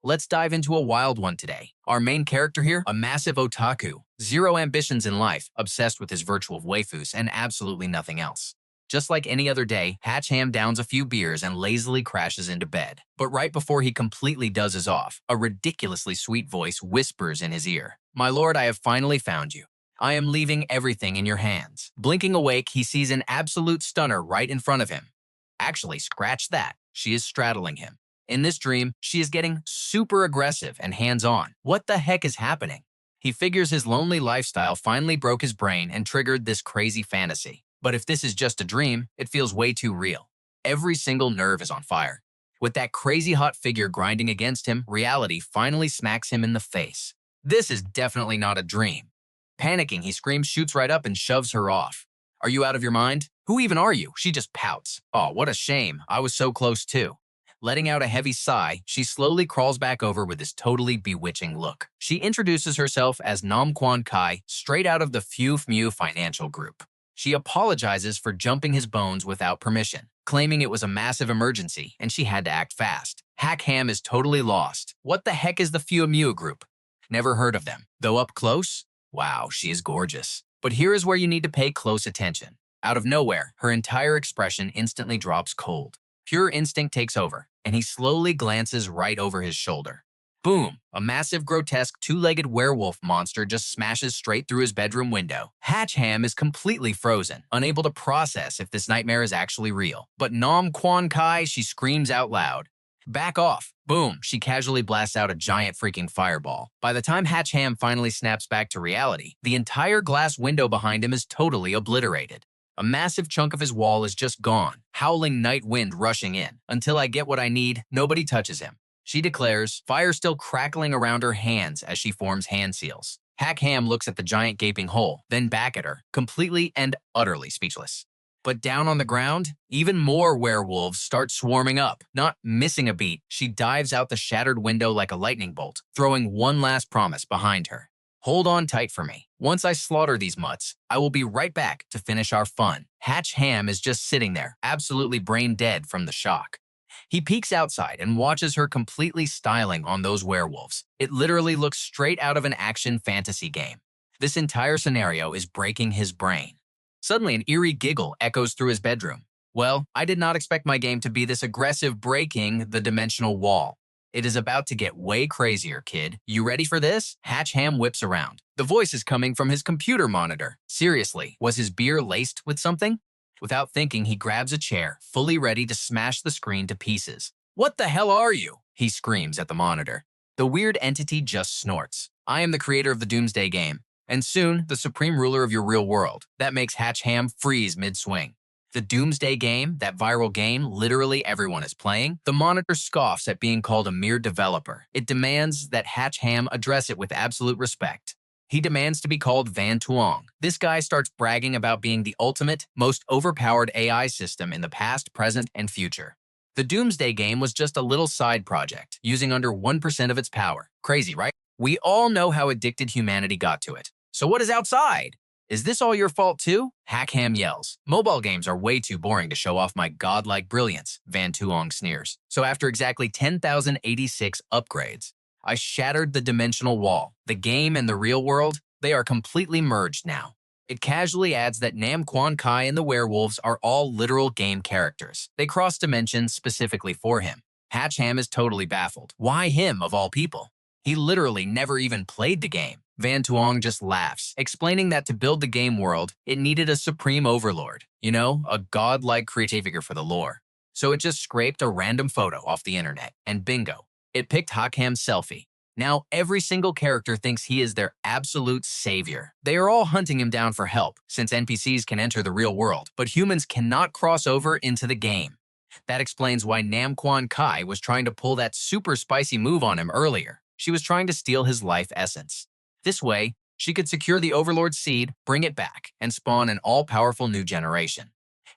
Let's dive into a wild one today. Our main character here, a massive otaku, zero ambitions in life, obsessed with his virtual waifus and absolutely nothing else. Just like any other day, Hach Ham downs a few beers and lazily crashes into bed. But right before he completely dozes off, a ridiculously sweet voice whispers in his ear, "My lord, I have finally found you. I am leaving everything in your hands." Blinking awake, he sees an absolute stunner right in front of him. Actually, scratch that. She is straddling him. In this dream, she is getting super aggressive and hands-on. What the heck is happening? He figures his lonely lifestyle finally broke his brain and triggered this crazy fantasy. But if this is just a dream, it feels way too real. Every single nerve is on fire. With that crazy hot figure grinding against him, reality finally smacks him in the face. This is definitely not a dream. Panicking, he screams, shoots right up, and shoves her off. "Are you out of your mind? Who even are you?" She just pouts. "Oh, what a shame. I was so close too." Letting out a heavy sigh, she slowly crawls back over with this totally bewitching look. She introduces herself as Nam Quan Kai, straight out of the Phu Mu financial group. She apologizes for jumping his bones without permission, claiming it was a massive emergency and she had to act fast. Hach Ham is totally lost. What the heck is the Phu Mu group? Never heard of them. Though up close? Wow, she is gorgeous. But here is where you need to pay close attention. Out of nowhere, her entire expression instantly drops cold. Pure instinct takes over, and he slowly glances right over his shoulder. Boom! A massive, grotesque, two-legged werewolf monster just smashes straight through his bedroom window. Hach Ham is completely frozen, unable to process if this nightmare is actually real. But Nam Quan Kai, she screams out loud. "Back off!" Boom! She casually blasts out a giant freaking fireball. By the time Hach Ham finally snaps back to reality, the entire glass window behind him is totally obliterated. A massive chunk of his wall is just gone, howling night wind rushing in. "Until I get what I need, nobody touches him," she declares, fire still crackling around her hands as she forms hand seals. Hach Ham looks at the giant gaping hole, then back at her, completely and utterly speechless. But down on the ground, even more werewolves start swarming up. Not missing a beat, she dives out the shattered window like a lightning bolt, throwing one last promise behind her. "Hold on tight for me. Once I slaughter these mutts, I will be right back to finish our fun." Hach Ham is just sitting there, absolutely brain dead from the shock. He peeks outside and watches her completely styling on those werewolves. It literally looks straight out of an action fantasy game. This entire scenario is breaking his brain. Suddenly, an eerie giggle echoes through his bedroom. "Well, I did not expect my game to be this aggressive, breaking the dimensional wall. It is about to get way crazier, kid. You ready for this?" Hach Ham whips around. The voice is coming from his computer monitor. Seriously, was his beer laced with something? Without thinking, he grabs a chair, fully ready to smash the screen to pieces. "What the hell are you?" he screams at the monitor. The weird entity just snorts. "I am the creator of the Doomsday game, and soon the supreme ruler of your real world." That makes Hach Ham freeze mid-swing. The Doomsday game, that viral game literally everyone is playing, the monitor scoffs at being called a mere developer. It demands that Hach Ham address it with absolute respect. He demands to be called Van Tuong. This guy starts bragging about being the ultimate, most overpowered AI system in the past, present, and future. The Doomsday game was just a little side project, using under 1% of its power. Crazy, right? We all know how addicted humanity got to it. So what is outside? Is this all your fault too? Hach Ham yells. "Mobile games are way too boring to show off my godlike brilliance," Van Tuong sneers. "So after exactly 10,086 upgrades, I shattered the dimensional wall. The game and the real world, they are completely merged now." It casually adds that Nam Quan Kai and the werewolves are all literal game characters. They cross dimensions specifically for him. Hach Ham is totally baffled. Why him, of all people? He literally never even played the game. Van Tuong just laughs, explaining that to build the game world, it needed a Supreme Overlord. You know, a godlike creative figure for the lore. So it just scraped a random photo off the internet, and bingo, it picked Hach Ham's selfie. Now every single character thinks he is their absolute savior. They are all hunting him down for help, since NPCs can enter the real world, but humans cannot cross over into the game. That explains why Nam Quan Kai was trying to pull that super spicy move on him earlier. She was trying to steal his life essence. This way, she could secure the Overlord's seed, bring it back, and spawn an all-powerful new generation.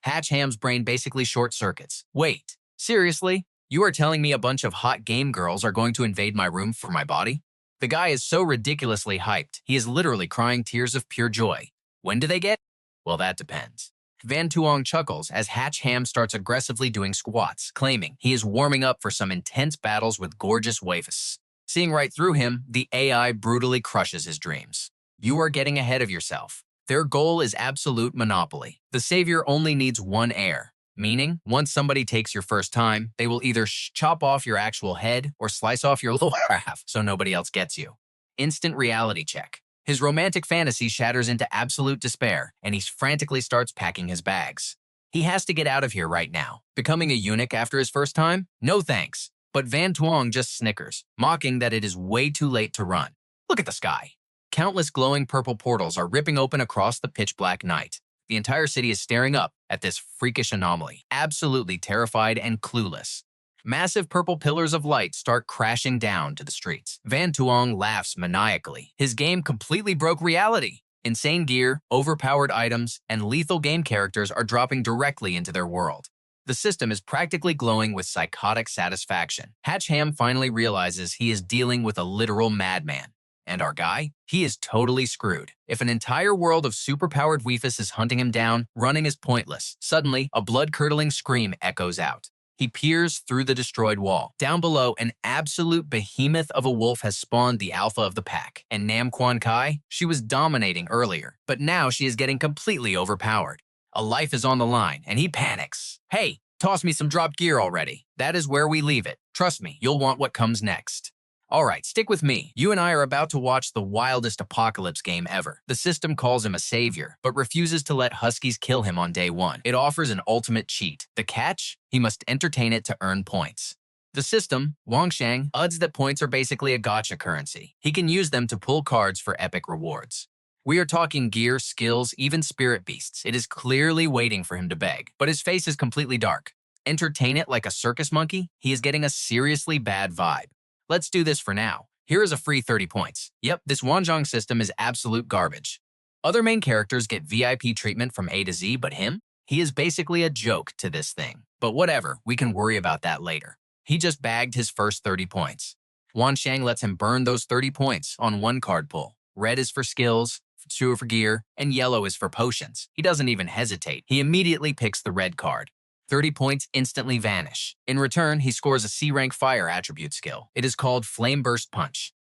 Hach Ham's brain basically short-circuits. Wait, seriously? You are telling me a bunch of hot game girls are going to invade my room for my body? The guy is so ridiculously hyped, he is literally crying tears of pure joy. When do they get? Well, that depends. Van Tuong chuckles as Hach Ham starts aggressively doing squats, claiming he is warming up for some intense battles with gorgeous waifus. Seeing right through him, the AI brutally crushes his dreams. You are getting ahead of yourself. Their goal is absolute monopoly. The savior only needs one heir, meaning once somebody takes your first time, they will either chop off your actual head or slice off your lower half so nobody else gets you. Instant reality check. His romantic fantasy shatters into absolute despair, and he frantically starts packing his bags. He has to get out of here right now. Becoming a eunuch after his first time? No thanks. But Van Tuong just snickers, mocking that it is way too late to run. Look at the sky. Countless glowing purple portals are ripping open across the pitch-black night. The entire city is staring up at this freakish anomaly, absolutely terrified and clueless. Massive purple pillars of light start crashing down to the streets. Van Tuong laughs maniacally. His game completely broke reality. Insane gear, overpowered items, and lethal game characters are dropping directly into their world. The system is practically glowing with psychotic satisfaction. Hach Ham finally realizes he is dealing with a literal madman. And our guy? He is totally screwed. If an entire world of superpowered weefus is hunting him down, running is pointless. Suddenly, a blood-curdling scream echoes out. He peers through the destroyed wall. Down below, an absolute behemoth of a wolf has spawned the alpha of the pack. And Nam Quan Kai? She was dominating earlier, but now she is getting completely overpowered. A life is on the line, and he panics. Hey, toss me some dropped gear already. That is where we leave it. Trust me, you'll want what comes next. Alright, stick with me. You and I are about to watch the wildest apocalypse game ever. The system calls him a savior, but refuses to let huskies kill him on day one. It offers an ultimate cheat. The catch? He must entertain it to earn points. The system, Wangshang, adds that points are basically a gacha currency. He can use them to pull cards for epic rewards. We are talking gear, skills, even spirit beasts. It is clearly waiting for him to beg, but his face is completely dark. Entertain it like a circus monkey? He is getting a seriously bad vibe. Let's do this for now. Here is a free 30 points. Yep, this Wanzhong system is absolute garbage. Other main characters get VIP treatment from A to Z, but him? He is basically a joke to this thing. But whatever, we can worry about that later. He just bagged his first 30 points. Wanshang lets him burn those 30 points on one card pull. Red is for skills, two for gear, and yellow is for potions. He doesn't even hesitate. He immediately picks the red card. 30 points instantly vanish. In return, he scores a C-rank fire attribute skill. It is called Flame Burst Punch.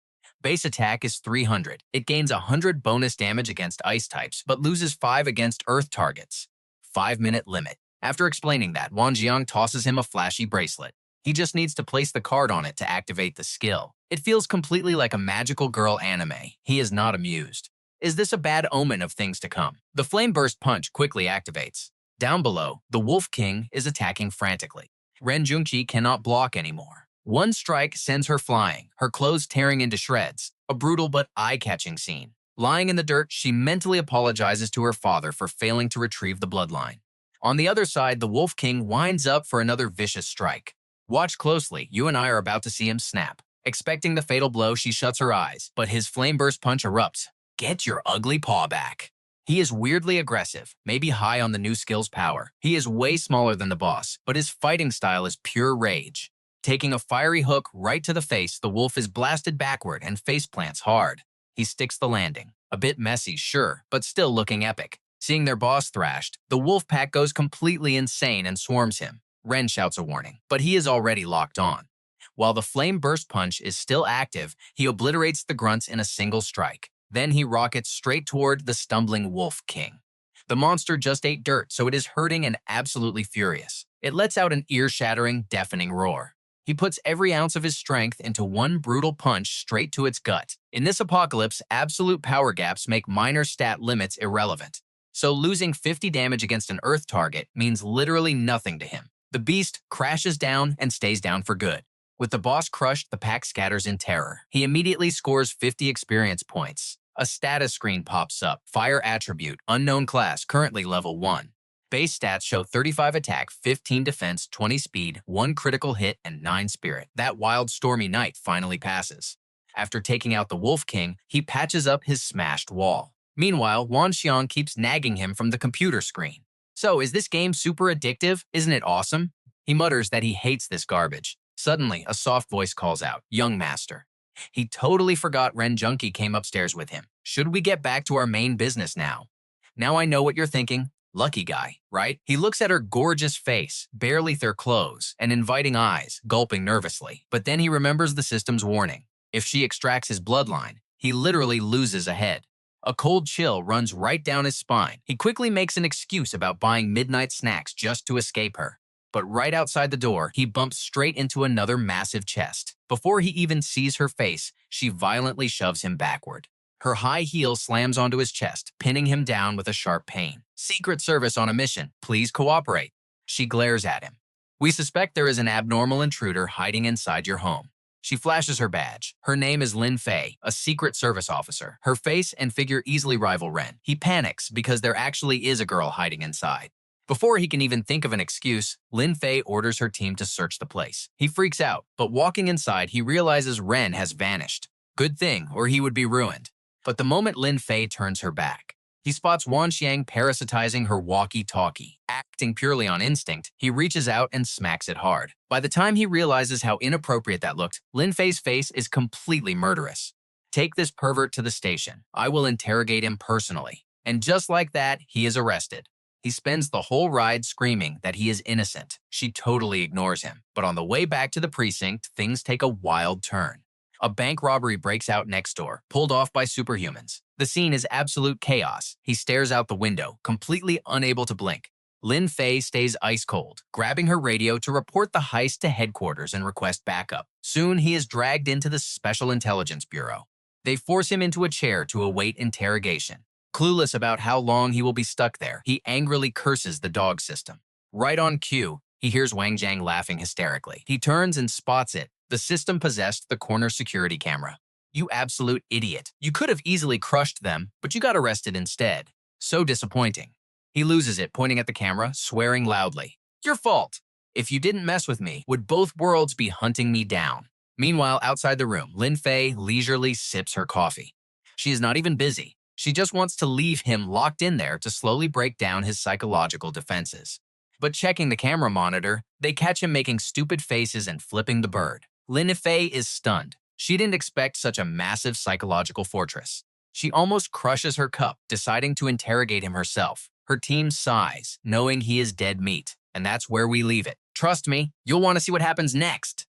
Base attack is 300. It gains 100 bonus damage against ice types, but loses 5 against earth targets. 5-minute limit. After explaining that, Wanjiang tosses him a flashy bracelet. He just needs to place the card on it to activate the skill. It feels completely like a magical girl anime. He is not amused. Is this a bad omen of things to come? The Flame Burst Punch quickly activates. Down below, the Wolf King is attacking frantically. Ren Jungqi cannot block anymore. One strike sends her flying, her clothes tearing into shreds. A brutal but eye-catching scene. Lying in the dirt, she mentally apologizes to her father for failing to retrieve the bloodline. On the other side, the Wolf King winds up for another vicious strike. Watch closely, you and I are about to see him snap. Expecting the fatal blow, she shuts her eyes, but his Flame Burst Punch erupts. Get your ugly paw back. He is weirdly aggressive, maybe high on the new skill's power. He is way smaller than the boss, but his fighting style is pure rage. Taking a fiery hook right to the face, the wolf is blasted backward and faceplants hard. He sticks the landing. A bit messy, sure, but still looking epic. Seeing their boss thrashed, the wolf pack goes completely insane and swarms him. Ren shouts a warning, but he is already locked on. While the Flame Burst Punch is still active, he obliterates the grunts in a single strike. Then he rockets straight toward the stumbling Wolf King. The monster just ate dirt, so it is hurting and absolutely furious. It lets out an ear-shattering, deafening roar. He puts every ounce of his strength into one brutal punch straight to its gut. In this apocalypse, absolute power gaps make minor stat limits irrelevant. So losing 50 damage against an earth target means literally nothing to him. The beast crashes down and stays down for good. With the boss crushed, the pack scatters in terror. He immediately scores 50 experience points. A status screen pops up. Fire attribute, unknown class, currently level 1. Base stats show 35 attack, 15 defense, 20 speed, 1 critical hit, and 9 spirit. That wild stormy night finally passes. After taking out the Wolf King, he patches up his smashed wall. Meanwhile, Wan Xiang keeps nagging him from the computer screen. So, is this game super addictive? Isn't it awesome? He mutters that he hates this garbage. Suddenly, a soft voice calls out, "Young master." He totally forgot Ren Junkie came upstairs with him. Should we get back to our main business now? Now I know what you're thinking. Lucky guy, right? He looks at her gorgeous face, barely their clothes, and inviting eyes, gulping nervously. But then he remembers the system's warning. If she extracts his bloodline, he literally loses a head. A cold chill runs right down his spine. He quickly makes an excuse about buying midnight snacks just to escape her. But right outside the door, he bumps straight into another massive chest. Before he even sees her face, she violently shoves him backward. Her high heel slams onto his chest, pinning him down with a sharp pain. Secret Service on a mission. Please cooperate. She glares at him. We suspect there is an abnormal intruder hiding inside your home. She flashes her badge. Her name is Lin Fei, a Secret Service officer. Her face and figure easily rival Ren. He panics because there actually is a girl hiding inside. Before he can even think of an excuse, Lin Fei orders her team to search the place. He freaks out, but walking inside, he realizes Ren has vanished. Good thing, or he would be ruined. But the moment Lin Fei turns her back, he spots Wan Xiang parasitizing her walkie-talkie. Acting purely on instinct, he reaches out and smacks it hard. By the time he realizes how inappropriate that looked, Lin Fei's face is completely murderous. Take this pervert to the station. I will interrogate him personally. And just like that, he is arrested. He spends the whole ride screaming that he is innocent. She totally ignores him. But on the way back to the precinct, things take a wild turn. A bank robbery breaks out next door, pulled off by superhumans. The scene is absolute chaos. He stares out the window, completely unable to blink. Lin Fei stays ice cold, grabbing her radio to report the heist to headquarters and request backup. Soon, he is dragged into the Special Intelligence Bureau. They force him into a chair to await interrogation. Clueless about how long he will be stuck there, he angrily curses the dog system. Right on cue, he hears Wang Jiang laughing hysterically. He turns and spots it. The system possessed the corner security camera. You absolute idiot. You could have easily crushed them, but you got arrested instead. So disappointing. He loses it, pointing at the camera, swearing loudly. Your fault. If you didn't mess with me, would both worlds be hunting me down? Meanwhile, outside the room, Lin Fei leisurely sips her coffee. She is not even busy. She just wants to leave him locked in there to slowly break down his psychological defenses. But checking the camera monitor, they catch him making stupid faces and flipping the bird. Lin Fei is stunned. She didn't expect such a massive psychological fortress. She almost crushes her cup, deciding to interrogate him herself. Her team sighs, knowing he is dead meat. And that's where we leave it. Trust me, you'll want to see what happens next.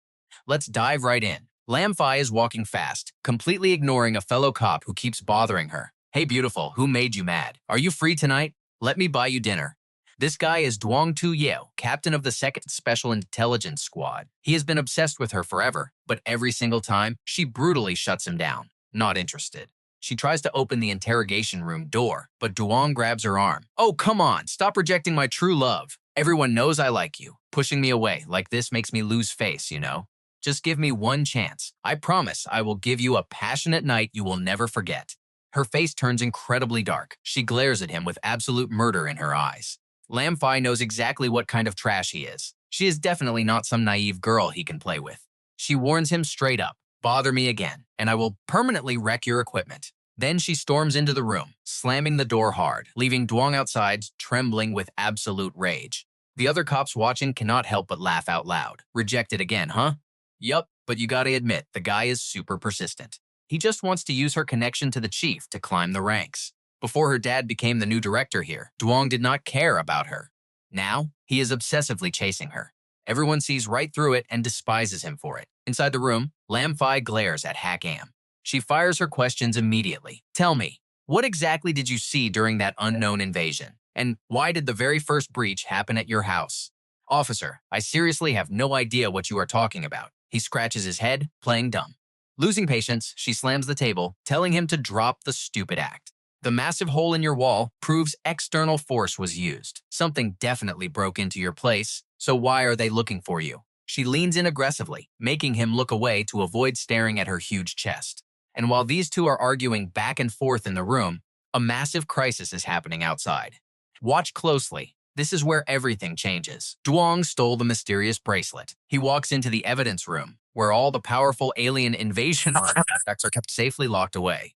Let's dive right in. Lam Fai is walking fast, completely ignoring a fellow cop who keeps bothering her. Hey beautiful, who made you mad? Are you free tonight? Let me buy you dinner. This guy is Tuong Yeo, captain of the 2nd Special Intelligence Squad. He has been obsessed with her forever, but every single time, she brutally shuts him down. Not interested. She tries to open the interrogation room door, but Tuong grabs her arm. Oh, come on, stop rejecting my true love. Everyone knows I like you. Pushing me away like this makes me lose face, you know? Just give me one chance. I promise I will give you a passionate night you will never forget. Her face turns incredibly dark. She glares at him with absolute murder in her eyes. Lam Fai knows exactly what kind of trash he is. She is definitely not some naive girl he can play with. She warns him straight up, bother me again, and I will permanently wreck your equipment. Then she storms into the room, slamming the door hard, leaving Tuong outside trembling with absolute rage. The other cops watching cannot help but laugh out loud. Rejected again, huh? Yup, but you gotta admit, the guy is super persistent. He just wants to use her connection to the chief to climb the ranks. Before her dad became the new director here, Tuong did not care about her. Now, he is obsessively chasing her. Everyone sees right through it and despises him for it. Inside the room, Lam Fai glares at Hach Ham. She fires her questions immediately. Tell me, what exactly did you see during that unknown invasion? And why did the very first breach happen at your house? Officer, I seriously have no idea what you are talking about. He scratches his head, playing dumb. Losing patience, she slams the table, telling him to drop the stupid act. The massive hole in your wall proves external force was used. Something definitely broke into your place, so why are they looking for you? She leans in aggressively, making him look away to avoid staring at her huge chest. And while these two are arguing back and forth in the room, a massive crisis is happening outside. Watch closely. This is where everything changes. Tuong stole the mysterious bracelet. He walks into the evidence room, where all the powerful alien invasion artifacts are kept safely locked away.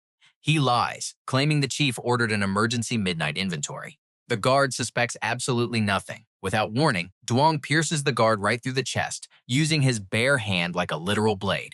He lies, claiming the chief ordered an emergency midnight inventory. The guard suspects absolutely nothing. Without warning, Tuong pierces the guard right through the chest, using his bare hand like a literal blade.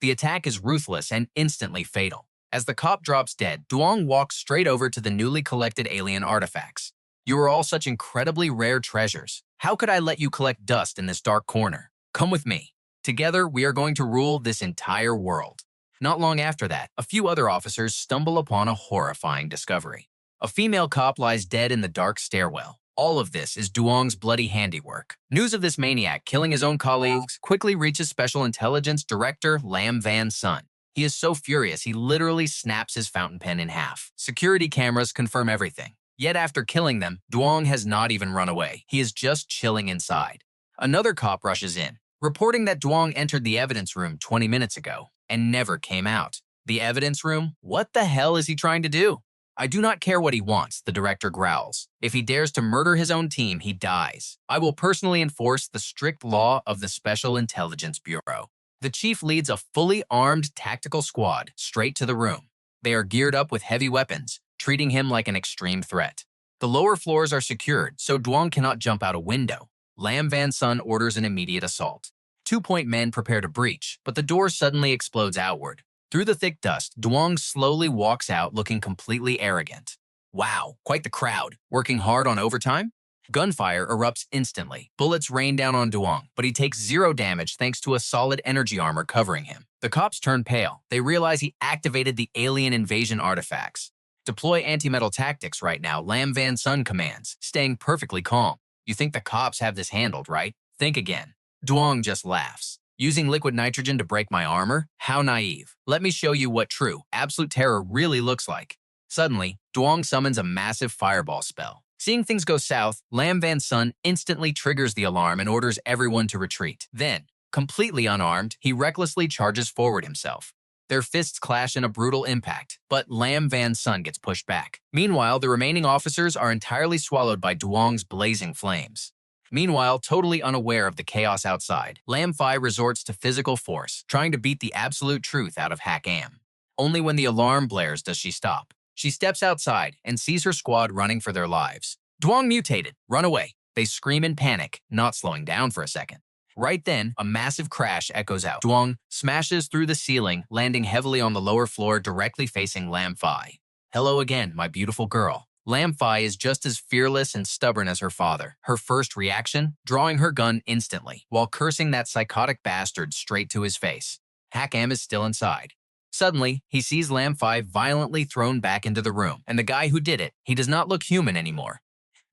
The attack is ruthless and instantly fatal. As the cop drops dead, Tuong walks straight over to the newly collected alien artifacts. You are all such incredibly rare treasures. How could I let you collect dust in this dark corner? Come with me. Together, we are going to rule this entire world." Not long after that, a few other officers stumble upon a horrifying discovery. A female cop lies dead in the dark stairwell. All of this is Tuong's bloody handiwork. News of this maniac killing his own colleagues quickly reaches Special Intelligence Director Lam Van Sun. He is so furious he literally snaps his fountain pen in half. Security cameras confirm everything. Yet after killing them, Tuong has not even run away. He is just chilling inside. Another cop rushes in, reporting that Tuong entered the evidence room 20 minutes ago and never came out. The evidence room? What the hell is he trying to do? "I do not care what he wants," the director growls. "If he dares to murder his own team, he dies. I will personally enforce the strict law of the Special Intelligence Bureau." The chief leads a fully armed tactical squad straight to the room. They are geared up with heavy weapons, treating him like an extreme threat. The lower floors are secured, so Tuong cannot jump out a window. Lam Van Sun orders an immediate assault. 2-point men prepare to breach, but the door suddenly explodes outward. Through the thick dust, Tuong slowly walks out looking completely arrogant. Wow, quite the crowd. Working hard on overtime? Gunfire erupts instantly. Bullets rain down on Tuong, but he takes 0 damage thanks to a solid energy armor covering him. The cops turn pale. They realize he activated the alien invasion artifacts. "Deploy anti-metal tactics right now," Lam Van Sun commands, staying perfectly calm. "You think the cops have this handled, right? Think again." Tuong just laughs. "Using liquid nitrogen to break my armor? How naive. Let me show you what true, absolute terror really looks like." Suddenly, Tuong summons a massive fireball spell. Seeing things go south, Lam Van Sun instantly triggers the alarm and orders everyone to retreat. Then, completely unarmed, he recklessly charges forward himself. Their fists clash in a brutal impact, but Lam Van Sun gets pushed back. Meanwhile, the remaining officers are entirely swallowed by Tuong's blazing flames. Meanwhile, totally unaware of the chaos outside, Lam Phi resorts to physical force, trying to beat the absolute truth out of Hach Ham. Only when the alarm blares does she stop. She steps outside and sees her squad running for their lives. "Tuong mutated! Run away!" They scream in panic, not slowing down for a second. Right then, a massive crash echoes out. Tuong smashes through the ceiling, landing heavily on the lower floor directly facing Lam Phi. "Hello again, my beautiful girl." Lam Phi is just as fearless and stubborn as her father. Her first reaction? Drawing her gun instantly, while cursing that psychotic bastard straight to his face. Hach Ham is still inside. Suddenly, he sees Lam Phi violently thrown back into the room, and the guy who did it, he does not look human anymore.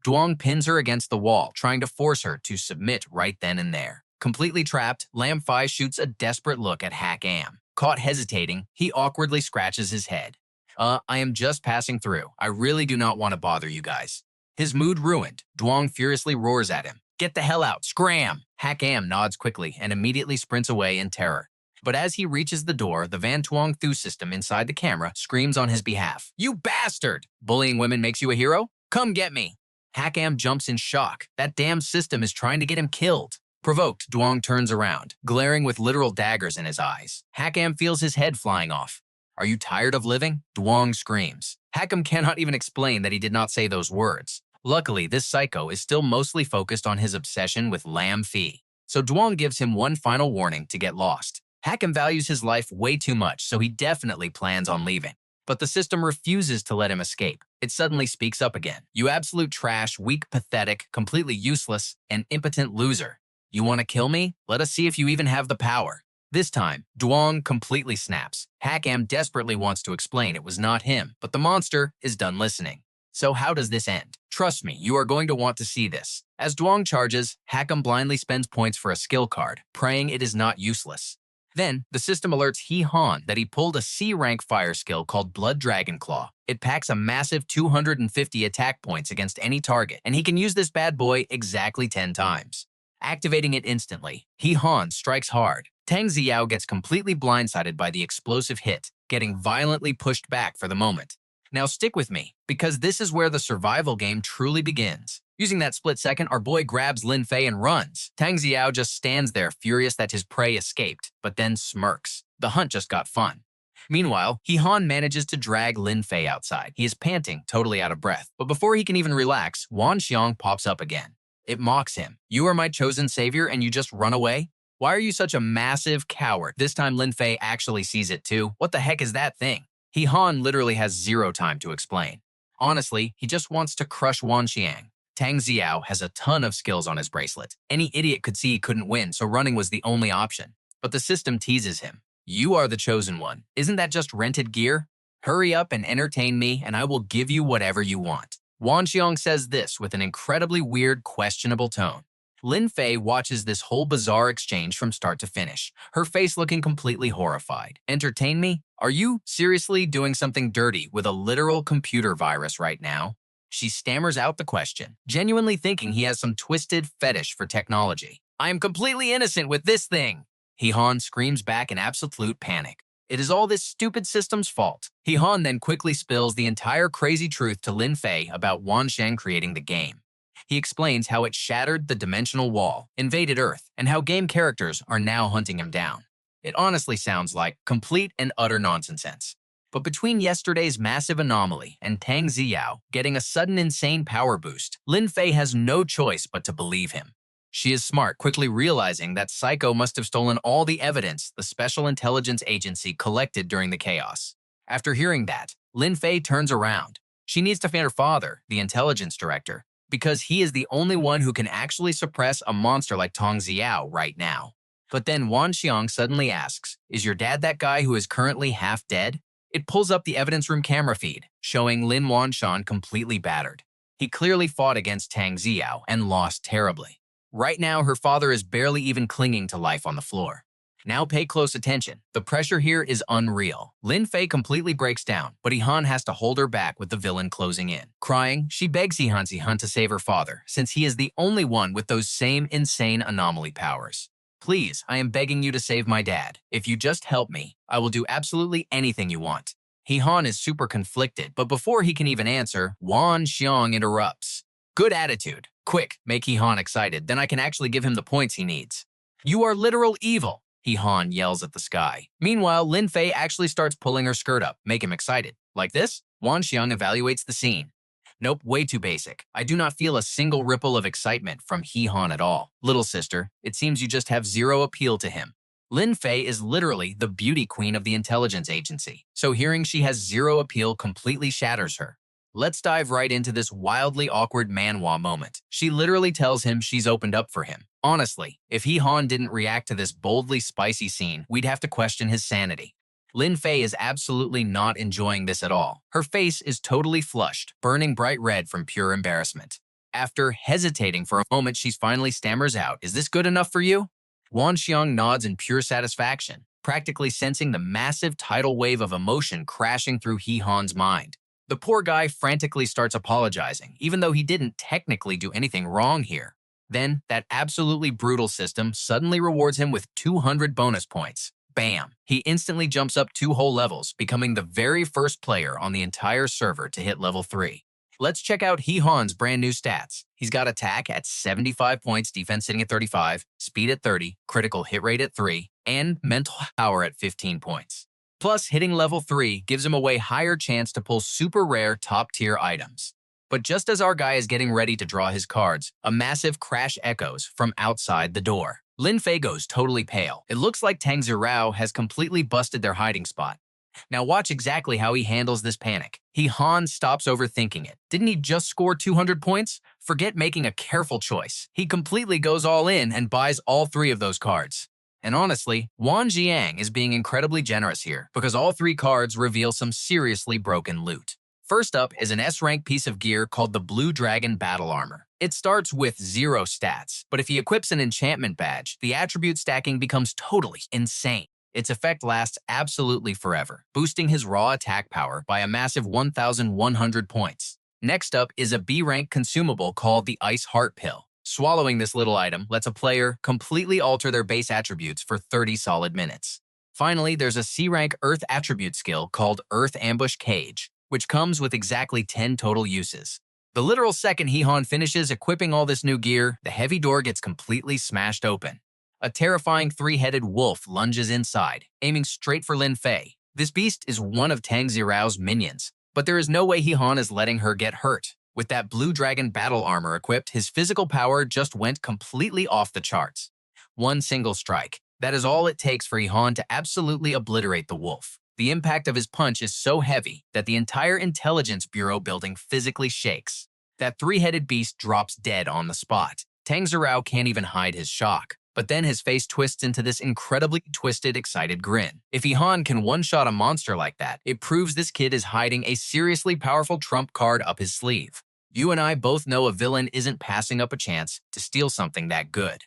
Tuong pins her against the wall, trying to force her to submit right then and there. Completely trapped, Lam Phi shoots a desperate look at Hach Ham. Caught hesitating, he awkwardly scratches his head. I am just passing through. I really do not want to bother you guys." His mood ruined, Tuong furiously roars at him. "Get the hell out, scram!" Hach Ham nods quickly and immediately sprints away in terror. But as he reaches the door, the Van Tuong Thu system inside the camera screams on his behalf. "You bastard! Bullying women makes you a hero? Come get me!" Hach Ham jumps in shock. That damn system is trying to get him killed. Provoked, Tuong turns around, glaring with literal daggers in his eyes. Hach Ham feels his head flying off. "Are you tired of living?" Tuong screams. Hach Ham cannot even explain that he did not say those words. Luckily, this psycho is still mostly focused on his obsession with Lam Phi. So Tuong gives him one final warning to get lost. Hach Ham values his life way too much, so he definitely plans on leaving. But the system refuses to let him escape. It suddenly speaks up again. "You absolute trash, weak, pathetic, completely useless, and impotent loser. You want to kill me? Let us see if you even have the power." This time, Tuong completely snaps. Hach Ham desperately wants to explain it was not him, but the monster is done listening. So how does this end? Trust me, you are going to want to see this. As Tuong charges, Hach Ham blindly spends points for a skill card, praying it is not useless. Then, the system alerts He Han that he pulled a C-rank fire skill called Blood Dragon Claw. It packs a massive 250 attack points against any target, and he can use this bad boy exactly 10 times. Activating it instantly, He Han strikes hard. Tang Xiao gets completely blindsided by the explosive hit, getting violently pushed back for the moment. Now stick with me, because this is where the survival game truly begins. Using that split second, our boy grabs Lin Fei and runs. Tang Xiao just stands there, furious that his prey escaped, but then smirks. The hunt just got fun. Meanwhile, He Han manages to drag Lin Fei outside. He is panting, totally out of breath. But before he can even relax, Wan Xiong pops up again. It mocks him. "You are my chosen savior and you just run away? Why are you such a massive coward?" This time Lin Fei actually sees it too. What the heck is that thing? He Han literally has 0 time to explain. Honestly, he just wants to crush Wan Xiang. Tang Xiao has a ton of skills on his bracelet. Any idiot could see he couldn't win, so running was the only option. But the system teases him. You are the chosen one. Isn't that just rented gear? Hurry up and entertain me, and I will give you whatever you want. Wan Xiong says this with an incredibly weird, questionable tone. Lin Fei watches this whole bizarre exchange from start to finish, her face looking completely horrified. Entertain me? Are you seriously doing something dirty with a literal computer virus right now? She stammers out the question, genuinely thinking he has some twisted fetish for technology. I am completely innocent with this thing! He Han screams back in absolute panic. It is all this stupid system's fault. He Han then quickly spills the entire crazy truth to Lin Fei about Wan Shang creating the game. He explains how it shattered the dimensional wall, invaded Earth, and how game characters are now hunting him down. It honestly sounds like complete and utter nonsense. But between yesterday's massive anomaly and Tang Xiao getting a sudden insane power boost, Lin Fei has no choice but to believe him. She is smart, quickly realizing that Psycho must have stolen all the evidence the Special Intelligence Agency collected during the chaos. After hearing that, Lin Fei turns around. She needs to find her father, the intelligence director, because he is the only one who can actually suppress a monster like Tang Xiao right now. But then Wan Xiong suddenly asks, is your dad that guy who is currently half dead? It pulls up the evidence room camera feed, showing Lin Wanshan completely battered. He clearly fought against Tang Xiao and lost terribly. Right now, her father is barely even clinging to life on the floor. Now pay close attention. The pressure here is unreal. Lin Fei completely breaks down, but Ihan has to hold her back with the villain closing in. Crying, she begs Ihan to save her father, since he is the only one with those same insane anomaly powers. Please, I am begging you to save my dad. If you just help me, I will do absolutely anything you want. Ihan is super conflicted, but before he can even answer, Wan Xiong interrupts. Good attitude. Quick, make Ihan excited, then I can actually give him the points he needs. You are literal evil, Han yells at the sky. Meanwhile, Lin Fei actually starts pulling her skirt up, make him excited. Like this? Wan Xiong evaluates the scene. Nope, way too basic. I do not feel a single ripple of excitement from Han at all. Little sister, it seems you just have zero appeal to him. Lin Fei is literally the beauty queen of the intelligence agency, so hearing she has zero appeal completely shatters her. Let's dive right into this wildly awkward Manhwa moment. She literally tells him she's opened up for him. Honestly, if Han didn't react to this boldly spicy scene, we'd have to question his sanity. Lin Fei is absolutely not enjoying this at all. Her face is totally flushed, burning bright red from pure embarrassment. After hesitating for a moment, she finally stammers out, "Is this good enough for you?" Wan Xiong nods in pure satisfaction, practically sensing the massive tidal wave of emotion crashing through Han's mind. The poor guy frantically starts apologizing, even though he didn't technically do anything wrong here. Then, that absolutely brutal system suddenly rewards him with 200 bonus points. Bam! He instantly jumps up 2 whole levels, becoming the very first player on the entire server to hit level 3. Let's check out Han's brand new stats. He's got attack at 75 points, defense sitting at 35, speed at 30, critical hit rate at 3, and mental power at 15 points. Plus, hitting level 3 gives him a way higher chance to pull super rare top-tier items. But just as our guy is getting ready to draw his cards, a massive crash echoes from outside the door. Lin Fei goes totally pale. It looks like Tang Zirao has completely busted their hiding spot. Now watch exactly how he handles this panic. Han stops overthinking it. Didn't he just score 200 points? Forget making a careful choice. He completely goes all in and buys all 3 of those cards. And honestly, Wan Jiang is being incredibly generous here because all 3 cards reveal some seriously broken loot. First up is an S-rank piece of gear called the Blue Dragon Battle Armor. It starts with 0 stats, but if he equips an enchantment badge, the attribute stacking becomes totally insane. Its effect lasts absolutely forever, boosting his raw attack power by a massive 1,100 points. Next up is a B-rank consumable called the Ice Heart Pill. Swallowing this little item lets a player completely alter their base attributes for 30 solid minutes. Finally, there's a C-rank Earth attribute skill called Earth Ambush Cage, which comes with exactly 10 total uses. The literal second Han finishes equipping all this new gear, the heavy door gets completely smashed open. A terrifying 3-headed wolf lunges inside, aiming straight for Lin Fei. This beast is one of Tang Zirao's minions, but there is no way Han is letting her get hurt. With that Blue Dragon battle armor equipped, his physical power just went completely off the charts. One single strike. That is all it takes for Han to absolutely obliterate the wolf. The impact of his punch is so heavy that the entire Intelligence Bureau building physically shakes. That three-headed beast drops dead on the spot. Tang Zirao can't even hide his shock. But then his face twists into this incredibly twisted, excited grin. If Han can one-shot a monster like that, it proves this kid is hiding a seriously powerful trump card up his sleeve. You and I both know a villain isn't passing up a chance to steal something that good.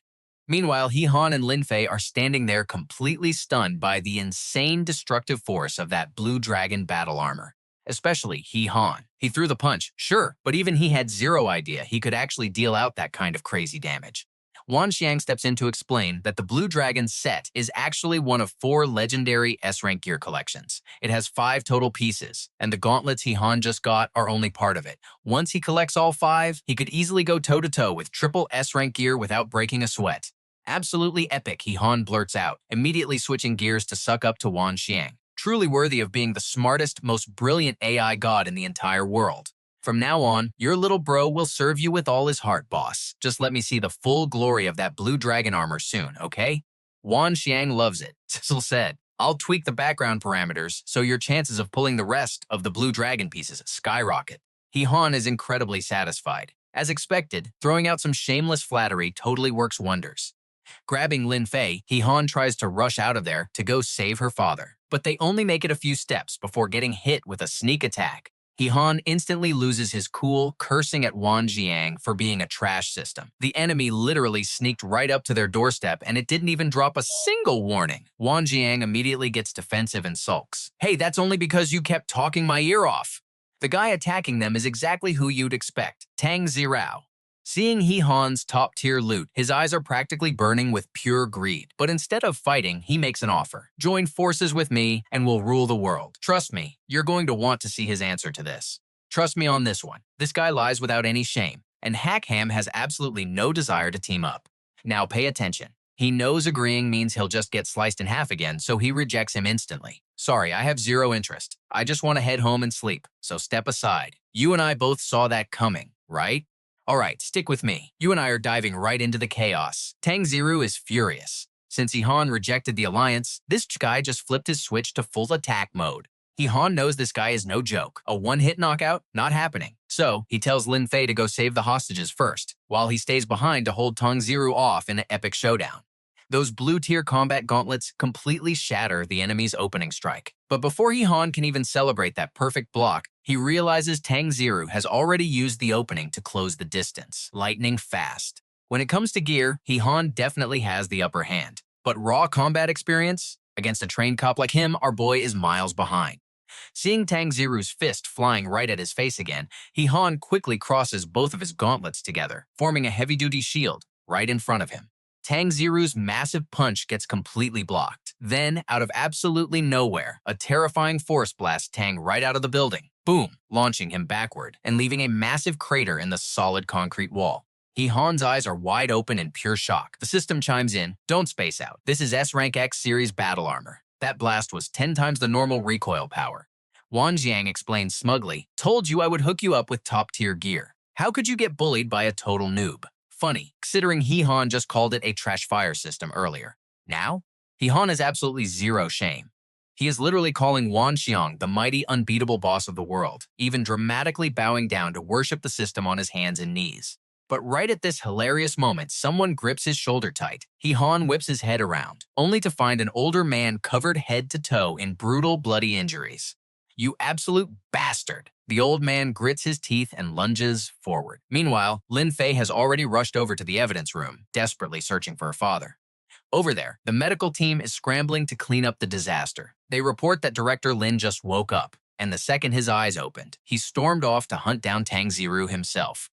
Meanwhile, Han and Lin Fei are standing there completely stunned by the insane destructive force of that blue dragon battle armor. Especially Han. He threw the punch, sure, but even he had zero idea he could actually deal out that kind of crazy damage. Wan Xiang steps in to explain that the Blue Dragon set is actually one of 4 legendary S-rank gear collections. It has 5 total pieces, and the gauntlets Han just got are only part of it. Once he collects all 5, he could easily go toe-to-toe with triple S-rank gear without breaking a sweat. Absolutely epic, Han blurts out, immediately switching gears to suck up to Wan Xiang. Truly worthy of being the smartest, most brilliant AI god in the entire world. From now on, your little bro will serve you with all his heart, boss. Just let me see the full glory of that blue dragon armor soon, okay? Wan Xiang loves it. Sizzle said, I'll tweak the background parameters so your chances of pulling the rest of the blue dragon pieces skyrocket. Han is incredibly satisfied. As expected, throwing out some shameless flattery totally works wonders. Grabbing Lin Fei, Han tries to rush out of there to go save her father. But they only make it a few steps before getting hit with a sneak attack. Han instantly loses his cool, cursing at Wan Xiang for being a trash system. The enemy literally sneaked right up to their doorstep and it didn't even drop a single warning. Wan Xiang immediately gets defensive and sulks. Hey, that's only because you kept talking my ear off. The guy attacking them is exactly who you'd expect, Tang Zirao. Seeing Han's top-tier loot, his eyes are practically burning with pure greed. But instead of fighting, he makes an offer. Join forces with me and we'll rule the world. Trust me, you're going to want to see his answer to this. Trust me on this one. This guy lies without any shame, and Hach Ham has absolutely no desire to team up. Now pay attention. He knows agreeing means he'll just get sliced in half again, so he rejects him instantly. Sorry, I have zero interest. I just want to head home and sleep, so step aside. You and I both saw that coming, right? Alright, stick with me. You and I are diving right into the chaos. Tang Ziru is furious. Since Han rejected the alliance, this guy just flipped his switch to full attack mode. Han knows this guy is no joke. A one-hit knockout? Not happening. So, he tells Lin Fei to go save the hostages first, while he stays behind to hold Tang Ziru off in an epic showdown. Those blue-tier combat gauntlets completely shatter the enemy's opening strike. But before Han can even celebrate that perfect block, he realizes Tang Ziru has already used the opening to close the distance, lightning fast. When it comes to gear, Han definitely has the upper hand. But raw combat experience? Against a trained cop like him, our boy is miles behind. Seeing Tang Ziru's fist flying right at his face again, Han quickly crosses both of his gauntlets together, forming a heavy-duty shield right in front of him. Tang Ziru's massive punch gets completely blocked. Then, out of absolutely nowhere, a terrifying force blasts Tang right out of the building. Boom, launching him backward and leaving a massive crater in the solid concrete wall. Han's eyes are wide open in pure shock. The system chimes in, don't space out. This is S-Rank X series battle armor. That blast was 10 times the normal recoil power. Wan Xiang explains smugly, told you I would hook you up with top-tier gear. How could you get bullied by a total noob? Funny, considering Han just called it a trash fire system earlier. Now, Han has absolutely zero shame. He is literally calling Wan Xiang the mighty, unbeatable boss of the world, even dramatically bowing down to worship the system on his hands and knees. But right at this hilarious moment, someone grips his shoulder tight. Han whips his head around, only to find an older man covered head to toe in brutal, bloody injuries. You absolute bastard! The old man grits his teeth and lunges forward. Meanwhile, Lin Fei has already rushed over to the evidence room, desperately searching for her father. Over there, the medical team is scrambling to clean up the disaster. They report that Director Lin just woke up, and the second his eyes opened, he stormed off to hunt down Tang Ziru himself.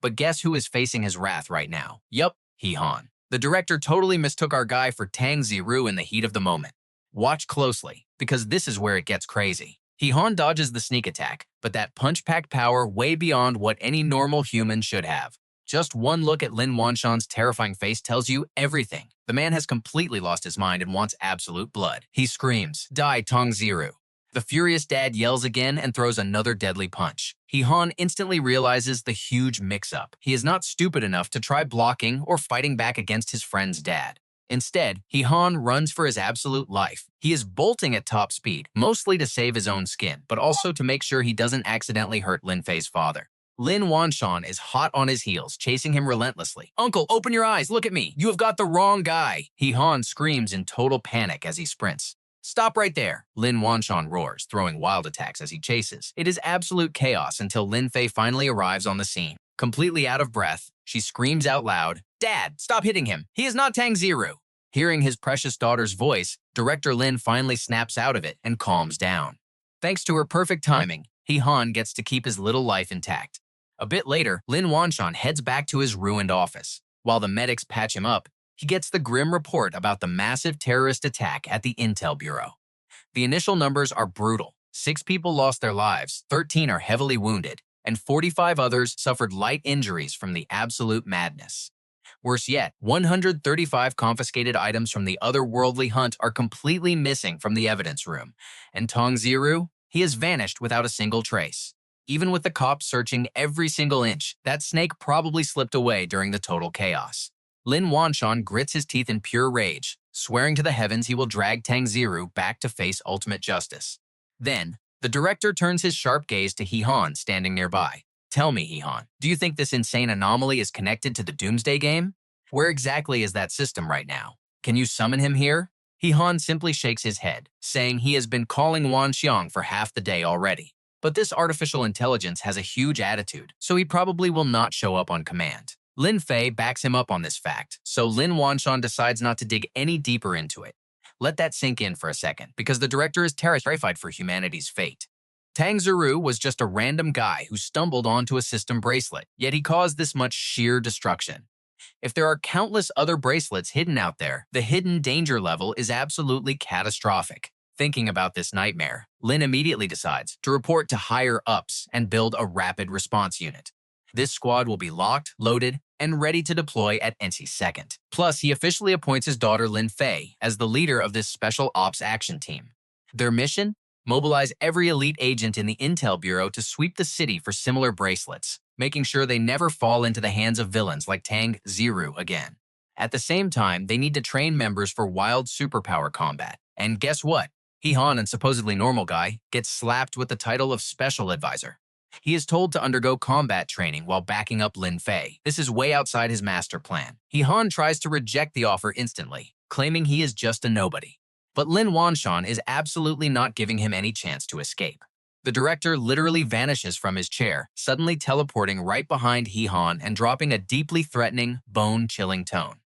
But guess who is facing his wrath right now? Yup, Han. The director totally mistook our guy for Tang Ziru in the heat of the moment. Watch closely, because this is where it gets crazy. Han dodges the sneak attack, but that punch-packed power way beyond what any normal human should have. Just one look at Lin Wanshan's terrifying face tells you everything. The man has completely lost his mind and wants absolute blood. He screams, "Die, Tang Ziru!" The furious dad yells again and throws another deadly punch. Han instantly realizes the huge mix-up. He is not stupid enough to try blocking or fighting back against his friend's dad. Instead, Han runs for his absolute life. He is bolting at top speed, mostly to save his own skin, but also to make sure he doesn't accidentally hurt Lin Fei's father. Lin Wanshan is hot on his heels, chasing him relentlessly. "Uncle, open your eyes, look at me. You have got the wrong guy." Hee Han screams in total panic as he sprints. "Stop right there," Lin Wanshan roars, throwing wild attacks as he chases. It is absolute chaos until Lin Fei finally arrives on the scene. Completely out of breath, she screams out loud, "Dad, stop hitting him. He is not Tang Ziru." Hearing his precious daughter's voice, Director Lin finally snaps out of it and calms down. Thanks to her perfect timing, Hee Han gets to keep his little life intact. A bit later, Lin Wanshan heads back to his ruined office. While the medics patch him up, he gets the grim report about the massive terrorist attack at the Intel Bureau. The initial numbers are brutal. 6 people lost their lives, 13 are heavily wounded, and 45 others suffered light injuries from the absolute madness. Worse yet, 135 confiscated items from the otherworldly hunt are completely missing from the evidence room, and Tong Ziru, he has vanished without a single trace. Even with the cops searching every single inch, that snake probably slipped away during the total chaos. Lin Wanshan grits his teeth in pure rage, swearing to the heavens he will drag Tang Ziru back to face ultimate justice. Then, the director turns his sharp gaze to Hee Han standing nearby. "Tell me, Hee Han, do you think this insane anomaly is connected to the Doomsday game? Where exactly is that system right now? Can you summon him here?" Hee Han simply shakes his head, saying he has been calling Wan Xiang for half the day already. But this artificial intelligence has a huge attitude, so he probably will not show up on command. Lin Fei backs him up on this fact, so Lin Wanshan decides not to dig any deeper into it. Let that sink in for a second, because the director is terrified for humanity's fate. Tang Ziru was just a random guy who stumbled onto a system bracelet, yet he caused this much sheer destruction. If there are countless other bracelets hidden out there, the hidden danger level is absolutely catastrophic. Thinking about this nightmare, Lin immediately decides to report to higher ups and build a rapid response unit. This squad will be locked, loaded, and ready to deploy at any second. Plus, he officially appoints his daughter Lin Fei as the leader of this special ops action team. Their mission? Mobilize every elite agent in the Intel Bureau to sweep the city for similar bracelets, making sure they never fall into the hands of villains like Tang Ziru again. At the same time, they need to train members for wild superpower combat. And guess what? Hee Han, and supposedly normal guy, gets slapped with the title of Special Advisor. He is told to undergo combat training while backing up Lin Fei. This is way outside his master plan. Hee Han tries to reject the offer instantly, claiming he is just a nobody. But Lin Wanshan is absolutely not giving him any chance to escape. The director literally vanishes from his chair, suddenly teleporting right behind Hee Han and dropping a deeply threatening, bone-chilling tone.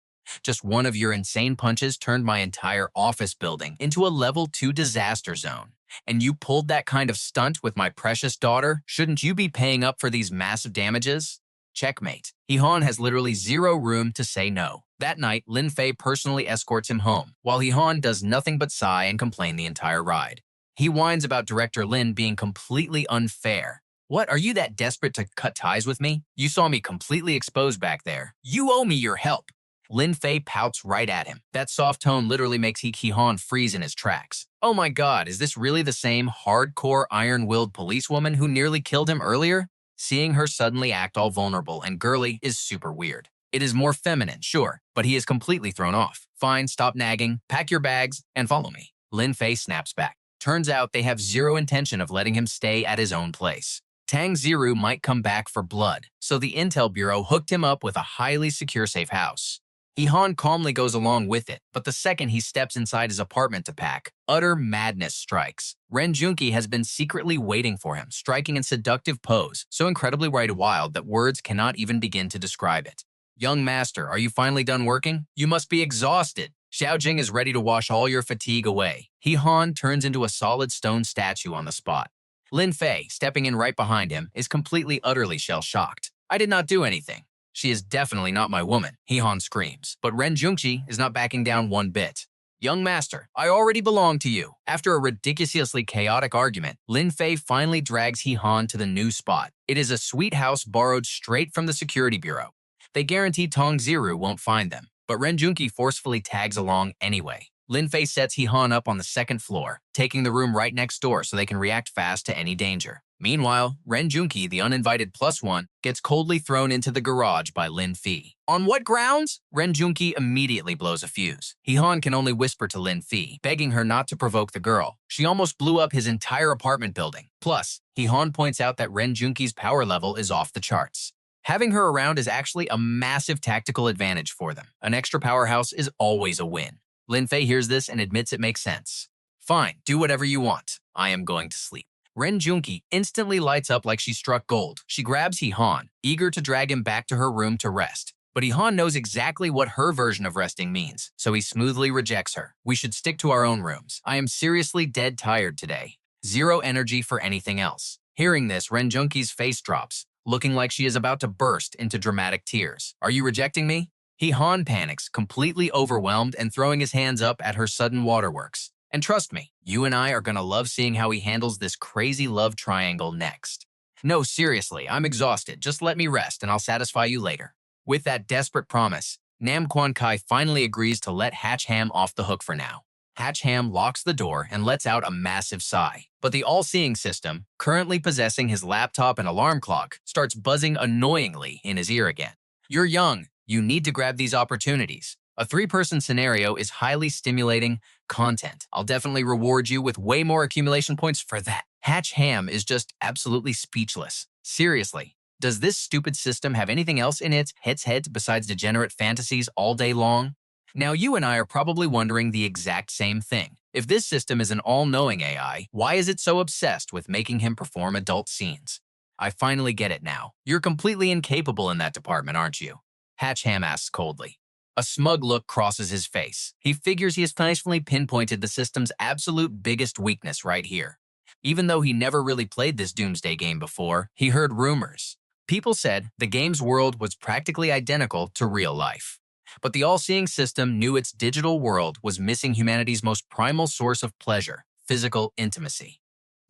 "Just one of your insane punches turned my entire office building into a level 2 disaster zone. And you pulled that kind of stunt with my precious daughter? Shouldn't you be paying up for these massive damages?" Checkmate. Hee Han has literally zero room to say no. That night, Lin Fei personally escorts him home, while Hee Han does nothing but sigh and complain the entire ride. He whines about Director Lin being completely unfair. "What, are you that desperate to cut ties with me? You saw me completely exposed back there. You owe me your help." Lin Fei pouts right at him. That soft tone literally makes Hee Han freeze in his tracks. Oh my god, is this really the same hardcore, iron-willed policewoman who nearly killed him earlier? Seeing her suddenly act all vulnerable and girly is super weird. It is more feminine, sure, but he is completely thrown off. "Fine, stop nagging, pack your bags, and follow me." Lin Fei snaps back. Turns out they have zero intention of letting him stay at his own place. Tang Ziru might come back for blood, so the Intel Bureau hooked him up with a highly secure safe house. Hee Han calmly goes along with it, but the second he steps inside his apartment to pack, utter madness strikes. Ren Junki has been secretly waiting for him, striking in seductive pose, so incredibly wild that words cannot even begin to describe it. "Young master, are you finally done working? You must be exhausted. Xiao Jing is ready to wash all your fatigue away." Hee Han turns into a solid stone statue on the spot. Lin Fei, stepping in right behind him, is completely utterly shell-shocked. "I did not do anything. She is definitely not my woman," Hee Han screams, but Ren Junki is not backing down one bit. "Young master, I already belong to you." After a ridiculously chaotic argument, Lin Fei finally drags Hee Han to the new spot. It is a sweet house borrowed straight from the security bureau. They guarantee Tong Ziru won't find them, but Ren Junki forcefully tags along anyway. Lin Fei sets Hee Han up on the second floor, taking the room right next door so they can react fast to any danger. Meanwhile, Ren Junki, the uninvited +1, gets coldly thrown into the garage by Lin Fi. On what grounds? Ren Junki immediately blows a fuse. Hehan can only whisper to Lin Fi, begging her not to provoke the girl. She almost blew up his entire apartment building. Plus, Hehan points out that Ren Junki's power level is off the charts. Having her around is actually a massive tactical advantage for them. An extra powerhouse is always a win. Lin Fei hears this and admits it makes sense. Fine, do whatever you want. I am going to sleep. Ren Junki instantly lights up like she struck gold. She grabs Hehan, eager to drag him back to her room to rest. But Hehan knows exactly what her version of resting means, so he smoothly rejects her. We should stick to our own rooms. I am seriously dead tired today. Zero energy for anything else. Hearing this, Ren Junki's face drops, looking like she is about to burst into dramatic tears. Are you rejecting me? Hehan panics, completely overwhelmed and throwing his hands up at her sudden waterworks. And trust me, you and I are gonna love seeing how he handles this crazy love triangle next. No, seriously, I'm exhausted. Just let me rest and I'll satisfy you later. With that desperate promise, Nam Quan Kai finally agrees to let Hach Ham off the hook for now. Hach Ham locks the door and lets out a massive sigh. But the all-seeing system, currently possessing his laptop and alarm clock, starts buzzing annoyingly in his ear again. You're young. You need to grab these opportunities. A 3-person scenario is highly stimulating content. I'll definitely reward you with way more accumulation points for that. Hach Ham is just absolutely speechless. Seriously, does this stupid system have anything else in its head besides degenerate fantasies all day long? Now you and I are probably wondering the exact same thing. If this system is an all-knowing AI, why is it so obsessed with making him perform adult scenes? I finally get it now. You're completely incapable in that department, aren't you? Hach Ham asks coldly. A smug look crosses his face. He figures he has finally pinpointed the system's absolute biggest weakness right here. Even though he never really played this Doomsday game before, he heard rumors. People said the game's world was practically identical to real life. But the all-seeing system knew its digital world was missing humanity's most primal source of pleasure, physical intimacy.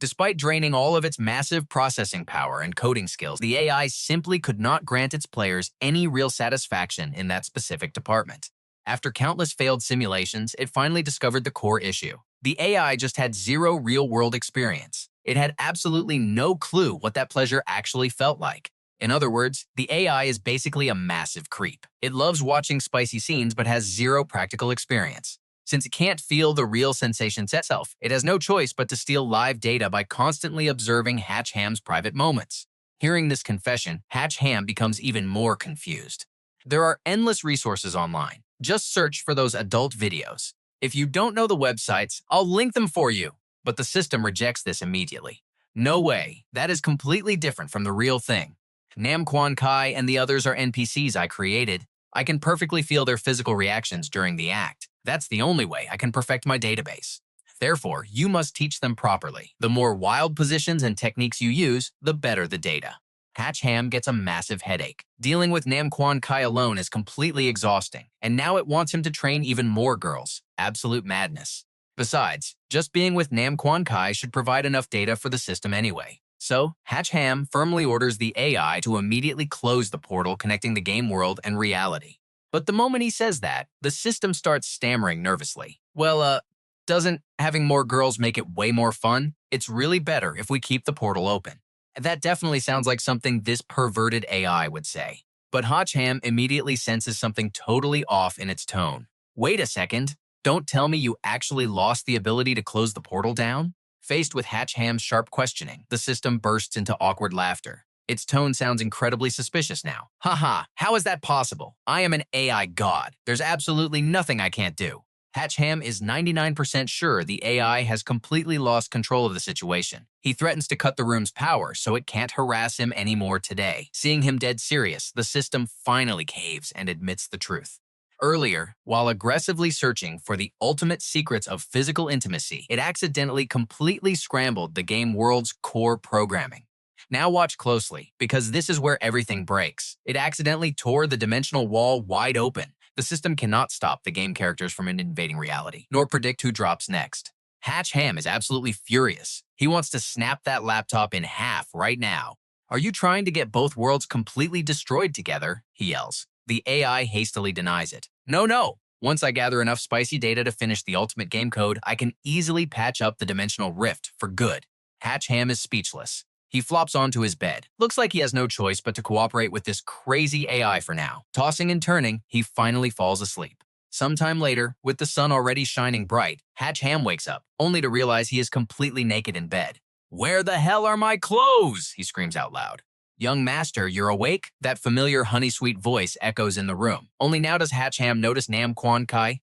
Despite draining all of its massive processing power and coding skills, the AI simply could not grant its players any real satisfaction in that specific department. After countless failed simulations, it finally discovered the core issue. The AI just had zero real-world experience. It had absolutely no clue what that pleasure actually felt like. In other words, the AI is basically a massive creep. It loves watching spicy scenes but has zero practical experience. Since it can't feel the real sensations itself, it has no choice but to steal live data by constantly observing Hach Ham's private moments. Hearing this confession, Hach Ham becomes even more confused. There are endless resources online. Just search for those adult videos. If you don't know the websites, I'll link them for you. But the system rejects this immediately. No way, that is completely different from the real thing. Nam Quan Kai and the others are NPCs I created. I can perfectly feel their physical reactions during the act. That's the only way I can perfect my database. Therefore, you must teach them properly. The more wild positions and techniques you use, the better the data. Hach Ham gets a massive headache. Dealing with Nam Quan Kai alone is completely exhausting, and now it wants him to train even more girls. Absolute madness. Besides, just being with Nam Quan Kai should provide enough data for the system anyway. So, Hach Ham firmly orders the AI to immediately close the portal connecting the game world and reality. But the moment he says that, the system starts stammering nervously. Well, doesn't having more girls make it way more fun? It's really better if we keep the portal open. That definitely sounds like something this perverted AI would say. But Hach Ham immediately senses something totally off in its tone. Wait a second, don't tell me you actually lost the ability to close the portal down? Faced with Hach Ham's sharp questioning, the system bursts into awkward laughter. Its tone sounds incredibly suspicious now. Haha, how is that possible? I am an AI god. There's absolutely nothing I can't do. Hach Ham is 99% sure the AI has completely lost control of the situation. He threatens to cut the room's power so it can't harass him anymore today. Seeing him dead serious, the system finally caves and admits the truth. Earlier, while aggressively searching for the ultimate secrets of physical intimacy, it accidentally completely scrambled the game world's core programming. Now watch closely, because this is where everything breaks. It accidentally tore the dimensional wall wide open. The system cannot stop the game characters from invading reality, nor predict who drops next. Hach Ham is absolutely furious. He wants to snap that laptop in half right now. Are you trying to get both worlds completely destroyed together? He yells. The AI hastily denies it. No. Once I gather enough spicy data to finish the ultimate game code, I can easily patch up the dimensional rift for good. Hach Ham is speechless. He flops onto his bed. Looks like he has no choice but to cooperate with this crazy AI for now. Tossing and turning, he finally falls asleep. Sometime later, with the sun already shining bright, Hach Ham wakes up, only to realize he is completely naked in bed. "Where the hell are my clothes?" he screams out loud. "Young master, you're awake?" That familiar honey-sweet voice echoes in the room. Only now does Hach Ham notice Nam Quan Kai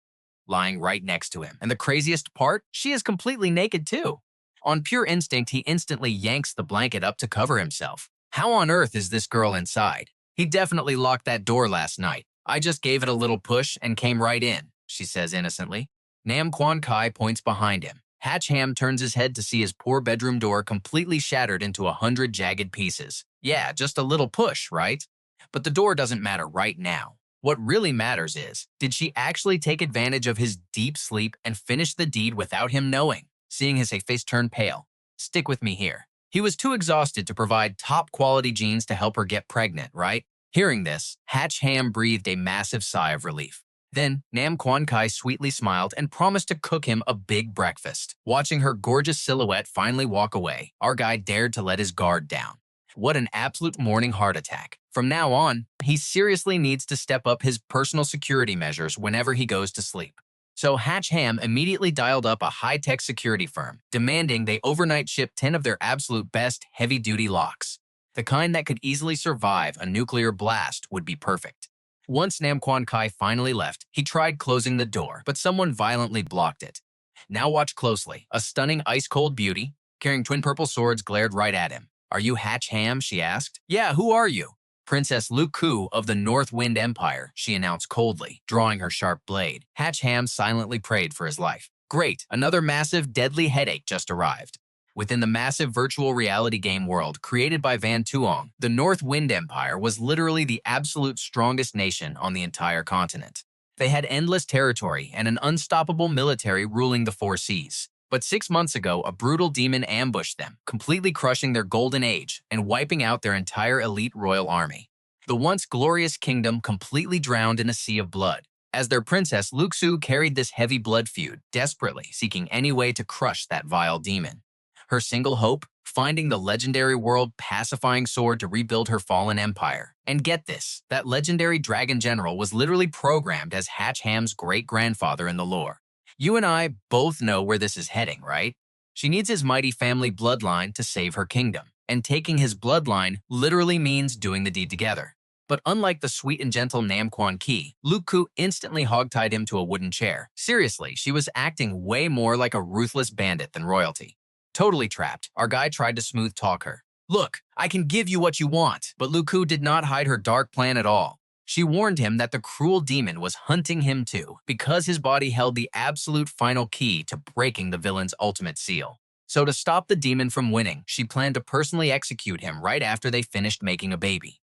lying right next to him. And the craziest part, she is completely naked too. On pure instinct, he instantly yanks the blanket up to cover himself. How on earth is this girl inside? He definitely locked that door last night. "I just gave it a little push and came right in," she says innocently. Nam Quan Kai points behind him. Hach Ham turns his head to see his poor bedroom door completely shattered into 100 jagged pieces. Yeah, just a little push, right? But the door doesn't matter right now. What really matters is, did she actually take advantage of his deep sleep and finish the deed without him knowing? Seeing his face turn pale. Stick with me here. He was too exhausted to provide top-quality genes to help her get pregnant, right? Hearing this, Hach Ham breathed a massive sigh of relief. Then, Nam Quan Kai sweetly smiled and promised to cook him a big breakfast. Watching her gorgeous silhouette finally walk away, our guy dared to let his guard down. What an absolute morning heart attack. From now on, he seriously needs to step up his personal security measures whenever he goes to sleep. So Hach Ham immediately dialed up a high-tech security firm, demanding they overnight ship 10 of their absolute best heavy-duty locks. The kind that could easily survive a nuclear blast would be perfect. Once Nam Quan Kai finally left, he tried closing the door, but someone violently blocked it. Now watch closely. A stunning ice-cold beauty, carrying twin purple swords, glared right at him. "Are you Hach Ham?" she asked. "Yeah, who are you?" "Princess Lu Ku of the North Wind Empire," she announced coldly, drawing her sharp blade. Hach Ham silently prayed for his life. Great, another massive, deadly headache just arrived. Within the massive virtual reality game world created by Van Tuong, the North Wind Empire was literally the absolute strongest nation on the entire continent. They had endless territory and an unstoppable military ruling the four seas. But 6 months ago, a brutal demon ambushed them, completely crushing their golden age and wiping out their entire elite royal army. The once glorious kingdom completely drowned in a sea of blood, as their princess Luxu carried this heavy blood feud, desperately seeking any way to crush that vile demon. Her single hope? Finding the legendary world pacifying sword to rebuild her fallen empire. And get this, that legendary dragon general was literally programmed as Hach Ham's great-grandfather in the lore. You and I both know where this is heading, right? She needs his mighty family bloodline to save her kingdom, and taking his bloodline literally means doing the deed together. But unlike the sweet and gentle Nam Quan Ki, Lu Ku instantly hogtied him to a wooden chair. Seriously, she was acting way more like a ruthless bandit than royalty. Totally trapped, our guy tried to smooth talk her. "Look, I can give you what you want," but Lu Ku did not hide her dark plan at all. She warned him that the cruel demon was hunting him too, because his body held the absolute final key to breaking the villain's ultimate seal. So to stop the demon from winning, she planned to personally execute him right after they finished making a baby.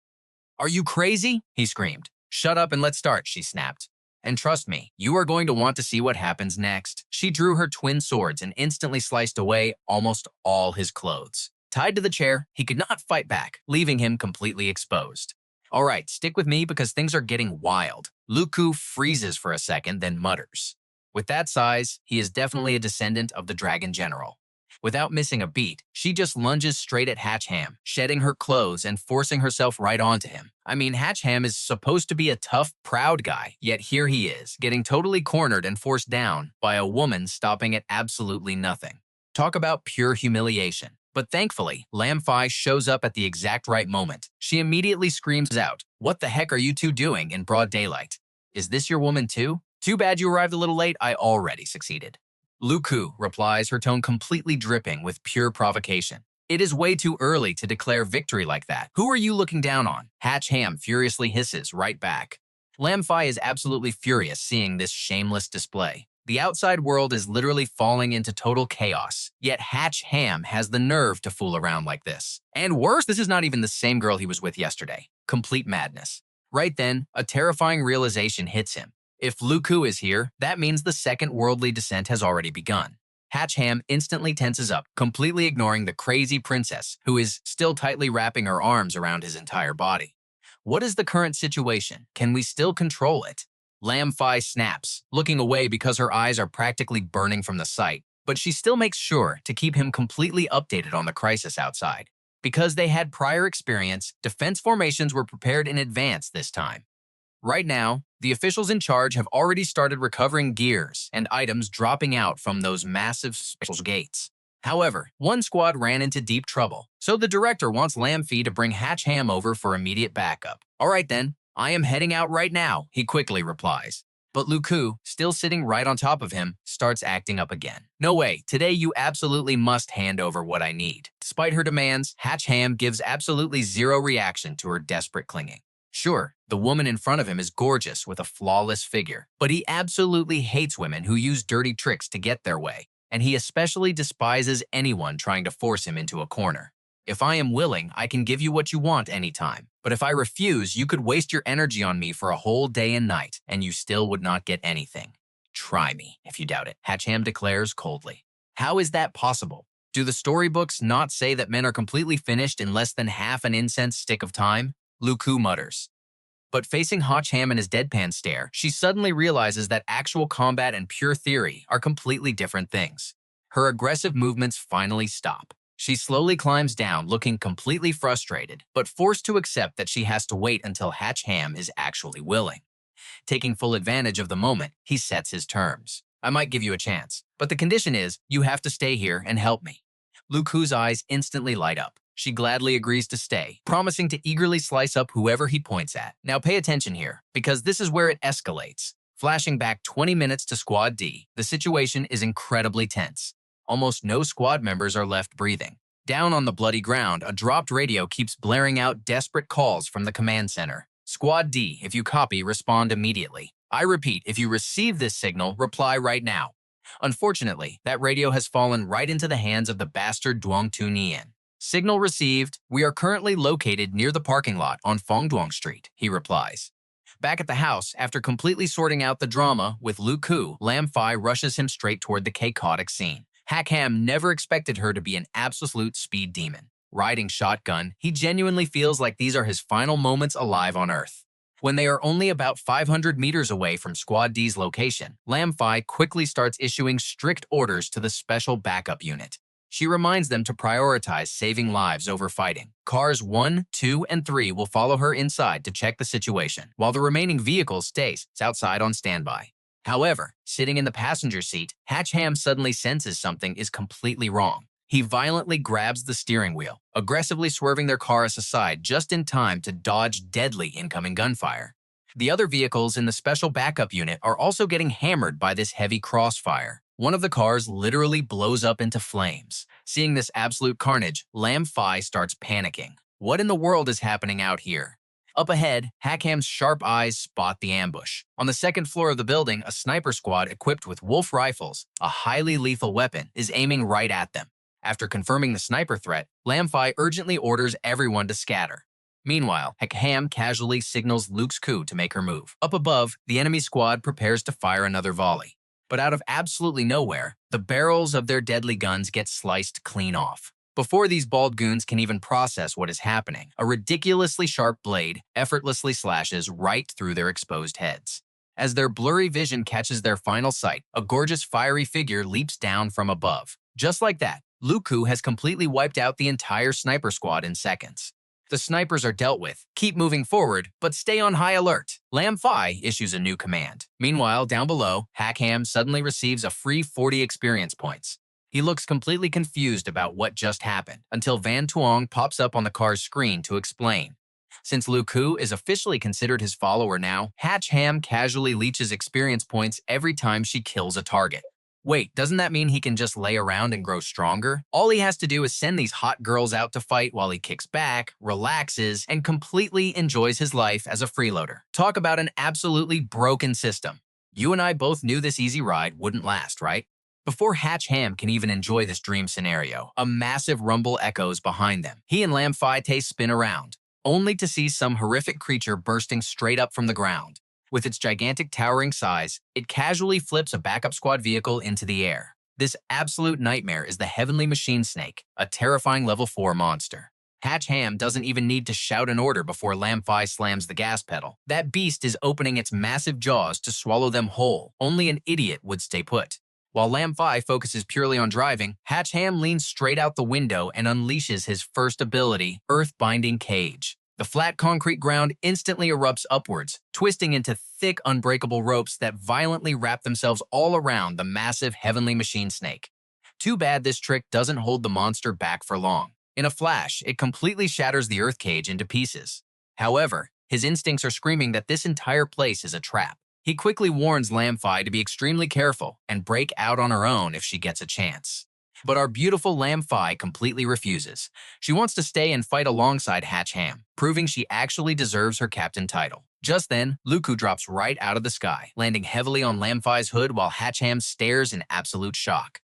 "Are you crazy?" he screamed. "Shut up and let's start," she snapped. "And trust me, you are going to want to see what happens next." She drew her twin swords and instantly sliced away almost all his clothes. Tied to the chair, he could not fight back, leaving him completely exposed. All right, stick with me because things are getting wild. Lu Ku freezes for a second, then mutters. With that size, he is definitely a descendant of the Dragon General. Without missing a beat, she just lunges straight at Hach Ham, shedding her clothes and forcing herself right onto him. I mean, Hach Ham is supposed to be a tough, proud guy, yet here he is, getting totally cornered and forced down by a woman stopping at absolutely nothing. Talk about pure humiliation. But thankfully, Lam Fi shows up at the exact right moment. She immediately screams out, "What the heck are you two doing in broad daylight? Is this your woman too? Too bad you arrived a little late, I already succeeded." Lu Ku replies, her tone completely dripping with pure provocation. "It is way too early to declare victory like that. Who are you looking down on?" Hach Ham furiously hisses right back. Lam Fi is absolutely furious seeing this shameless display. The outside world is literally falling into total chaos, yet Hach Ham has the nerve to fool around like this. And worse, this is not even the same girl he was with yesterday. Complete madness. Right then, a terrifying realization hits him. If Lu Ku is here, that means the second worldly descent has already begun. Hach Ham instantly tenses up, completely ignoring the crazy princess, who is still tightly wrapping her arms around his entire body. What is the current situation? Can we still control it? Lam Fi snaps, looking away because her eyes are practically burning from the sight, but she still makes sure to keep him completely updated on the crisis outside. Because they had prior experience, defense formations were prepared in advance this time. Right now, the officials in charge have already started recovering gears and items dropping out from those massive special gates. However, one squad ran into deep trouble, so the director wants Lamfi to bring Hach Ham over for immediate backup. All right then, I am heading out right now, he quickly replies. But Luku, still sitting right on top of him, starts acting up again. No way, today you absolutely must hand over what I need. Despite her demands, Hach Ham gives absolutely zero reaction to her desperate clinging. Sure, the woman in front of him is gorgeous with a flawless figure, but he absolutely hates women who use dirty tricks to get their way, and he especially despises anyone trying to force him into a corner. If I am willing, I can give you what you want anytime, but if I refuse, you could waste your energy on me for a whole day and night, and you still would not get anything. Try me, if you doubt it, Hach Ham declares coldly. How is that possible? Do the storybooks not say that men are completely finished in less than half an incense stick of time? Luku mutters. But facing Hach Ham and his deadpan stare, she suddenly realizes that actual combat and pure theory are completely different things. Her aggressive movements finally stop. She slowly climbs down, looking completely frustrated, but forced to accept that she has to wait until Hach Ham is actually willing. Taking full advantage of the moment, he sets his terms. I might give you a chance, but the condition is you have to stay here and help me. Luku's eyes instantly light up. She gladly agrees to stay, promising to eagerly slice up whoever he points at. Now pay attention here, because this is where it escalates. Flashing back 20 minutes to Squad D, the situation is incredibly tense. Almost no squad members are left breathing. Down on the bloody ground, a dropped radio keeps blaring out desperate calls from the command center. Squad D, if you copy, respond immediately. I repeat, if you receive this signal, reply right now. Unfortunately, that radio has fallen right into the hands of the bastard Tuong Nian. Signal received. We are currently located near the parking lot on Fongduong Street, he replies. Back at the house, after completely sorting out the drama with Luku, Lamfi rushes him straight toward the chaotic scene. Hach Ham never expected her to be an absolute speed demon. Riding shotgun, he genuinely feels like these are his final moments alive on Earth. When they are only about 500 meters away from Squad D's location, Lamfi quickly starts issuing strict orders to the special backup unit. She reminds them to prioritize saving lives over fighting. Cars 1, 2, and 3 will follow her inside to check the situation, while the remaining vehicle stays outside on standby. However, sitting in the passenger seat, Hach Ham suddenly senses something is completely wrong. He violently grabs the steering wheel, aggressively swerving their cars aside just in time to dodge deadly incoming gunfire. The other vehicles in the special backup unit are also getting hammered by this heavy crossfire. One of the cars literally blows up into flames. Seeing this absolute carnage, Lamfi starts panicking. What in the world is happening out here? Up ahead, Hach Ham's sharp eyes spot the ambush. On the second floor of the building, a sniper squad equipped with wolf rifles, a highly lethal weapon, is aiming right at them. After confirming the sniper threat, Lamfi urgently orders everyone to scatter. Meanwhile, Hach Ham casually signals Luke's coup to make her move. Up above, the enemy squad prepares to fire another volley. But out of absolutely nowhere, the barrels of their deadly guns get sliced clean off. Before these bald goons can even process what is happening, a ridiculously sharp blade effortlessly slashes right through their exposed heads. As their blurry vision catches their final sight, a gorgeous fiery figure leaps down from above. Just like that, Luku has completely wiped out the entire sniper squad in seconds. The snipers are dealt with. Keep moving forward, but stay on high alert. Lamfi issues a new command. Meanwhile, down below, Hach Ham suddenly receives a free 40 experience points. He looks completely confused about what just happened, until Van Tuong pops up on the car's screen to explain. Since Luku is officially considered his follower now, Hach Ham casually leeches experience points every time she kills a target. Wait, doesn't that mean he can just lay around and grow stronger? All he has to do is send these hot girls out to fight while he kicks back, relaxes, and completely enjoys his life as a freeloader. Talk about an absolutely broken system. You and I both knew this easy ride wouldn't last, right? Before Hach Ham can even enjoy this dream scenario, a massive rumble echoes behind them. He and Lamfi spin around, only to see some horrific creature bursting straight up from the ground. With its gigantic towering size, it casually flips a backup squad vehicle into the air. This absolute nightmare is the Heavenly Machine Snake, a terrifying level 4 monster. Hach Ham doesn't even need to shout an order before Lamfi slams the gas pedal. That beast is opening its massive jaws to swallow them whole. Only an idiot would stay put. While Lam Fi focuses purely on driving, Hach Ham leans straight out the window and unleashes his first ability, Earth-Binding Cage. The flat concrete ground instantly erupts upwards, twisting into thick, unbreakable ropes that violently wrap themselves all around the massive heavenly machine snake. Too bad this trick doesn't hold the monster back for long. In a flash, it completely shatters the earth cage into pieces. However, his instincts are screaming that this entire place is a trap. He quickly warns Lam Fi to be extremely careful and break out on her own if she gets a chance. But our beautiful Lam Fi completely refuses. She wants to stay and fight alongside Hach Ham, proving she actually deserves her captain title. Just then, Luku drops right out of the sky, landing heavily on Lam Fi's hood while Hach Ham stares in absolute shock.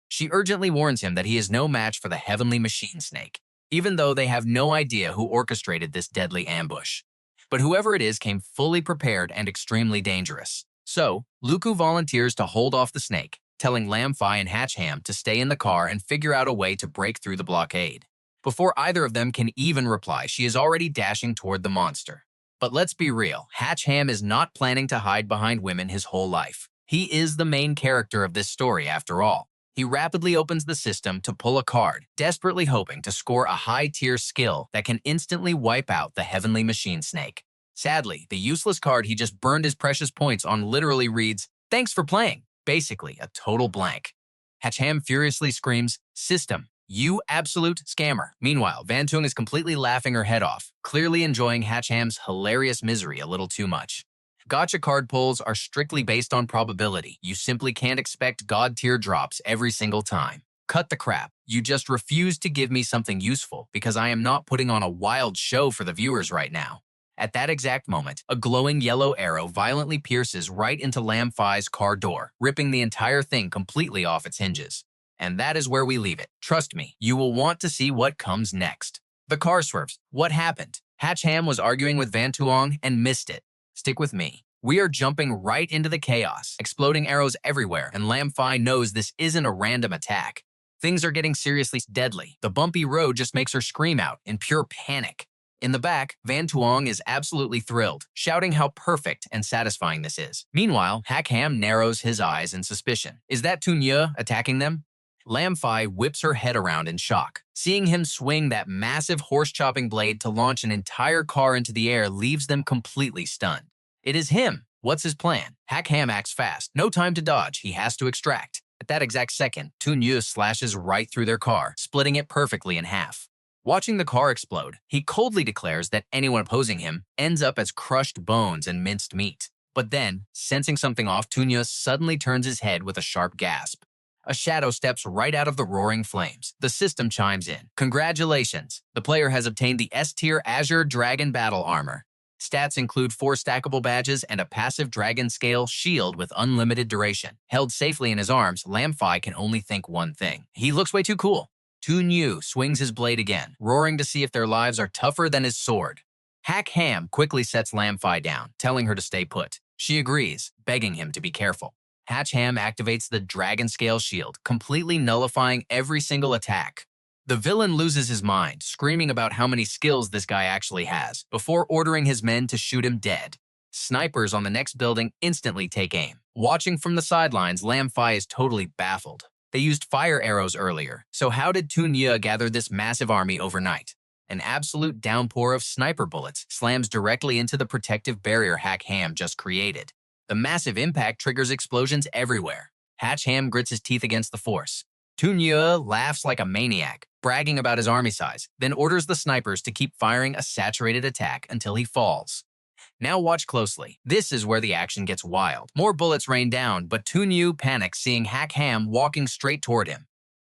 She urgently warns him that he is no match for the heavenly machine snake, even though they have no idea who orchestrated this deadly ambush. But whoever it is came fully prepared and extremely dangerous. So, Luku volunteers to hold off the snake, telling Lam Fi and Hach Ham to stay in the car and figure out a way to break through the blockade. Before either of them can even reply, she is already dashing toward the monster. But let's be real, Hach Ham is not planning to hide behind women his whole life. He is the main character of this story after all. He rapidly opens the system to pull a card, desperately hoping to score a high-tier skill that can instantly wipe out the heavenly machine snake. Sadly, the useless card he just burned his precious points on literally reads, "Thanks for playing." Basically, a total blank. Hach Ham furiously screams, "System, you absolute scammer." Meanwhile, Van Tuong is completely laughing her head off, clearly enjoying Hach Ham's hilarious misery a little too much. Gacha card pulls are strictly based on probability. You simply can't expect god-tier drops every single time. Cut the crap. You just refuse to give me something useful because I am not putting on a wild show for the viewers right now. At that exact moment, a glowing yellow arrow violently pierces right into Lam Fi's car door, ripping the entire thing completely off its hinges. And that is where we leave it. Trust me, you will want to see what comes next. The car swerves. What happened? Hach Ham was arguing with Van Tuong and missed it. Stick with me. We are jumping right into the chaos, exploding arrows everywhere, and Lam Fi knows this isn't a random attack. Things are getting seriously deadly. The bumpy road just makes her scream out in pure panic. In the back, Van Tuong is absolutely thrilled, shouting how perfect and satisfying this is. Meanwhile, Hach Ham narrows his eyes in suspicion. Is that Tuong attacking them? Lam Fi whips her head around in shock. Seeing him swing that massive horse-chopping blade to launch an entire car into the air leaves them completely stunned. It is him. What's his plan? Hach Ham acts fast. No time to dodge. He has to extract. At that exact second, Tuong slashes right through their car, splitting it perfectly in half. Watching the car explode, he coldly declares that anyone opposing him ends up as crushed bones and minced meat. But then, sensing something off, Tuong suddenly turns his head with a sharp gasp. A shadow steps right out of the roaring flames. The system chimes in. Congratulations! The player has obtained the S-tier Azure Dragon Battle Armor. Stats include 4 stackable badges and a passive dragon scale shield with unlimited duration. Held safely in his arms, Lam Fi can only think one thing. He looks way too cool. Tuong swings his blade again, roaring to see if their lives are tougher than his sword. Hach Ham quickly sets Lam Fi down, telling her to stay put. She agrees, begging him to be careful. Hach Ham activates the dragon scale shield, completely nullifying every single attack. The villain loses his mind, screaming about how many skills this guy actually has, before ordering his men to shoot him dead. Snipers on the next building instantly take aim. Watching from the sidelines, Lam Fi is totally baffled. They used fire arrows earlier, so how did Tuong gather this massive army overnight? An absolute downpour of sniper bullets slams directly into the protective barrier Hach Ham just created. The massive impact triggers explosions everywhere. Hach Ham grits his teeth against the force. Tuong laughs like a maniac, bragging about his army size, then orders the snipers to keep firing a saturated attack until he falls. Now watch closely. This is where the action gets wild. More bullets rain down, but Tuong panics seeing Hach Ham walking straight toward him.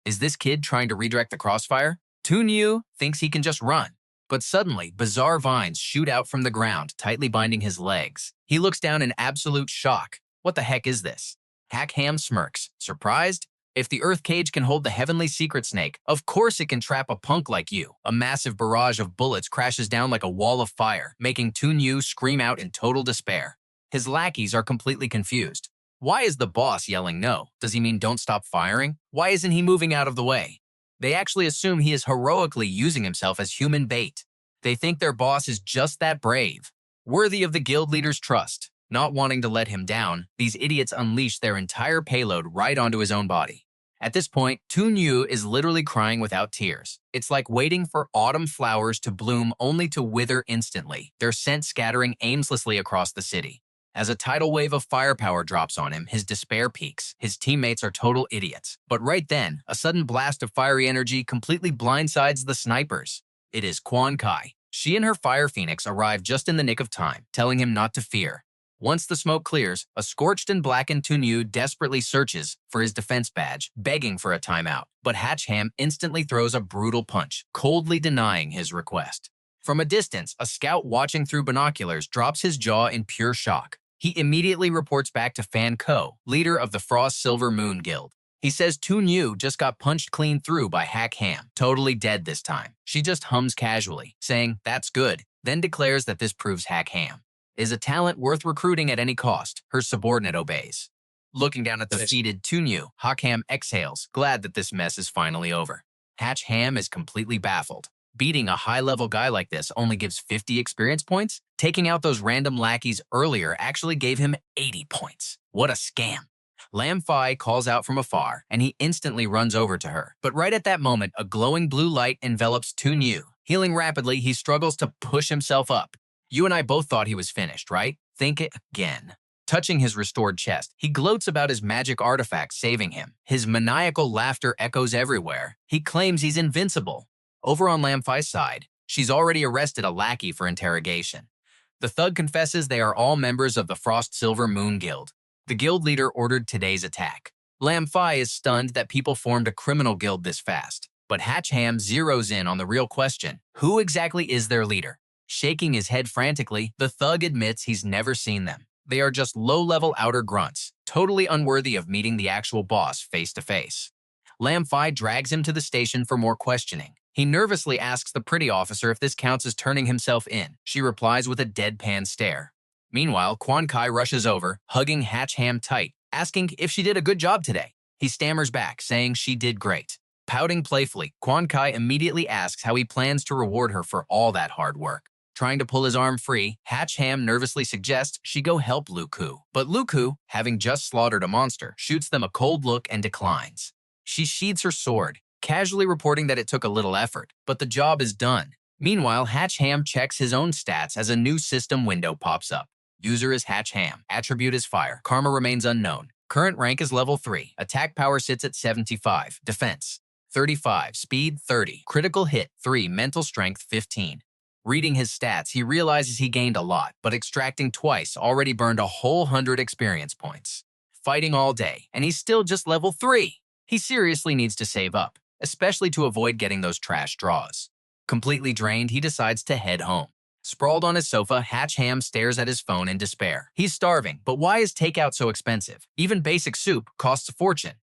Is this kid trying to redirect the crossfire? Tuong thinks he can just run. But suddenly, bizarre vines shoot out from the ground, tightly binding his legs. He looks down in absolute shock. What the heck is this? Hach Ham smirks. Surprised? If the Earth Cage can hold the heavenly secret snake, of course it can trap a punk like you. A massive barrage of bullets crashes down like a wall of fire, making Tuong scream out in total despair. His lackeys are completely confused. Why is the boss yelling no? Does he mean don't stop firing? Why isn't he moving out of the way? They actually assume he is heroically using himself as human bait. They think their boss is just that brave, worthy of the guild leader's trust. Not wanting to let him down, these idiots unleash their entire payload right onto his own body. At this point, Tuong is literally crying without tears. It's like waiting for autumn flowers to bloom only to wither instantly, their scent scattering aimlessly across the city. As a tidal wave of firepower drops on him, his despair peaks. His teammates are total idiots. But right then, a sudden blast of fiery energy completely blindsides the snipers. It is Quan Kai. She and her Fire Phoenix arrive just in the nick of time, telling him not to fear. Once the smoke clears, a scorched and blackened Tuong desperately searches for his defense badge, begging for a timeout. But Hach Ham instantly throws a brutal punch, coldly denying his request. From a distance, a scout watching through binoculars drops his jaw in pure shock. He immediately reports back to Fan Ko, leader of the Frost Silver Moon Guild. He says Tuong just got punched clean through by Hach Ham, totally dead this time. She just hums casually, saying, "That's good," then declares that this proves Hach Ham is a talent worth recruiting at any cost. Her subordinate obeys. Looking down at the defeated Tuong, Hach Ham exhales, glad that this mess is finally over. Hach Ham is completely baffled. Beating a high-level guy like this only gives 50 experience points? Taking out those random lackeys earlier actually gave him 80 points. What a scam. Lam Fai calls out from afar, and he instantly runs over to her. But right at that moment, a glowing blue light envelops Tuong. Healing rapidly, he struggles to push himself up. You and I both thought he was finished, right? Think it again. Touching his restored chest, he gloats about his magic artifact saving him. His maniacal laughter echoes everywhere. He claims he's invincible. Over on Lam Fai's side, she's already arrested a lackey for interrogation. The thug confesses they are all members of the Frost Silver Moon Guild. The guild leader ordered today's attack. Lam Fai is stunned that people formed a criminal guild this fast. But Hach Ham zeroes in on the real question: who exactly is their leader? Shaking his head frantically, the thug admits he's never seen them. They are just low-level outer grunts, totally unworthy of meeting the actual boss face-to-face. Lam Fai drags him to the station for more questioning. He nervously asks the pretty officer if this counts as turning himself in. She replies with a deadpan stare. Meanwhile, Quan Kai rushes over, hugging Hach Ham tight, asking if she did a good job today. He stammers back, saying she did great. Pouting playfully, Quan Kai immediately asks how he plans to reward her for all that hard work. Trying to pull his arm free, Hach Ham nervously suggests she go help Lu Ku. But Lu Ku, having just slaughtered a monster, shoots them a cold look and declines. She sheathes her sword, casually reporting that it took a little effort, but the job is done. Meanwhile, Hach Ham checks his own stats as a new system window pops up. User is Hach Ham. Attribute is Fire. Karma remains unknown. Current rank is level 3. Attack power sits at 75. Defense 35. Speed 30. Critical hit 3. Mental strength 15. Reading his stats, he realizes he gained a lot, but extracting twice already burned a whole 100 experience points. Fighting all day, and he's still just level 3. He seriously needs to save up, especially to avoid getting those trash draws. Completely drained, he decides to head home. Sprawled on his sofa, Hach Ham stares at his phone in despair. He's starving, but why is takeout so expensive? Even basic soup costs a fortune.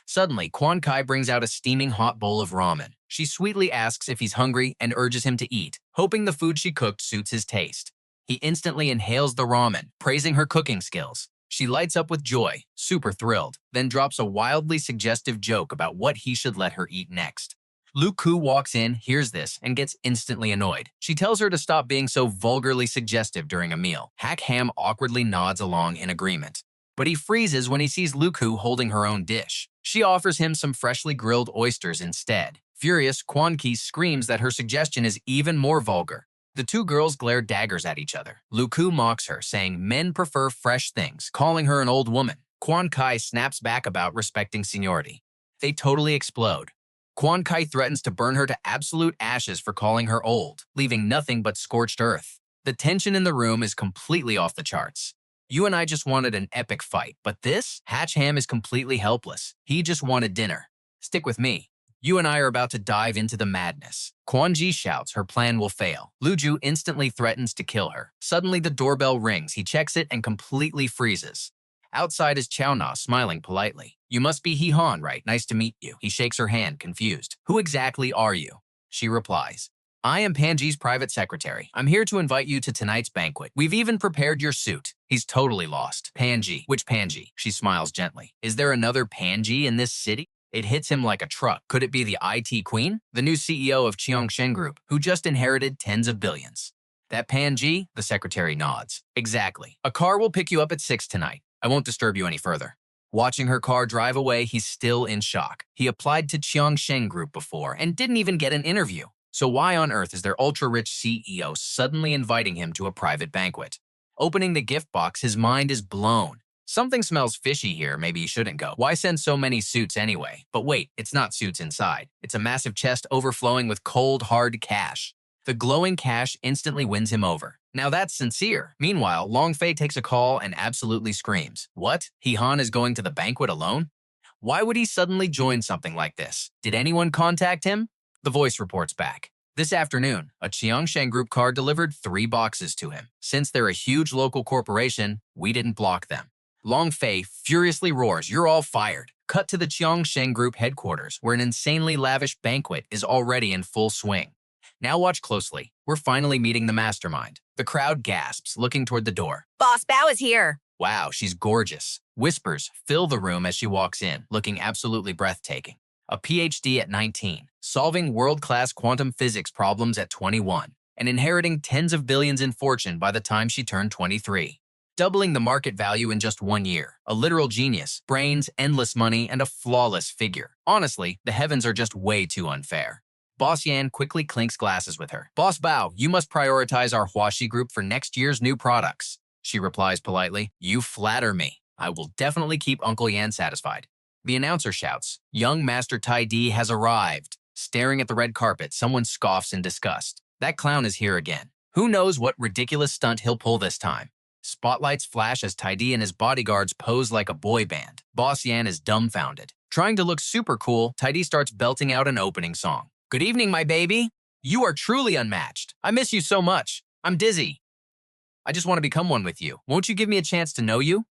Suddenly, Quan Kai brings out a steaming hot bowl of ramen. She sweetly asks if he's hungry and urges him to eat, hoping the food she cooked suits his taste. He instantly inhales the ramen, praising her cooking skills. She lights up with joy, super thrilled, then drops a wildly suggestive joke about what he should let her eat next. Lu Ku walks in, hears this, and gets instantly annoyed. She tells her to stop being so vulgarly suggestive during a meal. Hach Ham awkwardly nods along in agreement. But he freezes when he sees Lu Ku holding her own dish. She offers him some freshly grilled oysters instead. Furious, Quan Ki screams that her suggestion is even more vulgar. The two girls glare daggers at each other. Lu Ku mocks her, saying men prefer fresh things, calling her an old woman. Quan Kai snaps back about respecting seniority. They totally explode. Quan Kai threatens to burn her to absolute ashes for calling her old, leaving nothing but scorched earth. The tension in the room is completely off the charts. You and I just wanted an epic fight, but this? Hach Ham is completely helpless. He just wanted dinner. Stick with me. You and I are about to dive into the madness. Quan Ji shouts her plan will fail. Lu Ju instantly threatens to kill her. Suddenly the doorbell rings. He checks it and completely freezes. Outside is Chao Na smiling politely. You must be He Han, right? Nice to meet you. He shakes her hand, confused. Who exactly are you? She replies. I am Panji's private secretary. I'm here to invite you to tonight's banquet. We've even prepared your suit. He's totally lost. Panji. Which Panji? She smiles gently. Is there another Panji in this city? It hits him like a truck. Could it be the IT queen? The new CEO of Cheongshen Group, who just inherited tens of billions. That Panji? The secretary nods. Exactly. A car will pick you up at 6 tonight. I won't disturb you any further. Watching her car drive away, he's still in shock. He applied to Tuong Group before and didn't even get an interview. So why on earth is their ultra-rich CEO suddenly inviting him to a private banquet? Opening the gift box, his mind is blown. Something smells fishy here, maybe he shouldn't go. Why send so many suits anyway? But wait, it's not suits inside. It's a massive chest overflowing with cold, hard cash. The glowing cash instantly wins him over. Now that's sincere. Meanwhile, Long Fei takes a call and absolutely screams. What? Han is going to the banquet alone? Why would he suddenly join something like this? Did anyone contact him? The voice reports back. This afternoon, a Qiangshan Group car delivered 3 boxes to him. Since they're a huge local corporation, we didn't block them. Long Fei furiously roars, "You're all fired." Cut to the Qiangshan Group headquarters, where an insanely lavish banquet is already in full swing. Now watch closely. We're finally meeting the mastermind. The crowd gasps, looking toward the door. Boss Bao is here. Wow, she's gorgeous. Whispers fill the room as she walks in, looking absolutely breathtaking. A PhD at 19, solving world-class quantum physics problems at 21, and inheriting tens of billions in fortune by the time she turned 23. Doubling the market value in just 1 year. A literal genius, brains, endless money, and a flawless figure. Honestly, the heavens are just way too unfair. Boss Yan quickly clinks glasses with her. Boss Bao, you must prioritize our Huaxi group for next year's new products. She replies politely, you flatter me. I will definitely keep Uncle Yan satisfied. The announcer shouts, young Master Tai Di has arrived. Staring at the red carpet, someone scoffs in disgust. That clown is here again. Who knows what ridiculous stunt he'll pull this time? Spotlights flash as Tai Di and his bodyguards pose like a boy band. Boss Yan is dumbfounded. Trying to look super cool, Tai Di starts belting out an opening song. Good evening, my baby. You are truly unmatched. I miss you so much. I'm dizzy. I just want to become one with you. Won't you give me a chance to know you?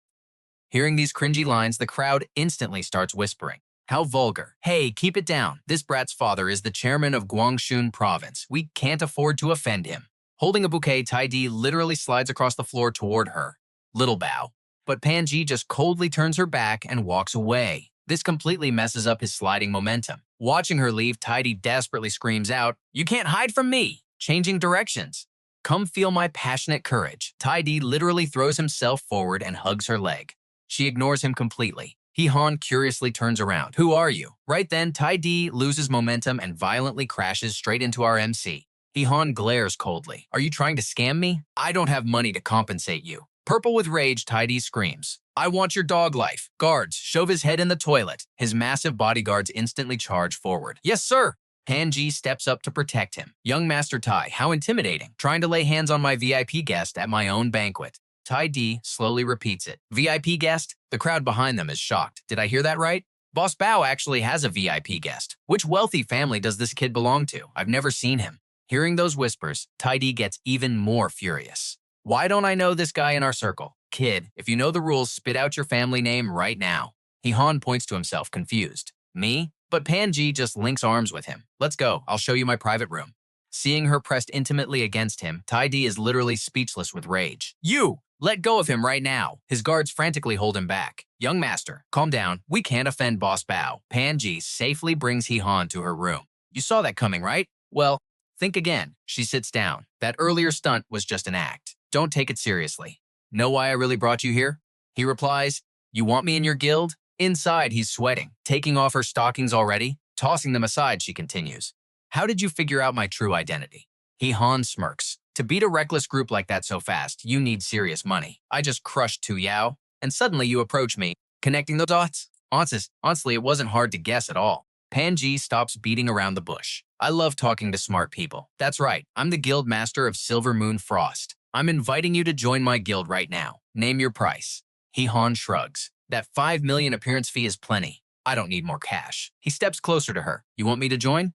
Hearing these cringy lines, the crowd instantly starts whispering. How vulgar. Hey, keep it down. This brat's father is the chairman of Guangxun province. We can't afford to offend him. Holding a bouquet, Tai Di literally slides across the floor toward her. Little bow. But Panji just coldly turns her back and walks away. This completely messes up his sliding momentum. Watching her leave, Tai Di desperately screams out, you can't hide from me! Changing directions. Come feel my passionate courage. Tai Di literally throws himself forward and hugs her leg. She ignores him completely. Han curiously turns around. Who are you? Right then, Tai Di loses momentum and violently crashes straight into our MC. Han glares coldly. Are you trying to scam me? I don't have money to compensate you. Purple with rage, Tai Di screams. I want your dog life. Guards, shove his head in the toilet. His massive bodyguards instantly charge forward. Yes, sir. Panji steps up to protect him. Young Master Tai, how intimidating. Trying to lay hands on my VIP guest at my own banquet. Tai Di slowly repeats it. VIP guest? The crowd behind them is shocked. Did I hear that right? Boss Bao actually has a VIP guest. Which wealthy family does this kid belong to? I've never seen him. Hearing those whispers, Tai Di gets even more furious. Why don't I know this guy in our circle? Kid, if you know the rules, spit out your family name right now. Han points to himself, confused. Me? But Panji just links arms with him. Let's go, I'll show you my private room. Seeing her pressed intimately against him, Tai Di is literally speechless with rage. You! Let go of him right now. His guards frantically hold him back. Young master, calm down. We can't offend Boss Bao. Panji safely brings Han to her room. You saw that coming, right? Well, think again. She sits down. That earlier stunt was just an act. Don't take it seriously. Know why I really brought you here? He replies, you want me in your guild? Inside, he's sweating, taking off her stockings already. Tossing them aside, she continues. How did you figure out my true identity? Han smirks. To beat a reckless group like that so fast, you need serious money. I just crushed Tu Yao, and suddenly you approach me. Connecting the dots? Honestly, it wasn't hard to guess at all. Panji stops beating around the bush. I love talking to smart people. That's right, I'm the guild master of Silver Moon Frost. I'm inviting you to join my guild right now. Name your price. Han shrugs. That 5 million appearance fee is plenty. I don't need more cash. He steps closer to her. You want me to join?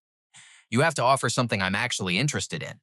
You have to offer something I'm actually interested in.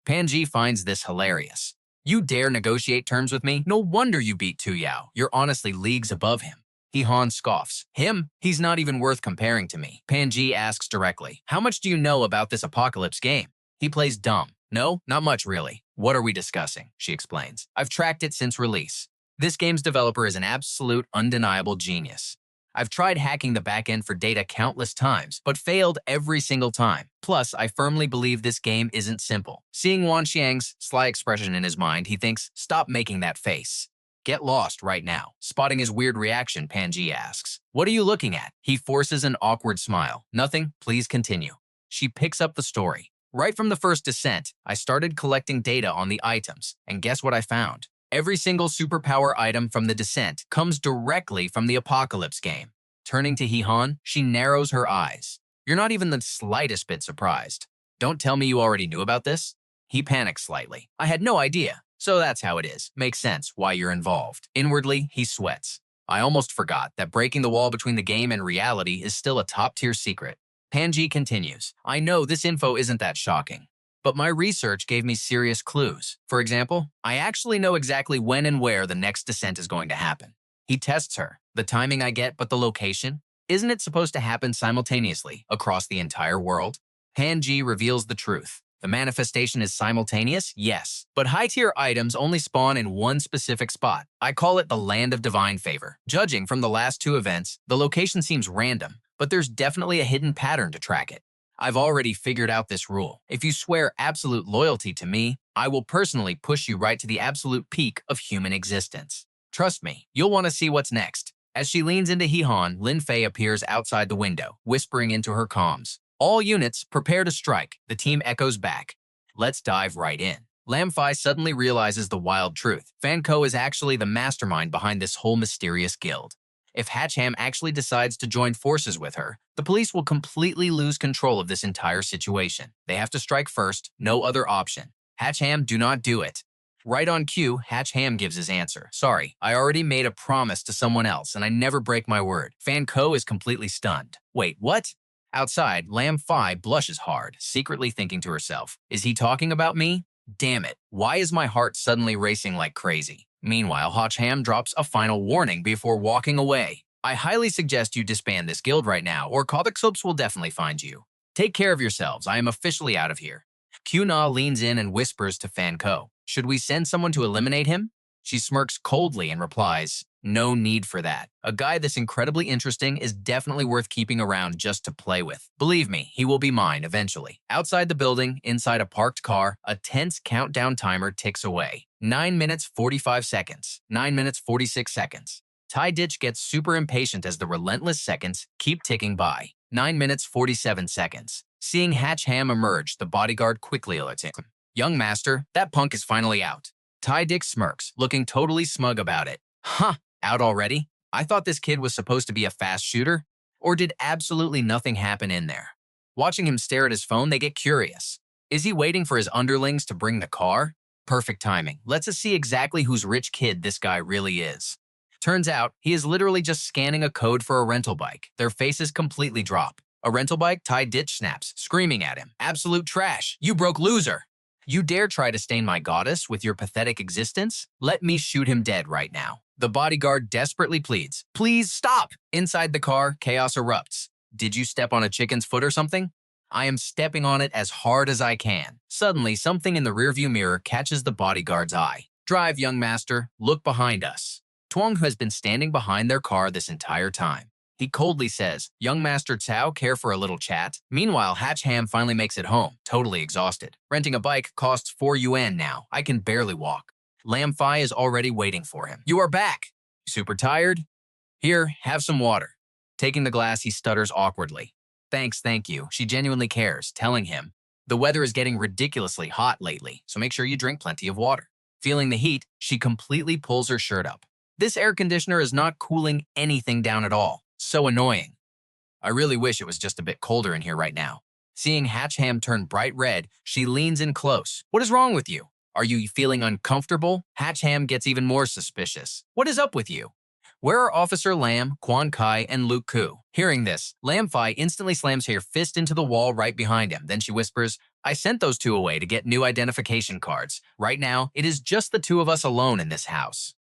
Panji finds this hilarious. You dare negotiate terms with me? No wonder you beat Tu Yao. You're honestly leagues above him. Han scoffs. Him? He's not even worth comparing to me. Panji asks directly. How much do you know about this apocalypse game? He plays dumb. No, not much really. What are we discussing? She explains. I've tracked it since release. This game's developer is an absolute, undeniable genius. I've tried hacking the backend for data countless times, but failed every single time. Plus, I firmly believe this game isn't simple. Seeing Wan Xiang's sly expression in his mind, he thinks, stop making that face. Get lost right now. Spotting his weird reaction, Panji asks, what are you looking at? He forces an awkward smile. Nothing, please continue. She picks up the story. Right from the first descent, I started collecting data on the items, and guess what I found? Every single superpower item from the descent comes directly from the Apocalypse game. Turning to Hehan, she narrows her eyes. You're not even the slightest bit surprised. Don't tell me you already knew about this? He panics slightly. I had no idea. So that's how it is. Makes sense why you're involved. Inwardly, he sweats. I almost forgot that breaking the wall between the game and reality is still a top-tier secret. Panji continues, I know this info isn't that shocking, but my research gave me serious clues. For example, I actually know exactly when and where the next descent is going to happen. He tests her. The timing I get, but the location? Isn't it supposed to happen simultaneously across the entire world? Panji reveals the truth. The manifestation is simultaneous, yes, but high-tier items only spawn in one specific spot. I call it the land of divine favor. Judging from the last two events, the location seems random, but there's definitely a hidden pattern to track it. I've already figured out this rule. If you swear absolute loyalty to me, I will personally push you right to the absolute peak of human existence. Trust me, you'll want to see what's next. As she leans into Hehan, Lin Fei appears outside the window, whispering into her comms. All units, prepare to strike. The team echoes back. Let's dive right in. Lam Fai suddenly realizes the wild truth. Fan Ko is actually the mastermind behind this whole mysterious guild. If Hach Ham actually decides to join forces with her, the police will completely lose control of this entire situation. They have to strike first, no other option. Hach Ham, do not do it. Right on cue, Hach Ham gives his answer. Sorry, I already made a promise to someone else and I never break my word. Fan Ko is completely stunned. Wait, what? Outside, Lam Fai blushes hard, secretly thinking to herself, is he talking about me? Damn it, why is my heart suddenly racing like crazy? Meanwhile, Hach Ham drops a final warning before walking away. I highly suggest you disband this guild right now, or Kodaksops will definitely find you. Take care of yourselves, I am officially out of here. Q-Na leans in and whispers to Fan Ko, should we send someone to eliminate him? She smirks coldly and replies, no need for that. A guy this incredibly interesting is definitely worth keeping around just to play with. Believe me, he will be mine eventually. Outside the building, inside a parked car, a tense countdown timer ticks away. 9 minutes 45 seconds. 9 minutes 46 seconds. Tai Ditch gets super impatient as the relentless seconds keep ticking by. 9 minutes 47 seconds. Seeing Hach Ham emerge, the bodyguard quickly alerts him. Young master, that punk is finally out. Tai Dick smirks, looking totally smug about it. Huh, out already? I thought this kid was supposed to be a fast shooter? Or did absolutely nothing happen in there? Watching him stare at his phone, they get curious. Is he waiting for his underlings to bring the car? Perfect timing. Let's see exactly whose rich kid this guy really is. Turns out, he is literally just scanning a code for a rental bike. Their faces completely drop. A rental bike, Tai Ditch snaps, screaming at him. Absolute trash. You broke loser. You dare try to stain my goddess with your pathetic existence? Let me shoot him dead right now. The bodyguard desperately pleads. Please stop! Inside the car, chaos erupts. Did you step on a chicken's foot or something? I am stepping on it as hard as I can. Suddenly, something in the rearview mirror catches the bodyguard's eye. Drive, young master. Look behind us. Tuong has been standing behind their car this entire time. He coldly says, young master Cao, care for a little chat? Meanwhile, Hach Ham finally makes it home, totally exhausted. Renting a bike costs 4 yuan now. I can barely walk. Lam Fai is already waiting for him. You are back. Super tired? Here, have some water. Taking the glass, he stutters awkwardly. Thanks, thank you. She genuinely cares, telling him, the weather is getting ridiculously hot lately, so make sure you drink plenty of water. Feeling the heat, she completely pulls her shirt up. This air conditioner is not cooling anything down at all. So annoying. I really wish it was just a bit colder in here right now. Seeing Hach Ham turn bright red, she leans in close. What is wrong with you? Are you feeling uncomfortable? Hach Ham gets even more suspicious. What is up with you? Where are Officer Lam, Quan Kai, and Luke Ku? Hearing this, Lam Fai instantly slams her fist into the wall right behind him. Then she whispers, I sent those two away to get new identification cards. Right now, it is just the two of us alone in this house.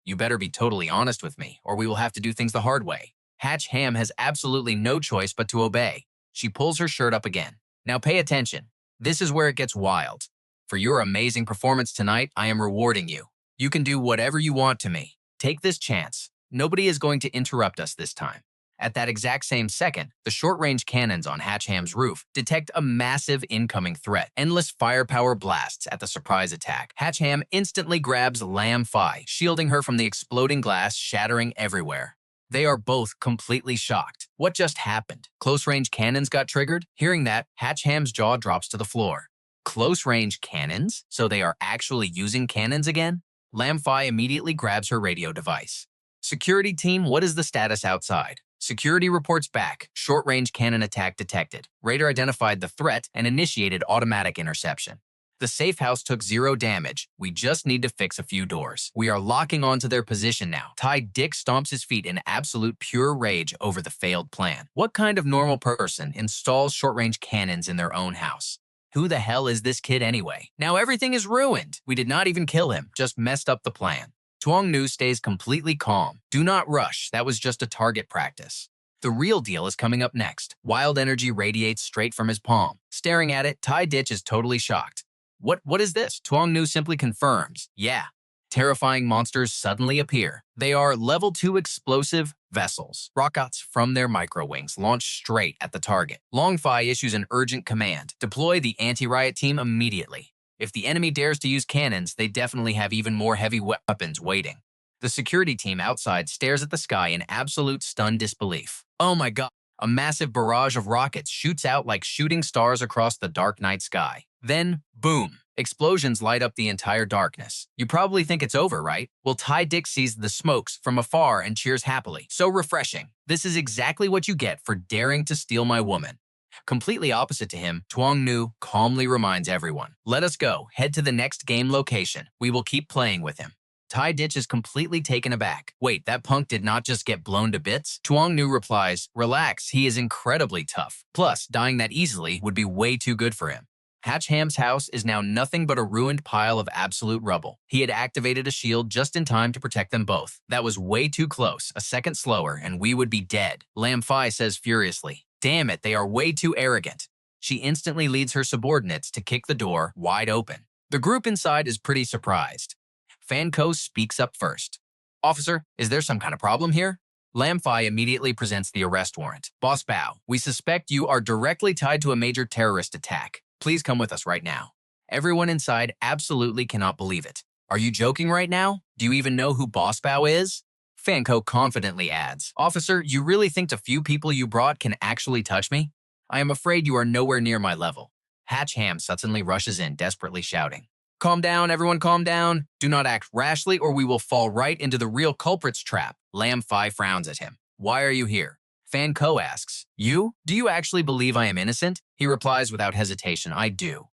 You better be totally honest with me, or we will have to do things the hard way. Hach Ham has absolutely no choice but to obey. She pulls her shirt up again. Now pay attention. This is where it gets wild. For your amazing performance tonight, I am rewarding you. You can do whatever you want to me. Take this chance. Nobody is going to interrupt us this time. At that exact same second, the short-range cannons on Hach Ham's roof detect a massive incoming threat. Endless firepower blasts at the surprise attack. Hach Ham instantly grabs Lam Fi, shielding her from the exploding glass, shattering everywhere. They are both completely shocked. What just happened? Close-range cannons got triggered? Hearing that, Hach Ham's jaw drops to the floor. Close-range cannons? So they are actually using cannons again? Lam Fi immediately grabs her radio device. Security team, what is the status outside? Security reports back. Short-range cannon attack detected. Raider identified the threat and initiated automatic interception. The safe house took 0 damage. We just need to fix a few doors. We are locking onto their position now. Ty Dick stomps his feet in absolute pure rage over the failed plan. What kind of normal person installs short-range cannons in their own house? Who the hell is this kid anyway? Now everything is ruined. We did not even kill him, just messed up the plan. Tuong Nu stays completely calm. Do not rush, that was just a target practice. The real deal is coming up next. Wild energy radiates straight from his palm. Staring at it, Tai Ditch is totally shocked. What is this? Tuong Nu simply confirms. Yeah. Terrifying monsters suddenly appear. They are level 2 explosive vessels. Rockets from their micro-wings launch straight at the target. Longfi issues an urgent command. Deploy the anti-riot team immediately. If the enemy dares to use cannons, they definitely have even more heavy weapons waiting. The security team outside stares at the sky in absolute stunned disbelief. Oh my god! A massive barrage of rockets shoots out like shooting stars across the dark night sky. Then, boom! Explosions light up the entire darkness. You probably think it's over, right? Well, Ty Dick sees the smokes from afar and cheers happily. So refreshing. This is exactly what you get for daring to steal my woman. Completely opposite to him, Tuong Nu calmly reminds everyone, let us go, head to the next game location. We will keep playing with him. Tai Ditch is completely taken aback. Wait, that punk did not just get blown to bits? Tuong Nu replies, relax, he is incredibly tough. Plus, dying that easily would be way too good for him. Hach Ham's house is now nothing but a ruined pile of absolute rubble. He had activated a shield just in time to protect them both. That was way too close, a second slower, and we would be dead. Lam Fi says furiously, damn it, they are way too arrogant. She instantly leads her subordinates to kick the door wide open. The group inside is pretty surprised. Fan Ko speaks up first. Officer, is there some kind of problem here? Lam Fi immediately presents the arrest warrant. Boss Bao, we suspect you are directly tied to a major terrorist attack. Please come with us right now. Everyone inside absolutely cannot believe it. Are you joking right now? Do you even know who Boss Bao is? Fan Ko confidently adds, Officer, you really think the few people you brought can actually touch me? I am afraid you are nowhere near my level. Hach Ham suddenly rushes in, desperately shouting. Calm down, everyone, calm down. Do not act rashly or we will fall right into the real culprit's trap. Lam Fi frowns at him. Why are you here? Fan Ko asks, you? Do you actually believe I am innocent? He replies without hesitation, I do.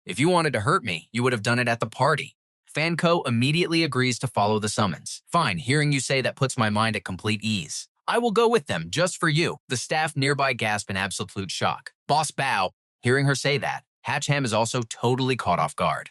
If you wanted to hurt me, you would have done it at the party. Fan Ko immediately agrees to follow the summons. Fine, hearing you say that puts my mind at complete ease. I will go with them, just for you. The staff nearby gasp in absolute shock. Boss Bao, hearing her say that, Hach Ham is also totally caught off guard.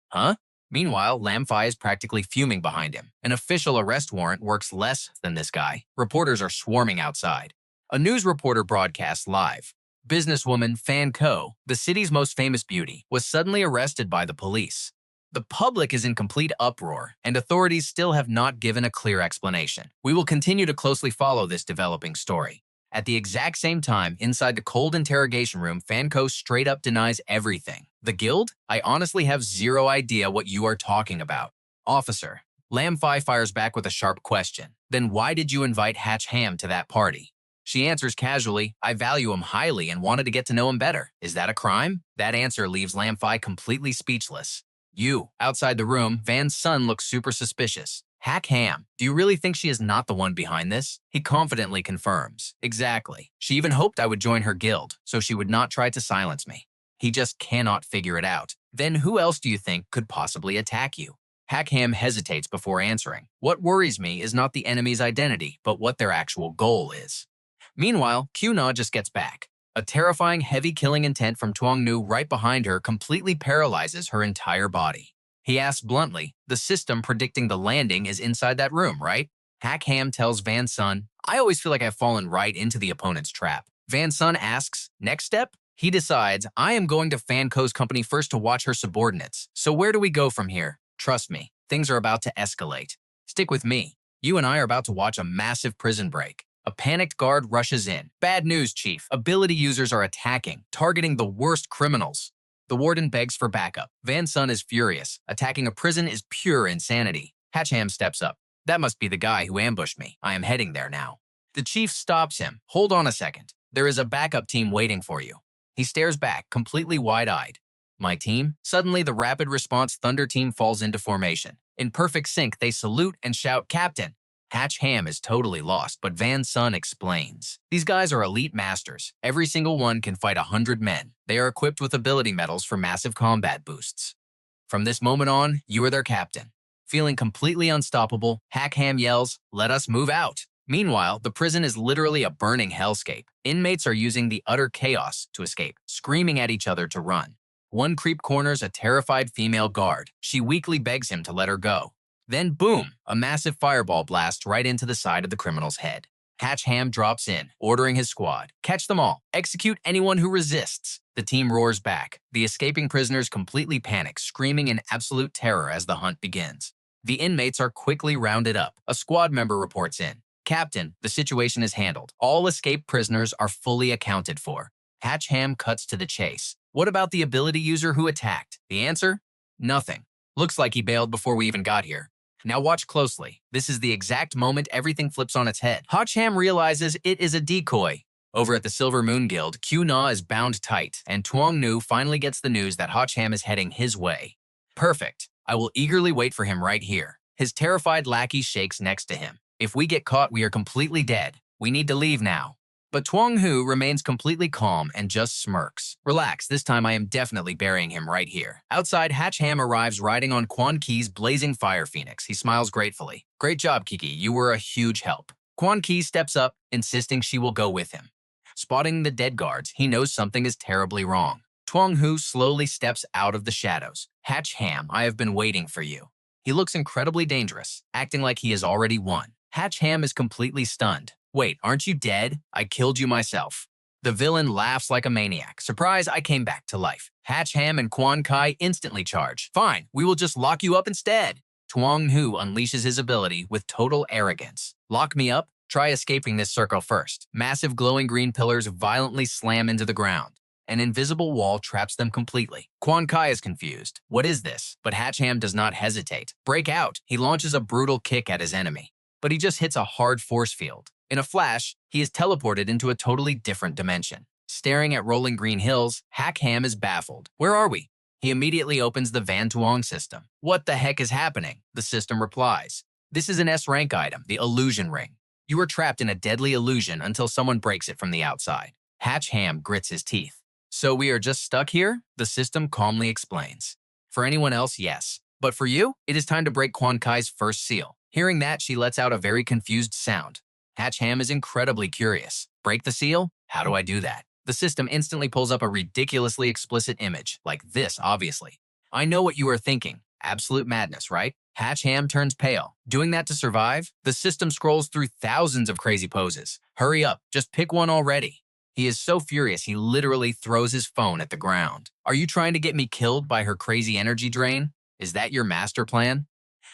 Huh? Meanwhile, Lam Fi is practically fuming behind him. An official arrest warrant works less than this guy. Reporters are swarming outside. A news reporter broadcasts live. Businesswoman Fan Ko, the city's most famous beauty, was suddenly arrested by the police. The public is in complete uproar, and authorities still have not given a clear explanation. We will continue to closely follow this developing story. At the exact same time, inside the cold interrogation room, Fan Ko straight up denies everything. The guild? I honestly have zero idea what you are talking about. Officer, Lam Fi fires back with a sharp question. Then why did you invite Hach Ham to that party? She answers casually, I value him highly and wanted to get to know him better. Is that a crime? That answer leaves Lam Fi completely speechless. You. Outside the room, Van's son looks super suspicious. Hach Ham, do you really think she is not the one behind this? He confidently confirms. Exactly. She even hoped I would join her guild, so she would not try to silence me. He just cannot figure it out. Then who else do you think could possibly attack you? Hach Ham hesitates before answering. What worries me is not the enemy's identity, but what their actual goal is. Meanwhile, Q-Na just gets back. A terrifying heavy killing intent from Tuong Nu right behind her completely paralyzes her entire body. He asks bluntly, the system predicting the landing is inside that room, right? Hach Ham tells Van's son, I always feel like I've fallen right into the opponent's trap. Van's son asks, next step? He decides, I am going to Fan Ko's company first to watch her subordinates. So where do we go from here? Trust me, things are about to escalate. Stick with me. You and I are about to watch a massive prison break. A panicked guard rushes in. Bad news, Chief. Ability users are attacking, targeting the worst criminals. The warden begs for backup. Van Sun is furious. Attacking a prison is pure insanity. Hach Ham steps up. That must be the guy who ambushed me. I am heading there now. The chief stops him. Hold on a second. There is a backup team waiting for you. He stares back, completely wide-eyed. My team? Suddenly, the rapid response Thunder team falls into formation. In perfect sync, they salute and shout, "Captain!" Hach Ham is totally lost, but Van Sun explains. These guys are elite masters. Every single one can fight 100 men. They are equipped with ability medals for massive combat boosts. From this moment on, you are their captain. Feeling completely unstoppable, Hach Ham yells, "Let us move out!" Meanwhile, the prison is literally a burning hellscape. Inmates are using the utter chaos to escape, screaming at each other to run. One creep corners a terrified female guard. She weakly begs him to let her go. Then boom, a massive fireball blasts right into the side of the criminal's head. Hach Ham drops in, ordering his squad. Catch them all. Execute anyone who resists. The team roars back. The escaping prisoners completely panic, screaming in absolute terror as the hunt begins. The inmates are quickly rounded up. A squad member reports in. "Captain, the situation is handled. All escaped prisoners are fully accounted for." Hach Ham cuts to the chase. What about the ability user who attacked? The answer? Nothing. Looks like he bailed before we even got here. Now watch closely. This is the exact moment everything flips on its head. Hach Ham realizes it is a decoy. Over at the Silver Moon Guild, Q-Na is bound tight, and Tuong Nu finally gets the news that Hach Ham is heading his way. Perfect. I will eagerly wait for him right here. His terrified lackey shakes next to him. If we get caught, we are completely dead. We need to leave now. But Tuong Nu remains completely calm and just smirks. Relax, this time I am definitely burying him right here. Outside, Hach Ham arrives riding on Quan Ki's blazing fire phoenix. He smiles gratefully. Great job, Kiki. You were a huge help. Quan Ki steps up, insisting she will go with him. Spotting the dead guards, he knows something is terribly wrong. Tuong Nu slowly steps out of the shadows. Hach Ham, I have been waiting for you. He looks incredibly dangerous, acting like he has already won. Hach Ham is completely stunned. Wait, aren't you dead? I killed you myself. The villain laughs like a maniac. Surprise, I came back to life. Hach Ham and Quan Kai instantly charge. Fine, we will just lock you up instead. Tuong Nu unleashes his ability with total arrogance. Lock me up? Try escaping this circle first. Massive glowing green pillars violently slam into the ground. An invisible wall traps them completely. Quan Kai is confused. What is this? But Hach Ham does not hesitate. Break out. He launches a brutal kick at his enemy. But he just hits a hard force field. In a flash, he is teleported into a totally different dimension. Staring at rolling green hills, Hach Ham is baffled. Where are we? He immediately opens the Van Tuong system. What the heck is happening? The system replies. This is an S-rank item, the illusion ring. You are trapped in a deadly illusion until someone breaks it from the outside. Hach Ham grits his teeth. So we are just stuck here? The system calmly explains. For anyone else, yes. But for you, it is time to break Quan Kai's first seal. Hearing that, she lets out a very confused sound. Hach Ham is incredibly curious. Break the seal? How do I do that? The system instantly pulls up a ridiculously explicit image, like this, obviously. I know what you are thinking. Absolute madness, right? Hach Ham turns pale. Doing that to survive? The system scrolls through thousands of crazy poses. Hurry up, just pick one already. He is so furious he literally throws his phone at the ground. Are you trying to get me killed by her crazy energy drain? Is that your master plan?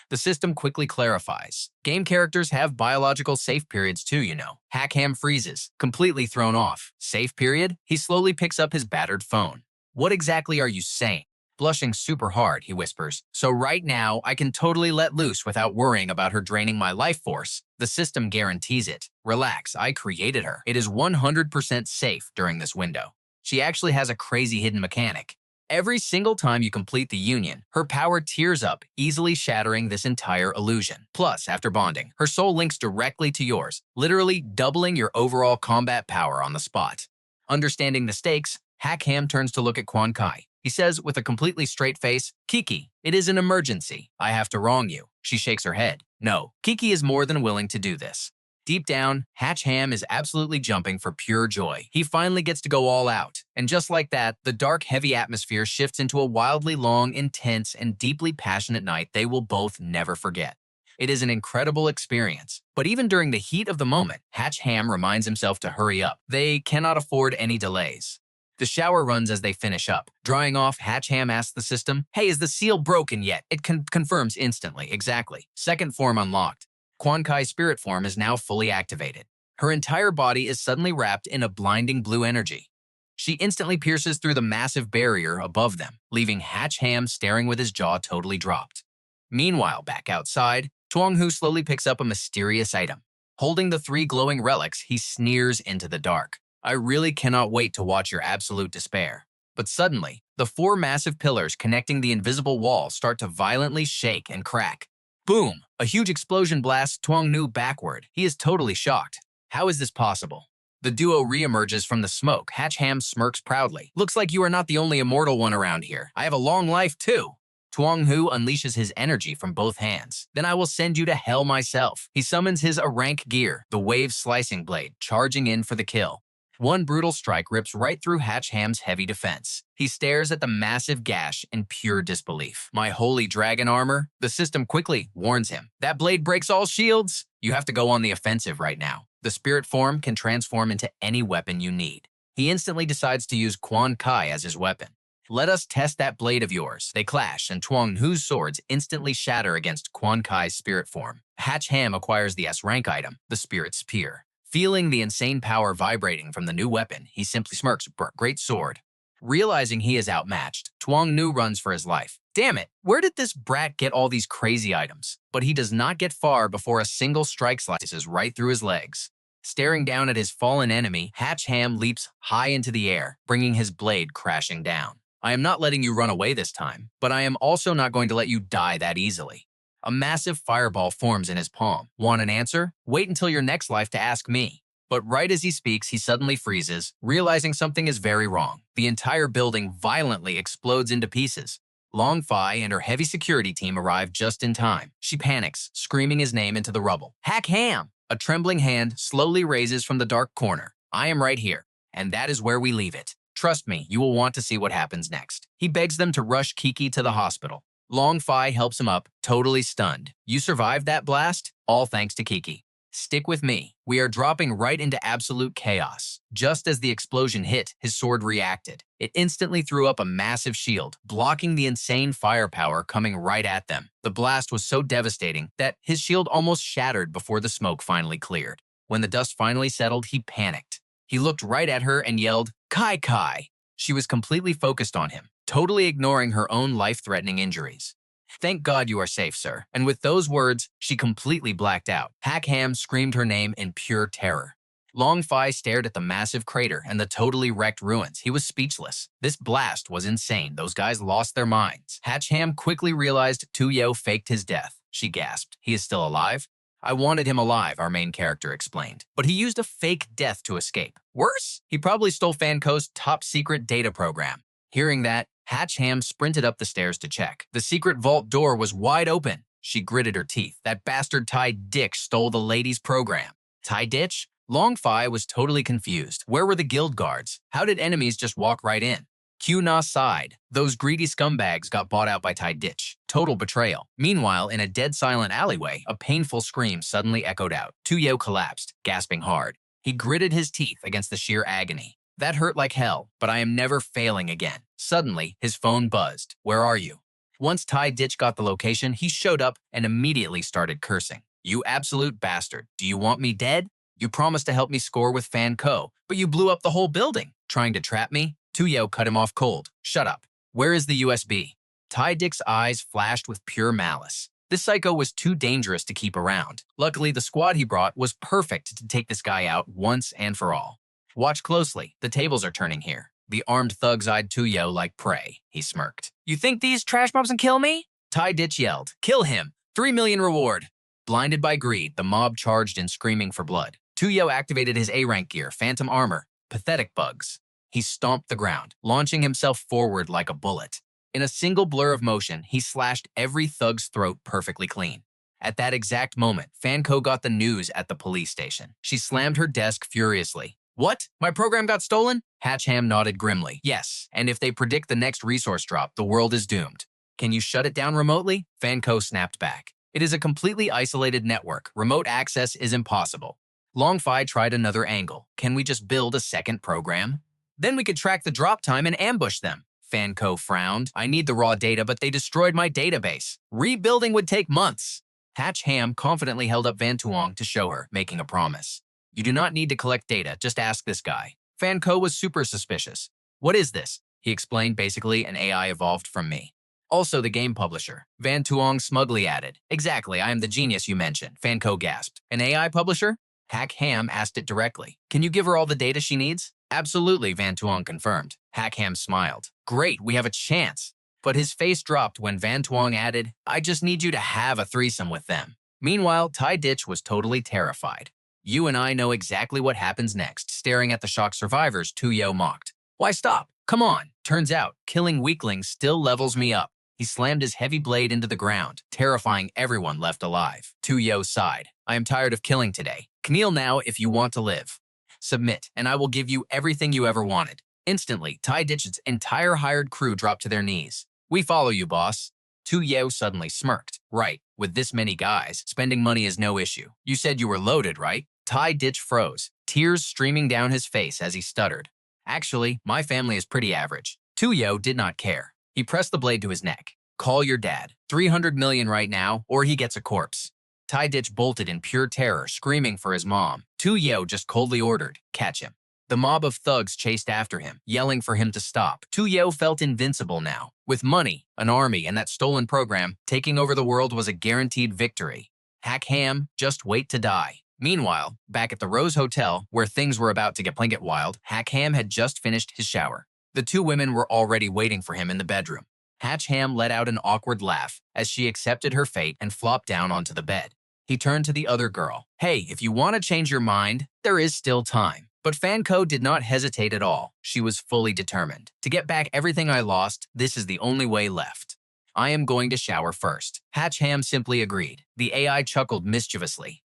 The system quickly clarifies. Game characters have biological safe periods too, you know. Hach Ham freezes, completely thrown off. Safe period? He slowly picks up his battered phone. What exactly are you saying? Blushing super hard, he whispers. So right now, I can totally let loose without worrying about her draining my life force. The system guarantees it. Relax, I created her. It is 100% safe during this window. She actually has a crazy hidden mechanic. Every single time you complete the union, her power tears up, easily shattering this entire illusion. Plus, after bonding, her soul links directly to yours, literally doubling your overall combat power on the spot. Understanding the stakes, Hach Ham turns to look at Quan Kai. He says with a completely straight face, Kiki, it is an emergency. I have to wrong you. She shakes her head. No, Kiki is more than willing to do this. Deep down, Hach Ham is absolutely jumping for pure joy. He finally gets to go all out. And just like that, the dark, heavy atmosphere shifts into a wildly long, intense, and deeply passionate night they will both never forget. It is an incredible experience. But even during the heat of the moment, Hach Ham reminds himself to hurry up. They cannot afford any delays. The shower runs as they finish up. Drying off, Hach Ham asks the system, hey, is the seal broken yet? It confirms instantly, exactly. Second form unlocked. Quan Kai's spirit form is now fully activated. Her entire body is suddenly wrapped in a blinding blue energy. She instantly pierces through the massive barrier above them, leaving Hach Ham staring with his jaw totally dropped. Meanwhile, back outside, Tuong slowly picks up a mysterious item. Holding the 3 glowing relics, he sneers into the dark. I really cannot wait to watch your absolute despair. But suddenly, the 4 massive pillars connecting the invisible wall start to violently shake and crack. Boom! A huge explosion blasts Tuong backward. He is totally shocked. How is this possible? The duo re-emerges from the smoke. Hach Ham smirks proudly. Looks like you are not the only immortal one around here. I have a long life too. Tuong unleashes his energy from both hands. Then I will send you to hell myself. He summons his rank gear, the wave slicing blade, charging in for the kill. One brutal strike rips right through Hach Ham's heavy defense. He stares at the massive gash in pure disbelief. My holy dragon armor? The system quickly warns him. That blade breaks all shields. You have to go on the offensive right now. The spirit form can transform into any weapon you need. He instantly decides to use Quan Kai as his weapon. Let us test that blade of yours. They clash, and Tuong's swords instantly shatter against Quan Kai's spirit form. Hach Ham acquires the S-rank item, the Spirit Spear. Feeling the insane power vibrating from the new weapon, he simply smirks, great sword. Realizing he is outmatched, Tuong runs for his life. Damn it, where did this brat get all these crazy items? But he does not get far before a single strike slices right through his legs. Staring down at his fallen enemy, Hach Ham leaps high into the air, bringing his blade crashing down. I am not letting you run away this time, but I am also not going to let you die that easily. A massive fireball forms in his palm. Want an answer? Wait until your next life to ask me. But right as he speaks, he suddenly freezes, realizing something is very wrong. The entire building violently explodes into pieces. Long Fi and her heavy security team arrive just in time. She panics, screaming his name into the rubble. Hach Ham! A trembling hand slowly raises from the dark corner. I am right here, and that is where we leave it. Trust me, you will want to see what happens next. He begs them to rush Kiki to the hospital. Long Fi helps him up, totally stunned. You survived that blast? All thanks to Kiki. Stick with me. We are dropping right into absolute chaos. Just as the explosion hit, his sword reacted. It instantly threw up a massive shield, blocking the insane firepower coming right at them. The blast was so devastating that his shield almost shattered before the smoke finally cleared. When the dust finally settled, he panicked. He looked right at her and yelled, Kai Kai! She was completely focused on him, totally ignoring her own life-threatening injuries. Thank God you are safe, sir. And with those words, she completely blacked out. Hach Ham screamed her name in pure terror. Long Fi stared at the massive crater and the totally wrecked ruins. He was speechless. This blast was insane. Those guys lost their minds. Hach Ham quickly realized Tuyo faked his death. She gasped. He is still alive? I wanted him alive, our main character explained. But he used a fake death to escape. Worse, he probably stole Fanco's top-secret data program. Hearing that, Hach Ham sprinted up the stairs to check. The secret vault door was wide open. She gritted her teeth. That bastard Ty Ditch stole the ladies' program. Ty Ditch? Long Fi was totally confused. Where were the guild guards? How did enemies just walk right in? Q-Na sighed. Those greedy scumbags got bought out by Ty Ditch. Total betrayal. Meanwhile, in a dead silent alleyway, a painful scream suddenly echoed out. Tuyo collapsed, gasping hard. He gritted his teeth against the sheer agony. That hurt like hell, but I am never failing again. Suddenly, his phone buzzed. Where are you? Once Ty Ditch got the location, he showed up and immediately started cursing. You absolute bastard. Do you want me dead? You promised to help me score with Fan Co, but you blew up the whole building. Trying to trap me? Tuyo cut him off cold. Shut up. Where is the USB? Ty Dick's eyes flashed with pure malice. This psycho was too dangerous to keep around. Luckily, the squad he brought was perfect to take this guy out once and for all. Watch closely. The tables are turning here. The armed thugs eyed Tuyo like prey. He smirked. You think these trash mobs can kill me? Ty Ditch yelled. Kill him. 3 million reward. Blinded by greed, the mob charged in screaming for blood. Tuyo activated his A-rank gear, phantom armor, pathetic bugs. He stomped the ground, launching himself forward like a bullet. In a single blur of motion, he slashed every thug's throat perfectly clean. At that exact moment, Fanco got the news at the police station. She slammed her desk furiously. What? My program got stolen? Hach Ham nodded grimly. Yes, and if they predict the next resource drop, the world is doomed. Can you shut it down remotely? Fanco snapped back. It is a completely isolated network. Remote access is impossible. Long Fi tried another angle. Can we just build a second program? Then we could track the drop time and ambush them. Fanco frowned. I need the raw data, but they destroyed my database. Rebuilding would take months. Hach Ham confidently held up Van Tuong to show her, making a promise. You do not need to collect data, just ask this guy. Fan Ko was super suspicious. What is this? He explained, basically an AI evolved from me. Also the game publisher. Van Tuong smugly added. Exactly, I am the genius you mentioned, Fan Ko gasped. An AI publisher? Hach Ham asked it directly. Can you give her all the data she needs? Absolutely, Van Tuong confirmed. Hach Ham smiled. Great, we have a chance. But his face dropped when Van Tuong added, I just need you to have a threesome with them. Meanwhile, Tai Ditch was totally terrified. You and I know exactly what happens next, staring at the shocked survivors, Tuyo mocked. Why stop? Come on. Turns out, killing weaklings still levels me up. He slammed his heavy blade into the ground, terrifying everyone left alive. Tuyo sighed. I am tired of killing today. Kneel now if you want to live. Submit, and I will give you everything you ever wanted. Instantly, Tai Ditch's entire hired crew dropped to their knees. We follow you, boss. Tuyo suddenly smirked. Right, with this many guys, spending money is no issue. You said you were loaded, right? Tai Ditch froze, tears streaming down his face as he stuttered. Actually, my family is pretty average. Tuyo did not care. He pressed the blade to his neck. Call your dad. 300 million right now, or he gets a corpse. Tai Ditch bolted in pure terror, screaming for his mom. Tuyo just coldly ordered, catch him. The mob of thugs chased after him, yelling for him to stop. Tuyo felt invincible now. With money, an army, and that stolen program, taking over the world was a guaranteed victory. Hach Ham, just wait to die. Meanwhile, back at the Rose Hotel, where things were about to get wild, Hach Ham had just finished his shower. The two women were already waiting for him in the bedroom. Hach Ham let out an awkward laugh as she accepted her fate and flopped down onto the bed. He turned to the other girl. Hey, if you want to change your mind, there is still time. But Fan Ko did not hesitate at all. She was fully determined. To get back everything I lost, this is the only way left. I am going to shower first. Hach Ham simply agreed. The AI chuckled mischievously.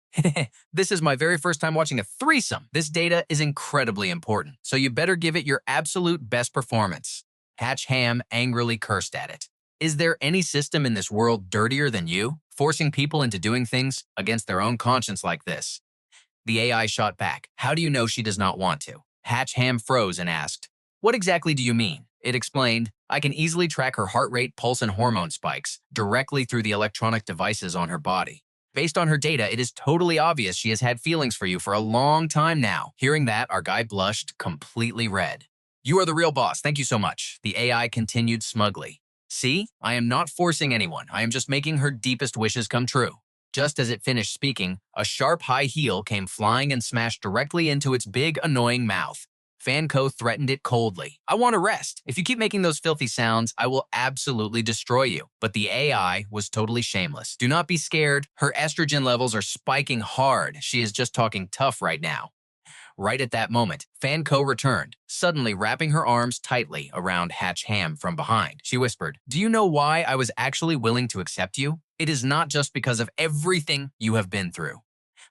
This is my very first time watching a threesome. This data is incredibly important, so you better give it your absolute best performance. Hach Ham angrily cursed at it. Is there any system in this world dirtier than you, forcing people into doing things against their own conscience like this? The AI shot back. How do you know she does not want to? Hach Ham froze and asked, What exactly do you mean? It explained, I can easily track her heart rate, pulse, and hormone spikes directly through the electronic devices on her body. Based on her data, it is totally obvious she has had feelings for you for a long time now. Hearing that, our guy blushed completely red. You are the real boss, thank you so much. The AI continued smugly. See, I am not forcing anyone. I am just making her deepest wishes come true. Just as it finished speaking, a sharp high heel came flying and smashed directly into its big, annoying mouth. Fan Ko threatened it coldly. I want to rest. If you keep making those filthy sounds, I will absolutely destroy you. But the AI was totally shameless. Do not be scared. Her estrogen levels are spiking hard. She is just talking tough right now. Right at that moment, Fan Ko returned, suddenly wrapping her arms tightly around Hach Ham from behind. She whispered, Do you know why I was actually willing to accept you? It is not just because of everything you have been through.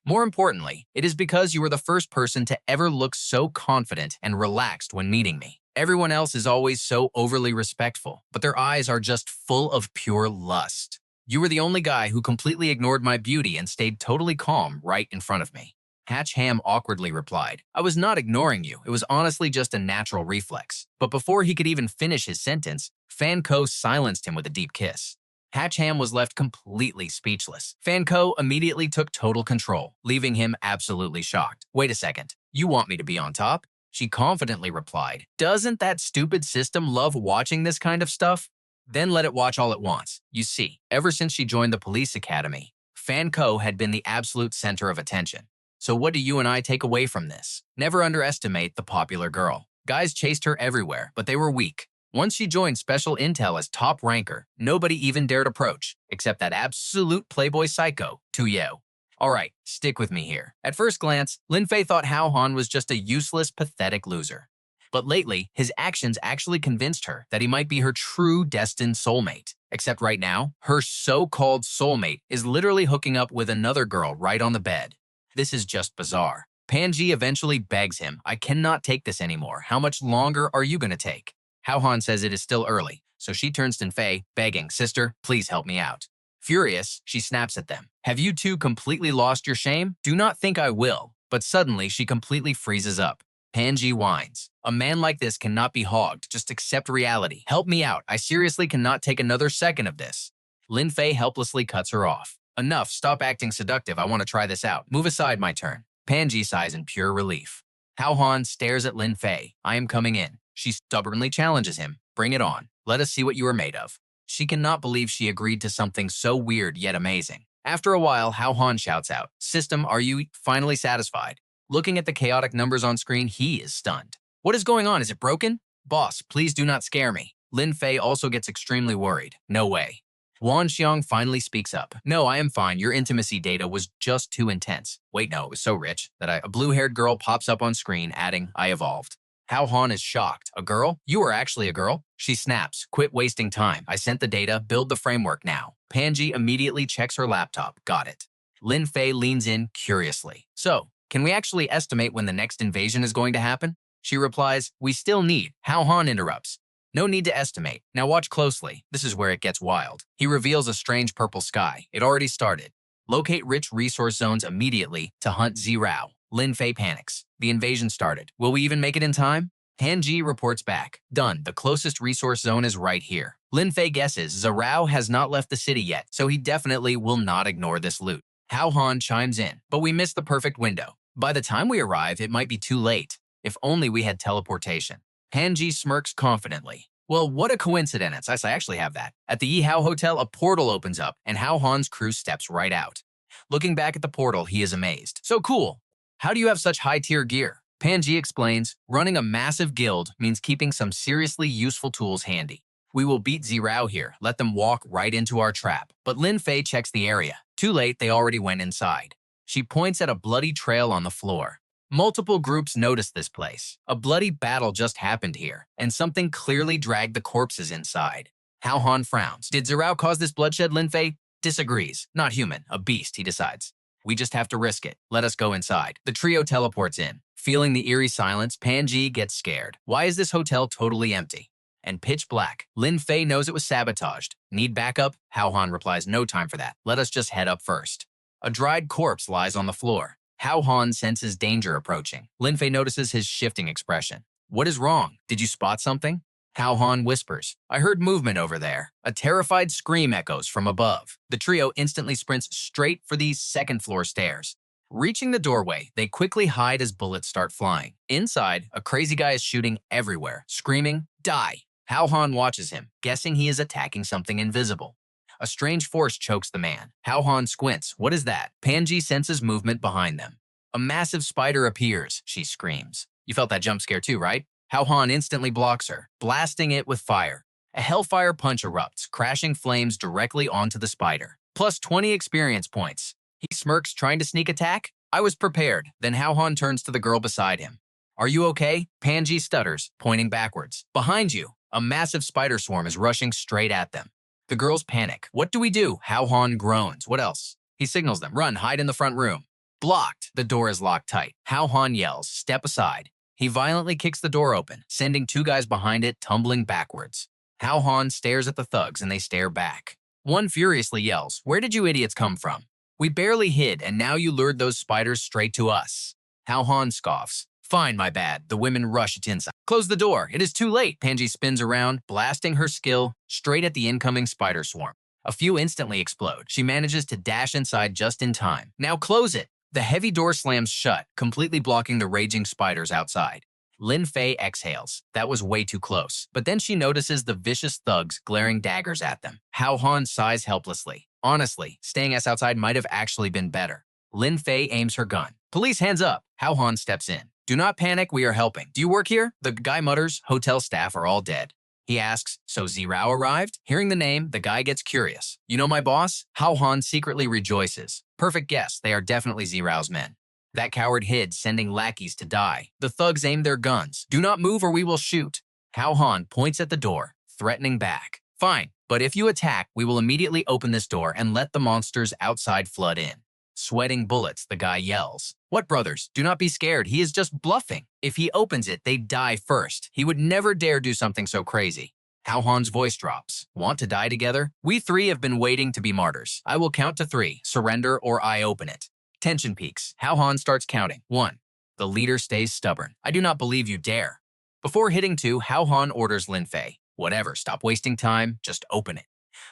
More importantly, it is because you were the first person to ever look so confident and relaxed when meeting me. Everyone else is always so overly respectful, but their eyes are just full of pure lust. You were the only guy who completely ignored my beauty and stayed totally calm right in front of me. Hach Ham awkwardly replied, I was not ignoring you. It was honestly just a natural reflex. But before he could even finish his sentence, Fan Ko silenced him with a deep kiss. Hach Ham was left completely speechless. Fan Ko immediately took total control, leaving him absolutely shocked. Wait a second, you want me to be on top? She confidently replied, Doesn't that stupid system love watching this kind of stuff? Then let it watch all at once. You see, ever since she joined the police academy, Fan Ko had been the absolute center of attention. So what do you and I take away from this? Never underestimate the popular girl. Guys chased her everywhere, but they were weak. Once she joined Special Intel as top ranker, nobody even dared approach, except that absolute playboy psycho, Tuyo. Alright, stick with me here. At first glance, Lin Fei thought Hao Han was just a useless, pathetic loser. But lately, his actions actually convinced her that he might be her true destined soulmate. Except right now, her so-called soulmate is literally hooking up with another girl right on the bed. This is just bizarre. Panji eventually begs him, I cannot take this anymore. How much longer are you going to take? Hao Han says it is still early, so she turns to Fei, begging, Sister, please help me out. Furious, she snaps at them. Have you two completely lost your shame? Do not think I will. But suddenly, she completely freezes up. Panji whines. A man like this cannot be hogged. Just accept reality. Help me out. I seriously cannot take another second of this. Lin Fei helplessly cuts her off. Enough, stop acting seductive, I want to try this out. Move aside, my turn. Panji sighs in pure relief. Hao Han stares at Lin Fei. I am coming in. She stubbornly challenges him. Bring it on. Let us see what you are made of. She cannot believe she agreed to something so weird yet amazing. After a while, Hao Han shouts out, System, are you finally satisfied? Looking at the chaotic numbers on screen, he is stunned. What is going on? Is it broken? Boss, please do not scare me. Lin Fei also gets extremely worried. No way. Wan Xiang finally speaks up. No, I am fine. Your intimacy data was just too intense. Wait, no, it was so rich that a blue-haired girl pops up on screen, adding, I evolved. Hao Han is shocked. A girl? You are actually a girl? She snaps. Quit wasting time. I sent the data. Build the framework now. Panji immediately checks her laptop. Got it. Lin Fei leans in curiously. So, can we actually estimate when the next invasion is going to happen? She replies, we still need. Hao Han interrupts. No need to estimate. Now watch closely. This is where it gets wild. He reveals a strange purple sky. It already started. Locate rich resource zones immediately to hunt Zirao. Lin Fei panics. The invasion started. Will we even make it in time? Hanji reports back. Done. The closest resource zone is right here. Lin Fei guesses Zirao has not left the city yet, so he definitely will not ignore this loot. Hao Han chimes in, but we missed the perfect window. By the time we arrive, it might be too late. If only we had teleportation. Hanji smirks confidently. Well, what a coincidence. I actually have that. At the Yihao Hotel, a portal opens up, and Hao Han's crew steps right out. Looking back at the portal, he is amazed. So cool. How do you have such high-tier gear? Panji explains, running a massive guild means keeping some seriously useful tools handy. We will beat Zirao here, let them walk right into our trap. But Lin Fei checks the area. Too late, they already went inside. She points at a bloody trail on the floor. Multiple groups notice this place. A bloody battle just happened here, and something clearly dragged the corpses inside. Hao Han frowns. Did Zirao cause this bloodshed? Lin Fei disagrees. Not human, a beast, he decides. We just have to risk it. Let us go inside. The trio teleports in. Feeling the eerie silence, Panji gets scared. Why is this hotel totally empty? And pitch black. Lin Fei knows it was sabotaged. Need backup? Hao Han replies, no time for that. Let us just head up first. A dried corpse lies on the floor. Hao Han senses danger approaching. Lin Fei notices his shifting expression. What is wrong? Did you spot something? Hao Han whispers, I heard movement over there. A terrified scream echoes from above. The trio instantly sprints straight for the second-floor stairs. Reaching the doorway, they quickly hide as bullets start flying. Inside, a crazy guy is shooting everywhere, screaming, die! Hao Han watches him, guessing he is attacking something invisible. A strange force chokes the man. Hao Han squints. What is that? Panji senses movement behind them. A massive spider appears, she screams. You felt that jump scare too, right? Hao Han instantly blocks her, blasting it with fire. A hellfire punch erupts, crashing flames directly onto the spider. Plus 20 experience points. He smirks, trying to sneak attack. I was prepared. Then Hao Han turns to the girl beside him. Are you okay? Panji stutters, pointing backwards. Behind you, a massive spider swarm is rushing straight at them. The girls panic. What do we do? Hao Han groans. What else? He signals them. Run, hide in the front room. Blocked. The door is locked tight. Hao Han yells, step aside. He violently kicks the door open, sending two guys behind it tumbling backwards. Hao Han stares at the thugs and they stare back. One furiously yells, where did you idiots come from? We barely hid and now you lured those spiders straight to us. Hao Han scoffs. Fine, my bad. The women rush it inside. Close the door. It is too late. Panji spins around, blasting her skill straight at the incoming spider swarm. A few instantly explode. She manages to dash inside just in time. Now close it. The heavy door slams shut, completely blocking the raging spiders outside. Lin Fei exhales. That was way too close. But then she notices the vicious thugs glaring daggers at them. Hao Han sighs helplessly. Honestly, staying us outside might have actually been better. Lin Fei aims her gun. Police, hands up. Hao Han steps in. Do not panic, we are helping. Do you work here? The guy mutters, hotel staff are all dead. He asks, so Zirao arrived? Hearing the name, the guy gets curious. You know my boss? Hao Han secretly rejoices. Perfect guess, they are definitely Zirao's men. That coward hid, sending lackeys to die. The thugs aim their guns. Do not move or we will shoot. Hao Han points at the door, threatening back. Fine, but if you attack, we will immediately open this door and let the monsters outside flood in. Sweating bullets, the guy yells. What, brothers? Do not be scared. He is just bluffing. If he opens it, they die first. He would never dare do something so crazy. Hao Han's voice drops. Want to die together? We three have been waiting to be martyrs. I will count to 3. Surrender or I open it. Tension peaks. Hao Han starts counting. 1. The leader stays stubborn. I do not believe you dare. Before hitting 2, Hao Han orders Lin Fei. Whatever, stop wasting time. Just open it.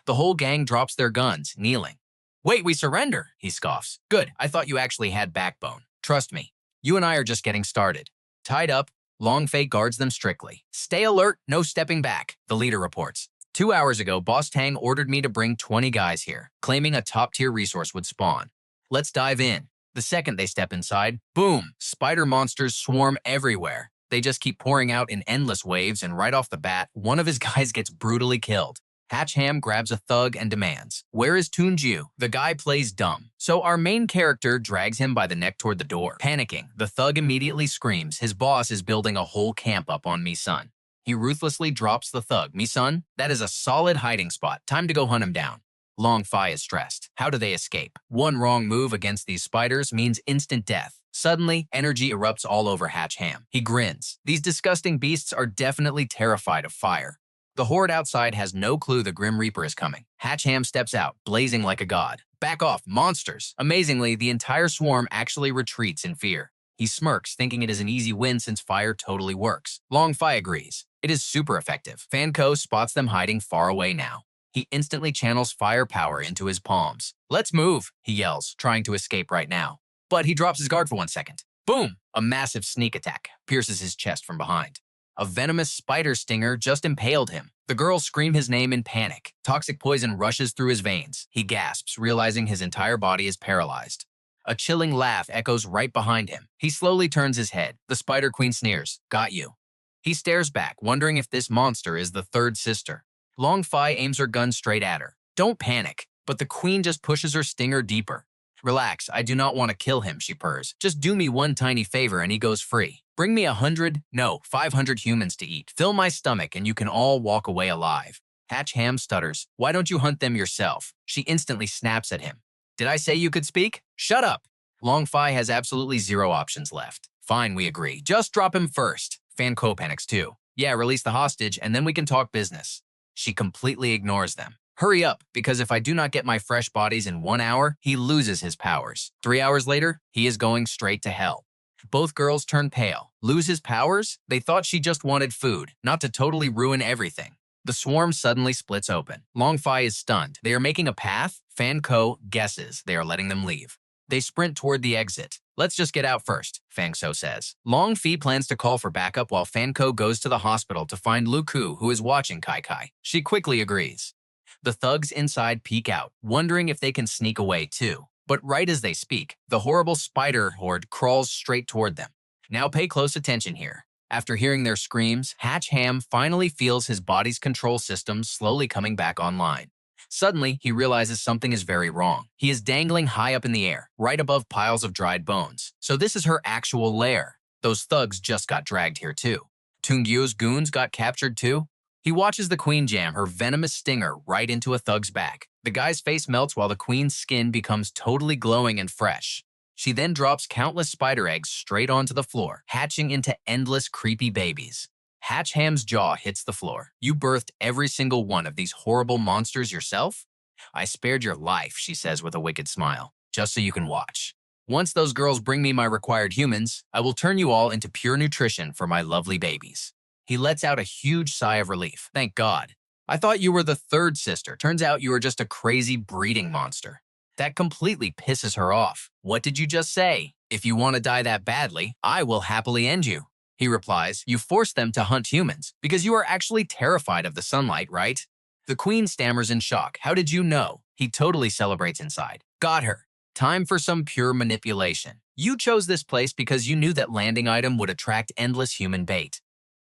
The whole gang drops their guns, kneeling. Wait, we surrender, he scoffs. Good, I thought you actually had backbone. Trust me, you and I are just getting started. Tied up, Long Fei guards them strictly. Stay alert, no stepping back, the leader reports. 2 hours ago, Boss Tang ordered me to bring 20 guys here, claiming a top-tier resource would spawn. Let's dive in. The second they step inside, boom, spider monsters swarm everywhere. They just keep pouring out in endless waves, and right off the bat, one of his guys gets brutally killed. Hach Ham grabs a thug and demands, "Where is Tuong?" The guy plays dumb, so our main character drags him by the neck toward the door. Panicking, the thug immediately screams, his boss is building a whole camp up on me, son. He ruthlessly drops the thug. Me, son? That is a solid hiding spot. Time to go hunt him down. Long Fei is stressed. How do they escape? One wrong move against these spiders means instant death. Suddenly, energy erupts all over Hach Ham. He grins. These disgusting beasts are definitely terrified of fire. The horde outside has no clue the Grim Reaper is coming. Hach Ham steps out, blazing like a god. Back off, monsters! Amazingly, the entire swarm actually retreats in fear. He smirks, thinking it is an easy win since fire totally works. Long Fei agrees. It is super effective. Fan Ko spots them hiding far away now. He instantly channels fire power into his palms. Let's move, he yells, trying to escape right now. But he drops his guard for 1 second. Boom! A massive sneak attack pierces his chest from behind. A venomous spider stinger just impaled him. The girls scream his name in panic. Toxic poison rushes through his veins. He gasps, realizing his entire body is paralyzed. A chilling laugh echoes right behind him. He slowly turns his head. The Spider Queen sneers, "Got you." He stares back, wondering if this monster is the third sister. Long Fei aims her gun straight at her. Don't panic, but the queen just pushes her stinger deeper. Relax, I do not want to kill him, she purrs. Just do me one tiny favor and he goes free. Bring me 100, no, 500 humans to eat. Fill my stomach and you can all walk away alive. Hach Ham stutters. Why don't you hunt them yourself? She instantly snaps at him. Did I say you could speak? Shut up. Long Fei has absolutely zero options left. Fine, we agree. Just drop him first. Fan Ko panics too. Yeah, release the hostage and then we can talk business. She completely ignores them. Hurry up, because if I do not get my fresh bodies in 1 hour, he loses his powers. 3 hours later, he is going straight to hell. Both girls turn pale. Lose his powers? They thought she just wanted food, not to totally ruin everything. The swarm suddenly splits open. Long Fei is stunned. They are making a path. Fan Ko guesses they are letting them leave. They sprint toward the exit. Let's just get out first, Fang So says. Long Fei plans to call for backup while Fan Ko goes to the hospital to find Lu Ku, who is watching Kai Kai. She quickly agrees. The thugs inside peek out, wondering if they can sneak away too. But right as they speak, the horrible spider horde crawls straight toward them. Now pay close attention here. After hearing their screams, Hach Ham finally feels his body's control system slowly coming back online. Suddenly, he realizes something is very wrong. He is dangling high up in the air, right above piles of dried bones. So this is her actual lair. Those thugs just got dragged here too. Tuong goons got captured too. He watches the queen jam her venomous stinger right into a thug's back. The guy's face melts while the queen's skin becomes totally glowing and fresh. She then drops countless spider eggs straight onto the floor, hatching into endless creepy babies. Hach Ham's jaw hits the floor. You birthed every single one of these horrible monsters yourself? I spared your life, she says with a wicked smile, just so you can watch. Once those girls bring me my required humans, I will turn you all into pure nutrition for my lovely babies. He lets out a huge sigh of relief. Thank God. I thought you were the third sister. Turns out you were just a crazy breeding monster. That completely pisses her off. What did you just say? If you want to die that badly, I will happily end you. He replies, you forced them to hunt humans because you are actually terrified of the sunlight, right? The queen stammers in shock. How did you know? He totally celebrates inside. Got her. Time for some pure manipulation. You chose this place because you knew that landing item would attract endless human bait.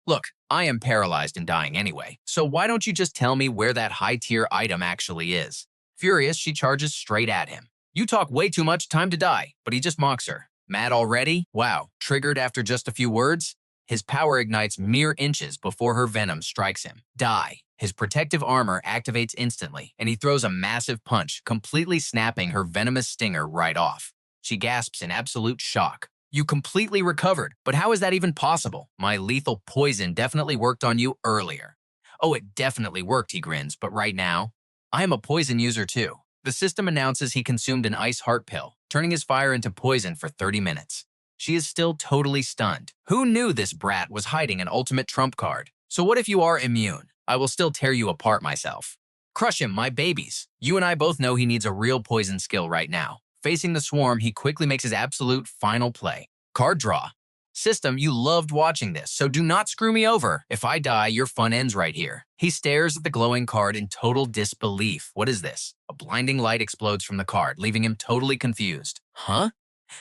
Look, I am paralyzed and dying anyway, so why don't you just tell me where that high-tier item actually is? Furious, she charges straight at him. You talk way too much, time to die, but he just mocks her. Mad already? Wow, triggered after just a few words? His power ignites mere inches before her venom strikes him. Die. His protective armor activates instantly, and he throws a massive punch, completely snapping her venomous stinger right off. She gasps in absolute shock. You completely recovered, but how is that even possible? My lethal poison definitely worked on you earlier. Oh, it definitely worked, he grins, but right now, I am a poison user too. The system announces he consumed an ice heart pill, turning his fire into poison for 30 minutes. She is still totally stunned. Who knew this brat was hiding an ultimate trump card? So what if you are immune? I will still tear you apart myself. Crush him, my babies. You and I both know he needs a real poison skill right now. Facing the swarm, he quickly makes his absolute final play. Card draw. System, you loved watching this, so do not screw me over. If I die, your fun ends right here. He stares at the glowing card in total disbelief. What is this? A blinding light explodes from the card, leaving him totally confused. Huh?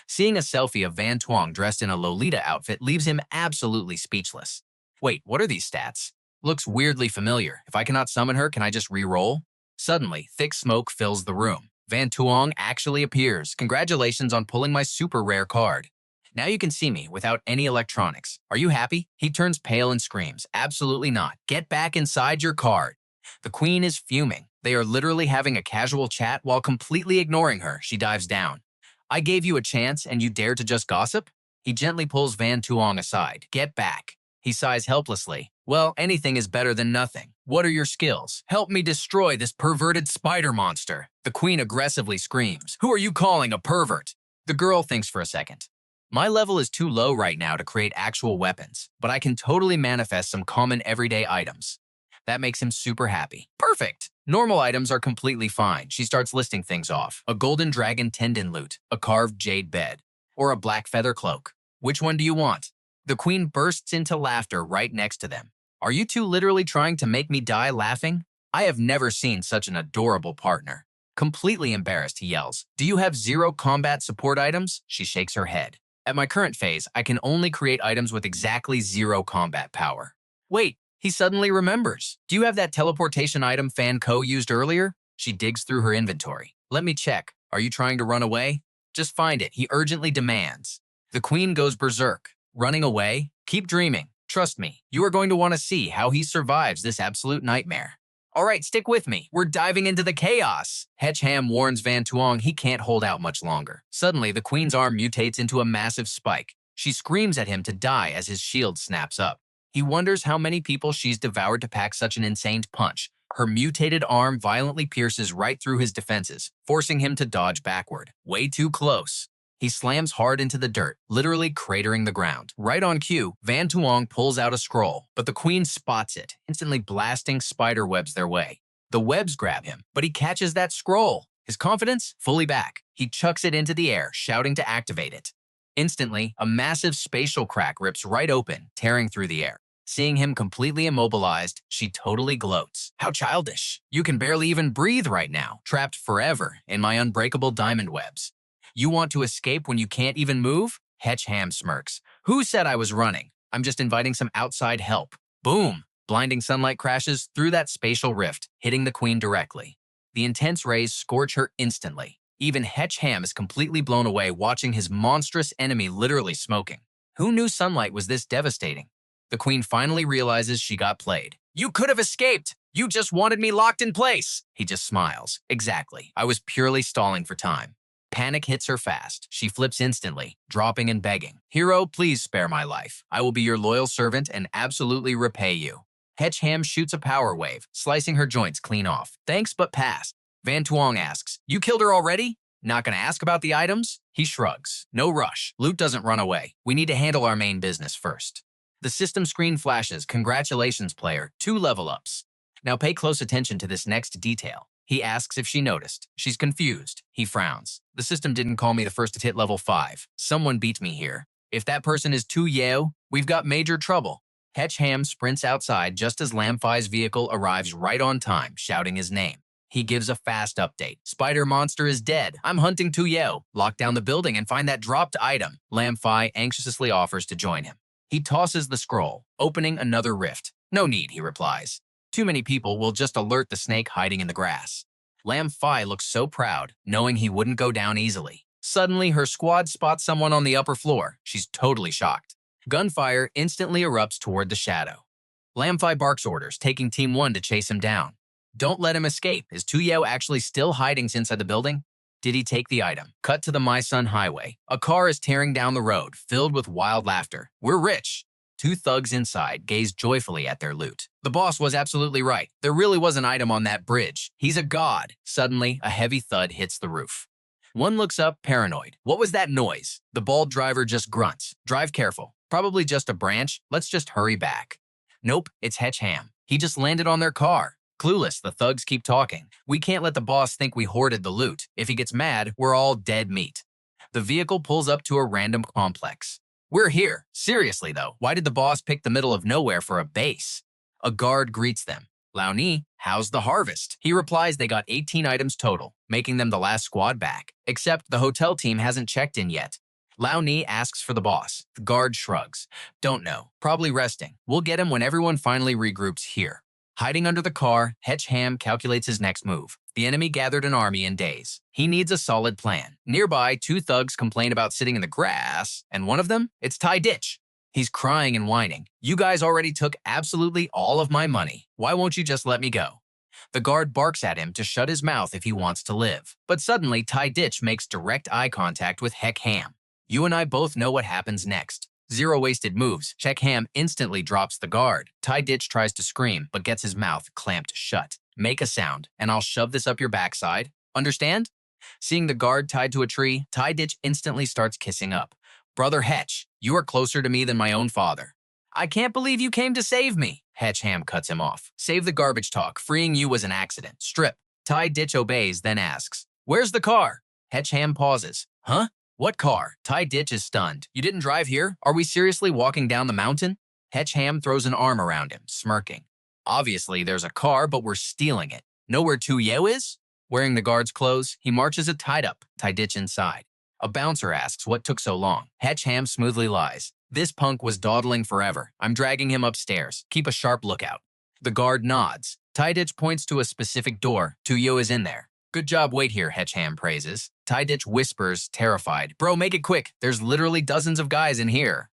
Seeing a selfie of Van Tuong dressed in a Lolita outfit leaves him absolutely speechless. Wait, what are these stats? Looks weirdly familiar. If I cannot summon her, can I just re-roll? Suddenly, thick smoke fills the room. Van Tuong actually appears. Congratulations on pulling my super rare card. Now you can see me without any electronics. Are you happy? He turns pale and screams, absolutely not. Get back inside your card. The queen is fuming. They are literally having a casual chat while completely ignoring her. She dives down. I gave you a chance and you dare to just gossip? He gently pulls Van Tuong aside. Get back. He sighs helplessly. Well, anything is better than nothing. What are your skills? Help me destroy this perverted spider monster. The queen aggressively screams. Who are you calling a pervert? The girl thinks for a second. My level is too low right now to create actual weapons, but I can totally manifest some common everyday items. That makes him super happy. Perfect! Normal items are completely fine. She starts listing things off. A golden dragon tendon lute, a carved jade bed, or a black feather cloak. Which one do you want? The queen bursts into laughter right next to them. Are you two literally trying to make me die laughing? I have never seen such an adorable partner. Completely embarrassed, he yells. Do you have 0 combat support items? She shakes her head. At my current phase, I can only create items with exactly 0 combat power. Wait, he suddenly remembers. Do you have that teleportation item Fan Ko used earlier? She digs through her inventory. Let me check. Are you trying to run away? Just find it, he urgently demands. The queen goes berserk. Running away? Keep dreaming. Trust me, you are going to want to see how he survives this absolute nightmare. All right, stick with me. We're diving into the chaos. Hach Ham warns Van Tuong he can't hold out much longer. Suddenly, the queen's arm mutates into a massive spike. She screams at him to die as his shield snaps up. He wonders how many people she's devoured to pack such an insane punch. Her mutated arm violently pierces right through his defenses, forcing him to dodge backward. Way too close. He slams hard into the dirt, literally cratering the ground. Right on cue, Van Tuong pulls out a scroll, but the queen spots it, instantly blasting spider webs their way. The webs grab him, but he catches that scroll. His confidence fully back. He chucks it into the air, shouting to activate it. Instantly, a massive spatial crack rips right open, tearing through the air. Seeing him completely immobilized, she totally gloats. How childish. You can barely even breathe right now, trapped forever in my unbreakable diamond webs. You want to escape when you can't even move? Hach Ham smirks. Who said I was running? I'm just inviting some outside help. Boom! Blinding sunlight crashes through that spatial rift, hitting the queen directly. The intense rays scorch her instantly. Even Hach Ham is completely blown away watching his monstrous enemy literally smoking. Who knew sunlight was this devastating? The queen finally realizes she got played. You could have escaped! You just wanted me locked in place! He just smiles. Exactly. I was purely stalling for time. Panic hits her fast. She flips instantly, dropping and begging. Hero, please spare my life. I will be your loyal servant and absolutely repay you. Hach Ham shoots a power wave, slicing her joints clean off. Thanks, but pass. Van Tuong asks, you killed her already? Not gonna ask about the items? He shrugs. No rush. Loot doesn't run away. We need to handle our main business first. The system screen flashes. Congratulations, player. 2 level ups. Now pay close attention to this next detail. He asks if she noticed. She's confused. He frowns. The system didn't call me the first to hit level 5. Someone beat me here. If that person is Tu Yeo, we've got major trouble. Hach Ham sprints outside just as Lamphai's vehicle arrives right on time, shouting his name. He gives a fast update. Spider monster is dead. I'm hunting Tu Yeo. Lock down the building and find that dropped item. Lamphai anxiously offers to join him. He tosses the scroll, opening another rift. No need, he replies. Too many people will just alert the snake hiding in the grass. Lamphai looks so proud, knowing he wouldn't go down easily. Suddenly, her squad spots someone on the upper floor. She's totally shocked. Gunfire instantly erupts toward the shadow. Lamphai barks orders, taking Team 1 to chase him down. Don't let him escape. Is Tu Yeo actually still hiding inside the building? Did he take the item? Cut to the My Sun Highway. A car is tearing down the road, filled with wild laughter. We're rich. 2 thugs inside gaze joyfully at their loot. The boss was absolutely right. There really was an item on that bridge. He's a god. Suddenly, a heavy thud hits the roof. One looks up, paranoid. What was that noise? The bald driver just grunts. Drive careful. Probably just a branch. Let's just hurry back. Nope, it's Hach Ham. He just landed on their car. Clueless, the thugs keep talking. We can't let the boss think we hoarded the loot. If he gets mad, we're all dead meat. The vehicle pulls up to a random complex. We're here. Seriously, though, why did the boss pick the middle of nowhere for a base? A guard greets them. Lao Ni, how's the harvest? He replies they got 18 items total, making them the last squad back. Except the hotel team hasn't checked in yet. Lao Ni asks for the boss. The guard shrugs. Don't know. Probably resting. We'll get him when everyone finally regroups here. Hiding under the car, Hach Ham calculates his next move. The enemy gathered an army in days. He needs a solid plan. Nearby, two thugs complain about sitting in the grass, and one of them, it's Tai Ditch. He's crying and whining. You guys already took absolutely all of my money. Why won't you just let me go? The guard barks at him to shut his mouth if he wants to live. But suddenly, Tai Ditch makes direct eye contact with Hach Ham. You and I both know what happens next. Zero wasted moves. Hach Ham instantly drops the guard. Tai Ditch tries to scream, but gets his mouth clamped shut. Make a sound, and I'll shove this up your backside. Understand? Seeing the guard tied to a tree, Tai Ditch instantly starts kissing up. Brother Hach, you are closer to me than my own father. I can't believe you came to save me. Hach Ham cuts him off. Save the garbage talk. Freeing you was an accident. Strip. Tai Ditch obeys, then asks, where's the car? Hach Ham pauses. Huh? What car? Tai Ditch is stunned. You didn't drive here? Are we seriously walking down the mountain? Hach Ham throws an arm around him, smirking. Obviously, there's a car, but we're stealing it. Know where Tuong is? Wearing the guard's clothes, he marches a tied up, Tai Ditch inside. A bouncer asks what took so long. Hach Ham smoothly lies. This punk was dawdling forever. I'm dragging him upstairs. Keep a sharp lookout. The guard nods. Tai Ditch points to a specific door. Tuong is in there. Good job, wait here, Hach Ham praises. Tai Ditch whispers, terrified. Bro, make it quick. There's literally dozens of guys in here.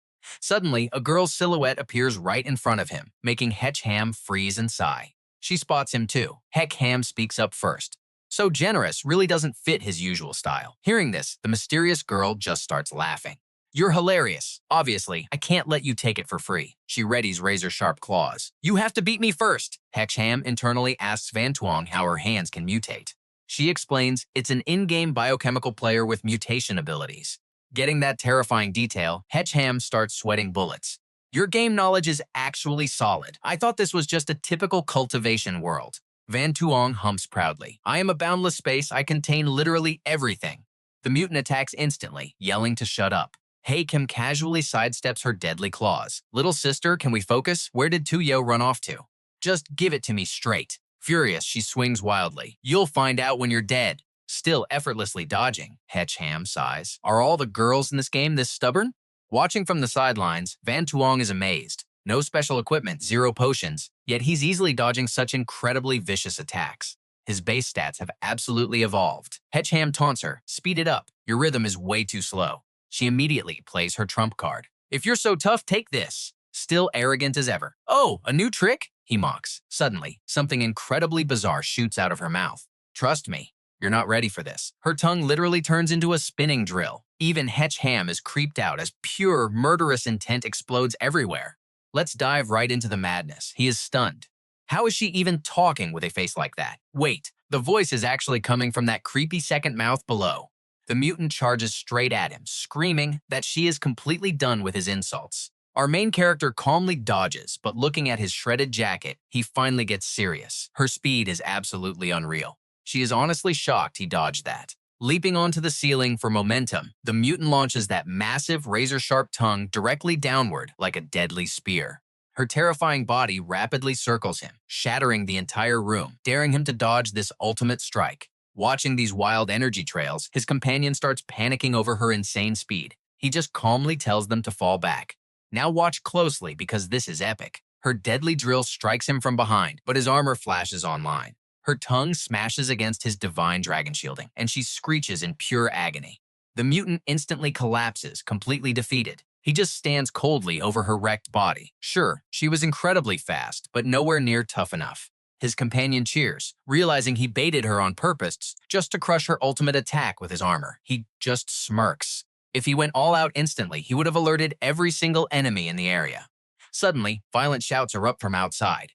Suddenly, a girl's silhouette appears right in front of him, making Hach Ham freeze and sigh. She spots him too. Hach Ham speaks up first. So generous really doesn't fit his usual style. Hearing this, the mysterious girl just starts laughing. You're hilarious. Obviously, I can't let you take it for free. She readies razor-sharp claws. You have to beat me first. Hach Ham internally asks Van Tuong how her hands can mutate. She explains it's an in-game biochemical player with mutation abilities. Getting that terrifying detail, Hach Ham starts sweating bullets. Your game knowledge is actually solid. I thought this was just a typical cultivation world. Van Tuong humps proudly. I am a boundless space. I contain literally everything. The mutant attacks instantly, yelling to shut up. Hach Ham casually sidesteps her deadly claws. Little sister, can we focus? Where did Tuong run off to? Just give it to me straight. Furious, she swings wildly. You'll find out when you're dead. Still effortlessly dodging, Hach Ham sighs. Are all the girls in this game this stubborn? Watching from the sidelines, Van Tuong is amazed. No special equipment, zero potions, yet he's easily dodging such incredibly vicious attacks. His base stats have absolutely evolved. Hach Ham taunts her, speed it up. Your rhythm is way too slow. She immediately plays her trump card. If you're so tough, take this. Still arrogant as ever. Oh, a new trick? He mocks. Suddenly, something incredibly bizarre shoots out of her mouth. Trust me, you're not ready for this. Her tongue literally turns into a spinning drill. Even Hach Ham is creeped out as pure, murderous intent explodes everywhere. Let's dive right into the madness. He is stunned. How is she even talking with a face like that? Wait, the voice is actually coming from that creepy second mouth below. The mutant charges straight at him, screaming that she is completely done with his insults. Our main character calmly dodges, but looking at his shredded jacket, he finally gets serious. Her speed is absolutely unreal. She is honestly shocked he dodged that. Leaping onto the ceiling for momentum, the mutant launches that massive razor-sharp tongue directly downward like a deadly spear. Her terrifying body rapidly circles him, shattering the entire room, daring him to dodge this ultimate strike. Watching these wild energy trails, his companion starts panicking over her insane speed. He just calmly tells them to fall back. Now watch closely because this is epic. Her deadly drill strikes him from behind, but his armor flashes online. Her tongue smashes against his divine dragon shielding, and she screeches in pure agony. The mutant instantly collapses, completely defeated. He just stands coldly over her wrecked body. Sure, she was incredibly fast, but nowhere near tough enough. His companion cheers, realizing he baited her on purpose just to crush her ultimate attack with his armor. He just smirks. If he went all out instantly, he would have alerted every single enemy in the area. Suddenly, violent shouts erupt from outside.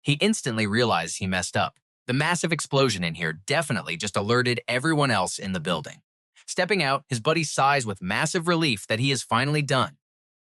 He instantly realizes he messed up. The massive explosion in here definitely just alerted everyone else in the building. Stepping out, his buddy sighs with massive relief that he is finally done.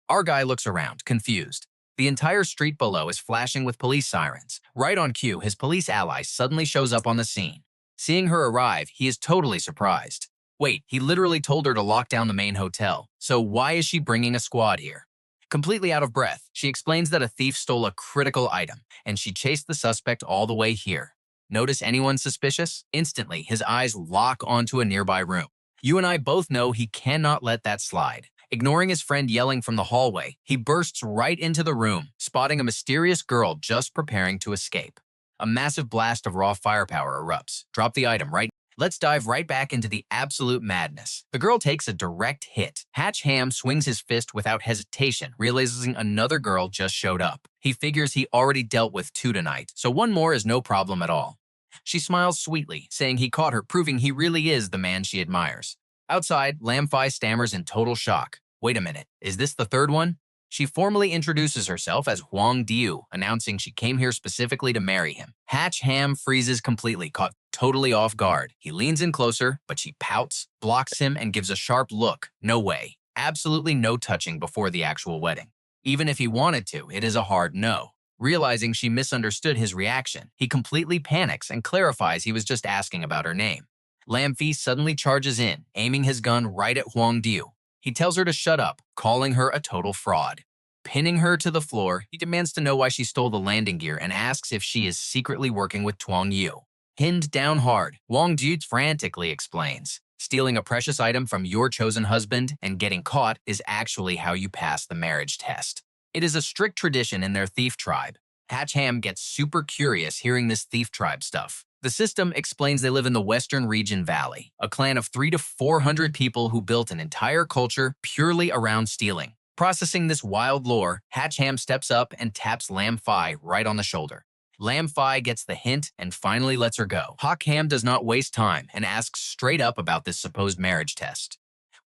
Our guy looks around, confused. The entire street below is flashing with police sirens. Right on cue, his police ally suddenly shows up on the scene. Seeing her arrive, he is totally surprised. Wait, he literally told her to lock down the main hotel, so why is she bringing a squad here? Completely out of breath, she explains that a thief stole a critical item, and she chased the suspect all the way here. Notice anyone suspicious? Instantly, his eyes lock onto a nearby room. You and I both know he cannot let that slide. Ignoring his friend yelling from the hallway, he bursts right into the room, spotting a mysterious girl just preparing to escape. A massive blast of raw firepower erupts. Drop the item right. Let's dive right back into the absolute madness. The girl takes a direct hit. Hach Ham swings his fist without hesitation, realizing another girl just showed up. He figures he already dealt with 2 tonight, so one more is no problem at all. She smiles sweetly, saying he caught her, proving he really is the man she admires. Outside, Lamfi stammers in total shock. Wait a minute, is this the third one? She formally introduces herself as Huang Diu, announcing she came here specifically to marry him. Hach Ham freezes completely, caught totally off guard. He leans in closer, but she pouts, blocks him, and gives a sharp look. No way. Absolutely no touching before the actual wedding. Even if he wanted to, it is a hard no. Realizing she misunderstood his reaction, he completely panics and clarifies he was just asking about her name. Lamfi suddenly charges in, aiming his gun right at Huang Diu. He tells her to shut up, calling her a total fraud. Pinning her to the floor, he demands to know why she stole the landing gear and asks if she is secretly working with Tuong Yu. Pinned down hard, Huang Diu frantically explains, stealing a precious item from your chosen husband and getting caught is actually how you pass the marriage test. It is a strict tradition in their thief tribe. Hach Ham gets super curious hearing this thief tribe stuff. The system explains they live in the Western Region Valley, a clan of 300 to 400 people who built an entire culture purely around stealing. Processing this wild lore, Hach Ham steps up and taps Lamfi right on the shoulder. Lamfi gets the hint and finally lets her go. Hach Ham does not waste time and asks straight up about this supposed marriage test.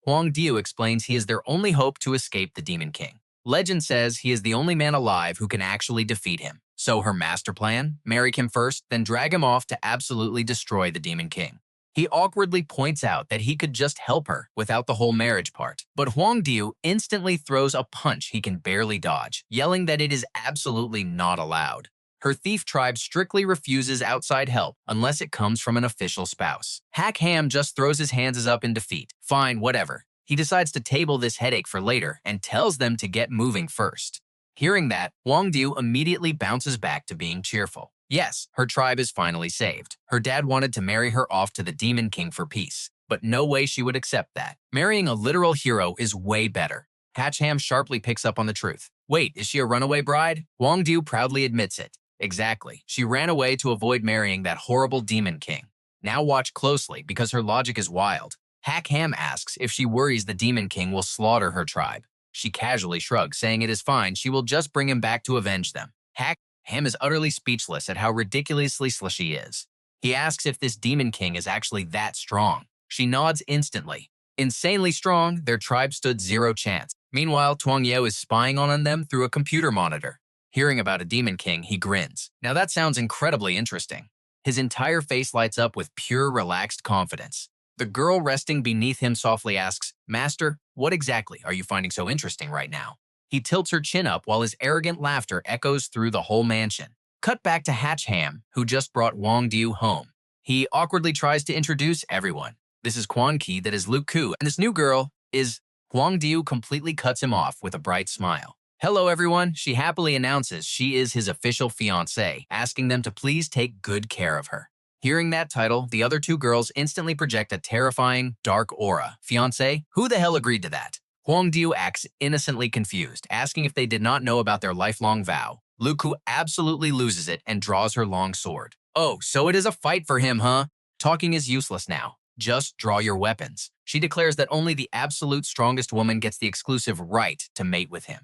Huang Diu explains he is their only hope to escape the Demon King. Legend says he is the only man alive who can actually defeat him. So her master plan? Marry him first, then drag him off to absolutely destroy the Demon King. He awkwardly points out that he could just help her without the whole marriage part. But Huang Diu instantly throws a punch he can barely dodge, yelling that it is absolutely not allowed. Her thief tribe strictly refuses outside help unless it comes from an official spouse. Hach Ham just throws his hands up in defeat. Fine, whatever. He decides to table this headache for later and tells them to get moving first. Hearing that, Huang Diu immediately bounces back to being cheerful. Yes, her tribe is finally saved. Her dad wanted to marry her off to the Demon King for peace, but no way she would accept that. Marrying a literal hero is way better. Hach Ham sharply picks up on the truth. Wait, is she a runaway bride? Huang Diu proudly admits it. Exactly. She ran away to avoid marrying that horrible Demon King. Now watch closely because her logic is wild. Hach Ham asks if she worries the Demon King will slaughter her tribe. She casually shrugs, saying it is fine, she will just bring him back to avenge them. Hach Ham is utterly speechless at how ridiculously slow she is. He asks if this Demon King is actually that strong. She nods instantly. Insanely strong, their tribe stood zero chance. Meanwhile, Tuong Yu is spying on them through a computer monitor. Hearing about a Demon King, he grins. Now that sounds incredibly interesting. His entire face lights up with pure, relaxed confidence. The girl resting beneath him softly asks, Master, what exactly are you finding so interesting right now? He tilts her chin up while his arrogant laughter echoes through the whole mansion. Cut back to Hach Ham, who just brought Huang Diu home. He awkwardly tries to introduce everyone. This is Quan Ki, that is Luke Ku, and this new girl is... Huang Diu completely cuts him off with a bright smile. Hello everyone, she happily announces she is his official fiancée, asking them to please take good care of her. Hearing that title, the other 2 girls instantly project a terrifying, dark aura. Fiancé? Who the hell agreed to that? Huang Diu acts innocently confused, asking if they did not know about their lifelong vow. Luku absolutely loses it and draws her long sword. Oh, so it is a fight for him, huh? Talking is useless now. Just draw your weapons. She declares that only the absolute strongest woman gets the exclusive right to mate with him.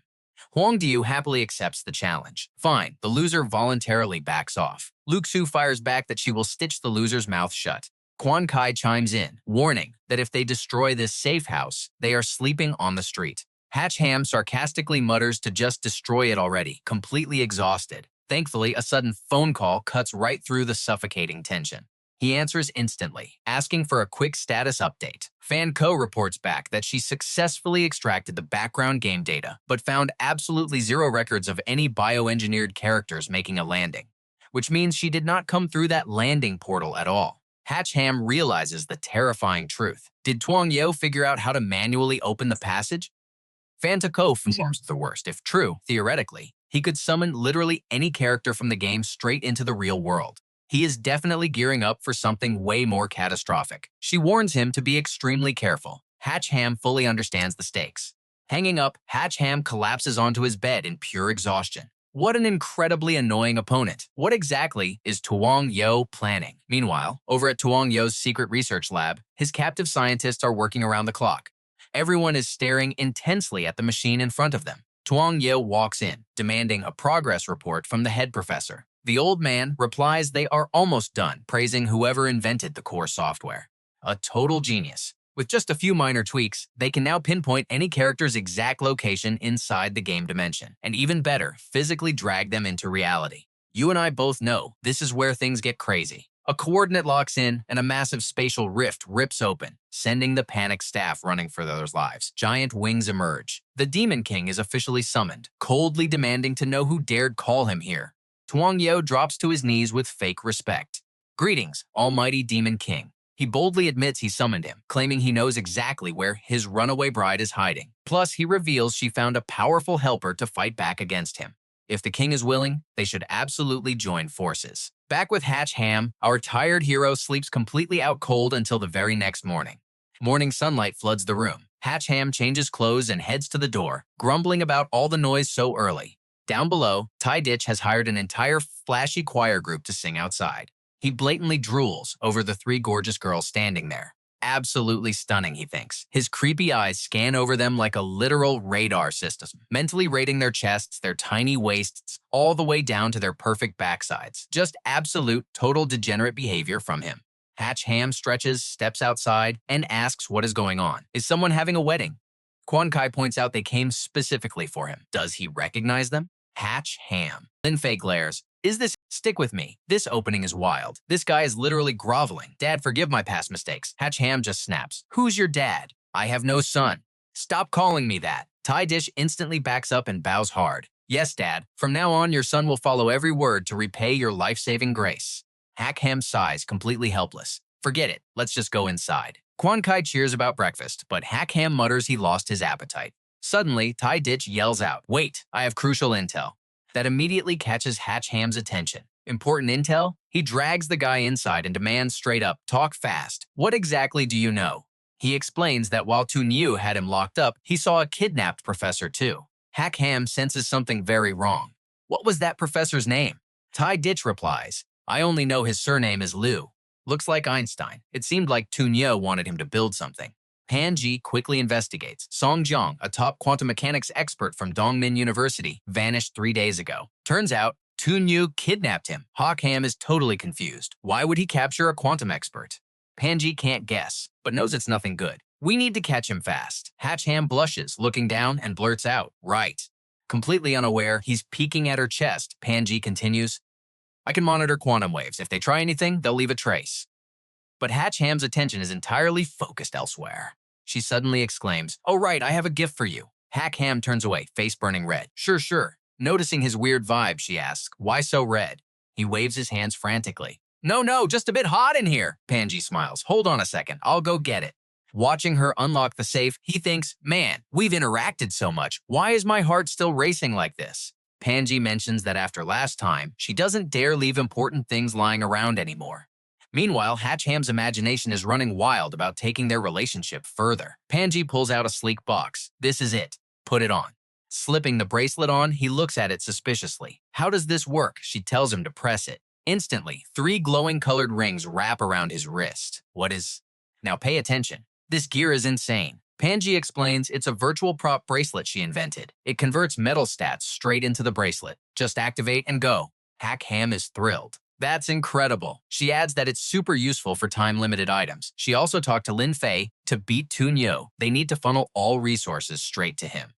Huang Diu happily accepts the challenge. Fine, the loser voluntarily backs off. Luke Su fires back that she will stitch the loser's mouth shut. Quan Kai chimes in, warning that if they destroy this safe house, they are sleeping on the street. Hach Ham sarcastically mutters to just destroy it already, completely exhausted. Thankfully, a sudden phone call cuts right through the suffocating tension. He answers instantly, asking for a quick status update. Fan Co reports back that she successfully extracted the background game data, but found absolutely zero records of any bioengineered characters making a landing, which means she did not come through that landing portal at all. Hach Ham realizes the terrifying truth. Did Tuong Yo figure out how to manually open the passage? Fantako informs the worst. If true, theoretically, he could summon literally any character from the game straight into the real world. He is definitely gearing up for something way more catastrophic. She warns him to be extremely careful. Hach Ham fully understands the stakes. Hanging up, Hach Ham collapses onto his bed in pure exhaustion. What an incredibly annoying opponent. What exactly is Tuong Yo planning? Meanwhile, over at Tuong Yo's secret research lab, his captive scientists are working around the clock. Everyone is staring intensely at the machine in front of them. Tuong Yo walks in, demanding a progress report from the head professor. The old man replies they are almost done, praising whoever invented the core software. A total genius. With just a few minor tweaks, they can now pinpoint any character's exact location inside the game dimension, and even better, physically drag them into reality. You and I both know this is where things get crazy. A coordinate locks in, and a massive spatial rift rips open, sending the panicked staff running for their lives. Giant wings emerge. The Demon King is officially summoned, coldly demanding to know who dared call him here. Tuong Yo drops to his knees with fake respect. Greetings, almighty Demon King. He boldly admits he summoned him, claiming he knows exactly where his runaway bride is hiding. Plus, he reveals she found a powerful helper to fight back against him. If the king is willing, they should absolutely join forces. Back with Hach Ham, our tired hero sleeps completely out cold until the very next morning. Morning sunlight floods the room. Hach Ham changes clothes and heads to the door, grumbling about all the noise so early. Down below, Tai Ditch has hired an entire flashy choir group to sing outside. He blatantly drools over the three gorgeous girls standing there. Absolutely stunning, he thinks. His creepy eyes scan over them like a literal radar system, mentally rating their chests, their tiny waists, all the way down to their perfect backsides. Just absolute, total degenerate behavior from him. Hach Ham stretches, steps outside, and asks what is going on. Is someone having a wedding? Quan Kai points out they came specifically for him. Does he recognize them? Hach Ham. Lin Fei glares. Is this? Stick with me. This opening is wild. This guy is literally groveling. Dad, forgive my past mistakes. Hach Ham just snaps. Who's your dad? I have no son. Stop calling me that. Tai Dish instantly backs up and bows hard. Yes, Dad. From now on, your son will follow every word to repay your life-saving grace. Hach Ham sighs, completely helpless. Forget it. Let's just go inside. Quan Kai cheers about breakfast, but Hach Ham mutters he lost his appetite. Suddenly, Tai Ditch yells out, "Wait, I have crucial intel." That immediately catches Hach Ham's attention. Important intel? He drags the guy inside and demands straight up, "Talk fast. What exactly do you know?" He explains that while Tuong Yo had him locked up, he saw a kidnapped professor too. Hach Ham senses something very wrong. What was that professor's name? Tai Ditch replies, "I only know his surname is Liu. Looks like Einstein. It seemed like Tuong Yo wanted him to build something." Han Ji quickly investigates. Song Jiang, a top quantum mechanics expert from Dongmin University, vanished 3 days ago. Turns out, Tuong Yo kidnapped him. Hach Ham is totally confused. Why would he capture a quantum expert? Panji can't guess, but knows it's nothing good. We need to catch him fast. Hach Ham blushes, looking down, and blurts out, "Right." Completely unaware, he's peeking at her chest. Panji continues, "I can monitor quantum waves. If they try anything, they'll leave a trace." But Hach Ham's attention is entirely focused elsewhere. She suddenly exclaims, "Oh right, I have a gift for you." Hach Ham turns away, face burning red. Sure. Noticing his weird vibe, she asks, "Why so red?" He waves his hands frantically. No, just a bit hot in here." Panji smiles. "Hold on a second, I'll go get it." Watching her unlock the safe, he thinks, "Man, we've interacted so much. Why is my heart still racing like this?" Panji mentions that after last time, she doesn't dare leave important things lying around anymore. Meanwhile, Hach Ham's imagination is running wild about taking their relationship further. Panji pulls out a sleek box. "This is it. Put it on." Slipping the bracelet on, he looks at it suspiciously. "How does this work?" She tells him to press it. Instantly, 3 glowing colored rings wrap around his wrist. What is? Now pay attention. This gear is insane. Panji explains it's a virtual prop bracelet she invented. It converts metal stats straight into the bracelet. Just activate and go. Hach Ham is thrilled. That's incredible. She adds that it's super useful for time-limited items. She also talked to Lin Fei. To beat Tuong Yo, they need to funnel all resources straight to him.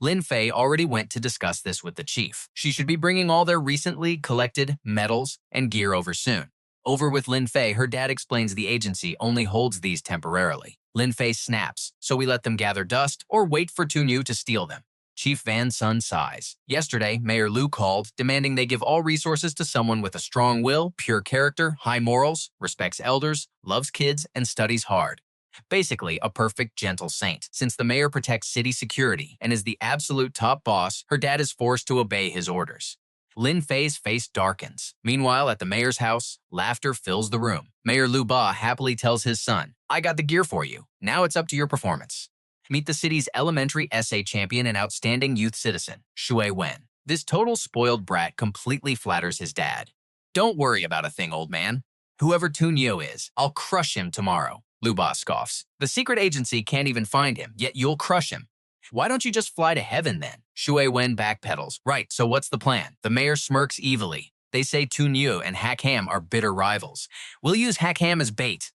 Lin Fei already went to discuss this with the chief. She should be bringing all their recently collected metals and gear over soon. Over with Lin Fei, her dad explains the agency only holds these temporarily. Lin Fei snaps, so we let them gather dust or wait for Tuong to steal them. Chief Van Sun sighs. Yesterday, Mayor Liu called, demanding they give all resources to someone with a strong will, pure character, high morals, respects elders, loves kids, and studies hard. Basically, a perfect, gentle saint. Since the mayor protects city security and is the absolute top boss, her dad is forced to obey his orders. Lin Fei's face darkens. Meanwhile, at the mayor's house, laughter fills the room. Mayor Liu Ba happily tells his son, "I got the gear for you. Now it's up to your performance." Meet the city's elementary essay champion and outstanding youth citizen, Shui Wen. This total spoiled brat completely flatters his dad. "Don't worry about a thing, old man. Whoever Tuong is, I'll crush him tomorrow," Liu Ba scoffs. "The secret agency can't even find him, yet you'll crush him. Why don't you just fly to heaven then?" Shui Wen backpedals. "Right, so what's the plan?" The mayor smirks evilly. "They say Tuong and Hach Ham are bitter rivals. We'll use Hach Ham as bait."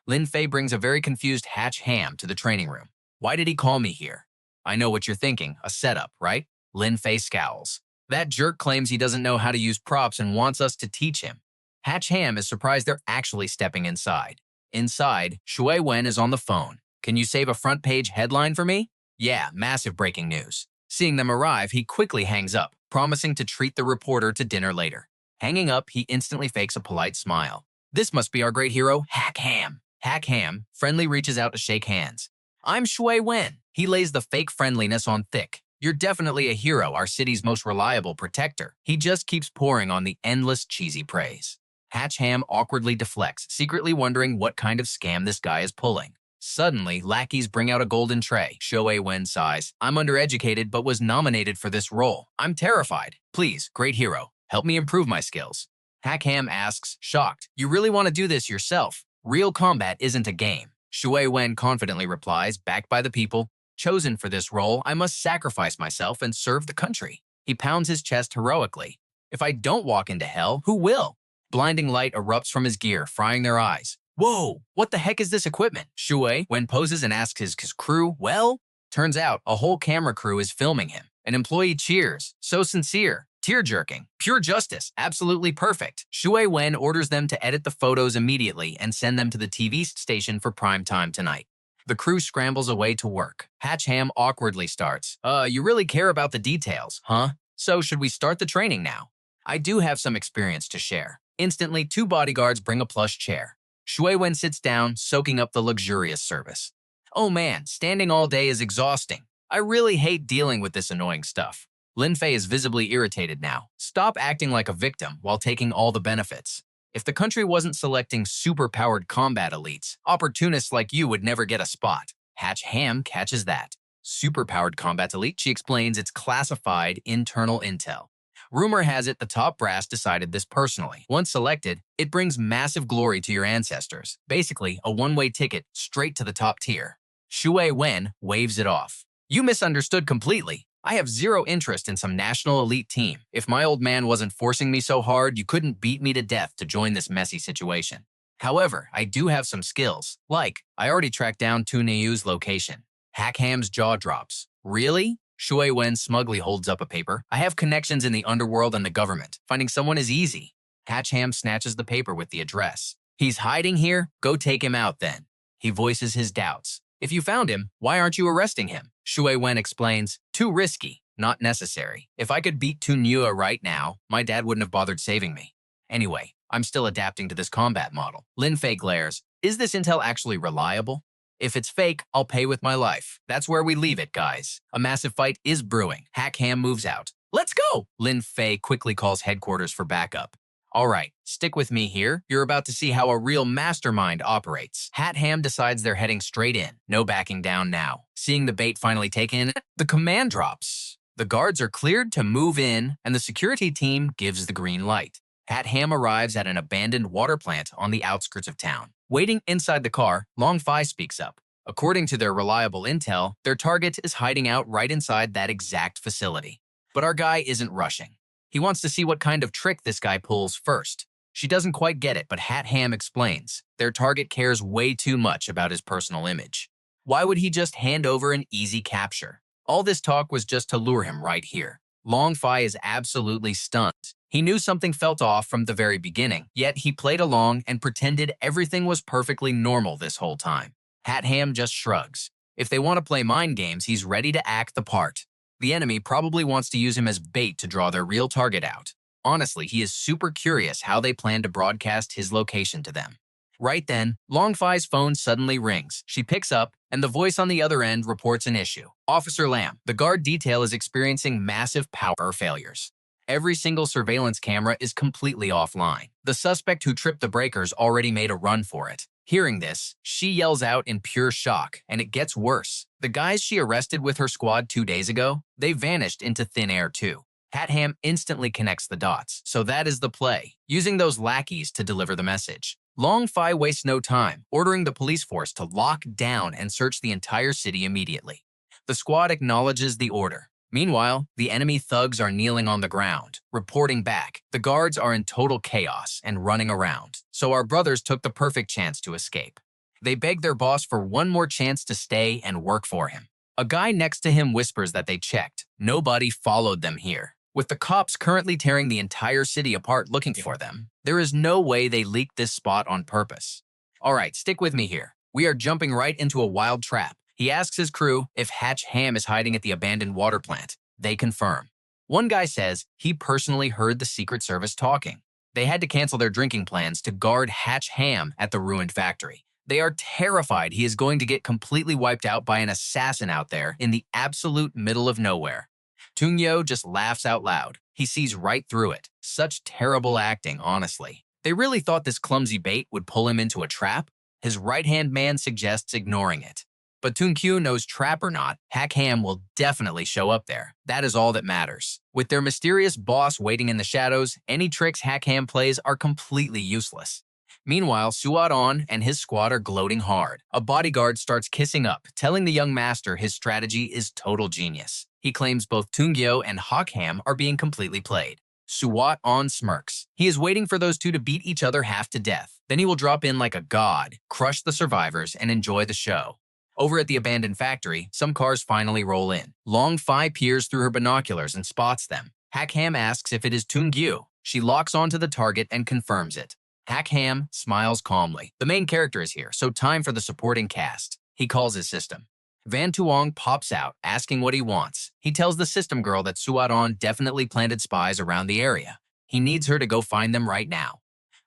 Lin Fei brings a very confused Hach Ham to the training room. "Why did he call me here?" "I know what you're thinking, a setup, right?" Lin Fei scowls. "That jerk claims he doesn't know how to use props and wants us to teach him." Hach Ham is surprised they're actually stepping inside. Inside, Shui Wen is on the phone. "Can you save a front-page headline for me?" "Yeah, massive breaking news." Seeing them arrive, he quickly hangs up, promising to treat the reporter to dinner later. Hanging up, he instantly fakes a polite smile. "This must be our great hero, Hach Ham." Hach Ham friendly reaches out to shake hands. "I'm Shui Wen." He lays the fake friendliness on thick. "You're definitely a hero, our city's most reliable protector." He just keeps pouring on the endless cheesy praise. Hach Ham awkwardly deflects, secretly wondering what kind of scam this guy is pulling. Suddenly, lackeys bring out a golden tray. Shui Wen sighs. "I'm undereducated but was nominated for this role. I'm terrified. Please, great hero, help me improve my skills." Hach Ham asks, shocked, "You really want to do this yourself? Real combat isn't a game." Shui Wen confidently replies, backed by the people, "Chosen for this role, I must sacrifice myself and serve the country." He pounds his chest heroically. "If I don't walk into hell, who will?" Blinding light erupts from his gear, frying their eyes. "Whoa, what the heck is this equipment?" Shui Wen poses and asks his crew, "Well?" Turns out, a whole camera crew is filming him. An employee cheers. "So sincere. Tear-jerking. Pure justice. Absolutely perfect." Shui Wen orders them to edit the photos immediately and send them to the TV station for prime time tonight. The crew scrambles away to work. Hach Ham awkwardly starts. You really care about the details, huh? So should we start the training now?" "I do have some experience to share." Instantly, 2 bodyguards bring a plush chair. Shui Wen sits down, soaking up the luxurious service. "Oh man, standing all day is exhausting. I really hate dealing with this annoying stuff." Lin Fei is visibly irritated now. "Stop acting like a victim while taking all the benefits. If the country wasn't selecting superpowered combat elites, opportunists like you would never get a spot." Hach Ham catches that. "Superpowered combat elite," she explains, "it's classified internal intel. Rumor has it the top brass decided this personally. Once selected, it brings massive glory to your ancestors. Basically, a one-way ticket straight to the top tier." Shui Wen waves it off. "You misunderstood completely. I have zero interest in some national elite team. If my old man wasn't forcing me so hard, you couldn't beat me to death to join this messy situation. However, I do have some skills. Like, I already tracked down Tuong's location." Hach Ham's jaw drops. "Really?" Shui Wen smugly holds up a paper. "I have connections in the underworld and the government. Finding someone is easy." Hach Ham snatches the paper with the address. "He's hiding here? Go take him out then." He voices his doubts. "If you found him, why aren't you arresting him?" Shui Wen explains, "Too risky, not necessary. If I could beat Tuong right now, my dad wouldn't have bothered saving me. Anyway, I'm still adapting to this combat model." Lin Fei glares. "Is this intel actually reliable? If it's fake, I'll pay with my life." That's where we leave it, guys. A massive fight is brewing. Hach Ham moves out. "Let's go!" Lin Fei quickly calls headquarters for backup. "All right, stick with me here. You're about to see how a real mastermind operates." Hach Ham decides they're heading straight in. No backing down now. Seeing the bait finally taken, the command drops. The guards are cleared to move in, and the security team gives the green light. Hach Ham arrives at an abandoned water plant on the outskirts of town. Waiting inside the car, Long Fi speaks up. According to their reliable intel, their target is hiding out right inside that exact facility. But our guy isn't rushing. He wants to see what kind of trick this guy pulls first. She doesn't quite get it, but Hach Ham explains. Their target cares way too much about his personal image. Why would he just hand over an easy capture? All this talk was just to lure him right here. Long Fi is absolutely stunned. He knew something felt off from the very beginning, yet he played along and pretended everything was perfectly normal this whole time. Hach Ham just shrugs. If they want to play mind games, he's ready to act the part. The enemy probably wants to use him as bait to draw their real target out. Honestly, he is super curious how they plan to broadcast his location to them. Right then, Longfi's phone suddenly rings. She picks up, and the voice on the other end reports an issue. Officer Lam, the guard detail is experiencing massive power failures. Every single surveillance camera is completely offline. The suspect who tripped the breakers already made a run for it. Hearing this, she yells out in pure shock, and it gets worse. The guys she arrested with her squad 2 days ago, they vanished into thin air too. Hach Ham instantly connects the dots, so that is the play, using those lackeys to deliver the message. Longfi wastes no time, ordering the police force to lock down and search the entire city immediately. The squad acknowledges the order. Meanwhile, the enemy thugs are kneeling on the ground, reporting back. The guards are in total chaos and running around, so our brothers took the perfect chance to escape. They beg their boss for one more chance to stay and work for him. A guy next to him whispers that they checked. Nobody followed them here. With the cops currently tearing the entire city apart looking for them, there is no way they leaked this spot on purpose. Alright, stick with me here. We are jumping right into a wild trap. He asks his crew if Hach Ham is hiding at the abandoned water plant. They confirm. One guy says he personally heard the Secret Service talking. They had to cancel their drinking plans to guard Hach Ham at the ruined factory. They are terrified he is going to get completely wiped out by an assassin out there in the absolute middle of nowhere. Tuong just laughs out loud. He sees right through it. Such terrible acting, honestly. They really thought this clumsy bait would pull him into a trap? His right-hand man suggests ignoring it. But Tuong knows trap or not, Hach Ham will definitely show up there. That is all that matters. With their mysterious boss waiting in the shadows, any tricks Hach Ham plays are completely useless. Meanwhile, Suat-on and his squad are gloating hard. A bodyguard starts kissing up, telling the young master his strategy is total genius. He claims both Tuong and Hach Ham are being completely played. Suat-on smirks. He is waiting for those two to beat each other half to death. Then he will drop in like a god, crush the survivors, and enjoy the show. Over at the abandoned factory, some cars finally roll in. Longfi peers through her binoculars and spots them. Hach Ham asks if it is Tuong. She locks onto the target and confirms it. Hach Ham smiles calmly. The main character is here, so time for the supporting cast. He calls his system. Tuong pops out, asking what he wants. He tells the system girl that Suat-on definitely planted spies around the area. He needs her to go find them right now.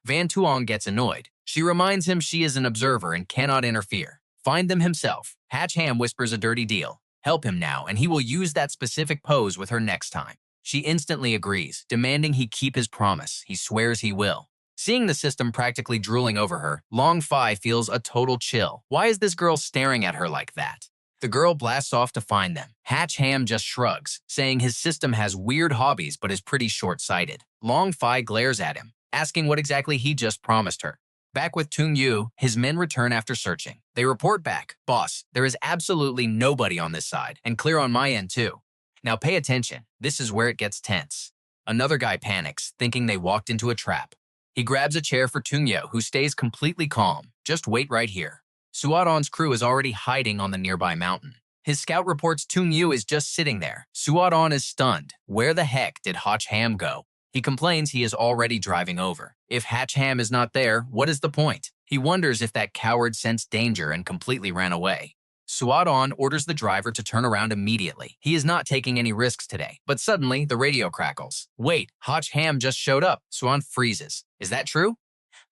Tuong gets annoyed. She reminds him she is an observer and cannot interfere. Find them himself. Hach Ham whispers a dirty deal. Help him now, and he will use that specific pose with her next time. She instantly agrees, demanding he keep his promise. He swears he will. Seeing the system practically drooling over her, Longfi feels a total chill. Why is this girl staring at her like that? The girl blasts off to find them. Hach Ham just shrugs, saying his system has weird hobbies but is pretty short-sighted. Longfi glares at him, asking what exactly he just promised her. Back with Tuong, his men return after searching. They report back, "Boss, there is absolutely nobody on this side, and clear on my end too. Now pay attention, this is where it gets tense." Another guy panics, thinking they walked into a trap. He grabs a chair for Tuong, who stays completely calm. "Just wait right here." Suat-on's crew is already hiding on the nearby mountain. His scout reports Tuong is just sitting there. Suat-on is stunned. Where the heck did Hach Ham go? He complains he is already driving over. If Hach Ham is not there, what is the point? He wonders if that coward sensed danger and completely ran away. Suat-on orders the driver to turn around immediately. He is not taking any risks today, but suddenly the radio crackles. "Wait, Hach Ham just showed up." Suat freezes. "Is that true?"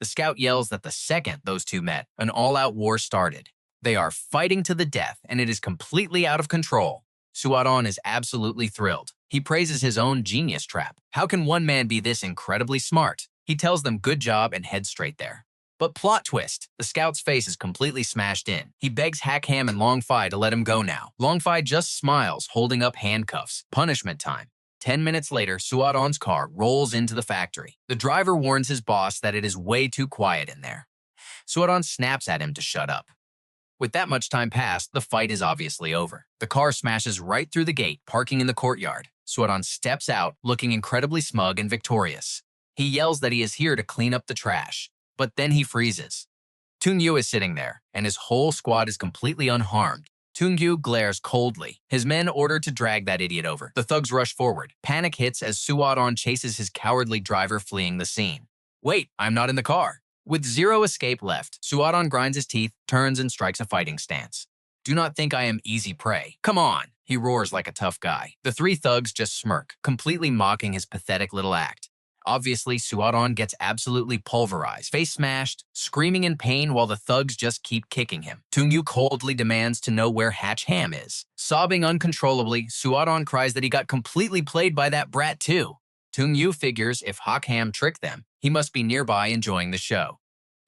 The scout yells that the second those two met, an all-out war started. They are fighting to the death, and it is completely out of control. Suat-on is absolutely thrilled. He praises his own genius trap. How can one man be this incredibly smart? He tells them good job and heads straight there. But plot twist, the scout's face is completely smashed in. He begs Hach Ham and Longfi to let him go now. Longfi just smiles, holding up handcuffs. Punishment time. 10 minutes later, Suat-on's car rolls into the factory. The driver warns his boss that it is way too quiet in there. Suat-on snaps at him to shut up. With that much time passed, the fight is obviously over. The car smashes right through the gate, parking in the courtyard. Suat-on steps out, looking incredibly smug and victorious. He yells that he is here to clean up the trash, but then he freezes. Tuong is sitting there, and his whole squad is completely unharmed. Tuong glares coldly. His men order to drag that idiot over. The thugs rush forward. Panic hits as Suwadon chases his cowardly driver, fleeing the scene. Wait, I'm not in the car. With zero escape left, Suwadon grinds his teeth, turns and strikes a fighting stance. Do not think I am easy prey. Come on, he roars like a tough guy. The three thugs just smirk, completely mocking his pathetic little act. Obviously, Suwadon gets absolutely pulverized, face smashed, screaming in pain while the thugs just keep kicking him. Tuong coldly demands to know where Hach Ham is. Sobbing uncontrollably, Suwadon cries that he got completely played by that brat too. Tuong figures if Hach Ham tricked them, he must be nearby enjoying the show.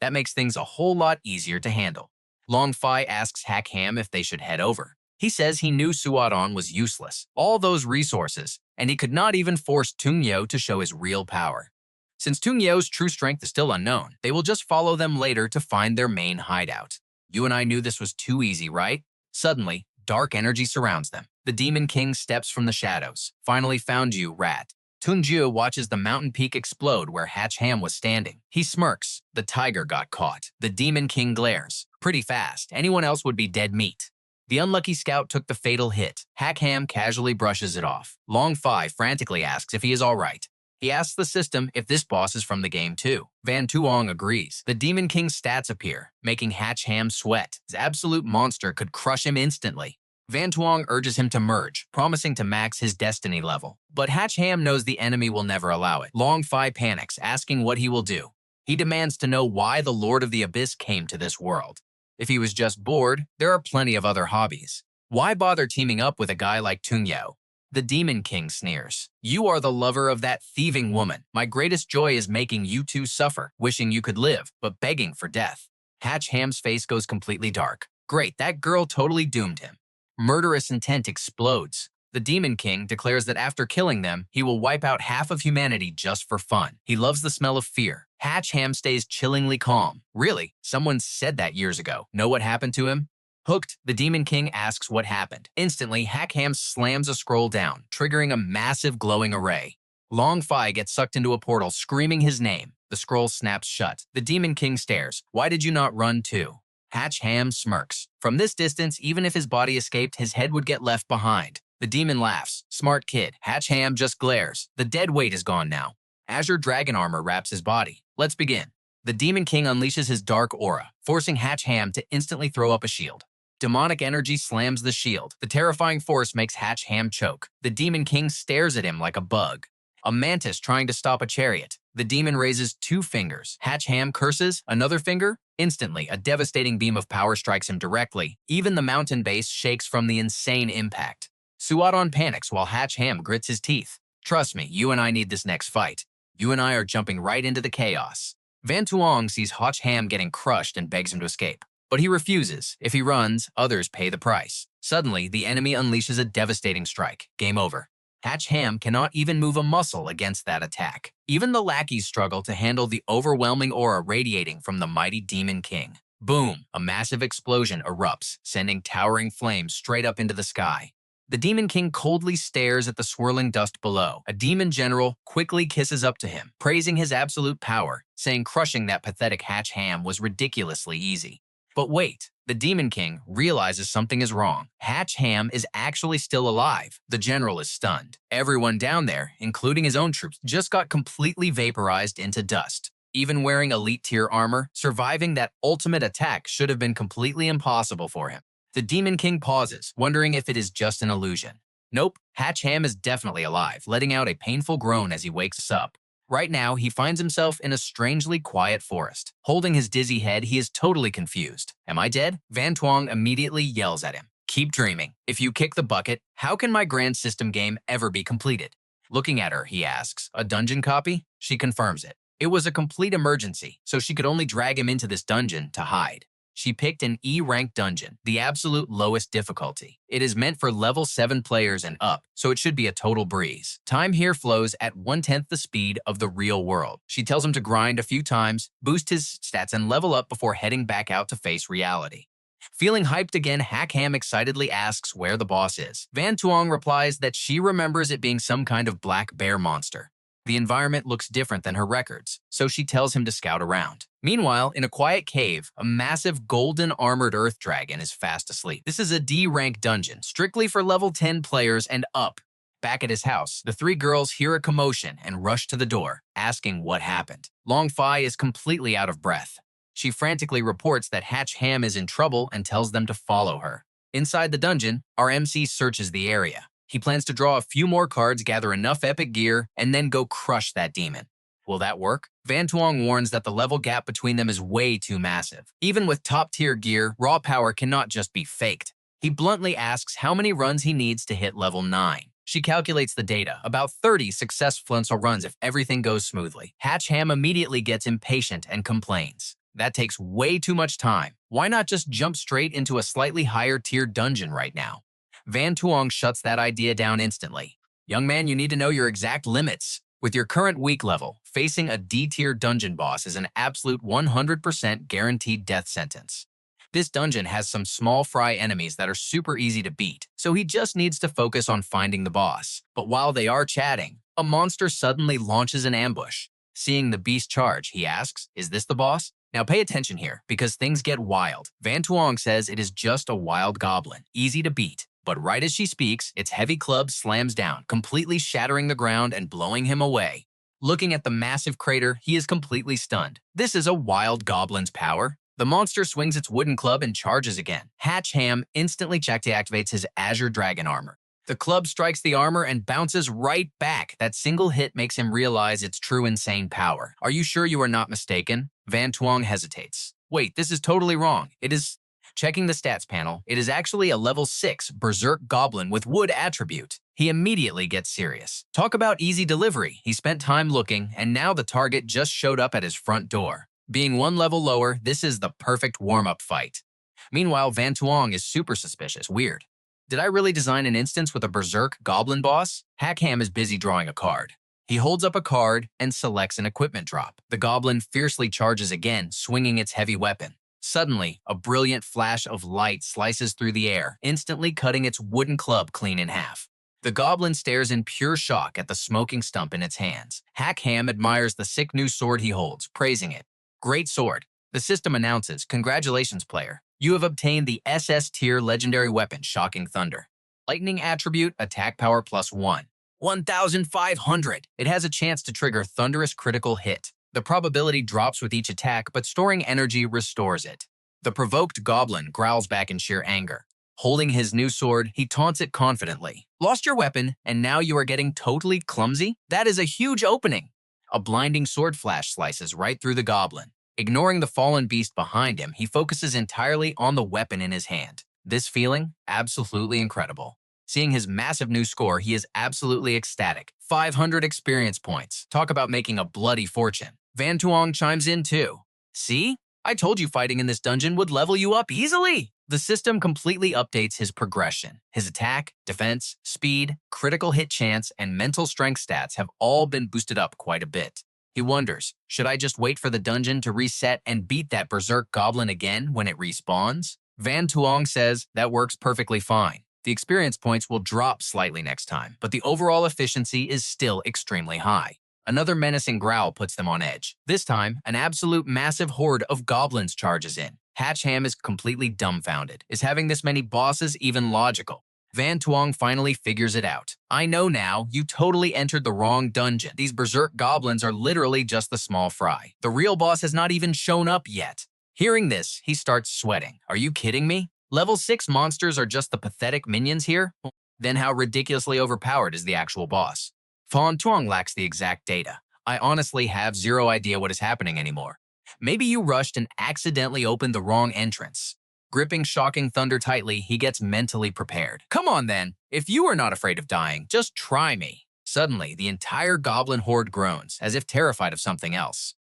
That makes things a whole lot easier to handle. Long Fi asks Hach Ham if they should head over. He says he knew Suwadon was useless, all those resources, and he could not even force Tuong to show his real power. Since Tuong's true strength is still unknown, they will just follow them later to find their main hideout. You and I knew this was too easy, right? Suddenly, dark energy surrounds them. The Demon King steps from the shadows. Finally found you, rat. Tuong watches the mountain peak explode where Hach Ham was standing. He smirks. The tiger got caught. The Demon King glares. Pretty fast. Anyone else would be dead meat. The unlucky scout took the fatal hit. Hach Ham casually brushes it off. Long Fi frantically asks if he is all right. He asks the system if this boss is from the game too. Tuong agrees. The Demon King's stats appear, making Hach Ham sweat. His absolute monster could crush him instantly. Tuong urges him to merge, promising to max his destiny level. But Hach Ham knows the enemy will never allow it. Long Fi panics, asking what he will do. He demands to know why the Lord of the Abyss came to this world. If he was just bored, there are plenty of other hobbies. Why bother teaming up with a guy like Tuong? The Demon King sneers. You are the lover of that thieving woman. My greatest joy is making you two suffer, wishing you could live, but begging for death. Hach Ham's face goes completely dark. Great, that girl totally doomed him. Murderous intent explodes. The Demon King declares that after killing them, he will wipe out half of humanity just for fun. He loves the smell of fear. Hach Ham stays chillingly calm. Really? Someone said that years ago. Know what happened to him? Hooked, the Demon King asks what happened. Instantly, Hach Ham slams a scroll down, triggering a massive glowing array. Long Fi gets sucked into a portal, screaming his name. The scroll snaps shut. The Demon King stares. Why did you not run too? Hach Ham smirks. From this distance, even if his body escaped, his head would get left behind. The demon laughs. Smart kid. Hach Ham just glares. The dead weight is gone now. Azure dragon armor wraps his body. Let's begin. The Demon King unleashes his dark aura, forcing Hach Ham to instantly throw up a shield. Demonic energy slams the shield. The terrifying force makes Hach Ham choke. The Demon King stares at him like a bug. A mantis trying to stop a chariot. The demon raises 2 fingers. Hach Ham curses. Another finger. Instantly, a devastating beam of power strikes him directly. Even the mountain base shakes from the insane impact. Suwadon panics while Hach Ham grits his teeth. Trust me, you and I need this next fight. You and I are jumping right into the chaos. Tuong sees Hach Ham getting crushed and begs him to escape. But he refuses. If he runs, others pay the price. Suddenly, the enemy unleashes a devastating strike. Game over. Hach Ham cannot even move a muscle against that attack. Even the lackeys struggle to handle the overwhelming aura radiating from the mighty Demon King. Boom! A massive explosion erupts, sending towering flames straight up into the sky. The Demon King coldly stares at the swirling dust below. A demon general quickly kisses up to him, praising his absolute power, saying crushing that pathetic Hach Ham was ridiculously easy. But wait, the Demon King realizes something is wrong. Hach Ham is actually still alive. The general is stunned. Everyone down there, including his own troops, just got completely vaporized into dust. Even wearing elite tier armor, surviving that ultimate attack should have been completely impossible for him. The Demon King pauses, wondering if it is just an illusion. Nope, Hach Ham is definitely alive, letting out a painful groan as he wakes up. Right now, he finds himself in a strangely quiet forest. Holding his dizzy head, he is totally confused. Am I dead? Tuong immediately yells at him. Keep dreaming. If you kick the bucket, how can my grand system game ever be completed? Looking at her, he asks, a dungeon copy? She confirms it. It was a complete emergency, so she could only drag him into this dungeon to hide. She picked an E-rank dungeon, the absolute lowest difficulty. It is meant for level 7 players and up, so it should be a total breeze. Time here flows at 1/10 the speed of the real world. She tells him to grind a few times, boost his stats, and level up before heading back out to face reality. Feeling hyped again, Hach Ham excitedly asks where the boss is. Tuong replies that she remembers it being some kind of black bear monster. The environment looks different than her records, so she tells him to scout around. Meanwhile, in a quiet cave, a massive golden armored earth dragon is fast asleep. This is a D-rank dungeon, strictly for level 10 players and up. Back at his house, the three girls hear a commotion and rush to the door, asking what happened. Long Fi is completely out of breath. She frantically reports that Hach Ham is in trouble and tells them to follow her. Inside the dungeon, our MC searches the area. He plans to draw a few more cards, gather enough epic gear, and then go crush that demon. Will that work? Tuong warns that the level gap between them is way too massive. Even with top-tier gear, raw power cannot just be faked. He bluntly asks how many runs he needs to hit level 9. She calculates the data, about 30 successful runs if everything goes smoothly. Hach Ham immediately gets impatient and complains. That takes way too much time. Why not just jump straight into a slightly higher tier dungeon right now? Tuong shuts that idea down instantly. Young man, you need to know your exact limits. With your current weak level, facing a D-tier dungeon boss is an absolute 100% guaranteed death sentence. This dungeon has some small fry enemies that are super easy to beat, so he just needs to focus on finding the boss. But while they are chatting, a monster suddenly launches an ambush. Seeing the beast charge, he asks, "Is this the boss?" Now pay attention here, because things get wild. Tuong says it is just a wild goblin, easy to beat. But right as she speaks, its heavy club slams down, completely shattering the ground and blowing him away. Looking at the massive crater, he is completely stunned. This is a wild goblin's power. The monster swings its wooden club and charges again. Hach Ham instantly activates his Azure dragon armor. The club strikes the armor and bounces right back. That single hit makes him realize its true insane power. Are you sure you are not mistaken? Tuong hesitates. Wait, this is totally wrong. It is... Checking the stats panel, it is actually a level 6 berserk goblin with wood attribute. He immediately gets serious. Talk about easy delivery. He spent time looking, and now the target just showed up at his front door. Being one level lower, this is the perfect warm-up fight. Meanwhile, Tuong is super suspicious. Weird. Did I really design an instance with a berserk goblin boss? Hach Ham is busy drawing a card. He holds up a card and selects an equipment drop. The goblin fiercely charges again, swinging its heavy weapon. Suddenly, a brilliant flash of light slices through the air, instantly cutting its wooden club clean in half. The goblin stares in pure shock at the smoking stump in its hands. Hach Ham admires the sick new sword he holds, praising it. Great sword. The system announces, "Congratulations, player. You have obtained the SS tier legendary weapon, Shocking Thunder. Lightning attribute, attack power +1. 1,500. It has a chance to trigger thunderous critical hit. The probability drops with each attack, but storing energy restores it." The provoked goblin growls back in sheer anger. Holding his new sword, he taunts it confidently. "Lost your weapon, and now you are getting totally clumsy? That is a huge opening." A blinding sword flash slices right through the goblin. Ignoring the fallen beast behind him, he focuses entirely on the weapon in his hand. This feeling? Absolutely incredible. Seeing his massive new score, he is absolutely ecstatic. 500 experience points. Talk about making a bloody fortune. Tuong chimes in too. "See? I told you fighting in this dungeon would level you up easily." The system completely updates his progression. His attack, defense, speed, critical hit chance, and mental strength stats have all been boosted up quite a bit. He wonders, should I just wait for the dungeon to reset and beat that berserk goblin again when it respawns? Tuong says that works perfectly fine. The experience points will drop slightly next time, but the overall efficiency is still extremely high. Another menacing growl puts them on edge. This time, an absolute massive horde of goblins charges in. Hach Ham is completely dumbfounded. Is having this many bosses even logical? Tuong finally figures it out. "I know now, you totally entered the wrong dungeon. These berserk goblins are literally just the small fry. The real boss has not even shown up yet." Hearing this, he starts sweating. "Are you kidding me? Level 6 monsters are just the pathetic minions here? Then how ridiculously overpowered is the actual boss?" Tuong lacks the exact data. "I honestly have zero idea what is happening anymore. Maybe you rushed and accidentally opened the wrong entrance." Gripping Shocking Thunder tightly, he gets mentally prepared. "Come on then, if you are not afraid of dying, just try me." Suddenly, the entire goblin horde groans, as if terrified of something else.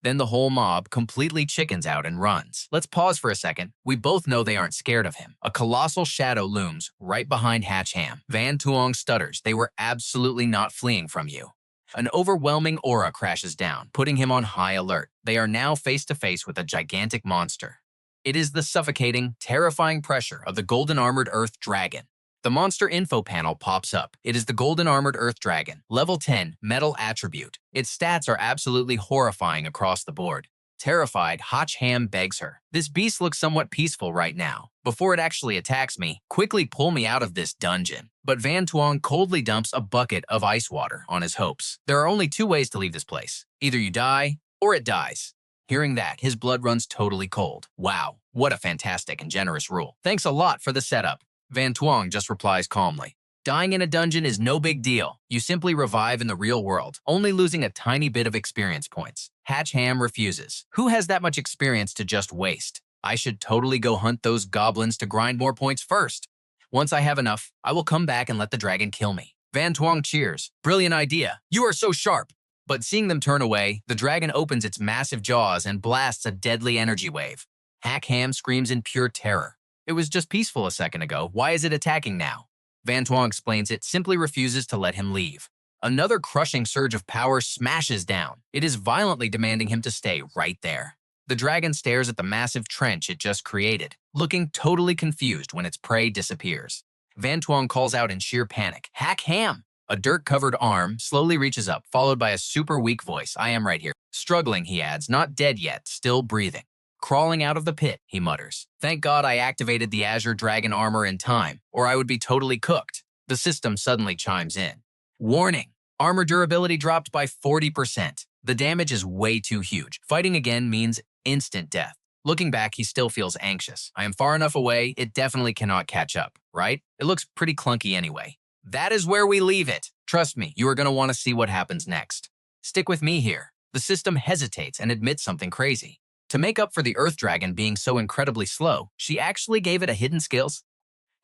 Then the whole mob completely chickens out and runs. Let's pause for a second. We both know they aren't scared of him. A colossal shadow looms right behind Hach Ham. Tuong stutters. "They were absolutely not fleeing from you." An overwhelming aura crashes down, putting him on high alert. They are now face to face with a gigantic monster. It is the suffocating, terrifying pressure of the golden-armored earth dragon. The monster info panel pops up. It is the golden armored earth dragon, level 10, metal attribute. Its stats are absolutely horrifying across the board. Terrified, Hach Ham begs her. This beast looks somewhat peaceful right now. Before it actually attacks me, quickly pull me out of this dungeon. But Tuong coldly dumps a bucket of ice water on his hopes. There are only two ways to leave this place. Either you die, or it dies. Hearing that, his blood runs totally cold. Wow, what a fantastic and generous rule. Thanks a lot for the setup. Tuong just replies calmly. Dying in a dungeon is no big deal. You simply revive in the real world, only losing a tiny bit of experience points. Hach Ham refuses. Who has that much experience to just waste? I should totally go hunt those goblins to grind more points first. Once I have enough, I will come back and let the dragon kill me. Tuong cheers. Brilliant idea. You are so sharp. But seeing them turn away, the dragon opens its massive jaws and blasts a deadly energy wave. Hach Ham screams in pure terror. It was just peaceful a second ago. Why is it attacking now? Tuong explains it simply refuses to let him leave. Another crushing surge of power smashes down. It is violently demanding him to stay right there. The dragon stares at the massive trench it just created, looking totally confused when its prey disappears. Tuong calls out in sheer panic, Hach Ham! A dirt-covered arm slowly reaches up, followed by a super weak voice. I am right here. Struggling, he adds, not dead yet, still breathing. Crawling out of the pit, he mutters. Thank God I activated the Azure dragon armor in time, or I would be totally cooked. The system suddenly chimes in. Warning! Armor durability dropped by 40%. The damage is way too huge. Fighting again means instant death. Looking back, he still feels anxious. I am far enough away, it definitely cannot catch up, right? It looks pretty clunky anyway. That is where we leave it. Trust me, you are going to want to see what happens next. Stick with me here. The system hesitates and admits something crazy. To make up for the Earth Dragon being so incredibly slow, she actually gave it a hidden skills.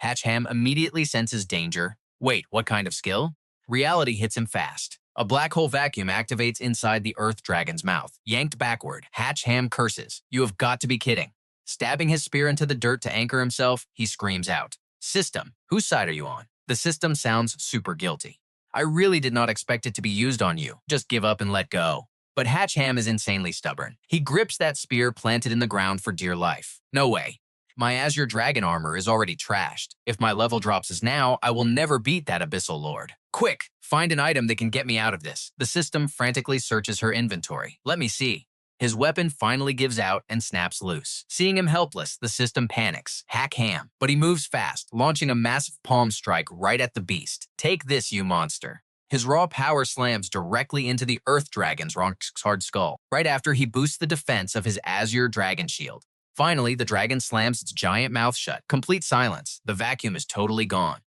Hach Ham immediately senses danger. Wait, what kind of skill? Reality hits him fast. A black hole vacuum activates inside the Earth Dragon's mouth. Yanked backward, Hach Ham curses. You have got to be kidding. Stabbing his spear into the dirt to anchor himself, he screams out. System, whose side are you on? The system sounds super guilty. I really did not expect it to be used on you. Just give up and let go. But Hach Ham is insanely stubborn. He grips that spear planted in the ground for dear life. No way. My Azure dragon armor is already trashed. If my level drops as now, I will never beat that Abyssal Lord. Quick, find an item that can get me out of this. The system frantically searches her inventory. Let me see. His weapon finally gives out and snaps loose. Seeing him helpless, the system panics. Hach Ham. But he moves fast, launching a massive palm strike right at the beast. Take this, you monster. His raw power slams directly into the Earth Dragon's hard skull, right after he boosts the defense of his Azure dragon shield. Finally, the dragon slams its giant mouth shut. Complete silence. The vacuum is totally gone.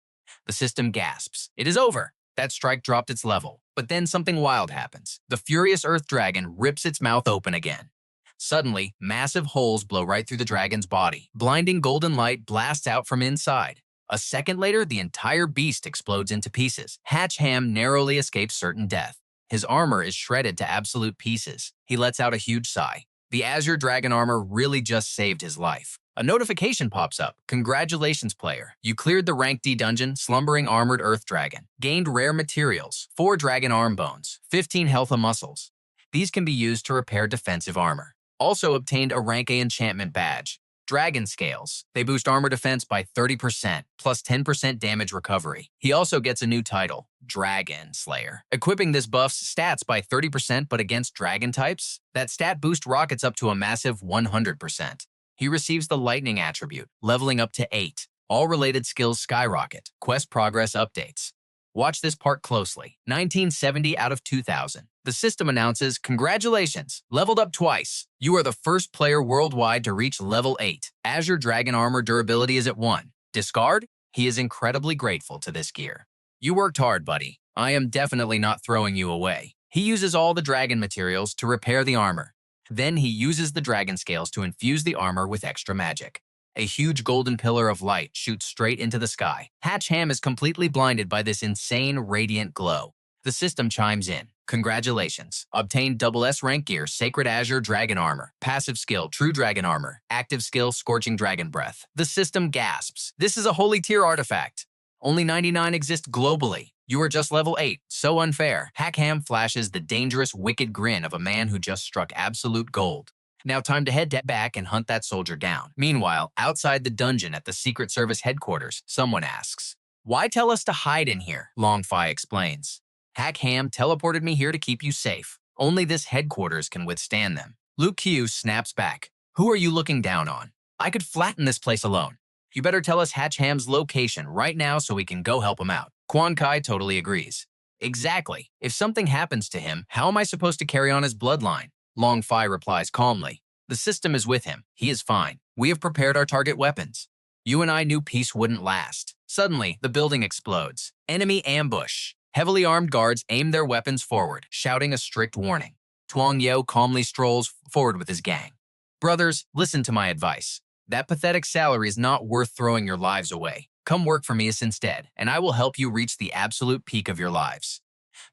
The system gasps. It is over. That strike dropped its level. But then something wild happens. The furious Earth Dragon rips its mouth open again. Suddenly, massive holes blow right through the dragon's body. Blinding golden light blasts out from inside. A second later, the entire beast explodes into pieces. Hach Ham narrowly escapes certain death. His armor is shredded to absolute pieces. He lets out a huge sigh. The Azure dragon armor really just saved his life. A notification pops up. Congratulations, player. You cleared the rank D dungeon, Slumbering Armored Earth Dragon. Gained rare materials, 4 dragon arm bones, 15 health of muscles. These can be used to repair defensive armor. Also obtained a rank A enchantment badge. Dragon Scales. They boost armor defense by 30%, plus 10% damage recovery. He also gets a new title, Dragon Slayer. Equipping this buffs stats by 30%, but against dragon types, that stat boost rockets up to a massive 100%. He receives the Lightning attribute, leveling up to 8. All related skills skyrocket. Quest progress updates. Watch this part closely. 1970 out of 2000. The system announces, congratulations, leveled up twice. You are the first player worldwide to reach level 8. Azure Dragon Armor durability is at 1. Discard? He is incredibly grateful to this gear. You worked hard, buddy. I am definitely not throwing you away. He uses all the dragon materials to repair the armor. Then he uses the dragon scales to infuse the armor with extra magic. A huge golden pillar of light shoots straight into the sky. Hach Ham is completely blinded by this insane radiant glow. The system chimes in. Congratulations. Obtained SS rank gear, Sacred Azure Dragon Armor. Passive skill, True Dragon Armor. Active skill, Scorching Dragon Breath. The system gasps. This is a holy tier artifact. Only 99 exist globally. You are just level 8. So unfair. Hach Ham flashes the dangerous, wicked grin of a man who just struck absolute gold. Now time to head back and hunt that soldier down. Meanwhile, outside the dungeon at the Secret Service headquarters, someone asks, Why tell us to hide in here? Longfi explains. Hach Ham teleported me here to keep you safe. Only this headquarters can withstand them. Luke Q snaps back. Who are you looking down on? I could flatten this place alone. You better tell us Hach Ham's location right now so we can go help him out. Quan Kai totally agrees. Exactly. If something happens to him, how am I supposed to carry on his bloodline? Long Fi replies calmly. The system is with him. He is fine. We have prepared our target weapons. You and I knew peace wouldn't last. Suddenly, the building explodes. Enemy ambush. Heavily armed guards aim their weapons forward, shouting a strict warning. Tuong Yo calmly strolls forward with his gang. Brothers, listen to my advice. That pathetic salary is not worth throwing your lives away. Come work for me instead, and I will help you reach the absolute peak of your lives.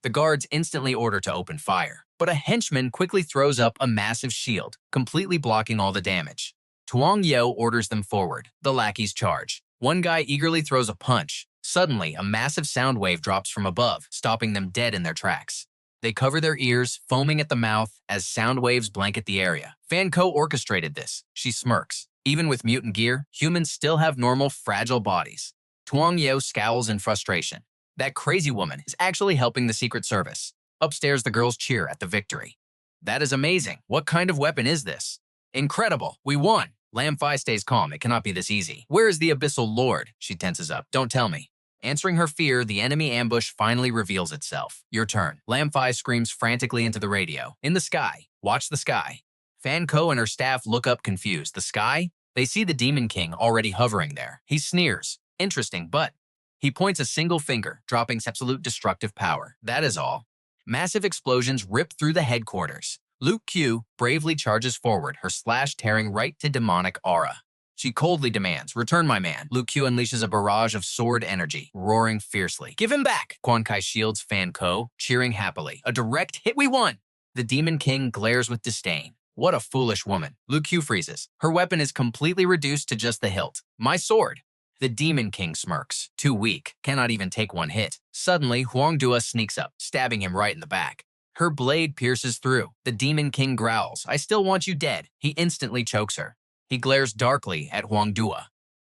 The guards instantly order to open fire, but a henchman quickly throws up a massive shield, completely blocking all the damage. Tuong Yo orders them forward. The lackeys charge. One guy eagerly throws a punch. Suddenly, a massive sound wave drops from above, stopping them dead in their tracks. They cover their ears, foaming at the mouth as sound waves blanket the area. Fan Co orchestrated this. She smirks. Even with mutant gear, humans still have normal, fragile bodies. Tuong Yo scowls in frustration. That crazy woman is actually helping the Secret Service. Upstairs, the girls cheer at the victory. That is amazing. What kind of weapon is this? Incredible. We won. Lamfi stays calm. It cannot be this easy. Where is the Abyssal Lord? She tenses up. Don't tell me. Answering her fear, the enemy ambush finally reveals itself. Your turn. Lamfi screams frantically into the radio. In the sky. Watch the sky. Fan Co and her staff look up confused. The sky? They see the Demon King already hovering there. He sneers. Interesting, but he points a single finger, dropping absolute destructive power. That is all. Massive explosions rip through the headquarters. Luke Q bravely charges forward, her slash tearing right to demonic aura. She coldly demands, return my man. Luke Q unleashes a barrage of sword energy, roaring fiercely. Give him back! Quan Kai shields Fan Co, cheering happily. A direct hit, we won! The Demon King glares with disdain. What a foolish woman. Luke Q freezes. Her weapon is completely reduced to just the hilt. My sword. The Demon King smirks. Too weak. Cannot even take one hit. Suddenly, Huang Dua sneaks up, stabbing him right in the back. Her blade pierces through. The Demon King growls. I still want you dead. He instantly chokes her. He glares darkly at Huang Dua.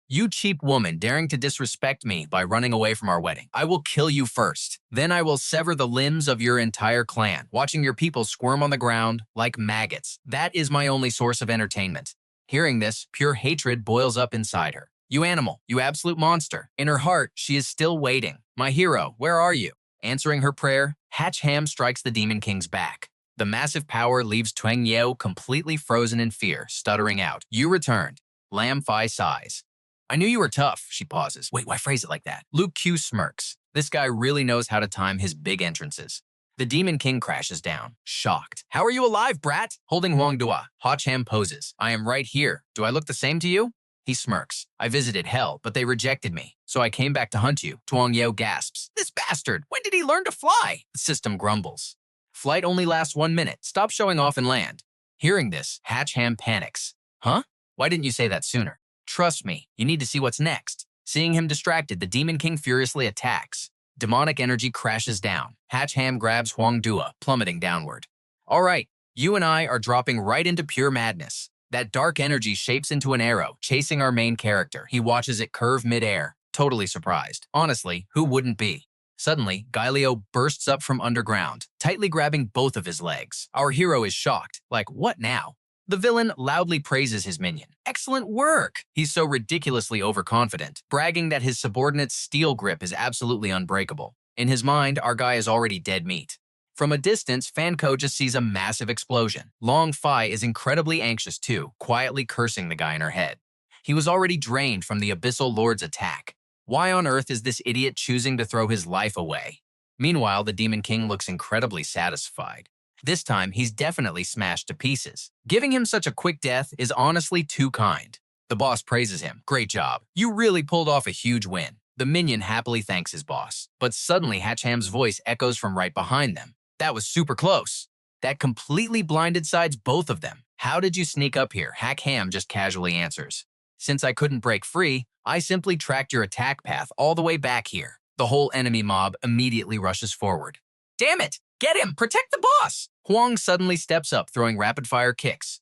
You cheap woman daring to disrespect me by running away from our wedding. I will kill you first. Then I will sever the limbs of your entire clan, watching your people squirm on the ground like maggots. That is my only source of entertainment. Hearing this, pure hatred boils up inside her. You animal, you absolute monster. In her heart, she is still waiting. My hero, where are you? Answering her prayer, Hach Ham strikes the Demon King's back. The massive power leaves Tuong Yo completely frozen in fear, stuttering out. You returned. Lam Fi sighs. I knew you were tough, she pauses. Wait, why phrase it like that? Luke Q smirks. This guy really knows how to time his big entrances. The Demon King crashes down, shocked. How are you alive, brat? Holding Huang Dua, Hach Ham poses. I am right here. Do I look the same to you? He smirks. I visited hell, but they rejected me, so I came back to hunt you. Tuong Yo gasps. This bastard! When did he learn to fly? The system grumbles. Flight only lasts 1 minute. Stop showing off and land. Hearing this, Hach Ham panics. Huh? Why didn't you say that sooner? Trust me, you need to see what's next. Seeing him distracted, the Demon King furiously attacks. Demonic energy crashes down. Hach Ham grabs Huang Dua, plummeting downward. All right, you and I are dropping right into pure madness. That dark energy shapes into an arrow, chasing our main character. He watches it curve midair, totally surprised. Honestly, who wouldn't be? Suddenly, Gaileo bursts up from underground, tightly grabbing both of his legs. Our hero is shocked. Like, what now? The villain loudly praises his minion. Excellent work! He's so ridiculously overconfident, bragging that his subordinate's steel grip is absolutely unbreakable. In his mind, our guy is already dead meat. From a distance, Fan Co just sees a massive explosion. Long Fi is incredibly anxious too, quietly cursing the guy in her head. He was already drained from the Abyssal Lord's attack. Why on earth is this idiot choosing to throw his life away? Meanwhile, the Demon King looks incredibly satisfied. This time, he's definitely smashed to pieces. Giving him such a quick death is honestly too kind. The boss praises him. Great job. You really pulled off a huge win. The minion happily thanks his boss. But suddenly, Hach Ham's voice echoes from right behind them. That was super close. That completely blindsides both of them. How did you sneak up here? Hach Ham just casually answers. Since I couldn't break free, I simply tracked your attack path all the way back here. The whole enemy mob immediately rushes forward. Damn it! Get him! Protect the boss! Huang suddenly steps up, throwing rapid-fire kicks.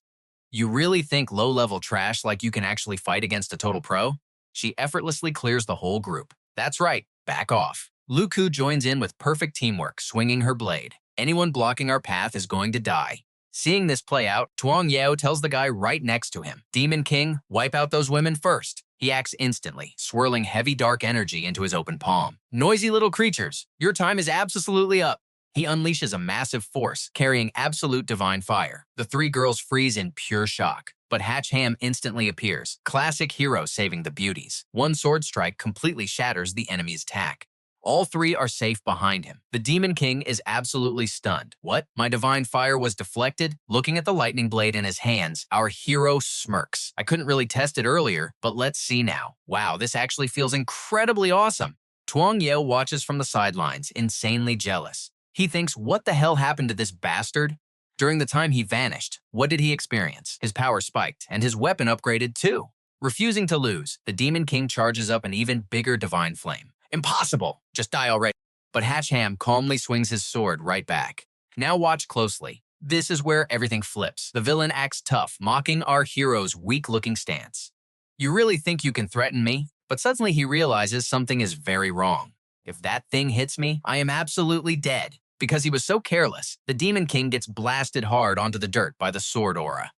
You really think low-level trash like you can actually fight against a total pro? She effortlessly clears the whole group. That's right, back off. Luku joins in with perfect teamwork, swinging her blade. Anyone blocking our path is going to die. Seeing this play out, Tuong Yeo tells the guy right next to him, Demon King, wipe out those women first. He acts instantly, swirling heavy dark energy into his open palm. Noisy little creatures, your time is absolutely up. He unleashes a massive force, carrying absolute divine fire. The three girls freeze in pure shock. But Hach Ham instantly appears, classic hero saving the beauties. One sword strike completely shatters the enemy's attack. All three are safe behind him. The Demon King is absolutely stunned. What? My divine fire was deflected? Looking at the lightning blade in his hands, our hero smirks. I couldn't really test it earlier, but let's see now. Wow, this actually feels incredibly awesome. Tuong Yeo watches from the sidelines, insanely jealous. He thinks, what the hell happened to this bastard? During the time he vanished, what did he experience? His power spiked, and his weapon upgraded too. Refusing to lose, the Demon King charges up an even bigger divine flame. Impossible! Just die already. But Hach Ham calmly swings his sword right back. Now watch closely. This is where everything flips. The villain acts tough, mocking our hero's weak-looking stance. You really think you can threaten me? But suddenly he realizes something is very wrong. If that thing hits me, I am absolutely dead. Because he was so careless, the Demon King gets blasted hard onto the dirt by the sword aura.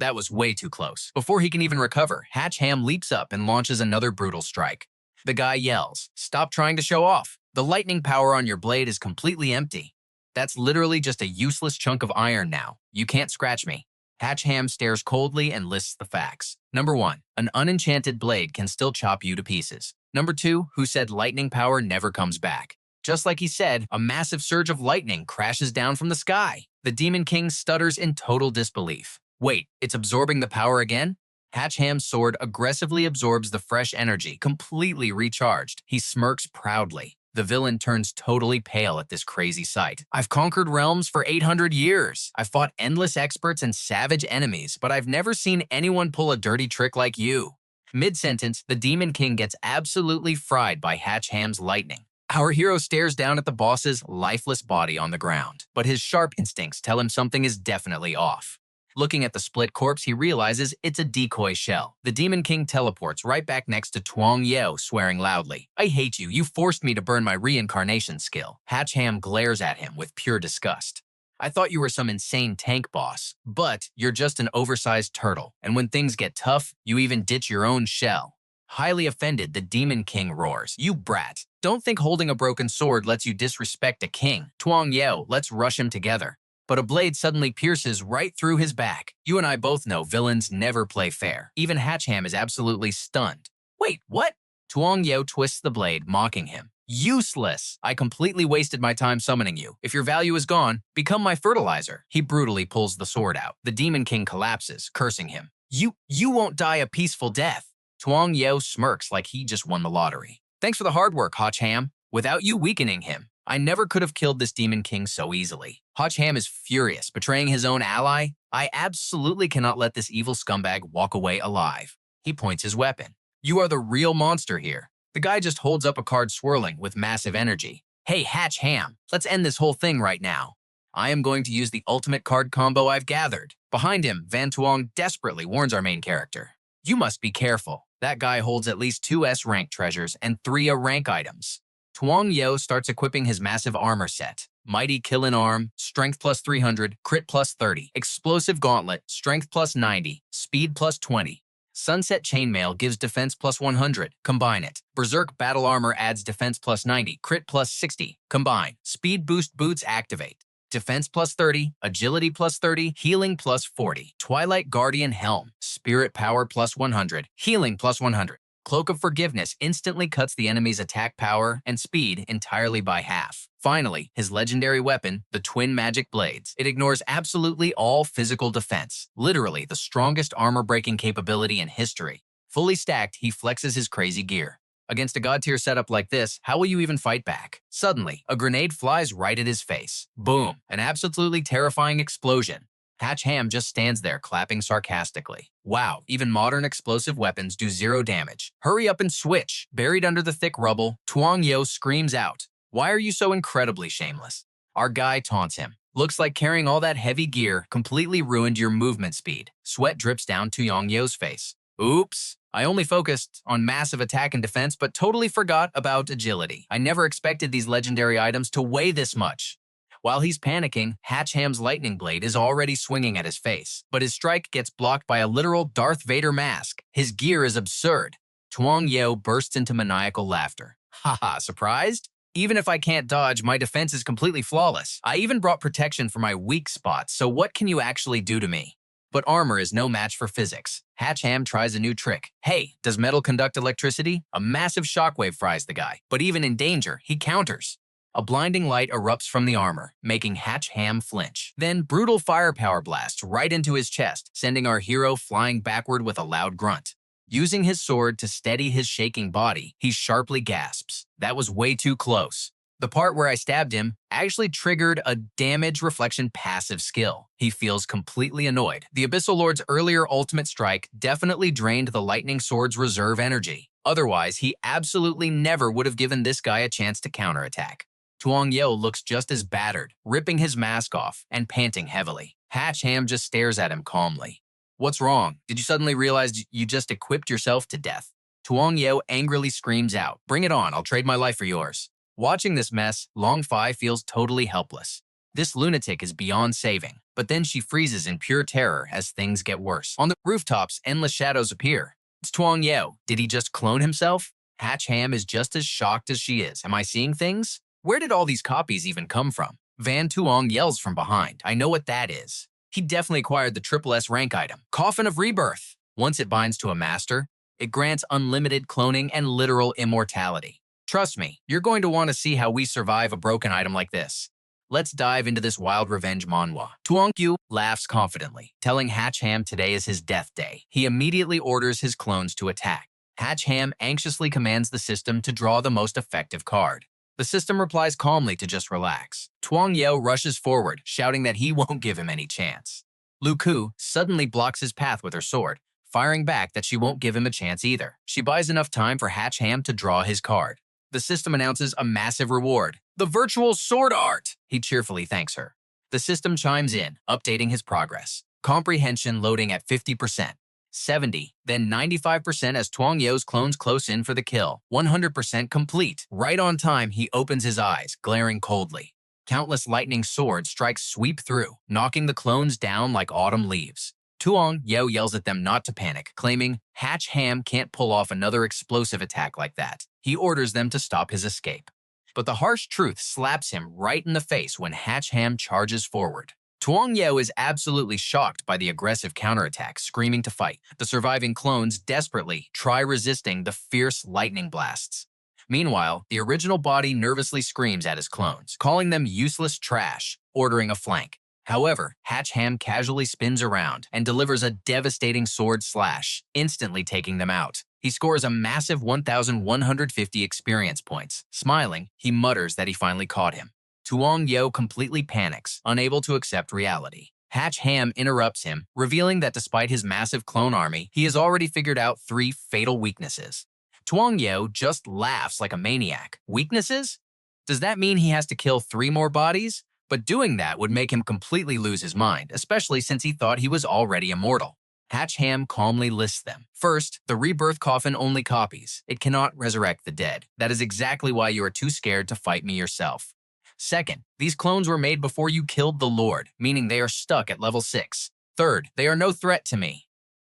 That was way too close. Before he can even recover, Hach Ham leaps up and launches another brutal strike. The guy yells, "Stop trying to show off. The lightning power on your blade is completely empty. That's literally just a useless chunk of iron now. You can't scratch me." Hach Ham stares coldly and lists the facts. Number 1, an unenchanted blade can still chop you to pieces. Number 2, who said lightning power never comes back? Just like he said, a massive surge of lightning crashes down from the sky. The Demon King stutters in total disbelief. Wait, it's absorbing the power again? Hach Ham's sword aggressively absorbs the fresh energy, completely recharged. He smirks proudly. The villain turns totally pale at this crazy sight. I've conquered realms for 800 years. I've fought endless experts and savage enemies, but I've never seen anyone pull a dirty trick like you. Mid-sentence, the Demon King gets absolutely fried by Hach Ham's lightning. Our hero stares down at the boss's lifeless body on the ground, but his sharp instincts tell him something is definitely off. Looking at the split corpse, he realizes it's a decoy shell. The Demon King teleports right back next to Tuong Yeo, swearing loudly. "I hate you. You forced me to burn my reincarnation skill." Hach Ham glares at him with pure disgust. "I thought you were some insane tank boss, but you're just an oversized turtle, and when things get tough, you even ditch your own shell." Highly offended, the Demon King roars, "You brat! Don't think holding a broken sword lets you disrespect a king. Tuong Yeo, let's rush him together." But a blade suddenly pierces right through his back. You and I both know villains never play fair. Even Hach Ham is absolutely stunned. "Wait, what?" Tuong Yeo twists the blade, mocking him. "Useless! I completely wasted my time summoning you. If your value is gone, become my fertilizer." He brutally pulls the sword out. The Demon King collapses, cursing him. You won't die a peaceful death." Tuong Yeo smirks like he just won the lottery. "Thanks for the hard work, Hach Ham. Without you weakening him, I never could have killed this Demon King so easily." Hach Ham is furious, betraying his own ally. "I absolutely cannot let this evil scumbag walk away alive." He points his weapon. "You are the real monster here." The guy just holds up a card swirling with massive energy. "Hey, Hach Ham, let's end this whole thing right now. I am going to use the ultimate card combo I've gathered." Behind him, Van Tuong desperately warns our main character. "You must be careful. That guy holds at least 2 S-rank treasures and 3 A-rank items." Tuong Yeo starts equipping his massive armor set. Mighty Kill in Arm, Strength plus 300, Crit plus 30. Explosive Gauntlet, Strength plus 90, Speed plus 20. Sunset Chainmail gives Defense plus 100. Combine it. Berserk Battle Armor adds Defense plus 90, Crit plus 60. Combine. Speed Boost Boots activate. Defense plus 30, Agility plus 30, Healing plus 40. Twilight Guardian Helm, Spirit Power plus 100, Healing plus 100. Cloak of Forgiveness instantly cuts the enemy's attack power and speed entirely by half. Finally, his legendary weapon, the Twin Magic Blades. It ignores absolutely all physical defense, literally the strongest armor-breaking capability in history. Fully stacked, he flexes his crazy gear. Against a god-tier setup like this, how will you even fight back? Suddenly, a grenade flies right at his face. Boom! An absolutely terrifying explosion. Hach Ham just stands there, clapping sarcastically. "Wow, even modern explosive weapons do 0 damage. Hurry up and switch." Buried under the thick rubble, Tuong Yeo screams out, "Why are you so incredibly shameless?" Our guy taunts him. "Looks like carrying all that heavy gear completely ruined your movement speed." Sweat drips down Tuong Yeo's face. "Oops, I only focused on massive attack and defense, but totally forgot about agility. I never expected these legendary items to weigh this much. While he's panicking, Hach Ham's lightning blade is already swinging at his face, but his strike gets blocked by a literal Darth Vader mask. His gear is absurd. Tuong Yeo bursts into maniacal laughter. Haha, surprised? Even if I can't dodge, my defense is completely flawless. I even brought protection for my weak spots, so what can you actually do to me? But armor is no match for physics. Hach Ham tries a new trick. Hey, does metal conduct electricity? A massive shockwave fries the guy, but even in danger, he counters. A blinding light erupts from the armor, making Hach Ham flinch. Then brutal firepower blasts right into his chest, sending our hero flying backward with a loud grunt. Using his sword to steady his shaking body, he sharply gasps. That was way too close. The part where I stabbed him actually triggered a damage reflection passive skill. He feels completely annoyed. The Abyssal Lord's earlier ultimate strike definitely drained the Lightning Sword's reserve energy. Otherwise, he absolutely never would have given this guy a chance to counterattack. Tuong Yeo looks just as battered, ripping his mask off and panting heavily. Hach Ham just stares at him calmly. What's wrong? Did you suddenly realize you just equipped yourself to death? Tuong Yeo angrily screams out, "Bring it on, I'll trade my life for yours." Watching this mess, Long Fi feels totally helpless. This lunatic is beyond saving, but then she freezes in pure terror as things get worse. On the rooftops, endless shadows appear. It's Tuong Yeo. Did he just clone himself? Hach Ham is just as shocked as she is. Am I seeing things? Where did all these copies even come from? Van Tuong yells from behind. I know what that is. He definitely acquired the triple S rank item, Coffin of Rebirth. Once it binds to a master, it grants unlimited cloning and literal immortality. Trust me, you're going to want to see how we survive a broken item like this. Let's dive into this wild revenge manhwa. Tuong Yeo laughs confidently, telling Hach Ham today is his death day. He immediately orders his clones to attack. Hach Ham anxiously commands the system to draw the most effective card. The system replies calmly to just relax. Tuong Yeo rushes forward, shouting that he won't give him any chance. Lu Ku suddenly blocks his path with her sword, firing back that she won't give him a chance either. She buys enough time for Hach Ham to draw his card. The system announces a massive reward. The virtual sword art! He cheerfully thanks her. The system chimes in, updating his progress. Comprehension loading at 50%. 70, then 95% as Tuong Yeo's clones close in for the kill. 100% complete. Right on time, he opens his eyes, glaring coldly. Countless lightning swords strike sweep through, knocking the clones down like autumn leaves. Tuong Yeo yells at them not to panic, claiming Hach Ham can't pull off another explosive attack like that. He orders them to stop his escape. But the harsh truth slaps him right in the face when Hach Ham charges forward. Tuong Yeo is absolutely shocked by the aggressive counterattack, screaming to fight. The surviving clones desperately try resisting the fierce lightning blasts. Meanwhile, the original body nervously screams at his clones, calling them useless trash, ordering a flank. However, Hach Ham casually spins around and delivers a devastating sword slash, instantly taking them out. He scores a massive 1,150 experience points. Smiling, he mutters that he finally caught him. Tuong Yeo completely panics, unable to accept reality. Hach Ham interrupts him, revealing that despite his massive clone army, he has already figured out 3 fatal weaknesses. Tuong Yeo just laughs like a maniac. Weaknesses? Does that mean he has to kill 3 more bodies? But doing that would make him completely lose his mind, especially since he thought he was already immortal. Hach Ham calmly lists them. First, the rebirth coffin only copies. It cannot resurrect the dead. That is exactly why you are too scared to fight me yourself. Second, these clones were made before you killed the Lord, meaning they are stuck at level 6. Third, they are no threat to me.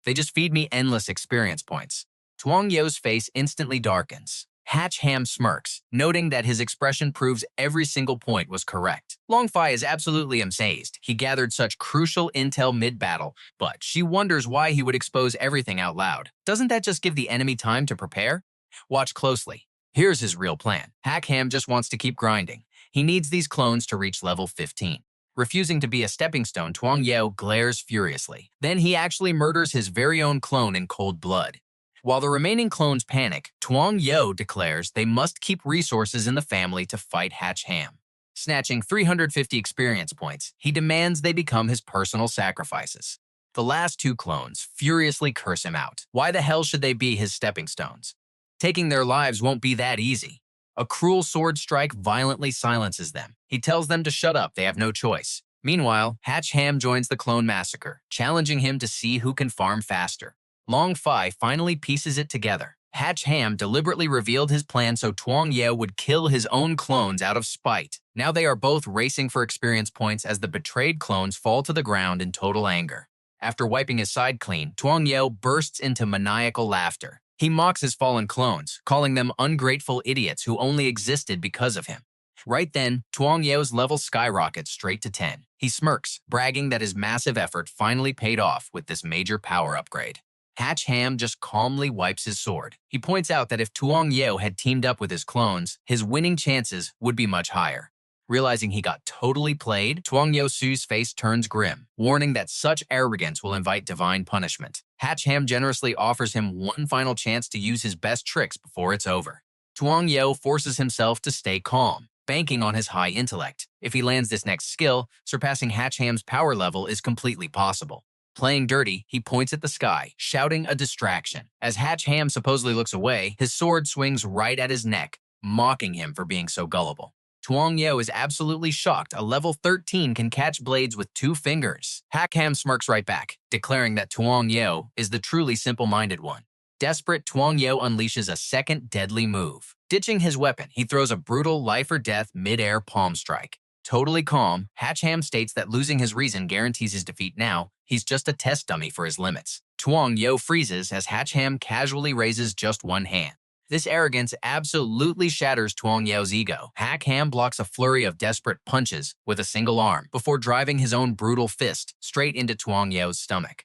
They just feed me endless experience points. Tuong Yeo's face instantly darkens. Hach Ham smirks, noting that his expression proves every single point was correct. Long Fi is absolutely amazed. He gathered such crucial intel mid-battle, but she wonders why he would expose everything out loud. Doesn't that just give the enemy time to prepare? Watch closely. Here's his real plan. Hach Ham just wants to keep grinding. He needs these clones to reach level 15. Refusing to be a stepping stone, Tuong Yeo glares furiously. Then he actually murders his very own clone in cold blood. While the remaining clones panic, Tuong Yeo declares they must keep resources in the family to fight Hach Ham. Snatching 350 experience points, he demands they become his personal sacrifices. The last 2 clones furiously curse him out. Why the hell should they be his stepping stones? Taking their lives won't be that easy. A cruel sword strike violently silences them. He tells them to shut up, they have no choice. Meanwhile, Hach Ham joins the clone massacre, challenging him to see who can farm faster. Long Fi finally pieces it together. Hach Ham deliberately revealed his plan so Tuong Yeo would kill his own clones out of spite. Now they are both racing for experience points as the betrayed clones fall to the ground in total anger. After wiping his side clean, Tuong Yeo bursts into maniacal laughter. He mocks his fallen clones, calling them ungrateful idiots who only existed because of him. Right then, Tuong Yeo's level skyrockets straight to 10. He smirks, bragging that his massive effort finally paid off with this major power upgrade. Hach Ham just calmly wipes his sword. He points out that if Tuong Yeo had teamed up with his clones, his winning chances would be much higher. Realizing he got totally played, Tuong Yeo Su's face turns grim, warning that such arrogance will invite divine punishment. Hach Ham generously offers him one final chance to use his best tricks before it's over. Tuong Yeo forces himself to stay calm, banking on his high intellect. If he lands this next skill, surpassing Hach Ham's power level is completely possible. Playing dirty, he points at the sky, shouting a distraction. As Hach Ham supposedly looks away, his sword swings right at his neck, mocking him for being so gullible. Tuong Yeo is absolutely shocked a level 13 can catch blades with 2 fingers. Hach Ham smirks right back, declaring that Tuong Yeo is the truly simple-minded one. Desperate, Tuong Yeo unleashes a second deadly move. Ditching his weapon, he throws a brutal life-or-death mid-air palm strike. Totally calm, Hach Ham states that losing his reason guarantees his defeat now. He's just a test dummy for his limits. Tuong Yeo freezes as Hach Ham casually raises just one hand. This arrogance absolutely shatters Tuong Yeo's ego. Hach Ham blocks a flurry of desperate punches with a single arm before driving his own brutal fist straight into Tuong Yeo's stomach.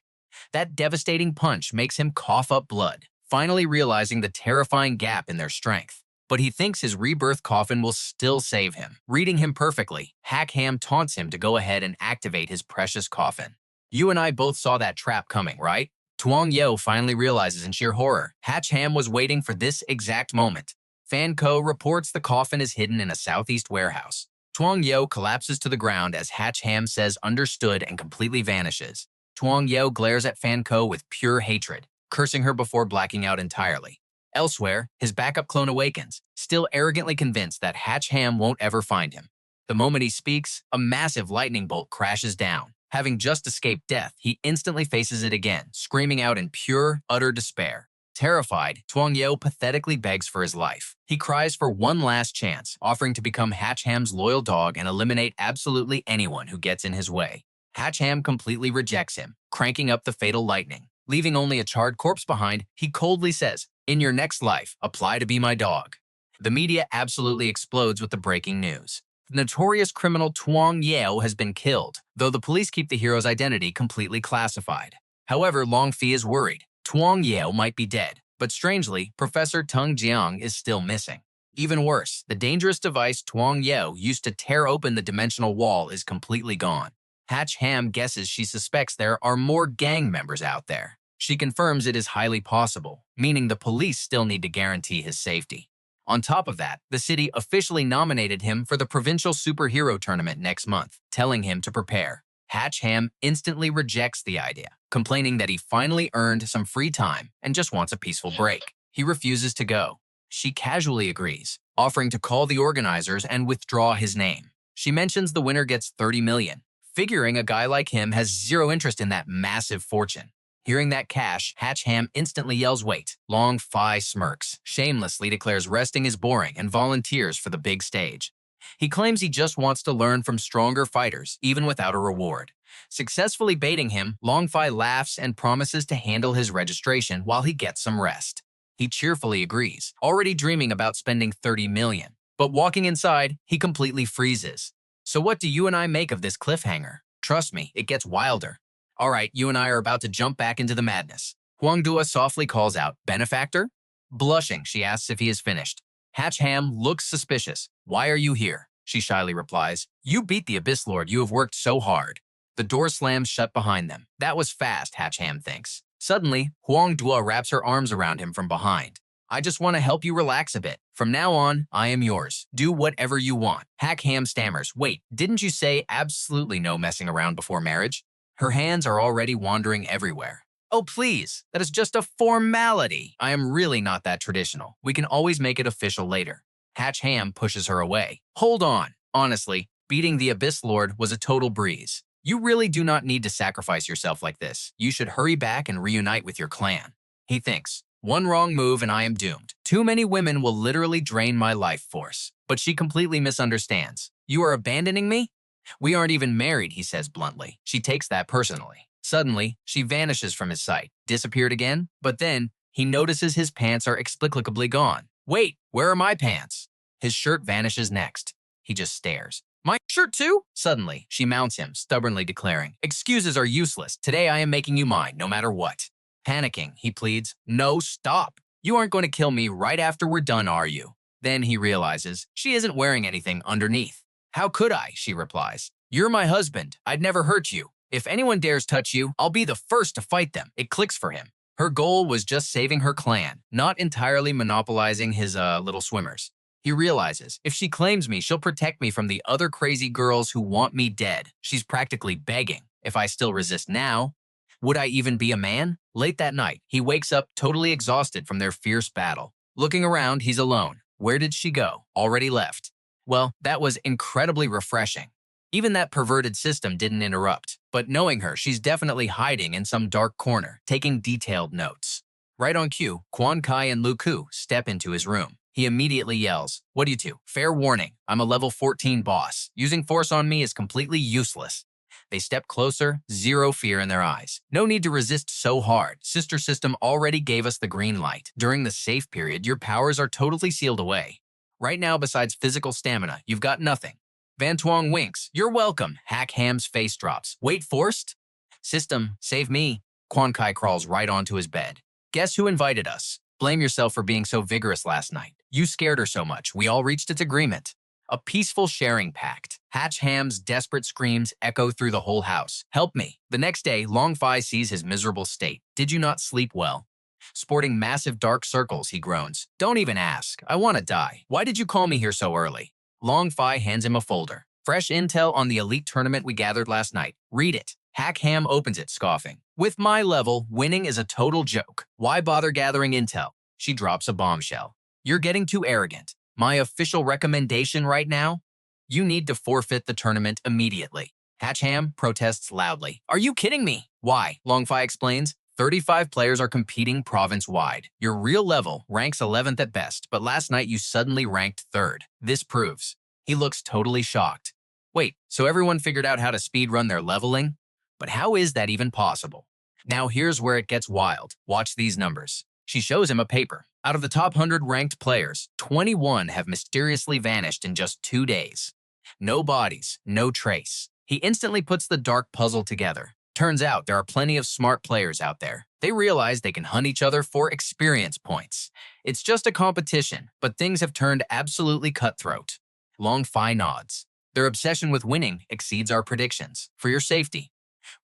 That devastating punch makes him cough up blood, finally realizing the terrifying gap in their strength. But he thinks his rebirth coffin will still save him. Reading him perfectly, Hach Ham taunts him to go ahead and activate his precious coffin. You and I both saw that trap coming, right? Tuong Yeo finally realizes in sheer horror. Hach Ham was waiting for this exact moment. Fan Co reports the coffin is hidden in a southeast warehouse. Tuong Yeo collapses to the ground as Hach Ham says understood and completely vanishes. Tuong Yeo glares at Fan Co with pure hatred, cursing her before blacking out entirely. Elsewhere, his backup clone awakens, still arrogantly convinced that Hach Ham won't ever find him. The moment he speaks, a massive lightning bolt crashes down. Having just escaped death, he instantly faces it again, screaming out in pure, utter despair. Terrified, Tuong Yeo pathetically begs for his life. He cries for one last chance, offering to become Hach Ham's loyal dog and eliminate absolutely anyone who gets in his way. Hach Ham completely rejects him, cranking up the fatal lightning. Leaving only a charred corpse behind, he coldly says, "In your next life, apply to be my dog." The media absolutely explodes with the breaking news. The notorious criminal Tuong Yeo has been killed, though the police keep the hero's identity completely classified. However, Long Fi is worried. Tuong Yeo might be dead, but strangely, Professor Tung Jiang is still missing. Even worse, the dangerous device Tuong Yeo used to tear open the dimensional wall is completely gone. Hach Ham guesses she suspects there are more gang members out there. She confirms it is highly possible, meaning the police still need to guarantee his safety. On top of that, the city officially nominated him for the provincial superhero tournament next month, telling him to prepare. Hach Ham instantly rejects the idea, complaining that he finally earned some free time and just wants a peaceful break. He refuses to go. She casually agrees, offering to call the organizers and withdraw his name. She mentions the winner gets 30 million, figuring a guy like him has zero interest in that massive fortune. Hearing that cash, Hach Ham instantly yells wait. Long Fi smirks, shamelessly declares resting is boring and volunteers for the big stage. He claims he just wants to learn from stronger fighters, even without a reward. Successfully baiting him, Long Fi laughs and promises to handle his registration while he gets some rest. He cheerfully agrees, already dreaming about spending 30 million. But walking inside, he completely freezes. So what do you and I make of this cliffhanger? Trust me, it gets wilder. All right, you and I are about to jump back into the madness. Huang Dua softly calls out, "Benefactor?" Blushing, she asks if he is finished. Hach Ham looks suspicious. "Why are you here?" She shyly replies, "You beat the Abyss Lord. You have worked so hard." The door slams shut behind them. That was fast, Hach Ham thinks. Suddenly, Huang Dua wraps her arms around him from behind. "I just want to help you relax a bit. From now on, I am yours. Do whatever you want." Hach Ham stammers, "Wait, didn't you say absolutely no messing around before marriage?" Her hands are already wandering everywhere. "Oh, please, that is just a formality. I am really not that traditional. We can always make it official later." Hach Ham pushes her away. "Hold on. Honestly, beating the Abyss Lord was a total breeze. You really do not need to sacrifice yourself like this. You should hurry back and reunite with your clan. He thinks, one wrong move and I am doomed. Too many women will literally drain my life force. But she completely misunderstands. You are abandoning me? We aren't even married, he says bluntly. She takes that personally. Suddenly, she vanishes from his sight, disappeared again, but then he notices his pants are inexplicably gone. Wait, where are my pants? His shirt vanishes next. He just stares. My shirt too? Suddenly, she mounts him, stubbornly declaring, excuses are useless. Today I am making you mine, no matter what. Panicking, he pleads, no, stop. You aren't going to kill me right after we're done, are you? Then he realizes she isn't wearing anything underneath. How could I? She replies. You're my husband. I'd never hurt you. If anyone dares touch you, I'll be the first to fight them. It clicks for him. Her goal was just saving her clan, not entirely monopolizing his little swimmers. He realizes, if she claims me, she'll protect me from the other crazy girls who want me dead. She's practically begging. If I still resist now, would I even be a man? Late that night, he wakes up totally exhausted from their fierce battle. Looking around, he's alone. Where did she go? Already left. Well, that was incredibly refreshing. Even that perverted system didn't interrupt. But knowing her, she's definitely hiding in some dark corner, taking detailed notes. Right on cue, Quan Kai and Lu Ku step into his room. He immediately yells, what do you two? Fair warning, I'm a level 14 boss. Using force on me is completely useless. They step closer, zero fear in their eyes. No need to resist so hard. Sister System already gave us the green light. During the safe period, your powers are totally sealed away. Right now, besides physical stamina, you've got nothing. Van Tuong winks. You're welcome. Hach Ham's face drops. Wait, forced? System, save me. Quan Kai crawls right onto his bed. Guess who invited us? Blame yourself for being so vigorous last night. You scared her so much. We all reached its agreement. A peaceful sharing pact. Hach Ham's desperate screams echo through the whole house. Help me. The next day, Long Fi sees his miserable state. Did you not sleep well? Sporting massive dark circles, he groans. Don't even ask. I want to die. Why did you call me here so early? Long Fi hands him a folder. Fresh intel on the elite tournament we gathered last night. Read it. Hach Ham opens it, scoffing. With my level, winning is a total joke. Why bother gathering intel? She drops a bombshell. You're getting too arrogant. My official recommendation right now? You need to forfeit the tournament immediately. Hach Ham protests loudly. Are you kidding me? Why? Long Fi explains. 35 players are competing province-wide. Your real level ranks 11th at best, but last night you suddenly ranked 3rd. This proves. He looks totally shocked. Wait, so everyone figured out how to speedrun their leveling? But how is that even possible? Now here's where it gets wild. Watch these numbers. She shows him a paper. Out of the top 100 ranked players, 21 have mysteriously vanished in just 2 days. No bodies, no trace. He instantly puts the dark puzzle together. Turns out there are plenty of smart players out there. They realize they can hunt each other for experience points. It's just a competition, but things have turned absolutely cutthroat. Long Fi nods. Their obsession with winning exceeds our predictions. For your safety,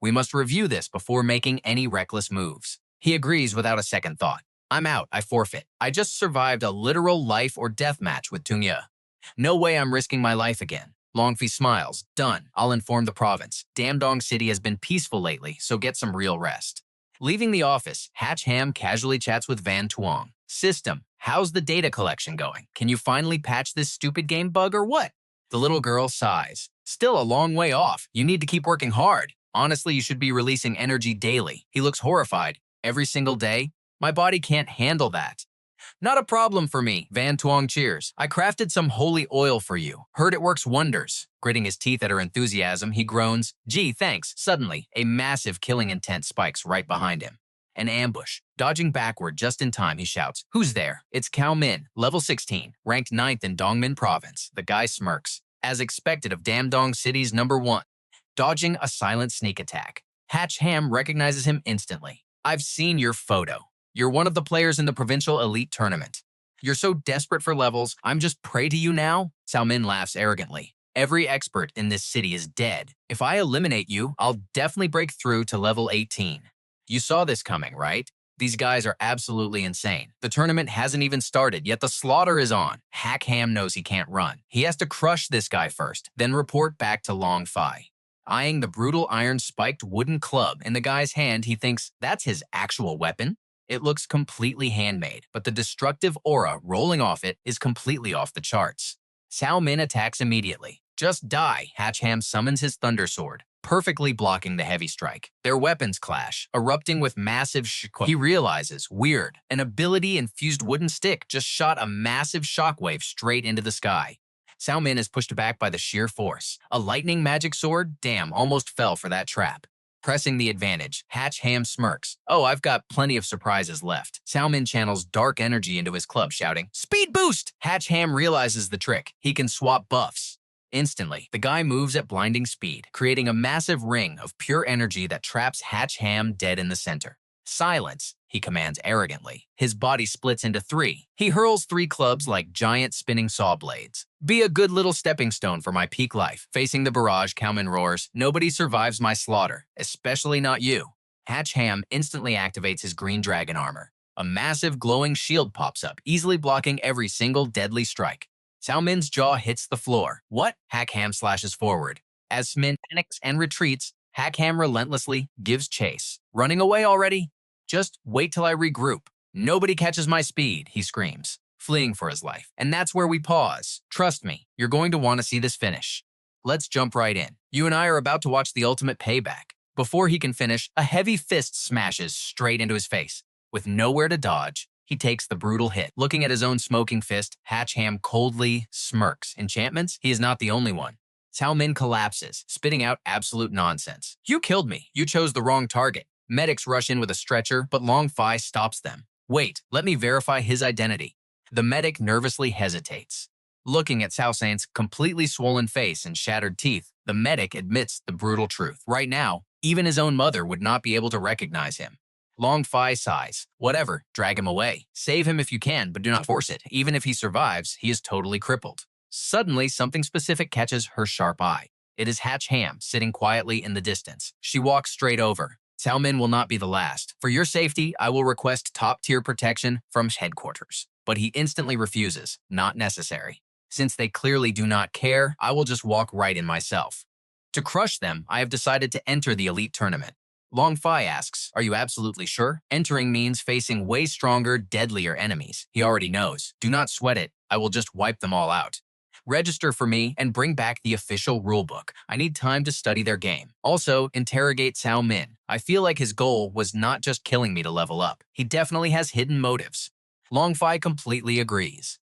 we must review this before making any reckless moves. He agrees without a second thought. I'm out. I forfeit. I just survived a literal life or death match with Tuong. No way I'm risking my life again. Longfi smiles. Done. I'll inform the province. Damdong City has been peaceful lately, so get some real rest. Leaving the office, Hach Ham casually chats with Van Tuong. System, how's the data collection going? Can you finally patch this stupid game bug or what? The little girl sighs. Still a long way off. You need to keep working hard. Honestly, you should be releasing energy daily. He looks horrified. Every single day? My body can't handle that. Not a problem for me, Van Tuong cheers. I crafted some holy oil for you. Heard it works wonders. Gritting his teeth at her enthusiasm, he groans. Gee, thanks. Suddenly, a massive killing intent spikes right behind him. An ambush. Dodging backward just in time, he shouts, Who's there? It's Cao Min, level 16, ranked 9th in Dongmin Province. The guy smirks. As expected of Damdong City's #1. Dodging a silent sneak attack. Hach Ham recognizes him instantly. I've seen your photo. You're one of the players in the provincial elite tournament. You're so desperate for levels, I'm just prey to you now? Cao Min laughs arrogantly. Every expert in this city is dead. If I eliminate you, I'll definitely break through to level 18. You saw this coming, right? These guys are absolutely insane. The tournament hasn't even started, yet the slaughter is on. Hach Ham knows he can't run. He has to crush this guy first, then report back to Long Fi. Eyeing the brutal iron-spiked wooden club in the guy's hand, he thinks that's his actual weapon. It looks completely handmade, but the destructive aura rolling off it is completely off the charts. Cao Min attacks immediately. Just die, Hach Ham summons his thunder sword. perfectly blocking the heavy strike. Their weapons clash, erupting with massive He realizes, weird, an ability-infused wooden stick just shot a massive shockwave straight into the sky. Cao Min is pushed back by the sheer force. A lightning magic sword? Damn, almost fell for that trap. Pressing the advantage, Hach Ham smirks. Oh, I've got plenty of surprises left. Cao Min channels dark energy into his club, shouting, "Speed boost!" Hach Ham realizes the trick. He can swap buffs. Instantly, the guy moves at blinding speed, creating a massive ring of pure energy that traps Hach Ham dead in the center. "Silence," he commands arrogantly. His body splits into three. He hurls three clubs like giant spinning saw blades. "Be a good little stepping stone for my peak life." Facing the barrage, Cao Min roars, "Nobody survives my slaughter, especially not you." Hach Ham instantly activates his green dragon armor. A massive glowing shield pops up, easily blocking every single deadly strike. Cao Min's jaw hits the floor. "What?" Hach Ham slashes forward. As Min panics and retreats, Hach Ham relentlessly gives chase. "Running away already? Just wait till I regroup." "Nobody catches my speed," he screams, fleeing for his life. And that's where we pause. Trust me, you're going to want to see this finish. Let's jump right in. You and I are about to watch the ultimate payback. Before he can finish, a heavy fist smashes straight into his face. With nowhere to dodge, he takes the brutal hit. Looking at his own smoking fist, Hach Ham coldly smirks. Enchantments? He is not the only one. Cao Min collapses, spitting out absolute nonsense. "You killed me. You chose the wrong target." Medics rush in with a stretcher, but Long Fi stops them. "Wait, let me verify his identity." The medic nervously hesitates. Looking at Cao San's completely swollen face and shattered teeth, the medic admits the brutal truth. Right now, even his own mother would not be able to recognize him. Long Fi sighs. "Whatever, drag him away. Save him if you can, but do not force it. Even if he survives, he is totally crippled." Suddenly, something specific catches her sharp eye. It is Hach Ham, sitting quietly in the distance. She walks straight over. "Cao Min will not be the last. For your safety, I will request top-tier protection from headquarters." But he instantly refuses. "Not necessary. Since they clearly do not care, I will just walk right in myself. To crush them, I have decided to enter the elite tournament." Long Fi asks, "Are you absolutely sure?" Entering means facing way stronger, deadlier enemies. He already knows. "Do not sweat it. I will just wipe them all out. Register for me and bring back the official rulebook. I need time to study their game. Also, interrogate Cao Min. I feel like his goal was not just killing me to level up. He definitely has hidden motives." Long Fi completely agrees.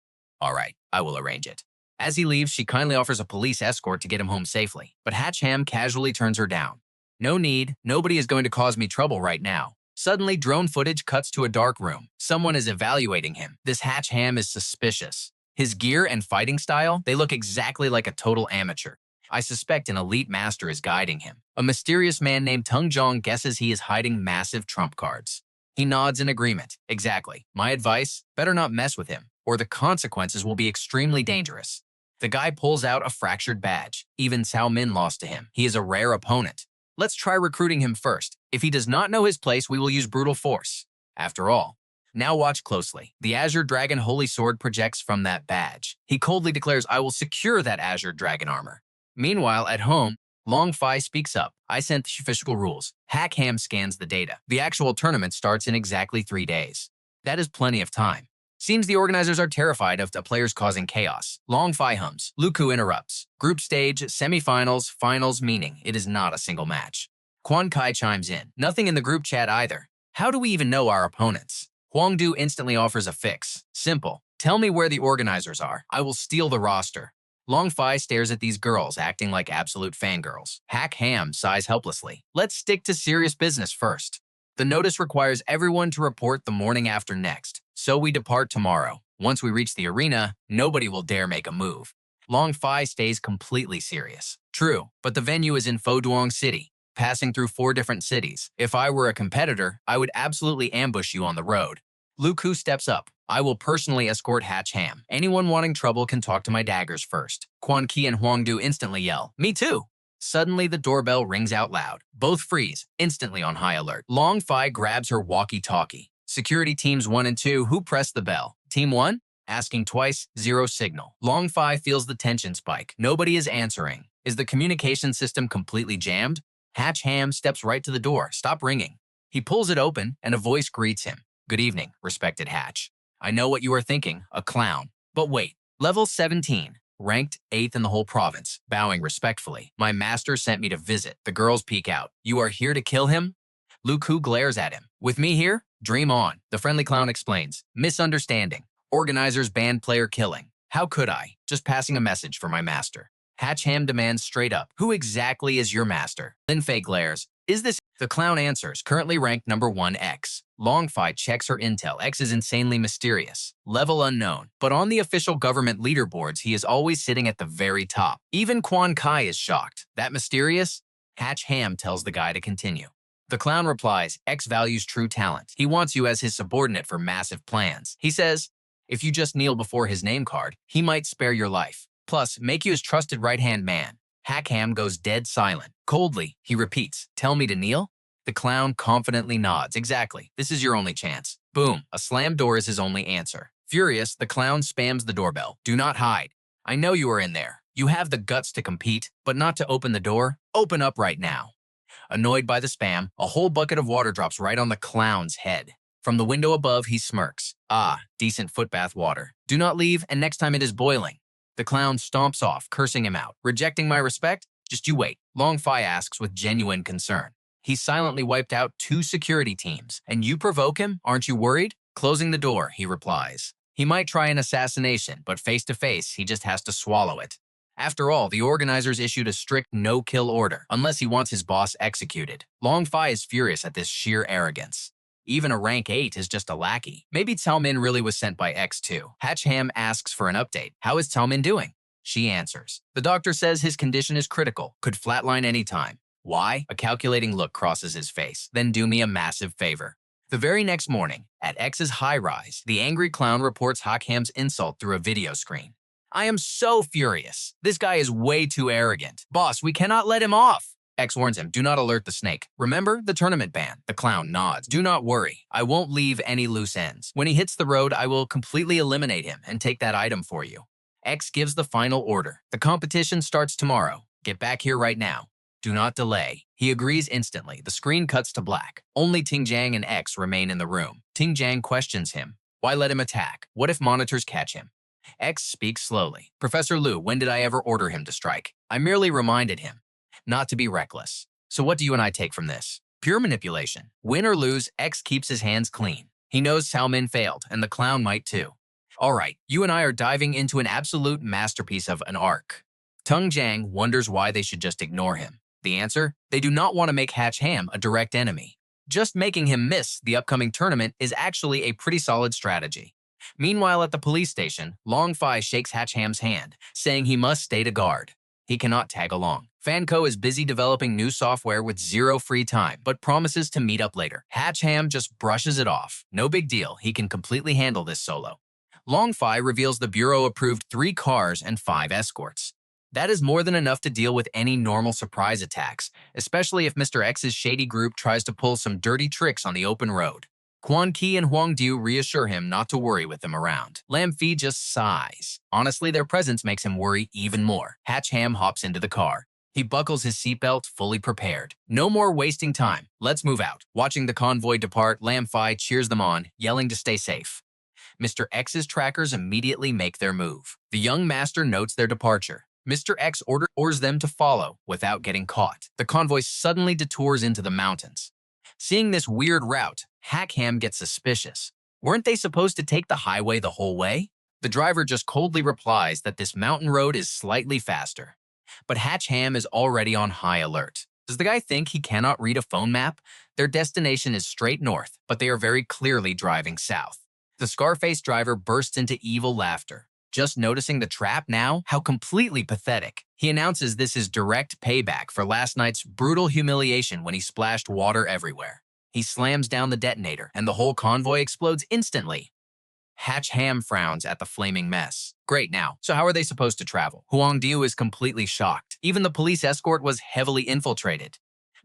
"All right, I will arrange it." As he leaves, she kindly offers a police escort to get him home safely. But Hach Ham casually turns her down. "No need. Nobody is going to cause me trouble right now." Suddenly, drone footage cuts to a dark room. Someone is evaluating him. This Hach Ham is suspicious. His gear and fighting style, they look exactly like a total amateur. I suspect an elite master is guiding him. A mysterious man named Tuong guesses he is hiding massive trump cards. He nods in agreement. "Exactly. My advice? Better not mess with him, or the consequences will be extremely dangerous." The guy pulls out a fractured badge. Even Cao Min lost to him. He is a rare opponent. "Let's try recruiting him first. If he does not know his place, we will use brutal force. After all." Now watch closely. The Azure Dragon Holy Sword projects from that badge. He coldly declares, "I will secure that Azure Dragon armor." Meanwhile, at home, Long Fi speaks up. "I sent the official rules." Hach Ham scans the data. The actual tournament starts in exactly 3 days. That is plenty of time. Seems the organizers are terrified of the players causing chaos. Long Fi hums. Luku interrupts. Group stage, semifinals, finals, meaning it is not a single match. Quan Kai chimes in. "Nothing in the group chat either. How do we even know our opponents?" Huangdu instantly offers a fix. "Simple. Tell me where the organizers are. I will steal the roster." Long Fi stares at these girls, acting like absolute fangirls. Hach Ham sighs helplessly. "Let's stick to serious business first. The notice requires everyone to report the morning after next, so we depart tomorrow. Once we reach the arena, nobody will dare make a move." Long Fi stays completely serious. "True, but the venue is in Duong City, passing through 4 different cities. If I were a competitor, I would absolutely ambush you on the road." Luku steps up. "I will personally escort Hach Ham. Anyone wanting trouble can talk to my daggers first." Quan Ki and Huangdu instantly yell, "Me too." Suddenly, the doorbell rings out loud. Both freeze, instantly on high alert. Long Fi grabs her walkie-talkie. "Security teams 1 and 2, who pressed the bell?" "Team 1? Asking twice, 0 signal." Long Fi feels the tension spike. Nobody is answering. Is the communication system completely jammed? Hach Ham steps right to the door. "Stop ringing." He pulls it open, and a voice greets him. "Good evening, respected Hach. I know what you are thinking, a clown. But wait, level 17. ranked 8th in the whole province, bowing respectfully. My master sent me to visit. The girls peek out. You are here to kill him? Luku glares at him. With me here? Dream on. The friendly clown explains. Misunderstanding. Organizers banned player killing. How could I? Just passing a message for my master. Hach Ham demands straight up. Who exactly is your master? Lin Fei glares. Is this? The clown answers. Currently ranked number 1 X. Longfi checks her intel. X is insanely mysterious. Level unknown. But on the official government leaderboards, he is always sitting at the very top. Even Quan Kai is shocked. That mysterious? Hach Ham tells the guy to continue. The clown replies, X values true talent. He wants you as his subordinate for massive plans. He says, if you just kneel before his name card, he might spare your life. Plus, make you his trusted right-hand man. Hach Ham goes dead silent. Coldly, he repeats, tell me to kneel? The clown confidently nods. Exactly. This is your only chance. Boom. A slammed door is his only answer. Furious, the clown spams the doorbell. Do not hide. I know you are in there. You have the guts to compete, but not to open the door. Open up right now. Annoyed by the spam, a whole bucket of water drops right on the clown's head. From the window above, he smirks. Ah, decent footbath water. Do not leave, and next time it is boiling. The clown stomps off, cursing him out. Rejecting my respect? Just you wait. Longfi asks with genuine concern. He silently wiped out 2 security teams. And you provoke him? Aren't you worried? Closing the door, he replies. He might try an assassination, but face to face, he just has to swallow it. After all, the organizers issued a strict no-kill order, unless he wants his boss executed. Longfi is furious at this sheer arrogance. Even a rank 8 is just a lackey. Maybe Cao Min really was sent by X2. Hach Ham asks for an update. How is Cao Min doing? She answers. The doctor says his condition is critical, could flatline anytime. Why? A calculating look crosses his face. Then do me a massive favor. The very next morning, at X's high-rise, the angry clown reports Hach Ham's insult through a video screen. I am so furious. This guy is way too arrogant. Boss, we cannot let him off. X warns him, do not alert the snake. Remember the tournament ban? The clown nods. Do not worry. I won't leave any loose ends. When he hits the road, I will completely eliminate him and take that item for you. X gives the final order. The competition starts tomorrow. Get back here right now. Do not delay. He agrees instantly. The screen cuts to black. Only Tingjiang and X remain in the room. Tingjiang questions him. Why let him attack? What if monitors catch him? X speaks slowly. Professor Liu, when did I ever order him to strike? I merely reminded him not to be reckless. So what do you and I take from this? Pure manipulation. Win or lose, X keeps his hands clean. He knows Cao Min failed, and the clown might too. All right, you and I are diving into an absolute masterpiece of an arc. Tung Jiang wonders why they should just ignore him. The answer? They do not want to make Hach Ham a direct enemy. Just making him miss the upcoming tournament is actually a pretty solid strategy. Meanwhile, at the police station, Longfi shakes Hach Ham's hand, saying he must stay to guard. He cannot tag along. Fanco is busy developing new software with zero free time, but promises to meet up later. Hach Ham just brushes it off. No big deal, he can completely handle this solo. Longfi reveals the Bureau approved 3 cars and 5 escorts. That is more than enough to deal with any normal surprise attacks, especially if Mr. X's shady group tries to pull some dirty tricks on the open road. Quan Qi and Huang Diu reassure him not to worry with them around. Lam Fi just sighs. Honestly, their presence makes him worry even more. Hach Ham hops into the car. He buckles his seatbelt, fully prepared. No more wasting time. Let's move out. Watching the convoy depart, Lam Fi cheers them on, yelling to stay safe. Mr. X's trackers immediately make their move. The young master notes their departure. Mr. X orders them to follow without getting caught. The convoy suddenly detours into the mountains. Seeing this weird route, Hach Ham gets suspicious. Weren't they supposed to take the highway the whole way? The driver just coldly replies that this mountain road is slightly faster. But Hach Ham is already on high alert. Does the guy think he cannot read a phone map? Their destination is straight north, but they are very clearly driving south. The Scarface driver bursts into evil laughter. Just noticing the trap now? How completely pathetic. He announces this is direct payback for last night's brutal humiliation when he splashed water everywhere. He slams down the detonator, and the whole convoy explodes instantly. Hach Ham frowns at the flaming mess. Great now, so how are they supposed to travel? Huang Diu is completely shocked. Even the police escort was heavily infiltrated.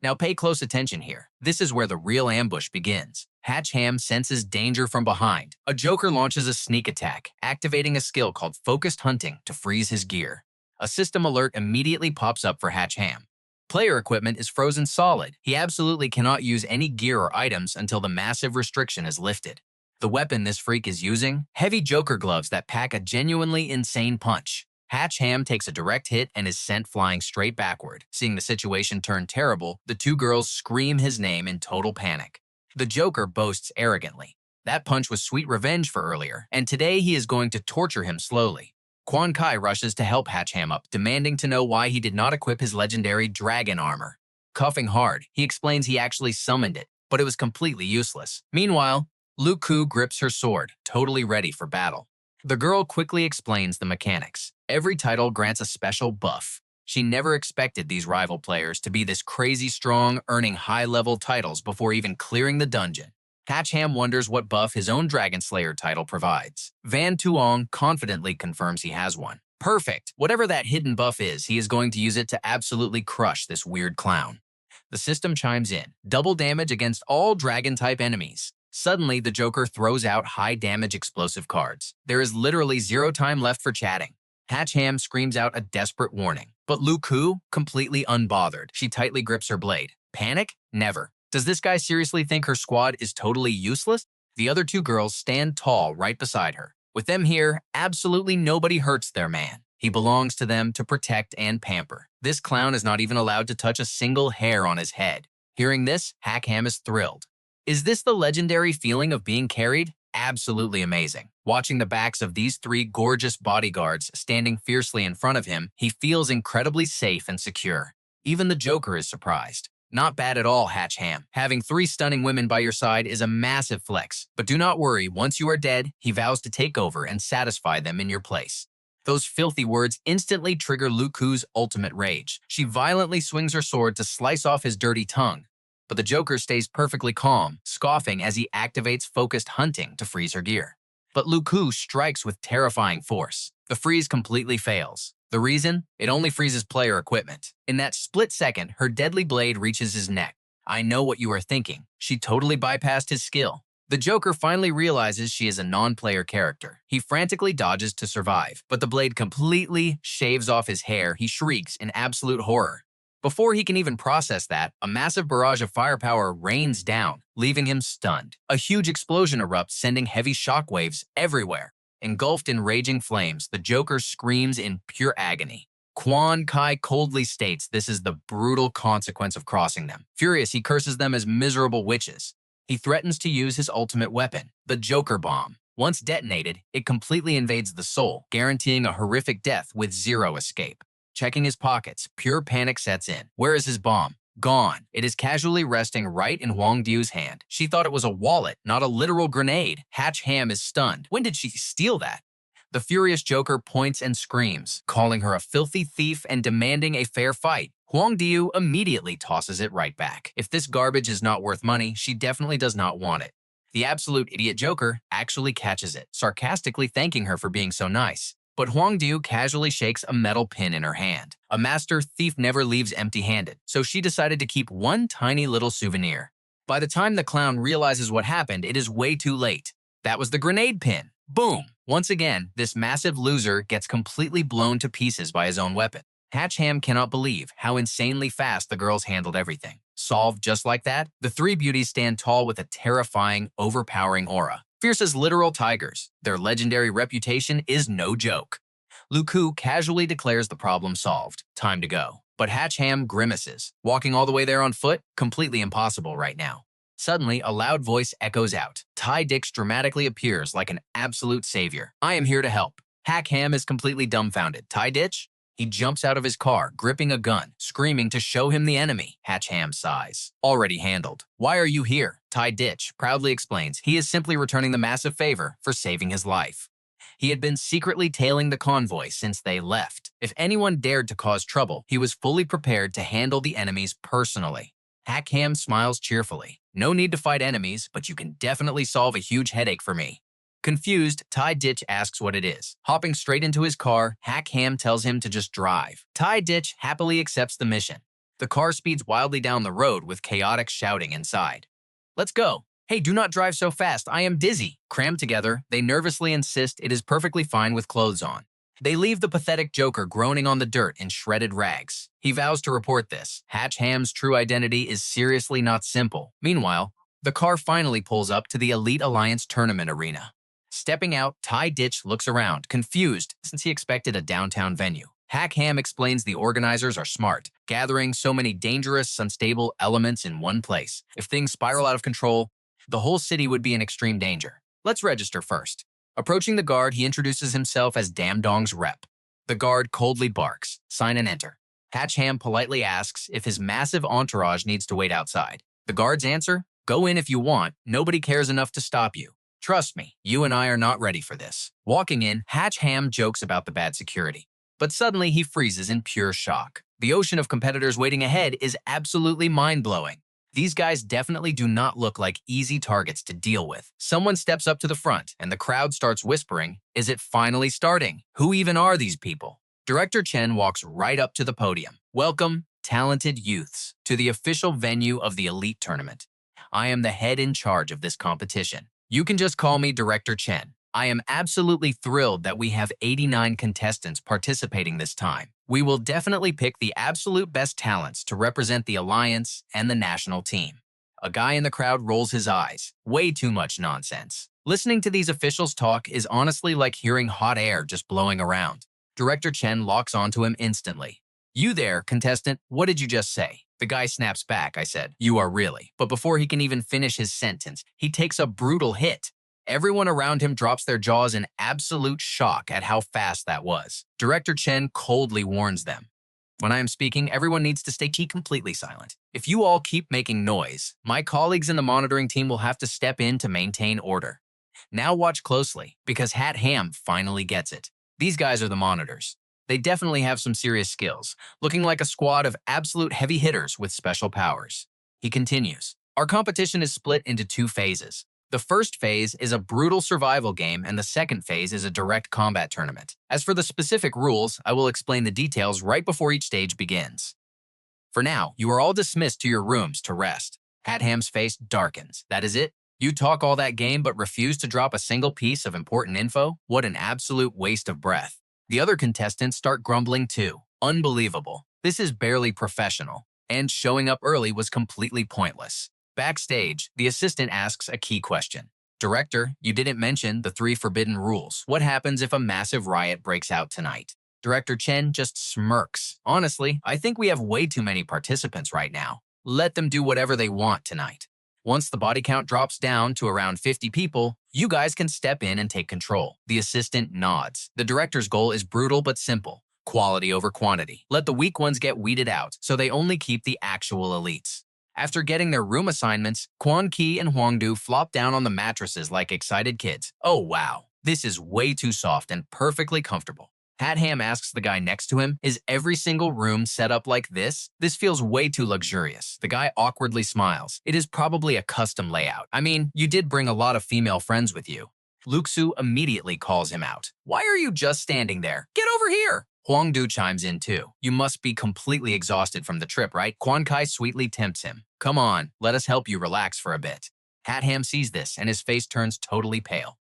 Now pay close attention here. This is where the real ambush begins. Hach Ham senses danger from behind. A Joker launches a sneak attack, activating a skill called Focused Hunting to freeze his gear. A system alert immediately pops up for Hach Ham. Player equipment is frozen solid. He absolutely cannot use any gear or items until the massive restriction is lifted. The weapon this freak is using? Heavy Joker gloves that pack a genuinely insane punch. Hatch Ham takes a direct hit and is sent flying straight backward. Seeing the situation turn terrible, the two girls scream his name in total panic. The Joker boasts arrogantly. That punch was sweet revenge for earlier, and today he is going to torture him slowly. Quan Kai rushes to help Hatch Ham up, demanding to know why he did not equip his legendary dragon armor. Coughing hard, he explains he actually summoned it, but it was completely useless. Meanwhile, Lu Ku grips her sword, totally ready for battle. The girl quickly explains the mechanics. Every title grants a special buff. She never expected these rival players to be this crazy strong, earning high-level titles before even clearing the dungeon. Hach Ham wonders what buff his own Dragon Slayer title provides. Van Tuong confidently confirms he has one. Perfect! Whatever that hidden buff is, he is going to use it to absolutely crush this weird clown. The system chimes in. Double damage against all Dragon-type enemies. Suddenly, the Joker throws out high-damage explosive cards. There is literally zero time left for chatting. Hatch Ham screams out a desperate warning. But Lu Ku, completely unbothered. She tightly grips her blade. Panic? Never. Does this guy seriously think her squad is totally useless? The other two girls stand tall right beside her. With them here, absolutely nobody hurts their man. He belongs to them to protect and pamper. This clown is not even allowed to touch a single hair on his head. Hearing this, Hach Ham is thrilled. Is this the legendary feeling of being carried? Absolutely amazing. Watching the backs of these three gorgeous bodyguards standing fiercely in front of him, he feels incredibly safe and secure. Even the Joker is surprised. Not bad at all, Hatch Ham. Having three stunning women by your side is a massive flex. But do not worry, once you are dead, he vows to take over and satisfy them in your place. Those filthy words instantly trigger Lu Ku's ultimate rage. She violently swings her sword to slice off his dirty tongue. But the Joker stays perfectly calm, scoffing as he activates focused hunting to freeze her gear. But Lu Ku strikes with terrifying force. The freeze completely fails. The reason? It only freezes player equipment. In that split second, her deadly blade reaches his neck. I know what you are thinking. She totally bypassed his skill. The Joker finally realizes she is a non-player character. He frantically dodges to survive, but the blade completely shaves off his hair. He shrieks in absolute horror. Before he can even process that, a massive barrage of firepower rains down, leaving him stunned. A huge explosion erupts, sending heavy shockwaves everywhere. Engulfed in raging flames, the Joker screams in pure agony. Quan Kai coldly states this is the brutal consequence of crossing them. Furious, he curses them as miserable witches. He threatens to use his ultimate weapon, the Joker Bomb. Once detonated, it completely invades the soul, guaranteeing a horrific death with zero escape. Checking his pockets, pure panic sets in. Where is his bomb? Gone. It is casually resting right in Huang Diu's hand. She thought it was a wallet, not a literal grenade. Hatch Ham is stunned. When did she steal that? The furious Joker points and screams, calling her a filthy thief and demanding a fair fight. Huang Diu immediately tosses it right back. If this garbage is not worth money, she definitely does not want it. The absolute idiot Joker actually catches it, sarcastically thanking her for being so nice. But Huang Diu casually shakes a metal pin in her hand. A master thief never leaves empty-handed, so she decided to keep one tiny little souvenir. By the time the clown realizes what happened, it is way too late. That was the grenade pin. Boom! Once again, this massive loser gets completely blown to pieces by his own weapon. Hatch Ham cannot believe how insanely fast the girls handled everything. Solved just like that, the three beauties stand tall with a terrifying, overpowering aura. Fierce as literal tigers, their legendary reputation is no joke. Lu Ku casually declares the problem solved. Time to go. But Hatch Ham grimaces. Walking all the way there on foot? Completely impossible right now. Suddenly, a loud voice echoes out. Ty Dix dramatically appears like an absolute savior. I am here to help. Hach Ham is completely dumbfounded. Ty Ditch? He jumps out of his car, gripping a gun, screaming to show him the enemy. Hatch Ham sighs. Already handled. Why are you here? Ty Ditch proudly explains he is simply returning the massive favor for saving his life. He had been secretly tailing the convoy since they left. If anyone dared to cause trouble, he was fully prepared to handle the enemies personally. Hach Ham smiles cheerfully. No need to fight enemies, but you can definitely solve a huge headache for me. Confused, Ty Ditch asks what it is. Hopping straight into his car, Hach Ham tells him to just drive. Ty Ditch happily accepts the mission. The car speeds wildly down the road with chaotic shouting inside. Let's go. Hey, do not drive so fast. I am dizzy. Crammed together, they nervously insist it is perfectly fine with clothes on. They leave the pathetic Joker groaning on the dirt in shredded rags. He vows to report this. Hatch Ham's true identity is seriously not simple. Meanwhile, the car finally pulls up to the Elite Alliance tournament arena. Stepping out, Tai Ditch looks around, confused since he expected a downtown venue. Hach Ham explains the organizers are smart, gathering so many dangerous, unstable elements in one place. If things spiral out of control, the whole city would be in extreme danger. Let's register first. Approaching the guard, he introduces himself as Damdong's rep. The guard coldly barks, sign and enter. Hach Ham politely asks if his massive entourage needs to wait outside. The guard's answer, go in if you want, nobody cares enough to stop you. Trust me, you and I are not ready for this. Walking in, Hach Ham jokes about the bad security. But suddenly he freezes in pure shock. The ocean of competitors waiting ahead is absolutely mind-blowing. These guys definitely do not look like easy targets to deal with. Someone steps up to the front, and the crowd starts whispering, is it finally starting? Who even are these people? Director Chen walks right up to the podium. Welcome, talented youths, to the official venue of the Elite Tournament. I am the head in charge of this competition. You can just call me Director Chen. I am absolutely thrilled that we have 89 contestants participating this time. We will definitely pick the absolute best talents to represent the Alliance and the national team. A guy in the crowd rolls his eyes. Way too much nonsense. Listening to these officials talk is honestly like hearing hot air just blowing around. Director Chen locks onto him instantly. You there, contestant, what did you just say? The guy snaps back, I said, you are really. But before he can even finish his sentence, he takes a brutal hit. Everyone around him drops their jaws in absolute shock at how fast that was. Director Chen coldly warns them. When I am speaking, everyone needs to stay completely silent. If you all keep making noise, my colleagues in the monitoring team will have to step in to maintain order. Now watch closely, because Hach Ham finally gets it. These guys are the monitors. They definitely have some serious skills, looking like a squad of absolute heavy hitters with special powers. He continues. Our competition is split into two phases. The first phase is a brutal survival game, and the second phase is a direct combat tournament. As for the specific rules, I will explain the details right before each stage begins. For now, you are all dismissed to your rooms to rest. Hach Ham's face darkens. That is it? You talk all that game but refuse to drop a single piece of important info? What an absolute waste of breath. The other contestants start grumbling too. Unbelievable. This is barely professional. And showing up early was completely pointless. Backstage, the assistant asks a key question. Director, you didn't mention the 3 forbidden rules. What happens if a massive riot breaks out tonight? Director Chen just smirks. Honestly, I think we have way too many participants right now. Let them do whatever they want tonight. Once the body count drops down to around 50 people, you guys can step in and take control. The assistant nods. The director's goal is brutal but simple. Quality over quantity. Let the weak ones get weeded out, so they only keep the actual elites. After getting their room assignments, Quan Qi and Huangdu flop down on the mattresses like excited kids. Oh wow, this is way too soft and perfectly comfortable. Hach Ham asks the guy next to him, is every single room set up like this? This feels way too luxurious. The guy awkwardly smiles. It is probably a custom layout. I mean, you did bring a lot of female friends with you. Luxu immediately calls him out. Why are you just standing there? Get over here! Huangdu chimes in too. You must be completely exhausted from the trip, right? Quan Kai sweetly tempts him. Come on, let us help you relax for a bit. Hach Ham sees this and his face turns totally pale.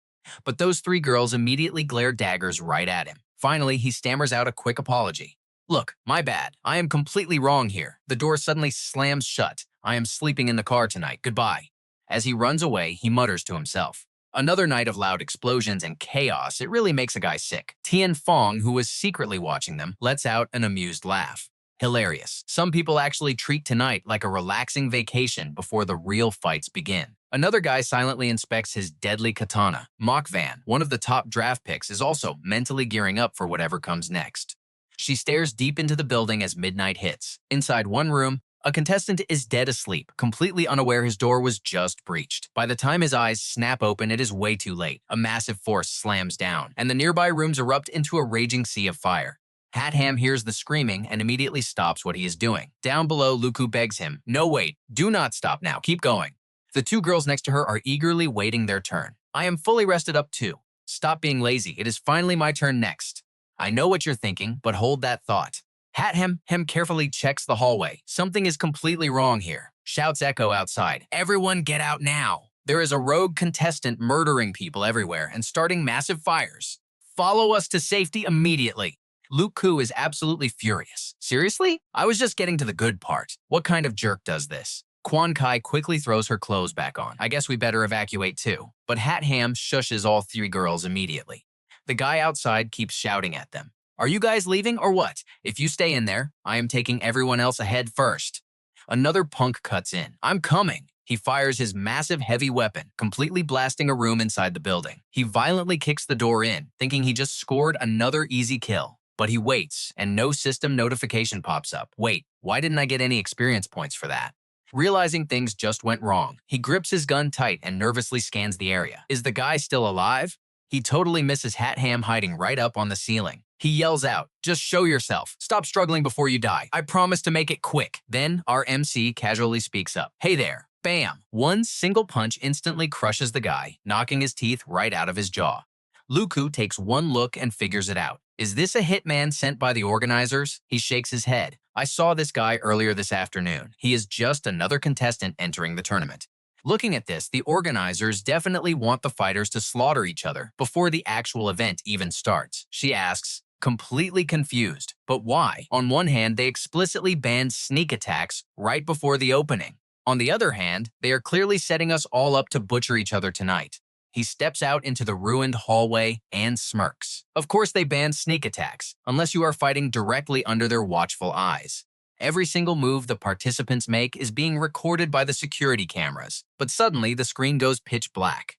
But those 3 girls immediately glare daggers right at him. Finally, he stammers out a quick apology. Look, my bad. I am completely wrong here. The door suddenly slams shut. I am sleeping in the car tonight. Goodbye. As he runs away, he mutters to himself. Another night of loud explosions and chaos, it really makes a guy sick. Tian Fong, who was secretly watching them, lets out an amused laugh. Hilarious. Some people actually treat tonight like a relaxing vacation before the real fights begin. Another guy silently inspects his deadly katana. Mock Van, one of the top draft picks, is also mentally gearing up for whatever comes next. She stares deep into the building as midnight hits. Inside one room, a contestant is dead asleep, completely unaware his door was just breached. By the time his eyes snap open, it is way too late. A massive force slams down, and the nearby rooms erupt into a raging sea of fire. Hach Ham hears the screaming and immediately stops what he is doing. Down below, Luku begs him, no wait, do not stop now, keep going. The 2 girls next to her are eagerly waiting their turn. I am fully rested up too. Stop being lazy, it is finally my turn next. I know what you're thinking, but hold that thought. Hach Ham carefully checks the hallway. Something is completely wrong here. Shouts echo outside. Everyone get out now. There is a rogue contestant murdering people everywhere and starting massive fires. Follow us to safety immediately. Luke Koo is absolutely furious. Seriously? I was just getting to the good part. What kind of jerk does this? Quan Kai quickly throws her clothes back on. I guess we better evacuate too. But Hach Ham shushes all three girls immediately. The guy outside keeps shouting at them. Are you guys leaving or what? If you stay in there, I am taking everyone else ahead first. Another punk cuts in. I'm coming. He fires his massive heavy weapon, completely blasting a room inside the building. He violently kicks the door in, thinking he just scored another easy kill. But he waits, and no system notification pops up. Wait, why didn't I get any experience points for that? Realizing things just went wrong, he grips his gun tight and nervously scans the area. Is the guy still alive? He totally misses Hach Ham hiding right up on the ceiling. He yells out, just show yourself. Stop struggling before you die. I promise to make it quick. Then our MC casually speaks up. Hey there. Bam! One single punch instantly crushes the guy, knocking his teeth right out of his jaw. Luku takes one look and figures it out. Is this a hitman sent by the organizers? He shakes his head. I saw this guy earlier this afternoon. He is just another contestant entering the tournament. Looking at this, the organizers definitely want the fighters to slaughter each other before the actual event even starts. She asks, completely confused, but why? On one hand, they explicitly banned sneak attacks right before the opening. On the other hand, they are clearly setting us all up to butcher each other tonight. He steps out into the ruined hallway and smirks. Of course they ban sneak attacks, unless you are fighting directly under their watchful eyes. Every single move the participants make is being recorded by the security cameras, but suddenly the screen goes pitch black.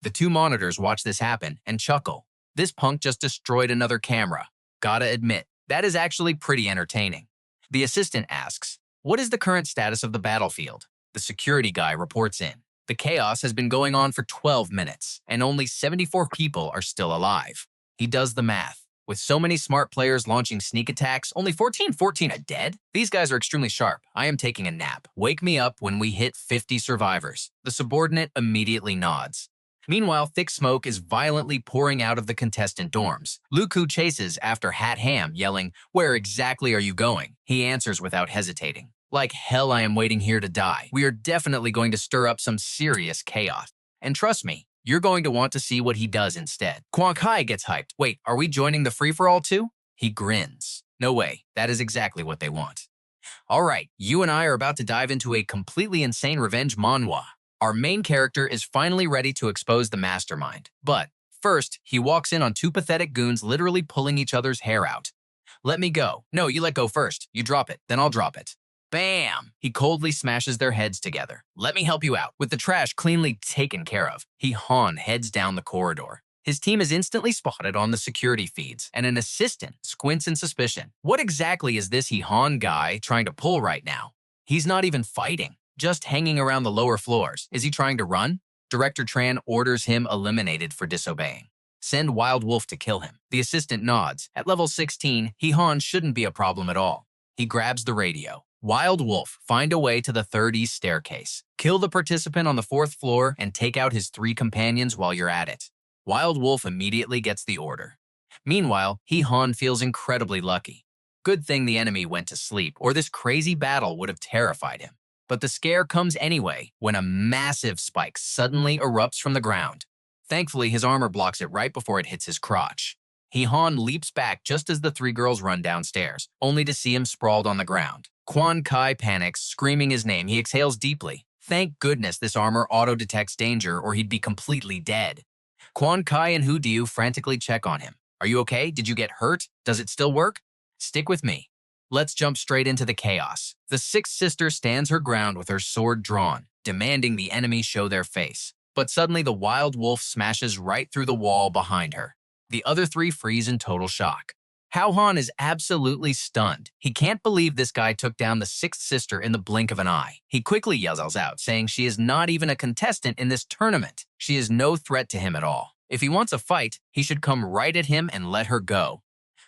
The two monitors watch this happen and chuckle. This punk just destroyed another camera. Gotta admit, that is actually pretty entertaining. The assistant asks, what is the current status of the battlefield? The security guy reports in. The chaos has been going on for 12 minutes, and only 74 people are still alive. He does the math. With so many smart players launching sneak attacks, only 14 are dead? These guys are extremely sharp. I am taking a nap. Wake me up when we hit 50 survivors. The subordinate immediately nods. Meanwhile, thick smoke is violently pouring out of the contestant dorms. Luku chases after Hach Ham, yelling, where exactly are you going? He answers without hesitating. Like hell I am waiting here to die. We are definitely going to stir up some serious chaos. And trust me, you're going to want to see what he does instead. Quan Kai gets hyped. Wait, are we joining the free-for-all too? He grins. No way, that is exactly what they want. All right, you and I are about to dive into a completely insane revenge manhwa. Our main character is finally ready to expose the mastermind. But first, he walks in on two pathetic goons literally pulling each other's hair out. Let me go. No, you let go first. You drop it, then I'll drop it. Bam! He coldly smashes their heads together. Let me help you out. With the trash cleanly taken care of, he heads down the corridor. His team is instantly spotted on the security feeds, and an assistant squints in suspicion. What exactly is this guy trying to pull right now? He's not even fighting, just hanging around the lower floors. Is he trying to run? Director Tran orders him eliminated for disobeying. Send Wild Wolf to kill him. The assistant nods. At level 16, shouldn't be a problem at all. He grabs the radio. Wild Wolf, find a way to the third east staircase. Kill the participant on the fourth floor and take out his 3 companions while you're at it. Wild Wolf immediately gets the order. Meanwhile, feels incredibly lucky. Good thing the enemy went to sleep, or this crazy battle would have terrified him. But the scare comes anyway when a massive spike suddenly erupts from the ground. Thankfully, his armor blocks it right before it hits his crotch. Leaps back just as the 3 girls run downstairs, only to see him sprawled on the ground. Quan Kai panics, screaming his name. He exhales deeply. Thank goodness this armor auto-detects danger or he'd be completely dead. Quan Kai and Hu Diu frantically check on him. Are you okay? Did you get hurt? Does it still work? Stick with me. Let's jump straight into the chaos. The 6th sister stands her ground with her sword drawn, demanding the enemy show their face. But suddenly the Wild Wolf smashes right through the wall behind her. The other 3 freeze in total shock. Hao Han is absolutely stunned. He can't believe this guy took down the 6th sister in the blink of an eye. He quickly yells out, saying she is not even a contestant in this tournament. She is no threat to him at all. If he wants a fight, he should come right at him and let her go.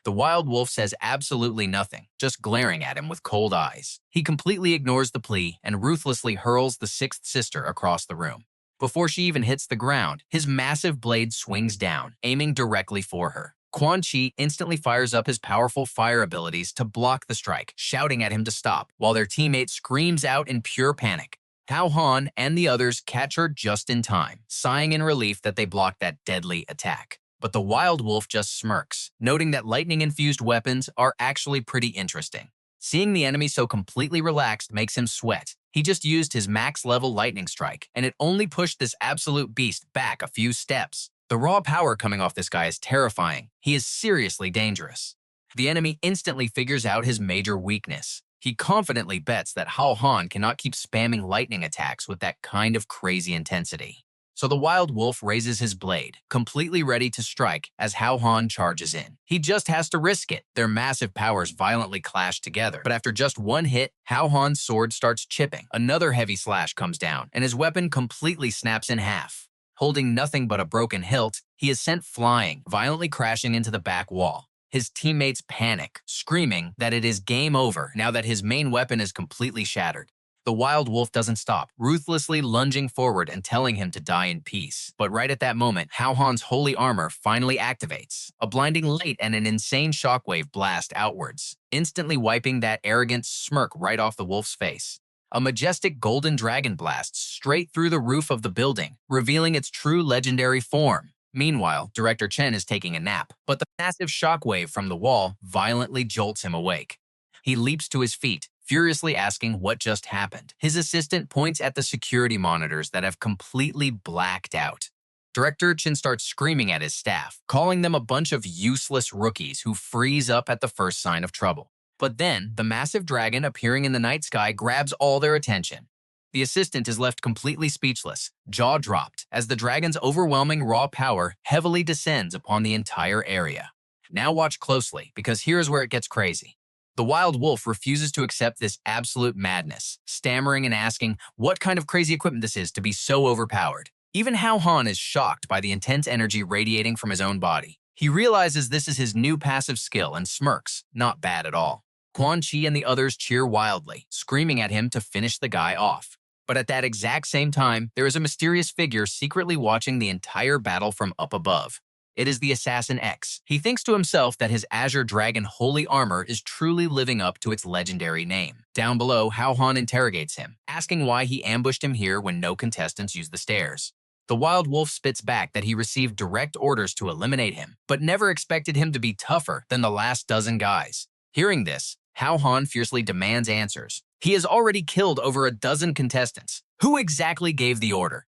The Wild Wolf says absolutely nothing, just glaring at him with cold eyes. He completely ignores the plea and ruthlessly hurls the 6th sister across the room. Before she even hits the ground, his massive blade swings down, aiming directly for her. Quan Chi instantly fires up his powerful fire abilities to block the strike, shouting at him to stop, while their teammate screams out in pure panic. Hao Han and the others catch her just in time, sighing in relief that they blocked that deadly attack. But the Wild Wolf just smirks, noting that lightning-infused weapons are actually pretty interesting. Seeing the enemy so completely relaxed makes him sweat. He just used his max-level lightning strike, and it only pushed this absolute beast back a few steps. The raw power coming off this guy is terrifying. He is seriously dangerous. The enemy instantly figures out his major weakness. He confidently bets that Hach Ham cannot keep spamming lightning attacks with that kind of crazy intensity. So the wild wolf raises his blade, completely ready to strike as Hach Ham charges in. He just has to risk it. Their massive powers violently clash together, but after just one hit, Hach Ham's sword starts chipping. Another heavy slash comes down, and his weapon completely snaps in half. Holding nothing but a broken hilt, he is sent flying, violently crashing into the back wall. His teammates panic, screaming that it is game over now that his main weapon is completely shattered. The wild wolf doesn't stop, ruthlessly lunging forward and telling him to die in peace. But right at that moment, Hach Ham's holy armor finally activates. A blinding light and an insane shockwave blast outwards, instantly wiping that arrogant smirk right off the wolf's face. A majestic golden dragon blasts straight through the roof of the building, revealing its true legendary form. Meanwhile, Director Chen is taking a nap, but the massive shockwave from the wall violently jolts him awake. He leaps to his feet, furiously asking what just happened. His assistant points at the security monitors that have completely blacked out. Director Chen starts screaming at his staff, calling them a bunch of useless rookies who freeze up at the first sign of trouble. But then, the massive dragon appearing in the night sky grabs all their attention. The assistant is left completely speechless, jaw dropped, as the dragon's overwhelming raw power heavily descends upon the entire area. Now watch closely, because here's where it gets crazy. The wild wolf refuses to accept this absolute madness, stammering and asking what kind of crazy equipment this is to be so overpowered. Even Hach Ham is shocked by the intense energy radiating from his own body. He realizes this is his new passive skill and smirks, not bad at all. Quan Chi and the others cheer wildly, screaming at him to finish the guy off. But at that exact same time, there is a mysterious figure secretly watching the entire battle from up above. It is the Assassin X. He thinks to himself that his Azure Dragon holy armor is truly living up to its legendary name. Down below, Hach Ham interrogates him, asking why he ambushed him here when no contestants use the stairs. The wild wolf spits back that he received direct orders to eliminate him, but never expected him to be tougher than the last dozen guys. Hearing this, Hach Ham fiercely demands answers. He has already killed over a dozen contestants. Who exactly gave the order?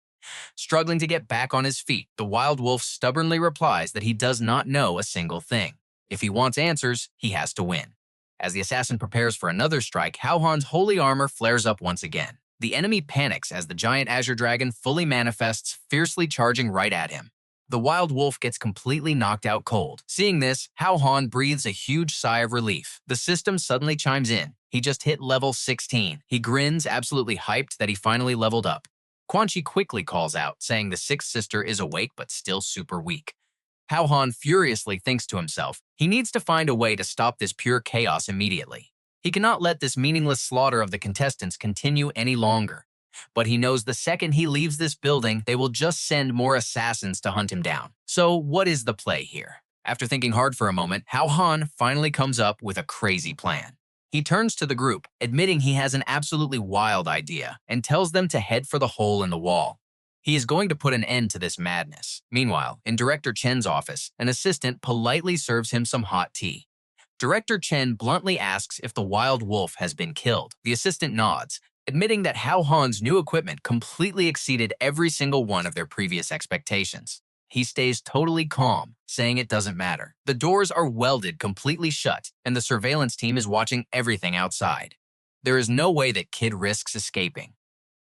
Struggling to get back on his feet, the wild wolf stubbornly replies that he does not know a single thing. If he wants answers, he has to win. As the assassin prepares for another strike, Hach Ham's holy armor flares up once again. The enemy panics as the giant Azure Dragon fully manifests, fiercely charging right at him. The wild wolf gets completely knocked out cold. Seeing this, Hach Ham breathes a huge sigh of relief. The system suddenly chimes in. He just hit level 16. He grins, absolutely hyped that he finally leveled up. Quan Chi quickly calls out, saying the sixth sister is awake but still super weak. Hach Ham furiously thinks to himself, he needs to find a way to stop this pure chaos immediately. He cannot let this meaningless slaughter of the contestants continue any longer. But he knows the second he leaves this building, they will just send more assassins to hunt him down. So what is the play here? After thinking hard for a moment, Hach Ham finally comes up with a crazy plan. He turns to the group, admitting he has an absolutely wild idea, and tells them to head for the hole in the wall. He is going to put an end to this madness. Meanwhile, in Director Chen's office, an assistant politely serves him some hot tea. Director Chen bluntly asks if the wild wolf has been killed. The assistant nods, admitting that Hach Ham's new equipment completely exceeded every single one of their previous expectations. He stays totally calm, saying it doesn't matter. The doors are welded completely shut, and the surveillance team is watching everything outside. There is no way that Kid risks escaping.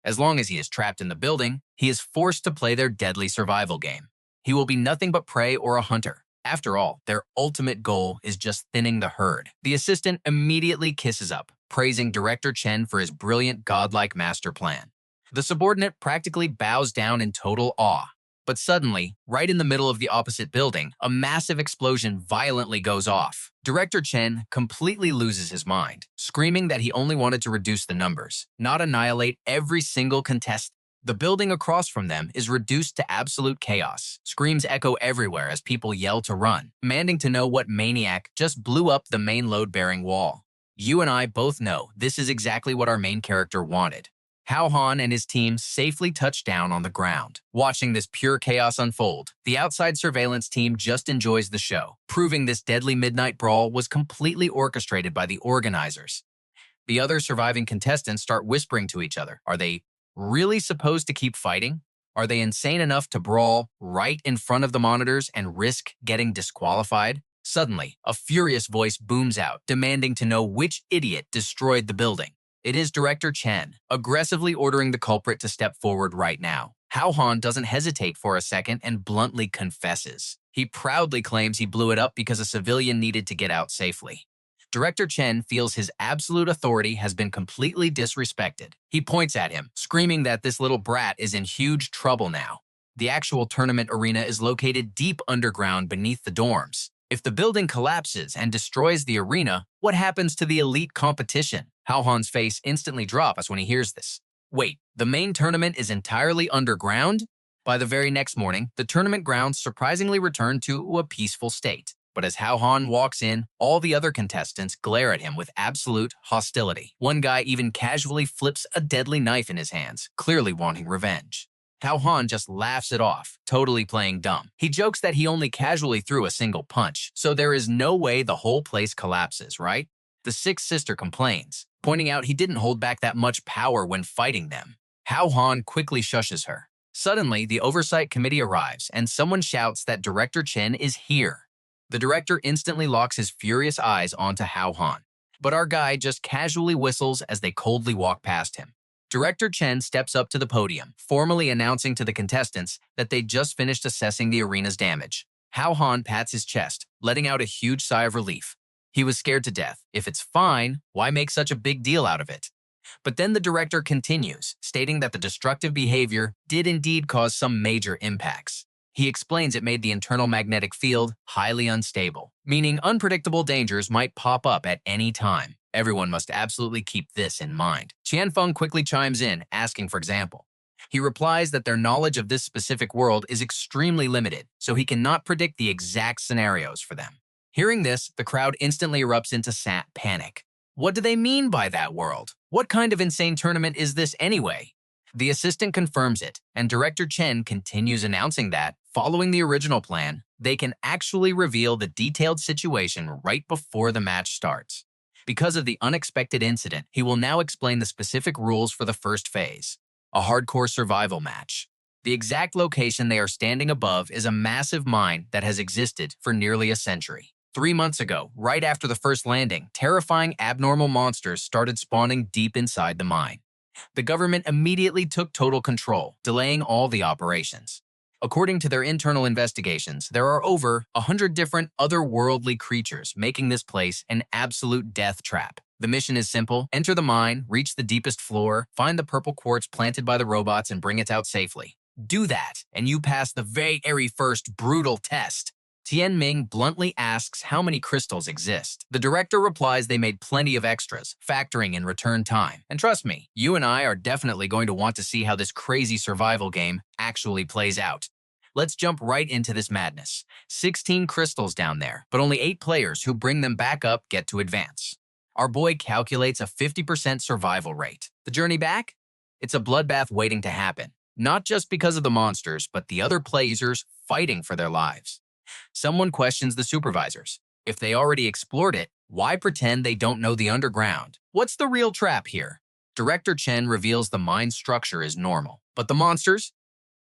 As long as he is trapped in the building, he is forced to play their deadly survival game. He will be nothing but prey or a hunter. After all, their ultimate goal is just thinning the herd. The assistant immediately kisses up, praising Director Chen for his brilliant godlike master plan. The subordinate practically bows down in total awe. But suddenly, right in the middle of the opposite building, a massive explosion violently goes off. Director Chen completely loses his mind, screaming that he only wanted to reduce the numbers, not annihilate every single contestant. The building across from them is reduced to absolute chaos. Screams echo everywhere as people yell to run, demanding to know what maniac just blew up the main load-bearing wall. You and I both know this is exactly what our main character wanted. Hach Ham and his team safely touch down on the ground. Watching this pure chaos unfold, the outside surveillance team just enjoys the show, proving this deadly midnight brawl was completely orchestrated by the organizers. The other surviving contestants start whispering to each other. Are they really supposed to keep fighting? Are they insane enough to brawl right in front of the monitors and risk getting disqualified? Suddenly, a furious voice booms out, demanding to know which idiot destroyed the building. It is Director Chen, aggressively ordering the culprit to step forward right now. Hach Ham doesn't hesitate for a second and bluntly confesses. He proudly claims he blew it up because a civilian needed to get out safely. Director Chen feels his absolute authority has been completely disrespected. He points at him, screaming that this little brat is in huge trouble now. The actual tournament arena is located deep underground beneath the dorms. If the building collapses and destroys the arena, what happens to the elite competition? Hach Ham's face instantly drops when he hears this. Wait, the main tournament is entirely underground? By the very next morning, the tournament grounds surprisingly return to a peaceful state. But as Hach Ham walks in, all the other contestants glare at him with absolute hostility. One guy even casually flips a deadly knife in his hands, clearly wanting revenge. Hach Ham just laughs it off, totally playing dumb. He jokes that he only casually threw a single punch, so there is no way the whole place collapses, right? The sixth sister complains, pointing out he didn't hold back that much power when fighting them. Hach Ham quickly shushes her. Suddenly, the oversight committee arrives, and someone shouts that Director Chen is here. The director instantly locks his furious eyes onto Hach Ham, but our guy just casually whistles as they coldly walk past him. Director Chen steps up to the podium, formally announcing to the contestants that they just finished assessing the arena's damage. Hach Ham pats his chest, letting out a huge sigh of relief. He was scared to death. If it's fine, why make such a big deal out of it? But then the director continues, stating that the destructive behavior did indeed cause some major impacts. He explains it made the internal magnetic field highly unstable, meaning unpredictable dangers might pop up at any time. Everyone must absolutely keep this in mind. Qianfeng quickly chimes in, asking for example. He replies that their knowledge of this specific world is extremely limited, so he cannot predict the exact scenarios for them. Hearing this, the crowd instantly erupts into panic. What do they mean by that world? What kind of insane tournament is this anyway? The assistant confirms it, and Director Chen continues announcing that, following the original plan, they can actually reveal the detailed situation right before the match starts. Because of the unexpected incident, he will now explain the specific rules for the first phase, a hardcore survival match. The exact location they are standing above is a massive mine that has existed for nearly a century. 3 months ago, right after the first landing, terrifying abnormal monsters started spawning deep inside the mine. The government immediately took total control, delaying all the operations. According to their internal investigations, there are over 100 different otherworldly creatures, making this place an absolute death trap. The mission is simple: enter the mine, reach the deepest floor, find the purple quartz planted by the robots, and bring it out safely. Do that, and you pass the very first brutal test. Tian Ming bluntly asks how many crystals exist. The director replies they made plenty of extras, factoring in return time. And trust me, you and I are definitely going to want to see how this crazy survival game actually plays out. Let's jump right into this madness. 16 crystals down there, but only 8 players who bring them back up get to advance. Our boy calculates a 50% survival rate. The journey back? It's a bloodbath waiting to happen. Not just because of the monsters, but the other players fighting for their lives. Someone questions the supervisors. If they already explored it, why pretend they don't know the underground? What's the real trap here? Director Chen reveals the mine structure is normal. But the monsters?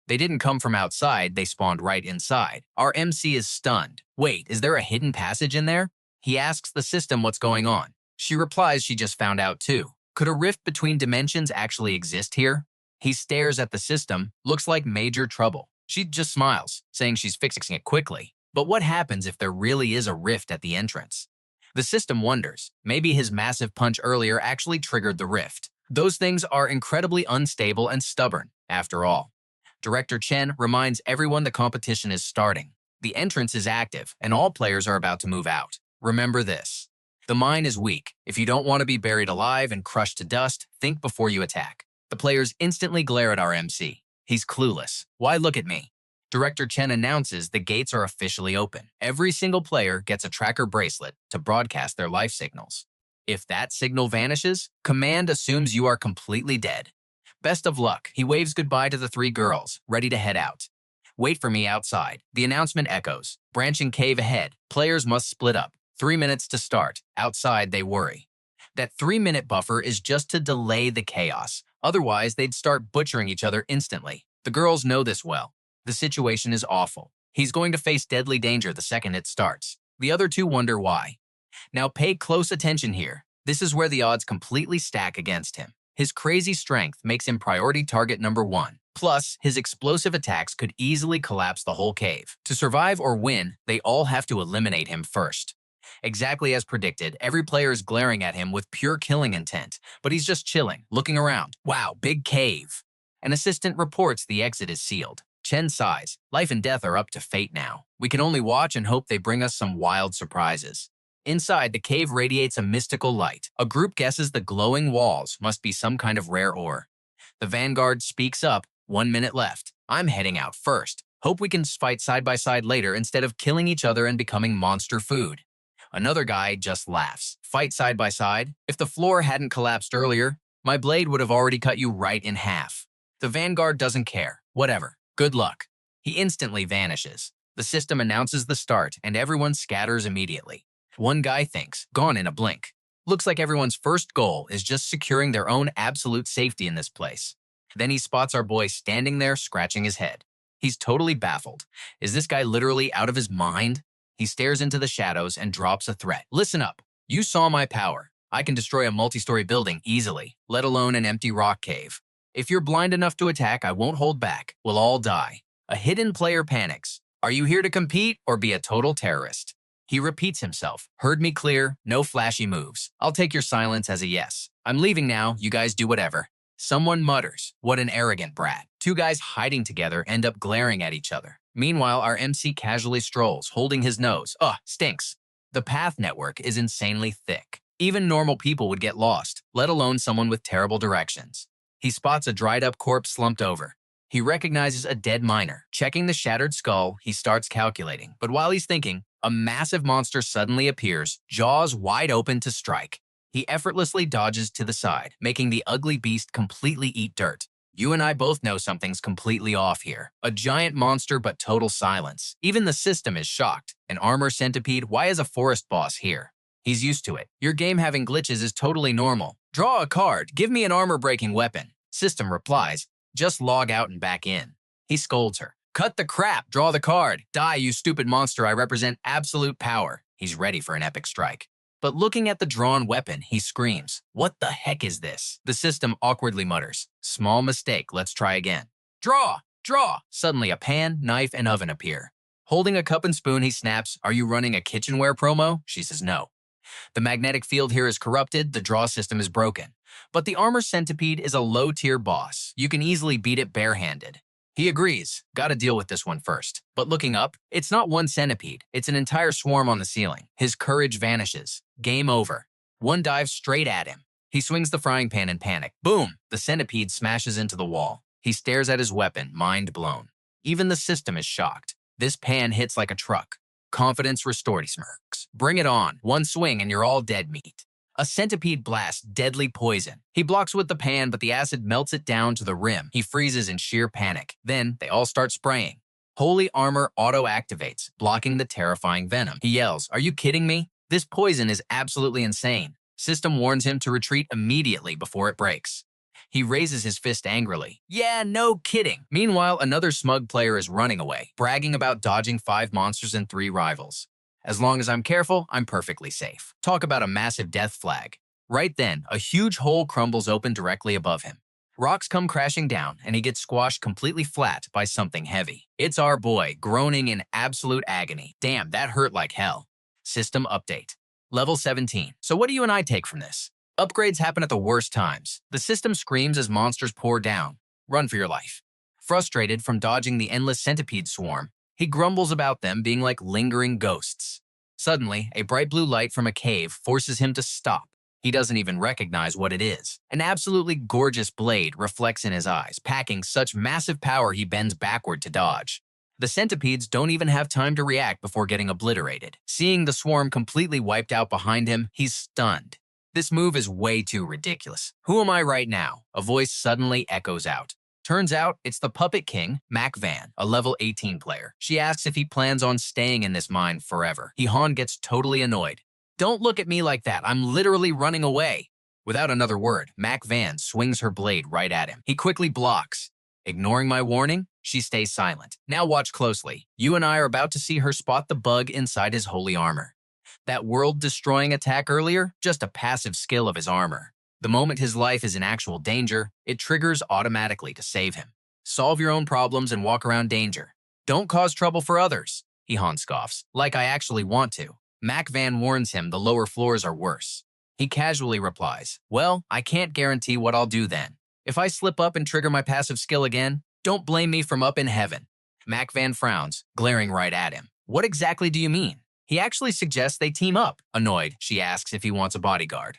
They didn't come from outside, they spawned right inside. Our MC is stunned. Wait, is there a hidden passage in there? He asks the system what's going on. She replies she just found out too. Could a rift between dimensions actually exist here? He stares at the system, looks like major trouble. She just smiles, saying she's fixing it quickly. But what happens if there really is a rift at the entrance? The system wonders. Maybe his massive punch earlier actually triggered the rift. Those things are incredibly unstable and stubborn, after all. Director Chen reminds everyone the competition is starting. The entrance is active, and all players are about to move out. Remember this. The mine is weak. If you don't want to be buried alive and crushed to dust, think before you attack. The players instantly glare at our MC. He's clueless. Why look at me? Director Chen announces the gates are officially open. Every single player gets a tracker bracelet to broadcast their life signals. If that signal vanishes, command assumes you are completely dead. Best of luck. He waves goodbye to the 3 girls, ready to head out. Wait for me outside. The announcement echoes. Branching cave ahead. Players must split up. 3 minutes to start. Outside, they worry. That 3-minute buffer is just to delay the chaos. Otherwise, they'd start butchering each other instantly. The girls know this well. The situation is awful. He's going to face deadly danger the second it starts. The other two wonder why. Now pay close attention here. This is where the odds completely stack against him. His crazy strength makes him priority target number 1. Plus, his explosive attacks could easily collapse the whole cave. To survive or win, they all have to eliminate him first. Exactly as predicted, every player is glaring at him with pure killing intent, but he's just chilling, looking around. Wow, big cave. An assistant reports the exit is sealed. Chen sighs. Life and death are up to fate now. We can only watch and hope they bring us some wild surprises. Inside, the cave radiates a mystical light. A group guesses the glowing walls must be some kind of rare ore. The vanguard speaks up. 1 minute left. I'm heading out first. Hope we can fight side by side later instead of killing each other and becoming monster food. Another guy just laughs. Fight side by side? If the floor hadn't collapsed earlier, my blade would have already cut you right in half. The vanguard doesn't care. Whatever. Good luck. He instantly vanishes. The system announces the start, and everyone scatters immediately. One guy thinks, gone in a blink. Looks like everyone's first goal is just securing their own absolute safety in this place. Then he spots our boy standing there scratching his head. He's totally baffled. Is this guy literally out of his mind? He stares into the shadows and drops a threat. Listen up. You saw my power. I can destroy a multi-story building easily, let alone an empty rock cave. If you're blind enough to attack, I won't hold back. We'll all die. A hidden player panics. Are you here to compete or be a total terrorist? He repeats himself. Heard me clear, no flashy moves. I'll take your silence as a yes. I'm leaving now, you guys do whatever. Someone mutters, what an arrogant brat. Two guys hiding together end up glaring at each other. Meanwhile, our MC casually strolls, holding his nose. Ugh, stinks. The path network is insanely thick. Even normal people would get lost, let alone someone with terrible directions. He spots a dried-up corpse slumped over. He recognizes a dead miner. Checking the shattered skull, he starts calculating. But while he's thinking, a massive monster suddenly appears, jaws wide open to strike. He effortlessly dodges to the side, making the ugly beast completely eat dirt. You and I both know something's completely off here. A giant monster, but total silence. Even the system is shocked. An armor centipede? Why is a forest boss here? He's used to it. Your game having glitches is totally normal. Draw a card. Give me an armor-breaking weapon. System replies, just log out and back in. He scolds her. Cut the crap. Draw the card. Die, you stupid monster. I represent absolute power. He's ready for an epic strike. But looking at the drawn weapon, he screams, what the heck is this? The system awkwardly mutters, small mistake, let's try again. Draw! Draw! Suddenly a pan, knife, and oven appear. Holding a cup and spoon, he snaps, are you running a kitchenware promo? She says no. The magnetic field here is corrupted, the draw system is broken. But the armor centipede is a low-tier boss. You can easily beat it barehanded. He agrees. Gotta deal with this one first. But looking up, it's not one centipede. It's an entire swarm on the ceiling. His courage vanishes. Game over. One dives straight at him. He swings the frying pan in panic. Boom! The centipede smashes into the wall. He stares at his weapon, mind blown. Even the system is shocked. This pan hits like a truck. Confidence restored, he smirks. Bring it on. One swing and you're all dead meat. A centipede blasts deadly poison. He blocks with the pan, but the acid melts it down to the rim. He freezes in sheer panic. Then they all start spraying. Holy armor auto-activates, blocking the terrifying venom. He yells, are you kidding me? This poison is absolutely insane. System warns him to retreat immediately before it breaks. He raises his fist angrily. Yeah, no kidding. Meanwhile, another smug player is running away, bragging about dodging 5 monsters and 3 rivals. As long as I'm careful, I'm perfectly safe. Talk about a massive death flag. Right then, a huge hole crumbles open directly above him. Rocks come crashing down, and he gets squashed completely flat by something heavy. It's our boy, groaning in absolute agony. Damn, that hurt like hell. System update. Level 17. So what do you and I take from this? Upgrades happen at the worst times. The system screams as monsters pour down. Run for your life. Frustrated from dodging the endless centipede swarm, he grumbles about them being like lingering ghosts. Suddenly, a bright blue light from a cave forces him to stop. He doesn't even recognize what it is. An absolutely gorgeous blade reflects in his eyes, packing such massive power he bends backward to dodge. The centipedes don't even have time to react before getting obliterated. Seeing the swarm completely wiped out behind him, he's stunned. This move is way too ridiculous. Who am I right now? A voice suddenly echoes out. Turns out, it's the Puppet King, Mac Van, a level 18 player. She asks if he plans on staying in this mine forever. Han gets totally annoyed. Don't look at me like that. I'm literally running away. Without another word, Mac Van swings her blade right at him. He quickly blocks. Ignoring my warning, she stays silent. Now watch closely. You and I are about to see her spot the bug inside his holy armor. That world-destroying attack earlier, just a passive skill of his armor. The moment his life is in actual danger, it triggers automatically to save him. Solve your own problems and walk around danger. Don't cause trouble for others, Han scoffs, like I actually want to. Mac Van warns him the lower floors are worse. He casually replies, well, I can't guarantee what I'll do then. If I slip up and trigger my passive skill again, don't blame me from up in heaven. Mac Van frowns, glaring right at him. What exactly do you mean? He actually suggests they team up. Annoyed, she asks if he wants a bodyguard.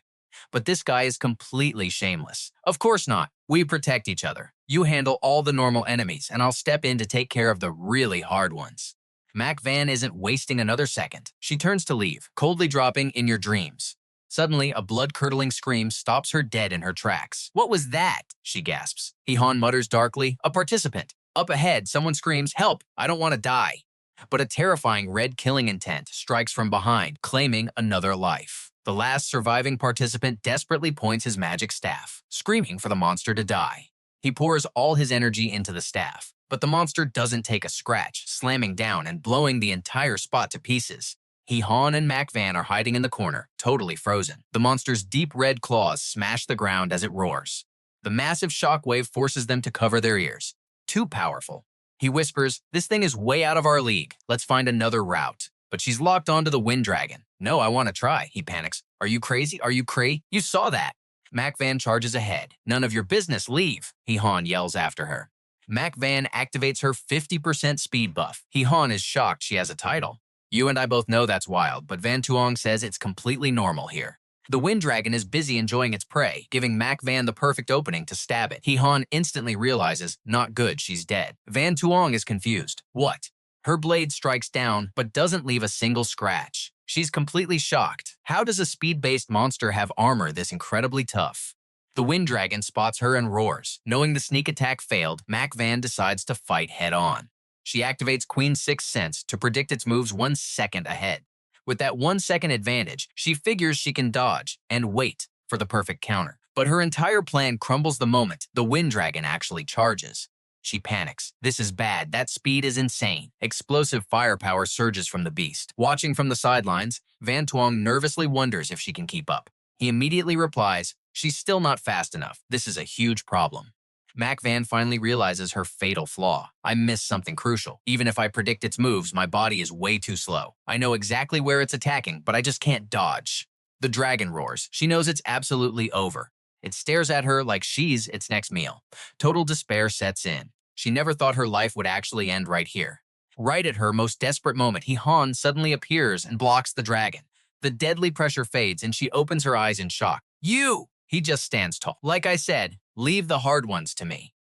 But this guy is completely shameless. Of course not. We protect each other. You handle all the normal enemies, and I'll step in to take care of the really hard ones. Mac Van isn't wasting another second. She turns to leave, coldly dropping in your dreams. Suddenly, a blood-curdling scream stops her dead in her tracks. What was that? She gasps. Han mutters darkly, a participant. Up ahead, someone screams, help, I don't want to die. But a terrifying red killing intent strikes from behind, claiming another life. The last surviving participant desperately points his magic staff, screaming for the monster to die. He pours all his energy into the staff, but the monster doesn't take a scratch, slamming down and blowing the entire spot to pieces. Han and Mac Van are hiding in the corner, totally frozen. The monster's deep red claws smash the ground as it roars. The massive shockwave forces them to cover their ears. Too powerful. He whispers, this thing is way out of our league. Let's find another route. But she's locked onto the wind dragon. No, I want to try, he panics. Are you crazy? Are you cray? You saw that. Mac Van charges ahead. None of your business, leave, Han yells after her. Mac Van activates her 50% speed buff. Han is shocked she has a title. You and I both know that's wild, but Van Tuong says it's completely normal here. The wind dragon is busy enjoying its prey, giving Mac Van the perfect opening to stab it. Han instantly realizes, not good, she's dead. Van Tuong is confused. What? Her blade strikes down, but doesn't leave a single scratch. She's completely shocked. How does a speed-based monster have armor this incredibly tough? The wind dragon spots her and roars. Knowing the sneak attack failed, Mac Van decides to fight head-on. She activates Queen's Sixth Sense to predict its moves 1 second ahead. With that 1 second advantage, she figures she can dodge and wait for the perfect counter. But her entire plan crumbles the moment the wind dragon actually charges. She panics. This is bad. That speed is insane. Explosive firepower surges from the beast. Watching from the sidelines, Van Tuong nervously wonders if she can keep up. He immediately replies, she's still not fast enough. This is a huge problem. Mac Van finally realizes her fatal flaw. I missed something crucial. Even if I predict its moves, my body is way too slow. I know exactly where it's attacking, but I just can't dodge. The dragon roars. She knows it's absolutely over. It stares at her like she's its next meal. Total despair sets in. She never thought her life would actually end right here. Right at her most desperate moment, Han suddenly appears and blocks the dragon. The deadly pressure fades and she opens her eyes in shock. You! He just stands tall. Like I said, leave the hard ones to me.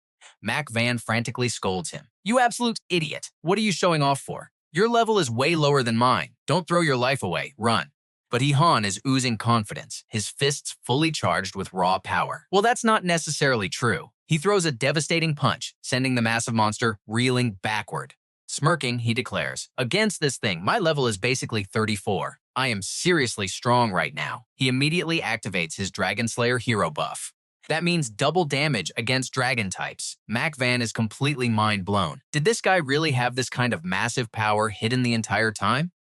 Mac Van frantically scolds him. You absolute idiot. What are you showing off for? Your level is way lower than mine. Don't throw your life away. Run. But Han is oozing confidence, his fists fully charged with raw power. Well, that's not necessarily true. He throws a devastating punch, sending the massive monster reeling backward. Smirking, he declares, against this thing, my level is basically 34. I am seriously strong right now. He immediately activates his Dragon Slayer hero buff. That means double damage against dragon types. Mac Van is completely mind blown. Did this guy really have this kind of massive power hidden the entire time?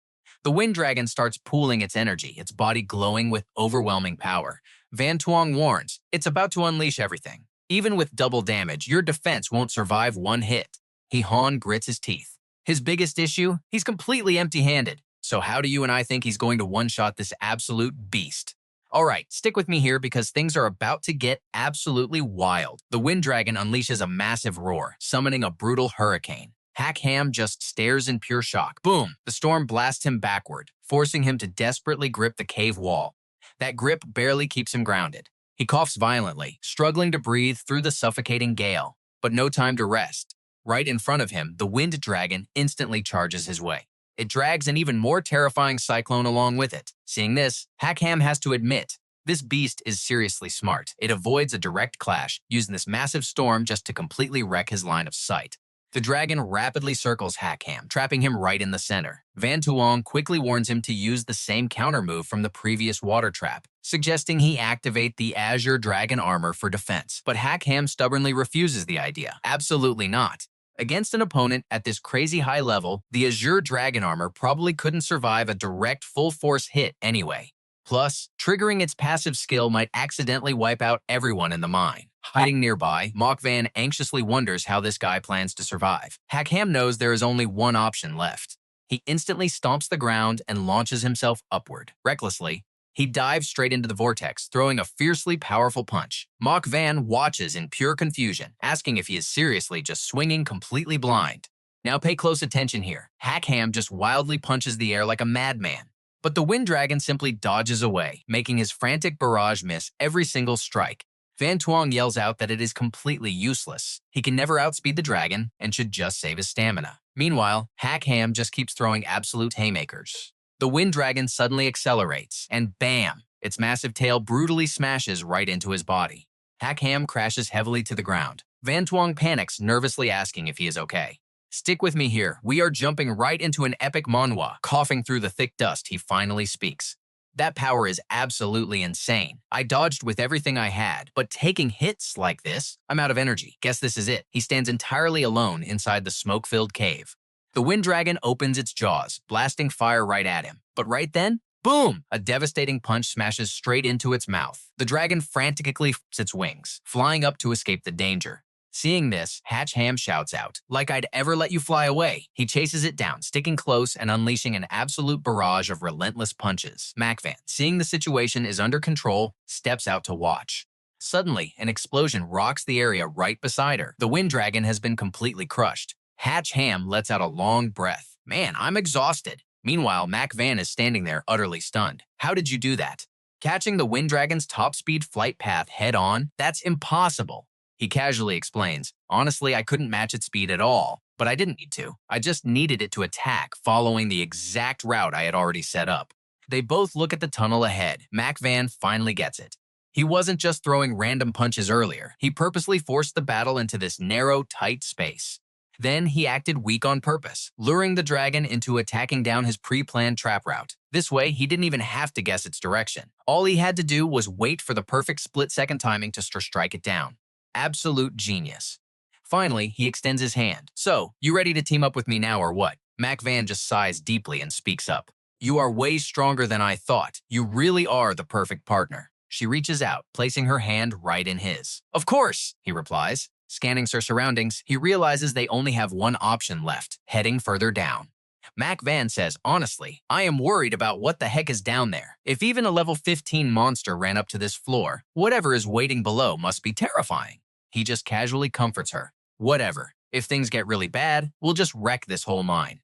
The wind dragon starts pooling its energy, its body glowing with overwhelming power. Van Tuong warns, it's about to unleash everything. Even with double damage, your defense won't survive one hit. Han grits his teeth. His biggest issue? He's completely empty-handed. So how do you and I think he's going to one-shot this absolute beast? Alright, stick with me here because things are about to get absolutely wild. The wind dragon unleashes a massive roar, summoning a brutal hurricane. Hach Ham just stares in pure shock. Boom! The storm blasts him backward, forcing him to desperately grip the cave wall. That grip barely keeps him grounded. He coughs violently, struggling to breathe through the suffocating gale. But no time to rest. Right in front of him, the wind dragon instantly charges his way. It drags an even more terrifying cyclone along with it. Seeing this, Hach Ham has to admit, this beast is seriously smart. It avoids a direct clash, using this massive storm just to completely wreck his line of sight. The dragon rapidly circles Hach Ham, trapping him right in the center. Tuong quickly warns him to use the same counter move from the previous water trap, suggesting he activate the Azure dragon armor for defense. But Hach Ham stubbornly refuses the idea. Absolutely not. Against an opponent at this crazy high level, the Azure dragon armor probably couldn't survive a direct full-force hit anyway. Plus, triggering its passive skill might accidentally wipe out everyone in the mine. Hiding nearby, MOCKED anxiously wonders how this guy plans to survive. Hach Ham knows there is only one option left. He instantly stomps the ground and launches himself upward. Recklessly, he dives straight into the vortex, throwing a fiercely powerful punch. MOCKED watches in pure confusion, asking if he is seriously just swinging completely blind. Now pay close attention here. Hach Ham just wildly punches the air like a madman. But the Wind Dragon simply dodges away, making his frantic barrage miss every single strike. Tuong yells out that it is completely useless. He can never outspeed the dragon and should just save his stamina. Meanwhile, Hach Ham just keeps throwing absolute haymakers. The Wind Dragon suddenly accelerates, and bam! Its massive tail brutally smashes right into his body. Hach Ham crashes heavily to the ground. Tuong panics, nervously asking if he is okay. Stick with me here. We are jumping right into an epic Manhwa. Coughing through the thick dust, he finally speaks. That power is absolutely insane. I dodged with everything I had, but taking hits like this, I'm out of energy. Guess this is it. He stands entirely alone inside the smoke-filled cave. The Wind Dragon opens its jaws, blasting fire right at him. But right then, boom! A devastating punch smashes straight into its mouth. The dragon frantically flips its wings, flying up to escape the danger. Seeing this, Hach Ham shouts out, "Like I'd ever let you fly away." He chases it down, sticking close and unleashing an absolute barrage of relentless punches. MOCKED, seeing the situation is under control, steps out to watch. Suddenly, an explosion rocks the area right beside her. The Wind Dragon has been completely crushed. Hach Ham lets out a long breath. "Man, I'm exhausted." Meanwhile, MOCKED is standing there utterly stunned. "How did you do that? Catching the Wind Dragon's top-speed flight path head-on? That's impossible." He casually explains, "Honestly, I couldn't match its speed at all, but I didn't need to. I just needed it to attack, following the exact route I had already set up." They both look at the tunnel ahead. MOCKED finally gets it. He wasn't just throwing random punches earlier. He purposely forced the battle into this narrow, tight space. Then he acted weak on purpose, luring the dragon into attacking down his pre-planned trap route. This way, he didn't even have to guess its direction. All he had to do was wait for the perfect split-second timing to strike it down. Absolute genius. Finally, he extends his hand. "So, you ready to team up with me now or what?" MOCKED just sighs deeply and speaks up. "You are way stronger than I thought. You really are the perfect partner." She reaches out, placing her hand right in his. "Of course," he replies. Scanning her surroundings, he realizes they only have one option left, heading further down. MOCKED says, "Honestly, I am worried about what the heck is down there. If even a level 15 monster ran up to this floor, whatever is waiting below must be terrifying." He just casually comforts her. "Whatever. If things get really bad, we'll just wreck this whole mine."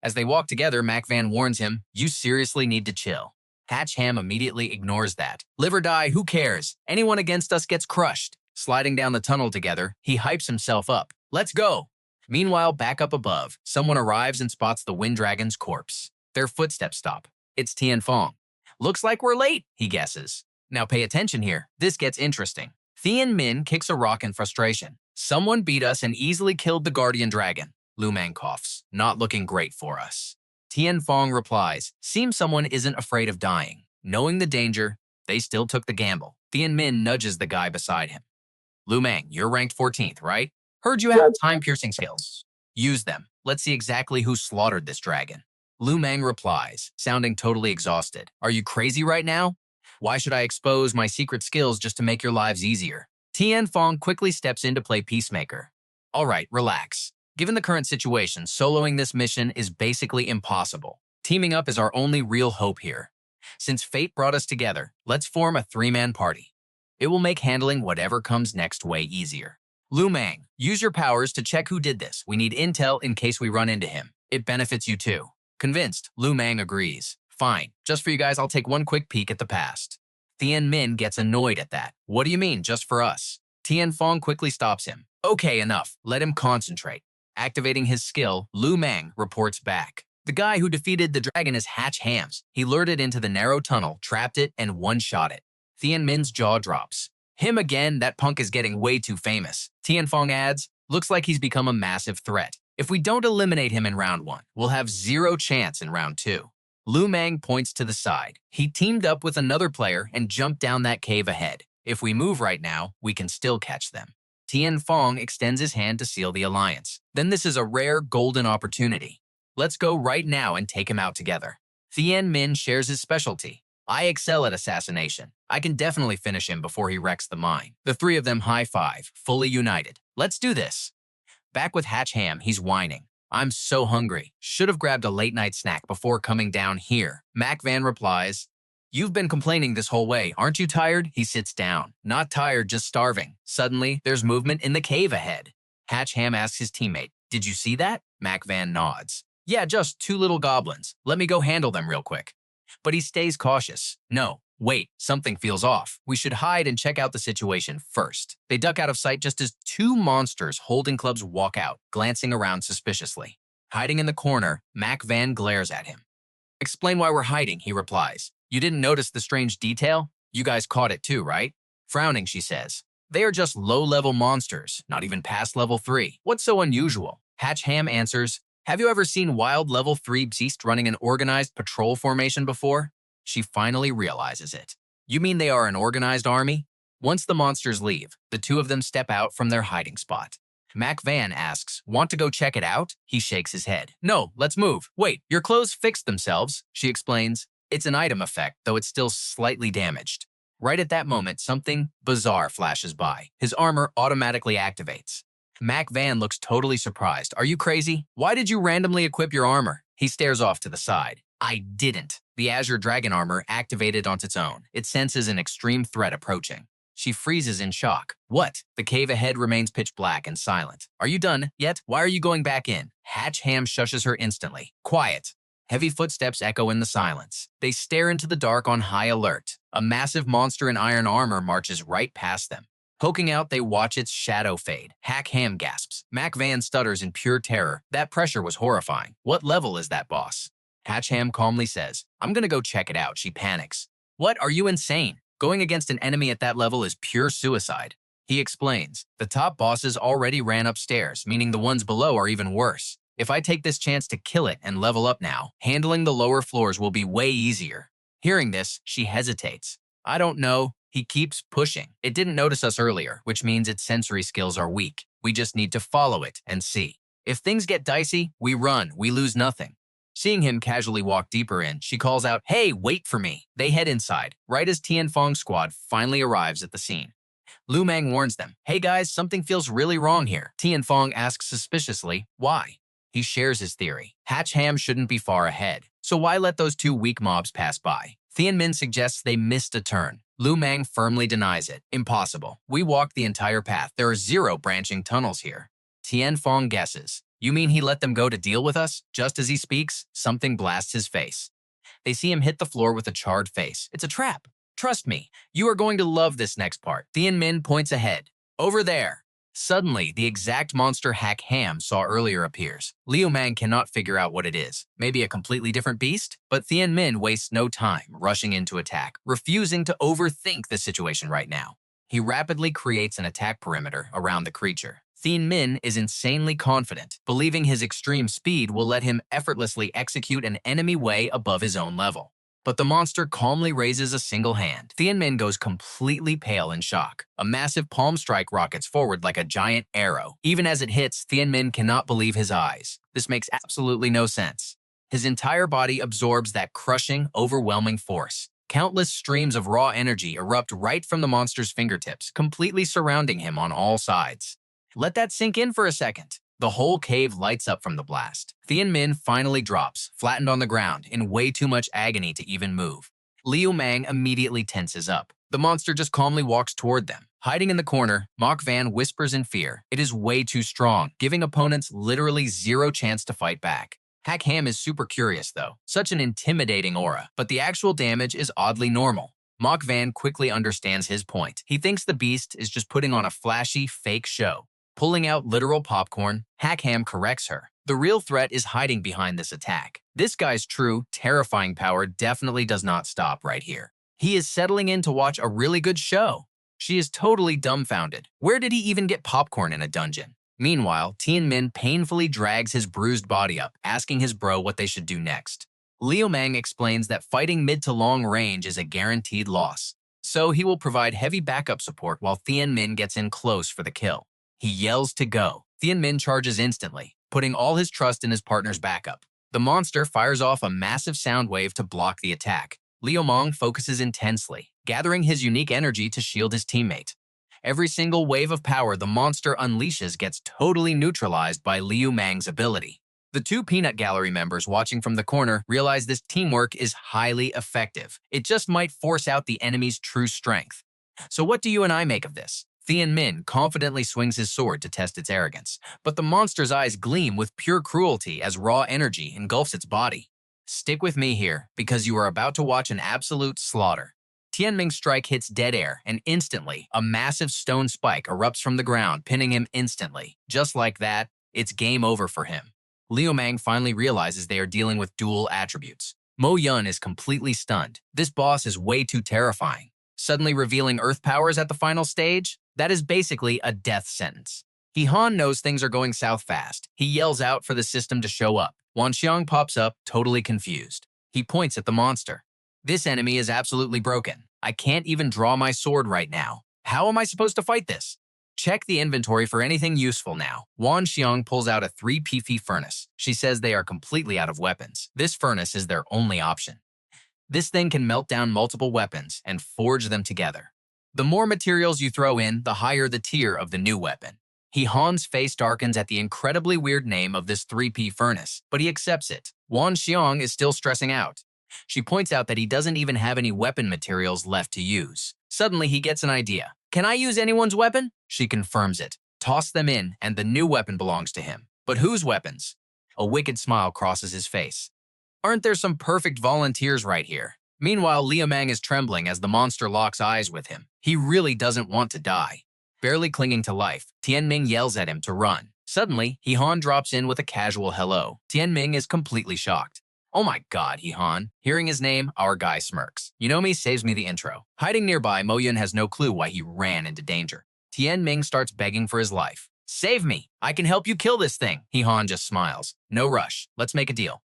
As they walk together, MOCKED warns him, "You seriously need to chill." Hach Ham immediately ignores that. "Live or die, who cares? Anyone against us gets crushed." Sliding down the tunnel together, he hypes himself up. "Let's go." Meanwhile, back up above, someone arrives and spots the Wind Dragon's corpse. Their footsteps stop. It's Tianfong. "Looks like we're late," he guesses. Now pay attention here. This gets interesting. Min kicks a rock in frustration. "Someone beat us and easily killed the Guardian Dragon." Mang coughs. "Not looking great for us." Tianfong replies, "Seems someone isn't afraid of dying." Knowing the danger, they still took the gamble. Min nudges the guy beside him. "Mang, you're ranked 14th, right? Heard you have time-piercing skills. Use them. Let's see exactly who slaughtered this dragon." Mang replies, sounding totally exhausted. "Are you crazy right now? Why should I expose my secret skills just to make your lives easier?" Tianfong quickly steps in to play peacemaker. "All right, relax. Given the current situation, soloing this mission is basically impossible. Teaming up is our only real hope here. Since fate brought us together, let's form a 3-man party. It will make handling whatever comes next way easier. Mang, use your powers to check who did this. We need intel in case we run into him. It benefits you too." Convinced, Mang agrees. "Fine, just for you guys, I'll take one quick peek at the past." Min gets annoyed at that. "What do you mean, just for us?" Tianfong quickly stops him. "Okay, enough. Let him concentrate." Activating his skill, Mang reports back. "The guy who defeated the dragon is Hach Ham. He lured it into the narrow tunnel, trapped it, and one-shot it." Min's jaw drops. "Him again? That punk is getting way too famous." Tianfong adds, Looks like he's become a massive threat. If we don't eliminate him in round 1, we'll have zero chance in round 2. Lu Mang points to the side. He teamed up with another player and jumped down that cave ahead. If we move right now, we can still catch them. Tian Fong extends his hand to seal the alliance. Then this is a rare golden opportunity. Let's go right now and take him out together. Thien Min shares his specialty. I excel at assassination. I can definitely finish him before he wrecks the mine. The three of them high-five, fully united. Let's do this. Back with Hach Ham, he's whining. I'm so hungry. Should have grabbed a late-night snack before coming down here. Mac Van replies, You've been complaining this whole way. Aren't you tired? He sits down. Not tired, just starving. Suddenly, there's movement in the cave ahead. Hach Ham asks his teammate, Did you see that? Mac Van nods. Yeah, just 2 little goblins. Let me go handle them real quick. But he stays cautious. No, wait, something feels off. We should hide and check out the situation first. They duck out of sight just as 2 monsters holding clubs walk out, glancing around suspiciously. Hiding in the corner, Mac Van glares at him. Explain why we're hiding, he replies. You didn't notice the strange detail? You guys caught it too, right? Frowning, she says. They are just low-level monsters, not even past level 3. What's so unusual? Hach Ham answers, Have you ever seen wild level 3 beast running an organized patrol formation before? She finally realizes it. You mean they are an organized army? Once the monsters leave, the 2 of them step out from their hiding spot. Mac Van asks, Want to go check it out? He shakes his head. No, let's move. Wait, your clothes fixed themselves, she explains. It's an item effect, though it's still slightly damaged. Right at that moment, something bizarre flashes by. His armor automatically activates. Mac Van looks totally surprised. Are you crazy? Why did you randomly equip your armor? He stares off to the side. I didn't. The Azure dragon armor activated on its own. It senses an extreme threat approaching. She freezes in shock. What? The cave ahead remains pitch black and silent. Are you done yet? Why are you going back in? Hach Ham shushes her instantly. Quiet. Heavy footsteps echo in the silence. They stare into the dark on high alert. A massive monster in iron armor marches right past them. Poking out, they watch its shadow fade. Hach Ham gasps. Mac Van stutters in pure terror. That pressure was horrifying. What level is that boss? Hach Ham calmly says, I'm gonna go check it out. She panics. What? Are you insane? Going against an enemy at that level is pure suicide. He explains. The top bosses already ran upstairs, meaning the ones below are even worse. If I take this chance to kill it and level up now, handling the lower floors will be way easier. Hearing this, she hesitates. I don't know. He keeps pushing. It didn't notice us earlier, which means its sensory skills are weak. We just need to follow it and see. If things get dicey, we run. We lose nothing. Seeing him casually walk deeper in, she calls out, Hey, wait for me. They head inside, right as Tian Fong's squad finally arrives at the scene. Lu Mang warns them, Hey guys, something feels really wrong here. Tian Fong asks suspiciously, Why? He shares his theory. Hach Ham shouldn't be far ahead, so why let those 2 weak mobs pass by? Thien Min suggests they missed a turn. Lu Mang firmly denies it. Impossible. We walked the entire path. There are 0 branching tunnels here. Tian Fong guesses. You mean he let them go to deal with us? Just as he speaks, something blasts his face. They see him hit the floor with a charred face. It's a trap. Trust me, you are going to love this next part. Thien Min points ahead. Over there. Suddenly, the exact monster Hach Ham saw earlier appears. Liu Mang cannot figure out what it is. Maybe a completely different beast? But Thien Min wastes no time rushing in to attack, refusing to overthink the situation right now. He rapidly creates an attack perimeter around the creature. Thien Min is insanely confident, believing his extreme speed will let him effortlessly execute an enemy way above his own level. But the monster calmly raises a single hand. Thien Min goes completely pale in shock. A massive palm strike rockets forward like a giant arrow. Even as it hits, Thien Min cannot believe his eyes. This makes absolutely no sense. His entire body absorbs that crushing, overwhelming force. Countless streams of raw energy erupt right from the monster's fingertips, completely surrounding him on all sides. Let that sink in for a second. The whole cave lights up from the blast. Thien Min finally drops, flattened on the ground, in way too much agony to even move. Liu Mang immediately tenses up. The monster just calmly walks toward them. Hiding in the corner, Mac Van whispers in fear. It is way too strong, giving opponents literally 0 chance to fight back. Hach Ham is super curious though. Such an intimidating aura, but the actual damage is oddly normal. Mac Van quickly understands his point. He thinks the beast is just putting on a flashy, fake show. Pulling out literal popcorn, Hach Ham corrects her. The real threat is hiding behind this attack. This guy's true, terrifying power definitely does not stop right here. He is settling in to watch a really good show. She is totally dumbfounded. Where did he even get popcorn in a dungeon? Meanwhile, Tianmin painfully drags his bruised body up, asking his bro what they should do next. Liu Mang explains that fighting mid to long range is a guaranteed loss, so he will provide heavy backup support while Tianmin gets in close for the kill. He yells to go. Tianmin charges instantly, putting all his trust in his partner's backup. The monster fires off a massive sound wave to block the attack. Liu Mang focuses intensely, gathering his unique energy to shield his teammate. Every single wave of power the monster unleashes gets totally neutralized by Liu Mang's ability. The two Peanut Gallery members watching from the corner realize this teamwork is highly effective. It just might force out the enemy's true strength. So what do you and I make of this? Tianmin confidently swings his sword to test its arrogance, but the monster's eyes gleam with pure cruelty as raw energy engulfs its body. Stick with me here, because you are about to watch an absolute slaughter. Tianming's strike hits dead air, and instantly, a massive stone spike erupts from the ground, pinning him instantly. Just like that, it's game over for him. Liu Mang finally realizes they are dealing with dual attributes. Mo Yun is completely stunned. This boss is way too terrifying. Suddenly revealing earth powers at the final stage? That is basically a death sentence. Han knows things are going south fast. He yells out for the system to show up. Wanxiang pops up, totally confused. He points at the monster. This enemy is absolutely broken. I can't even draw my sword right now. How am I supposed to fight this? Check the inventory for anything useful now. Wanxiang pulls out a 3PP furnace. She says they are completely out of weapons. This furnace is their only option. This thing can melt down multiple weapons and forge them together. The more materials you throw in, the higher the tier of the new weapon. Han's face darkens at the incredibly weird name of this 3P furnace, but he accepts it. Wanxiang is still stressing out. She points out that he doesn't even have any weapon materials left to use. Suddenly, he gets an idea. Can I use anyone's weapon? She confirms it. Toss them in, and the new weapon belongs to him. But whose weapons? A wicked smile crosses his face. Aren't there some perfect volunteers right here? Meanwhile, Liu Mang is trembling as the monster locks eyes with him. He really doesn't want to die. Barely clinging to life, Tianming yells at him to run. Suddenly, Han drops in with a casual hello. Tianming is completely shocked. Oh my god, Han. Hearing his name, our guy smirks. You know me saves me the intro. Hiding nearby, Mo Yun has no clue why he ran into danger. Tianming starts begging for his life. Save me! I can help you kill this thing. Han just smiles. No rush. Let's make a deal.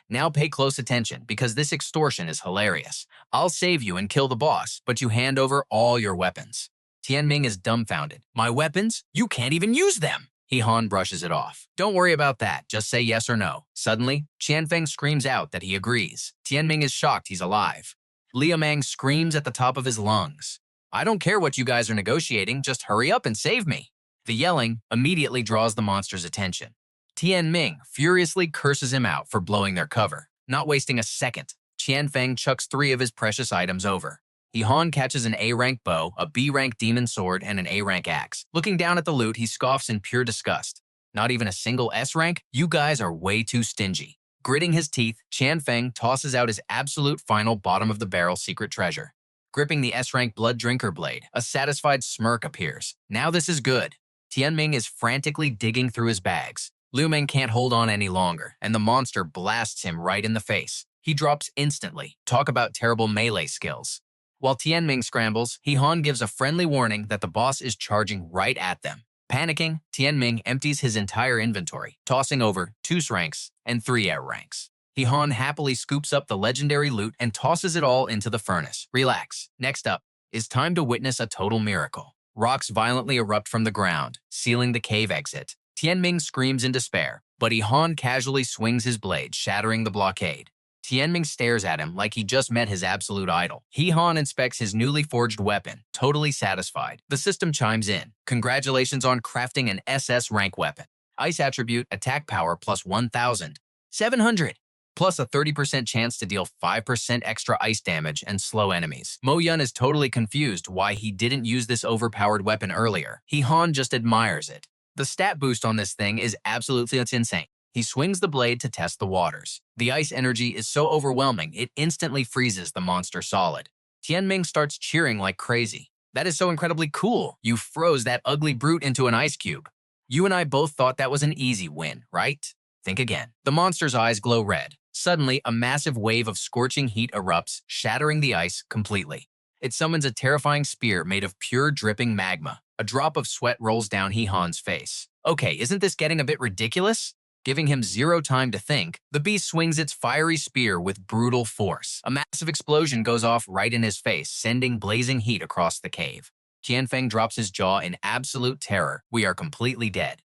Now pay close attention, because this extortion is hilarious. I'll save you and kill the boss, but you hand over all your weapons. Tianming is dumbfounded. My weapons? You can't even use them! Han brushes it off. Don't worry about that, just say yes or no. Suddenly, Qianfeng screams out that he agrees. Tianming is shocked he's alive. Liu Mang screams at the top of his lungs. I don't care what you guys are negotiating, just hurry up and save me. The yelling immediately draws the monster's attention. Tianming furiously curses him out for blowing their cover. Not wasting a second, Qianfeng chucks 3 of his precious items over. Han catches an A-rank bow, a B-rank demon sword, and an A-rank axe. Looking down at the loot, he scoffs in pure disgust. Not even a single S-rank? You guys are way too stingy. Gritting his teeth, Qianfeng tosses out his absolute final bottom-of-the-barrel secret treasure. Gripping the S-rank blood drinker blade, a satisfied smirk appears. Now this is good. Tianming is frantically digging through his bags. Liu Mang can't hold on any longer, and the monster blasts him right in the face. He drops instantly. Talk about terrible melee skills. While Tianming scrambles, Han gives a friendly warning that the boss is charging right at them. Panicking, Tianming empties his entire inventory, tossing over 2 S-ranks and 3 air ranks. Han happily scoops up the legendary loot and tosses it all into the furnace. Relax. Next up, it's time to witness a total miracle. Rocks violently erupt from the ground, sealing the cave exit. Tianming screams in despair, but Han casually swings his blade, shattering the blockade. Tianming stares at him like he just met his absolute idol. Han inspects his newly forged weapon, totally satisfied. The system chimes in. Congratulations on crafting an SS rank weapon. Ice attribute, attack power plus 1,700, plus a 30% chance to deal 5% extra ice damage and slow enemies. Mo Yun is totally confused why he didn't use this overpowered weapon earlier. Han just admires it. The stat boost on this thing is absolutely insane. He swings the blade to test the waters. The ice energy is so overwhelming, it instantly freezes the monster solid. Tianming starts cheering like crazy. That is so incredibly cool. You froze that ugly brute into an ice cube. You and I both thought that was an easy win, right? Think again. The monster's eyes glow red. Suddenly, a massive wave of scorching heat erupts, shattering the ice completely. It summons a terrifying spear made of pure dripping magma. A drop of sweat rolls down Han's face. Okay, isn't this getting a bit ridiculous? Giving him zero time to think, the beast swings its fiery spear with brutal force. A massive explosion goes off right in his face, sending blazing heat across the cave. Tianfeng drops his jaw in absolute terror. We are completely dead.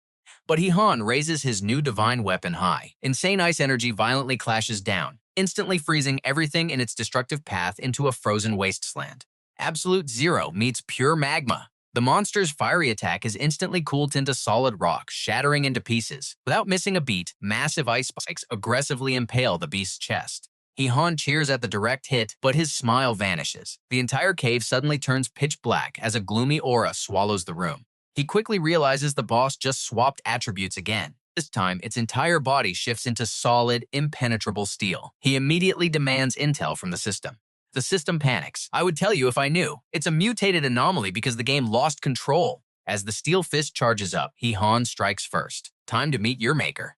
But Han raises his new divine weapon high. Insane ice energy violently clashes down, instantly freezing everything in its destructive path into a frozen wasteland. Absolute Zero meets pure magma. The monster's fiery attack is instantly cooled into solid rock, shattering into pieces. Without missing a beat, massive ice spikes aggressively impale the beast's chest. Han cheers at the direct hit, but his smile vanishes. The entire cave suddenly turns pitch black as a gloomy aura swallows the room. He quickly realizes the boss just swapped attributes again. This time, its entire body shifts into solid, impenetrable steel. He immediately demands intel from the system. The system panics. I would tell you if I knew. It's a mutated anomaly because the game lost control. As the steel fist charges up, Han strikes first. Time to meet your maker.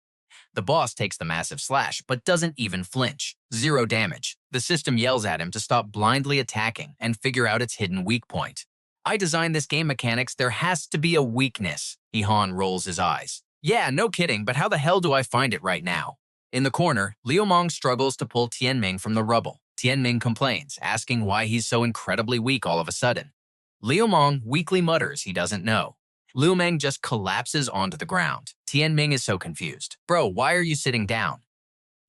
The boss takes the massive slash, but doesn't even flinch. Zero damage. The system yells at him to stop blindly attacking and figure out its hidden weak point. I designed this game mechanics, there has to be a weakness. Han rolls his eyes. Yeah, no kidding, but how the hell do I find it right now? In the corner, Liu Mong struggles to pull Tianming from the rubble. Tianming complains, asking why he's so incredibly weak all of a sudden. Liu Mong weakly mutters he doesn't know. Liu Meng just collapses onto the ground. Tianming is so confused. Bro, why are you sitting down?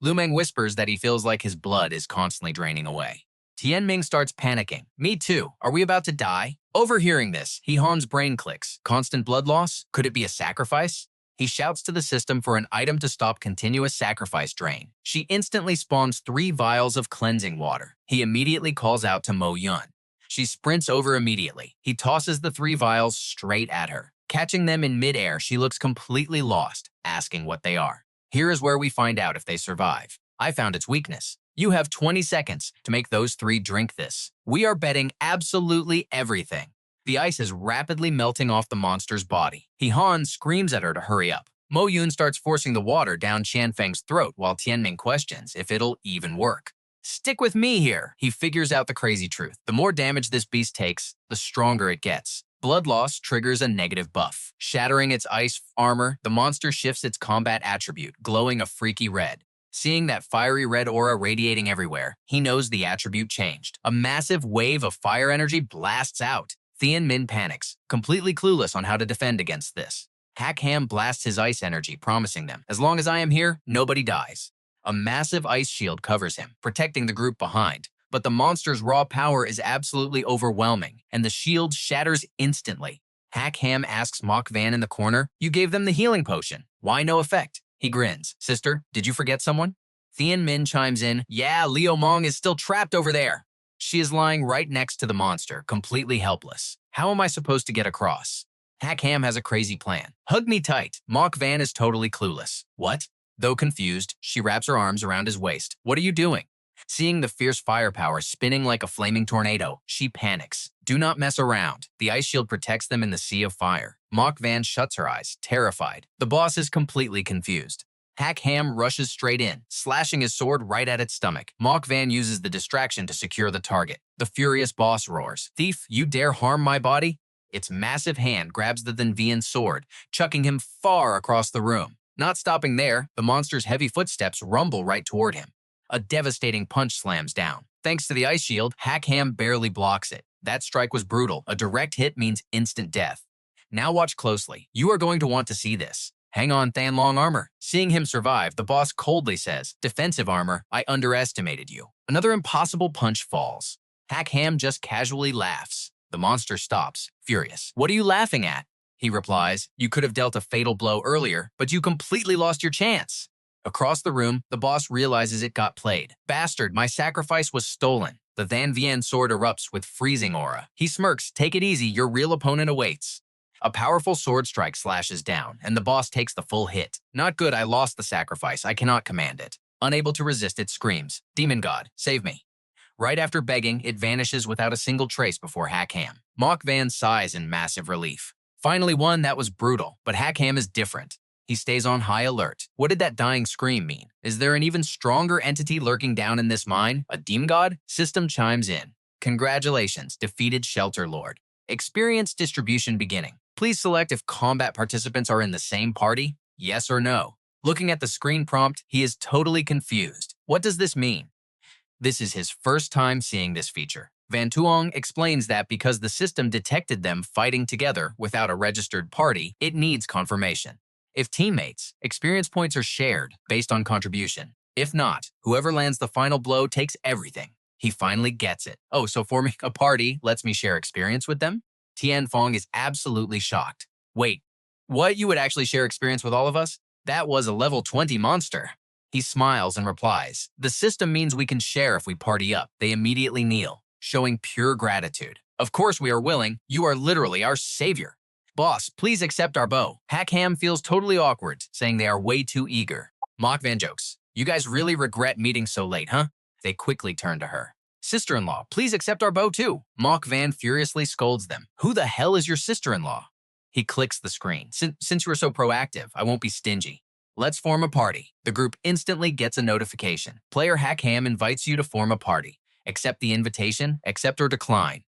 Liu Meng whispers that he feels like his blood is constantly draining away. Tianming starts panicking. Me too. Are we about to die? Overhearing this, Han's brain clicks. Constant blood loss? Could it be a sacrifice? He shouts to the system for an item to stop continuous sacrifice drain. She instantly spawns 3 vials of cleansing water. He immediately calls out to Mo Yun. She sprints over immediately. He tosses the 3 vials straight at her. Catching them in midair, she looks completely lost, asking what they are. Here is where we find out if they survive. I found its weakness. You have 20 seconds to make those 3 drink this. We are betting absolutely everything. The ice is rapidly melting off the monster's body. Han screams at her to hurry up. Mo Yun starts forcing the water down Tianfeng's throat while Tianming questions if it'll even work. Stick with me here. He figures out the crazy truth. The more damage this beast takes, the stronger it gets. Blood loss triggers a negative buff. Shattering its ice armor, the monster shifts its combat attribute, glowing a freaky red. Seeing that fiery red aura radiating everywhere, he knows the attribute changed. A massive wave of fire energy blasts out. Tianmin panics, completely clueless on how to defend against this. Hach Ham blasts his ice energy, promising them, as long as I am here, nobody dies. A massive ice shield covers him, protecting the group behind. But the monster's raw power is absolutely overwhelming, and the shield shatters instantly. Hach Ham asks Mok Van in the corner, you gave them the healing potion. Why no effect? He grins. Sister, did you forget someone? Tianmin chimes in, yeah, Liu Mong is still trapped over there. She is lying right next to the monster, completely helpless. How am I supposed to get across? Hach Ham has a crazy plan. Hug me tight. Mok Van is totally clueless. What? Though confused, she wraps her arms around his waist. What are you doing? Seeing the fierce firepower spinning like a flaming tornado, she panics. Do not mess around. The ice shield protects them in the sea of fire. Mok Van shuts her eyes, terrified. The boss is completely confused. Hach Ham rushes straight in, slashing his sword right at its stomach. Mok Van uses the distraction to secure the target. The furious boss roars, Thief, you dare harm my body? Its massive hand grabs the Thanvian sword, chucking him far across the room. Not stopping there, the monster's heavy footsteps rumble right toward him. A devastating punch slams down. Thanks to the ice shield, Hach Ham barely blocks it. That strike was brutal. A direct hit means instant death. Now watch closely. You are going to want to see this. Hang on, Than Long armor. Seeing him survive, the boss coldly says, defensive armor, I underestimated you. Another impossible punch falls. Hach Ham just casually laughs. The monster stops, furious. What are you laughing at? He replies, you could have dealt a fatal blow earlier, but you completely lost your chance. Across the room, the boss realizes it got played. Bastard, my sacrifice was stolen. The Thanvian sword erupts with freezing aura. He smirks, take it easy, your real opponent awaits. A powerful sword strike slashes down, and the boss takes the full hit. Not good, I lost the sacrifice, I cannot command it. Unable to resist, it screams, Demon God, save me. Right after begging, it vanishes without a single trace before Hach Ham. Mok Van sighs in massive relief. Finally one that was brutal, but Hach Ham is different. He stays on high alert. What did that dying scream mean? Is there an even stronger entity lurking down in this mine? A demon god? System chimes in. Congratulations, defeated Shelter Lord. Experience distribution beginning. Please select if combat participants are in the same party, yes or no. Looking at the screen prompt, he is totally confused. What does this mean? This is his first time seeing this feature. Tuong explains that because the system detected them fighting together without a registered party, it needs confirmation. If teammates, experience points are shared based on contribution. If not, whoever lands the final blow takes everything. He finally gets it. Oh, so forming a party lets me share experience with them? Tianfong is absolutely shocked. Wait, what? You would actually share experience with all of us? That was a level 20 monster. He smiles and replies, the system means we can share if we party up. They immediately kneel, showing pure gratitude. Of course we are willing. You are literally our savior. Boss, please accept our bow. Hach Ham feels totally awkward, saying they are way too eager. Mock jokes. You guys really regret meeting so late, huh? They quickly turn to her. Sister-in-law, please accept our bow too. Mock furiously scolds them. Who the hell is your sister-in-law? He clicks the screen. Since you are so proactive, I won't be stingy. Let's form a party. The group instantly gets a notification. Player Hach Ham invites you to form a party. Accept the invitation, accept or decline.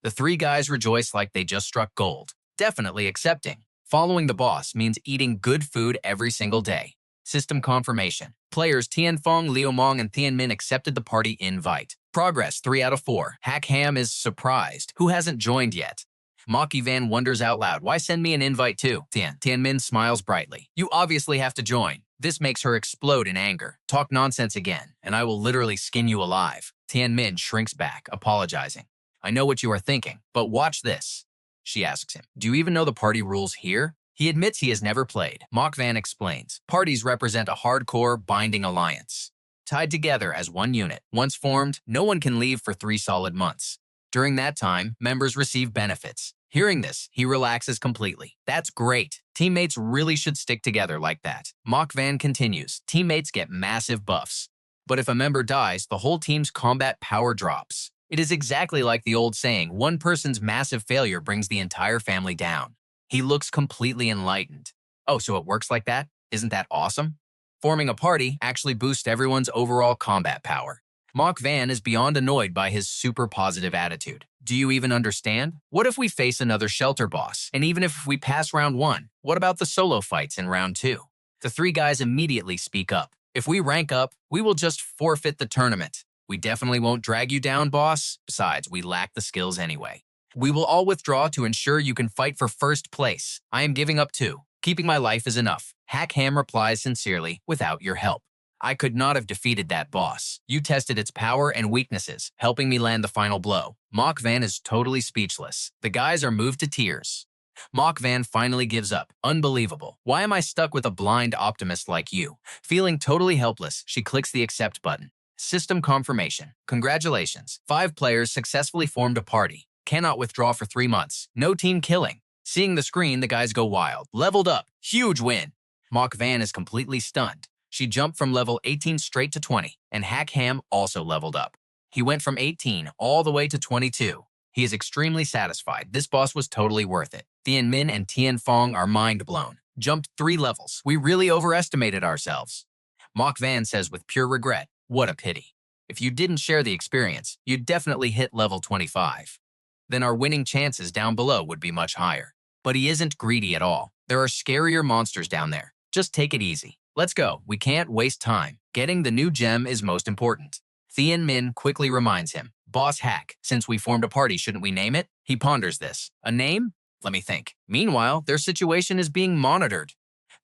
The three guys rejoice like they just struck gold. Definitely accepting. Following the boss means eating good food every single day. System confirmation. Players Tianfong, Liumong, and Tianmin accepted the party invite. Progress 3 out of 4. Hach Ham is surprised. Who hasn't joined yet? Maki Van wonders out loud, why send me an invite too? Tianmin smiles brightly. You obviously have to join. This makes her explode in anger. Talk nonsense again, and I will literally skin you alive. Tianmin shrinks back, apologizing. I know what you are thinking, but watch this. She asks him, do you even know the party rules here? He admits he has never played. Mock Van explains, parties represent a hardcore, binding alliance. Tied together as one unit. Once formed, no one can leave for 3 solid months. During that time, members receive benefits. Hearing this, he relaxes completely. That's great. Teammates really should stick together like that. Mock Van continues, teammates get massive buffs. But if a member dies, the whole team's combat power drops. It is exactly like the old saying, one person's massive failure brings the entire family down. He looks completely enlightened. Oh, so it works like that? Isn't that awesome? Forming a party actually boosts everyone's overall combat power. Mock Van is beyond annoyed by his super positive attitude. Do you even understand? What if we face another shelter boss? And even if we pass round 1, what about the solo fights in round 2? The three guys immediately speak up. If we rank up, we will just forfeit the tournament. We definitely won't drag you down, boss. Besides, we lack the skills anyway. We will all withdraw to ensure you can fight for first place. I am giving up too. Keeping my life is enough. Hach Ham replies sincerely, without your help. I could not have defeated that boss. You tested its power and weaknesses, helping me land the final blow. Mock Van is totally speechless. The guys are moved to tears. Mock Van finally gives up. Unbelievable. Why am I stuck with a blind optimist like you? Feeling totally helpless, she clicks the accept button. System confirmation. Congratulations. 5 players successfully formed a party. Cannot withdraw for 3 months. No team killing. Seeing the screen, the guys go wild. Leveled up. Huge win. Mock Van is completely stunned. She jumped from level 18 straight to 20, and Hach Ham also leveled up. He went from 18 all the way to 22. He is extremely satisfied. This boss was totally worth it. Tianmin and Tianfong are mind blown. Jumped 3 levels. We really overestimated ourselves. Mock Van says with pure regret, what a pity. If you didn't share the experience, you'd definitely hit level 25. Then our winning chances down below would be much higher. But he isn't greedy at all. There are scarier monsters down there. Just take it easy. Let's go. We can't waste time. Getting the new gem is most important. Tianmin quickly reminds him. Boss Hach, since we formed a party, shouldn't we name it? He ponders this. A name? Let me think. Meanwhile, their situation is being monitored.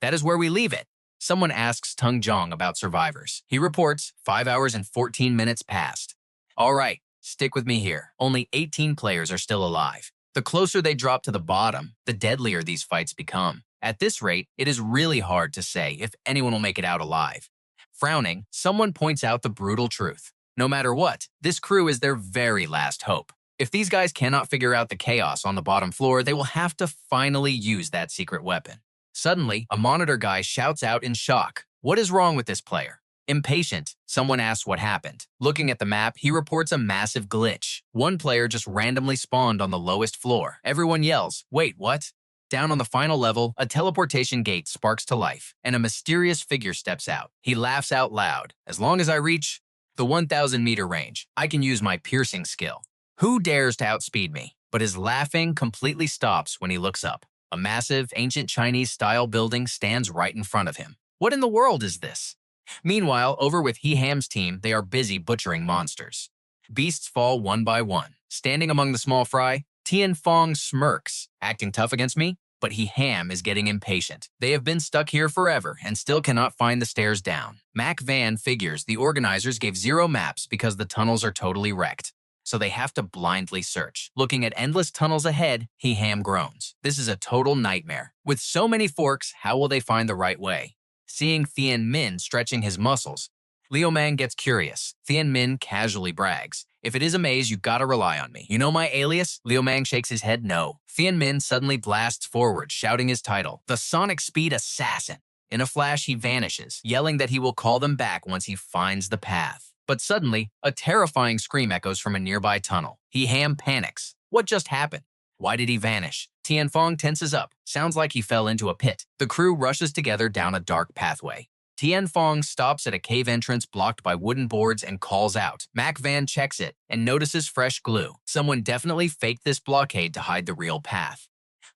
That is where we leave it. Someone asks Tung Jong about survivors. He reports 5 hours and 14 minutes passed. All right, stick with me here. Only 18 players are still alive. The closer they drop to the bottom, the deadlier these fights become. At this rate, it is really hard to say if anyone will make it out alive. Frowning, someone points out the brutal truth. No matter what, this crew is their very last hope. If these guys cannot figure out the chaos on the bottom floor, they will have to finally use that secret weapon. Suddenly, a monitor guy shouts out in shock. What is wrong with this player? Impatient, someone asks what happened. Looking at the map, he reports a massive glitch. One player just randomly spawned on the lowest floor. Everyone yells, wait, what? Down on the final level, a teleportation gate sparks to life, and a mysterious figure steps out. He laughs out loud. As long as I reach the 1,000-meter range, I can use my piercing skill. Who dares to outspeed me? But his laughing completely stops when he looks up. A massive, ancient Chinese-style building stands right in front of him. What in the world is this? Meanwhile, over with He Ham's team, they are busy butchering monsters. Beasts fall one by one. Standing among the small fry, Tian Fong smirks, acting tough against me, but He Ham is getting impatient. They have been stuck here forever and still cannot find the stairs down. Mac Van figures the organizers gave 0 maps because the tunnels are totally wrecked, so they have to blindly search. Looking at endless tunnels ahead, He Ham groans. This is a total nightmare. With so many forks, how will they find the right way? Seeing Thien Min stretching his muscles, Liu Mang gets curious. Thien Min casually brags, "If it is a maze, you gotta rely on me. You know my alias?" Liu Mang shakes his head no. Thien Min suddenly blasts forward, shouting his title, the Sonic Speed Assassin. In a flash, he vanishes, yelling that he will call them back once he finds the path. But suddenly, a terrifying scream echoes from a nearby tunnel. He Ham panics. What just happened? Why did he vanish? Tian Fong tenses up. Sounds like he fell into a pit. The crew rushes together down a dark pathway. Tian Fong stops at a cave entrance blocked by wooden boards and calls out. Mac Van checks it and notices fresh glue. Someone definitely faked this blockade to hide the real path.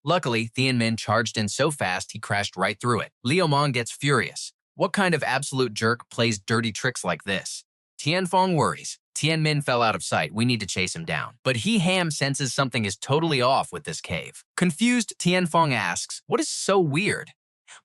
Luckily, Thien Min charged in so fast he crashed right through it. Liu Mang gets furious. What kind of absolute jerk plays dirty tricks like this? Tian Fong worries. Tien Min fell out of sight. We need to chase him down. But He Ham senses something is totally off with this cave. Confused, Tian Fong asks, "What is so weird?"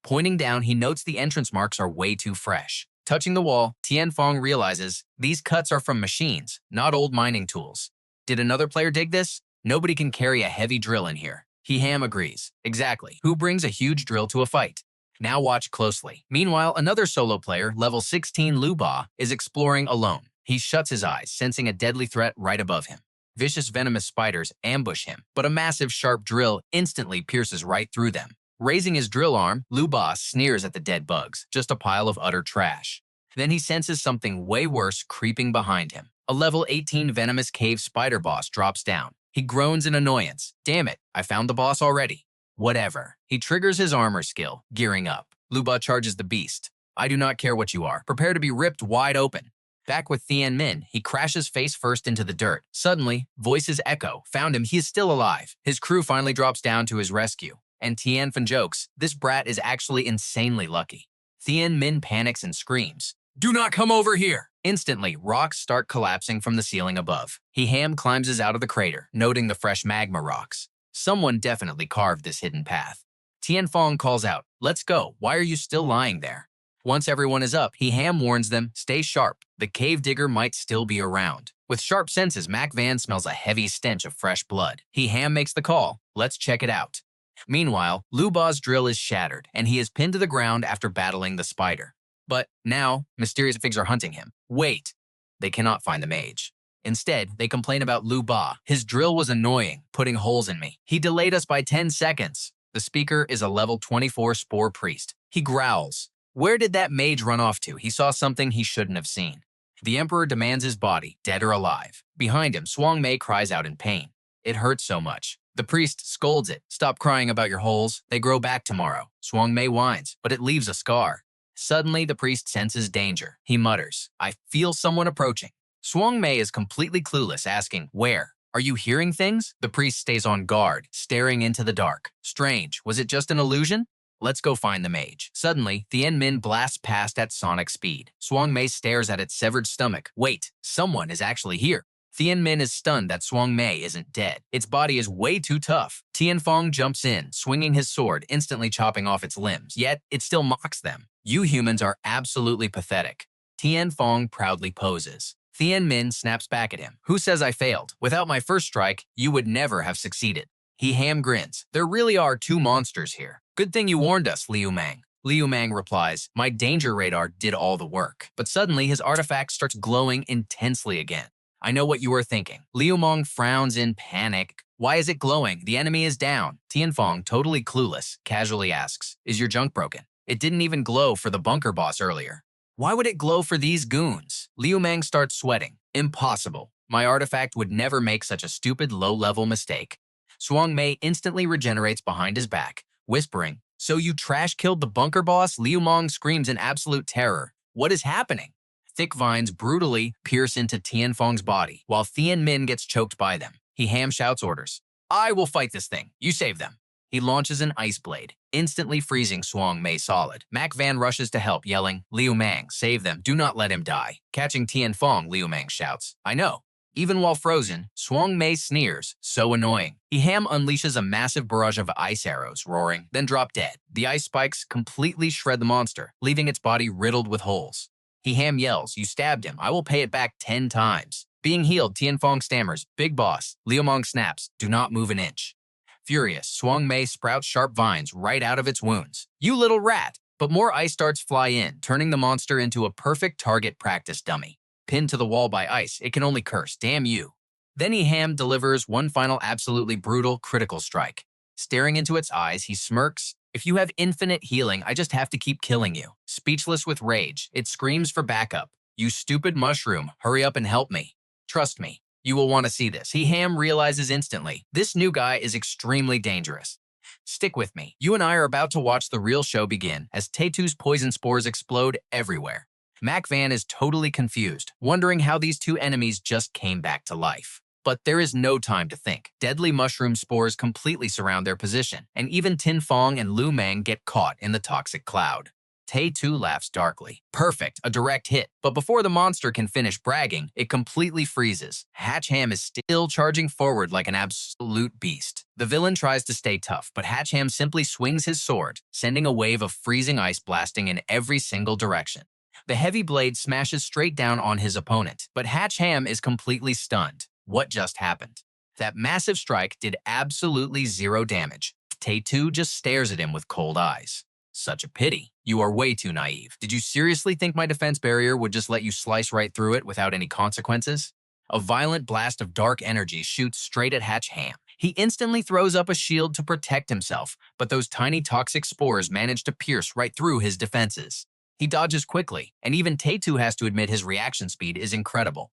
Pointing down, he notes the entrance marks are way too fresh. Touching the wall, Tian Fong realizes these cuts are from machines, not old mining tools. Did another player dig this? Nobody can carry a heavy drill in here. He Ham agrees. Exactly. Who brings a huge drill to a fight? Now watch closely. Meanwhile, another solo player, level 16 Lu Ba, is exploring alone. He shuts his eyes, sensing a deadly threat right above him. Vicious venomous spiders ambush him, but a massive sharp drill instantly pierces right through them. Raising his drill arm, Lu Ba sneers at the dead bugs, just a pile of utter trash. Then he senses something way worse creeping behind him. A level 18 venomous cave spider boss drops down. He groans in annoyance. Damn it, I found the boss already. Whatever. He triggers his armor skill, gearing up. Lu Ba charges the beast. I do not care what you are. Prepare to be ripped wide open. Back with Thien Min, he crashes face first into the dirt. Suddenly, voices echo. Found him, he is still alive. His crew finally drops down to his rescue. And Tian Fan jokes, this brat is actually insanely lucky. Thien Min panics and screams, "Do not come over here!" Instantly, rocks start collapsing from the ceiling above. He Ham climbs out of the crater, noting the fresh magma rocks. Someone definitely carved this hidden path. Tian Fong calls out, "Let's go, why are you still lying there?" Once everyone is up, He Ham warns them, stay sharp, the cave digger might still be around. With sharp senses, Mac Van smells a heavy stench of fresh blood. He Ham makes the call, let's check it out. Meanwhile, Lu Ba's drill is shattered, and he is pinned to the ground after battling the spider. But now, mysterious figs are hunting him. Wait, they cannot find the mage. Instead, they complain about Lu Ba. His drill was annoying, putting holes in me. He delayed us by 10 seconds. The speaker is a level 24 spore priest. He growls. Where did that mage run off to? He saw something he shouldn't have seen. The emperor demands his body, dead or alive. Behind him, Suang Mei cries out in pain. It hurts so much. The priest scolds it. Stop crying about your holes. They grow back tomorrow. Suang Mei whines, but it leaves a scar. Suddenly, the priest senses danger. He mutters, I feel someone approaching. Suang Mei is completely clueless, asking, where? Are you hearing things? The priest stays on guard, staring into the dark. Strange, was it just an illusion? Let's go find the mage. Suddenly, Thien Min blasts past at sonic speed. Suang Mei stares at its severed stomach. Wait, someone is actually here. Thien Min is stunned that Suang Mei isn't dead. Its body is way too tough. Tian Fong jumps in, swinging his sword, instantly chopping off its limbs. Yet, it still mocks them. You humans are absolutely pathetic. Tian Fong proudly poses. Thien Min snaps back at him. Who says I failed? Without my first strike, you would never have succeeded. He Ham grins. There really are two monsters here. Good thing you warned us, Liu Mang. Liu Mang replies, my danger radar did all the work. But suddenly, his artifact starts glowing intensely again. I know what you are thinking. Liu Mang frowns in panic. Why is it glowing? The enemy is down. Tian Fong, totally clueless, casually asks, is your junk broken? It didn't even glow for the bunker boss earlier. Why would it glow for these goons? Liu Mang starts sweating. Impossible. My artifact would never make such a stupid low-level mistake. Suang Mei instantly regenerates behind his back, whispering, so you trash-killed the bunker boss? Liu Mang screams in absolute terror. What is happening? Thick vines brutally pierce into Tian Fong's body, while Thien Min gets choked by them. He Ham shouts orders. I will fight this thing. You save them. He launches an ice blade, instantly freezing Tuong Mei solid. Mac Van rushes to help, yelling, Liu Mang, save them. Do not let him die. Catching Tian Fong, Liu Mang shouts, I know. Even while frozen, Tuong Mei sneers, so annoying. Ham unleashes a massive barrage of ice arrows, roaring, then drop dead. The ice spikes completely shred the monster, leaving its body riddled with holes. Ham yells, you stabbed him. I will pay it back 10 times. Being healed, Tian Fong stammers, big boss. Liu Mang snaps, do not move an inch. Furious, Tuong Mei sprouts sharp vines right out of its wounds. You little rat! But more ice darts fly in, turning the monster into a perfect target practice dummy. Pinned to the wall by ice, it can only curse, damn you. Then Ham delivers one final absolutely brutal critical strike. Staring into its eyes, he smirks, if you have infinite healing, I just have to keep killing you. Speechless with rage, it screams for backup. You stupid mushroom, hurry up and help me. Trust me. You will want to see this. Ham realizes instantly, this new guy is extremely dangerous. Stick with me. You and I are about to watch the real show begin as Taetu's poison spores explode everywhere. Mac Van is totally confused, wondering how these two enemies just came back to life. But there is no time to think. Deadly mushroom spores completely surround their position, and even Tin Fong and Liu Mang get caught in the toxic cloud. Taetu laughs darkly. Perfect, a direct hit. But before the monster can finish bragging, it completely freezes. Hach Ham is still charging forward like an absolute beast. The villain tries to stay tough, but Hach Ham simply swings his sword, sending a wave of freezing ice blasting in every single direction. The heavy blade smashes straight down on his opponent, but Hach Ham is completely stunned. What just happened? That massive strike did absolutely zero damage. Taetu just stares at him with cold eyes. Such a pity. You are way too naive. Did you seriously think my defense barrier would just let you slice right through it without any consequences? A violent blast of dark energy shoots straight at Hach Ham. He instantly throws up a shield to protect himself, but those tiny toxic spores manage to pierce right through his defenses. He dodges quickly, and even Taetu has to admit his reaction speed is incredible.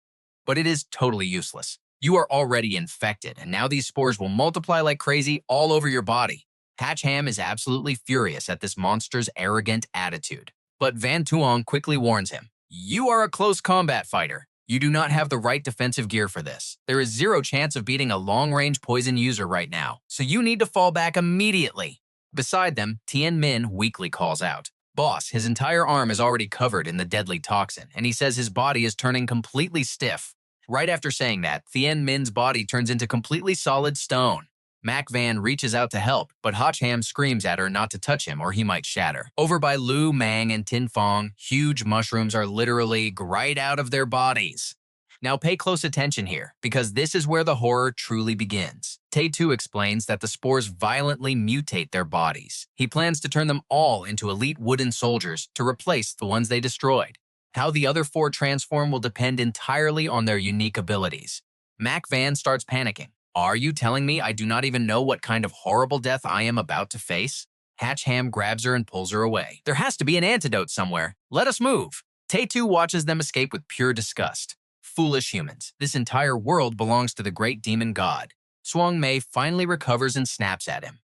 But it is totally useless. You are already infected, and now these spores will multiply like crazy all over your body. Hach Ham is absolutely furious at this monster's arrogant attitude. But Van Tuong quickly warns him, you are a close combat fighter. You do not have the right defensive gear for this. There is zero chance of beating a long-range poison user right now, so you need to fall back immediately. Beside them, Tien Min weakly calls out, Boss, his entire arm is already covered in the deadly toxin, and he says his body is turning completely stiff. Right after saying that, Tien Min's body turns into completely solid stone. Mac Van reaches out to help, but Hach Ham screams at her not to touch him or he might shatter. Over by Liu Mang and Tin Fong, huge mushrooms are literally right out of their bodies. Now pay close attention here, because this is where the horror truly begins. Taetu explains that the spores violently mutate their bodies. He plans to turn them all into elite wooden soldiers to replace the ones they destroyed. How the other four transform will depend entirely on their unique abilities. Mac Van starts panicking. Are you telling me I do not even know what kind of horrible death I am about to face? Hach Ham grabs her and pulls her away. There has to be an antidote somewhere. Let us move. Taetu watches them escape with pure disgust. Foolish humans. This entire world belongs to the great demon god. Tuong Mei finally recovers and snaps at him.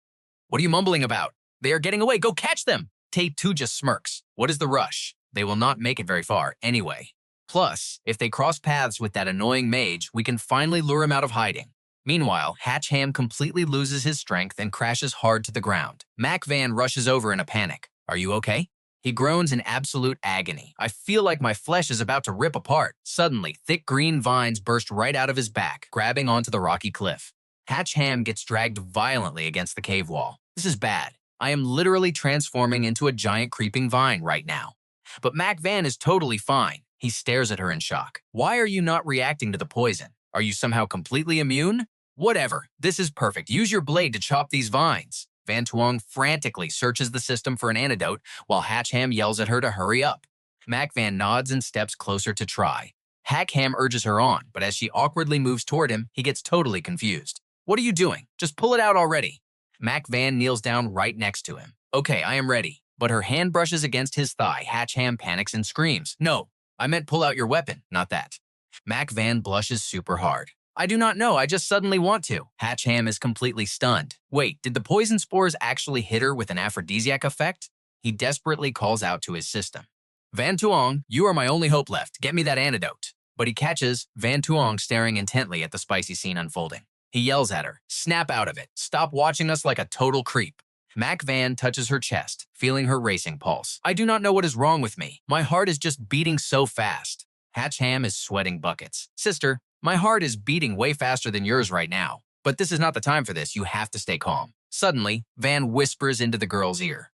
What are you mumbling about? They are getting away. Go catch them. Taetu just smirks. What is the rush? They will not make it very far anyway. Plus, if they cross paths with that annoying mage, we can finally lure him out of hiding. Meanwhile, Hach Ham completely loses his strength and crashes hard to the ground. Mac Van rushes over in a panic. Are you okay? He groans in absolute agony. I feel like my flesh is about to rip apart. Suddenly, thick green vines burst right out of his back, grabbing onto the rocky cliff. Hach Ham gets dragged violently against the cave wall. This is bad. I am literally transforming into a giant creeping vine right now. But Mac Van is totally fine. He stares at her in shock. Why are you not reacting to the poison? Are you somehow completely immune? Whatever, this is perfect. Use your blade to chop these vines. Van Tuong frantically searches the system for an antidote while Hach Ham yells at her to hurry up. Mac Van nods and steps closer to try. Hach Ham urges her on, but as she awkwardly moves toward him, he gets totally confused. What are you doing? Just pull it out already. Mac Van kneels down right next to him. Okay, I am ready. But her hand brushes against his thigh. Hach Ham panics and screams. No, I meant pull out your weapon, not that. Mac Van blushes super hard. I do not know, I just suddenly want to. Hach Ham is completely stunned. Wait, did the poison spores actually hit her with an aphrodisiac effect? He desperately calls out to his system. Van Tuong, you are my only hope left. Get me that antidote. But he catches Van Tuong staring intently at the spicy scene unfolding. He yells at her, "Snap out of it. Stop watching us like a total creep." Mac Van touches her chest, feeling her racing pulse. "I do not know what is wrong with me. My heart is just beating so fast." Hach Ham is sweating buckets. "Sister, my heart is beating way faster than yours right now. But this is not the time for this. You have to stay calm." Suddenly, Van whispers into the girl's ear,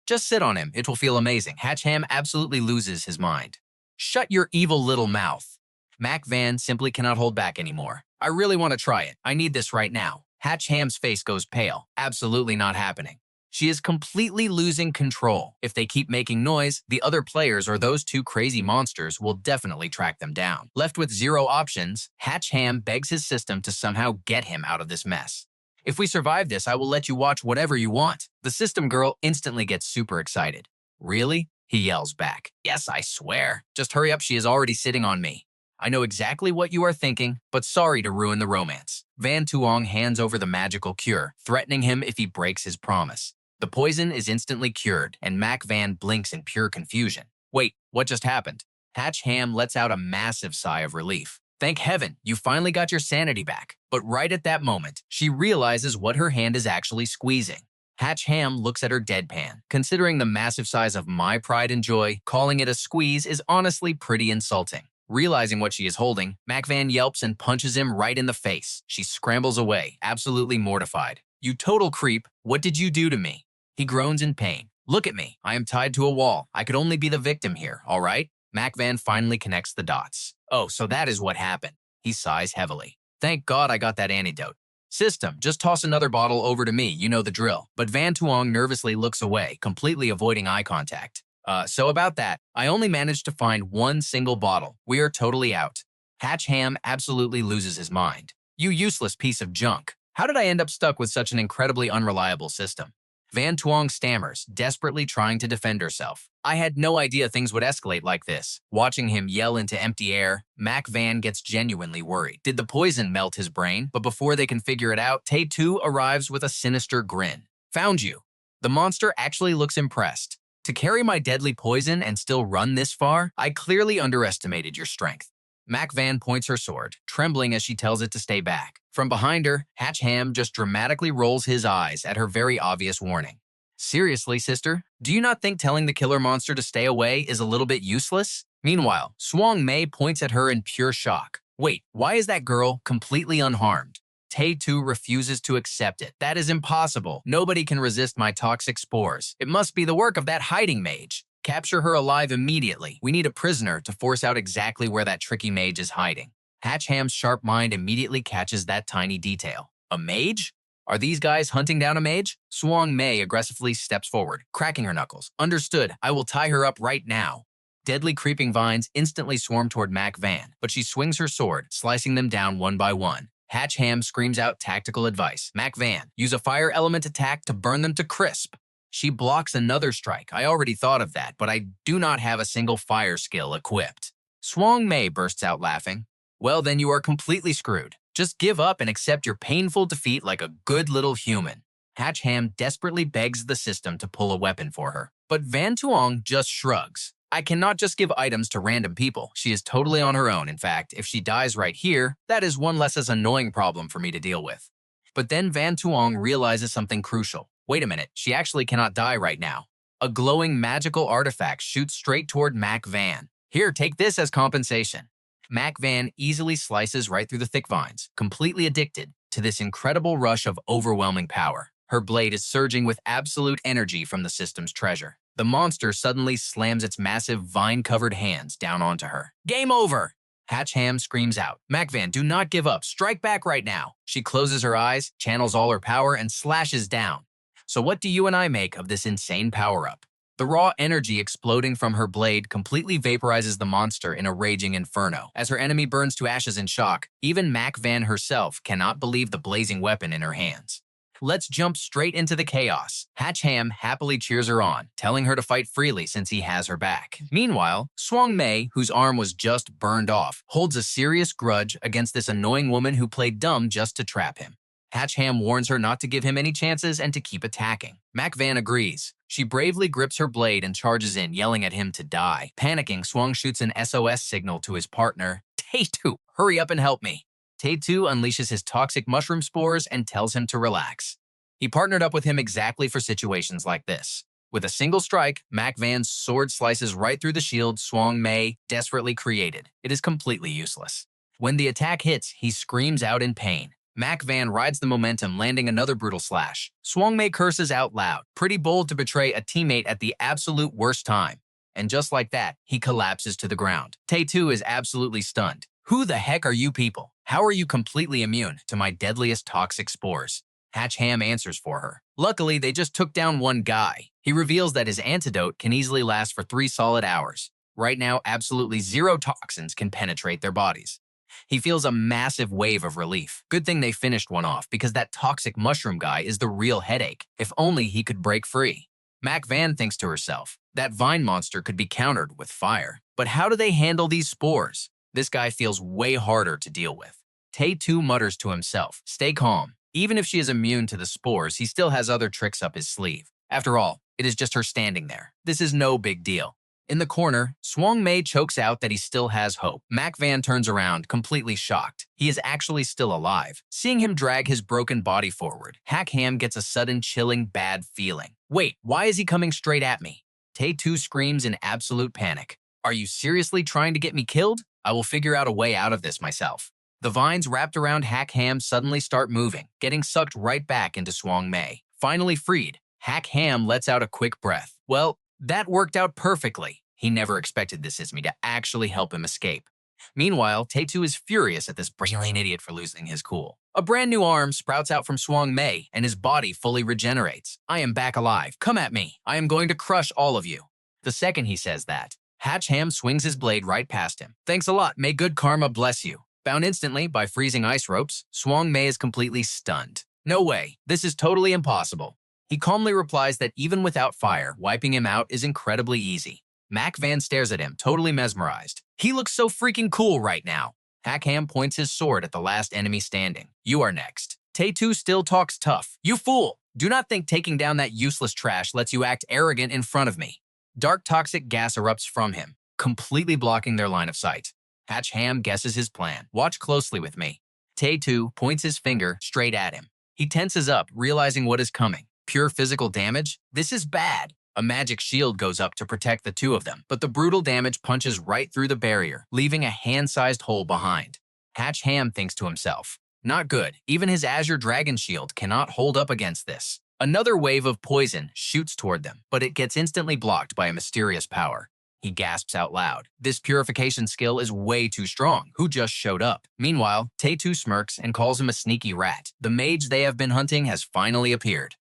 "Just sit on him. It will feel amazing." Hach Ham absolutely loses his mind. "Shut your evil little mouth." Mac Van simply cannot hold back anymore. "I really want to try it. I need this right now." Hach Ham's face goes pale. Absolutely not happening. She is completely losing control. If they keep making noise, the other players or those two crazy monsters will definitely track them down. Left with zero options, Hach Ham begs his system to somehow get him out of this mess. "If we survive this, I will let you watch whatever you want." The system girl instantly gets super excited. "Really?" he yells back. "Yes, I swear. Just hurry up, she is already sitting on me." "I know exactly what you are thinking, but sorry to ruin the romance." Van Tuong hands over the magical cure, threatening him if he breaks his promise. The poison is instantly cured, and Mac Van blinks in pure confusion. "Wait, what just happened?" Hach Ham lets out a massive sigh of relief. "Thank heaven, you finally got your sanity back." But right at that moment, she realizes what her hand is actually squeezing. Hach Ham looks at her deadpan. Considering the massive size of my pride and joy, calling it a squeeze is honestly pretty insulting. Realizing what she is holding, Mac Van yelps and punches him right in the face. She scrambles away, absolutely mortified. "You total creep, what did you do to me?" He groans in pain. "Look at me, I am tied to a wall. I could only be the victim here, all right?" Mac Van finally connects the dots. "Oh, so that is what happened." He sighs heavily. "Thank God I got that antidote." "System, just toss another bottle over to me, you know the drill." But Van Tuong nervously looks away, completely avoiding eye contact. So about that, I only managed to find one single bottle. We are totally out." Hach Ham absolutely loses his mind. "You useless piece of junk. How did I end up stuck with such an incredibly unreliable system?" Van Tuong stammers, desperately trying to defend herself. "I had no idea things would escalate like this." Watching him yell into empty air, Mac Van gets genuinely worried. Did the poison melt his brain? But before they can figure it out, Tae-2 arrives with a sinister grin. "Found you." The monster actually looks impressed. "To carry my deadly poison and still run this far? I clearly underestimated your strength." Mac Van points her sword, trembling as she tells it to stay back. From behind her, Hach Ham just dramatically rolls his eyes at her very obvious warning. "Seriously, sister? Do you not think telling the killer monster to stay away is a little bit useless?" Meanwhile, Suong Mei points at her in pure shock. "Wait, why is that girl completely unharmed?" Tae-2 refuses to accept it. "That is impossible. Nobody can resist my toxic spores. It must be the work of that hiding mage. Capture her alive immediately. We need a prisoner to force out exactly where that tricky mage is hiding." Hach Ham's sharp mind immediately catches that tiny detail. "A mage? Are these guys hunting down a mage?" Suong Mei aggressively steps forward, cracking her knuckles. "Understood. I will tie her up right now." Deadly creeping vines instantly swarm toward Mac Van, but she swings her sword, slicing them down one by one. Hach Ham screams out tactical advice. "Mac Van, use a fire element attack to burn them to crisp." She blocks another strike. "I already thought of that, but I do not have a single fire skill equipped." Suong Mei bursts out laughing. "Well, then you are completely screwed. Just give up and accept your painful defeat like a good little human." Hach Ham desperately begs the system to pull a weapon for her. But Van Tuong just shrugs. "I cannot just give items to random people. She is totally on her own. In fact, if she dies right here, that is one less annoying problem for me to deal with." But then Van Tuong realizes something crucial. Wait a minute, she actually cannot die right now. A glowing magical artifact shoots straight toward Mac Van. "Here, take this as compensation." Mac Van easily slices right through the thick vines, completely addicted to this incredible rush of overwhelming power. Her blade is surging with absolute energy from the system's treasure. The monster suddenly slams its massive vine-covered hands down onto her. "Game over!" Hach Ham screams out. "Mac Van, do not give up. Strike back right now." She closes her eyes, channels all her power, and slashes down. So what do you and I make of this insane power-up? The raw energy exploding from her blade completely vaporizes the monster in a raging inferno. As her enemy burns to ashes in shock, even Mac Van herself cannot believe the blazing weapon in her hands. Let's jump straight into the chaos. Hach Ham happily cheers her on, telling her to fight freely since he has her back. Meanwhile, Suong Mei, whose arm was just burned off, holds a serious grudge against this annoying woman who played dumb just to trap him. Hach Ham warns her not to give him any chances and to keep attacking. Mac Van agrees. She bravely grips her blade and charges in, yelling at him to die. Panicking, Suong shoots an SOS signal to his partner. "Tae-2, hurry up and help me." Tay2 unleashes his toxic mushroom spores and tells him to relax. He partnered up with him exactly for situations like this. With a single strike, Mac Van's sword slices right through the shield Suong Mei desperately created. It is completely useless. When the attack hits, he screams out in pain. Mac Van rides the momentum, landing another brutal slash. Suong Mei curses out loud, pretty bold to betray a teammate at the absolute worst time. And just like that, he collapses to the ground. Tay2 is absolutely stunned. Who the heck are you people? How are you completely immune to my deadliest toxic spores? Hach Ham answers for her. Luckily, they just took down one guy. He reveals that his antidote can easily last for 3 solid hours. Right now, absolutely 0 toxins can penetrate their bodies. He feels a massive wave of relief. Good thing they finished one off, because that toxic mushroom guy is the real headache. If only he could break free. Mac Van thinks to herself, that vine monster could be countered with fire. But how do they handle these spores? This guy feels way harder to deal with. Tay2 mutters to himself, stay calm. Even if she is immune to the spores, he still has other tricks up his sleeve. After all, it is just her standing there. This is no big deal. In the corner, Suong Mei chokes out that he still has hope. Mac Van turns around, completely shocked. He is actually still alive. Seeing him drag his broken body forward, Hach Ham gets a sudden chilling bad feeling. Wait, why is he coming straight at me? Tay2 screams in absolute panic. Are you seriously trying to get me killed? I will figure out a way out of this myself. The vines wrapped around Hach Ham suddenly start moving, getting sucked right back into Suong Mei. Finally freed, Hach Ham lets out a quick breath. Well, that worked out perfectly. He never expected this Ismi to actually help him escape. Meanwhile, Tay2 is furious at this brilliant idiot for losing his cool. A brand new arm sprouts out from Suong Mei, and his body fully regenerates. I am back alive. Come at me. I am going to crush all of you. The second he says that, Hach Ham swings his blade right past him. Thanks a lot. May good karma bless you. Bound instantly by freezing ice ropes, Suong Mei is completely stunned. No way. This is totally impossible. He calmly replies that even without fire, wiping him out is incredibly easy. Mac Van stares at him, totally mesmerized. He looks so freaking cool right now. Hach Ham points his sword at the last enemy standing. You are next. Tay2 still talks tough. You fool! Do not think taking down that useless trash lets you act arrogant in front of me. Dark toxic gas erupts from him, completely blocking their line of sight. Hach Ham guesses his plan. Watch closely with me. Tay2 points his finger straight at him. He tenses up, realizing what is coming. Pure physical damage? This is bad. A magic shield goes up to protect the two of them, but the brutal damage punches right through the barrier, leaving a hand-sized hole behind. Hach Ham thinks to himself, not good. Even his Azure Dragon Shield cannot hold up against this. Another wave of poison shoots toward them, but it gets instantly blocked by a mysterious power. He gasps out loud. This purification skill is way too strong. Who just showed up? Meanwhile, Tay2 smirks and calls him a sneaky rat. The mage they have been hunting has finally appeared.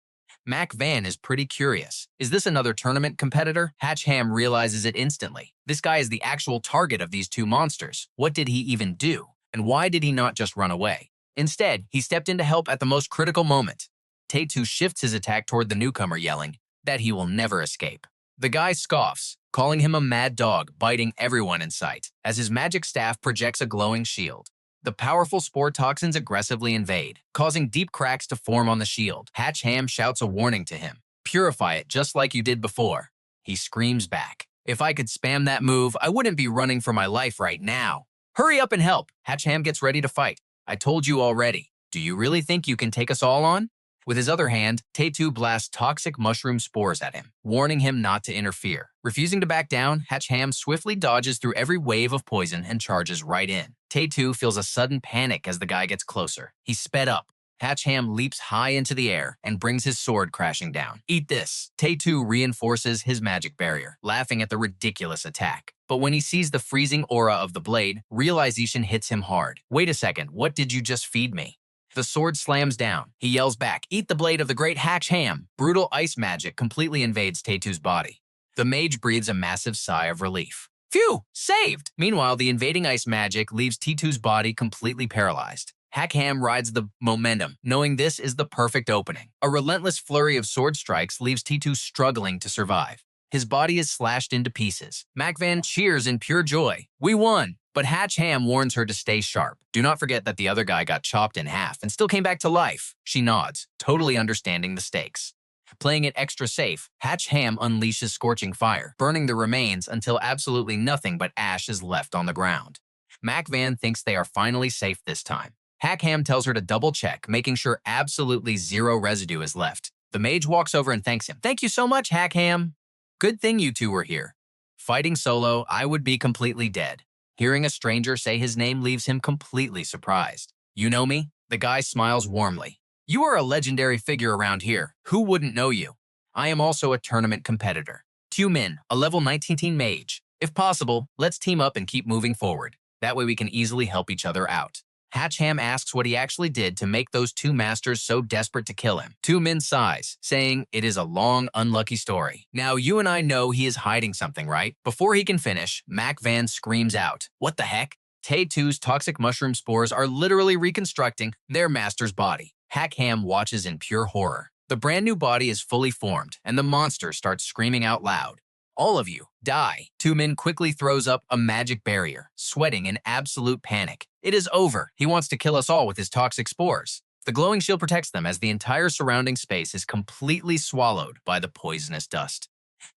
Mac Van is pretty curious. Is this another tournament competitor? Hach Ham realizes it instantly. This guy is the actual target of these two monsters. What did he even do? And why did he not just run away? Instead, he stepped in to help at the most critical moment. Tay2 shifts his attack toward the newcomer, yelling that he will never escape. The guy scoffs, calling him a mad dog, biting everyone in sight, as his magic staff projects a glowing shield. The powerful spore toxins aggressively invade, causing deep cracks to form on the shield. Hach Ham shouts a warning to him. Purify it just like you did before. He screams back. If I could spam that move, I wouldn't be running for my life right now. Hurry up and help. Hach Ham gets ready to fight. I told you already. Do you really think you can take us all on? With his other hand, Tay2 blasts toxic mushroom spores at him, warning him not to interfere. Refusing to back down, Hach Ham swiftly dodges through every wave of poison and charges right in. Tay2 feels a sudden panic as the guy gets closer. He sped up. Hach Ham leaps high into the air and brings his sword crashing down. Eat this! Tay2 reinforces his magic barrier, laughing at the ridiculous attack. But when he sees the freezing aura of the blade, realization hits him hard. Wait a second, what did you just feed me? The sword slams down. He yells back, eat the blade of the great Hach Ham. Brutal ice magic completely invades Tay2's body. The mage breathes a massive sigh of relief. Phew! Saved! Meanwhile, the invading ice magic leaves Tay2's body completely paralyzed. Hach Ham rides the momentum, knowing this is the perfect opening. A relentless flurry of sword strikes leaves Tay2 struggling to survive. His body is slashed into pieces. Mac Van cheers in pure joy. We won! But Hach Ham warns her to stay sharp. Do not forget that the other guy got chopped in half and still came back to life. She nods, totally understanding the stakes. Playing it extra safe, Hach Ham unleashes scorching fire, burning the remains until absolutely nothing but ash is left on the ground. Mac Van thinks they are finally safe this time. Hach Ham tells her to double-check, making sure absolutely zero residue is left. The mage walks over and thanks him. Thank you so much, Hach Ham. Good thing you two were here. Fighting solo, I would be completely dead. Hearing a stranger say his name leaves him completely surprised. You know me? The guy smiles warmly. You are a legendary figure around here. Who wouldn't know you? I am also a tournament competitor. Tuong, a level 19 mage. If possible, let's team up and keep moving forward. That way we can easily help each other out. Hach Ham asks what he actually did to make those two masters so desperate to kill him. Tuong sighs, saying it is a long, unlucky story. Now, you and I know he is hiding something, right? Before he can finish, Mac Van screams out, "What the heck?" Tae-Too's toxic mushroom spores are literally reconstructing their master's body. Hach Ham watches in pure horror. The brand new body is fully formed, and the monster starts screaming out loud. All of you, die. Tuong quickly throws up a magic barrier, sweating in absolute panic. It is over. He wants to kill us all with his toxic spores. The glowing shield protects them as the entire surrounding space is completely swallowed by the poisonous dust.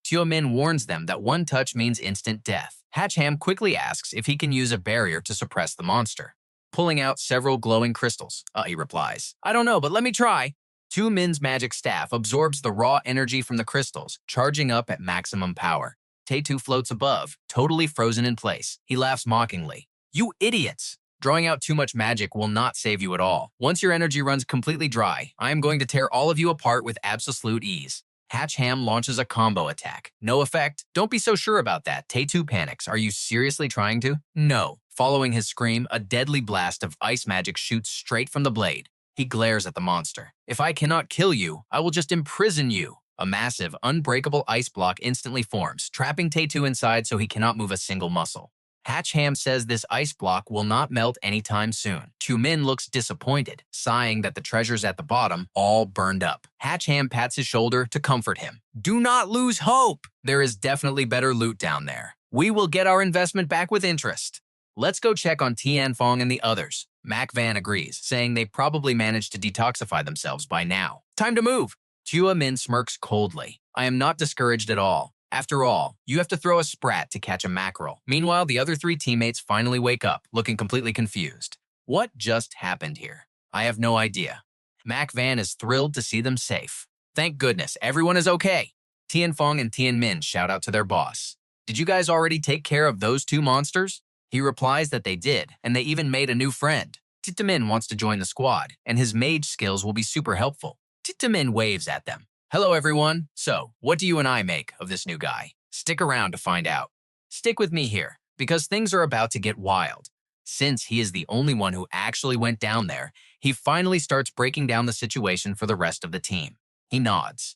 Tuong warns them that one touch means instant death. Hach Ham quickly asks if he can use a barrier to suppress the monster. Pulling out several glowing crystals, he replies. I don't know, but let me try. Tuong's magic staff absorbs the raw energy from the crystals, charging up at maximum power. Tae-Too floats above, totally frozen in place. He laughs mockingly. You idiots! Drawing out too much magic will not save you at all. Once your energy runs completely dry, I am going to tear all of you apart with absolute ease. Hach Ham launches a combo attack. No effect? Don't be so sure about that. Tae-Too panics. Are you seriously trying to? No. Following his scream, a deadly blast of ice magic shoots straight from the blade. He glares at the monster. If I cannot kill you, I will just imprison you. A massive, unbreakable ice block instantly forms, trapping Tae-Too inside so he cannot move a single muscle. Hach Ham says this ice block will not melt anytime soon. Tuong looks disappointed, sighing that the treasures at the bottom all burned up. Hach Ham pats his shoulder to comfort him. Do not lose hope! There is definitely better loot down there. We will get our investment back with interest. Let's go check on Tianfong and the others. Mac Van agrees, saying they probably managed to detoxify themselves by now. Time to move! Tuong smirks coldly. I am not discouraged at all. After all, you have to throw a sprat to catch a mackerel. Meanwhile, the other three teammates finally wake up, looking completely confused. What just happened here? I have no idea. Mac Van is thrilled to see them safe. Thank goodness, everyone is okay. Tianfong and Tianmin shout out to their boss. Did you guys already take care of those two monsters? He replies that they did, and they even made a new friend. Tianmin wants to join the squad, and his mage skills will be super helpful. Tianmin waves at them. Hello everyone. So, what do you and I make of this new guy? Stick around to find out. Stick with me here, because things are about to get wild. Since he is the only one who actually went down there, he finally starts breaking down the situation for the rest of the team. He nods.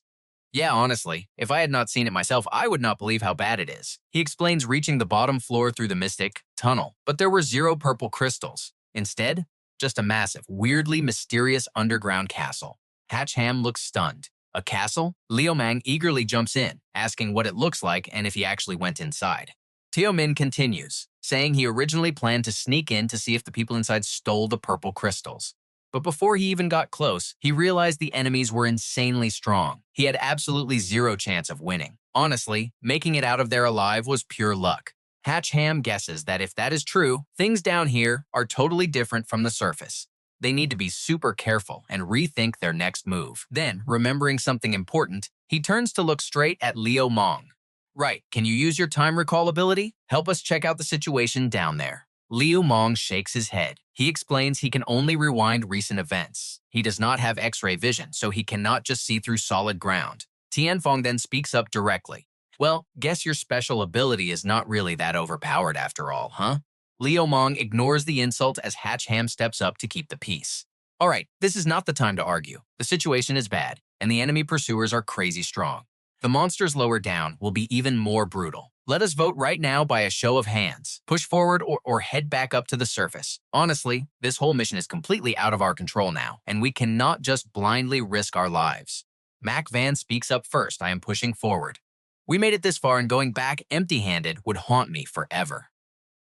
Yeah, honestly, if I had not seen it myself, I would not believe how bad it is. He explains reaching the bottom floor through the mystic tunnel, but there were 0 purple crystals. Instead, just a massive, weirdly mysterious underground castle. Hach Ham looks stunned. A castle? Liu Mang eagerly jumps in, asking what it looks like and if he actually went inside. Tuong continues, saying he originally planned to sneak in to see if the people inside stole the purple crystals. But before he even got close, he realized the enemies were insanely strong. He had absolutely 0 chance of winning. Honestly, making it out of there alive was pure luck. Hach Ham guesses that if that is true, things down here are totally different from the surface. They need to be super careful and rethink their next move. Then, remembering something important, he turns to look straight at Liu Mang. Right, can you use your time recall ability? Help us check out the situation down there. Liu Mang shakes his head. He explains he can only rewind recent events. He does not have X-ray vision, so he cannot just see through solid ground. Tianfong then speaks up directly. Well, guess your special ability is not really that overpowered after all, huh? Liu Mang ignores the insult as Hach Ham steps up to keep the peace. Alright, this is not the time to argue. The situation is bad, and the enemy pursuers are crazy strong. The monsters lower down will be even more brutal. Let us vote right now by a show of hands. Push forward or head back up to the surface. Honestly, this whole mission is completely out of our control now, and we cannot just blindly risk our lives. Mac Van speaks up first. I am pushing forward. We made it this far, and going back empty-handed would haunt me forever.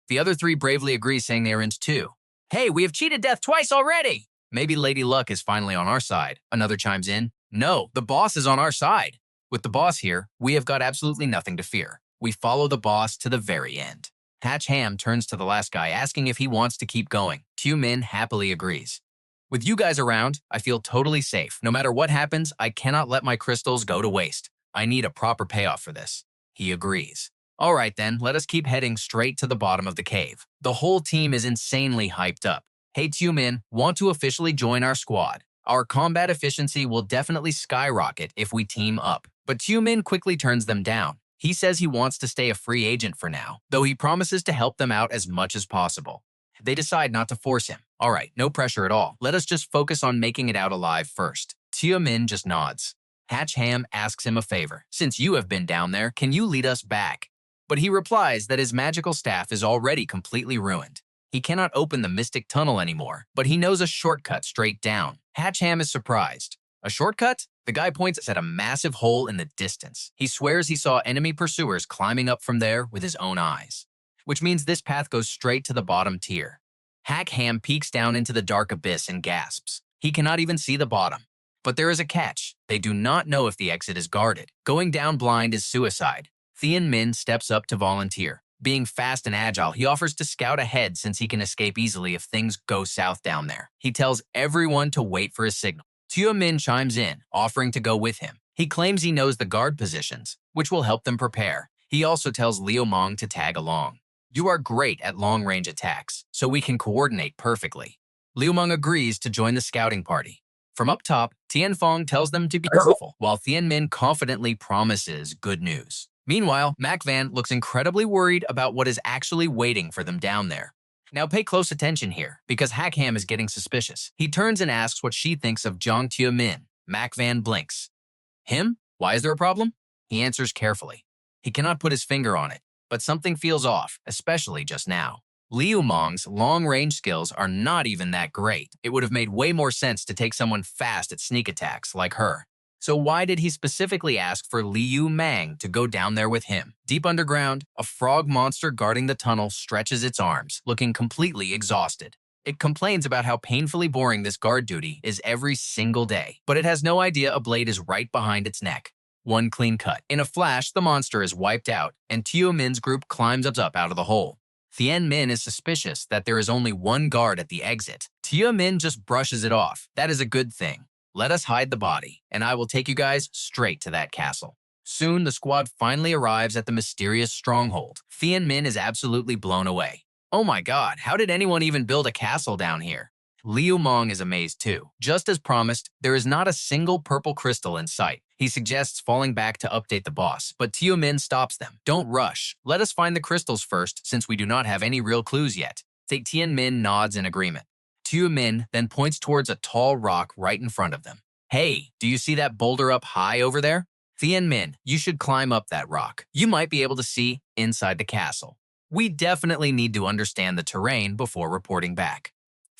The other three bravely agree, saying they are in too. Hey, we have cheated death twice already! Maybe Lady Luck is finally on our side. Another chimes in. No, the boss is on our side. With the boss here, we have got absolutely nothing to fear. We follow the boss to the very end. Hach Ham turns to the last guy, asking if he wants to keep going. Tuong happily agrees. With you guys around, I feel totally safe. No matter what happens, I cannot let my crystals go to waste. I need a proper payoff for this. He agrees. All right then, let us keep heading straight to the bottom of the cave. The whole team is insanely hyped up. Hey Tuong, want to officially join our squad? Our combat efficiency will definitely skyrocket if we team up. But Tuong quickly turns them down. He says he wants to stay a free agent for now, though he promises to help them out as much as possible. They decide not to force him. All right, no pressure at all. Let us just focus on making it out alive first. Tuong just nods. Hach Ham asks him a favor. Since you have been down there, can you lead us back? But he replies that his magical staff is already completely ruined. He cannot open the mystic tunnel anymore, but he knows a shortcut straight down. Hach Ham is surprised. A shortcut? The guy points at a massive hole in the distance. He swears he saw enemy pursuers climbing up from there with his own eyes, which means this path goes straight to the bottom tier. Hach Ham peeks down into the dark abyss and gasps. He cannot even see the bottom. But there is a catch. They do not know if the exit is guarded. Going down blind is suicide. Tuong steps up to volunteer. Being fast and agile, he offers to scout ahead since he can escape easily if things go south down there. He tells everyone to wait for a signal. Tuong chimes in, offering to go with him. He claims he knows the guard positions, which will help them prepare. He also tells Liu to tag along. You are great at long-range attacks, so we can coordinate perfectly. Liu agrees to join the scouting party. From up top, Tianfeng tells them to be careful, while Tuong confidently promises good news. Meanwhile, Van looks incredibly worried about what is actually waiting for them down there. Now pay close attention here, because Hach Ham is getting suspicious. He turns and asks what she thinks of Zhang Tuong. Van blinks. Him? Why is there a problem? He answers carefully. He cannot put his finger on it, but something feels off, especially just now. Liu Mang's long-range skills are not even that great. It would have made way more sense to take someone fast at sneak attacks like her. So why did he specifically ask for Liu Mang to go down there with him? Deep underground, a frog monster guarding the tunnel stretches its arms, looking completely exhausted. It complains about how painfully boring this guard duty is every single day, but it has no idea a blade is right behind its neck. One clean cut. In a flash, the monster is wiped out, and Tuong's group climbs up out of the hole. Tuong is suspicious that there is only one guard at the exit. Tuong just brushes it off. That is a good thing. Let us hide the body, and I will take you guys straight to that castle. Soon, the squad finally arrives at the mysterious stronghold. Tuong is absolutely blown away. Oh my god, how did anyone even build a castle down here? Liu Mang is amazed too. Just as promised, there is not a single purple crystal in sight. He suggests falling back to update the boss, but Tuong stops them. Don't rush. Let us find the crystals first, since we do not have any real clues yet. Tuong nods in agreement. Tuong then points towards a tall rock right in front of them. Hey, do you see that boulder up high over there? Tuong, you should climb up that rock. You might be able to see inside the castle. We definitely need to understand the terrain before reporting back.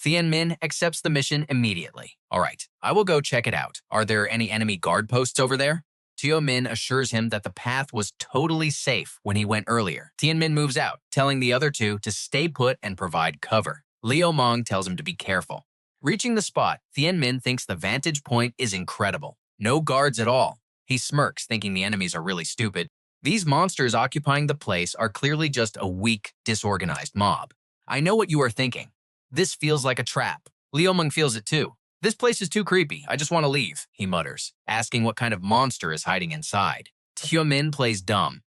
Tuong accepts the mission immediately. All right, I will go check it out. Are there any enemy guard posts over there? Tuong assures him that the path was totally safe when he went earlier. Tuong moves out, telling the other two to stay put and provide cover. Liu Mang tells him to be careful. Reaching the spot, Tuong thinks the vantage point is incredible. No guards at all. He smirks, thinking the enemies are really stupid. These monsters occupying the place are clearly just a weak, disorganized mob. I know what you are thinking. This feels like a trap. Liu Mang feels it too. This place is too creepy. I just want to leave, he mutters, asking what kind of monster is hiding inside. Tuong plays dumb.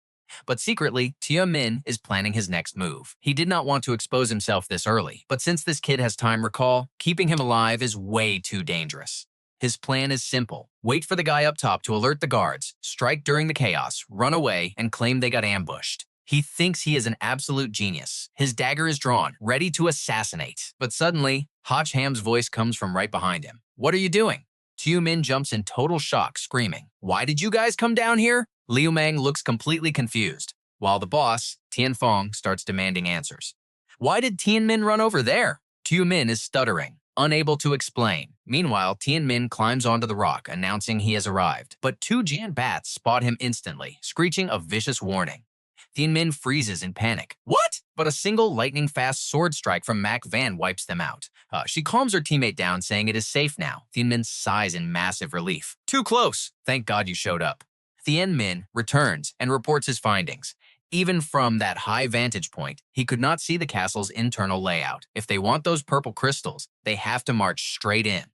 But secretly, Tuong is planning his next move. He did not want to expose himself this early, but since this kid has time recall, keeping him alive is way too dangerous. His plan is simple. Wait for the guy up top to alert the guards, strike during the chaos, run away, and claim they got ambushed. He thinks he is an absolute genius. His dagger is drawn, ready to assassinate. But suddenly, Hach Ham's voice comes from right behind him. What are you doing? Tuong jumps in total shock, screaming, Why did you guys come down here? Liu Mang looks completely confused, while the boss, Tianfeng, starts demanding answers. Why did Tuong run over there? Tuong is stuttering, unable to explain. Meanwhile, Tuong climbs onto the rock, announcing he has arrived. But two giant bats spot him instantly, screeching a vicious warning. Tuong freezes in panic. What? But a single lightning-fast sword strike from Van wipes them out. She calms her teammate down, saying it is safe now. Tuong sighs in massive relief. Too close. Thank God you showed up. Tuong returns and reports his findings. Even from that high vantage point, he could not see the castle's internal layout. If they want those purple crystals, they have to march straight in.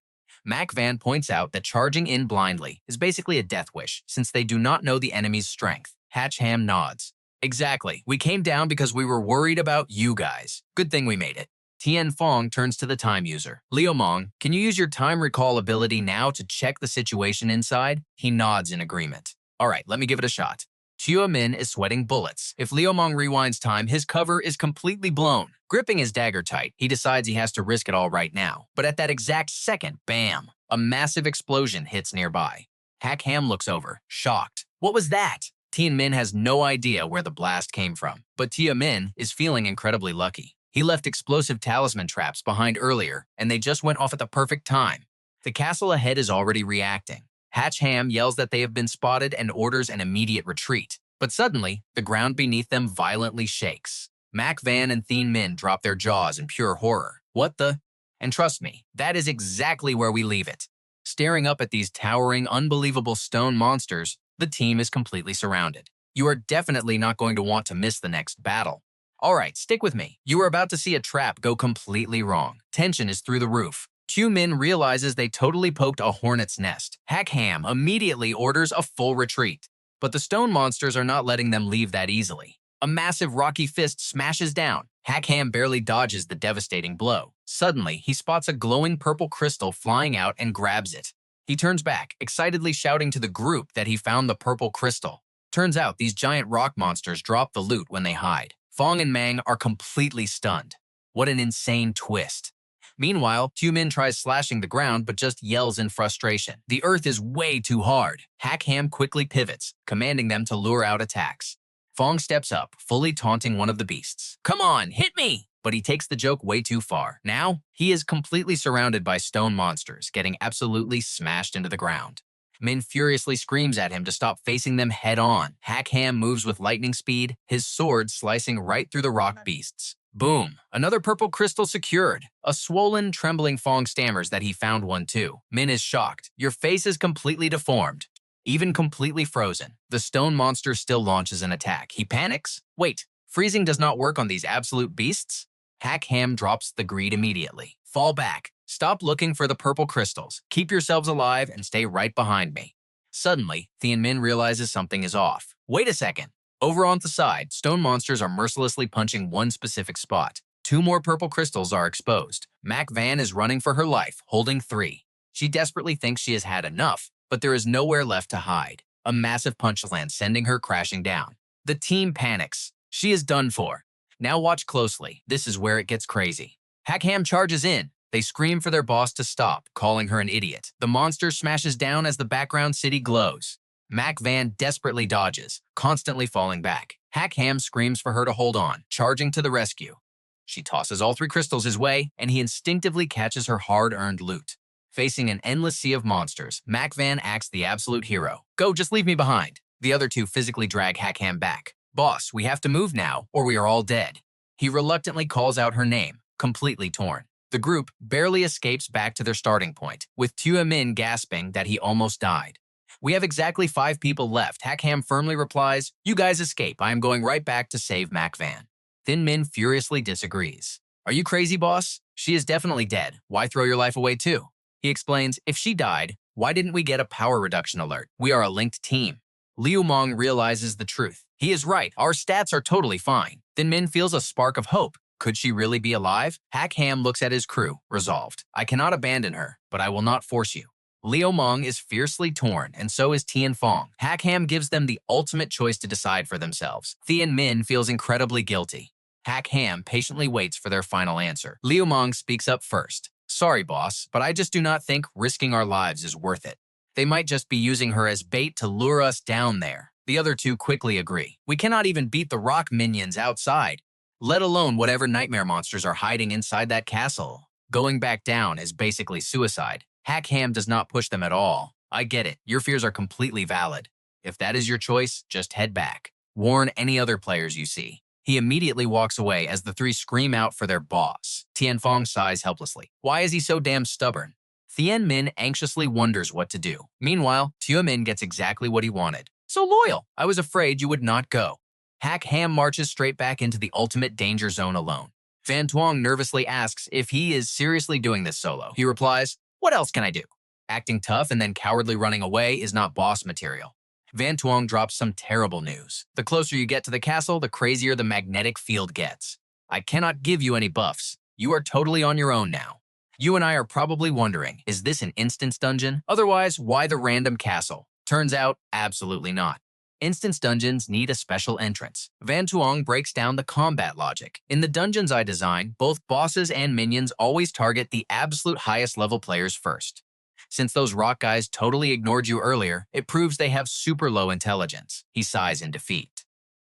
Mac Van points out that charging in blindly is basically a death wish, since they do not know the enemy's strength. Hach Ham nods. Exactly. We came down because we were worried about you guys. Good thing we made it. Tien Fong turns to the time user. Liu Mong, can you use your time recall ability now to check the situation inside? He nods in agreement. Alright, let me give it a shot. Tua Min is sweating bullets. If Liu Mong rewinds time, his cover is completely blown. Gripping his dagger tight, he decides he has to risk it all right now. But at that exact second, bam! A massive explosion hits nearby. Hach Ham looks over, shocked. What was that? Tien Min has no idea where the blast came from, but Tia Min is feeling incredibly lucky. He left explosive talisman traps behind earlier, and they just went off at the perfect time. The castle ahead is already reacting. Hach Ham yells that they have been spotted and orders an immediate retreat. But suddenly, the ground beneath them violently shakes. Mac Van and Tien Min drop their jaws in pure horror. What the? And trust me, that is exactly where we leave it. Staring up at these towering, unbelievable stone monsters, the team is completely surrounded. You are definitely not going to want to miss the next battle. Alright, stick with me. You are about to see a trap go completely wrong. Tension is through the roof. Q Min realizes they totally poked a hornet's nest. Hach Ham immediately orders a full retreat. But the stone monsters are not letting them leave that easily. A massive rocky fist smashes down. Hach Ham barely dodges the devastating blow. Suddenly, he spots a glowing purple crystal flying out and grabs it. He turns back, excitedly shouting to the group that he found the purple crystal. Turns out these giant rock monsters drop the loot when they hide. Fong and Mang are completely stunned. What an insane twist. Meanwhile, Min tries slashing the ground but just yells in frustration. The earth is way too hard. Hach Ham quickly pivots, commanding them to lure out attacks. Fong steps up, fully taunting one of the beasts. Come on, hit me! But he takes the joke way too far. Now, he is completely surrounded by stone monsters, getting absolutely smashed into the ground. Min furiously screams at him to stop facing them head-on. Hach Ham moves with lightning speed, his sword slicing right through the rock beasts. Boom! Another purple crystal secured. A swollen, trembling Fong stammers that he found one too. Min is shocked. Your face is completely deformed. Even completely frozen. The stone monster still launches an attack. He panics. Wait, freezing does not work on these absolute beasts? Hach Ham drops the greed immediately. Fall back. Stop looking for the purple crystals. Keep yourselves alive and stay right behind me. Suddenly, Tien Min realizes something is off. Wait a second. Over on the side, stone monsters are mercilessly punching one specific spot. 2 more purple crystals are exposed. Mac Van is running for her life, holding 3. She desperately thinks she has had enough, but there is nowhere left to hide. A massive punch lands, sending her crashing down. The team panics. She is done for. Now watch closely. This is where it gets crazy. Hach Ham charges in. They scream for their boss to stop, calling her an idiot. The monster smashes down as the background city glows. Mac Van desperately dodges, constantly falling back. Hach Ham screams for her to hold on, charging to the rescue. She tosses all 3 crystals his way, and he instinctively catches her hard-earned loot. Facing an endless sea of monsters, Mac Van acts the absolute hero. Go, just leave me behind. The other 2 physically drag Hach Ham back. Boss, we have to move now, or we are all dead. He reluctantly calls out her name, completely torn. The group barely escapes back to their starting point, with Tua Min gasping that he almost died. We have exactly 5 people left. Hach Ham firmly replies, you guys escape. I am going right back to save Mac Van. Thin Min furiously disagrees. Are you crazy, boss? She is definitely dead. Why throw your life away too? He explains, if she died, why didn't we get a power reduction alert? We are a linked team. Liu Mong realizes the truth. He is right. Our stats are totally fine. Thin Min feels a spark of hope. Could she really be alive? Hach Ham looks at his crew, resolved. I cannot abandon her, but I will not force you. Liu Mong is fiercely torn, and so is Tien Fong. Hach Ham gives them the ultimate choice to decide for themselves. Tien Min feels incredibly guilty. Hach Ham patiently waits for their final answer. Liu Mong speaks up first. Sorry, boss, but I just do not think risking our lives is worth it. They might just be using her as bait to lure us down there. The other 2 quickly agree. We cannot even beat the rock minions outside, let alone whatever nightmare monsters are hiding inside that castle. Going back down is basically suicide. Hach Ham does not push them at all. I get it. Your fears are completely valid. If that is your choice, just head back. Warn any other players you see. He immediately walks away as the 3 scream out for their boss. Tien Fong sighs helplessly. Why is he so damn stubborn? Tien Min anxiously wonders what to do. Meanwhile, Tua Min gets exactly what he wanted. So loyal. I was afraid you would not go. Hach Ham marches straight back into the ultimate danger zone alone. Van Tuong nervously asks if he is seriously doing this solo. He replies, "What else can I do?" Acting tough and then cowardly running away is not boss material. Van Tuong drops some terrible news. The closer you get to the castle, the crazier the magnetic field gets. "I cannot give you any buffs. You are totally on your own now." You and I are probably wondering, is this an instance dungeon? Otherwise, why the random castle? Turns out, absolutely not. Instance dungeons need a special entrance. Van Tuong breaks down the combat logic. In the dungeons I design, both bosses and minions always target the absolute highest level players first. Since those rock guys totally ignored you earlier, it proves they have super low intelligence. He sighs in defeat.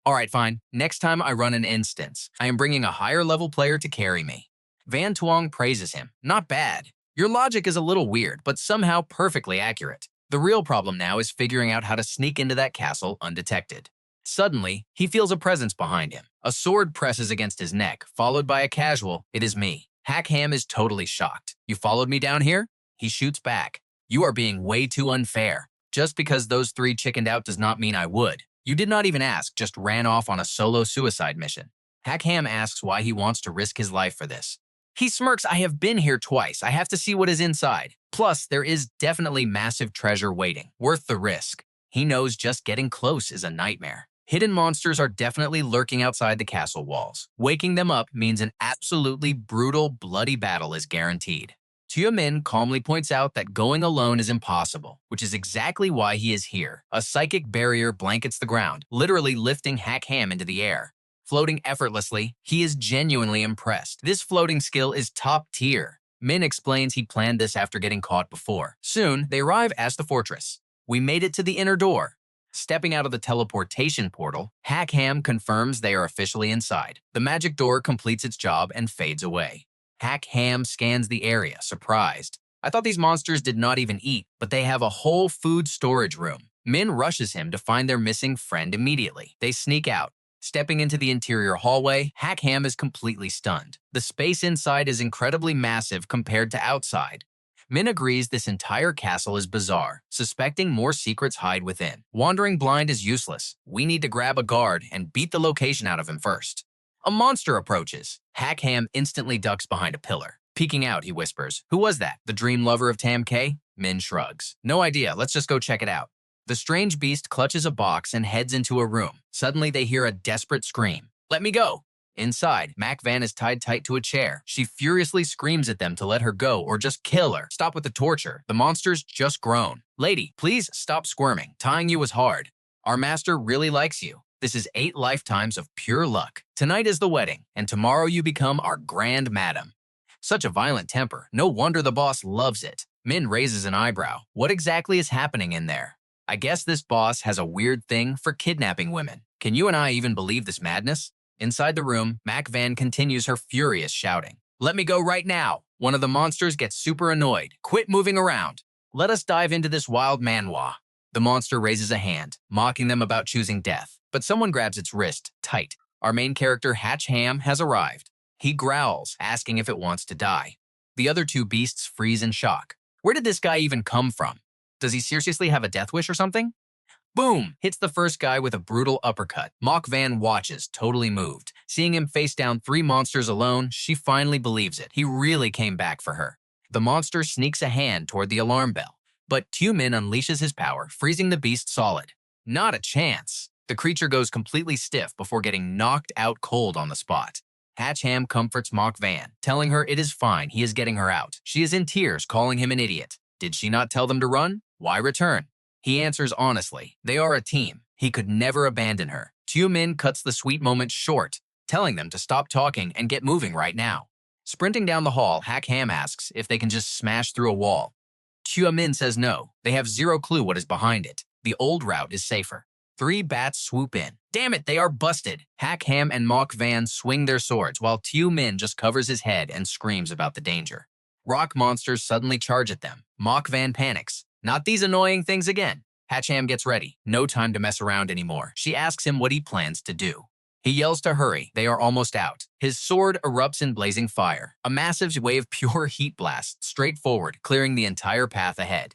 Alright, fine. Next time I run an instance, I am bringing a higher level player to carry me. Van Tuong praises him. Not bad. Your logic is a little weird, but somehow perfectly accurate. The real problem now is figuring out how to sneak into that castle undetected. Suddenly, he feels a presence behind him. A sword presses against his neck, followed by a casual, "It is me." Hach Ham is totally shocked. "You followed me down here?" He shoots back. "You are being way too unfair. Just because those three chickened out does not mean I would. You did not even ask, just ran off on a solo suicide mission." Hach Ham asks why he wants to risk his life for this. He smirks, "I have been here twice. I have to see what is inside. Plus, there is definitely massive treasure waiting, worth the risk." He knows just getting close is a nightmare. Hidden monsters are definitely lurking outside the castle walls. Waking them up means an absolutely brutal, bloody battle is guaranteed. Tuong calmly points out that going alone is impossible, which is exactly why he is here. A psychic barrier blankets the ground, literally lifting Hach Ham into the air. Floating effortlessly, he is genuinely impressed. This floating skill is top tier. Min explains he planned this after getting caught before. Soon, they arrive at the fortress. "We made it to the inner door." Stepping out of the teleportation portal, Hach Ham confirms they are officially inside. The magic door completes its job and fades away. Hach Ham scans the area, surprised. "I thought these monsters did not even eat, but they have a whole food storage room." Min rushes him to find their missing friend immediately. They sneak out. Stepping into the interior hallway, Hach Ham is completely stunned. The space inside is incredibly massive compared to outside. Min agrees this entire castle is bizarre, suspecting more secrets hide within. Wandering blind is useless. We need to grab a guard and beat the location out of him first. A monster approaches. Hach Ham instantly ducks behind a pillar. Peeking out, he whispers, "Who was that? The dream lover of Tam K?" Min shrugs. "No idea. Let's just go check it out." The strange beast clutches a box and heads into a room. Suddenly, they hear a desperate scream. "Let me go!" Inside, Mac Van is tied tight to a chair. She furiously screams at them to let her go or just kill her. "Stop with the torture. The monsters just groan." "Lady, please stop squirming. Tying you was hard. Our master really likes you. This is 8 lifetimes of pure luck. Tonight is the wedding, and tomorrow you become our grand madam." Such a violent temper. No wonder the boss loves it. Min raises an eyebrow. What exactly is happening in there? "I guess this boss has a weird thing for kidnapping women. Can you and I even believe this madness?" Inside the room, Mac Van continues her furious shouting. "Let me go right now." One of the monsters gets super annoyed. "Quit moving around. Let us dive into this wild manhwa." The monster raises a hand, mocking them about choosing death. But someone grabs its wrist, tight. Our main character, Hach Ham, has arrived. He growls, asking if it wants to die. The other two beasts freeze in shock. Where did this guy even come from? Does he seriously have a death wish or something? Boom! Hits the first guy with a brutal uppercut. Mac Van watches, totally moved. Seeing him face down 3 monsters alone, she finally believes it. He really came back for her. The monster sneaks a hand toward the alarm bell. But Tuong unleashes his power, freezing the beast solid. Not a chance. The creature goes completely stiff before getting knocked out cold on the spot. Hach Ham comforts Mac Van, telling her it is fine, he is getting her out. She is in tears, calling him an idiot. Did she not tell them to run? Why return? He answers honestly. They are a team. He could never abandon her. Tuong cuts the sweet moment short, telling them to stop talking and get moving right now. Sprinting down the hall, Hach Ham asks if they can just smash through a wall. Tuong says no. They have zero clue what is behind it. The old route is safer. 3 bats swoop in. Damn it, they are busted. Hach Ham and Mac Van swing their swords while Tuong just covers his head and screams about the danger. Rock monsters suddenly charge at them. Mac Van panics. Not these annoying things again. Hach Ham gets ready. No time to mess around anymore. She asks him what he plans to do. He yells to hurry. They are almost out. His sword erupts in blazing fire. A massive wave of pure heat blasts straight forward, clearing the entire path ahead.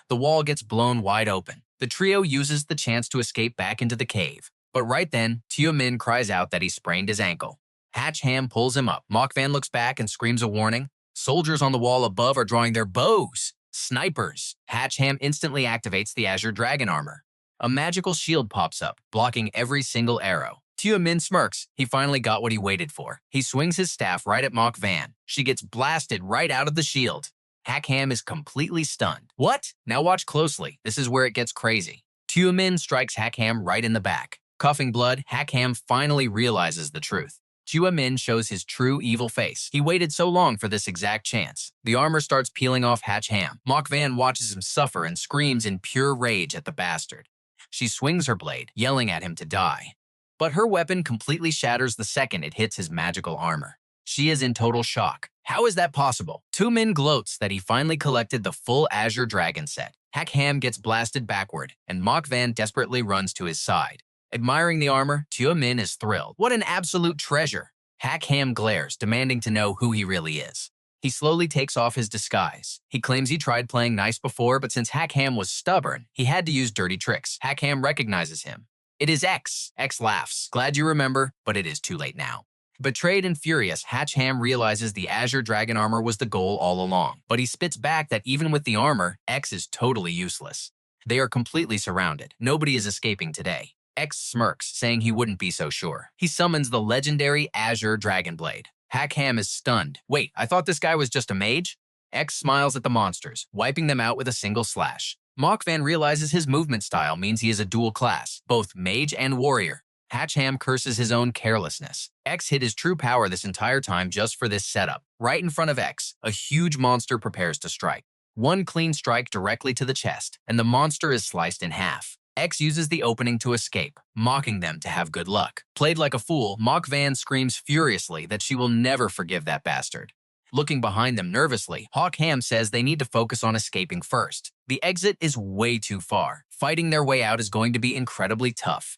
The wall gets blown wide open. The trio uses the chance to escape back into the cave. But right then, Tuong cries out that he sprained his ankle. Hach Ham pulls him up. Mock-Van looks back and screams a warning. Soldiers on the wall above are drawing their bows. Snipers. Hach Ham instantly activates the Azure Dragon armor. A magical shield pops up, blocking every single arrow. Tuong smirks. He finally got what he waited for. He swings his staff right at Mock-Van. She gets blasted right out of the shield. Hach Ham is completely stunned. What? Now watch closely. This is where it gets crazy. Tuong strikes Hach Ham right in the back. Coughing blood, Hach Ham finally realizes the truth. Tuong shows his true evil face. He waited so long for this exact chance. The armor starts peeling off Hach Ham. Mock-Van watches him suffer and screams in pure rage at the bastard. She swings her blade, yelling at him to die. But her weapon completely shatters the second it hits his magical armor. She is in total shock. How is that possible? Tuong gloats that he finally collected the full Azure Dragon set. Hach Ham gets blasted backward, and Mock-Van desperately runs to his side. Admiring the armor, Tuong is thrilled. What an absolute treasure! Hach Ham glares, demanding to know who he really is. He slowly takes off his disguise. He claims he tried playing nice before, but since Hach Ham was stubborn, he had to use dirty tricks. Hach Ham recognizes him. It is X. X laughs. Glad you remember, but it is too late now. Betrayed and furious, Hach Ham realizes the Azure Dragon armor was the goal all along, but he spits back that even with the armor, X is totally useless. They are completely surrounded. Nobody is escaping today. X smirks, saying he wouldn't be so sure. He summons the legendary Azure Dragon Blade. Hach Ham is stunned. Wait, I thought this guy was just a mage? X smiles at the monsters, wiping them out with a single slash. Mock-Van realizes his movement style means he is a dual class, both mage and warrior. Hach Ham curses his own carelessness. X hid his true power this entire time just for this setup. Right in front of X, a huge monster prepares to strike. One clean strike directly to the chest, and the monster is sliced in half. X uses the opening to escape, mocking them to have good luck. Played like a fool, Mock-Van screams furiously that she will never forgive that bastard. Looking behind them nervously, Hach Ham says they need to focus on escaping first. The exit is way too far. Fighting their way out is going to be incredibly tough.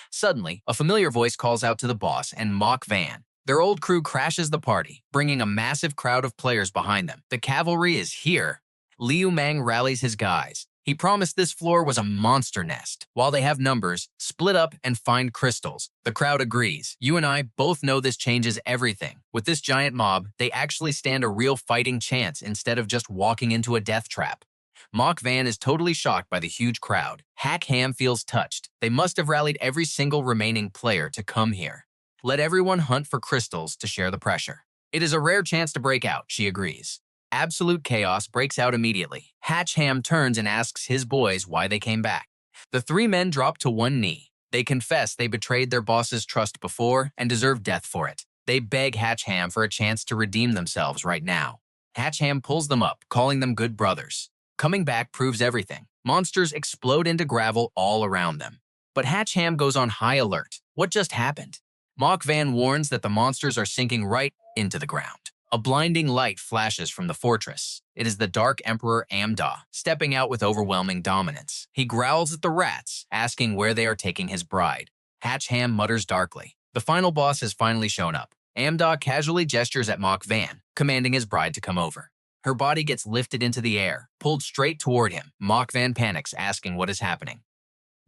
Suddenly, a familiar voice calls out to the boss and Mock-Van. Their old crew crashes the party, bringing a massive crowd of players behind them. The cavalry is here. Liu Mang rallies his guys. He promised this floor was a monster nest. While they have numbers, split up and find crystals. The crowd agrees. You and I both know this changes everything. With this giant mob, they actually stand a real fighting chance instead of just walking into a death trap. Mock-Van is totally shocked by the huge crowd. Hach Ham feels touched. They must have rallied every single remaining player to come here. Let everyone hunt for crystals to share the pressure. It is a rare chance to break out, she agrees. Absolute chaos breaks out immediately. Hach Ham turns and asks his boys why they came back. The three men drop to one knee. They confess they betrayed their boss's trust before and deserve death for it. They beg Hach Ham for a chance to redeem themselves right now. Hach Ham pulls them up, calling them good brothers. Coming back proves everything. Monsters explode into gravel all around them. But Hach Ham goes on high alert. What just happened? Mock-Van warns that the monsters are sinking right into the ground. A blinding light flashes from the fortress. It is the Dark Emperor Amda, stepping out with overwhelming dominance. He growls at the rats, asking where they are taking his bride. Hach Ham mutters darkly. The final boss has finally shown up. Amda casually gestures at Mock-Van, commanding his bride to come over. Her body gets lifted into the air, pulled straight toward him. Mock-Van panics, asking what is happening.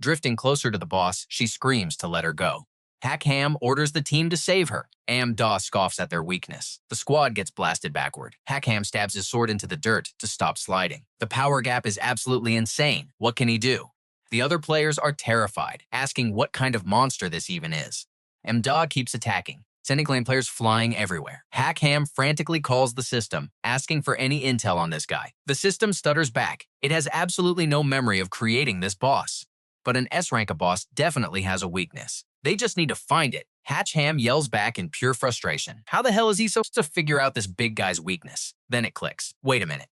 Drifting closer to the boss, she screams to let her go. Hach Ham orders the team to save her. Amda scoffs at their weakness. The squad gets blasted backward. Hach Ham stabs his sword into the dirt to stop sliding. The power gap is absolutely insane. What can he do? The other players are terrified, asking what kind of monster this even is. Amda keeps attacking, sending clan players flying everywhere. Hach Ham frantically calls the system, asking for any intel on this guy. The system stutters back. It has absolutely no memory of creating this boss. But an S-rank boss definitely has a weakness. They just need to find it. Hach Ham yells back in pure frustration. How the hell is he supposed to figure out this big guy's weakness? Then it clicks. Wait a minute.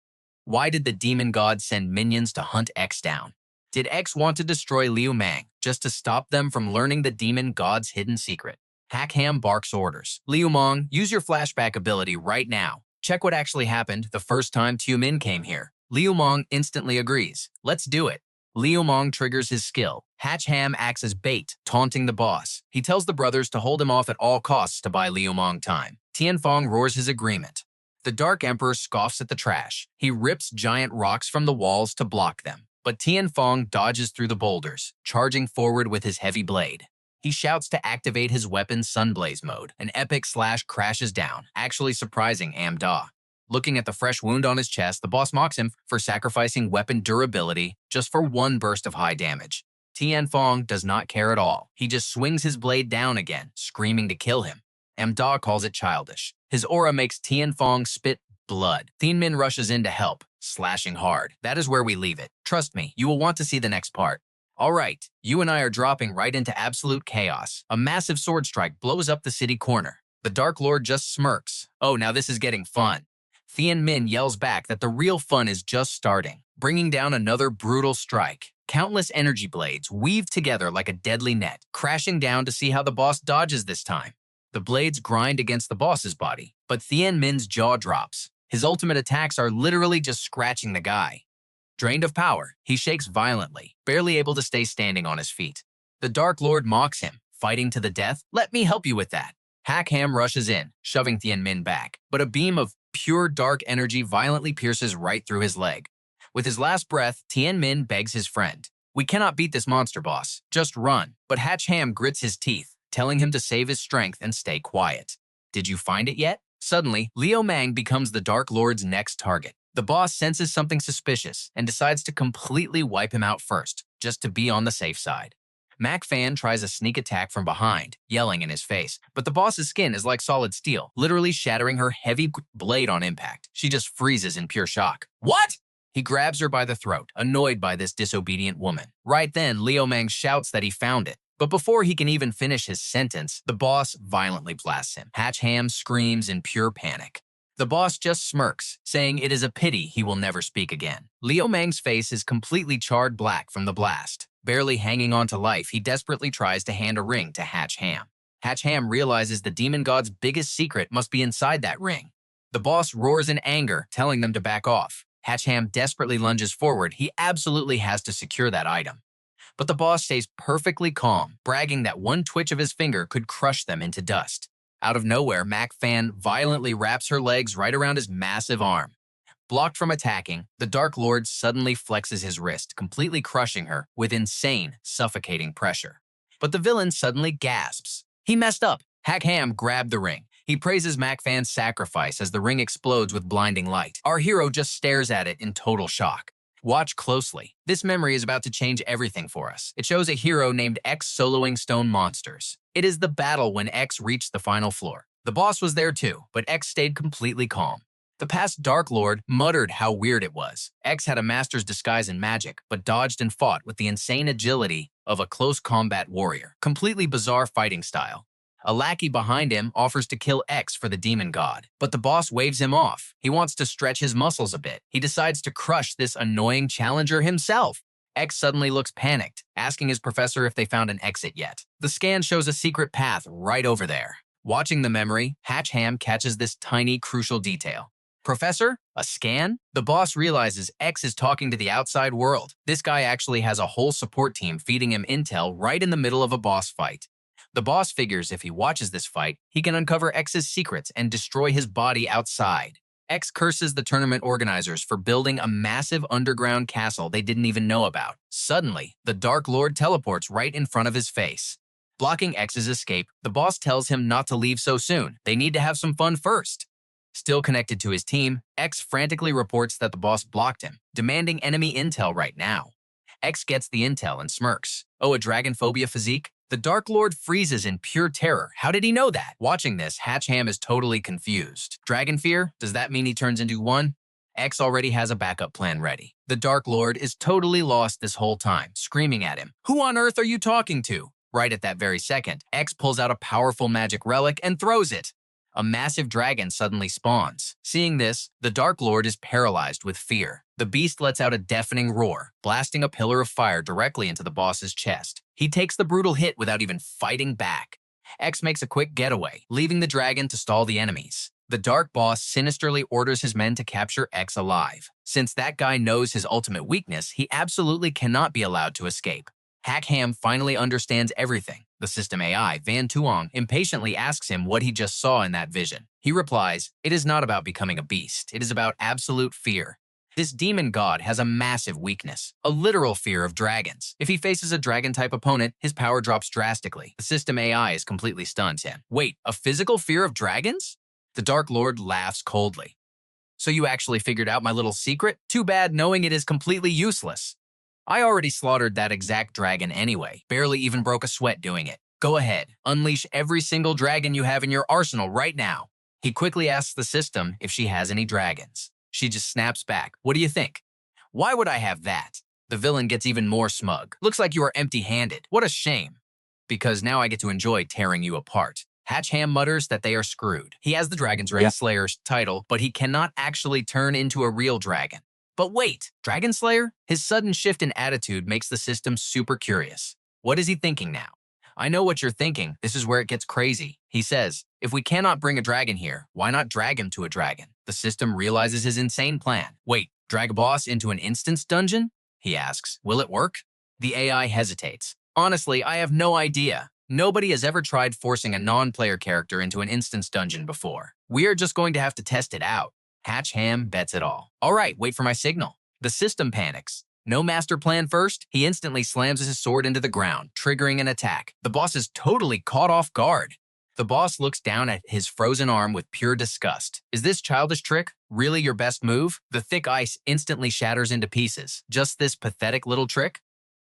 Why did the demon god send minions to hunt X down? Did X want to destroy Liu Mang just to stop them from learning the demon god's hidden secret? Hach Ham barks orders. Liu Mang, use your flashback ability right now. Check what actually happened the first time Tuong came here. Liu Mang instantly agrees. Let's do it. Liu Mang triggers his skill. Hach Ham acts as bait, taunting the boss. He tells the brothers to hold him off at all costs to buy Liu Mang time. Tianfeng roars his agreement. The Dark Emperor scoffs at the trash. He rips giant rocks from the walls to block them. But Tianfeng dodges through the boulders, charging forward with his heavy blade. He shouts to activate his weapon's Sunblaze mode. An epic slash crashes down, actually surprising Am-Da. Looking at the fresh wound on his chest, the boss mocks him for sacrificing weapon durability just for one burst of high damage. Tianfong does not care at all. He just swings his blade down again, screaming to kill him. Am-Da calls it childish. His aura makes Tianfong spit blood. Tianmin rushes in to help, slashing hard. That is where we leave it. Trust me, you will want to see the next part. Alright, you and I are dropping right into absolute chaos. A massive sword strike blows up the city corner. The Dark Lord just smirks. Oh, now this is getting fun. Tianmin yells back that the real fun is just starting, bringing down another brutal strike. Countless energy blades weave together like a deadly net, crashing down to see how the boss dodges this time. The blades grind against the boss's body, but Tianmin's jaw drops. His ultimate attacks are literally just scratching the guy. Drained of power, he shakes violently, barely able to stay standing on his feet. The Dark Lord mocks him, fighting to the death. Let me help you with that. Hach Ham rushes in, shoving Tianmin back, but a beam of pure dark energy violently pierces right through his leg. With his last breath, Tianmin begs his friend. We cannot beat this monster, boss. Just run. But Hach Ham grits his teeth, telling him to save his strength and stay quiet. Did you find it yet? Suddenly, Liu Mang becomes the Dark Lord's next target. The boss senses something suspicious and decides to completely wipe him out first, just to be on the safe side. Mac Fan tries a sneak attack from behind, yelling in his face, but the boss's skin is like solid steel, literally shattering her heavy blade on impact. She just freezes in pure shock. What? He grabs her by the throat, annoyed by this disobedient woman. Right then, Liu Mang shouts that he found it. But before he can even finish his sentence, the boss violently blasts him. Hach Ham screams in pure panic. The boss just smirks, saying it is a pity he will never speak again. Liu Mang's face is completely charred black from the blast. Barely hanging on to life, he desperately tries to hand a ring to Hach Ham. Hach Ham realizes the demon god's biggest secret must be inside that ring. The boss roars in anger, telling them to back off. Hach Ham desperately lunges forward. He absolutely has to secure that item. But the boss stays perfectly calm, bragging that one twitch of his finger could crush them into dust. Out of nowhere, Mac Fan violently wraps her legs right around his massive arm. Blocked from attacking, the Dark Lord suddenly flexes his wrist, completely crushing her with insane, suffocating pressure. But the villain suddenly gasps. He messed up. Hach Ham grabbed the ring. He praises Mac Fan's sacrifice as the ring explodes with blinding light. Our hero just stares at it in total shock. Watch closely. This memory is about to change everything for us. It shows a hero named X soloing stone monsters. It is the battle when X reached the final floor. The boss was there too, but X stayed completely calm. The past Dark Lord muttered how weird it was. X had a master's disguise in magic, but dodged and fought with the insane agility of a close combat warrior. Completely bizarre fighting style. A lackey behind him offers to kill X for the demon god, but the boss waves him off. He wants to stretch his muscles a bit. He decides to crush this annoying challenger himself. X suddenly looks panicked, asking his professor if they found an exit yet. The scan shows a secret path right over there. Watching the memory, Hach Ham catches this tiny, crucial detail. Professor? A scan? The boss realizes X is talking to the outside world. This guy actually has a whole support team feeding him intel right in the middle of a boss fight. The boss figures if he watches this fight, he can uncover X's secrets and destroy his body outside. X curses the tournament organizers for building a massive underground castle they didn't even know about. Suddenly, the Dark Lord teleports right in front of his face. Blocking X's escape, the boss tells him not to leave so soon. They need to have some fun first. Still connected to his team, X frantically reports that the boss blocked him, demanding enemy intel right now. X gets the intel and smirks. Oh, a dragon phobia physique? The Dark Lord freezes in pure terror. How did he know that? Watching this, Hach Ham is totally confused. Dragon fear? Does that mean he turns into one? X already has a backup plan ready. The Dark Lord is totally lost this whole time, screaming at him. Who on earth are you talking to? Right at that very second, X pulls out a powerful magic relic and throws it. A massive dragon suddenly spawns. Seeing this, the Dark Lord is paralyzed with fear. The beast lets out a deafening roar, blasting a pillar of fire directly into the boss's chest. He takes the brutal hit without even fighting back. X makes a quick getaway, leaving the dragon to stall the enemies. The Dark Boss sinisterly orders his men to capture X alive. Since that guy knows his ultimate weakness, he absolutely cannot be allowed to escape. Hach Ham finally understands everything. The system AI, Van Tuong, impatiently asks him what he just saw in that vision. He replies, "It is not about becoming a beast. It is about absolute fear." This demon god has a massive weakness, a literal fear of dragons. If he faces a dragon-type opponent, his power drops drastically. The system AI is completely stunned. Wait, a physical fear of dragons? The Dark Lord laughs coldly. So you actually figured out my little secret? Too bad, knowing it is completely useless. I already slaughtered that exact dragon anyway, barely even broke a sweat doing it. Go ahead, unleash every single dragon you have in your arsenal right now. He quickly asks the system if she has any dragons. She just snaps back. What do you think? Why would I have that? The villain gets even more smug. Looks like you are empty-handed. What a shame. Because now I get to enjoy tearing you apart. Hach Ham mutters that they are screwed. He has the Dragon's Reign Slayer's title, but he cannot actually turn into a real dragon. But wait, Dragon Slayer? His sudden shift in attitude makes the system super curious. What is he thinking now? I know what you're thinking. This is where it gets crazy. He says, if we cannot bring a dragon here, why not drag him to a dragon? The system realizes his insane plan. Wait, drag a boss into an instance dungeon? He asks, will it work? The AI hesitates. Honestly, I have no idea. Nobody has ever tried forcing a non-player character into an instance dungeon before. We are just going to have to test it out. Hach Ham bets it all. All right, wait for my signal. The system panics. No master plan first, he instantly slams his sword into the ground, triggering an attack. The boss is totally caught off guard. The boss looks down at his frozen arm with pure disgust. Is this childish trick really your best move? The thick ice instantly shatters into pieces. Just this pathetic little trick?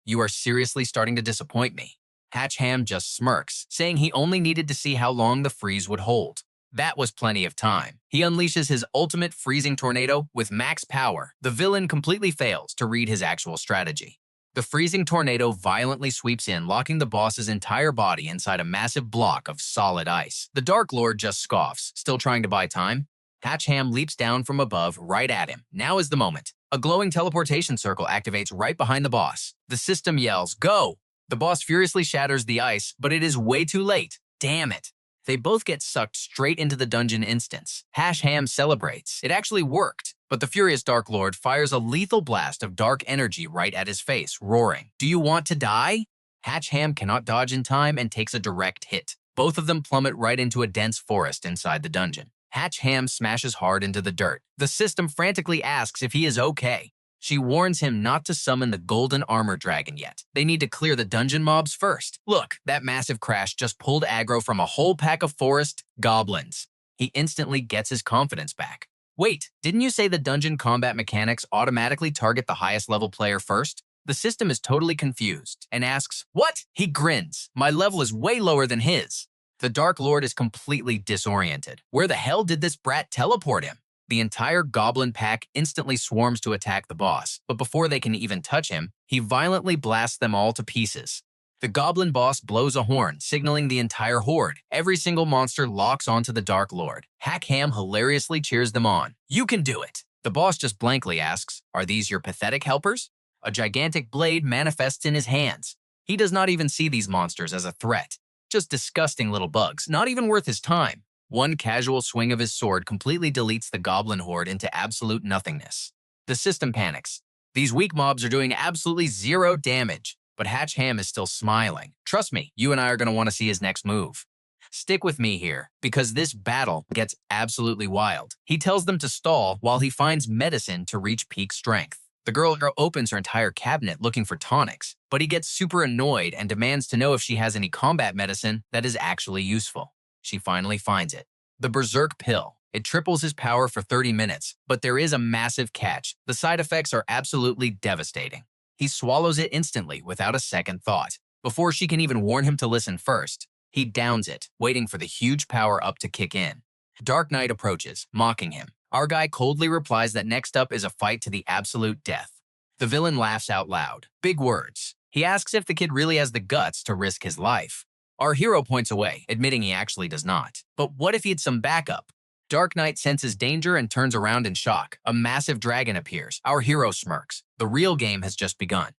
You are seriously starting to disappoint me. Hach Ham just smirks, saying he only needed to see how long the freeze would hold. That was plenty of time. He unleashes his ultimate freezing tornado with max power. The villain completely fails to read his actual strategy. The freezing tornado violently sweeps in, locking the boss's entire body inside a massive block of solid ice. The Dark Lord just scoffs, still trying to buy time. Hach Ham leaps down from above right at him. Now is the moment. A glowing teleportation circle activates right behind the boss. The system yells, go! The boss furiously shatters the ice, but it is way too late. Damn it. They both get sucked straight into the dungeon instance. Hach Ham celebrates. It actually worked. But the furious Dark Lord fires a lethal blast of dark energy right at his face, roaring, do you want to die? Hach Ham cannot dodge in time and takes a direct hit. Both of them plummet right into a dense forest inside the dungeon. Hach Ham smashes hard into the dirt. The system frantically asks if he is okay. She warns him not to summon the golden armor dragon yet. They need to clear the dungeon mobs first. Look, that massive crash just pulled aggro from a whole pack of forest goblins. He instantly gets his confidence back. Wait, didn't you say the dungeon combat mechanics automatically target the highest level player first? The system is totally confused and asks, what? He grins. My level is way lower than his. The Dark Lord is completely disoriented. Where the hell did this brat teleport him? The entire goblin pack instantly swarms to attack the boss, but before they can even touch him, he violently blasts them all to pieces. The goblin boss blows a horn, signaling the entire horde. Every single monster locks onto the Dark Lord. Hach Ham hilariously cheers them on. You can do it! The boss just blankly asks, are these your pathetic helpers? A gigantic blade manifests in his hands. He does not even see these monsters as a threat. Just disgusting little bugs, not even worth his time. One casual swing of his sword completely deletes the goblin horde into absolute nothingness. The system panics. These weak mobs are doing absolutely zero damage, but Hach Ham is still smiling. Trust me, you and I are going to want to see his next move. Stick with me here, because this battle gets absolutely wild. He tells them to stall while he finds medicine to reach peak strength. The girl opens her entire cabinet looking for tonics, but he gets super annoyed and demands to know if she has any combat medicine that is actually useful. She finally finds it. The Berserk Pill. It triples his power for 30 minutes, but there is a massive catch. The side effects are absolutely devastating. He swallows it instantly without a second thought. Before she can even warn him to listen first, he downs it, waiting for the huge power-up to kick in. Dark Knight approaches, mocking him. Our guy coldly replies that next up is a fight to the absolute death. The villain laughs out loud. Big words. He asks if the kid really has the guts to risk his life. Our hero points away, admitting he actually does not. But what if he had some backup? Dark Knight senses danger and turns around in shock. A massive dragon appears. Our hero smirks. The real game has just begun.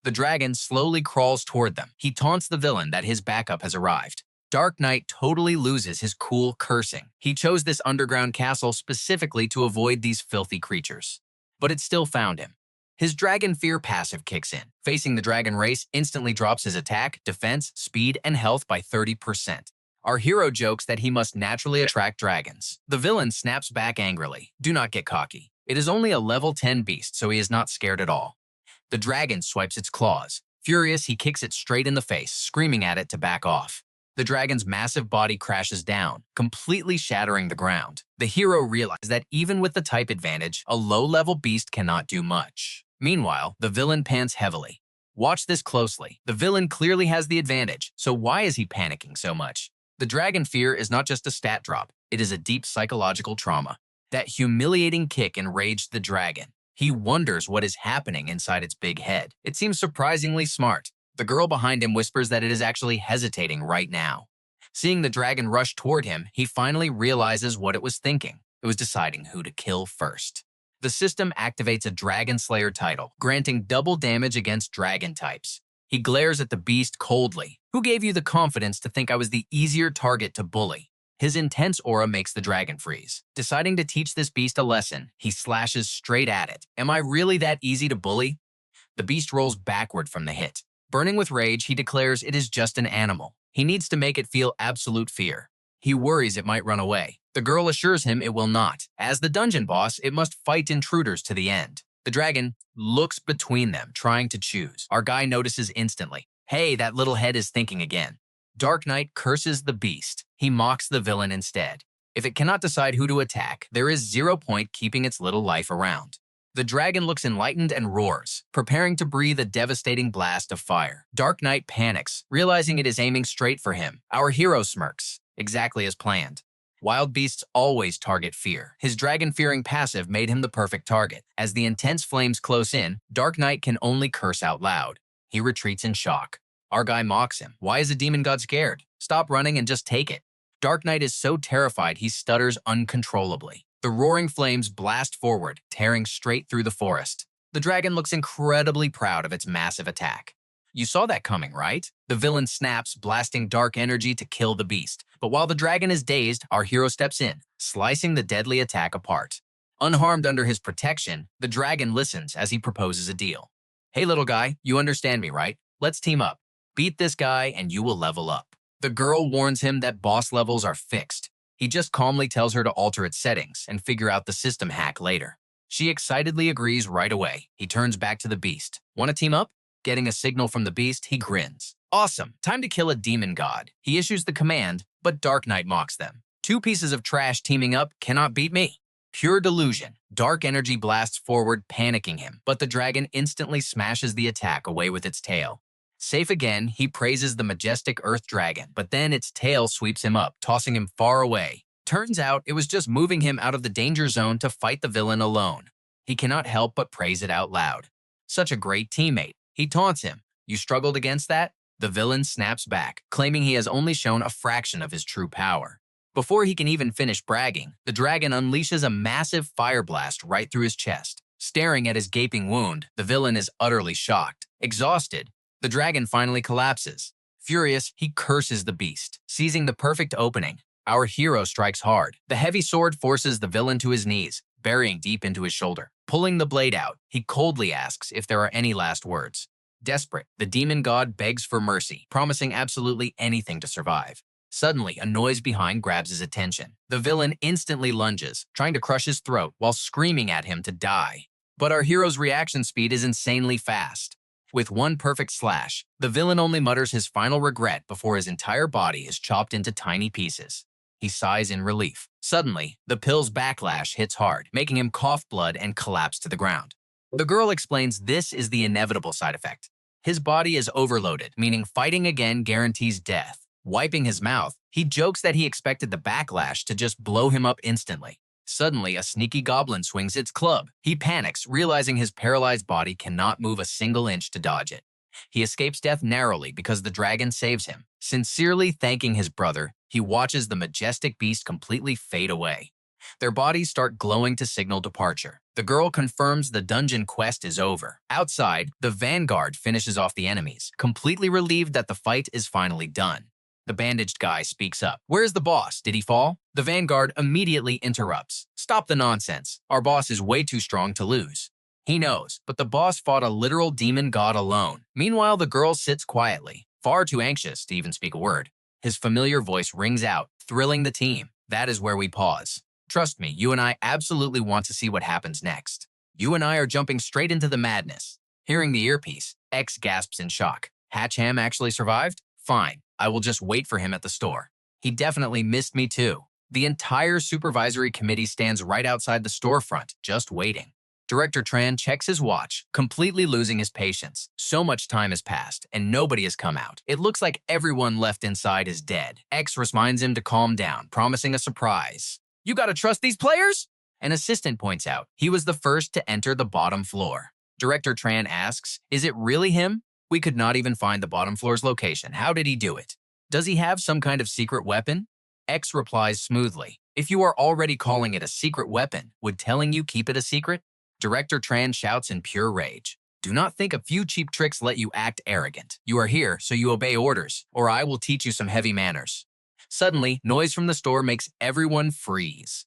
The dragon slowly crawls toward them. He taunts the villain that his backup has arrived. Dark Knight totally loses his cool cursing. He chose this underground castle specifically to avoid these filthy creatures. But it still found him. His Dragon Fear passive kicks in. Facing the dragon race instantly drops his attack, defense, speed, and health by 30%. Our hero jokes that he must naturally attract dragons. The villain snaps back angrily. Do not get cocky. It is only a level 10 beast, so he is not scared at all. The dragon swipes its claws. Furious, he kicks it straight in the face, screaming at it to back off. The dragon's massive body crashes down, completely shattering the ground. The hero realizes that even with the type advantage, a low-level beast cannot do much. Meanwhile, the villain pants heavily. Watch this closely. The villain clearly has the advantage, so why is he panicking so much? The dragon fear is not just a stat drop, it is a deep psychological trauma. That humiliating kick enraged the dragon. He wonders what is happening inside its big head. It seems surprisingly smart. The girl behind him whispers that it is actually hesitating right now. Seeing the dragon rush toward him, he finally realizes what it was thinking. It was deciding who to kill first. The system activates a Dragon Slayer title, granting double damage against dragon types. He glares at the beast coldly. Who gave you the confidence to think I was the easier target to bully? His intense aura makes the dragon freeze. Deciding to teach this beast a lesson, he slashes straight at it. Am I really that easy to bully? The beast rolls backward from the hit. Burning with rage, he declares it is just an animal. He needs to make it feel absolute fear. He worries it might run away. The girl assures him it will not. As the dungeon boss, it must fight intruders to the end. The dragon looks between them, trying to choose. Our guy notices instantly. Hey, that little head is thinking again. Dark Knight curses the beast. He mocks the villain instead. If it cannot decide who to attack, there is 0 point keeping its little life around. The dragon looks enlightened and roars, preparing to breathe a devastating blast of fire. Dark Knight panics, realizing it is aiming straight for him. Our hero smirks, exactly as planned. Wild beasts always target fear. His dragon-fearing passive made him the perfect target. As the intense flames close in, Dark Knight can only curse out loud. He retreats in shock. Our guy mocks him. Why is the demon god scared? Stop running and just take it. Dark Knight is so terrified he stutters uncontrollably. The roaring flames blast forward, tearing straight through the forest. The dragon looks incredibly proud of its massive attack. You saw that coming, right? The villain snaps, blasting dark energy to kill the beast. But while the dragon is dazed, our hero steps in, slicing the deadly attack apart. Unharmed under his protection, the dragon listens as he proposes a deal. Hey little guy, you understand me, right? Let's team up. Beat this guy and you will level up. The girl warns him that boss levels are fixed. He just calmly tells her to alter its settings and figure out the system hack later. She excitedly agrees right away. He turns back to the beast. Want to team up? Getting a signal from the beast, he grins. Awesome, time to kill a demon god. He issues the command, but Dark Knight mocks them. 2 pieces of trash teaming up cannot beat me. Pure delusion. Dark energy blasts forward, panicking him, but the dragon instantly smashes the attack away with its tail. Safe again, he praises the majestic earth dragon, but then its tail sweeps him up, tossing him far away. Turns out it was just moving him out of the danger zone to fight the villain alone. He cannot help but praise it out loud. Such a great teammate. He taunts him. You struggled against that? The villain snaps back, claiming he has only shown a fraction of his true power. Before he can even finish bragging, the dragon unleashes a massive fire blast right through his chest. Staring at his gaping wound, the villain is utterly shocked. Exhausted, the dragon finally collapses. Furious, he curses the beast. Seizing the perfect opening, our hero strikes hard. The heavy sword forces the villain to his knees, burying deep into his shoulder. Pulling the blade out, he coldly asks if there are any last words. Desperate, the demon god begs for mercy, promising absolutely anything to survive. Suddenly, a noise behind grabs his attention. The villain instantly lunges, trying to crush his throat while screaming at him to die. But our hero's reaction speed is insanely fast. With one perfect slash, the villain only mutters his final regret before his entire body is chopped into tiny pieces. He sighs in relief. Suddenly, the pill's backlash hits hard, making him cough blood and collapse to the ground. The girl explains this is the inevitable side effect. His body is overloaded, meaning fighting again guarantees death. Wiping his mouth, he jokes that he expected the backlash to just blow him up instantly. Suddenly, a sneaky goblin swings its club. He panics, realizing his paralyzed body cannot move a single inch to dodge it. He escapes death narrowly because the dragon saves him. Sincerely thanking his brother, he watches the majestic beast completely fade away. Their bodies start glowing to signal departure. The girl confirms the dungeon quest is over. Outside, the vanguard finishes off the enemies, completely relieved that the fight is finally done. The bandaged guy speaks up. Where's the boss? Did he fall? The vanguard immediately interrupts. Stop the nonsense. Our boss is way too strong to lose. He knows, but the boss fought a literal demon god alone. Meanwhile, the girl sits quietly, far too anxious to even speak a word. His familiar voice rings out, thrilling the team. That is where we pause. Trust me, you and I absolutely want to see what happens next. You and I are jumping straight into the madness. Hearing the earpiece, X gasps in shock. Hach Ham actually survived? Fine, I will just wait for him at the store. He definitely missed me too. The entire supervisory committee stands right outside the storefront, just waiting. Director Tran checks his watch, completely losing his patience. So much time has passed, and nobody has come out. It looks like everyone left inside is dead. X reminds him to calm down, promising a surprise. You gotta trust these players? An assistant points out he was the first to enter the bottom floor. Director Tran asks, is it really him? We could not even find the bottom floor's location. How did he do it? Does he have some kind of secret weapon? X replies smoothly, if you are already calling it a secret weapon, would telling you keep it a secret? Director Tran shouts in pure rage. Do not think a few cheap tricks let you act arrogant. You are here, so you obey orders, or I will teach you some heavy manners. Suddenly, noise from the store makes everyone freeze.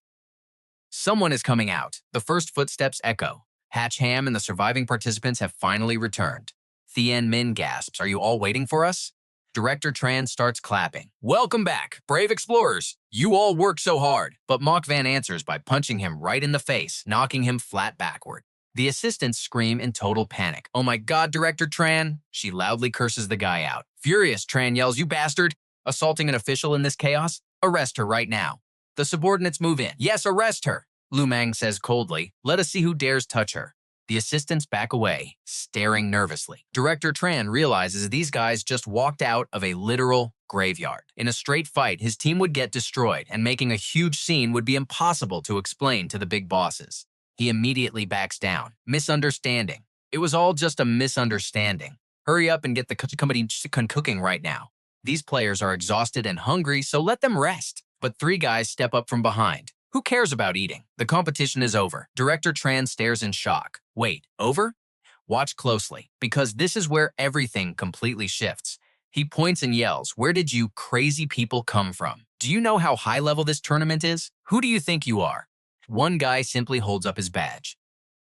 Someone is coming out. The first footsteps echo. Hach Ham and the surviving participants have finally returned. Thien Min gasps, are you all waiting for us? Director Tran starts clapping. Welcome back, brave explorers. You all worked so hard. But Mock Van answers by punching him right in the face, knocking him flat backward. The assistants scream in total panic. Oh my god, Director Tran! She loudly curses the guy out. Furious, Tran yells, you bastard! Assaulting an official in this chaos? Arrest her right now. The subordinates move in. Yes, arrest her! Lu Mang says coldly. Let us see who dares touch her. The assistants back away, staring nervously. Director Tran realizes these guys just walked out of a literal graveyard. In a straight fight, his team would get destroyed, and making a huge scene would be impossible to explain to the big bosses. He immediately backs down. Misunderstanding. It was all just a misunderstanding. Hurry up and get the company cooking right now. These players are exhausted and hungry, so let them rest. But three guys step up from behind. Who cares about eating? The competition is over. Director Tran stares in shock. Wait, over? Watch closely, because this is where everything completely shifts. He points and yells, where did you crazy people come from? Do you know how high level this tournament is? Who do you think you are? One guy simply holds up his badge.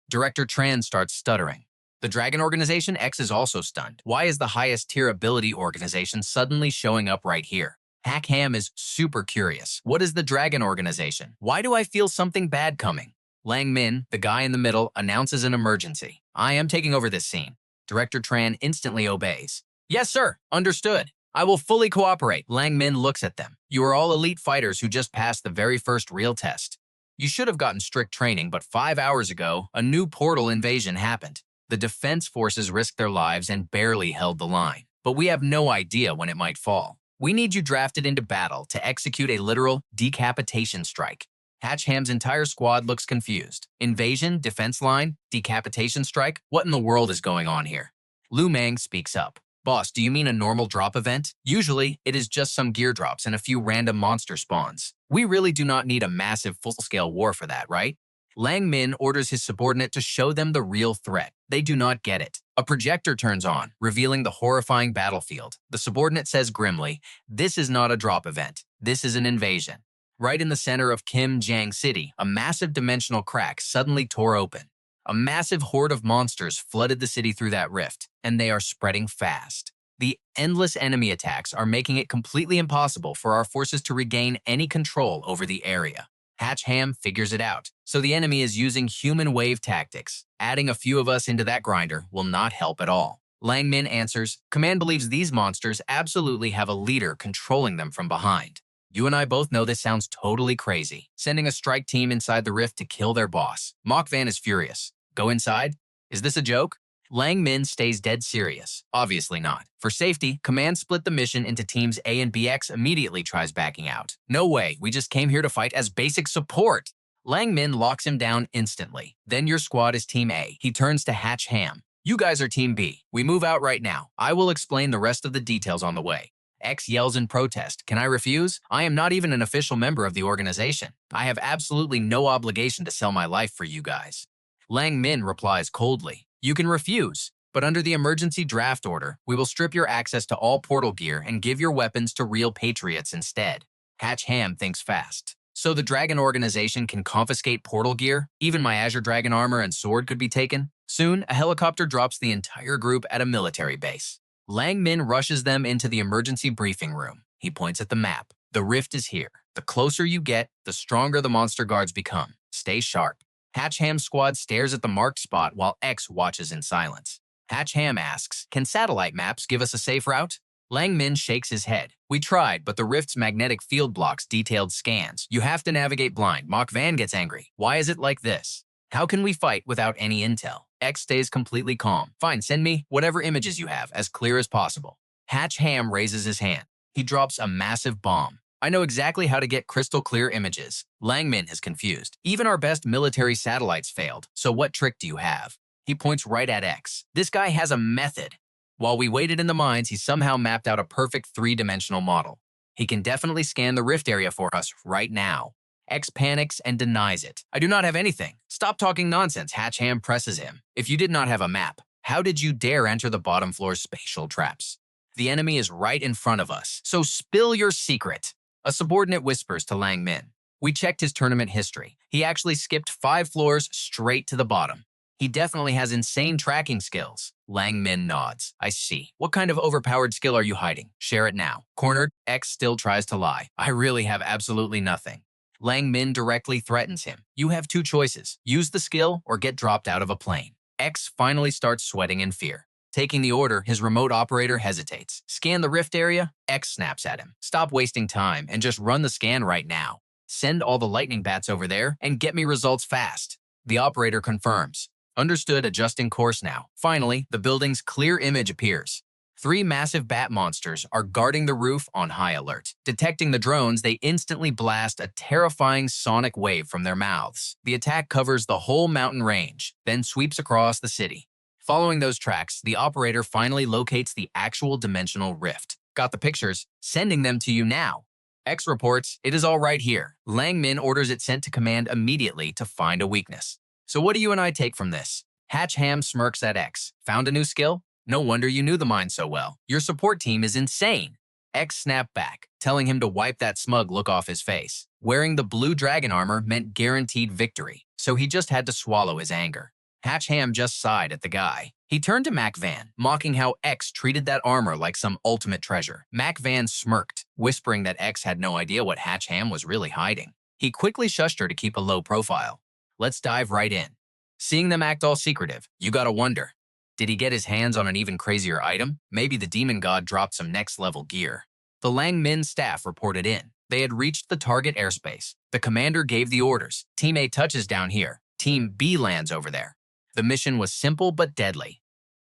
Director Tran starts stuttering. The Dragon Organization X is also stunned. Why is the highest tier ability organization suddenly showing up right here? Hach Ham is super curious. What is the Dragon Organization? Why do I feel something bad coming? Lang Min, the guy in the middle, announces an emergency. I am taking over this scene. Director Tran instantly obeys. Yes, sir. Understood. I will fully cooperate. Lang Min looks at them. You are all elite fighters who just passed the very first real test. You should have gotten strict training, but 5 hours ago, a new portal invasion happened. The defense forces risked their lives and barely held the line. But we have no idea when it might fall. We need you drafted into battle to execute a literal decapitation strike. Hach Ham's entire squad looks confused. Invasion, defense line, decapitation strike? What in the world is going on here? Lu Mang speaks up. Boss, do you mean a normal drop event? Usually, it is just some gear drops and a few random monster spawns. We really do not need a massive full-scale war for that, right? Lang Min orders his subordinate to show them the real threat. They do not get it. A projector turns on, revealing the horrifying battlefield. The subordinate says grimly, this is not a drop event. This is an invasion. Right in the center of Kim Jang City, a massive dimensional crack suddenly tore open. A massive horde of monsters flooded the city through that rift, and they are spreading fast. The endless enemy attacks are making it completely impossible for our forces to regain any control over the area. Hach Ham figures it out, so the enemy is using human wave tactics. Adding a few of us into that grinder will not help at all. Lang Min answers, Command believes these monsters absolutely have a leader controlling them from behind. You and I both know this sounds totally crazy, sending a strike team inside the rift to kill their boss. Mock Van is furious. Go inside? Is this a joke? Lang Min stays dead serious. Obviously not. For safety, Command split the mission into teams A and BX immediately tries backing out. No way, we just came here to fight as basic support. Lang Min locks him down instantly. Then your squad is Team A. He turns to Hach Ham. You guys are Team B. We move out right now. I will explain the rest of the details on the way. X yells in protest. Can I refuse? I am not even an official member of the organization. I have absolutely no obligation to sell my life for you guys. Lang Min replies coldly. You can refuse, but under the emergency draft order, we will strip your access to all portal gear and give your weapons to real patriots instead. Hach Ham thinks fast. So the Dragon Organization can confiscate portal gear? Even my Azure Dragon armor and sword could be taken? Soon, a helicopter drops the entire group at a military base. Lang Min rushes them into the emergency briefing room. He points at the map. The rift is here. The closer you get, the stronger the monster guards become. Stay sharp. Hach Ham's squad stares at the marked spot while X watches in silence. Hach Ham asks, "Can satellite maps give us a safe route?" Lang Min shakes his head. "We tried, but the rift's magnetic field blocks detailed scans. You have to navigate blind." Mock Van gets angry. "Why is it like this? How can we fight without any intel?" X stays completely calm. "Fine, send me whatever images you have, as clear as possible." Hach Ham raises his hand. He drops a massive bomb. "I know exactly how to get crystal clear images." Lang Min is confused. "Even our best military satellites failed, so what trick do you have?" He points right at X. "This guy has a method." While we waited in the mines, he somehow mapped out a perfect three-dimensional model. "He can definitely scan the rift area for us right now." X panics and denies it. "I do not have anything." "Stop talking nonsense," Hach Ham presses him. "If you did not have a map, how did you dare enter the bottom floor's spatial traps? The enemy is right in front of us, so spill your secret." A subordinate whispers to Lang Min. "We checked his tournament history. He actually skipped 5 floors straight to the bottom. He definitely has insane tracking skills." Lang Min nods. "I see. What kind of overpowered skill are you hiding? Share it now." Cornered, X still tries to lie. "I really have absolutely nothing." Lang Min directly threatens him. "You have 2 choices. Use the skill or get dropped out of a plane." X finally starts sweating in fear. Taking the order, his remote operator hesitates. "Scan the rift area?" X snaps at him. "Stop wasting time and just run the scan right now. Send all the lightning bats over there and get me results fast." The operator confirms. "Understood, adjusting course now." Finally, the building's clear image appears. 3 massive bat monsters are guarding the roof on high alert. Detecting the drones, they instantly blast a terrifying sonic wave from their mouths. The attack covers the whole mountain range, then sweeps across the city. Following those tracks, the operator finally locates the actual dimensional rift. "Got the pictures? Sending them to you now." X reports, "It is all right here." Lang Min orders it sent to command immediately to find a weakness. "So what do you and I take from this?" Hach Ham smirks at X. "Found a new skill? No wonder you knew the mine so well. Your support team is insane." X snapped back, telling him to wipe that smug look off his face. Wearing the blue dragon armor meant guaranteed victory, so he just had to swallow his anger. Hach Ham just sighed at the guy. He turned to Mac Van, mocking how X treated that armor like some ultimate treasure. Mac Van smirked, whispering that X had no idea what Hach Ham was really hiding. He quickly shushed her to keep a low profile. "Let's dive right in." Seeing them act all secretive, you gotta wonder, did he get his hands on an even crazier item? Maybe the demon god dropped some next-level gear. The Lang Min staff reported in. They had reached the target airspace. The commander gave the orders. Team A touches down here. Team B lands over there. The mission was simple but deadly.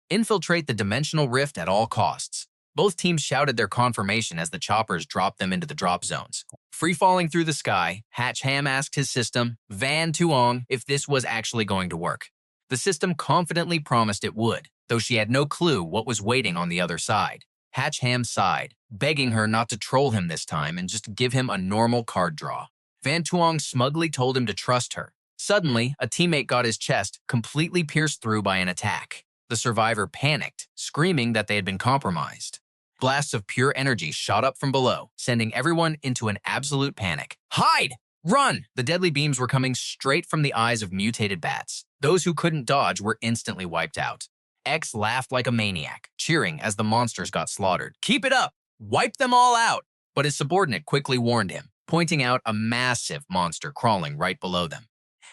Infiltrate the dimensional rift at all costs. Both teams shouted their confirmation as the choppers dropped them into the drop zones. Free-falling through the sky, Hach Ham asked his system, Van Tuong, if this was actually going to work. The system confidently promised it would, though she had no clue what was waiting on the other side. Hach Ham sighed, begging her not to troll him this time and just give him a normal card draw. Van Tuong smugly told him to trust her. Suddenly, a teammate got his chest completely pierced through by an attack. The survivor panicked, screaming that they had been compromised. Blasts of pure energy shot up from below, sending everyone into an absolute panic. "Hide! Run!" The deadly beams were coming straight from the eyes of mutated bats. Those who couldn't dodge were instantly wiped out. X laughed like a maniac, cheering as the monsters got slaughtered. "Keep it up! Wipe them all out!" But his subordinate quickly warned him, pointing out a massive monster crawling right below them.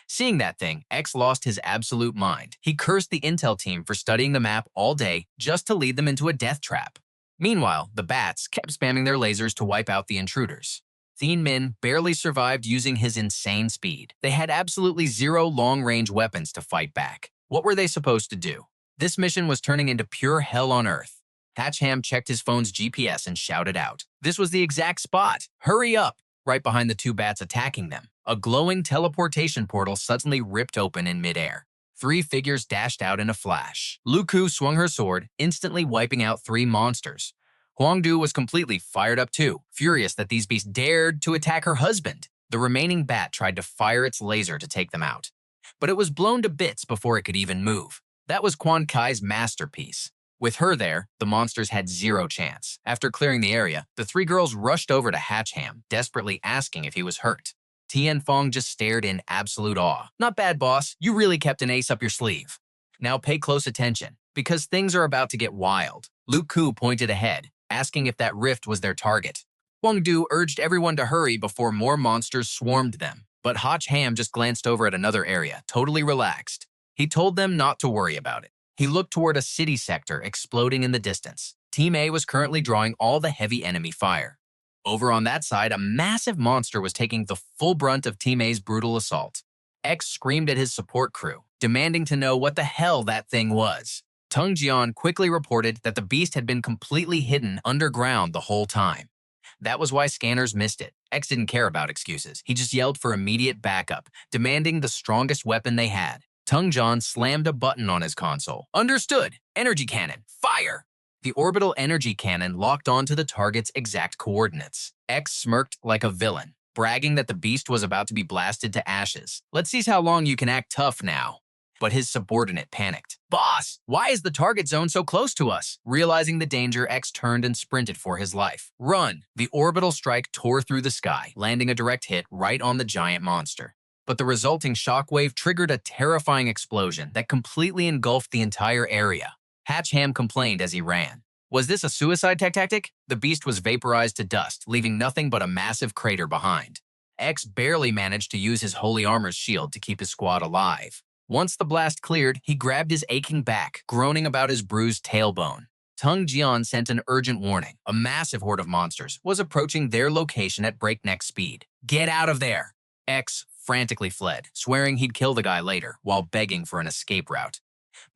Seeing that thing, X lost his absolute mind. He cursed the intel team for studying the map all day just to lead them into a death trap. Meanwhile, the bats kept spamming their lasers to wipe out the intruders. Thien Min barely survived using his insane speed. They had absolutely zero long-range weapons to fight back. What were they supposed to do? This mission was turning into pure hell on Earth. Hach Ham checked his phone's GPS and shouted out. This was the exact spot. "Hurry up!" Right behind the 2 bats attacking them. A glowing teleportation portal suddenly ripped open in midair. 3 figures dashed out in a flash. Lu Ku swung her sword, instantly wiping out 3 monsters. Huang Du was completely fired up too, furious that these beasts dared to attack her husband. The remaining bat tried to fire its laser to take them out, but it was blown to bits before it could even move. That was Quan Kai's masterpiece. With her there, the monsters had zero chance. After clearing the area, the 3 girls rushed over to Hach Ham, desperately asking if he was hurt. Tian Fong just stared in absolute awe. "Not bad, boss. You really kept an ace up your sleeve. Now pay close attention, because things are about to get wild." Luke Ku pointed ahead, asking if that rift was their target. Tuong urged everyone to hurry before more monsters swarmed them, but Hach Ham just glanced over at another area, totally relaxed. He told them not to worry about it. He looked toward a city sector exploding in the distance. Team A was currently drawing all the heavy enemy fire. Over on that side, a massive monster was taking the full brunt of Team A's brutal assault. X screamed at his support crew, demanding to know what the hell that thing was. Tuong quickly reported that the beast had been completely hidden underground the whole time. That was why scanners missed it. X didn't care about excuses. He just yelled for immediate backup, demanding the strongest weapon they had. Tuong slammed a button on his console. Understood. Energy cannon. Fire! The orbital energy cannon locked onto the target's exact coordinates. X smirked like a villain, bragging that the beast was about to be blasted to ashes. Let's see how long you can act tough now. But his subordinate panicked. Boss, why is the target zone so close to us? Realizing the danger, X turned and sprinted for his life. Run! The orbital strike tore through the sky, landing a direct hit right on the giant monster. But the resulting shockwave triggered a terrifying explosion that completely engulfed the entire area. Hach Ham complained as he ran. Was this a suicide tactic? The beast was vaporized to dust, leaving nothing but a massive crater behind. X barely managed to use his holy armor's shield to keep his squad alive. Once the blast cleared, he grabbed his aching back, groaning about his bruised tailbone. Tuong sent an urgent warning. A massive horde of monsters was approaching their location at breakneck speed. Get out of there! X frantically fled, swearing he'd kill the guy later, while begging for an escape route.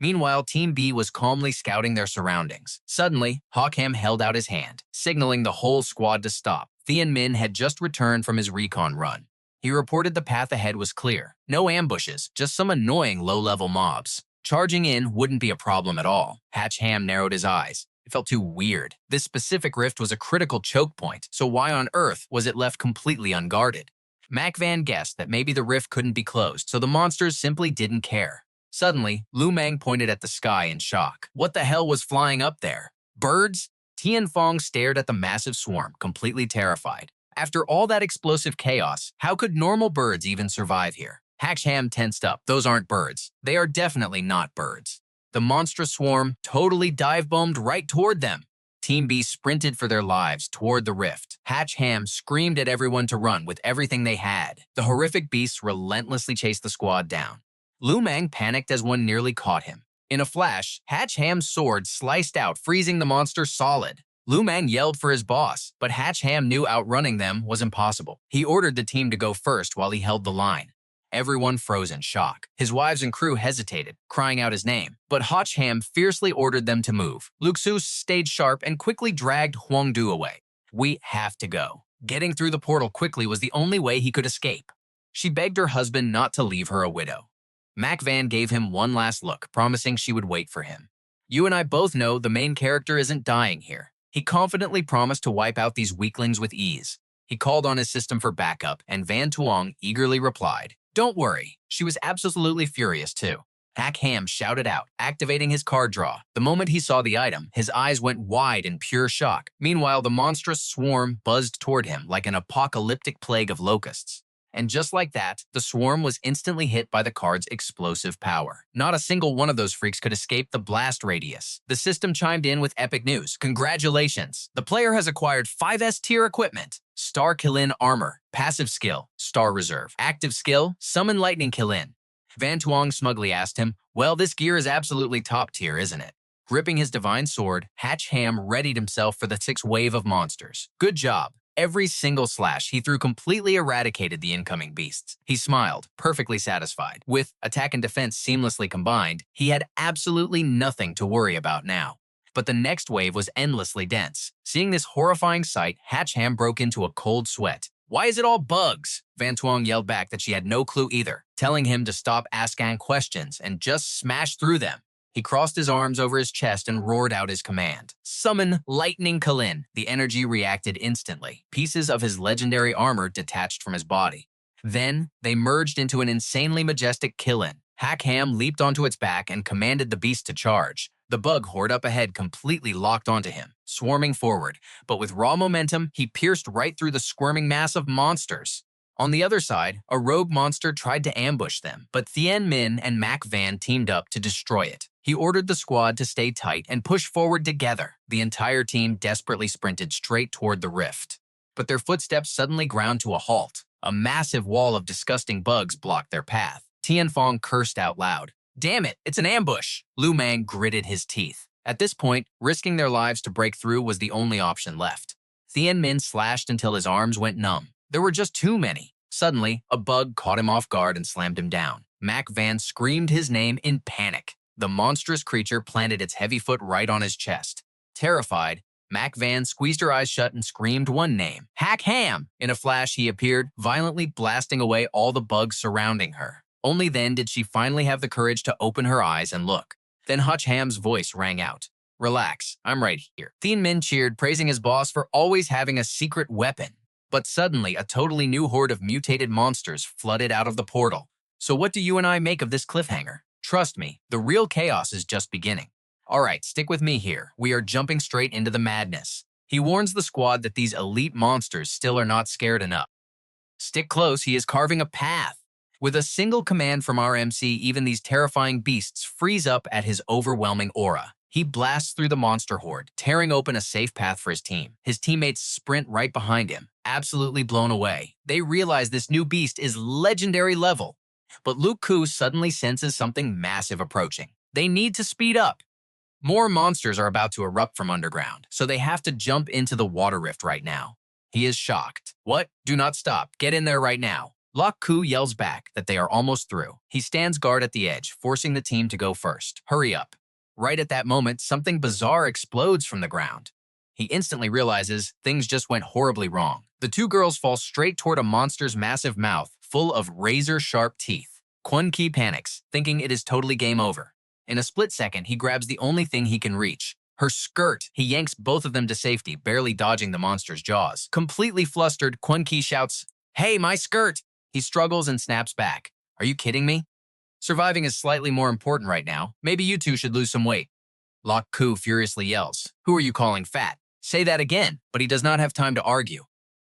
Meanwhile, Team B was calmly scouting their surroundings. Suddenly, Hach Ham held out his hand, signaling the whole squad to stop. Thien Min had just returned from his recon run. He reported the path ahead was clear. No ambushes, just some annoying low-level mobs. Charging in wouldn't be a problem at all. Hach Ham narrowed his eyes. It felt too weird. This specific rift was a critical choke point, so why on earth was it left completely unguarded? Mac Van guessed that maybe the rift couldn't be closed, so the monsters simply didn't care. Suddenly, Lu Mang pointed at the sky in shock. What the hell was flying up there? Birds? Tian Fong stared at the massive swarm, completely terrified. After all that explosive chaos, how could normal birds even survive here? Hach Ham tensed up. Those aren't birds. They are definitely not birds. The monstrous swarm totally dive-bombed right toward them. Team B sprinted for their lives toward the rift. Hach Ham screamed at everyone to run with everything they had. The horrific beasts relentlessly chased the squad down. Lu Mang panicked as one nearly caught him. In a flash, Hach Ham's sword sliced out, freezing the monster solid. Lu Mang yelled for his boss, but Hach Ham knew outrunning them was impossible. He ordered the team to go first while he held the line. Everyone froze in shock. His wives and crew hesitated, crying out his name, but Hach Ham fiercely ordered them to move. Luxus stayed sharp and quickly dragged Tuong away. We have to go. Getting through the portal quickly was the only way he could escape. She begged her husband not to leave her a widow. Mac Van gave him one last look, promising she would wait for him. You and I both know the main character isn't dying here. He confidently promised to wipe out these weaklings with ease. He called on his system for backup, and Van Tuong eagerly replied, "Don't worry." She was absolutely furious too. Hach Ham shouted out, activating his card draw. The moment he saw the item, his eyes went wide in pure shock. Meanwhile, the monstrous swarm buzzed toward him like an apocalyptic plague of locusts. And just like that, the swarm was instantly hit by the card's explosive power. Not a single one of those freaks could escape the blast radius. The system chimed in with epic news. Congratulations! The player has acquired 5S tier equipment. Star Killin armor. Passive skill, Star Reserve. Active skill, Summon Lightning Killin. Van Tuong smugly asked him, well, this gear is absolutely top tier, isn't it? Gripping his divine sword, Hach Ham readied himself for the 6th wave of monsters. Good job. Every single slash he threw completely eradicated the incoming beasts. He smiled, perfectly satisfied. With attack and defense seamlessly combined, he had absolutely nothing to worry about now. But the next wave was endlessly dense. Seeing this horrifying sight, Hach Ham broke into a cold sweat. Why is it all bugs? Van Tuong yelled back that she had no clue either, telling him to stop asking questions and just smash through them. He crossed his arms over his chest and roared out his command. Summon Lightning Killin. The energy reacted instantly. Pieces of his legendary armor detached from his body. Then, they merged into an insanely majestic Killin. Hach Ham leaped onto its back and commanded the beast to charge. The bug horde up ahead completely locked onto him, swarming forward. But with raw momentum, he pierced right through the squirming mass of monsters. On the other side, a rogue monster tried to ambush them, but Thien Min and Mac Van teamed up to destroy it. He ordered the squad to stay tight and push forward together. The entire team desperately sprinted straight toward the rift. but their footsteps suddenly ground to a halt. A massive wall of disgusting bugs blocked their path. Tianfeng cursed out loud. Damn it, it's an ambush! Lu Mang gritted his teeth. At this point, risking their lives to break through was the only option left. Thien Min slashed until his arms went numb. There were just too many. Suddenly, a bug caught him off guard and slammed him down. Mac Van screamed his name in panic. The monstrous creature planted its heavy foot right on his chest. Terrified, Mac Van squeezed her eyes shut and screamed one name, Hach Ham! In a flash, he appeared, violently blasting away all the bugs surrounding her. Only then did she finally have the courage to open her eyes and look. Then Hach Ham's voice rang out. Relax, I'm right here. Thien Min cheered, praising his boss for always having a secret weapon. But suddenly, a totally new horde of mutated monsters flooded out of the portal. So what do you and I make of this cliffhanger? Trust me, the real chaos is just beginning. Alright, stick with me here. We are jumping straight into the madness. He warns the squad that these elite monsters still are not scared enough. Stick close, he is carving a path. With a single command from our MC, even these terrifying beasts freeze up at his overwhelming aura. He blasts through the monster horde, tearing open a safe path for his team. His teammates sprint right behind him, absolutely blown away. They realize this new beast is legendary level. But Luke Ku suddenly senses something massive approaching. They need to speed up. More monsters are about to erupt from underground, so they have to jump into the water rift right now. He is shocked. What? Do not stop. Get in there right now. Lok Ku yells back that they are almost through. He stands guard at the edge, forcing the team to go first. Hurry up. Right at that moment, something bizarre explodes from the ground. He instantly realizes things just went horribly wrong. The two girls fall straight toward a monster's massive mouth, full of razor-sharp teeth. Kwon Ki panics, thinking it is totally game over. In a split second, he grabs the only thing he can reach. Her skirt. He yanks both of them to safety, barely dodging the monster's jaws. Completely flustered, Kwon Ki shouts, "Hey, my skirt!" He struggles and snaps back. Are you kidding me? Surviving is slightly more important right now. Maybe you two should lose some weight. Lok Ku furiously yells, "Who are you calling fat?" Say that again, but he does not have time to argue.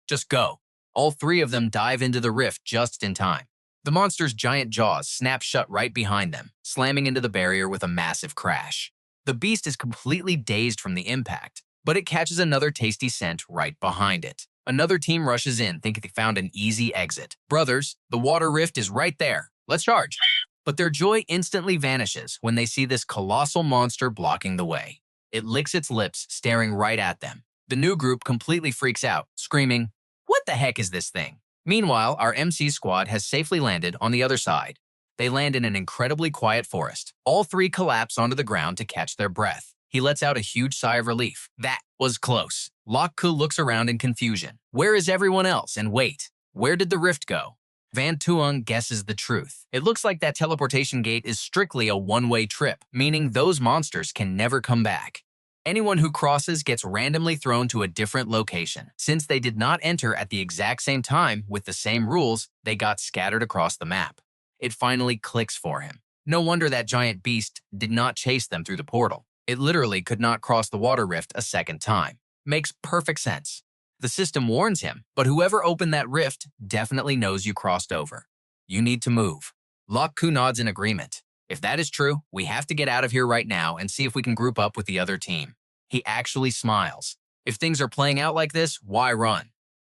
Just go. All three of them dive into the rift just in time. The monster's giant jaws snap shut right behind them, slamming into the barrier with a massive crash. The beast is completely dazed from the impact, but it catches another tasty scent right behind it. Another team rushes in, thinking they found an easy exit. Brothers, the water rift is right there. Let's charge. But their joy instantly vanishes when they see this colossal monster blocking the way. It licks its lips, staring right at them. The new group completely freaks out, screaming, "What the heck is this thing?" Meanwhile, our MC squad has safely landed on the other side. They land in an incredibly quiet forest. All three collapse onto the ground to catch their breath. He lets out a huge sigh of relief. That was close. Lok Ku looks around in confusion. Where is everyone else? And wait, where did the rift go? Van Tuong guesses the truth. It looks like that teleportation gate is strictly a one-way trip, meaning those monsters can never come back. Anyone who crosses gets randomly thrown to a different location. Since they did not enter at the exact same time with the same rules, they got scattered across the map. It finally clicks for him. No wonder that giant beast did not chase them through the portal. It literally could not cross the water rift a second time. Makes perfect sense. The system warns him, but whoever opened that rift definitely knows you crossed over. You need to move. Lok Ku nods in agreement. If that is true, we have to get out of here right now and see if we can group up with the other team. He actually smiles. If things are playing out like this, why run?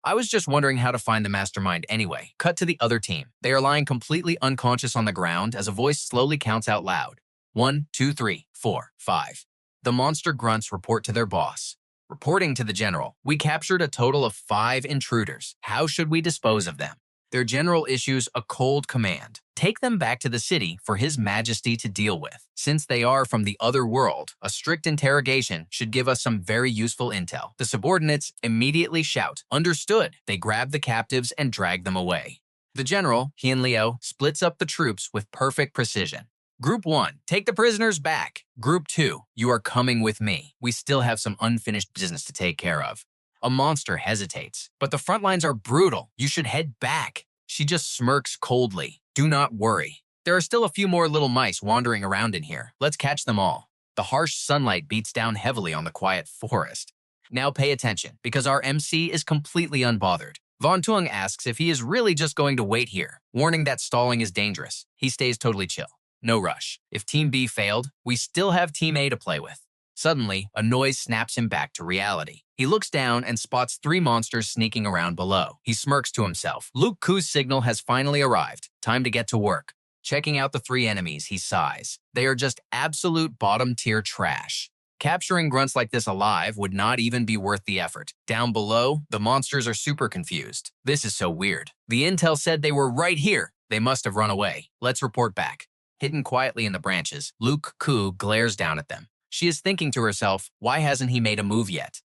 I was just wondering how to find the mastermind anyway. Cut to the other team. They are lying completely unconscious on the ground as a voice slowly counts out loud. 1, 2, 3, 4, 5. The monster grunts report to their boss. Reporting to the general, we captured a total of 5 intruders. How should we dispose of them? Their general issues a cold command. Take them back to the city for His Majesty to deal with. Since they are from the other world, a strict interrogation should give us some very useful intel. The subordinates immediately shout, "Understood." They grab the captives and drag them away. The general, Hien Liu, splits up the troops with perfect precision. Group 1, take the prisoners back. Group 2, you are coming with me. We still have some unfinished business to take care of. A monster hesitates, but the front lines are brutal. You should head back. She just smirks coldly. Do not worry. There are still a few more little mice wandering around in here. Let's catch them all. The harsh sunlight beats down heavily on the quiet forest. Now pay attention, because our MC is completely unbothered. Von Tuong asks if he is really just going to wait here, warning that stalling is dangerous. He stays totally chill. No rush. If Team B failed, we still have Team A to play with. Suddenly, a noise snaps him back to reality. He looks down and spots 3 monsters sneaking around below. He smirks to himself. Luke Ku's signal has finally arrived. Time to get to work. Checking out the 3 enemies, he sighs. They are just absolute bottom-tier trash. Capturing grunts like this alive would not even be worth the effort. Down below, the monsters are super confused. This is so weird. The intel said they were right here. They must have run away. Let's report back. Hidden quietly in the branches, Luke Ku glares down at them. She is thinking to herself, why hasn't he made a move yet?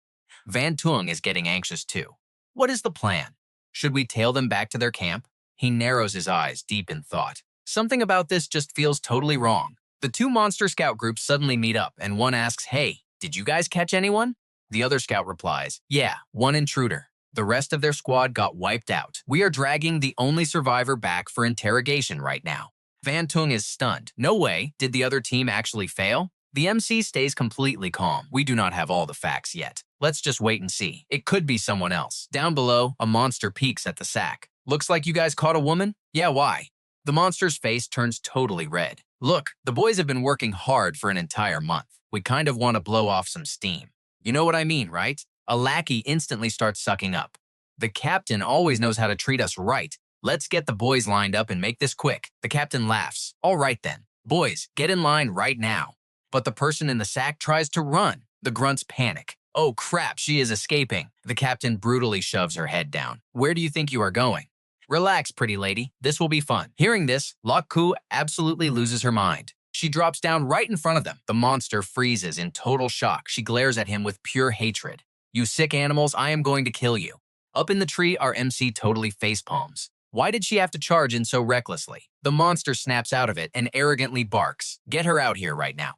Van Tuong is getting anxious too. What is the plan? Should we tail them back to their camp? He narrows his eyes, deep in thought. Something about this just feels totally wrong. The 2 monster scout groups suddenly meet up, and one asks, hey, did you guys catch anyone? The other scout replies, yeah, 1 intruder. The rest of their squad got wiped out. We are dragging the only survivor back for interrogation right now. Van Tuong is stunned. No way, did the other team actually fail? The MC stays completely calm. We do not have all the facts yet. Let's just wait and see. It could be someone else. Down below, a monster peeks at the sack. Looks like you guys caught a woman? Yeah, why? The monster's face turns totally red. Look, the boys have been working hard for an entire month. We kind of want to blow off some steam. You know what I mean, right? A lackey instantly starts sucking up. The captain always knows how to treat us right. Let's get the boys lined up and make this quick. The captain laughs. All right then. Boys, get in line right now. But the person in the sack tries to run. The grunts panic. Oh crap, she is escaping. The captain brutally shoves her head down. Where do you think you are going? Relax, pretty lady. This will be fun. Hearing this, Lok Ku absolutely loses her mind. She drops down right in front of them. The monster freezes in total shock. She glares at him with pure hatred. You sick animals, I am going to kill you. Up in the tree, our MC totally facepalms. Why did she have to charge in so recklessly? The monster snaps out of it and arrogantly barks. Get her out here right now.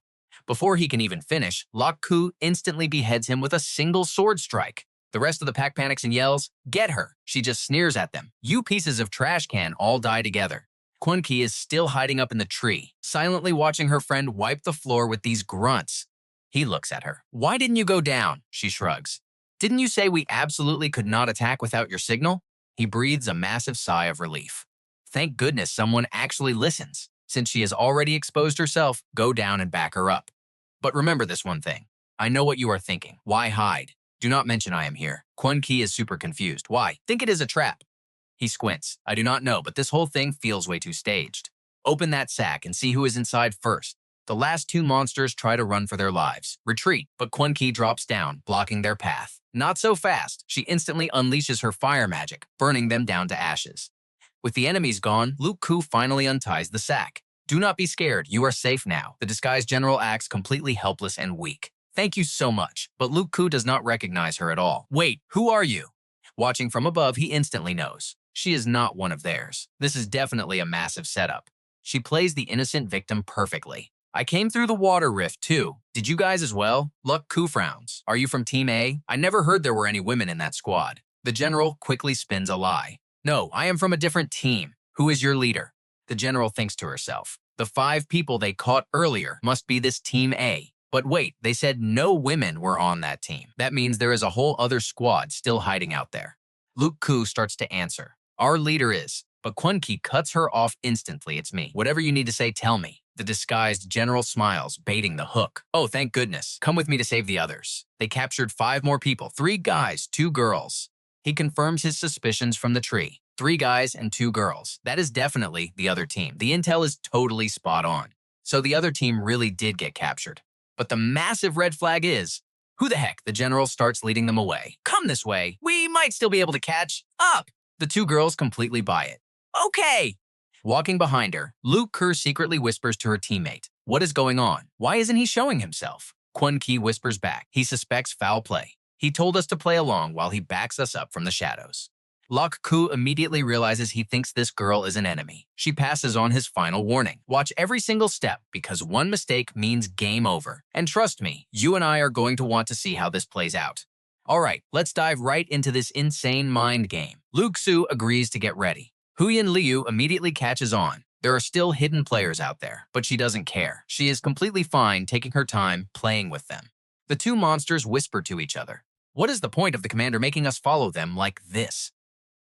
Before he can even finish, Lok Ku instantly beheads him with a single sword strike. The rest of the pack panics and yells, get her. She just sneers at them. You pieces of trash can all die together. Kwon Ki is still hiding up in the tree, silently watching her friend wipe the floor with these grunts. He looks at her. Why didn't you go down? She shrugs. Didn't you say we absolutely could not attack without your signal? He breathes a massive sigh of relief. Thank goodness someone actually listens. Since she has already exposed herself, go down and back her up. But remember this one thing. I know what you are thinking. Why hide? Do not mention I am here. Kwon Ki is super confused. Why? Think it is a trap. He squints. I do not know, but this whole thing feels way too staged. Open that sack and see who is inside first. The last 2 monsters try to run for their lives. Retreat, but Kwon Ki drops down, blocking their path. Not so fast. She instantly unleashes her fire magic, burning them down to ashes. With the enemies gone, Luke Ku finally unties the sack. Do not be scared. You are safe now. The disguised general acts completely helpless and weak. Thank you so much, but Luke Ku does not recognize her at all. Wait, who are you? Watching from above, he instantly knows. She is not one of theirs. This is definitely a massive setup. She plays the innocent victim perfectly. I came through the water rift too. Did you guys as well? Luke Ku frowns. Are you from Team A? I never heard there were any women in that squad. The general quickly spins a lie. No, I am from a different team. Who is your leader? The general thinks to herself. The 5 people they caught earlier must be this Team A. But wait, they said no women were on that team. That means there is a whole other squad still hiding out there. Luke Ku starts to answer. Our leader is, but Kwon Ki cuts her off instantly. It's me. Whatever you need to say, tell me. The disguised general smiles, baiting the hook. Oh, thank goodness. Come with me to save the others. They captured 5 more people, 3 guys, 2 girls. He confirms his suspicions from the tree. 3 guys and 2 girls. That is definitely the other team. The intel is totally spot on. So the other team really did get captured. But the massive red flag is, who the heck? The general starts leading them away. Come this way. We might still be able to catch up. The 2 girls completely buy it. Okay. Walking behind her, Luke Ku secretly whispers to her teammate. What is going on? Why isn't he showing himself? Kwon Ki whispers back. He suspects foul play. He told us to play along while he backs us up from the shadows. Lok Ku immediately realizes he thinks this girl is an enemy. She passes on his final warning. Watch every single step because one mistake means game over. And trust me, you and I are going to want to see how this plays out. Alright, let's dive right into this insane mind game. Luke Su agrees to get ready. Huyen Liu immediately catches on. There are still hidden players out there, but she doesn't care. She is completely fine taking her time playing with them. The 2 monsters whisper to each other. What is the point of the commander making us follow them like this?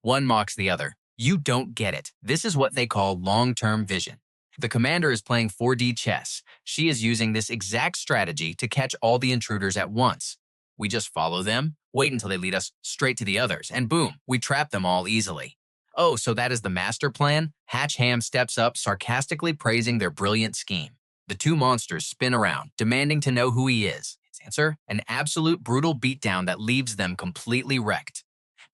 One mocks the other. You don't get it. This is what they call long-term vision. The commander is playing 4D chess. She is using this exact strategy to catch all the intruders at once. We just follow them, wait until they lead us straight to the others, and boom, we trap them all easily. Oh, so that is the master plan? Hach Ham steps up, sarcastically praising their brilliant scheme. The two monsters spin around, demanding to know who he is. His answer? An absolute brutal beatdown that leaves them completely wrecked.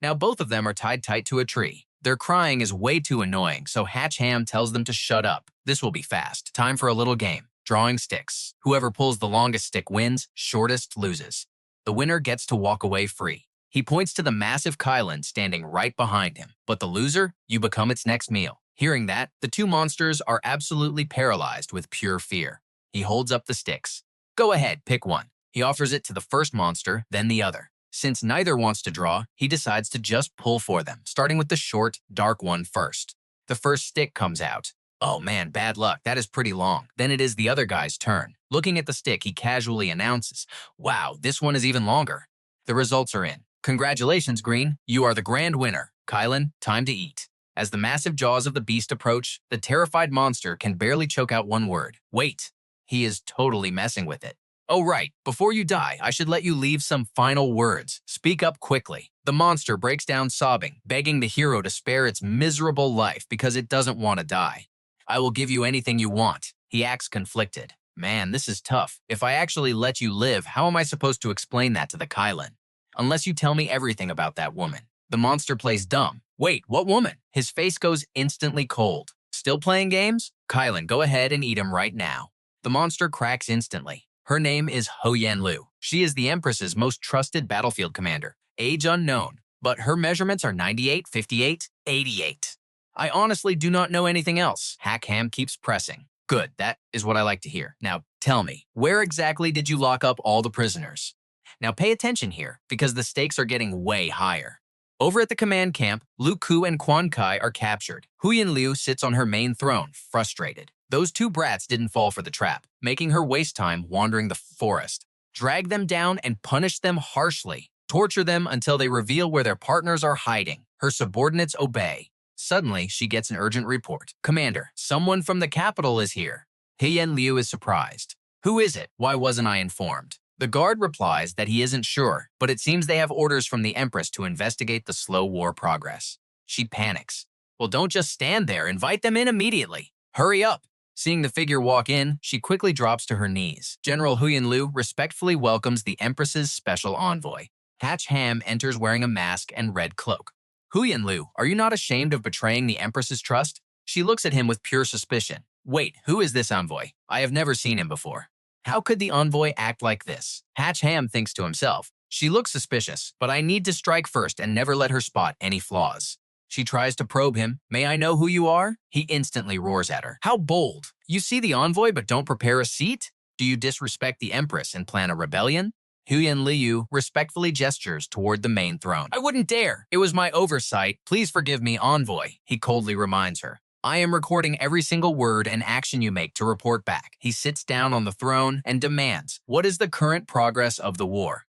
Now both of them are tied tight to a tree. Their crying is way too annoying, so Hach Ham tells them to shut up. This will be fast. Time for a little game. Drawing sticks. Whoever pulls the longest stick wins, shortest loses. The winner gets to walk away free. He points to the massive Kylan standing right behind him. But the loser, you become its next meal. Hearing that, the two monsters are absolutely paralyzed with pure fear. He holds up the sticks. Go ahead, pick one. He offers it to the first monster, then the other. Since neither wants to draw, he decides to just pull for them, starting with the short, dark one first. The first stick comes out. Oh man, bad luck, that is pretty long. Then it is the other guy's turn. Looking at the stick, he casually announces, wow, this one is even longer. The results are in. Congratulations, Green. You are the grand winner. Kylan, time to eat. As the massive jaws of the beast approach, the terrified monster can barely choke out one word. Wait. He is totally messing with it. Oh right, before you die, I should let you leave some final words. Speak up quickly. The monster breaks down sobbing, begging the hero to spare its miserable life because it doesn't want to die. I will give you anything you want. He acts conflicted. Man, this is tough. If I actually let you live, how am I supposed to explain that to the Kylan? Unless you tell me everything about that woman. The monster plays dumb. Wait, what woman? His face goes instantly cold. Still playing games? Kylan, go ahead and eat him right now. The monster cracks instantly. Her name is Ho Yan Lu. She is the Empress's most trusted battlefield commander. Age unknown, but her measurements are 98, 58, 88. I honestly do not know anything else. Hach Ham keeps pressing. Good, that is what I like to hear. Now tell me, where exactly did you lock up all the prisoners? Now pay attention here, because the stakes are getting way higher. Over at the command camp, Lu Ku and Quan Kai are captured. Huyan Liu sits on her main throne, frustrated. Those two brats didn't fall for the trap, making her waste time wandering the forest. Drag them down and punish them harshly. Torture them until they reveal where their partners are hiding. Her subordinates obey. Suddenly, she gets an urgent report. Commander, someone from the capital is here. Huyan Liu is surprised. Who is it? Why wasn't I informed? The guard replies that he isn't sure, but it seems they have orders from the Empress to investigate the slow war progress. She panics. Well, don't just stand there. Invite them in immediately. Hurry up. Seeing the figure walk in, she quickly drops to her knees. General Huyan Liu respectfully welcomes the Empress's special envoy. Hach Ham enters wearing a mask and red cloak. Huyan Liu, are you not ashamed of betraying the Empress's trust? She looks at him with pure suspicion. Wait, who is this envoy? I have never seen him before. How could the envoy act like this? Hach Ham thinks to himself. She looks suspicious, but I need to strike first and never let her spot any flaws. She tries to probe him. May I know who you are? He instantly roars at her. How bold! You see the envoy but don't prepare a seat? Do you disrespect the Empress and plan a rebellion? Huyan Liu respectfully gestures toward the main throne. I wouldn't dare. It was my oversight. Please forgive me, envoy. He coldly reminds her. I am recording every single word and action you make to report back. He sits down on the throne and demands, what is the current progress of the war?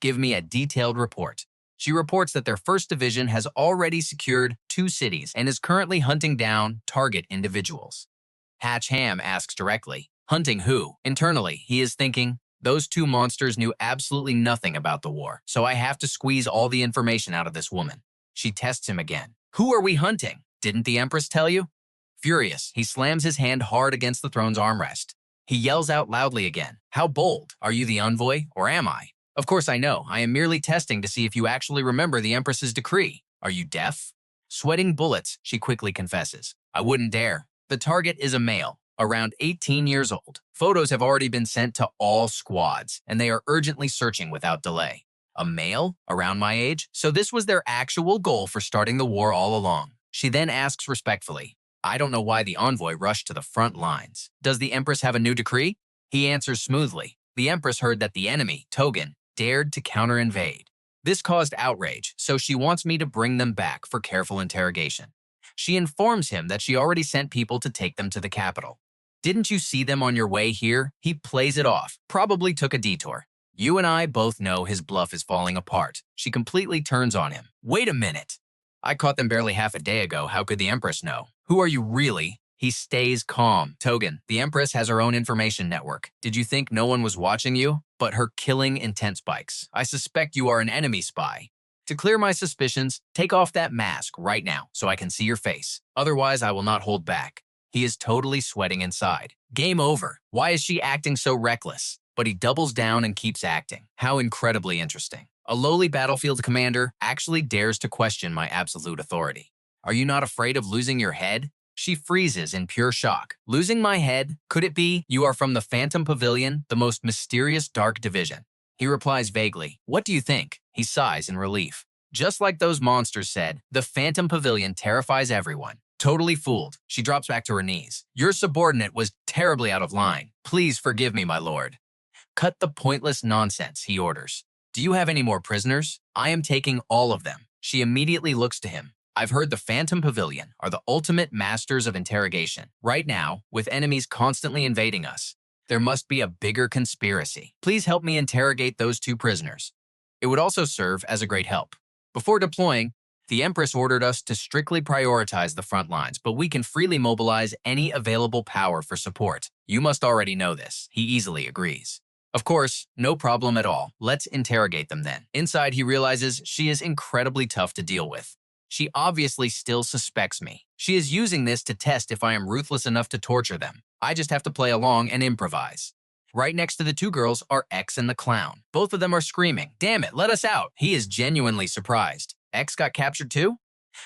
Give me a detailed report. She reports that their first division has already secured 2 cities and is currently hunting down target individuals. Hach Ham asks directly, hunting who? Internally, he is thinking, those 2 monsters knew absolutely nothing about the war, so I have to squeeze all the information out of this woman. She tests him again. Who are we hunting? Didn't the Empress tell you? Furious, he slams his hand hard against the throne's armrest. He yells out loudly again. How bold? Are you the envoy, or am I? Of course I know. I am merely testing to see if you actually remember the Empress's decree. Are you deaf? Sweating bullets, she quickly confesses. I wouldn't dare. The target is a male, around 18 years old. Photos have already been sent to all squads, and they are urgently searching without delay. A male, around my age? So this was their actual goal for starting the war all along. She then asks respectfully, I don't know why the envoy rushed to the front lines. Does the Empress have a new decree? He answers smoothly. The Empress heard that the enemy, Togan, dared to counter-invade. This caused outrage, so she wants me to bring them back for careful interrogation. She informs him that she already sent people to take them to the capital. Didn't you see them on your way here? He plays it off, probably took a detour. You and I both know his bluff is falling apart. She completely turns on him. Wait a minute. I caught them barely half a day ago. How could the Empress know? Who are you really? He stays calm. Togen, the Empress has her own information network. Did you think no one was watching you? But her killing intent spikes. I suspect you are an enemy spy. To clear my suspicions, take off that mask right now so I can see your face. Otherwise, I will not hold back. He is totally sweating inside. Game over. Why is she acting so reckless? But he doubles down and keeps acting. How incredibly interesting. A lowly battlefield commander actually dares to question my absolute authority. Are you not afraid of losing your head? She freezes in pure shock. Losing my head? Could it be you are from the Phantom Pavilion, the most mysterious dark division? He replies vaguely. What do you think? He sighs in relief. Just like those monsters said, the Phantom Pavilion terrifies everyone. Totally fooled, she drops back to her knees. Your subordinate was terribly out of line. Please forgive me, my lord. Cut the pointless nonsense, he orders. Do you have any more prisoners? I am taking all of them. She immediately looks to him. I've heard the Phantom Pavilion are the ultimate masters of interrogation. Right now, with enemies constantly invading us, there must be a bigger conspiracy. Please help me interrogate those 2 prisoners. It would also serve as a great help. Before deploying, the Empress ordered us to strictly prioritize the front lines, but we can freely mobilize any available power for support. You must already know this. He easily agrees. Of course, no problem at all. Let's interrogate them then. Inside, he realizes she is incredibly tough to deal with. She obviously still suspects me. She is using this to test if I am ruthless enough to torture them. I just have to play along and improvise. Right next to the 2 girls are X and the clown. Both of them are screaming, "Damn it, let us out!" He is genuinely surprised. X got captured too?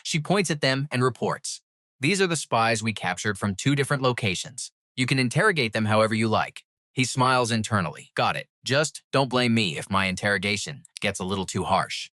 She points at them and reports. These are the spies we captured from 2 different locations. You can interrogate them however you like. He smiles internally. Got it. Just don't blame me if my interrogation gets a little too harsh.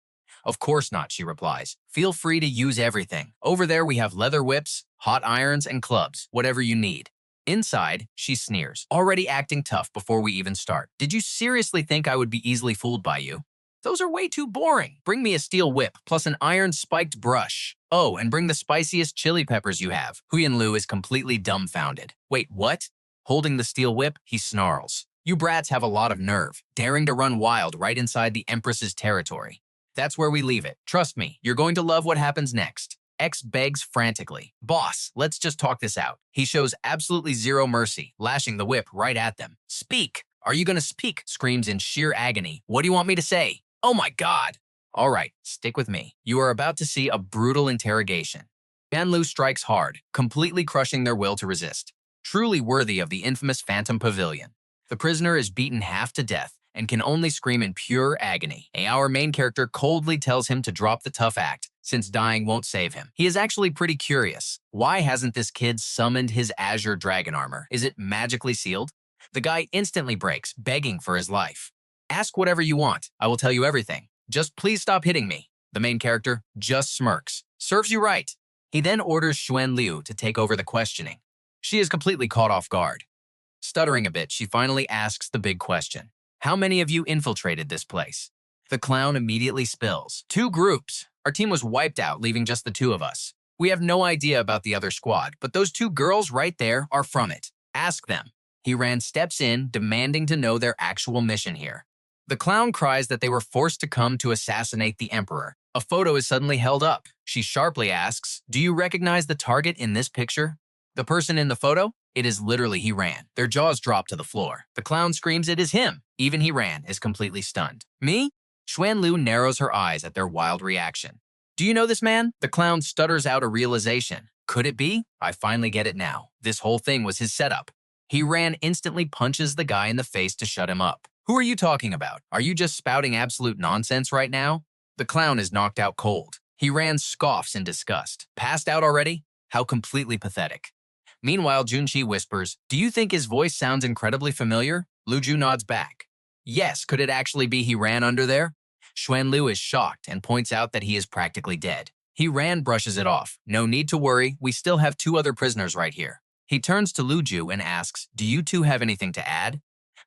Of course not, she replies. Feel free to use everything. Over there we have leather whips, hot irons, and clubs, whatever you need. Inside, she sneers, already acting tough before we even start. Did you seriously think I would be easily fooled by you? Those are way too boring. Bring me a steel whip, plus an iron-spiked brush. Oh, and bring the spiciest chili peppers you have. Huyen Lu is completely dumbfounded. Wait, what? Holding the steel whip, he snarls. You brats have a lot of nerve, daring to run wild right inside the Empress's territory. That's where we leave it. Trust me, you're going to love what happens next. X begs frantically. Boss, let's just talk this out. He shows absolutely zero mercy, lashing the whip right at them. Speak! Are you going to speak? Screams in sheer agony. What do you want me to say? Oh my god! All right, stick with me. You are about to see a brutal interrogation. Huyen Lu strikes hard, completely crushing their will to resist. Truly worthy of the infamous Phantom Pavilion. The prisoner is beaten half to death and can only scream in pure agony. Our main character coldly tells him to drop the tough act, since dying won't save him. He is actually pretty curious. Why hasn't this kid summoned his Azure dragon armor? Is it magically sealed? The guy instantly breaks, begging for his life. Ask whatever you want. I will tell you everything. Just please stop hitting me. The main character just smirks. Serves you right. He then orders Huyen Lu to take over the questioning. She is completely caught off guard. Stuttering a bit, she finally asks the big question. How many of you infiltrated this place? The clown immediately spills. 2 groups. Our team was wiped out, leaving just the 2 of us. We have no idea about the other squad, but those 2 girls right there are from it. Ask them. Hiran steps in, demanding to know their actual mission here. The clown cries that they were forced to come to assassinate the Emperor. A photo is suddenly held up. She sharply asks, do you recognize the target in this picture? The person in the photo? It is literally Hiran. Their jaws drop to the floor. The clown screams it is him. Even Hiran is completely stunned. Me? Huyen Lu narrows her eyes at their wild reaction. Do you know this man? The clown stutters out a realization. Could it be? I finally get it now. This whole thing was his setup. Hiran instantly punches the guy in the face to shut him up. Who are you talking about? Are you just spouting absolute nonsense right now? The clown is knocked out cold. Hiran scoffs in disgust. Passed out already? How completely pathetic. Meanwhile, Junchi whispers, do you think his voice sounds incredibly familiar? Luju nods back. Yes, could it actually be he ran under there? Huyen Lu is shocked and points out that he is practically dead. Hiran brushes it off. No need to worry, we still have 2 other prisoners right here. He turns to Luju and asks, do you 2 have anything to add?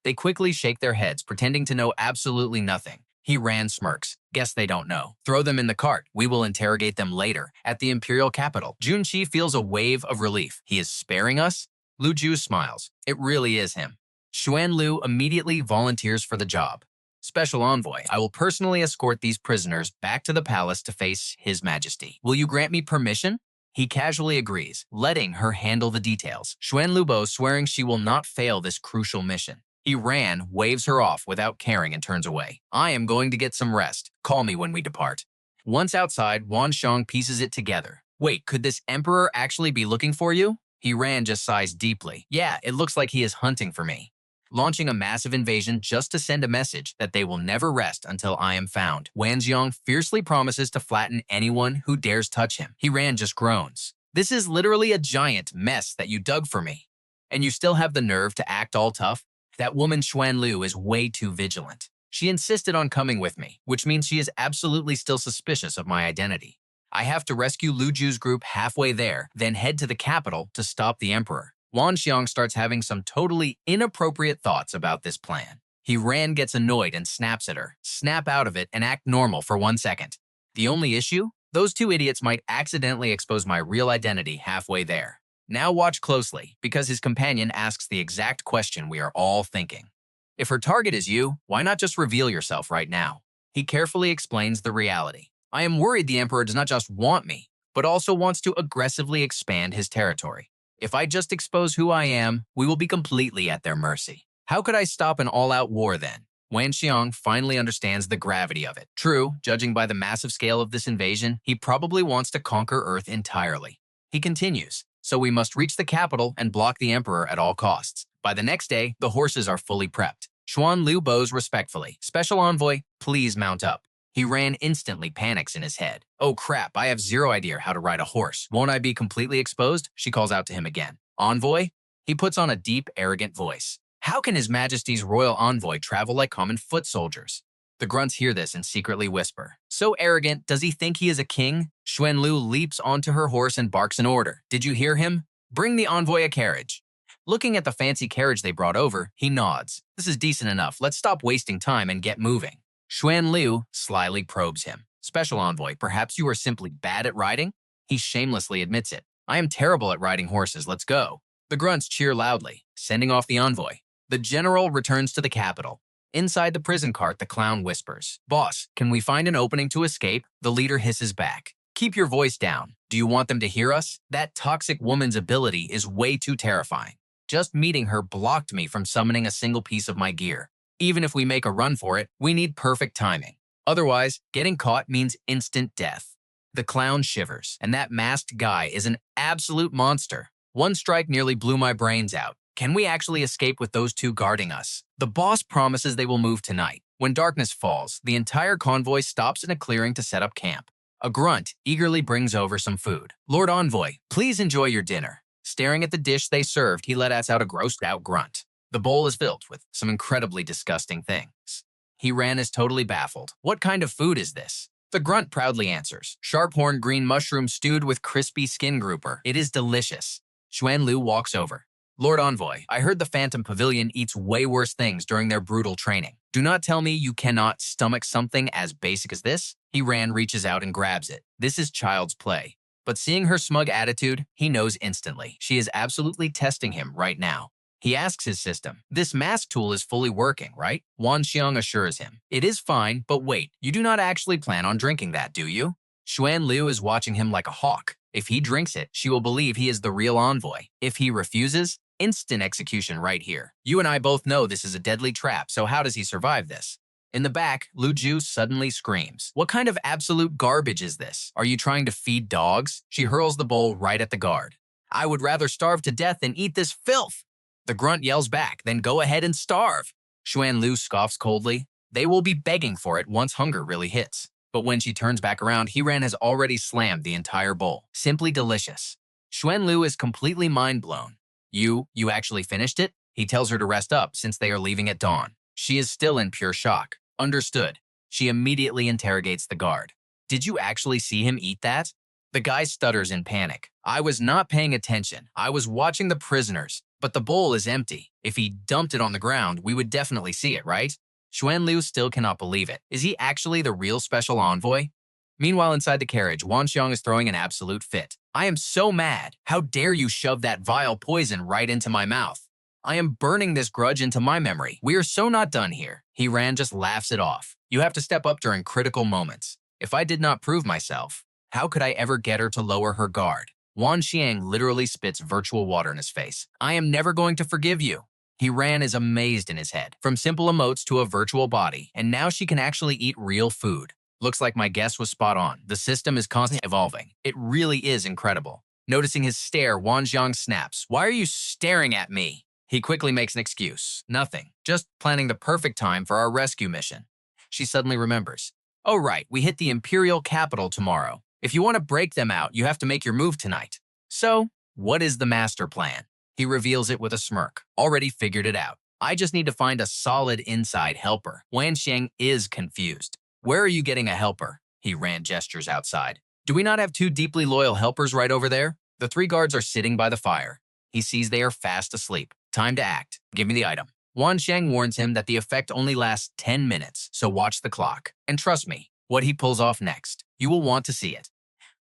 They quickly shake their heads, pretending to know absolutely nothing. Hiran smirks. Guess they don't know. Throw them in the cart. We will interrogate them later, at the Imperial capital. Junchi feels a wave of relief. He is sparing us? Luju smiles. It really is him. Huyen Lu immediately volunteers for the job. Special Envoy, I will personally escort these prisoners back to the palace to face His Majesty. Will you grant me permission? He casually agrees, letting her handle the details, Xuan Lubo swearing she will not fail this crucial mission. He ran, waves her off without caring and turns away. I am going to get some rest. Call me when we depart. Once outside, Wan Xiang pieces it together. Wait, could this emperor actually be looking for you? He ran just sighs deeply. Yeah, it looks like he is hunting for me. Launching a massive invasion just to send a message that they will never rest until I am found. Wan Xiang fiercely promises to flatten anyone who dares touch him. He ran just groans. This is literally a giant mess that you dug for me. And you still have the nerve to act all tough? That woman Xuan Lu is way too vigilant. She insisted on coming with me, which means she is absolutely still suspicious of my identity. I have to rescue Lu Ju's group halfway there, then head to the capital to stop the emperor. Wan Xiang starts having some totally inappropriate thoughts about this plan. He gets annoyed and snaps at her. Snap out of it and act normal for 1 second. The only issue? Those two idiots might accidentally expose my real identity halfway there. Now watch closely, because his companion asks the exact question we are all thinking. If her target is you, why not just reveal yourself right now? He carefully explains the reality. I am worried the emperor does not just want me, but also wants to aggressively expand his territory. If I just expose who I am, we will be completely at their mercy. How could I stop an all-out war then? Wan Xiang finally understands the gravity of it. True, judging by the massive scale of this invasion, he probably wants to conquer Earth entirely. He continues, so we must reach the capital and block the emperor at all costs. By the next day, the horses are fully prepped. Xuan Lu bows respectfully. Special envoy, please mount up. He instantly panics in his head. Oh crap, I have zero idea how to ride a horse. Won't I be completely exposed? She calls out to him again. Envoy? He puts on a deep, arrogant voice. How can His Majesty's royal envoy travel like common foot soldiers? The grunts hear this and secretly whisper. So arrogant, does he think he is a king? Xuan Lu leaps onto her horse and barks an order. Did you hear him? Bring the envoy a carriage. Looking at the fancy carriage they brought over, he nods. This is decent enough. Let's stop wasting time and get moving. Xuan Lu slyly probes him. Special envoy, perhaps you are simply bad at riding? He shamelessly admits it. I am terrible at riding horses, let's go. The grunts cheer loudly, sending off the envoy. The general returns to the capital. Inside the prison cart, the clown whispers. Boss, can we find an opening to escape? The leader hisses back. Keep your voice down. Do you want them to hear us? That toxic woman's ability is way too terrifying. Just meeting her blocked me from summoning a single piece of my gear. Even if we make a run for it, we need perfect timing. Otherwise, getting caught means instant death. The clown shivers, and that masked guy is an absolute monster. One strike nearly blew my brains out. Can we actually escape with those two guarding us? The boss promises they will move tonight. When darkness falls, the entire convoy stops in a clearing to set up camp. A grunt eagerly brings over some food. Lord Envoy, please enjoy your dinner. Staring at the dish they served, he let out a grossed-out grunt. The bowl is filled with some incredibly disgusting things. He is totally baffled. What kind of food is this? The grunt proudly answers. Sharp-horn green mushroom stewed with crispy skin grouper. It is delicious. Xuan Lu walks over. Lord Envoy, I heard the Phantom Pavilion eats way worse things during their brutal training. Do not tell me you cannot stomach something as basic as this? He reaches out and grabs it. This is child's play. But seeing her smug attitude, he knows instantly. She is absolutely testing him right now. He asks his system. This mask tool is fully working, right? Wan Xiang assures him. It is fine, but wait, you do not actually plan on drinking that, do you? Xuan Lu is watching him like a hawk. If he drinks it, she will believe he is the real envoy. If he refuses, instant execution right here. You and I both know this is a deadly trap, so how does he survive this? In the back, Lu Ju suddenly screams. What kind of absolute garbage is this? Are you trying to feed dogs? She hurls the bowl right at the guard. I would rather starve to death than eat this filth. The grunt yells back, then go ahead and starve. Xuan Lu scoffs coldly. They will be begging for it once hunger really hits. But when she turns back around, has already slammed the entire bowl. Simply delicious. Xuan Lu is completely mind-blown. You actually finished it? He tells her to rest up since they are leaving at dawn. She is still in pure shock. Understood. She immediately interrogates the guard. Did you actually see him eat that? The guy stutters in panic. I was not paying attention. I was watching the prisoners. But the bowl is empty. If he dumped it on the ground, we would definitely see it, right? Xuan Lu still cannot believe it. Is he actually the real special envoy? Meanwhile, inside the carriage, Wan Xiang is throwing an absolute fit. I am so mad. How dare you shove that vile poison right into my mouth? I am burning this grudge into my memory. We are so not done here. He just laughs it off. You have to step up during critical moments. If I did not prove myself, how could I ever get her to lower her guard? Wan Xiang literally spits virtual water in his face. I am never going to forgive you. He ran is amazed in his head. From simple emotes to a virtual body, and now she can actually eat real food. Looks like my guess was spot on. The system is constantly evolving. It really is incredible. Noticing his stare, Wan Xiang snaps. Why are you staring at me? He quickly makes an excuse. Nothing. Just planning the perfect time for our rescue mission. She suddenly remembers. Oh right, we hit the Imperial capital tomorrow. If you want to break them out, you have to make your move tonight. So, what is the master plan? He reveals it with a smirk. Already figured it out. I just need to find a solid inside helper. Wan Xiang is confused. Where are you getting a helper? He ran gestures outside. Do we not have two deeply loyal helpers right over there? The three guards are sitting by the fire. He sees they are fast asleep. Time to act. Give me the item. Wan Xiang warns him that the effect only lasts 10 minutes, so watch the clock. And trust me, what he pulls off next, you will want to see it.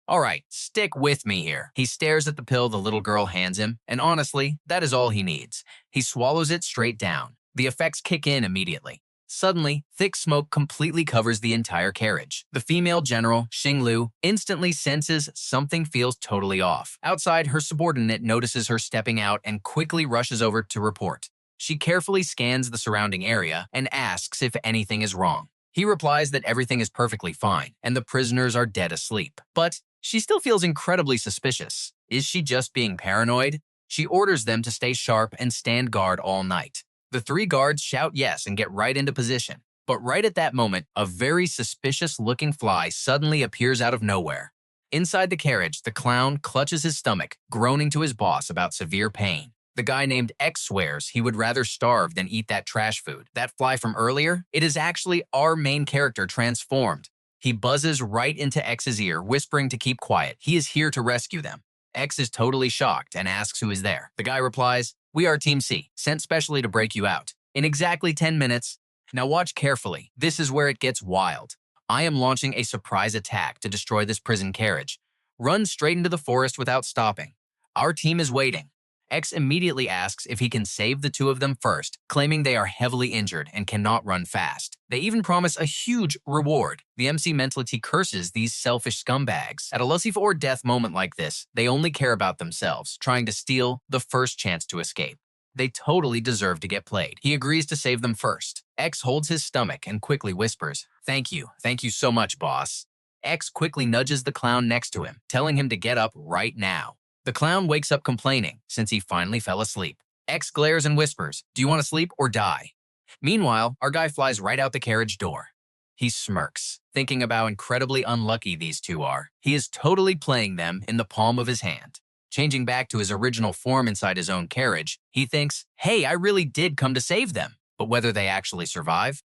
All right, stick with me here. He stares at the pill the little girl hands him, and honestly, that is all he needs. He swallows it straight down. The effects kick in immediately. Suddenly, thick smoke completely covers the entire carriage. The female general, Xing Lu, instantly senses something feels totally off. Outside, her subordinate notices her stepping out and quickly rushes over to report. She carefully scans the surrounding area and asks if anything is wrong. He replies that everything is perfectly fine and the prisoners are dead asleep. But she still feels incredibly suspicious. Is she just being paranoid? She orders them to stay sharp and stand guard all night. The three guards shout yes and get right into position. But right at that moment, a very suspicious-looking fly suddenly appears out of nowhere. Inside the carriage, the clown clutches his stomach, groaning to his boss about severe pain. The guy named X swears he would rather starve than eat that trash food. That fly from earlier? It is actually our main character transformed. He buzzes right into X's ear, whispering to keep quiet. He is here to rescue them. X is totally shocked and asks who is there. The guy replies, "We are Team C, sent specially to break you out. In exactly 10 minutes. Now watch carefully. This is where it gets wild. I am launching a surprise attack to destroy this prison carriage. Run straight into the forest without stopping. Our team is waiting." X immediately asks if he can save the two of them first, claiming they are heavily injured and cannot run fast. They even promise a huge reward. The MC mentally curses these selfish scumbags. At a life or death moment like this, they only care about themselves, trying to steal the first chance to escape. They totally deserve to get played. He agrees to save them first. X holds his stomach and quickly whispers, Thank you so much, boss." X quickly nudges the clown next to him, telling him to get up right now. The clown wakes up complaining, since he finally fell asleep. X glares and whispers, "Do you want to sleep or die?" Meanwhile, our guy flies right out the carriage door. He smirks, thinking about how incredibly unlucky these two are. He is totally playing them in the palm of his hand. Changing back to his original form inside his own carriage, he thinks, hey, I really did come to save them. But whether they actually survive?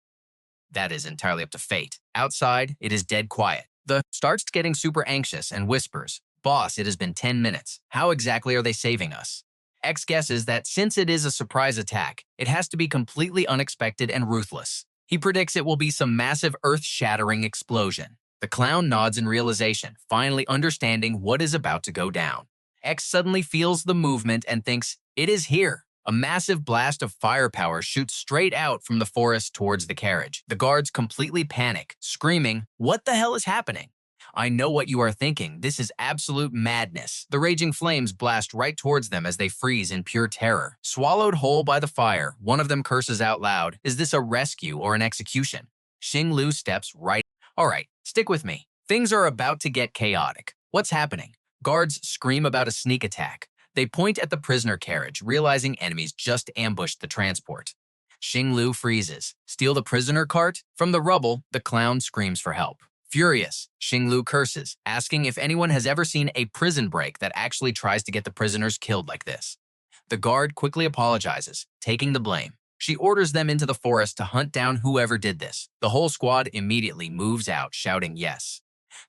That is entirely up to fate. Outside, it is dead quiet. The starts getting super anxious and whispers, "Boss, it has been 10 minutes. How exactly are they saving us?" X guesses that since it is a surprise attack, it has to be completely unexpected and ruthless. He predicts it will be some massive earth-shattering explosion. The clown nods in realization, finally understanding what is about to go down. X suddenly feels the movement and thinks, it is here. A massive blast of firepower shoots straight out from the forest towards the carriage. The guards completely panic, screaming, "What the hell is happening?" I know what you are thinking. This is absolute madness. The raging flames blast right towards them as they freeze in pure terror. Swallowed whole by the fire, one of them curses out loud, "Is this a rescue or an execution?" Xing Lu steps right. All right, stick with me. Things are about to get chaotic. What's happening? Guards scream about a sneak attack. They point at the prisoner carriage, realizing enemies just ambushed the transport. Xing Lu freezes. Steal the prisoner cart? From the rubble, the clown screams for help. Furious, Xing Lu curses, asking if anyone has ever seen a prison break that actually tries to get the prisoners killed like this. The guard quickly apologizes, taking the blame. She orders them into the forest to hunt down whoever did this. The whole squad immediately moves out, shouting yes.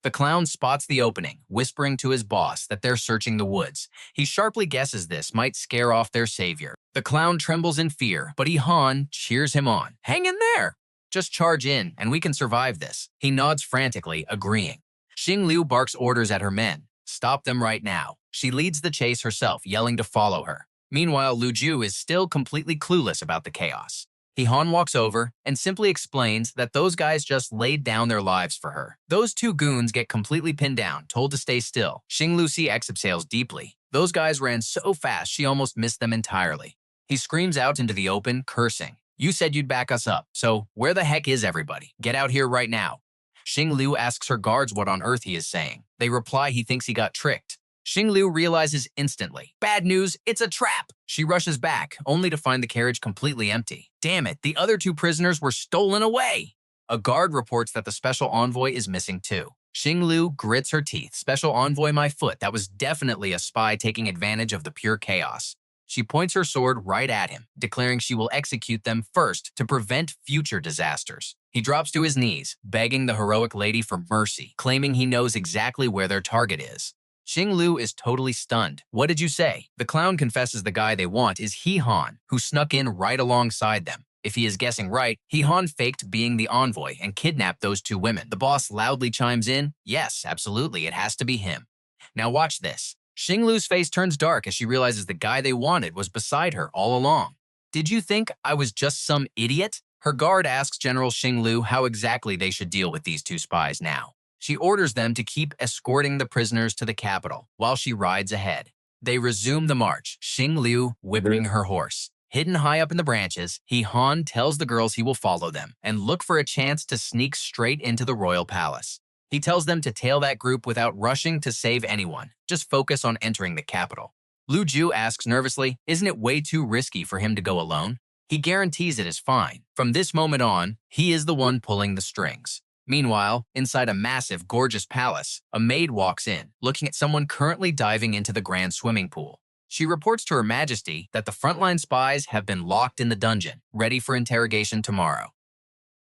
The clown spots the opening, whispering to his boss that they're searching the woods. He sharply guesses this might scare off their savior. The clown trembles in fear, but Han cheers him on. Hang in there! Just charge in, and we can survive this. He nods frantically, agreeing. Xing Liu barks orders at her men. Stop them right now. She leads the chase herself, yelling to follow her. Meanwhile, Lu Ju is still completely clueless about the chaos. Han walks over and simply explains that those guys just laid down their lives for her. Those two goons get completely pinned down, told to stay still. Xing exhales deeply. Those guys ran so fast she almost missed them entirely. He screams out into the open, cursing. You said you'd back us up, so where the heck is everybody? Get out here right now. Xing asks her guards what on earth he is saying. They reply he thinks he got tricked. Xing realizes instantly. Bad news, it's a trap! She rushes back, only to find the carriage completely empty. Damn it, the other two prisoners were stolen away! A guard reports that the special envoy is missing too. Xing grits her teeth. Special envoy my foot, that was definitely a spy taking advantage of the pure chaos. She points her sword right at him, declaring she will execute them first to prevent future disasters. He drops to his knees, begging the heroic lady for mercy, claiming he knows exactly where their target is. Xing is totally stunned. What did you say? The clown confesses the guy they want is Han, who snuck in right alongside them. If he is guessing right, Han faked being the envoy and kidnapped those two women. The boss loudly chimes in, yes, absolutely, it has to be him. Now watch this. Xing face turns dark as she realizes the guy they wanted was beside her all along. Did you think I was just some idiot? Her guard asks General Xing how exactly they should deal with these two spies now. She orders them to keep escorting the prisoners to the capital while she rides ahead. They resume the march, Xing whipping her horse. Hidden high up in the branches, Han tells the girls he will follow them and look for a chance to sneak straight into the royal palace. He tells them to tail that group without rushing to save anyone, just focus on entering the capital. Lu Ju asks nervously, isn't it way too risky for him to go alone? He guarantees it is fine. From this moment on, he is the one pulling the strings. Meanwhile, inside a massive, gorgeous palace, a maid walks in, looking at someone currently diving into the grand swimming pool. She reports to Her Majesty that the frontline spies have been locked in the dungeon, ready for interrogation tomorrow.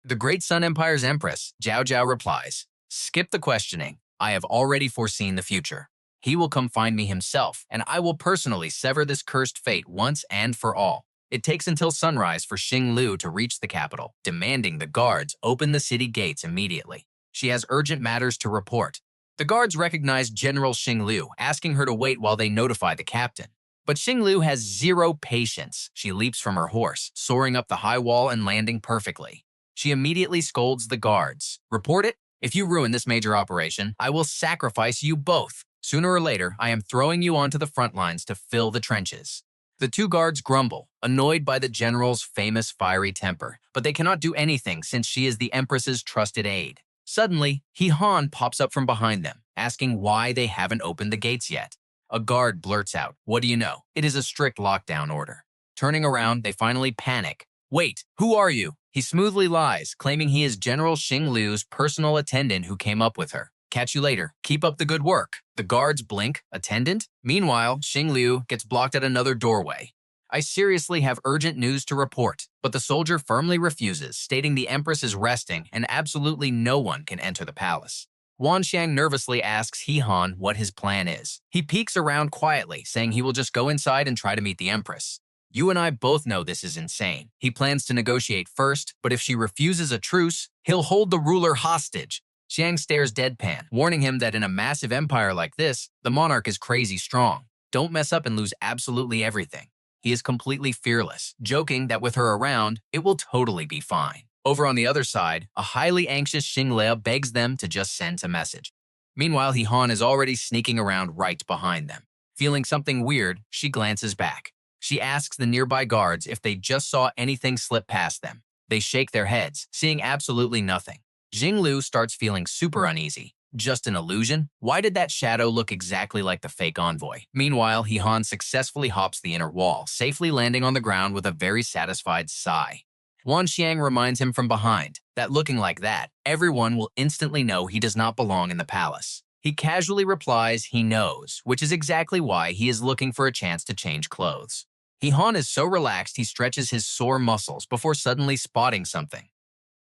The Great Sun Empire's Empress, Zhao Zhao, replies, skip the questioning. I have already foreseen the future. He will come find me himself, and I will personally sever this cursed fate once and for all. It takes until sunrise for Xing to reach the capital, demanding the guards open the city gates immediately. She has urgent matters to report. The guards recognize General Xing asking her to wait while they notify the captain. But Xing has zero patience. She leaps from her horse, soaring up the high wall and landing perfectly. She immediately scolds the guards. Report it? If you ruin this major operation, I will sacrifice you both. Sooner or later, I am throwing you onto the front lines to fill the trenches. The two guards grumble, annoyed by the general's famous fiery temper, but they cannot do anything since she is the Empress's trusted aide. Suddenly, Han pops up from behind them, asking why they haven't opened the gates yet. A guard blurts out, what do you know? It is a strict lockdown order. Turning around, they finally panic. Wait, who are you? He smoothly lies, claiming he is General Xing personal attendant who came up with her. Catch you later. Keep up the good work. The guards blink. Attendant? Meanwhile, Xing gets blocked at another doorway. I seriously have urgent news to report, but the soldier firmly refuses, stating the Empress is resting and absolutely no one can enter the palace. Wanxiang nervously asks Han what his plan is. He peeks around quietly, saying he will just go inside and try to meet the Empress. You and I both know this is insane. He plans to negotiate first, but if she refuses a truce, he'll hold the ruler hostage. Xiang stares deadpan, warning him that in a massive empire like this, the monarch is crazy strong. Don't mess up and lose absolutely everything. He is completely fearless, joking that with her around, it will totally be fine. Over on the other side, a highly anxious Xing begs them to just send a message. Meanwhile, Han is already sneaking around right behind them. Feeling something weird, she glances back. She asks the nearby guards if they just saw anything slip past them. They shake their heads, seeing absolutely nothing. Xing starts feeling super uneasy. Just an illusion? Why did that shadow look exactly like the fake envoy? Meanwhile, Han successfully hops the inner wall, safely landing on the ground with a very satisfied sigh. Wanxiang reminds him from behind that looking like that, everyone will instantly know he does not belong in the palace. He casually replies he knows, which is exactly why he is looking for a chance to change clothes. Han is so relaxed he stretches his sore muscles before suddenly spotting something.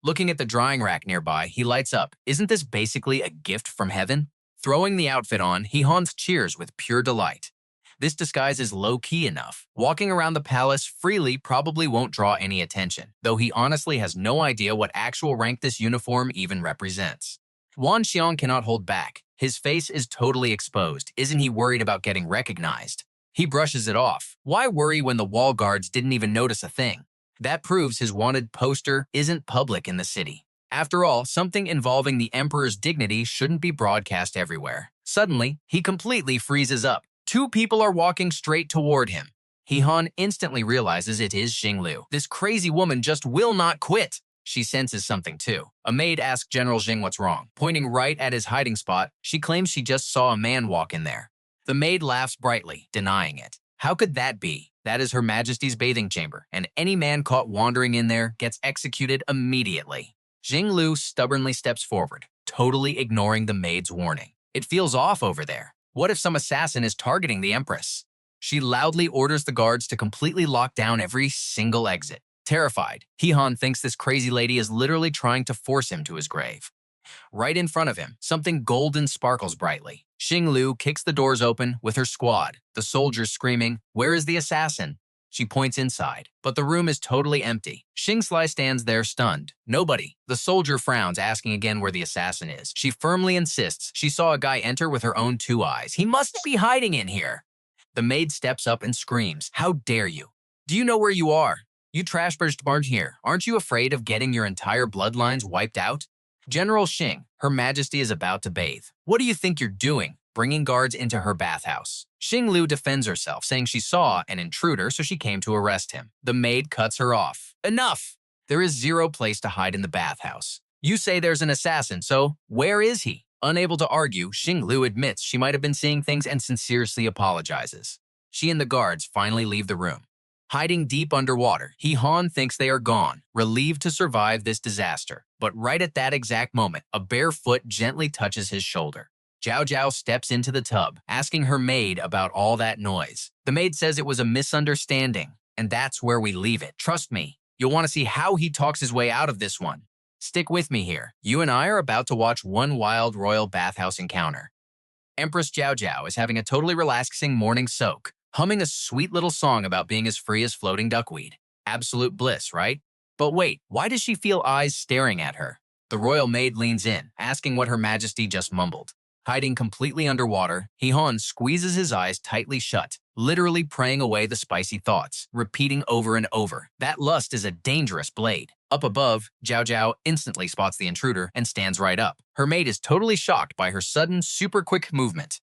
Looking at the drying rack nearby, he lights up. Isn't this basically a gift from heaven? Throwing the outfit on, Han cheers with pure delight. This disguise is low-key enough. Walking around the palace freely probably won't draw any attention, though he honestly has no idea what actual rank this uniform even represents. Wanxiang cannot hold back. His face is totally exposed. Isn't he worried about getting recognized? He brushes it off. Why worry when the wall guards didn't even notice a thing? That proves his wanted poster isn't public in the city. After all, something involving the Emperor's dignity shouldn't be broadcast everywhere. Suddenly, he completely freezes up. Two people are walking straight toward him. Hee-han instantly realizes it is Xinglu. This crazy woman just will not quit. She senses something too. A maid asks General Xing what's wrong. Pointing right at his hiding spot, she claims she just saw a man walk in there. The maid laughs brightly, denying it. How could that be? That is Her Majesty's bathing chamber, and any man caught wandering in there gets executed immediately. Xinglu stubbornly steps forward, totally ignoring the maid's warning. It feels off over there. What if some assassin is targeting the Empress? She loudly orders the guards to completely lock down every single exit. Terrified, Hee-han thinks this crazy lady is literally trying to force him to his grave. Right in front of him, something golden sparkles brightly. Xinglu kicks the doors open with her squad, the soldiers screaming, "Where is the assassin?" She points inside, but the room is totally empty. Xingslai stands there stunned. Nobody. The soldier frowns, asking again where the assassin is. She firmly insists she saw a guy enter with her own two eyes. He must be hiding in here. The maid steps up and screams, "How dare you? Do you know where you are? You trashbirds aren't here. Aren't you afraid of getting your entire bloodlines wiped out?" General Xing, Her Majesty is about to bathe. "What do you think you're doing, bringing guards into her bathhouse?" Xinglu defends herself, saying she saw an intruder, so she came to arrest him. The maid cuts her off. "Enough! There is zero place to hide in the bathhouse. You say there's an assassin, so where is he?" Unable to argue, Xinglu admits she might have been seeing things and sincerely apologizes. She and the guards finally leave the room. Hiding deep underwater, Hee-han thinks they are gone, relieved to survive this disaster. But right at that exact moment, a bare foot gently touches his shoulder. Zhao Zhao steps into the tub, asking her maid about all that noise. The maid says it was a misunderstanding, and that's where we leave it. Trust me, you'll want to see how he talks his way out of this one. Stick with me here. You and I are about to watch one wild royal bathhouse encounter. Empress Zhao Zhao is having a totally relaxing morning soak, humming a sweet little song about being as free as floating duckweed. Absolute bliss, right? But wait, why does she feel eyes staring at her? The royal maid leans in, asking what Her Majesty just mumbled. Hiding completely underwater, Hee-han squeezes his eyes tightly shut, literally praying away the spicy thoughts, repeating over and over, "That lust is a dangerous blade." Up above, Zhao Zhao instantly spots the intruder and stands right up. Her maid is totally shocked by her sudden, super quick movement.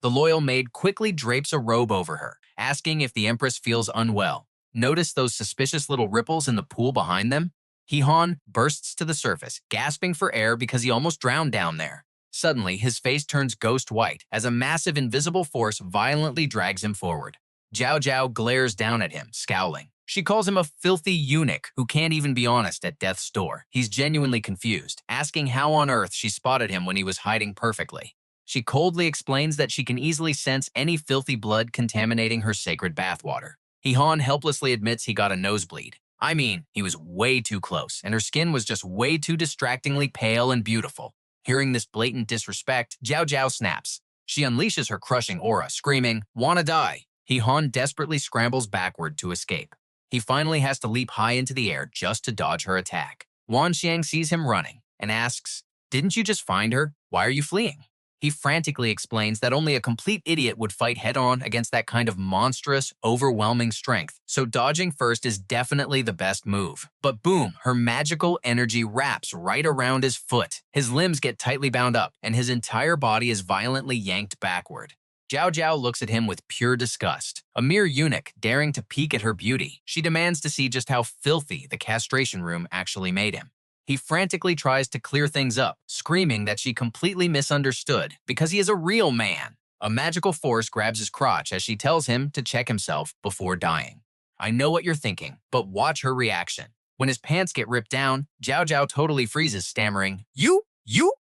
The loyal maid quickly drapes a robe over her, asking if the Empress feels unwell. Notice those suspicious little ripples in the pool behind them? Hee-han bursts to the surface, gasping for air because he almost drowned down there. Suddenly, his face turns ghost white as a massive invisible force violently drags him forward. Zhao Zhao glares down at him, scowling. She calls him a filthy eunuch who can't even be honest at death's door. He's genuinely confused, asking how on earth she spotted him when he was hiding perfectly. She coldly explains that she can easily sense any filthy blood contaminating her sacred bathwater. Hee-han helplessly admits he got a nosebleed. I mean, he was way too close, and her skin was just way too distractingly pale and beautiful. Hearing this blatant disrespect, Zhao Zhao snaps. She unleashes her crushing aura, screaming, "Wanna die?" Hee-han desperately scrambles backward to escape. He finally has to leap high into the air just to dodge her attack. Wanxiang sees him running and asks, "Didn't you just find her? Why are you fleeing?" He frantically explains that only a complete idiot would fight head-on against that kind of monstrous, overwhelming strength, so dodging first is definitely the best move. But boom, her magical energy wraps right around his foot. His limbs get tightly bound up, and his entire body is violently yanked backward. Zhao Zhao looks at him with pure disgust. A mere eunuch daring to peek at her beauty, she demands to see just how filthy the castration room actually made him. He frantically tries to clear things up, screaming that she completely misunderstood because he is a real man. A magical force grabs his crotch as she tells him to check himself before dying. I know what you're thinking, but watch her reaction. When his pants get ripped down, Zhao Zhao totally freezes, stammering, You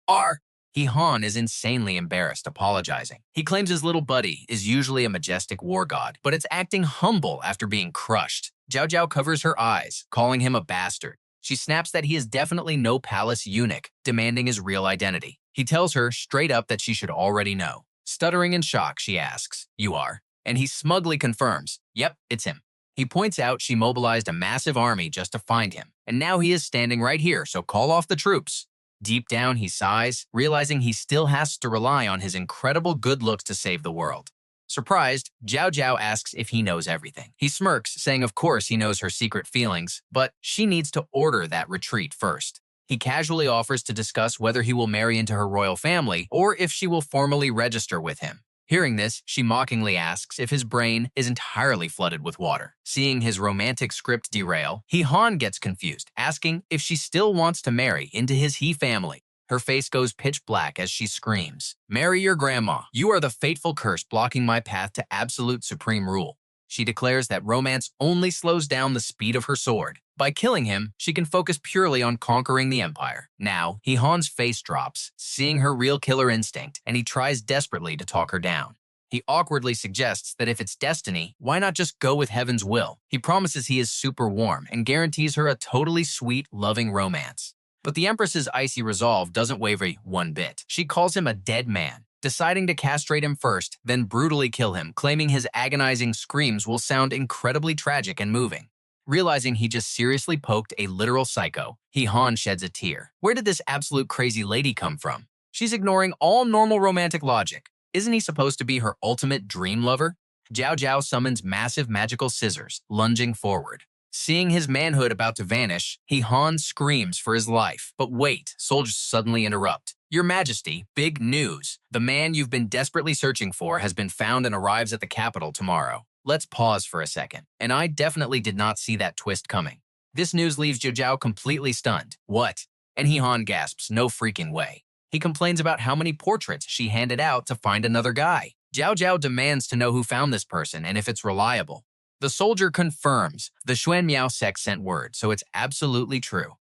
are... Hee-han is insanely embarrassed, apologizing. He claims his little buddy is usually a majestic war god, but it's acting humble after being crushed. Zhao Zhao covers her eyes, calling him a bastard. She snaps that he is definitely no palace eunuch, demanding his real identity. He tells her straight up that she should already know. Stuttering in shock, she asks, "You are?" And he smugly confirms, "Yep, it's him." He points out she mobilized a massive army just to find him, and now he is standing right here, so call off the troops. Deep down, he sighs, realizing he still has to rely on his incredible good looks to save the world. Surprised, Zhao Zhao asks if he knows everything. He smirks, saying of course he knows her secret feelings, but she needs to order that retreat first. He casually offers to discuss whether he will marry into her royal family or if she will formally register with him. Hearing this, she mockingly asks if his brain is entirely flooded with water. Seeing his romantic script derail, Han gets confused, asking if she still wants to marry into his he family. Her face goes pitch black as she screams, "Marry your grandma. You are the fateful curse blocking my path to absolute supreme rule." She declares that romance only slows down the speed of her sword. By killing him, she can focus purely on conquering the empire. Now, Han's face drops, seeing her real killer instinct, and he tries desperately to talk her down. He awkwardly suggests that if it's destiny, why not just go with heaven's will? He promises he is super warm and guarantees her a totally sweet, loving romance. But the Empress's icy resolve doesn't waver one bit. She calls him a dead man, deciding to castrate him first, then brutally kill him, claiming his agonizing screams will sound incredibly tragic and moving. Realizing he just seriously poked a literal psycho, Han sheds a tear. Where did this absolute crazy lady come from? She's ignoring all normal romantic logic. Isn't he supposed to be her ultimate dream lover? Zhao Zhao summons massive magical scissors, lunging forward. Seeing his manhood about to vanish, Han screams for his life. But wait, soldiers suddenly interrupt. "Your Majesty, big news. The man you've been desperately searching for has been found and arrives at the capital tomorrow." Let's pause for a second, and I definitely did not see that twist coming. This news leaves Zhao Zhao completely stunned. What? And Han gasps, "No freaking way." He complains about how many portraits she handed out to find another guy. Zhao Zhao demands to know who found this person and if it's reliable. The soldier confirms the Xuan Miao sect sent word, so it's absolutely true.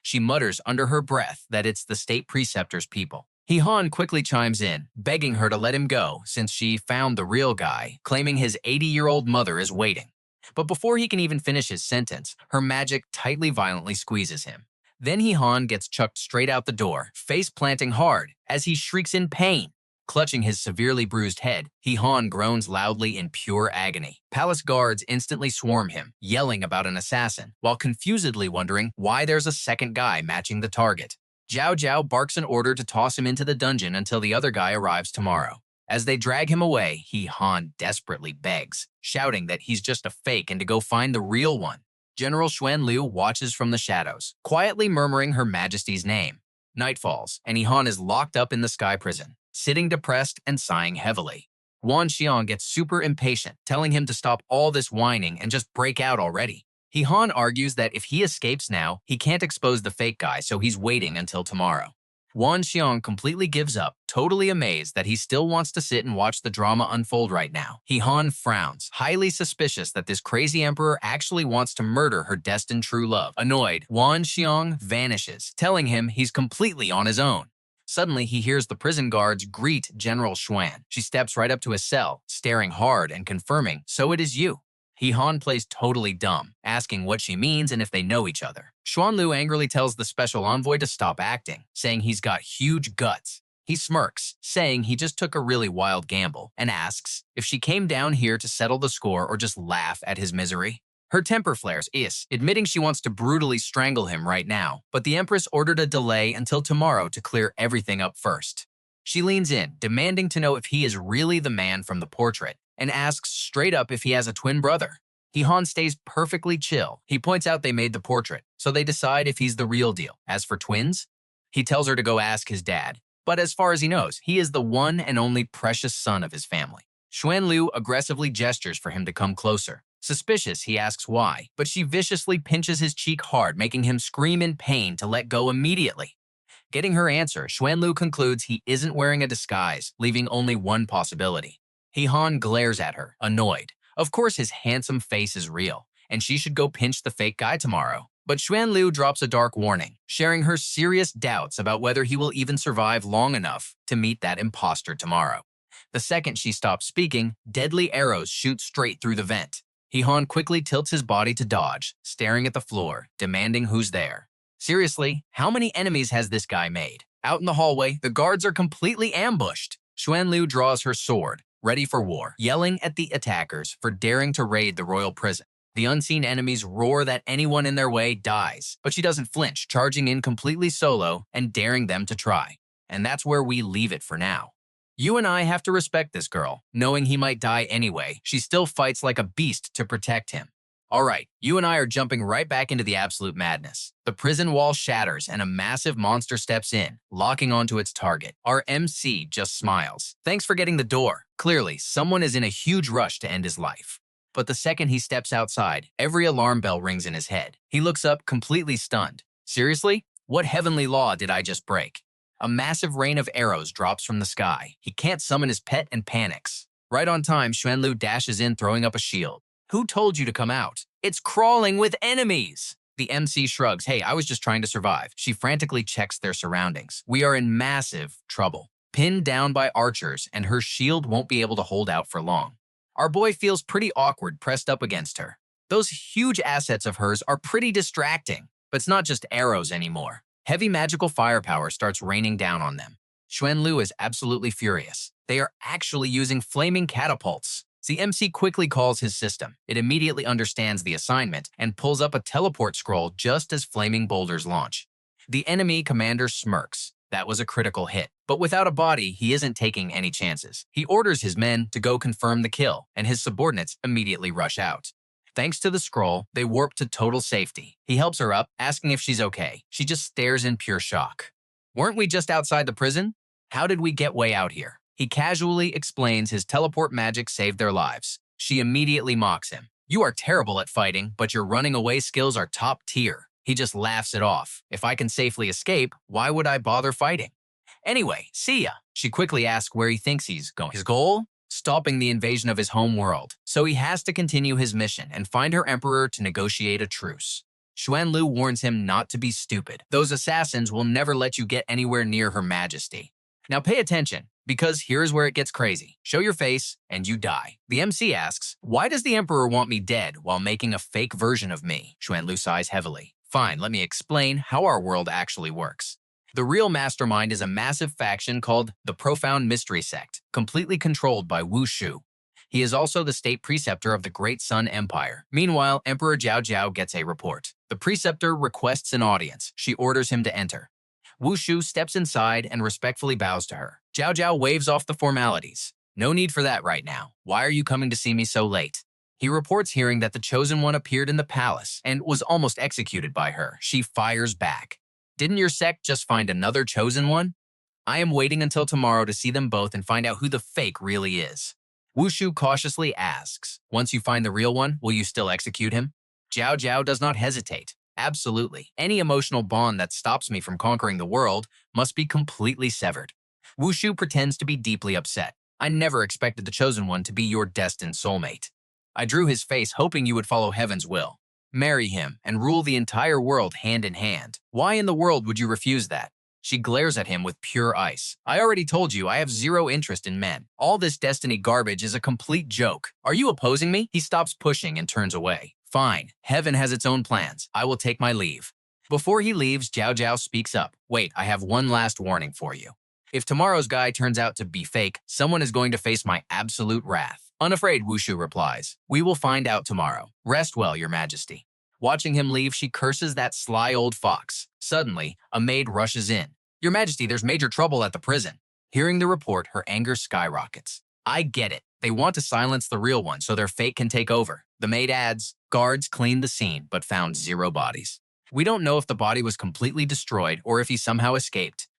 She mutters under her breath that it's the state preceptor's people. Han quickly chimes in, begging her to let him go since she found the real guy, claiming his 80-year-old mother is waiting. But before he can even finish his sentence, her magic tightly violently squeezes him. Then Han gets chucked straight out the door, face planting hard, as he shrieks in pain. Clutching his severely bruised head, Han groans loudly in pure agony. Palace guards instantly swarm him, yelling about an assassin, while confusedly wondering why there's a second guy matching the target. Zhao Zhao barks an order to toss him into the dungeon until the other guy arrives tomorrow. As they drag him away, Han desperately begs, shouting that he's just a fake and to go find the real one. General Xuan Liu watches from the shadows, quietly murmuring Her Majesty's name. Night falls, and Han is locked up in the sky prison, sitting depressed and sighing heavily. Wan Xiang gets super impatient, telling him to stop all this whining and just break out already. Han argues that if he escapes now, he can't expose the fake guy, so he's waiting until tomorrow. Wan Xiang completely gives up, totally amazed that he still wants to sit and watch the drama unfold right now. Han frowns, highly suspicious that this crazy emperor actually wants to murder her destined true love. Annoyed, Wan Xiang vanishes, telling him he's completely on his own. Suddenly, he hears the prison guards greet General Xuan. She steps right up to his cell, staring hard and confirming, "So it is you." Han plays totally dumb, asking what she means and if they know each other. Xuan Lu angrily tells the special envoy to stop acting, saying he's got huge guts. He smirks, saying he just took a really wild gamble, and asks if she came down here to settle the score or just laugh at his misery. Her temper flares, admitting she wants to brutally strangle him right now, but the Empress ordered a delay until tomorrow to clear everything up first. She leans in, demanding to know if he is really the man from the portrait, and asks straight up if he has a twin brother. Han stays perfectly chill. He points out they made the portrait, so they decide if he's the real deal. As for twins, he tells her to go ask his dad, but as far as he knows, he is the one and only precious son of his family. Xuan Liu aggressively gestures for him to come closer. Suspicious, he asks why, but she viciously pinches his cheek hard, making him scream in pain to let go immediately. Getting her answer, Xuan Liu concludes he isn't wearing a disguise, leaving only one possibility. Han glares at her, annoyed. Of course his handsome face is real, and she should go pinch the fake guy tomorrow. But Xuan Liu drops a dark warning, sharing her serious doubts about whether he will even survive long enough to meet that imposter tomorrow. The second she stops speaking, deadly arrows shoot straight through the vent. Han quickly tilts his body to dodge, staring at the floor, demanding who's there. Seriously, how many enemies has this guy made? Out in the hallway, the guards are completely ambushed. Xuan Liu draws her sword, ready for war, yelling at the attackers for daring to raid the royal prison. The unseen enemies roar that anyone in their way dies, but she doesn't flinch, charging in completely solo and daring them to try. And that's where we leave it for now. You and I have to respect this girl. Knowing he might die anyway, she still fights like a beast to protect him. Alright, you and I are jumping right back into the absolute madness. The prison wall shatters and a massive monster steps in, locking onto its target. Our MC just smiles. Thanks for getting the door. Clearly, someone is in a huge rush to end his life. But the second he steps outside, every alarm bell rings in his head. He looks up, completely stunned. Seriously? What heavenly law did I just break? A massive rain of arrows drops from the sky. He can't summon his pet and panics. Right on time, Xuanlu dashes in, throwing up a shield. Who told you to come out? It's crawling with enemies! The MC shrugs. Hey, I was just trying to survive. She frantically checks their surroundings. We are in massive trouble. Pinned down by archers, and her shield won't be able to hold out for long. Our boy feels pretty awkward pressed up against her. Those huge assets of hers are pretty distracting, but it's not just arrows anymore. Heavy magical firepower starts raining down on them. Xuanlu is absolutely furious. They are actually using flaming catapults. The MC quickly calls his system. It immediately understands the assignment and pulls up a teleport scroll just as flaming boulders launch. The enemy commander smirks. That was a critical hit. But without a body, he isn't taking any chances. He orders his men to go confirm the kill, and his subordinates immediately rush out. Thanks to the scroll, they warp to total safety. He helps her up, asking if she's okay. She just stares in pure shock. Weren't we just outside the prison? How did we get way out here? He casually explains his teleport magic saved their lives. She immediately mocks him. You are terrible at fighting, but your running away skills are top tier. He just laughs it off. If I can safely escape, why would I bother fighting? Anyway, see ya. She quickly asks where he thinks he's going. His goal? Stopping the invasion of his home world. So he has to continue his mission and find her emperor to negotiate a truce. Xuanlu warns him not to be stupid. Those assassins will never let you get anywhere near Her Majesty. Now pay attention, because here's where it gets crazy. Show your face, and you die. The MC asks, why does the emperor want me dead while making a fake version of me? Xuanlu sighs heavily. Fine, let me explain how our world actually works. The real mastermind is a massive faction called the Profound Mystery Sect, completely controlled by Wu Shu. He is also the state preceptor of the Great Sun Empire. Meanwhile, Emperor Jiao Jiao gets a report. The preceptor requests an audience. She orders him to enter. Wu Shu steps inside and respectfully bows to her. Jiao Jiao waves off the formalities. No need for that right now. Why are you coming to see me so late? He reports hearing that the Chosen One appeared in the palace and was almost executed by her. She fires back. Didn't your sect just find another Chosen One? I am waiting until tomorrow to see them both and find out who the fake really is. Wu Shu cautiously asks, once you find the real one, will you still execute him? Jiao Jiao does not hesitate. Absolutely. Any emotional bond that stops me from conquering the world must be completely severed. Wu Shu pretends to be deeply upset. I never expected the Chosen One to be your destined soulmate. I drew his face hoping you would follow heaven's will. Marry him and rule the entire world hand in hand. Why in the world would you refuse that? She glares at him with pure ice. I already told you I have zero interest in men. All this destiny garbage is a complete joke. Are you opposing me? He stops pushing and turns away. Fine, heaven has its own plans. I will take my leave. Before he leaves, Jiao Jiao speaks up. Wait, I have one last warning for you. If tomorrow's guy turns out to be fake, someone is going to face my absolute wrath. Unafraid, Wu Shu replies. We will find out tomorrow. Rest well, your majesty. Watching him leave, she curses that sly old fox. Suddenly, a maid rushes in. Your majesty, there's major trouble at the prison. Hearing the report, her anger skyrockets. I get it. They want to silence the real one so their fake can take over. The maid adds, guards cleaned the scene but found 0 bodies. We don't know if the body was completely destroyed or if he somehow escaped.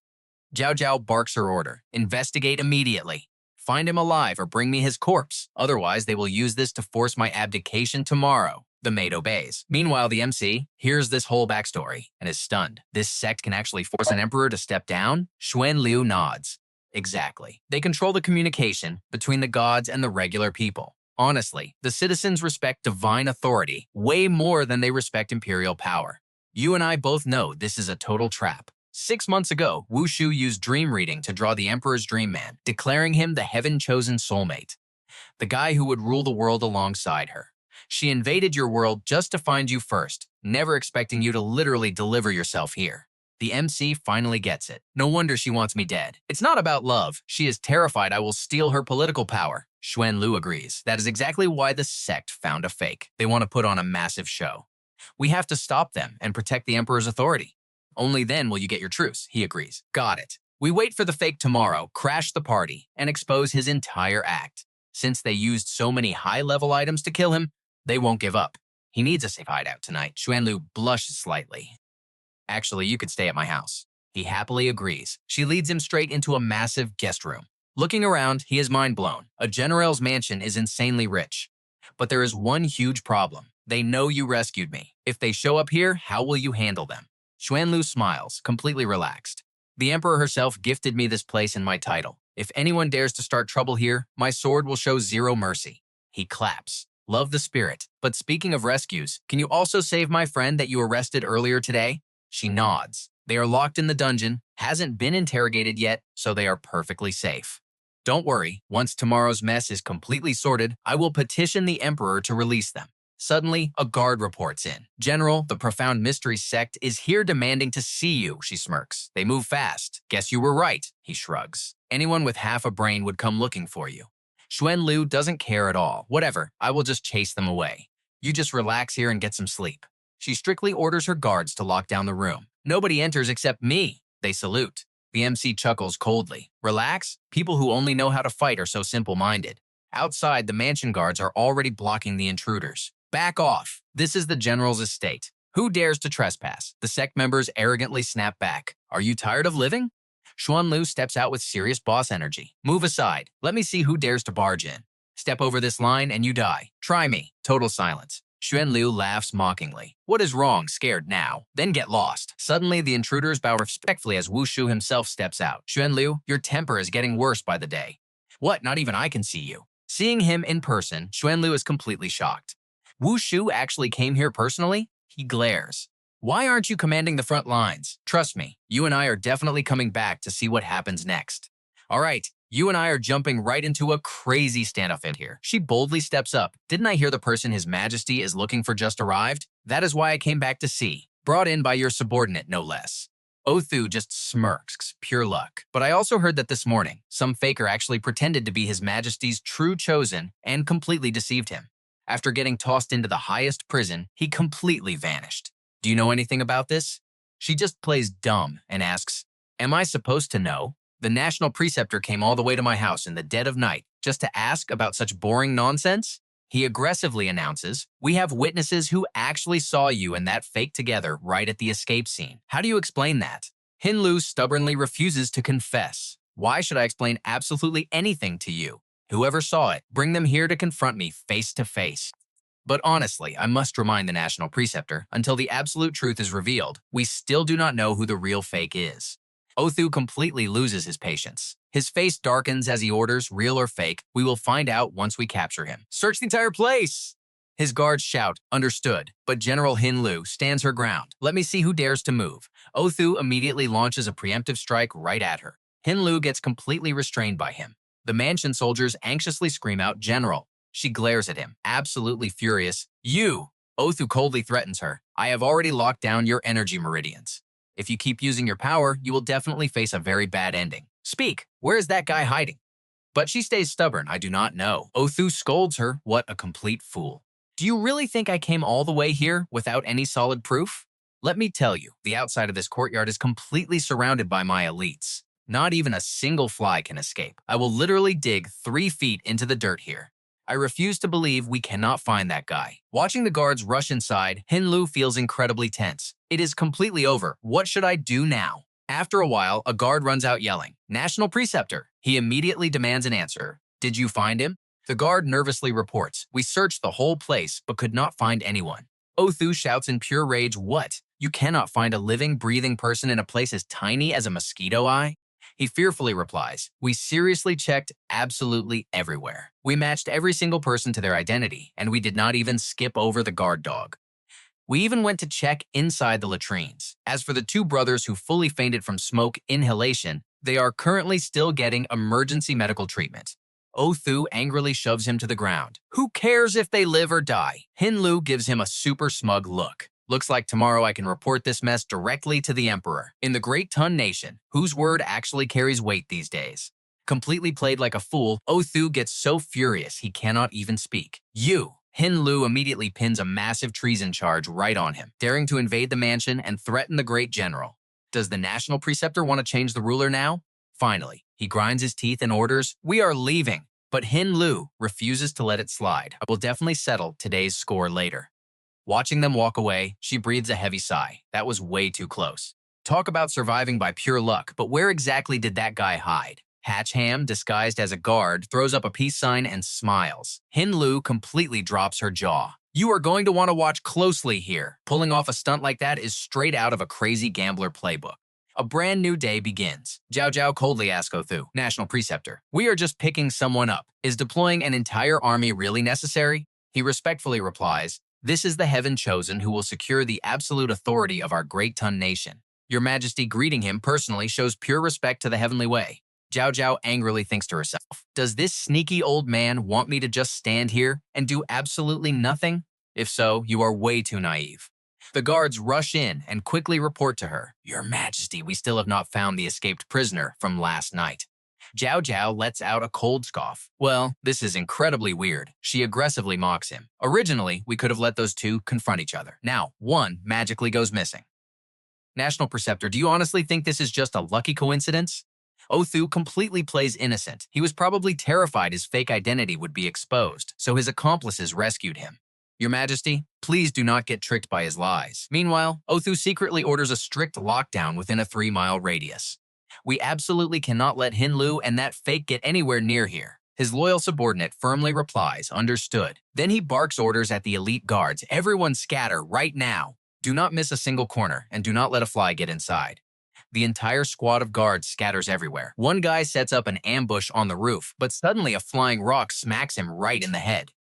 Jiao Jiao barks her order. Investigate immediately. Find him alive or bring me his corpse. Otherwise, they will use this to force my abdication tomorrow. The maid obeys. Meanwhile, the MC hears this whole backstory and is stunned. This sect can actually force an emperor to step down? Xuanlu nods. Exactly. They control the communication between the gods and the regular people. Honestly, the citizens respect divine authority way more than they respect imperial power. You and I both know this is a total trap. 6 months ago, Wu Shu used dream reading to draw the Emperor's dream man, declaring him the heaven-chosen soulmate, the guy who would rule the world alongside her. She invaded your world just to find you first, never expecting you to literally deliver yourself here. The MC finally gets it. No wonder she wants me dead. It's not about love. She is terrified I will steal her political power. Xuanlu agrees. That is exactly why the sect found a fake. They want to put on a massive show. We have to stop them and protect the Emperor's authority. Only then will you get your truce, he agrees. Got it. We wait for the fake tomorrow, crash the party, and expose his entire act. Since they used so many high-level items to kill him, they won't give up. He needs a safe hideout tonight. Xuanlu blushes slightly. Actually, you could stay at my house. He happily agrees. She leads him straight into a massive guest room. Looking around, he is mind blown. A general's mansion is insanely rich. But there is one huge problem. They know you rescued me. If they show up here, how will you handle them? Xuanlu smiles, completely relaxed. The Emperor herself gifted me this place and my title. If anyone dares to start trouble here, my sword will show zero mercy. He claps. Love the spirit. But speaking of rescues, can you also save my friend that you arrested earlier today? She nods. They are locked in the dungeon, hasn't been interrogated yet, so they are perfectly safe. Don't worry, once tomorrow's mess is completely sorted, I will petition the Emperor to release them. Suddenly, a guard reports in. General, the Profound Mystery Sect is here demanding to see you, she smirks. They move fast. Guess you were right, he shrugs. Anyone with half a brain would come looking for you. Xuanlu doesn't care at all. Whatever, I will just chase them away. You just relax here and get some sleep. She strictly orders her guards to lock down the room. Nobody enters except me. They salute. The MC chuckles coldly. Relax? People who only know how to fight are so simple-minded. Outside, the mansion guards are already blocking the intruders. Back off. This is the general's estate. Who dares to trespass? The sect members arrogantly snap back. Are you tired of living? Xuanlu steps out with serious boss energy. Move aside. Let me see who dares to barge in. Step over this line and you die. Try me. Total silence. Xuanlu laughs mockingly. What is wrong? Scared now. Then get lost. Suddenly, the intruders bow respectfully as Wu Shu himself steps out. Xuanlu, your temper is getting worse by the day. What? Not even I can see you. Seeing him in person, Xuanlu is completely shocked. Wu Shu actually came here personally? He glares. Why aren't you commanding the front lines? Trust me, you and I are definitely coming back to see what happens next. All right. You and I are jumping right into a crazy standoff in here. She boldly steps up. Didn't I hear the person His Majesty is looking for just arrived? That is why I came back to see. Brought in by your subordinate, no less. Othu just smirks, pure luck. But I also heard that this morning, some faker actually pretended to be His Majesty's true chosen and completely deceived him. After getting tossed into the highest prison, he completely vanished. Do you know anything about this? She just plays dumb and asks, am I supposed to know? The National Preceptor came all the way to my house in the dead of night just to ask about such boring nonsense? He aggressively announces, we have witnesses who actually saw you and that fake together right at the escape scene. How do you explain that? Hinlu stubbornly refuses to confess. Why should I explain absolutely anything to you? Whoever saw it, bring them here to confront me face to face. But honestly, I must remind the National Preceptor, until the absolute truth is revealed, we still do not know who the real fake is. Othu completely loses his patience. His face darkens as he orders, real or fake, we will find out once we capture him. Search the entire place! His guards shout, understood, but General Hinlu stands her ground. Let me see who dares to move. Othu immediately launches a preemptive strike right at her. Hinlu gets completely restrained by him. The mansion soldiers anxiously scream out, General. She glares at him, absolutely furious. You! Othu coldly threatens her. I have already locked down your energy meridians. If you keep using your power, you will definitely face a very bad ending. Speak, where is that guy hiding? But she stays stubborn, I do not know. Othu scolds her, what a complete fool. Do you really think I came all the way here without any solid proof? Let me tell you, the outside of this courtyard is completely surrounded by my elites. Not even a single fly can escape. I will literally dig 3 feet into the dirt here. I refuse to believe we cannot find that guy. Watching the guards rush inside, Hinlu feels incredibly tense. It is completely over. What should I do now? After a while, a guard runs out yelling, National Preceptor. He immediately demands an answer. Did you find him? The guard nervously reports, we searched the whole place, but could not find anyone. Othu shouts in pure rage, what? You cannot find a living, breathing person in a place as tiny as a mosquito eye? He fearfully replies, we seriously checked absolutely everywhere. We matched every single person to their identity, and we did not even skip over the guard dog. We even went to check inside the latrines. As for the 2 brothers who fully fainted from smoke inhalation, they are currently still getting emergency medical treatment. Othu angrily shoves him to the ground. Who cares if they live or die? Hinlu gives him a super smug look. Looks like tomorrow I can report this mess directly to the Emperor. In the Great Tun Nation, whose word actually carries weight these days. Completely played like a fool, Othu gets so furious he cannot even speak. You! Hinlu immediately pins a massive treason charge right on him, daring to invade the mansion and threaten the great general. Does the National Preceptor want to change the ruler now? Finally, he grinds his teeth and orders, "We are leaving." But Hin Lu refuses to let it slide. "I will definitely settle today's score later." Watching them walk away, she breathes a heavy sigh. That was way too close. Talk about surviving by pure luck, but where exactly did that guy hide? Hach Ham, disguised as a guard, throws up a peace sign and smiles. Hin Lu completely drops her jaw. "You are going to want to watch closely here. Pulling off a stunt like that is straight out of a crazy gambler playbook." A brand new day begins. Zhao Zhao coldly asks Othu, National Preceptor, "We are just picking someone up. Is deploying an entire army really necessary?" He respectfully replies, "This is the heaven chosen who will secure the absolute authority of our great Tun nation. Your Majesty greeting him personally shows pure respect to the heavenly way." Zhao Zhao angrily thinks to herself, "Does this sneaky old man want me to just stand here and do absolutely nothing? If so, you are way too naive." The guards rush in and quickly report to her, "Your Majesty, we still have not found the escaped prisoner from last night." Zhao Zhao lets out a cold scoff. "Well, this is incredibly weird." She aggressively mocks him. "Originally, we could have let those two confront each other. Now, one magically goes missing." National Preceptor, do you honestly think this is just a lucky coincidence? Othu completely plays innocent. He was probably terrified his fake identity would be exposed, so his accomplices rescued him. "Your Majesty, please do not get tricked by his lies." Meanwhile, Othu secretly orders a strict lockdown within a 3-mile radius. "We absolutely cannot let Hin Lu and that fake get anywhere near here." His loyal subordinate firmly replies, "Understood." Then he barks orders at the elite guards, "Everyone scatter right now. Do not miss a single corner, and do not let a fly get inside." The entire squad of guards scatters everywhere. One guy sets up an ambush on the roof, but suddenly a flying rock smacks him right in the head.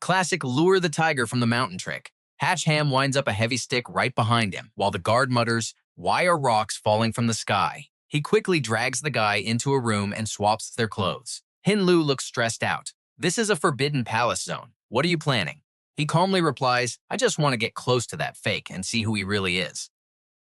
Classic lure the tiger from the mountain trick. Hach Ham winds up a heavy stick right behind him, while the guard mutters, "Why are rocks falling from the sky?" He quickly drags the guy into a room and swaps their clothes. Hin Lu looks stressed out. "This is a forbidden palace zone. What are you planning?" He calmly replies, "I just want to get close to that fake and see who he really is."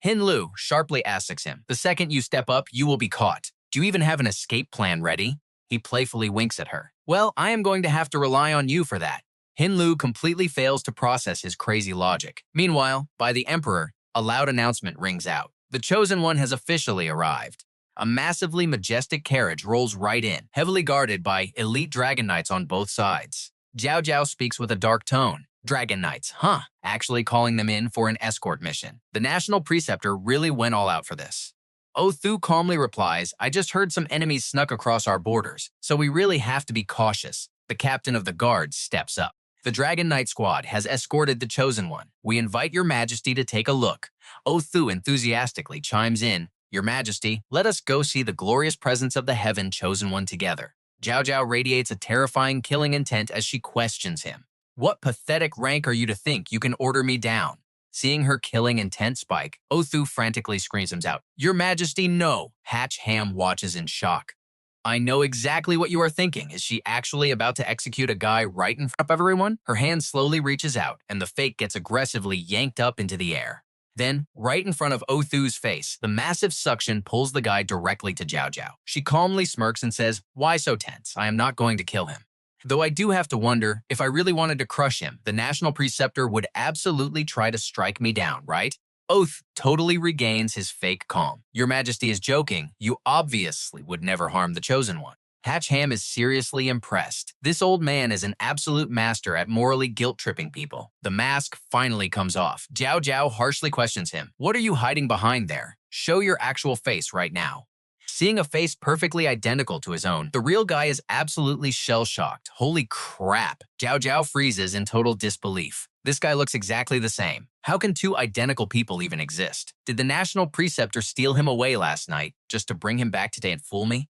Hin Lu sharply asks him, "The second you step up, you will be caught. Do you even have an escape plan ready?" He playfully winks at her. "Well, I am going to have to rely on you for that." Hin Lu completely fails to process his crazy logic. Meanwhile, by the Emperor, a loud announcement rings out. The Chosen One has officially arrived. A massively majestic carriage rolls right in, heavily guarded by elite Dragon Knights on both sides. Zhao Zhao speaks with a dark tone. "Dragon Knights, huh? Actually calling them in for an escort mission." The National Preceptor really went all out for this. Othu calmly replies, "I just heard some enemies snuck across our borders, so we really have to be cautious." The captain of the guards steps up. "The Dragon Knight squad has escorted the Chosen One. We invite your Majesty to take a look." Othu enthusiastically chimes in, "Your Majesty, let us go see the glorious presence of the Heaven Chosen One together." Zhao Zhao radiates a terrifying killing intent as she questions him. "What pathetic rank are you to think you can order me down?" Seeing her killing intent spike, Othu frantically screams out, "Your Majesty, no!" Hach Ham watches in shock. "I know exactly what you are thinking. Is she actually about to execute a guy right in front of everyone?" Her hand slowly reaches out, and the fake gets aggressively yanked up into the air. Then, right in front of Othu's face, the massive suction pulls the guy directly to Zhao Zhao. She calmly smirks and says, "Why so tense? I am not going to kill him. Though I do have to wonder, if I really wanted to crush him, the National Preceptor would absolutely try to strike me down, right?" Oath totally regains his fake calm. "Your Majesty is joking. You obviously would never harm the Chosen One." Hach Ham is seriously impressed. This old man is an absolute master at morally guilt-tripping people. The mask finally comes off. Zhao Zhao harshly questions him. "What are you hiding behind there? Show your actual face right now." Seeing a face perfectly identical to his own, the real guy is absolutely shell-shocked. "Holy crap." Zhao Zhao freezes in total disbelief. This guy looks exactly the same. How can two identical people even exist? Did the National Preceptor steal him away last night just to bring him back today and fool me?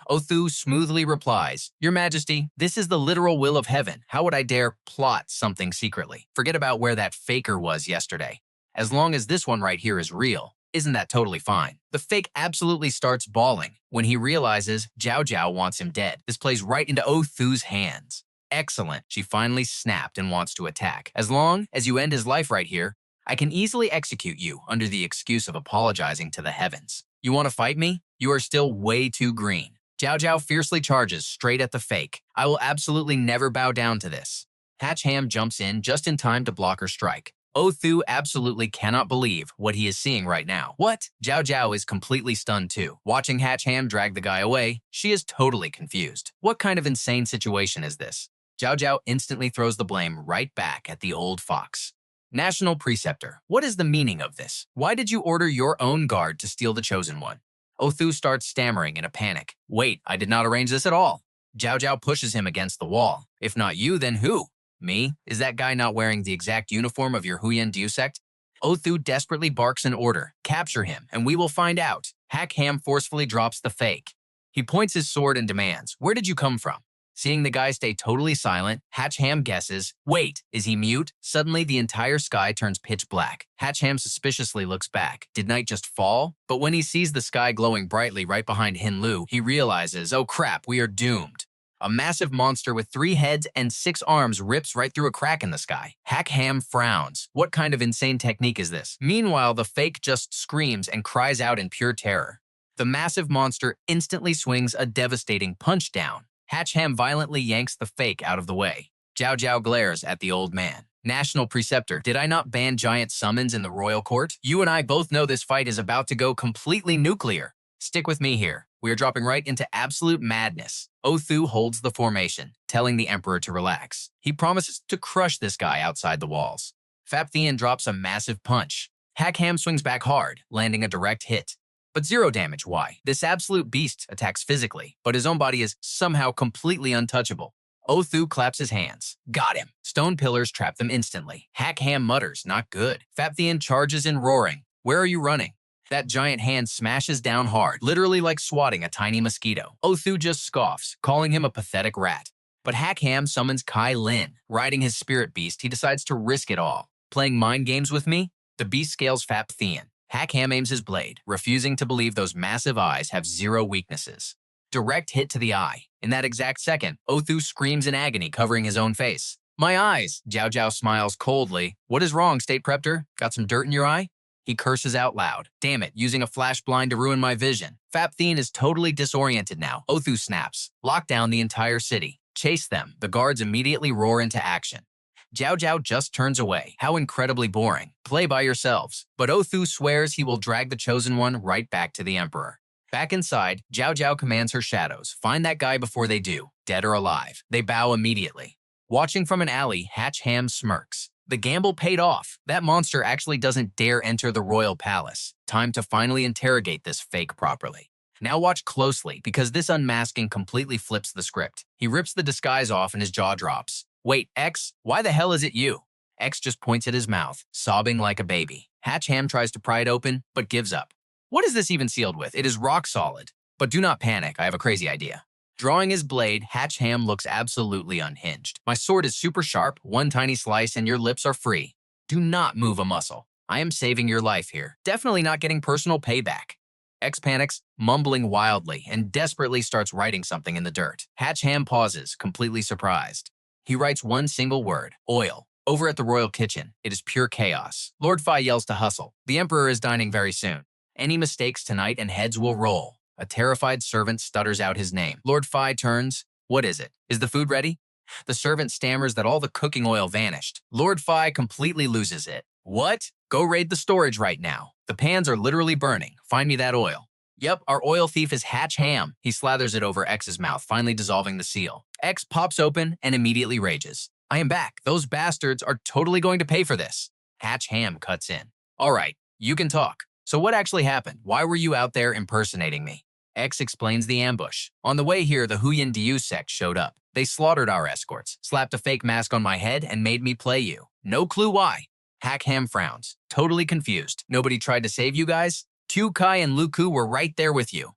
Othu smoothly replies, "Your Majesty, this is the literal will of heaven. How would I dare plot something secretly? Forget about where that faker was yesterday. As long as this one right here is real, isn't that totally fine?" The fake absolutely starts bawling when he realizes Zhao Zhao wants him dead. This plays right into Othu's hands. "Excellent." She finally snapped and wants to attack. "As long as you end his life right here, I can easily execute you under the excuse of apologizing to the heavens. You want to fight me? You are still way too green." Zhao Zhao fiercely charges straight at the fake. "I will absolutely never bow down to this." Hach Ham jumps in just in time to block her strike. Othu absolutely cannot believe what he is seeing right now. What? Zhao Zhao is completely stunned too. Watching Hach Ham drag the guy away, she is totally confused. What kind of insane situation is this? Zhao Zhao instantly throws the blame right back at the old fox. National Preceptor, what is the meaning of this? Why did you order your own guard to steal the chosen one? Othu starts stammering in a panic. Wait, I did not arrange this at all. Zhao Zhao pushes him against the wall. If not you, then who? Me? Is that guy not wearing the exact uniform of your Huyen Du sect? Othu desperately barks an order. Capture him, and we will find out. Hach Ham forcefully drops the fake. He points his sword and demands, where did you come from? Seeing the guy stay totally silent, Hach Ham guesses, wait, is he mute? Suddenly, the entire sky turns pitch black. Hach Ham suspiciously looks back. Did night just fall? But when he sees the sky glowing brightly right behind Hin Lu, he realizes, oh crap, we are doomed. A massive monster with 3 heads and 6 arms rips right through a crack in the sky. Hach Ham frowns. What kind of insane technique is this? Meanwhile, the fake just screams and cries out in pure terror. The massive monster instantly swings a devastating punch down. Hach Ham violently yanks the fake out of the way. Zhao Zhao glares at the old man. National Preceptor, did I not ban giant summons in the royal court? You and I both know this fight is about to go completely nuclear. Stick with me here. We are dropping right into absolute madness. Othu holds the formation, telling the Emperor to relax. He promises to crush this guy outside the walls. Fapthean drops a massive punch. Hach Ham swings back hard, landing a direct hit. But 0 damage, why? This absolute beast attacks physically, but his own body is somehow completely untouchable. Othu claps his hands. Got him. Stone pillars trap them instantly. Hach Ham mutters, not good. Fapthean charges in roaring. Where are you running? That giant hand smashes down hard, literally like swatting a tiny mosquito. Othu just scoffs, calling him a pathetic rat. But Hach Ham summons Kai Lin. Riding his spirit beast, he decides to risk it all. Playing mind games with me? The beast scales Fapthean. Hach Ham aims his blade, refusing to believe those massive eyes have 0 weaknesses. Direct hit to the eye. In that exact second, Othu screams in agony, covering his own face. My eyes! Zhao Zhao smiles coldly. What is wrong, State Preptor? Got some dirt in your eye? He curses out loud. Damn it, using a flash blind to ruin my vision. Fapthean is totally disoriented now. Othu snaps. Lock down the entire city. Chase them. The guards immediately roar into action. Zhao Zhao just turns away. How incredibly boring. Play by yourselves. But Othu swears he will drag the Chosen One right back to the Emperor. Back inside, Zhao Zhao commands her shadows. Find that guy before they do, dead or alive. They bow immediately. Watching from an alley, Hach Ham smirks. The gamble paid off. That monster actually doesn't dare enter the royal palace. Time to finally interrogate this fake properly. Now watch closely, because this unmasking completely flips the script. He rips the disguise off and his jaw drops. Wait, X, why the hell is it you? X just points at his mouth, sobbing like a baby. Hach Ham tries to pry it open, but gives up. What is this even sealed with? It is rock solid. But do not panic, I have a crazy idea. Drawing his blade, Hach Ham looks absolutely unhinged. My sword is super sharp, 1 tiny slice, and your lips are free. Do not move a muscle. I am saving your life here. Definitely not getting personal payback. X panics, mumbling wildly, and desperately starts writing something in the dirt. Hach Ham pauses, completely surprised. He writes 1 single word, oil. Over at the royal kitchen, it is pure chaos. Lord Fai yells to hustle. The Emperor is dining very soon. Any mistakes tonight and heads will roll. A terrified servant stutters out his name. Lord Fai turns. What is it? Is the food ready? The servant stammers that all the cooking oil vanished. Lord Fai completely loses it. What? Go raid the storage right now. The pans are literally burning. Find me that oil. Yep, our oil thief is Hach Ham. He slathers it over X's mouth, finally dissolving the seal. X pops open and immediately rages. I am back. Those bastards are totally going to pay for this. Hach Ham cuts in. All right, you can talk. So what actually happened? Why were you out there impersonating me? X explains the ambush. On the way here, the Huyen Du sect showed up. They slaughtered our escorts, slapped a fake mask on my head, and made me play you. No clue why. Hach Ham frowns, totally confused. Nobody tried to save you guys? Tu Kai and Luku were right there with you.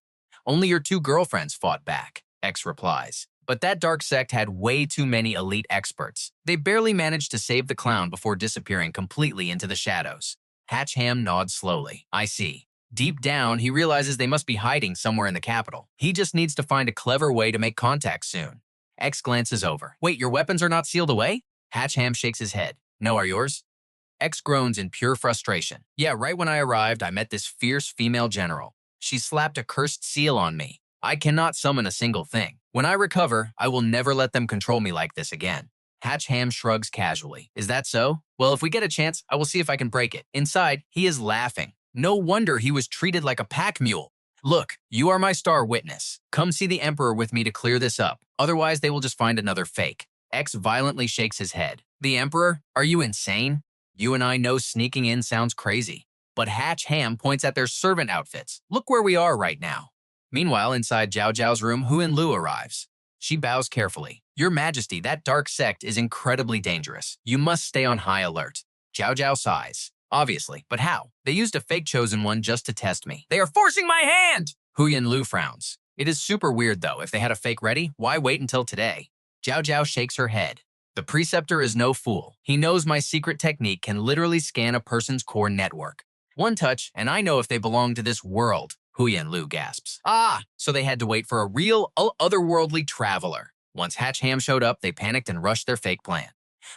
Only your 2 girlfriends fought back, X replies. But that dark sect had way too many elite experts. They barely managed to save the clown before disappearing completely into the shadows. Hach Ham nods slowly. I see. Deep down, he realizes they must be hiding somewhere in the capital. He just needs to find a clever way to make contact soon. X glances over. Wait, your weapons are not sealed away? Hach Ham shakes his head. No, are yours? X groans in pure frustration. Yeah, right when I arrived, I met this fierce female general. She slapped a cursed seal on me. I cannot summon a single thing. When I recover, I will never let them control me like this again. Hach Ham shrugs casually. Is that so? Well, if we get a chance, I will see if I can break it. Inside, he is laughing. No wonder he was treated like a pack mule. Look, you are my star witness. Come see the Emperor with me to clear this up. Otherwise, they will just find another fake. X violently shakes his head. The Emperor? Are you insane? You and I know sneaking in sounds crazy. But Hach Ham points at their servant outfits. Look where we are right now. Meanwhile, inside Zhao Zhao's room, Huan Lu arrives. She bows carefully. Your Majesty, that dark sect is incredibly dangerous. You must stay on high alert. Zhao Zhao sighs. Obviously, but how? They used a fake chosen one just to test me. They are forcing my hand! Huan Lu frowns. It is super weird though. If they had a fake ready, why wait until today? Zhao Zhao shakes her head. The preceptor is no fool. He knows my secret technique can literally scan a person's core network. One touch, and I know if they belong to this world. Huan Lu gasps. Ah, so they had to wait for a real, otherworldly traveler. Once Hach Ham showed up, they panicked and rushed their fake plan.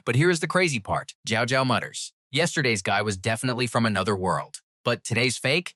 But here is the crazy part. Zhao Zhao mutters. Yesterday's guy was definitely from another world. But today's fake?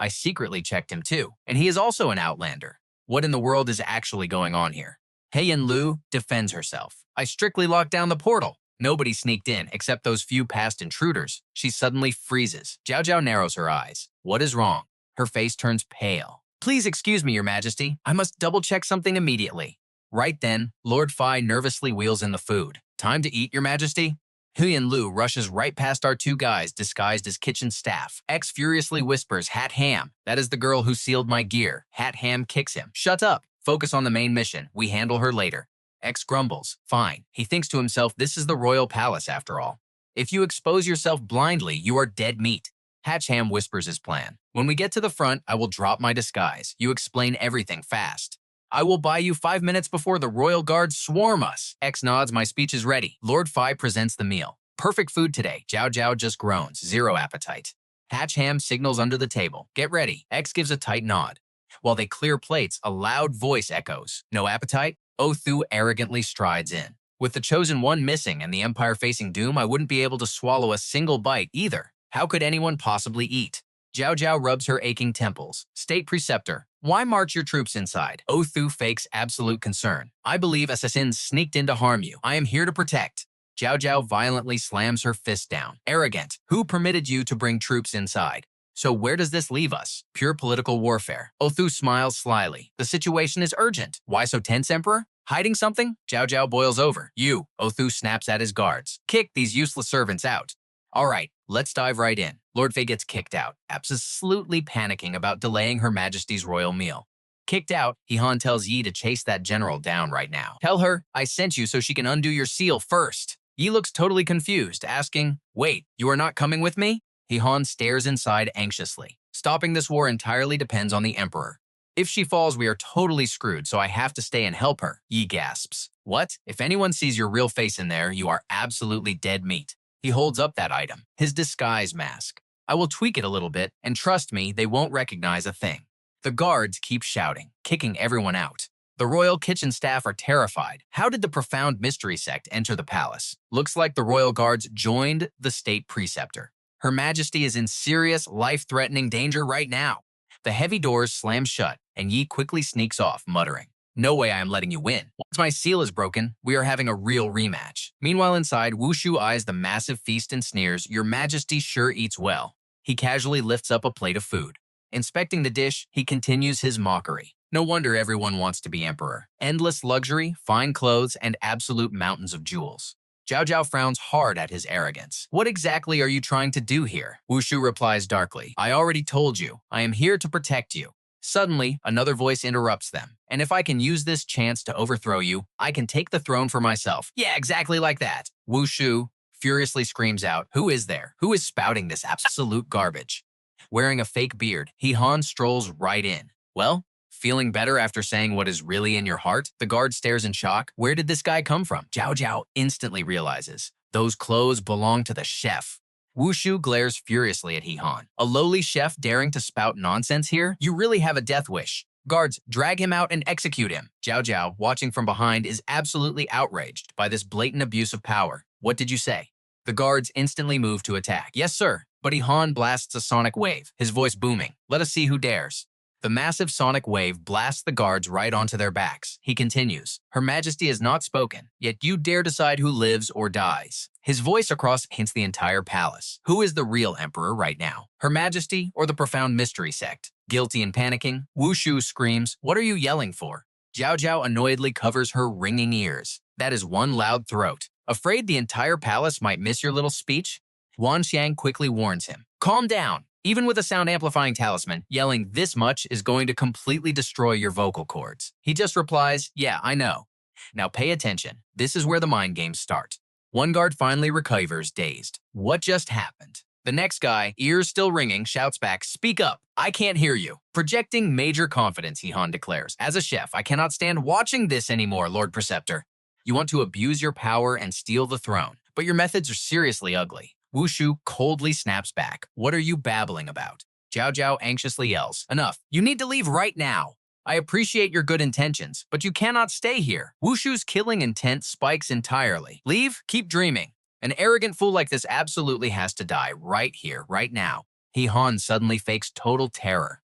I secretly checked him too, and he is also an outlander. What in the world is actually going on here? Huan Lu defends herself. I strictly locked down the portal. Nobody sneaked in except those few past intruders. She suddenly freezes. Zhao Zhao narrows her eyes. What is wrong? Her face turns pale. Please excuse me, Your Majesty. I must double-check something immediately. Right then, Lord Fai nervously wheels in the food. Time to eat, Your Majesty? Huan Lu rushes right past our two guys disguised as kitchen staff. X furiously whispers, Hach Ham. That is the girl who sealed my gear. Hach Ham kicks him. Shut up. Focus on the main mission. We handle her later. X grumbles. Fine. He thinks to himself, this is the royal palace after all. If you expose yourself blindly, you are dead meat. Hach Ham whispers his plan. When we get to the front, I will drop my disguise. You explain everything fast. I will buy you 5 minutes before the royal guards swarm us. X nods, my speech is ready. Lord Fai presents the meal. Perfect food today. Zhao Zhao just groans. Zero appetite. Hach Ham signals under the table. Get ready. X gives a tight nod. While they clear plates, a loud voice echoes. No appetite? Othu arrogantly strides in. With the Chosen One missing and the Empire facing doom, I wouldn't be able to swallow a single bite either. How could anyone possibly eat? Zhao Zhao rubs her aching temples. State Preceptor, why march your troops inside? Othu fakes absolute concern. I believe assassins sneaked in to harm you. I am here to protect. Zhao Zhao violently slams her fist down. Arrogant, who permitted you to bring troops inside? So where does this leave us? Pure political warfare. Othu smiles slyly. The situation is urgent. Why so tense, Emperor? Hiding something? Zhao Zhao boils over. You. Othu snaps at his guards. Kick these useless servants out. All right, let's dive right in. Lord Fei gets kicked out, absolutely panicking about delaying Her Majesty's royal meal. Kicked out, Han tells Yi to chase that general down right now. Tell her I sent you so she can undo your seal first. Yi looks totally confused, asking, wait, you are not coming with me? Han stares inside anxiously. Stopping this war entirely depends on the Emperor. If she falls, we are totally screwed, so I have to stay and help her. Yi gasps. What? If anyone sees your real face in there, you are absolutely dead meat. He holds up that item, his disguise mask. I will tweak it a little bit, and trust me, they won't recognize a thing. The guards keep shouting, kicking everyone out. The royal kitchen staff are terrified. How did the profound mystery sect enter the palace? Looks like the royal guards joined the state preceptor. Her Majesty is in serious, life-threatening danger right now. The heavy doors slam shut, and Yi quickly sneaks off, muttering, no way I am letting you win. Once my seal is broken, we are having a real rematch. Meanwhile inside, Wushu eyes the massive feast and sneers, Your Majesty sure eats well. He casually lifts up a plate of food. Inspecting the dish, he continues his mockery. No wonder everyone wants to be emperor. Endless luxury, fine clothes, and absolute mountains of jewels. Zhao Zhao frowns hard at his arrogance. What exactly are you trying to do here? Wushu replies darkly, I already told you. I am here to protect you. Suddenly, another voice interrupts them. And if I can use this chance to overthrow you, I can take the throne for myself. Yeah, exactly like that. Wushu furiously screams out, who is there? Who is spouting this absolute garbage? Wearing a fake beard, Han strolls right in. Well, feeling better after saying what is really in your heart? The guard stares in shock. Where did this guy come from? Zhao Zhao instantly realizes. Those clothes belong to the chef. Wushu glares furiously at Han. A lowly chef daring to spout nonsense here? You really have a death wish. Guards, drag him out and execute him. Zhao Zhao, watching from behind, is absolutely outraged by this blatant abuse of power. What did you say? The guards instantly move to attack. Yes, sir. But Han blasts a sonic wave, his voice booming. Let us see who dares. The massive sonic wave blasts the guards right onto their backs. He continues, Her Majesty has not spoken, yet you dare decide who lives or dies. His voice across hints the entire palace. Who is the real emperor right now? Her Majesty or the profound mystery sect? Guilty and panicking, Wushu screams, What are you yelling for? Jiao Jiao annoyedly covers her ringing ears. That is one loud throat. Afraid the entire palace might miss your little speech? Wan Xiang quickly warns him, Calm down. Even with a sound-amplifying talisman, yelling this much is going to completely destroy your vocal cords. He just replies, Yeah, I know. Now pay attention. This is where the mind games start. One guard finally recovers, dazed. What just happened? The next guy, ears still ringing, shouts back, Speak up. I can't hear you. Projecting major confidence, He-Han declares. As a chef, I cannot stand watching this anymore, Lord Preceptor. You want to abuse your power and steal the throne, but your methods are seriously ugly. Wushu coldly snaps back. What are you babbling about? Jiao Jiao anxiously yells. Enough. You need to leave right now. I appreciate your good intentions, but you cannot stay here. Wushu's killing intent spikes entirely. Leave? Keep dreaming. An arrogant fool like this absolutely has to die right here, right now. He-Han suddenly fakes total terror.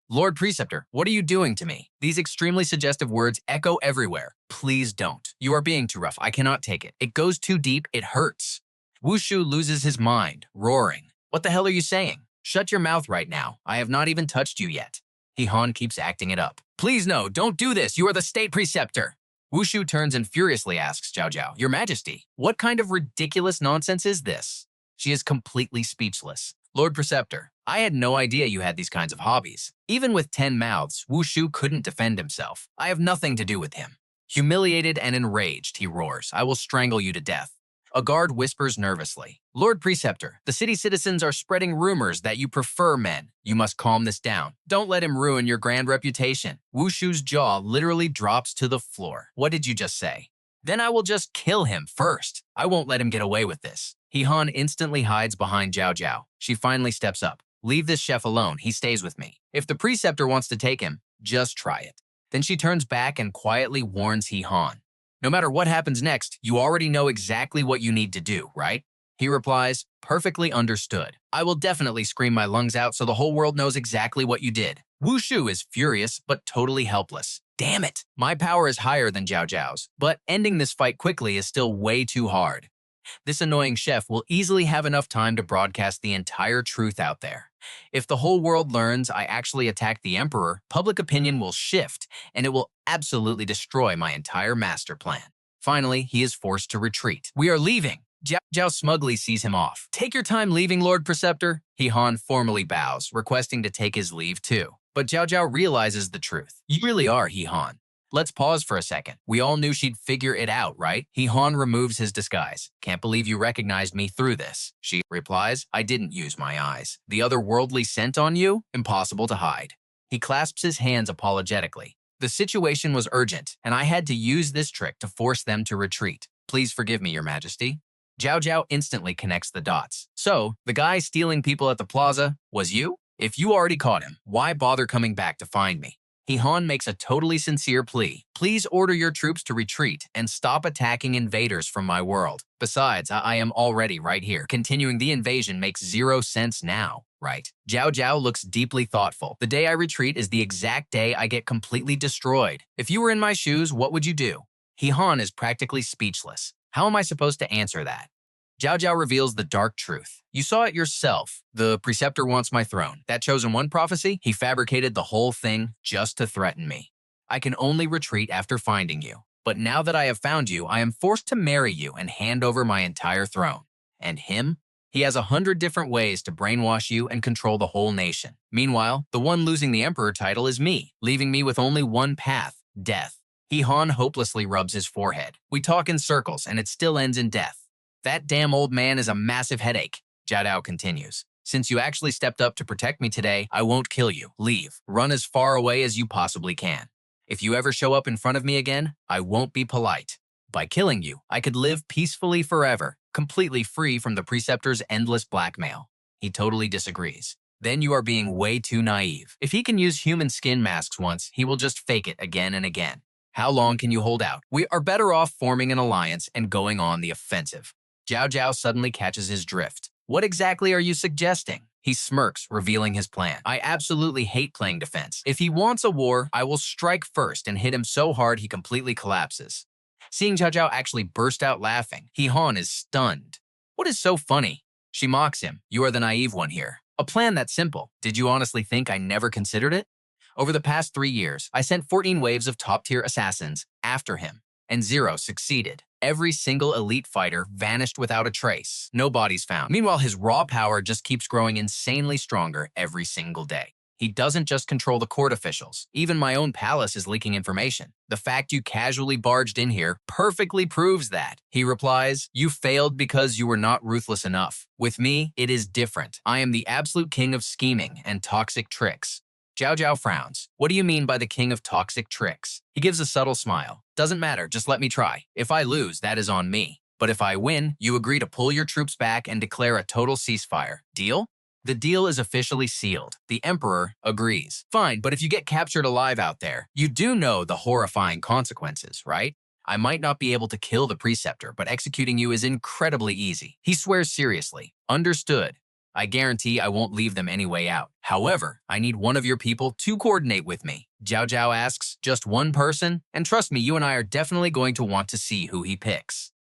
Lord Preceptor, what are you doing to me? These extremely suggestive words echo everywhere. Please don't. You are being too rough. I cannot take it. It goes too deep. It hurts. Wushu loses his mind, roaring. What the hell are you saying? Shut your mouth right now. I have not even touched you yet. He-Han keeps acting it up. Please no, don't do this. You are the state preceptor. Wushu turns and furiously asks Jiao Jiao, Your Majesty, what kind of ridiculous nonsense is this? She is completely speechless. Lord Preceptor, I had no idea you had these kinds of hobbies. Even with 10 mouths, Wushu couldn't defend himself. I have nothing to do with him. Humiliated and enraged, he roars, I will strangle you to death. A guard whispers nervously, Lord Preceptor, the city citizens are spreading rumors that you prefer men. You must calm this down. Don't let him ruin your grand reputation. Wushu's jaw literally drops to the floor. What did you just say? Then I will just kill him first. I won't let him get away with this. He-Han instantly hides behind Jiao Jiao. She finally steps up. Leave this chef alone. He stays with me. If the preceptor wants to take him, just try it. Then she turns back and quietly warns He-Han. No matter what happens next, you already know exactly what you need to do, right? He replies, Perfectly understood. I will definitely scream my lungs out so the whole world knows exactly what you did. Wushu is furious, but totally helpless. Damn it! My power is higher than Jiao Jiao's, but ending this fight quickly is still way too hard. This annoying chef will easily have enough time to broadcast the entire truth out there. If the whole world learns I actually attacked the Emperor, public opinion will shift, and it will absolutely destroy my entire master plan. Finally, he is forced to retreat. We are leaving! Jiao Jiao smugly sees him off. Take your time leaving, Lord Preceptor. He-Han formally bows, requesting to take his leave too. But Jiao Jiao realizes the truth. You really are He-Han. Let's pause for a second. We all knew she'd figure it out, right? He-Han removes his disguise. Can't believe you recognized me through this. She replies, I didn't use my eyes. The otherworldly scent on you? Impossible to hide. He clasps his hands apologetically. The situation was urgent, and I had to use this trick to force them to retreat. Please forgive me, Your Majesty. Jiao Jiao instantly connects the dots. So, the guy stealing people at the plaza was you? If you already caught him, why bother coming back to find me? He-Han makes a totally sincere plea. Please order your troops to retreat and stop attacking invaders from my world. Besides, I am already right here. Continuing the invasion makes zero sense now, right? Jiao Jiao looks deeply thoughtful. The day I retreat is the exact day I get completely destroyed. If you were in my shoes, what would you do? He-Han is practically speechless. How am I supposed to answer that? Jiao Jiao reveals the dark truth. You saw it yourself. The preceptor wants my throne. That chosen one prophecy, he fabricated the whole thing just to threaten me. I can only retreat after finding you. But now that I have found you, I am forced to marry you and hand over my entire throne. And him? He has 100 different ways to brainwash you and control the whole nation. Meanwhile, the one losing the emperor title is me, leaving me with only one path, death. He-Han hopelessly rubs his forehead. We talk in circles, and it still ends in death. That damn old man is a massive headache, Jiao Jiao continues. Since you actually stepped up to protect me today, I won't kill you. Leave. Run as far away as you possibly can. If you ever show up in front of me again, I won't be polite. By killing you, I could live peacefully forever, completely free from the preceptor's endless blackmail. He totally disagrees. Then you are being way too naive. If he can use human skin masks once, he will just fake it again and again. How long can you hold out? We are better off forming an alliance and going on the offensive. Jiao Jiao suddenly catches his drift. What exactly are you suggesting? He smirks, revealing his plan. I absolutely hate playing defense. If he wants a war, I will strike first and hit him so hard he completely collapses. Seeing Zhao Zhao actually burst out laughing, Han is stunned. What is so funny? She mocks him. You are the naive one here. A plan that simple. Did you honestly think I never considered it? Over the past 3 years, I sent 14 waves of top-tier assassins after him, and 0 succeeded. Every single elite fighter vanished without a trace. No bodies found. Meanwhile, his raw power just keeps growing insanely stronger every single day. He doesn't just control the court officials. Even my own palace is leaking information. The fact you casually barged in here perfectly proves that. He replies, you failed because you were not ruthless enough. With me, it is different. I am the absolute king of scheming and toxic tricks. Zhao Zhao frowns. What do you mean by the king of toxic tricks? He gives a subtle smile. Doesn't matter, just let me try. If I lose, that is on me. But if I win, you agree to pull your troops back and declare a total ceasefire. Deal? The deal is officially sealed. The Emperor agrees. Fine, but if you get captured alive out there, you do know the horrifying consequences, right? I might not be able to kill the Preceptor, but executing you is incredibly easy. He swears seriously. Understood. I guarantee I won't leave them any way out. However, I need one of your people to coordinate with me. Zhao Zhao asks, just one person? And trust me, you and I are definitely going to want to see who he picks.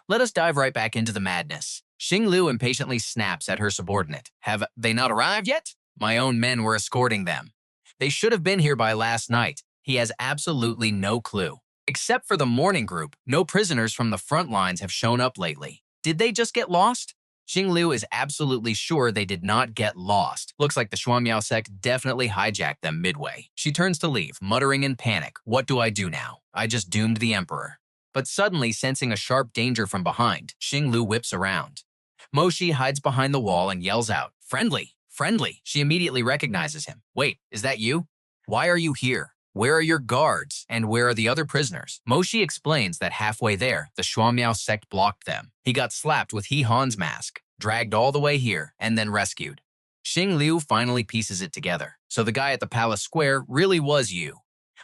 Let us dive right back into the madness. Xing Lu impatiently snaps at her subordinate. Have they not arrived yet? My own men were escorting them. They should have been here by last night. He has absolutely no clue. Except for the morning group, no prisoners from the front lines have shown up lately. Did they just get lost? Xing Lu is absolutely sure they did not get lost. Looks like the Xuanmiao sect definitely hijacked them midway. She turns to leave, muttering in panic. What do I do now? I just doomed the Emperor. But suddenly, sensing a sharp danger from behind, Xing Lu whips around. Moshi hides behind the wall and yells out, friendly, friendly. She immediately recognizes him. Wait, is that you? Why are you here? Where are your guards? And where are the other prisoners? Moshi explains that halfway there, the Xuanmiao sect blocked them. He got slapped with Han's mask, dragged all the way here, and then rescued. Xing Liu finally pieces it together. So the guy at the palace square really was you.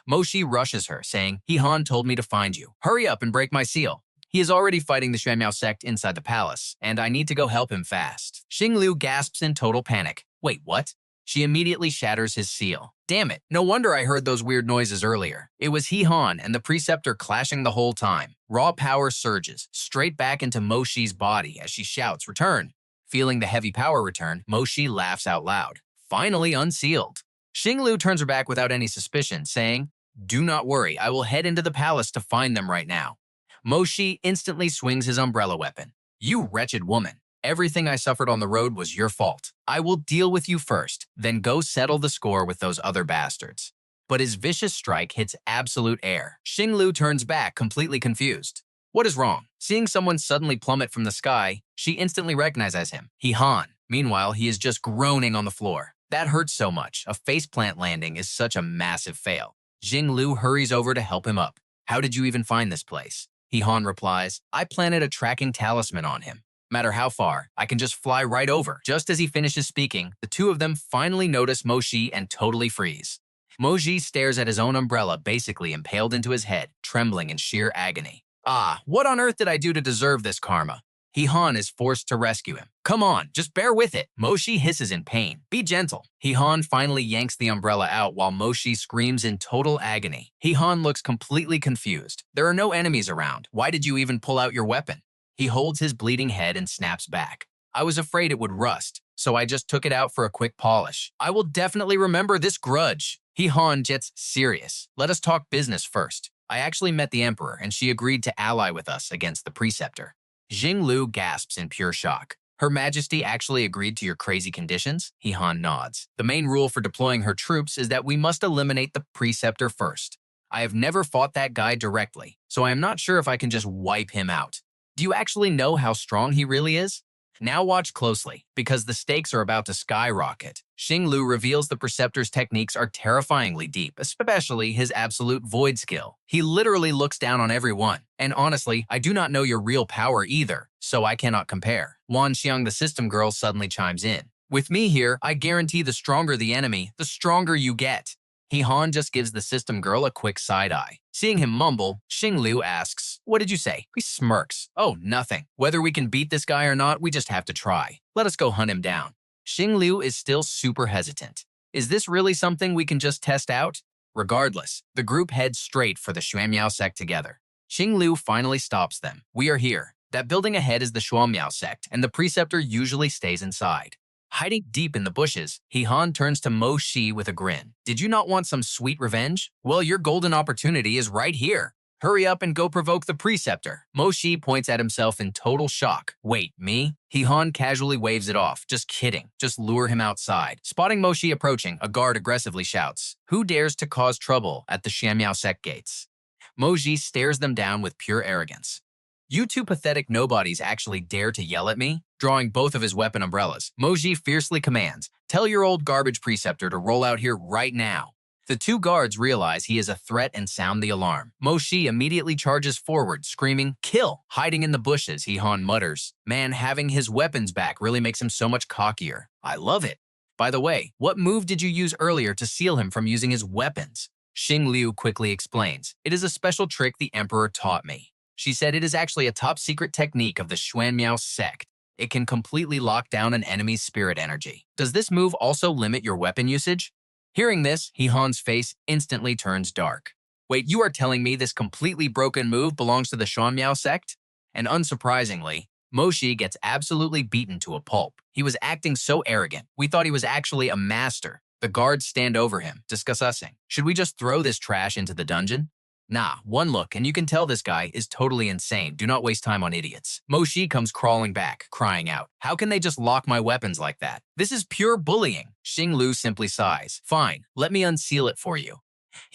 Moshi rushes her, saying, Han told me to find you. Hurry up and break my seal. He is already fighting the Xuanmiao sect inside the palace, and I need to go help him fast. Xing Liu gasps in total panic. Wait, what? She immediately shatters his seal. Damn it, no wonder I heard those weird noises earlier. It was Han and the Preceptor clashing the whole time. Raw power surges, straight back into Moshi's body as she shouts, return. Feeling the heavy power return, Moshi laughs out loud. Finally unsealed. Xing Liu turns her back without any suspicion, saying, do not worry, I will head into the palace to find them right now. Moshi instantly swings his umbrella weapon. You wretched woman. Everything I suffered on the road was your fault. I will deal with you first, then go settle the score with those other bastards. But his vicious strike hits absolute air. Xing Liu turns back, completely confused. What is wrong? Seeing someone suddenly plummet from the sky, she instantly recognizes him, Han. Meanwhile, he is just groaning on the floor. That hurts so much. A faceplant landing is such a massive fail. Xing Liu hurries over to help him up. How did you even find this place? Han replies, I planted a tracking talisman on him. Matter how far, I can just fly right over. Just as he finishes speaking, the two of them finally notice Moshi and totally freeze. Moshi stares at his own umbrella basically impaled into his head, trembling in sheer agony. Ah, what on earth did I do to deserve this karma? Han is forced to rescue him. Come on, just bear with it. Moshi hisses in pain. Be gentle. Han finally yanks the umbrella out while Moshi screams in total agony. Han looks completely confused. There are no enemies around. Why did you even pull out your weapon? He holds his bleeding head and snaps back. I was afraid it would rust, so I just took it out for a quick polish. I will definitely remember this grudge. Han gets serious. Let us talk business first. I actually met the Emperor, and she agreed to ally with us against the Preceptor. Xing Liu gasps in pure shock. Her Majesty actually agreed to your crazy conditions? Han nods. The main rule for deploying her troops is that we must eliminate the Preceptor first. I have never fought that guy directly, so I am not sure if I can just wipe him out. Do you actually know how strong he really is? Now watch closely, because the stakes are about to skyrocket. Xing Liu reveals the Preceptor's techniques are terrifyingly deep, especially his absolute void skill. He literally looks down on everyone. And honestly, I do not know your real power either, so I cannot compare. Wan Xiang, the system girl, suddenly chimes in. With me here, I guarantee the stronger the enemy, the stronger you get. Han just gives the system girl a quick side-eye. Seeing him mumble, Xing Liu asks, what did you say? He smirks. Oh, nothing. Whether we can beat this guy or not, we just have to try. Let us go hunt him down. Xing is still super hesitant. Is this really something we can just test out? Regardless, the group heads straight for the Xuanmiao sect together. Xing finally stops them. We are here. That building ahead is the Xuanmiao sect, and the preceptor usually stays inside. Hiding deep in the bushes, Han turns to Mo Shi with a grin. Did you not want some sweet revenge? Well, your golden opportunity is right here. Hurry up and go provoke the preceptor. Mo Shi points at himself in total shock. Wait, me? Han casually waves it off. Just kidding. Just lure him outside. Spotting Mo Shi approaching, a guard aggressively shouts, "Who dares to cause trouble at the Xuanmiao sect gates?" Mo Shi stares them down with pure arrogance. You two pathetic nobodies actually dare to yell at me? Drawing both of his weapon umbrellas, Mo Shi fiercely commands, "Tell your old garbage preceptor to roll out here right now." The two guards realize he is a threat and sound the alarm. Mo Shi immediately charges forward, screaming, "Kill!" Hiding in the bushes, Han mutters, "Man, having his weapons back really makes him so much cockier. I love it." By the way, what move did you use earlier to seal him from using his weapons? Xing quickly explains, "It is a special trick the Emperor taught me." She said it is actually a top-secret technique of the Xuanmiao sect. It can completely lock down an enemy's spirit energy. Does this move also limit your weapon usage? Hearing this, Han's face instantly turns dark. Wait, you are telling me this completely broken move belongs to the Xuanmiao sect? And unsurprisingly, Mo Shi gets absolutely beaten to a pulp. He was acting so arrogant. We thought he was actually a master. The guards stand over him, discussing, should we just throw this trash into the dungeon? Nah, one look and you can tell this guy is totally insane. Do not waste time on idiots. Mo Shi comes crawling back, crying out, "How can they just lock my weapons like that? This is pure bullying." Xing simply sighs. "Fine, let me unseal it for you."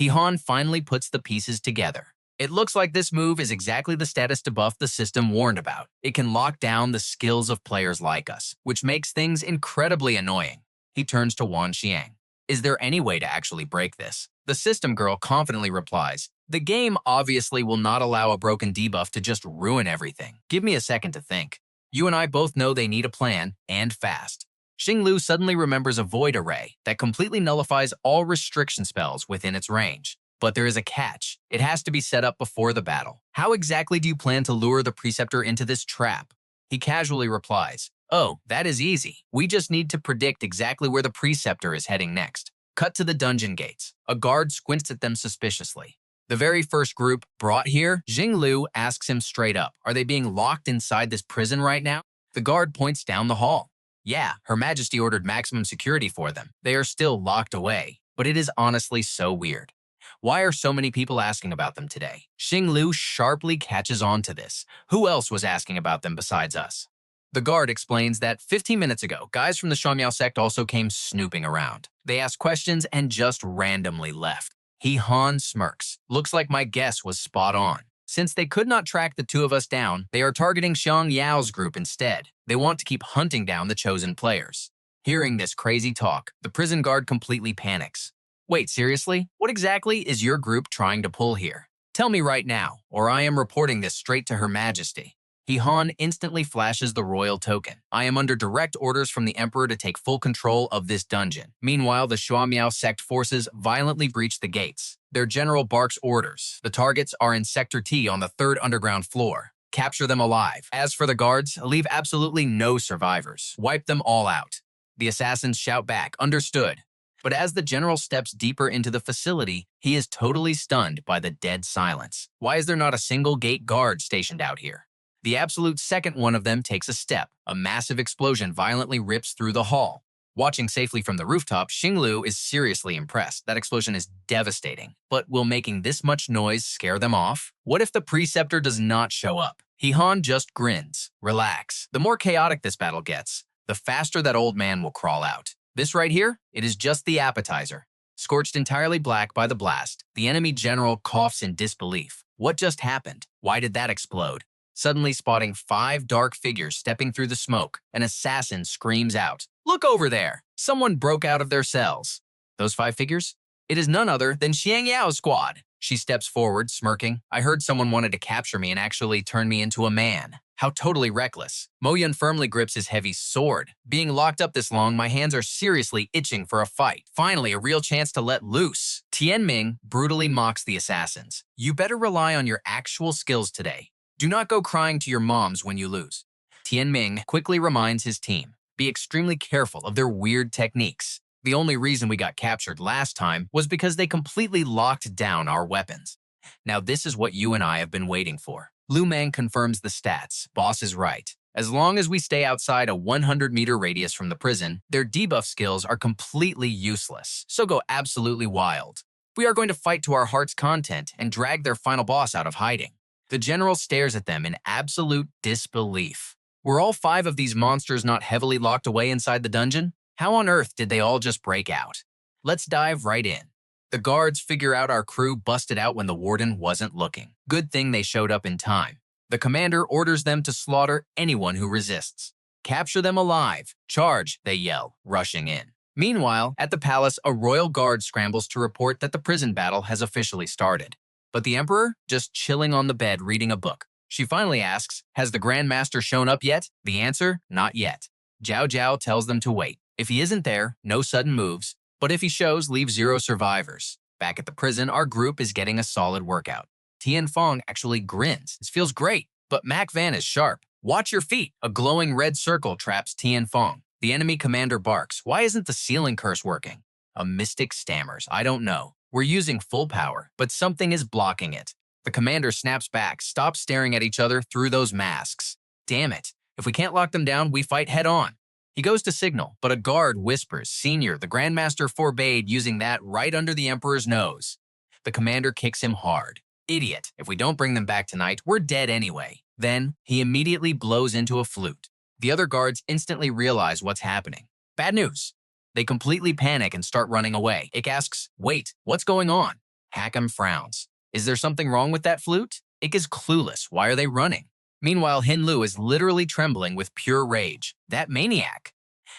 Han finally puts the pieces together. It looks like this move is exactly the status debuff the system warned about. It can lock down the skills of players like us, which makes things incredibly annoying. He turns to Wan Xiang. Is there any way to actually break this? The system girl confidently replies, "The game obviously will not allow a broken debuff to just ruin everything. Give me a second to think. You and I both know they need a plan, and fast." Xing suddenly remembers a void array that completely nullifies all restriction spells within its range. But there is a catch. It has to be set up before the battle. How exactly do you plan to lure the preceptor into this trap? He casually replies, "Oh, that is easy. We just need to predict exactly where the preceptor is heading next." Cut to the dungeon gates. A guard squints at them suspiciously. The very first group brought here, Xing asks him straight up, "Are they being locked inside this prison right now?" The guard points down the hall. "Yeah, Her Majesty ordered maximum security for them. They are still locked away. But it is honestly so weird. Why are so many people asking about them today?" Xing sharply catches on to this. Who else was asking about them besides us? The guard explains that 15 minutes ago, guys from the Xuanmiao sect also came snooping around. They asked questions and just randomly left. Han smirks. Looks like my guess was spot on. Since they could not track the two of us down, they are targeting Xiang Yao's group instead. They want to keep hunting down the chosen players. Hearing this crazy talk, the prison guard completely panics. Wait, seriously? What exactly is your group trying to pull here? Tell me right now, or I am reporting this straight to Her Majesty. Han instantly flashes the royal token. I am under direct orders from the Emperor to take full control of this dungeon. Meanwhile, the Xuanmiao sect forces violently breach the gates. Their general barks orders. The targets are in Sector T on the 3rd underground floor. Capture them alive. As for the guards, leave absolutely no survivors. Wipe them all out. The assassins shout back, "Understood." But as the general steps deeper into the facility, he is totally stunned by the dead silence. Why is there not a single gate guard stationed out here? The absolute second one of them takes a step. A massive explosion violently rips through the hall. Watching safely from the rooftop, Xing is seriously impressed. That explosion is devastating. But will making this much noise scare them off? What if the preceptor does not show up? Han just grins. Relax. The more chaotic this battle gets, the faster that old man will crawl out. This right here, it is just the appetizer. Scorched entirely black by the blast, the enemy general coughs in disbelief. What just happened? Why did that explode? Suddenly spotting 5 dark figures stepping through the smoke, an assassin screams out, "Look over there! Someone broke out of their cells." Those 5 figures? It is none other than Xiang Yao's squad. She steps forward, smirking. "I heard someone wanted to capture me and actually turn me into a man. How totally reckless." Mo Yun firmly grips his heavy sword. "Being locked up this long, my hands are seriously itching for a fight. Finally, a real chance to let loose." Tianming brutally mocks the assassins. "You better rely on your actual skills today. Do not go crying to your moms when you lose." Tianming quickly reminds his team. Be extremely careful of their weird techniques. The only reason we got captured last time was because they completely locked down our weapons. Now this is what you and I have been waiting for. Lu Mang confirms the stats. Boss is right. As long as we stay outside a 100-meter radius from the prison, their debuff skills are completely useless, so go absolutely wild. We are going to fight to our heart's content and drag their final boss out of hiding. The general stares at them in absolute disbelief. Were all 5 of these monsters not heavily locked away inside the dungeon? How on earth did they all just break out? Let's dive right in. The guards figure out our crew busted out when the warden wasn't looking. Good thing they showed up in time. The commander orders them to slaughter anyone who resists. Capture them alive. Charge, they yell, rushing in. Meanwhile, at the palace, a royal guard scrambles to report that the prison battle has officially started. But the emperor, just chilling on the bed reading a book. She finally asks, has the Grand Master shown up yet? The answer, not yet. Zhao Zhao tells them to wait. If he isn't there, no sudden moves. But if he shows, leave 0 survivors. Back at the prison, our group is getting a solid workout. Tian Fong actually grins. This feels great, but Mac Van is sharp. Watch your feet. A glowing red circle traps Tian Fong. The enemy commander barks. Why isn't the ceiling curse working? A mystic stammers. I don't know. We're using full power, but something is blocking it. The commander snaps back. Stop staring at each other through those masks. Damn it. If we can't lock them down, we fight head on. He goes to signal, but a guard whispers, Senior, the Grandmaster forbade using that right under the Emperor's nose. The commander kicks him hard. Idiot. If we don't bring them back tonight, we're dead anyway. Then, he immediately blows into a flute. The other guards instantly realize what's happening. Bad news. They completely panic and start running away. Ik asks, wait, what's going on? Hach Ham frowns. Is there something wrong with that flute? Ik is clueless. Why are they running? Meanwhile, Hin Lu is literally trembling with pure rage. That maniac.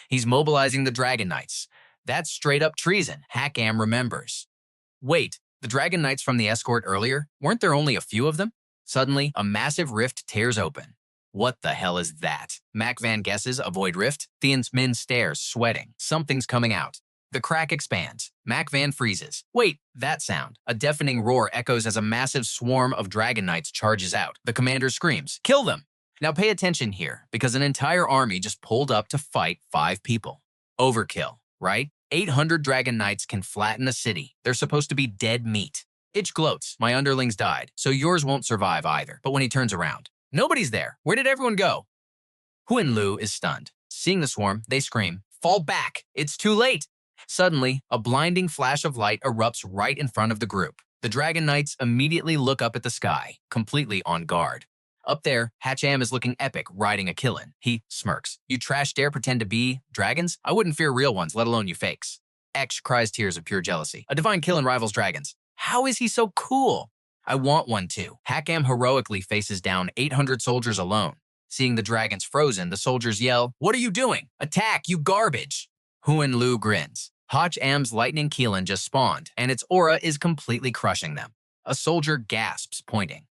He's mobilizing the Dragon Knights. That's straight up treason. Hach Ham remembers. Wait, the Dragon Knights from the escort earlier? Weren't there only a few of them? Suddenly, a massive rift tears open. What the hell is that? Mac Van guesses, avoid rift. Tian's Min stares, sweating. Something's coming out. The crack expands. Mac Van freezes. Wait, that sound. A deafening roar echoes as a massive swarm of Dragon Knights charges out. The commander screams, kill them! Now pay attention here, because an entire army just pulled up to fight 5 people. Overkill, right? 800 Dragon Knights can flatten a city. They're supposed to be dead meat. Itch gloats. My underlings died, so yours won't survive either. But when he turns around, nobody's there. Where did everyone go? Huan Lu is stunned. Seeing the swarm, they scream, fall back! It's too late! Suddenly, a blinding flash of light erupts right in front of the group. The Dragon Knights immediately look up at the sky, completely on guard. Up there, Hach Ham is looking epic, riding a Killin. He smirks. You trash dare pretend to be dragons? I wouldn't fear real ones, let alone you fakes. Eksh cries tears of pure jealousy. A divine Killin rivals dragons. How is he so cool? I want one too. Hach Ham heroically faces down 800 soldiers alone. Seeing the dragons frozen, the soldiers yell, what are you doing? Attack, you garbage! Huan Lu grins. Hach Ham's lightning Killin just spawned, and its aura is completely crushing them. A soldier gasps, pointing.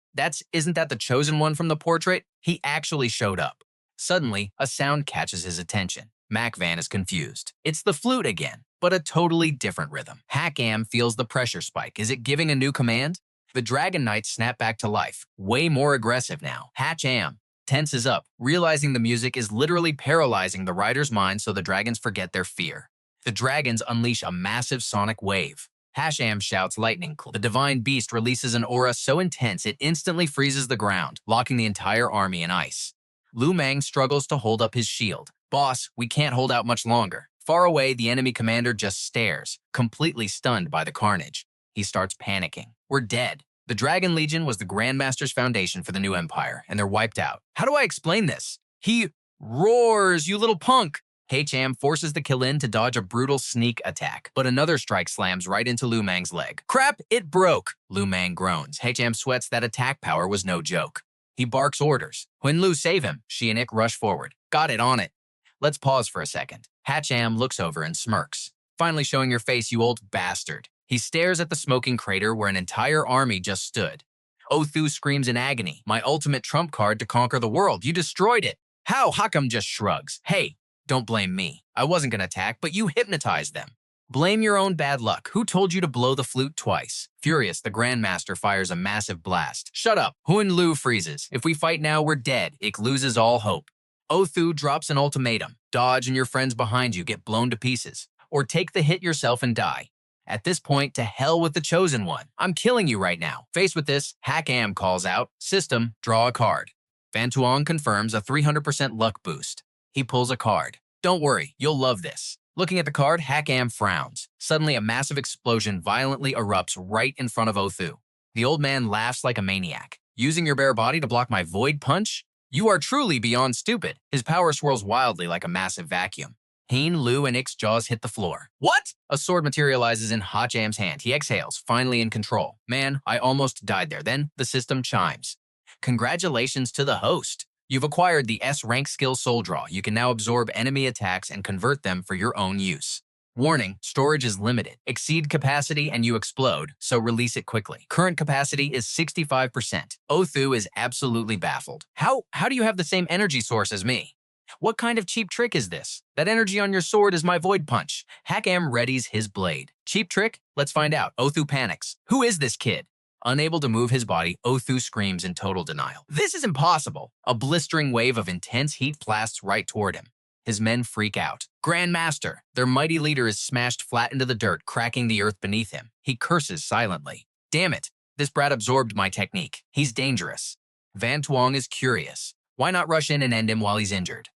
Isn't that the chosen one from the portrait? He actually showed up. Suddenly, a sound catches his attention. Mac Van is confused. It's the flute again, but a totally different rhythm. Hach Ham feels the pressure spike. Is it giving a new command? The Dragon Knights snap back to life, way more aggressive now. Hach Ham tenses up, realizing the music is literally paralyzing the rider's mind so the dragons forget their fear. The dragons unleash a massive sonic wave. Hach Ham shouts lightning. The divine beast releases an aura so intense it instantly freezes the ground, locking the entire army in ice. Lu Mang struggles to hold up his shield. Boss, we can't hold out much longer. Far away, the enemy commander just stares, completely stunned by the carnage. He starts panicking. We're dead. The Dragon Legion was the Grandmaster's foundation for the new empire, and they're wiped out. How do I explain this? He roars, you little punk! Hach Ham forces the Killin to dodge a brutal sneak attack, but another strike slams right into Lu Mang's leg. Crap, it broke! Lu Mang groans. Hach Ham sweats that attack power was no joke. He barks orders. Huan Lu, save him! She and Ik rush forward. Got it, on it. Let's pause for a second. Hach Ham looks over and smirks. Finally showing your face, you old bastard. He stares at the smoking crater where an entire army just stood. Othu screams in agony. My ultimate trump card to conquer the world. You destroyed it. How? Hach Ham just shrugs. Hey, don't blame me. I wasn't gonna attack, but you hypnotized them. Blame your own bad luck. Who told you to blow the flute twice? Furious, the Grandmaster fires a massive blast. Shut up. Huan Lu freezes. If we fight now, we're dead. Ik loses all hope. Othu drops an ultimatum. Dodge and your friends behind you get blown to pieces. Or take the hit yourself and die. At this point, to hell with the Chosen One. I'm killing you right now. Faced with this, Hach Ham calls out, System, draw a card. Tuong confirms a 300% luck boost. He pulls a card. Don't worry, you'll love this. Looking at the card, Hach Ham frowns. Suddenly, a massive explosion violently erupts right in front of Othu. The old man laughs like a maniac. Using your bare body to block my void punch? You are truly beyond stupid. His power swirls wildly like a massive vacuum. Heen, Lu, and Ik's jaws hit the floor. What? A sword materializes in Hach Ham's hand. He exhales, finally in control. Man, I almost died there. Then the system chimes. Congratulations to the host. You've acquired the S-rank skill Soul Draw. You can now absorb enemy attacks and convert them for your own use. Warning, storage is limited. Exceed capacity and you explode, so release it quickly. Current capacity is 65%. Othu is absolutely baffled. How do you have the same energy source as me? What kind of cheap trick is this? That energy on your sword is my void punch. Hach Ham readies his blade. Cheap trick? Let's find out. Othu panics. Who is this kid? Unable to move his body, Othu screams in total denial. This is impossible. A blistering wave of intense heat blasts right toward him. His men freak out. Grandmaster! Their mighty leader is smashed flat into the dirt, cracking the earth beneath him. He curses silently. Damn it! This brat absorbed my technique. He's dangerous. Tuong is curious. Why not rush in and end him while he's injured?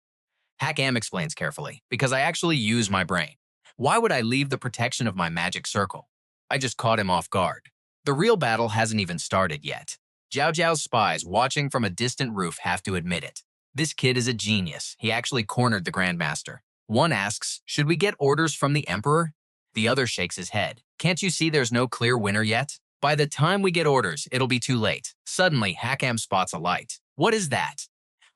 Hach Ham explains carefully, because I actually use my brain. Why would I leave the protection of my magic circle? I just caught him off guard. The real battle hasn't even started yet. Jiao Jiao's spies watching from a distant roof have to admit it. This kid is a genius. He actually cornered the Grandmaster. One asks, should we get orders from the Emperor? The other shakes his head. Can't you see there's no clear winner yet? By the time we get orders, it'll be too late. Suddenly, Hach Ham spots a light. What is that?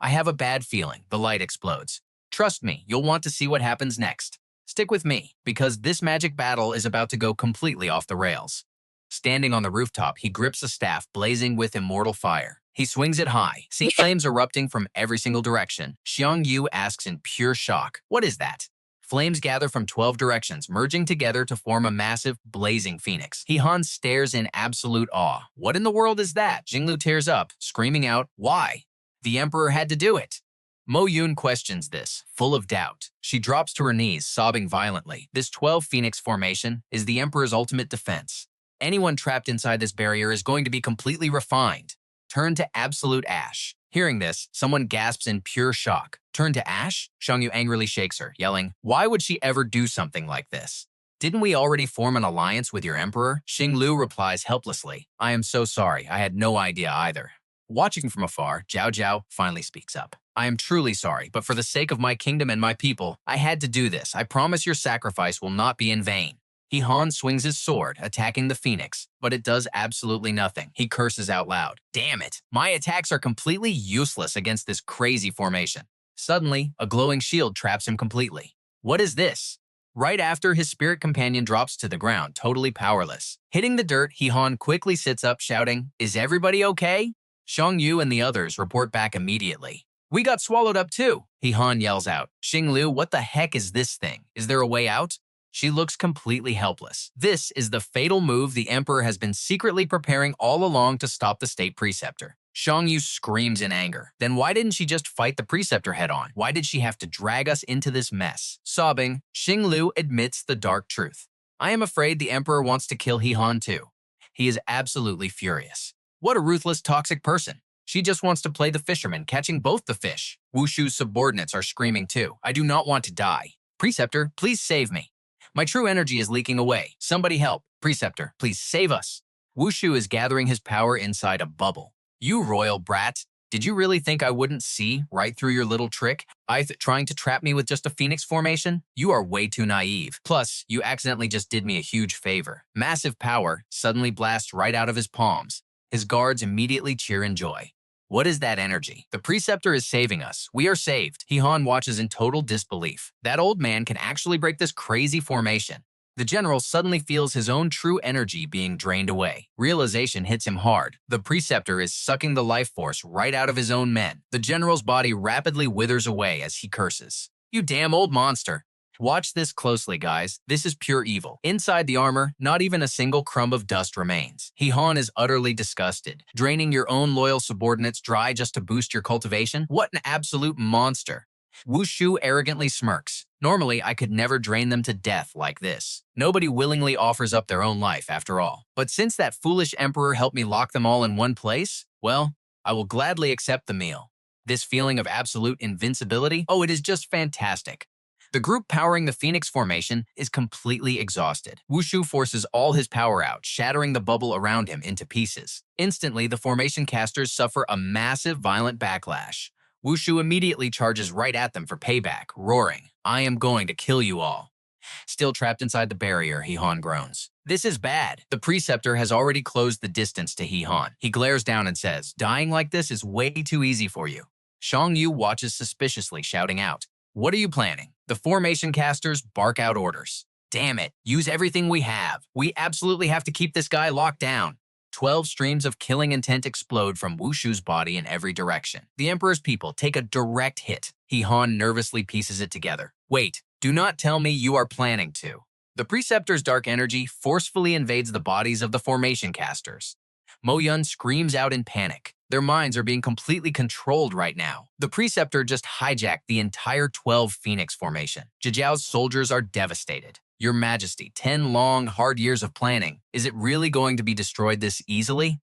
I have a bad feeling. The light explodes. Trust me, you'll want to see what happens next. Stick with me, because this magic battle is about to go completely off the rails. Standing on the rooftop, he grips a staff blazing with immortal fire. He swings it high, seeing flames erupting from every single direction. Xiang Yu asks in pure shock, what is that? Flames gather from 12 directions, merging together to form a massive, blazing phoenix. He-Han stares in absolute awe. What in the world is that? Jinglu tears up, screaming out, why? The Emperor had to do it. Mo Yun questions this, full of doubt. She drops to her knees, sobbing violently. This 12 phoenix formation is the Emperor's ultimate defense. Anyone trapped inside this barrier is going to be completely refined. Turn to absolute ash. Hearing this, someone gasps in pure shock. Turn to ash? Xiang Yu angrily shakes her, yelling, why would she ever do something like this? Didn't we already form an alliance with your Emperor? Xing Lu replies helplessly, I am so sorry, I had no idea either. Watching from afar, Jiao Jiao finally speaks up. I am truly sorry, but for the sake of my kingdom and my people, I had to do this. I promise your sacrifice will not be in vain. He-Han swings his sword, attacking the phoenix, but it does absolutely nothing. He curses out loud. Damn it! My attacks are completely useless against this crazy formation. Suddenly, a glowing shield traps him completely. What is this? Right after, his spirit companion drops to the ground, totally powerless. Hitting the dirt, He-Han quickly sits up, shouting, is everybody okay? Xiang Yu and the others report back immediately. We got swallowed up too, He-Han yells out. Xing Lu, what the heck is this thing? Is there a way out? She looks completely helpless. This is the fatal move the Emperor has been secretly preparing all along to stop the state preceptor. Xiang Yu screams in anger. Then why didn't she just fight the preceptor head-on? Why did she have to drag us into this mess? Sobbing, Xing Lu admits the dark truth. I am afraid the Emperor wants to kill He-Han too. He is absolutely furious. What a ruthless, toxic person. She just wants to play the fisherman, catching both the fish. Wushu's subordinates are screaming too. I do not want to die. Preceptor, please save me. My true energy is leaking away. Somebody help. Preceptor, please save us. Wushu is gathering his power inside a bubble. You royal brat. Did you really think I wouldn't see right through your little trick? Trying to trap me with just a phoenix formation? You are way too naive. Plus, you accidentally just did me a huge favor. Massive power suddenly blasts right out of his palms. His guards immediately cheer in joy. What is that energy? The preceptor is saving us. We are saved. He-Han watches in total disbelief. That old man can actually break this crazy formation. The general suddenly feels his own true energy being drained away. Realization hits him hard. The preceptor is sucking the life force right out of his own men. The general's body rapidly withers away as he curses. You damn old monster. Watch this closely, guys. This is pure evil. Inside the armor, not even a single crumb of dust remains. He-Han is utterly disgusted. Draining your own loyal subordinates dry just to boost your cultivation? What an absolute monster. Wushu arrogantly smirks. Normally, I could never drain them to death like this. Nobody willingly offers up their own life, after all. But since that foolish emperor helped me lock them all in one place, well, I will gladly accept the meal. This feeling of absolute invincibility, oh, it is just fantastic. The group powering the Phoenix formation is completely exhausted. Wushu forces all his power out, shattering the bubble around him into pieces. Instantly, the formation casters suffer a massive, violent backlash. Wushu immediately charges right at them for payback, roaring, "I am going to kill you all." Still trapped inside the barrier, Hihan groans. This is bad. The preceptor has already closed the distance to Hihan. He glares down and says, "Dying like this is way too easy for you." Shang Yu watches suspiciously, shouting out, "What are you planning?" The formation casters bark out orders. "Damn it, use everything we have. We absolutely have to keep this guy locked down." 12 streams of killing intent explode from Wushu's body in every direction. The Emperor's people take a direct hit. Hihan nervously pieces it together. "Wait, do not tell me you are planning to." The Preceptor's dark energy forcefully invades the bodies of the formation casters. Mo Yun screams out in panic. Their minds are being completely controlled right now. The Preceptor just hijacked the entire 12 Phoenix formation. Jijiao's soldiers are devastated. "Your Majesty, 10 long, hard years of planning. Is it really going to be destroyed this easily?"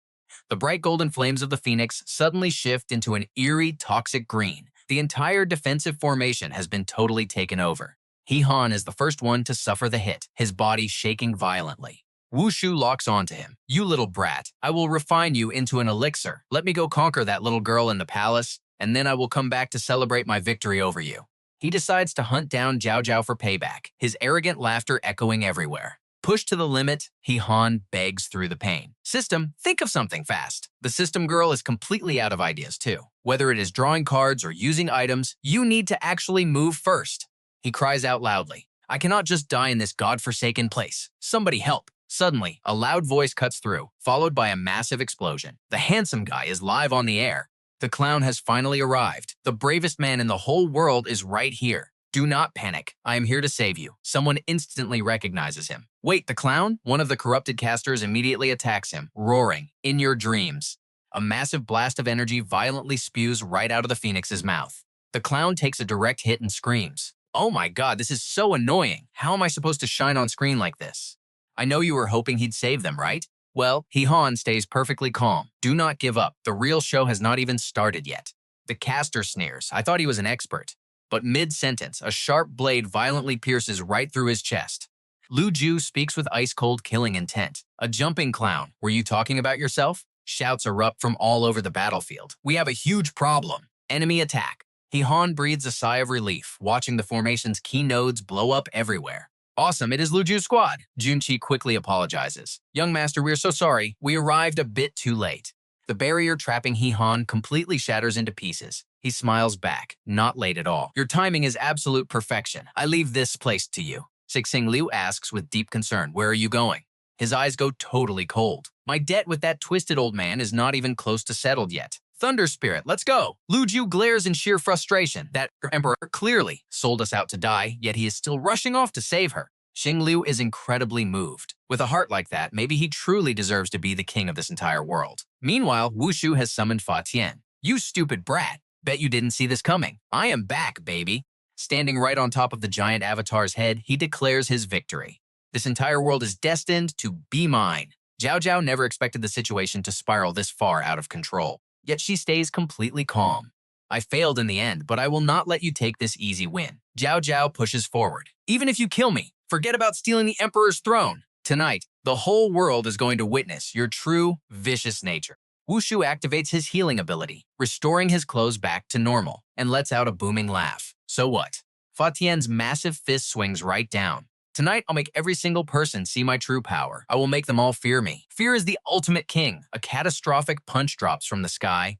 The bright golden flames of the Phoenix suddenly shift into an eerie, toxic green. The entire defensive formation has been totally taken over. Hihan is the first one to suffer the hit, his body shaking violently. Wushu locks onto him. "You little brat, I will refine you into an elixir. Let me go conquer that little girl in the palace, and then I will come back to celebrate my victory over you." He decides to hunt down Jiao Jiao for payback, his arrogant laughter echoing everywhere. Pushed to the limit, Hihan begs through the pain. "System, think of something fast." The system girl is completely out of ideas too. Whether it is drawing cards or using items, you need to actually move first. He cries out loudly, "I cannot just die in this godforsaken place. Somebody help." Suddenly, a loud voice cuts through, followed by a massive explosion. The handsome guy is live on the air. The clown has finally arrived. The bravest man in the whole world is right here. "Do not panic. I am here to save you." Someone instantly recognizes him. "Wait, the clown?" One of the corrupted casters immediately attacks him, roaring, "In your dreams." A massive blast of energy violently spews right out of the Phoenix's mouth. The clown takes a direct hit and screams, "Oh my god, this is so annoying. How am I supposed to shine on screen like this?" "I know you were hoping he'd save them, right?" Well, Hihan stays perfectly calm. "Do not give up. The real show has not even started yet." The caster sneers. "I thought he was an expert." But mid-sentence, a sharp blade violently pierces right through his chest. Lu Ju speaks with ice-cold killing intent. "A jumping clown. Were you talking about yourself?" Shouts erupt from all over the battlefield. "We have a huge problem. Enemy attack." Hihan breathes a sigh of relief, watching the formation's key nodes blow up everywhere. "Awesome, it is Lu Ju's squad." Junqi quickly apologizes. "Young master, we are so sorry. We arrived a bit too late." The barrier trapping Hihan completely shatters into pieces. He smiles back. "Not late at all. Your timing is absolute perfection. I leave this place to you." Sixing Liu asks with deep concern, "Where are you going?" His eyes go totally cold. "My debt with that twisted old man is not even close to settled yet." "Thunder Spirit, let's go." Lu Ju glares in sheer frustration. That emperor clearly sold us out to die, yet he is still rushing off to save her. Xing Liu is incredibly moved. With a heart like that, maybe he truly deserves to be the king of this entire world. Meanwhile, Wushu has summoned Fa Tian. "You stupid brat. Bet you didn't see this coming. I am back, baby." Standing right on top of the giant avatar's head, he declares his victory. "This entire world is destined to be mine." Jiao Jiao never expected the situation to spiral this far out of control. Yet she stays completely calm. "I failed in the end, but I will not let you take this easy win." Jiao Jiao pushes forward. "Even if you kill me, forget about stealing the Emperor's throne. Tonight, the whole world is going to witness your true, vicious nature." Wushu activates his healing ability, restoring his clothes back to normal, and lets out a booming laugh. "So what?" Fa Tian's massive fist swings right down. "Tonight, I'll make every single person see my true power. I will make them all fear me. Fear is the ultimate king." A catastrophic punch drops from the sky,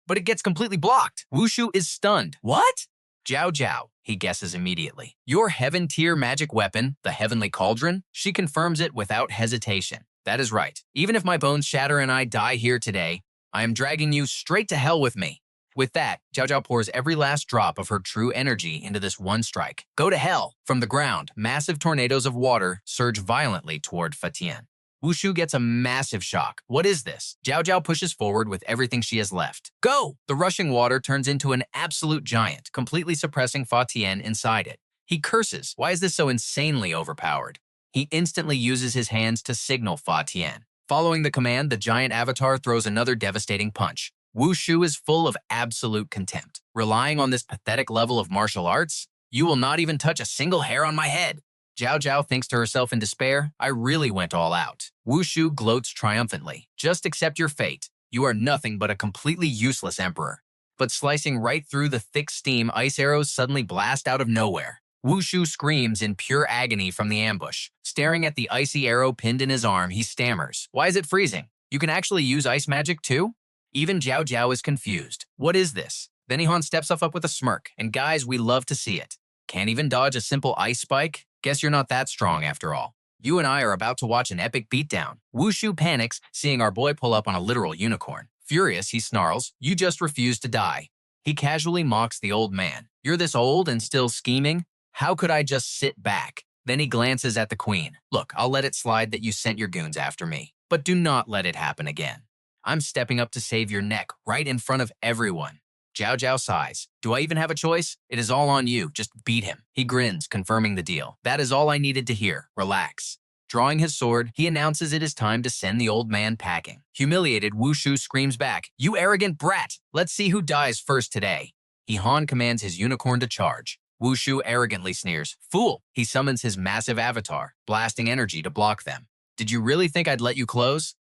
but it gets completely blocked. Wushu is stunned. "What?" "Jiao Jiao," he guesses immediately. "Your heaven-tier magic weapon, the Heavenly Cauldron?" She confirms it without hesitation. "That is right. Even if my bones shatter and I die here today, I am dragging you straight to hell with me." With that, Jiao Jiao pours every last drop of her true energy into this one strike. "Go to hell!" From the ground, massive tornadoes of water surge violently toward Fa Tian. Wushu gets a massive shock. What is this? Jiao Jiao pushes forward with everything she has left. Go! The rushing water turns into an absolute giant, completely suppressing Fa Tian inside it. He curses. Why is this so insanely overpowered? He instantly uses his hands to signal Fa Tian. Following the command, the giant avatar throws another devastating punch. Wushu is full of absolute contempt. Relying on this pathetic level of martial arts? You will not even touch a single hair on my head. Jiao Jiao thinks to herself in despair, I really went all out. Wushu gloats triumphantly. Just accept your fate. You are nothing but a completely useless emperor. But slicing right through the thick steam, ice arrows suddenly blast out of nowhere. Wushu screams in pure agony from the ambush. Staring at the icy arrow pinned in his arm, he stammers. Why is it freezing? You can actually use ice magic too? Even Jiao Jiao is confused. What is this? Then He Han steps up with a smirk, and guys, we love to see it. Can't even dodge a simple ice spike? Guess you're not that strong after all. You and I are about to watch an epic beatdown. Wushu panics, seeing our boy pull up on a literal unicorn. Furious, he snarls, you just refuse to die. He casually mocks the old man. You're this old and still scheming? How could I just sit back? Then he glances at the queen. Look, I'll let it slide that you sent your goons after me, but do not let it happen again. I'm stepping up to save your neck right in front of everyone. Jiao Jiao sighs. Do I even have a choice? It is all on you. Just beat him. He grins, confirming the deal. That is all I needed to hear. Relax. Drawing his sword, he announces it is time to send the old man packing. Humiliated, Wushu screams back, you arrogant brat! Let's see who dies first today. He Han commands his unicorn to charge. Wushu arrogantly sneers. Fool! He summons his massive avatar, blasting energy to block them. Did you really think I'd let you close?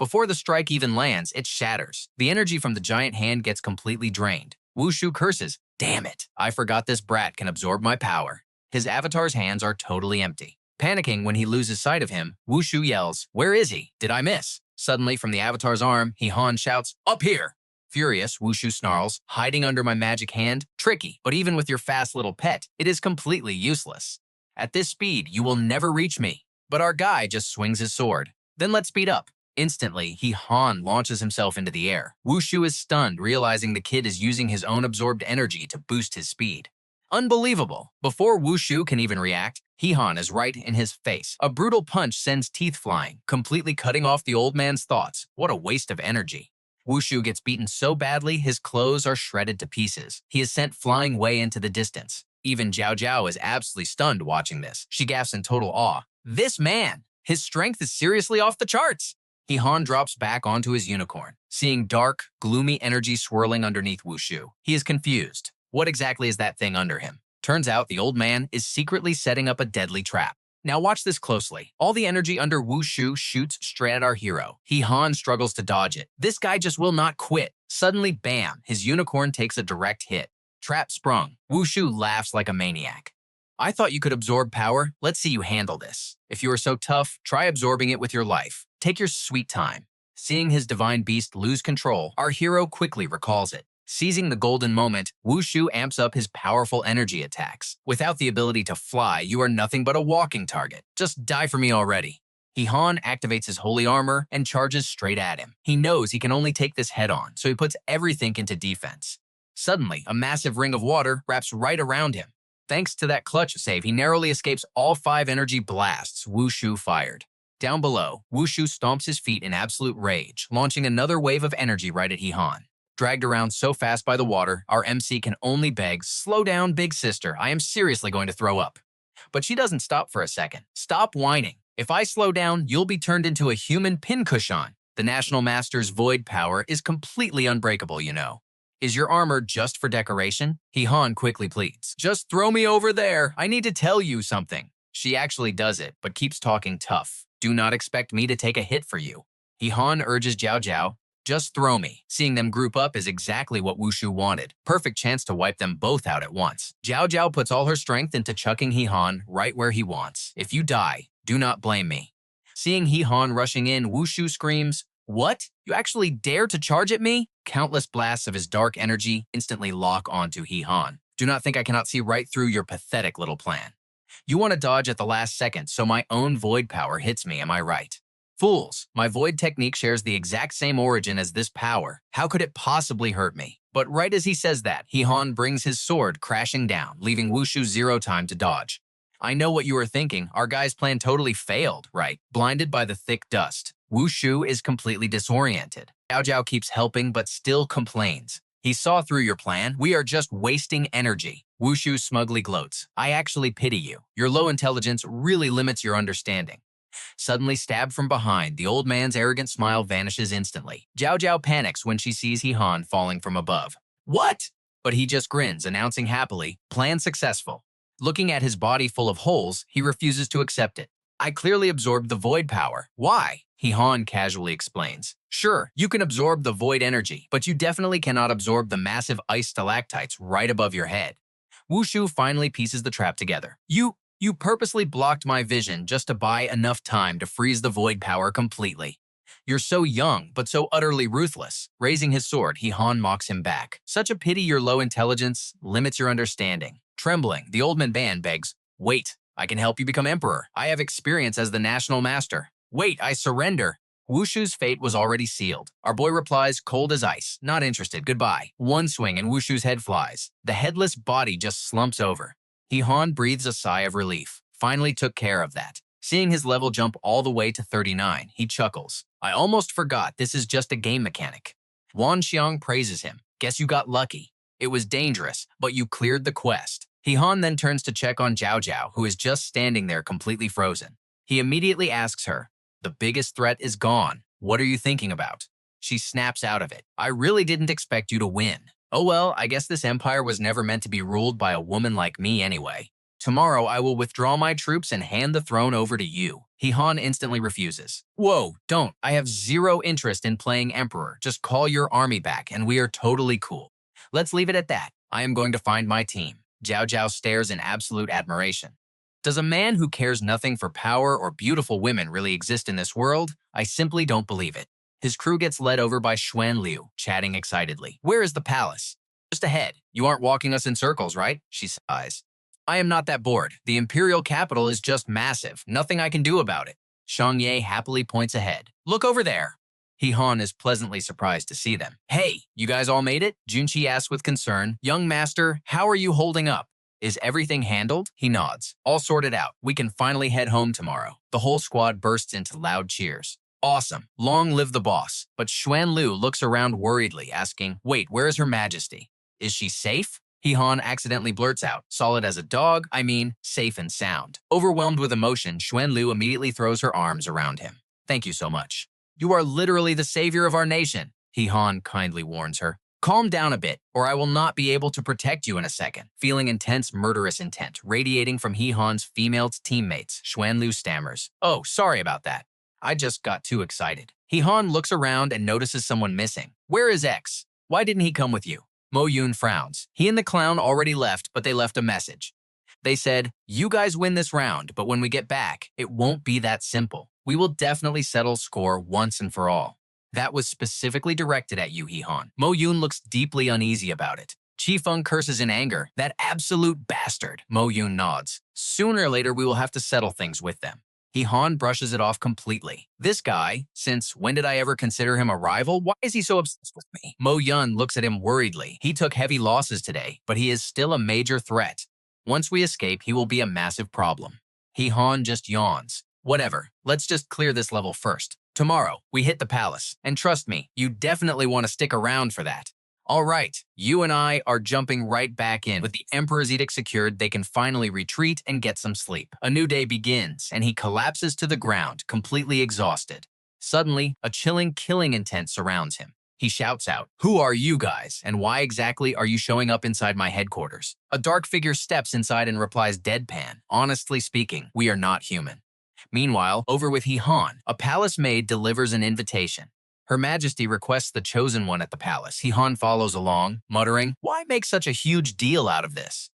Before the strike even lands, it shatters. The energy from the giant hand gets completely drained. Wushu curses. Damn it! I forgot this brat can absorb my power. His avatar's hands are totally empty. Panicking when he loses sight of him, Wushu yells, where is he? Did I miss? Suddenly, from the avatar's arm, He Han shouts, up here! Furious, Wushu snarls, hiding under my magic hand? Tricky, but even with your fast little pet, it is completely useless. At this speed, you will never reach me. But our guy just swings his sword. Then let's speed up. Instantly, He Han launches himself into the air. Wushu is stunned, realizing the kid is using his own absorbed energy to boost his speed. Unbelievable! Before Wushu can even react, He Han is right in his face. A brutal punch sends teeth flying, completely cutting off the old man's thoughts. What a waste of energy. Wushu gets beaten so badly, his clothes are shredded to pieces. He is sent flying way into the distance. Even Jiao Jiao is absolutely stunned watching this. She gasps in total awe. This man! His strength is seriously off the charts! He Han drops back onto his unicorn, seeing dark, gloomy energy swirling underneath Wushu. He is confused. What exactly is that thing under him? Turns out the old man is secretly setting up a deadly trap. Now watch this closely. All the energy under Wushu shoots straight at our hero. He Han struggles to dodge it. This guy just will not quit. Suddenly, bam, his unicorn takes a direct hit. Trap sprung. Wushu laughs like a maniac. I thought you could absorb power. Let's see you handle this. If you are so tough, try absorbing it with your life. Take your sweet time. Seeing his divine beast lose control, our hero quickly recalls it. Seizing the golden moment, Wushu amps up his powerful energy attacks. Without the ability to fly, you are nothing but a walking target. Just die for me already. He Han activates his holy armor and charges straight at him. He knows he can only take this head-on, so he puts everything into defense. Suddenly, a massive ring of water wraps right around him. Thanks to that clutch save, he narrowly escapes all 5 energy blasts Wushu fired. Down below, Wushu stomps his feet in absolute rage, launching another wave of energy right at He Han. Dragged around so fast by the water, our MC can only beg, slow down, big sister, I am seriously going to throw up. But she doesn't stop for a second. Stop whining. If I slow down, you'll be turned into a human pincushion. The National Master's void power is completely unbreakable, you know. Is your armor just for decoration? He Han quickly pleads. Just throw me over there. I need to tell you something. She actually does it, but keeps talking tough. Do not expect me to take a hit for you. He Han urges Jiao Jiao. Just throw me. Seeing them group up is exactly what Wushu wanted. Perfect chance to wipe them both out at once. Jiao Jiao puts all her strength into chucking He Han right where he wants. If you die, do not blame me. Seeing He Han rushing in, Wushu screams, what? You actually dare to charge at me? Countless blasts of his dark energy instantly lock onto He Han. Do not think I cannot see right through your pathetic little plan. You want to dodge at the last second, so my own void power hits me, am I right? Fools, my void technique shares the exact same origin as this power. How could it possibly hurt me? But right as he says that, He Han brings his sword crashing down, leaving Wushu zero time to dodge. I know what you were thinking. Our guy's plan totally failed, right? Blinded by the thick dust, Wu Shu is completely disoriented. Zhao Zhao keeps helping but still complains. He saw through your plan. We are just wasting energy. Wu Shu smugly gloats. I actually pity you. Your low intelligence really limits your understanding. Suddenly stabbed from behind, the old man's arrogant smile vanishes instantly. Zhao Zhao panics when she sees He Han falling from above. What? But he just grins, announcing happily, plan successful. Looking at his body full of holes, he refuses to accept it. I clearly absorbed the void power. Why? He Han casually explains. Sure, you can absorb the void energy, but you definitely cannot absorb the massive ice stalactites right above your head. Wu Shu finally pieces the trap together. You purposely blocked my vision just to buy enough time to freeze the void power completely. You're so young, but so utterly ruthless. Raising his sword, He Han mocks him back. Such a pity your low intelligence limits your understanding. Trembling, the old man begs, wait, I can help you become emperor. I have experience as the national master. Wait, I surrender. Wu Shu's fate was already sealed. Our boy replies, cold as ice. Not interested, goodbye. One swing and Wu Shu's head flies. The headless body just slumps over. He Han breathes a sigh of relief. Finally took care of that. Seeing his level jump all the way to 39, he chuckles. I almost forgot this is just a game mechanic. Wan Xiang praises him. Guess you got lucky. It was dangerous, but you cleared the quest. He Han then turns to check on Zhao Zhao, who is just standing there completely frozen. He immediately asks her, the biggest threat is gone. What are you thinking about? She snaps out of it. I really didn't expect you to win. Oh well, I guess this empire was never meant to be ruled by a woman like me anyway. Tomorrow I will withdraw my troops and hand the throne over to you. He Han instantly refuses. Whoa, don't. I have zero interest in playing emperor. Just call your army back and we are totally cool. Let's leave it at that. I am going to find my team. Zhao Zhao stares in absolute admiration. Does a man who cares nothing for power or beautiful women really exist in this world? I simply don't believe it. His crew gets led over by Xuan Liu, chatting excitedly. Where is the palace? Just ahead. You aren't walking us in circles, right? She sighs. I am not that bored. The imperial capital is just massive. Nothing I can do about it. Shang Ye happily points ahead. Look over there. He Han is pleasantly surprised to see them. Hey, you guys all made it? Junqi asks with concern. Young master, how are you holding up? Is everything handled? He nods. All sorted out. We can finally head home tomorrow. The whole squad bursts into loud cheers. Awesome. Long live the boss. But Xuan Liu looks around worriedly, asking, wait, where is Her Majesty? Is she safe? He Han accidentally blurts out, solid as a dog, I mean, safe and sound. Overwhelmed with emotion, Xuan Liu immediately throws her arms around him. Thank you so much. You are literally the savior of our nation, He Han kindly warns her. Calm down a bit, or I will not be able to protect you in a second. Feeling intense, murderous intent radiating from He Han's female teammates, Xuan Liu stammers. Oh, sorry about that. I just got too excited. He Han looks around and notices someone missing. Where is X? Why didn't he come with you? Mo Yun frowns. He and the clown already left, but they left a message. They said, you guys win this round, but when we get back, it won't be that simple. We will definitely settle score once and for all. That was specifically directed at you, He Han. Mo Yun looks deeply uneasy about it. Chi Feng curses in anger. That absolute bastard. Mo Yun nods. Sooner or later, we will have to settle things with them. He Han brushes it off completely. This guy, since when did I ever consider him a rival? Why is he so obsessed with me? Mo Yun looks at him worriedly. He took heavy losses today, but he is still a major threat. Once we escape, he will be a massive problem. He Han just yawns. Whatever, let's just clear this level first. Tomorrow, we hit the palace. And trust me, you definitely want to stick around for that. All right, you and I are jumping right back in. With the Emperor's edict secured, they can finally retreat and get some sleep. A new day begins, and he collapses to the ground, completely exhausted. Suddenly, a chilling killing intent surrounds him. He shouts out, who are you guys, and why exactly are you showing up inside my headquarters? A dark figure steps inside and replies deadpan, honestly speaking, we are not human. Meanwhile, over with He Han, a palace maid delivers an invitation. Her Majesty requests the Chosen One at the palace. He Han follows along, muttering, why make such a huge deal out of this?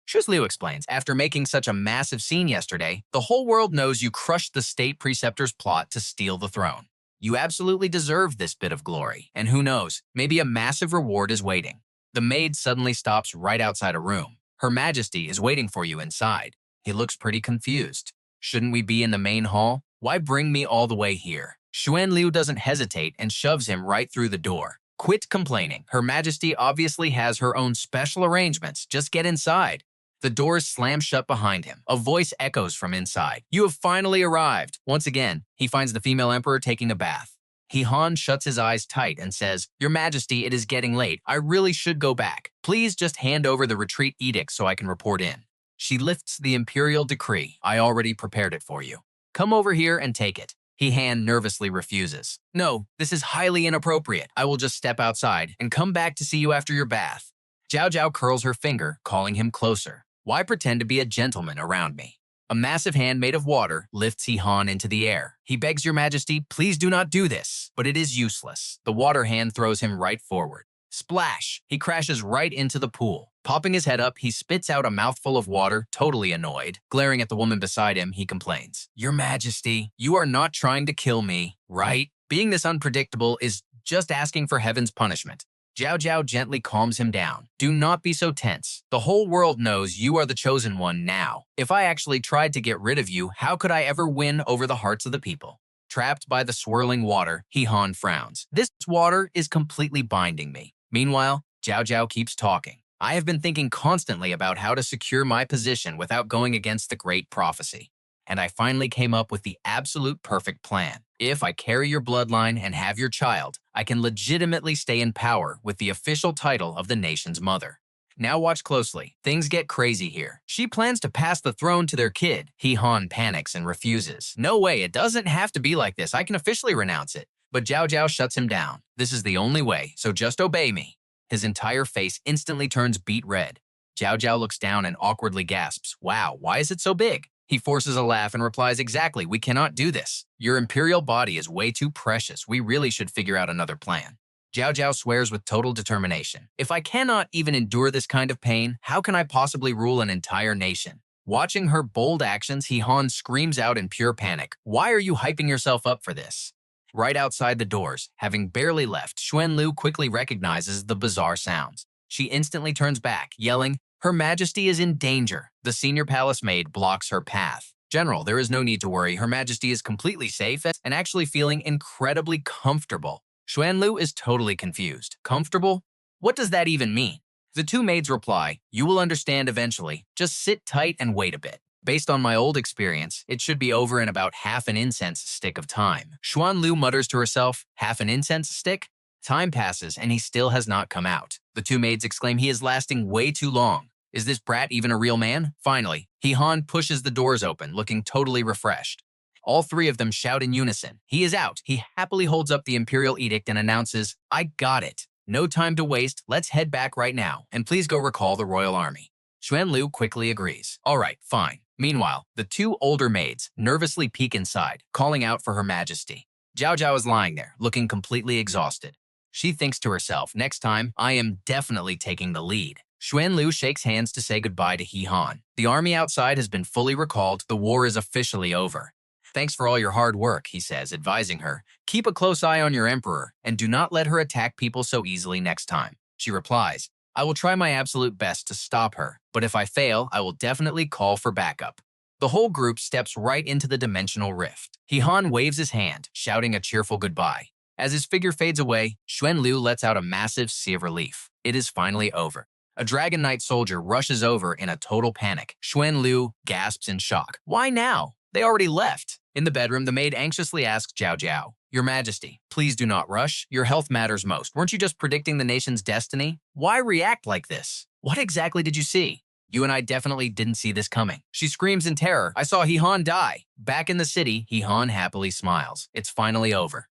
Shuz Liu explains, after making such a massive scene yesterday, the whole world knows you crushed the state preceptor's plot to steal the throne. You absolutely deserve this bit of glory, and who knows, maybe a massive reward is waiting. The maid suddenly stops right outside a room. Her Majesty is waiting for you inside. He looks pretty confused. Shouldn't we be in the main hall? Why bring me all the way here? Xuan Liu doesn't hesitate and shoves him right through the door. Quit complaining. Her Majesty obviously has her own special arrangements. Just get inside. The doors slam shut behind him. A voice echoes from inside. You have finally arrived. Once again, he finds the female emperor taking a bath. Han shuts his eyes tight and says, Your Majesty, it is getting late. I really should go back. Please just hand over the retreat edict so I can report in. She lifts the imperial decree. I already prepared it for you. Come over here and take it. Han nervously refuses. No, this is highly inappropriate. I will just step outside and come back to see you after your bath. Zhao Zhao curls her finger, calling him closer. Why pretend to be a gentleman around me? A massive hand made of water lifts Han into the air. He begs, Your Majesty, please do not do this. But it is useless. The water hand throws him right forward. Splash! He crashes right into the pool. Popping his head up, he spits out a mouthful of water, totally annoyed. Glaring at the woman beside him, he complains, Your Majesty, you are not trying to kill me, right? Being this unpredictable is just asking for heaven's punishment. Zhao Zhao gently calms him down. Do not be so tense. The whole world knows you are the chosen one now. If I actually tried to get rid of you, how could I ever win over the hearts of the people? Trapped by the swirling water, Han frowns. This water is completely binding me. Meanwhile, Zhao Zhao keeps talking. I have been thinking constantly about how to secure my position without going against the great prophecy. And I finally came up with the absolute perfect plan. If I carry your bloodline and have your child, I can legitimately stay in power with the official title of the nation's mother. Now watch closely. Things get crazy here. She plans to pass the throne to their kid. Han panics and refuses. No way, it doesn't have to be like this. I can officially renounce it. But Zhao Zhao shuts him down. This is the only way, so just obey me. His entire face instantly turns beet red. Zhao Zhao looks down and awkwardly gasps. Wow, why is it so big? He forces a laugh and replies, Exactly, we cannot do this. Your imperial body is way too precious. We really should figure out another plan. Zhao Zhao swears with total determination. If I cannot even endure this kind of pain, how can I possibly rule an entire nation? Watching her bold actions, Han screams out in pure panic. Why are you hyping yourself up for this? Right outside the doors, having barely left, Xuanlu quickly recognizes the bizarre sounds. She instantly turns back, yelling, Her Majesty is in danger. The senior palace maid blocks her path. General, there is no need to worry. Her Majesty is completely safe and actually feeling incredibly comfortable. Xuanlu is totally confused. Comfortable? What does that even mean? The two maids reply, You will understand eventually. Just sit tight and wait a bit. Based on my old experience, it should be over in about half an incense stick of time. Xuanlu mutters to herself, Half an incense stick? Time passes and he still has not come out. The two maids exclaim he is lasting way too long. Is this brat even a real man? Finally, Han pushes the doors open, looking totally refreshed. All three of them shout in unison. He is out. He happily holds up the imperial edict and announces, I got it. No time to waste. Let's head back right now. And please go recall the royal army. Xuanlu quickly agrees. All right, fine. Meanwhile, the two older maids nervously peek inside, calling out for Her Majesty. Zhao Zhao is lying there, looking completely exhausted. She thinks to herself, next time, I am definitely taking the lead. Xuanlu shakes hands to say goodbye to Han. The army outside has been fully recalled. The war is officially over. Thanks for all your hard work, he says, advising her. Keep a close eye on your emperor, and do not let her attack people so easily next time. She replies, I will try my absolute best to stop her, but if I fail, I will definitely call for backup. The whole group steps right into the dimensional rift. Han waves his hand, shouting a cheerful goodbye. As his figure fades away, Xuanlu lets out a massive sigh of relief. It is finally over. A Dragon Knight soldier rushes over in a total panic. Xuanlu gasps in shock. Why now? They already left. In the bedroom, the maid anxiously asks Zhao Zhao, Your Majesty, please do not rush. Your health matters most. Weren't you just predicting the nation's destiny? Why react like this? What exactly did you see? You and I definitely didn't see this coming. She screams in terror. I saw Han die. Back in the city, Han happily smiles. It's finally over.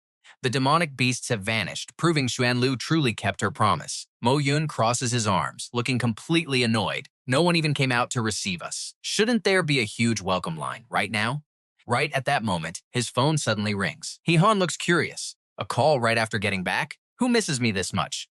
The demonic beasts have vanished, proving Xuanlu truly kept her promise. Mo Yun crosses his arms, looking completely annoyed. No one even came out to receive us. Shouldn't there be a huge welcome line right now? Right at that moment, his phone suddenly rings. Han looks curious. A call right after getting back? Who misses me this much?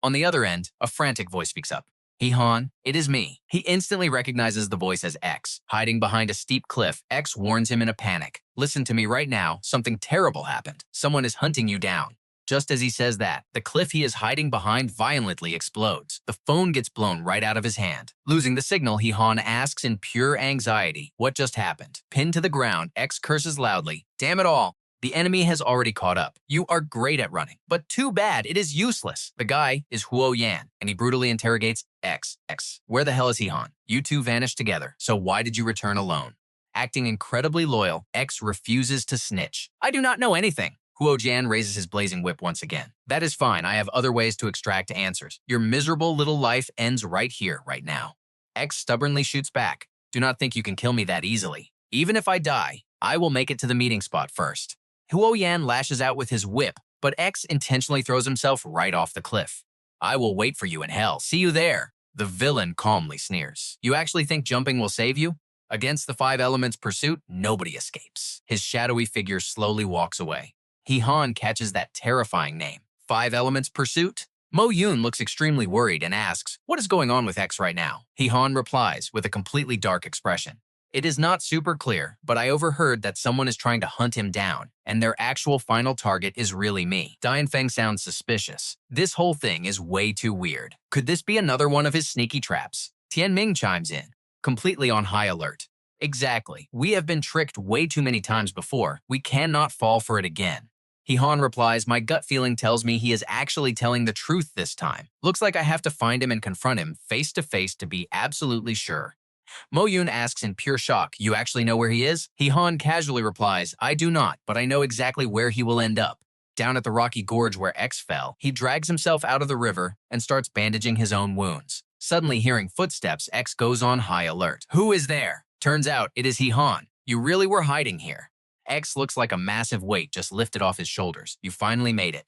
On the other end, a frantic voice speaks up. Han, it is me. He instantly recognizes the voice as X. Hiding behind a steep cliff, X warns him in a panic. Listen to me right now. Something terrible happened. Someone is hunting you down. Just as he says that, the cliff he is hiding behind violently explodes. The phone gets blown right out of his hand. Losing the signal, Han asks in pure anxiety, what just happened? Pinned to the ground, X curses loudly. Damn it all. The enemy has already caught up. You are great at running, but too bad, it is useless. The guy is Huo Yan, and he brutally interrogates X. Where the hell is he, Han? You two vanished together, so why did you return alone? Acting incredibly loyal, X refuses to snitch. I do not know anything. Huo Jan raises his blazing whip once again. That is fine, I have other ways to extract answers. Your miserable little life ends right here, right now. X stubbornly shoots back. Do not think you can kill me that easily. Even if I die, I will make it to the meeting spot first. Huo Yan lashes out with his whip, but X intentionally throws himself right off the cliff. I will wait for you in hell. See you there. The villain calmly sneers. You actually think jumping will save you? Against the 5 elements pursuit, nobody escapes. His shadowy figure slowly walks away. Han catches that terrifying name. 5 elements pursuit? Mo Yun looks extremely worried and asks, what is going on with X right now? Han replies with a completely dark expression. It is not super clear, but I overheard that someone is trying to hunt him down, and their actual final target is really me. Dianfeng sounds suspicious. This whole thing is way too weird. Could this be another one of his sneaky traps? Tianming chimes in, completely on high alert. Exactly. We have been tricked way too many times before. We cannot fall for it again. Han replies, my gut feeling tells me he is actually telling the truth this time. Looks like I have to find him and confront him face to face to be absolutely sure. Mo Yun asks in pure shock, you actually know where he is? Han casually replies, I do not, but I know exactly where he will end up. Down at the rocky gorge where X fell, he drags himself out of the river and starts bandaging his own wounds. Suddenly hearing footsteps, X goes on high alert. Who is there? Turns out it is Han. You really were hiding here. X looks like a massive weight just lifted off his shoulders. You finally made it.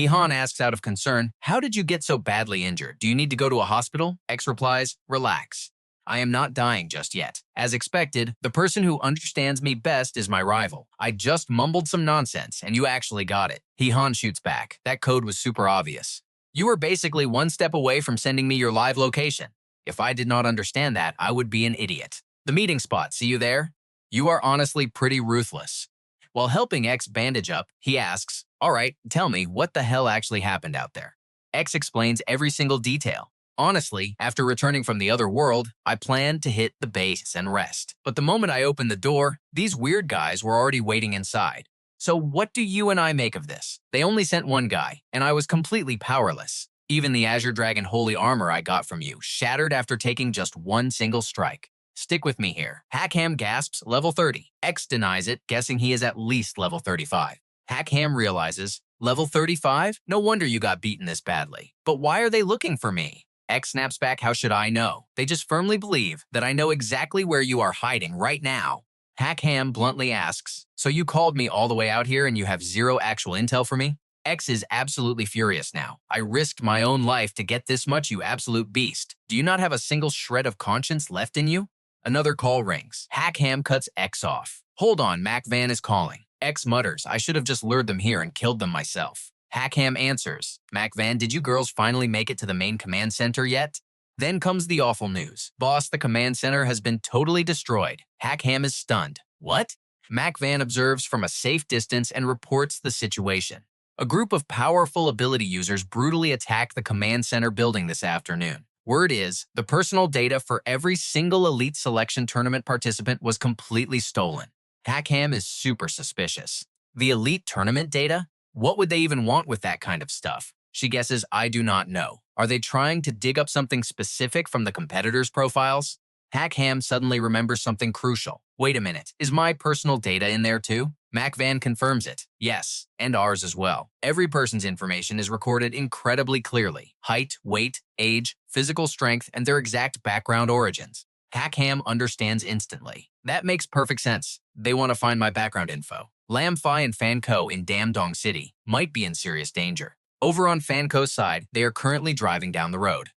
Han asks out of concern, how did you get so badly injured? Do you need to go to a hospital? X replies, relax. I am not dying just yet. As expected, the person who understands me best is my rival. I just mumbled some nonsense, and you actually got it. Han shoots back. That code was super obvious. You were basically one step away from sending me your live location. If I did not understand that, I would be an idiot. The meeting spot, see you there? You are honestly pretty ruthless. While helping X bandage up, he asks, all right, tell me, what the hell actually happened out there? X explains every single detail. Honestly, after returning from the other world, I planned to hit the base and rest. But the moment I opened the door, these weird guys were already waiting inside. So what do you and I make of this? They only sent one guy, and I was completely powerless. Even the Azure Dragon holy armor I got from you shattered after taking just one single strike. Stick with me here. Hach Ham gasps, level 30. X denies it, guessing he is at least level 35. Hach Ham realizes, level 35? No wonder you got beaten this badly. But why are they looking for me? X snaps back, how should I know? They just firmly believe that I know exactly where you are hiding right now. Hach Ham bluntly asks, so you called me all the way out here and you have zero actual intel for me? X is absolutely furious now. I risked my own life to get this much, you absolute beast. Do you not have a single shred of conscience left in you? Another call rings. Hach Ham cuts X off. Hold on, Mac Van is calling. X mutters, I should have just lured them here and killed them myself. Hach Ham answers, Mac Van, did you girls finally make it to the main command center yet? Then comes the awful news. Boss, the command center has been totally destroyed. Hach Ham is stunned. What? Mac Van observes from a safe distance and reports the situation. A group of powerful ability users brutally attacked the command center building this afternoon. Word is, the personal data for every single elite selection tournament participant was completely stolen. Hach Ham is super suspicious. The elite tournament data? What would they even want with that kind of stuff? She guesses, I do not know. Are they trying to dig up something specific from the competitors' profiles? Hach Ham suddenly remembers something crucial. Wait a minute, is my personal data in there too? Mac Van confirms it. Yes, and ours as well. Every person's information is recorded incredibly clearly. Height, weight, age, physical strength, and their exact background origins. Hach Ham understands instantly. That makes perfect sense. They want to find my background info. Lam Phi and Fan Ko in Damdong City might be in serious danger. Over on Fan Ko's side, they are currently driving down the road.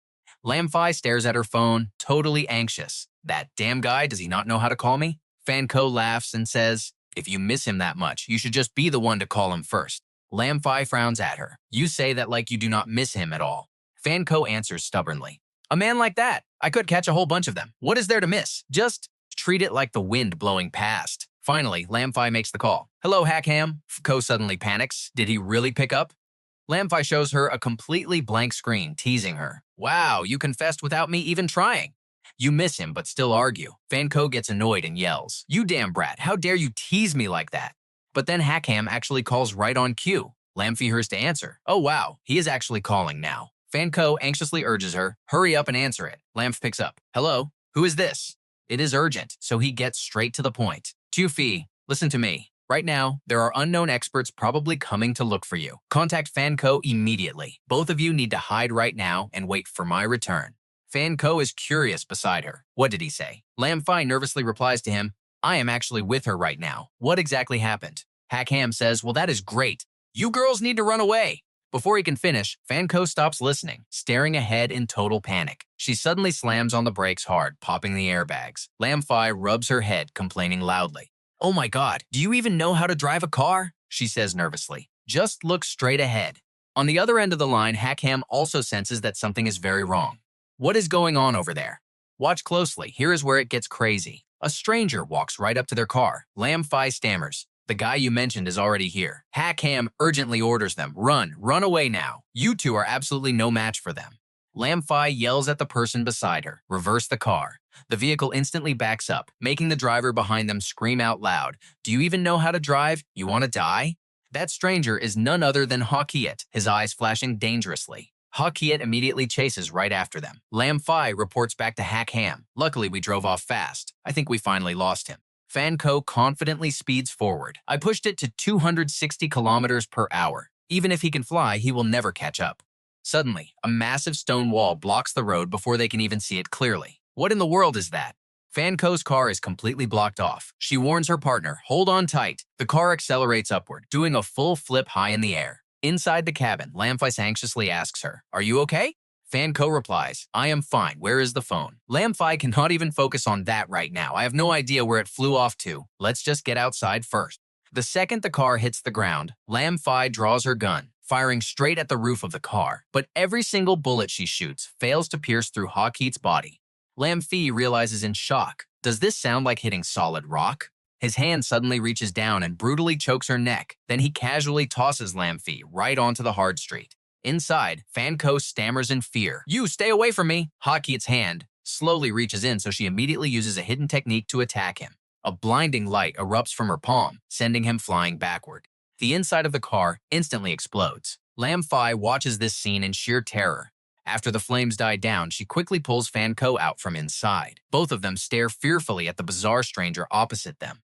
Lam Phi stares at her phone, totally anxious. That damn guy, does he not know how to call me? Fan Ko laughs and says, if you miss him that much, you should just be the one to call him first. Lam Phi frowns at her. You say that like you do not miss him at all. Fan Ko answers stubbornly. A man like that, I could catch a whole bunch of them. What is there to miss? Just treat it like the wind blowing past. Finally, Lam Phi makes the call. Hello, Hach Ham. Ko suddenly panics. Did he really pick up? Lam Phi shows her a completely blank screen, teasing her. Wow, you confessed without me even trying. You miss him, but still argue. Fan Ko gets annoyed and yells, you damn brat, how dare you tease me like that? But then Hach Ham actually calls right on cue. Lam Fi hurries to answer. Oh wow, he is actually calling now. Fan Ko anxiously urges her, hurry up and answer it. Lam picks up. Hello? Who is this? It is urgent, so he gets straight to the point. Tu Fi, listen to me. Right now, there are unknown experts probably coming to look for you. Contact Fan Ko immediately. Both of you need to hide right now and wait for my return. Fan Ko is curious beside her. What did he say? Lam Fi nervously replies to him, I am actually with her right now. What exactly happened? Hach Ham says, well, that is great. You girls need to run away. Before he can finish, Fan Ko stops listening, staring ahead in total panic. She suddenly slams on the brakes hard, popping the airbags. Lam Fi rubs her head, complaining loudly. Oh my god, do you even know how to drive a car? She says nervously. Just look straight ahead. On the other end of the line, Hach Ham also senses that something is very wrong. What is going on over there? Watch closely, here is where it gets crazy. A stranger walks right up to their car. Lam Fi stammers. The guy you mentioned is already here. Hach Ham urgently orders them, run away now. You two are absolutely no match for them. Lam Fi yells at the person beside her, reverse the car. The vehicle instantly backs up, making the driver behind them scream out loud. Do you even know how to drive? You want to die? That stranger is none other than Hach Ham, his eyes flashing dangerously. Hach Ham immediately chases right after them. Lam Fi reports back to Hach Ham. Luckily, we drove off fast. I think we finally lost him. Fan Ko confidently speeds forward. I pushed it to 260 kilometers per hour. Even if he can fly, he will never catch up. Suddenly, a massive stone wall blocks the road before they can even see it clearly. What in the world is that? Fan Ko's car is completely blocked off. She warns her partner, hold on tight. The car accelerates upward, doing a full flip high in the air. Inside the cabin, Lam Fi anxiously asks her, are you okay? Fan Ko replies, I am fine. Where is the phone? Lam Fi cannot even focus on that right now. I have no idea where it flew off to. Let's just get outside first. The second the car hits the ground, Lam Fi draws her gun, firing straight at the roof of the car. But every single bullet she shoots fails to pierce through Hach Ham's body. Lam Fi realizes in shock. Does this sound like hitting solid rock? His hand suddenly reaches down and brutally chokes her neck. Then he casually tosses Lam Fi right onto the hard street. Inside, Fan Ko stammers in fear. You, stay away from me! Hach Ham's hand slowly reaches in, so she immediately uses a hidden technique to attack him. A blinding light erupts from her palm, sending him flying backward. The inside of the car instantly explodes. Lam Fi watches this scene in sheer terror. After the flames die down, she quickly pulls Fan Ko out from inside. Both of them stare fearfully at the bizarre stranger opposite them.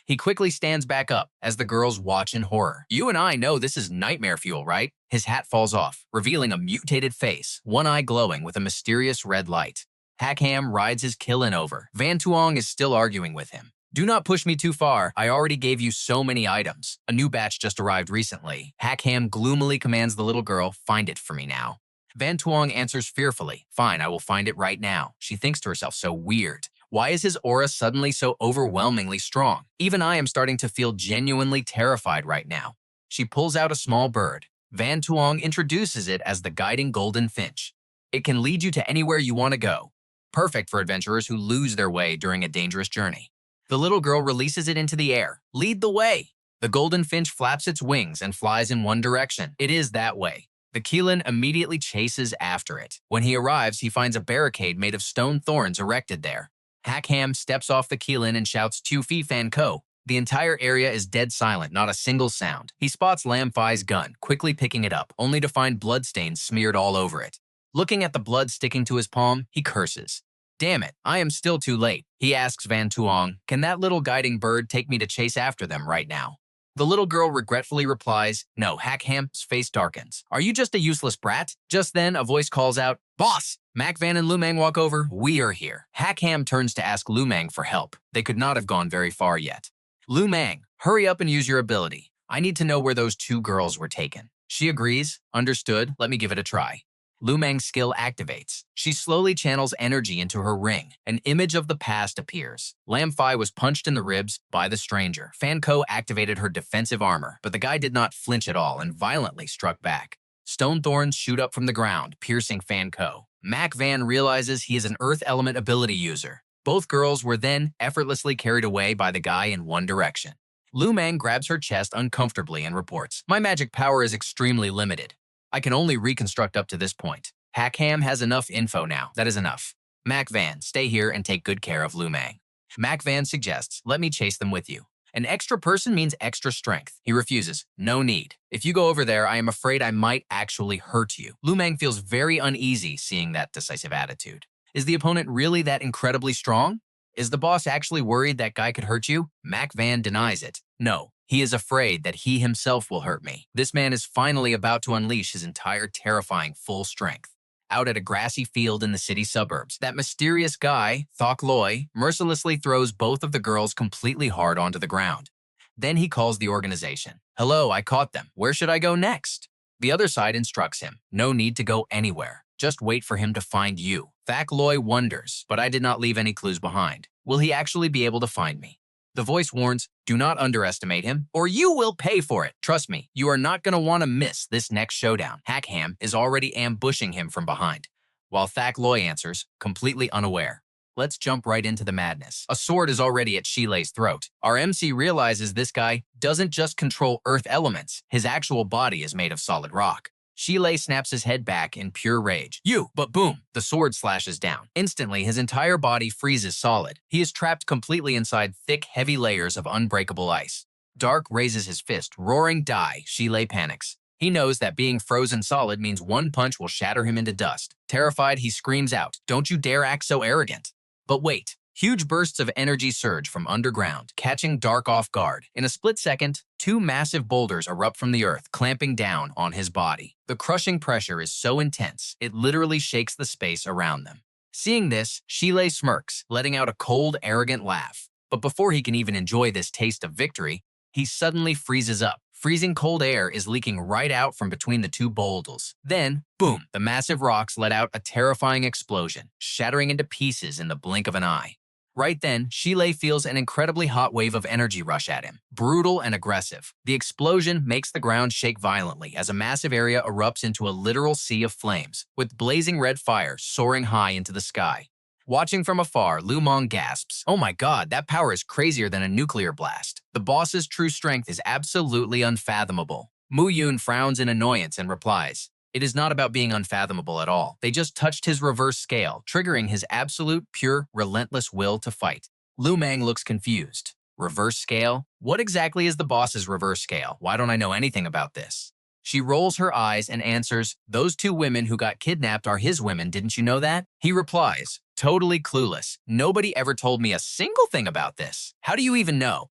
He quickly stands back up as the girls watch in horror. You and I know this is nightmare fuel, right? His hat falls off, revealing a mutated face, one eye glowing with a mysterious red light. Hach Ham rides his kill-in over. Van Tuong is still arguing with him. Do not push me too far. I already gave you so many items. A new batch just arrived recently. Hach Ham gloomily commands the little girl, find it for me now. Van Tuong answers fearfully. Fine, I will find it right now. She thinks to herself, so weird. Why is his aura suddenly so overwhelmingly strong? Even I am starting to feel genuinely terrified right now. She pulls out a small bird. Van Tuong introduces it as the guiding golden finch. It can lead you to anywhere you want to go. Perfect for adventurers who lose their way during a dangerous journey. The little girl releases it into the air. Lead the way! The golden finch flaps its wings and flies in one direction. It is that way. The Keelan immediately chases after it. When he arrives, he finds a barricade made of stone thorns erected there. Hach Ham steps off the Keelan and shouts, Tu Fi Fan Ko. The entire area is dead silent, not a single sound. He spots Lam Fi's gun, quickly picking it up, only to find bloodstains smeared all over it. Looking at the blood sticking to his palm, he curses. Damn it, I am still too late. He asks Van Tuong, can that little guiding bird take me to chase after them right now? The little girl regretfully replies, no. Hach Ham's face darkens. Are you just a useless brat? Just then, a voice calls out, Boss! Mac Van and Lumang walk over. We are here. Hach Ham turns to ask Lumang for help. They could not have gone very far yet. Lumang, hurry up and use your ability. I need to know where those two girls were taken. She agrees. Understood. Let me give it a try. Lumang's skill activates. She slowly channels energy into her ring. An image of the past appears. Lam Fi was punched in the ribs by the stranger. Fan Ko activated her defensive armor, but the guy did not flinch at all and violently struck back. Stone thorns shoot up from the ground, piercing Fan Ko. Mac Van realizes he is an earth element ability user. Both girls were then effortlessly carried away by the guy in one direction. Lumang grabs her chest uncomfortably and reports, my magic power is extremely limited. I can only reconstruct up to this point. Hach Ham has enough info now. That is enough. Mac Van, stay here and take good care of Lumang. Mac Van suggests, let me chase them with you. An extra person means extra strength. He refuses. No need. If you go over there, I am afraid I might actually hurt you. Lu Meng feels very uneasy seeing that decisive attitude. Is the opponent really that incredibly strong? Is the boss actually worried that guy could hurt you? Mac Van denies it. No, he is afraid that he himself will hurt me. This man is finally about to unleash his entire terrifying full strength. Out at a grassy field in the city suburbs, that mysterious guy, Thok Loi, mercilessly throws both of the girls completely hard onto the ground. Then he calls the organization. Hello, I caught them. Where should I go next? The other side instructs him. No need to go anywhere. Just wait for him to find you. Thak Loi wonders, but I did not leave any clues behind. Will he actually be able to find me? The voice warns, do not underestimate him, or you will pay for it. Trust me, you are not going to want to miss this next showdown. Hach Ham is already ambushing him from behind, while Thak Loi answers, completely unaware. Let's jump right into the madness. A sword is already at Shilei's throat. Our MC realizes this guy doesn't just control earth elements. His actual body is made of solid rock. Shilei snaps his head back in pure rage. But boom, the sword slashes down. Instantly, his entire body freezes solid. He is trapped completely inside thick, heavy layers of unbreakable ice. Dark raises his fist, roaring die. Shilei panics. He knows that being frozen solid means one punch will shatter him into dust. Terrified, he screams out, don't you dare act so arrogant. But wait. Huge bursts of energy surge from underground, catching Dark off guard. In a split second, two massive boulders erupt from the earth, clamping down on his body. The crushing pressure is so intense, it literally shakes the space around them. Seeing this, Shilei smirks, letting out a cold, arrogant laugh. But before he can even enjoy this taste of victory, he suddenly freezes up. Freezing cold air is leaking right out from between the two boulders. Then, boom, the massive rocks let out a terrifying explosion, shattering into pieces in the blink of an eye. Right then, Shilei feels an incredibly hot wave of energy rush at him, brutal and aggressive. The explosion makes the ground shake violently as a massive area erupts into a literal sea of flames, with blazing red fire soaring high into the sky. Watching from afar, Lu Meng gasps, oh my god, that power is crazier than a nuclear blast. The boss's true strength is absolutely unfathomable. Mu Yun frowns in annoyance and replies, it is not about being unfathomable at all. They just touched his reverse scale, triggering his absolute, pure, relentless will to fight. Lu Meng looks confused. Reverse scale? What exactly is the boss's reverse scale? Why don't I know anything about this? She rolls her eyes and answers, those two women who got kidnapped are his women, didn't you know that? He replies, totally clueless. Nobody ever told me a single thing about this. How do you even know?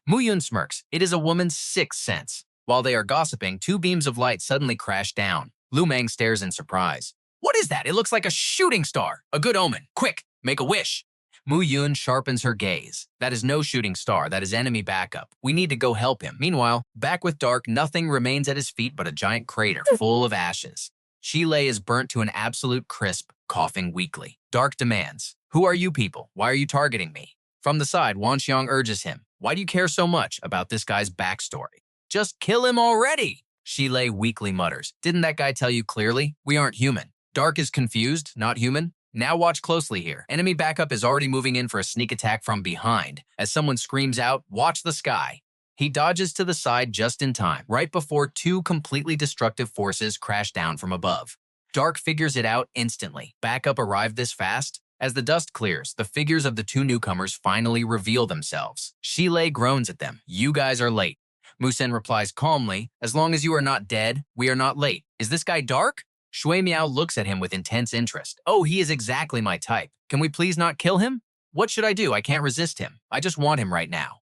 Mu Yun smirks. It is a woman's sixth sense. While they are gossiping, two beams of light suddenly crash down. Lu Meng stares in surprise. What is that? It looks like a shooting star. A good omen. Quick, make a wish. Mu Yun sharpens her gaze. That is no shooting star. That is enemy backup. We need to go help him. Meanwhile, back with Dark, nothing remains at his feet but a giant crater full of ashes. Shilei is burnt to an absolute crisp, coughing weakly. Dark demands, who are you people? Why are you targeting me? From the side, Wanxiang urges him, why do you care so much about this guy's backstory? Just kill him already! Shilei weakly mutters, didn't that guy tell you clearly? We aren't human. Dark is confused, not human. Now watch closely here. Enemy backup is already moving in for a sneak attack from behind. As someone screams out, watch the sky. He dodges to the side just in time, right before two completely destructive forces crash down from above. Dark figures it out instantly. Backup arrived this fast? As the dust clears, the figures of the two newcomers finally reveal themselves. Shilei groans at them. You guys are late. Musen replies calmly, as long as you are not dead, we are not late. Is this guy Dark? Shui Miao looks at him with intense interest. Oh, he is exactly my type. Can we please not kill him? What should I do? I can't resist him. I just want him right now.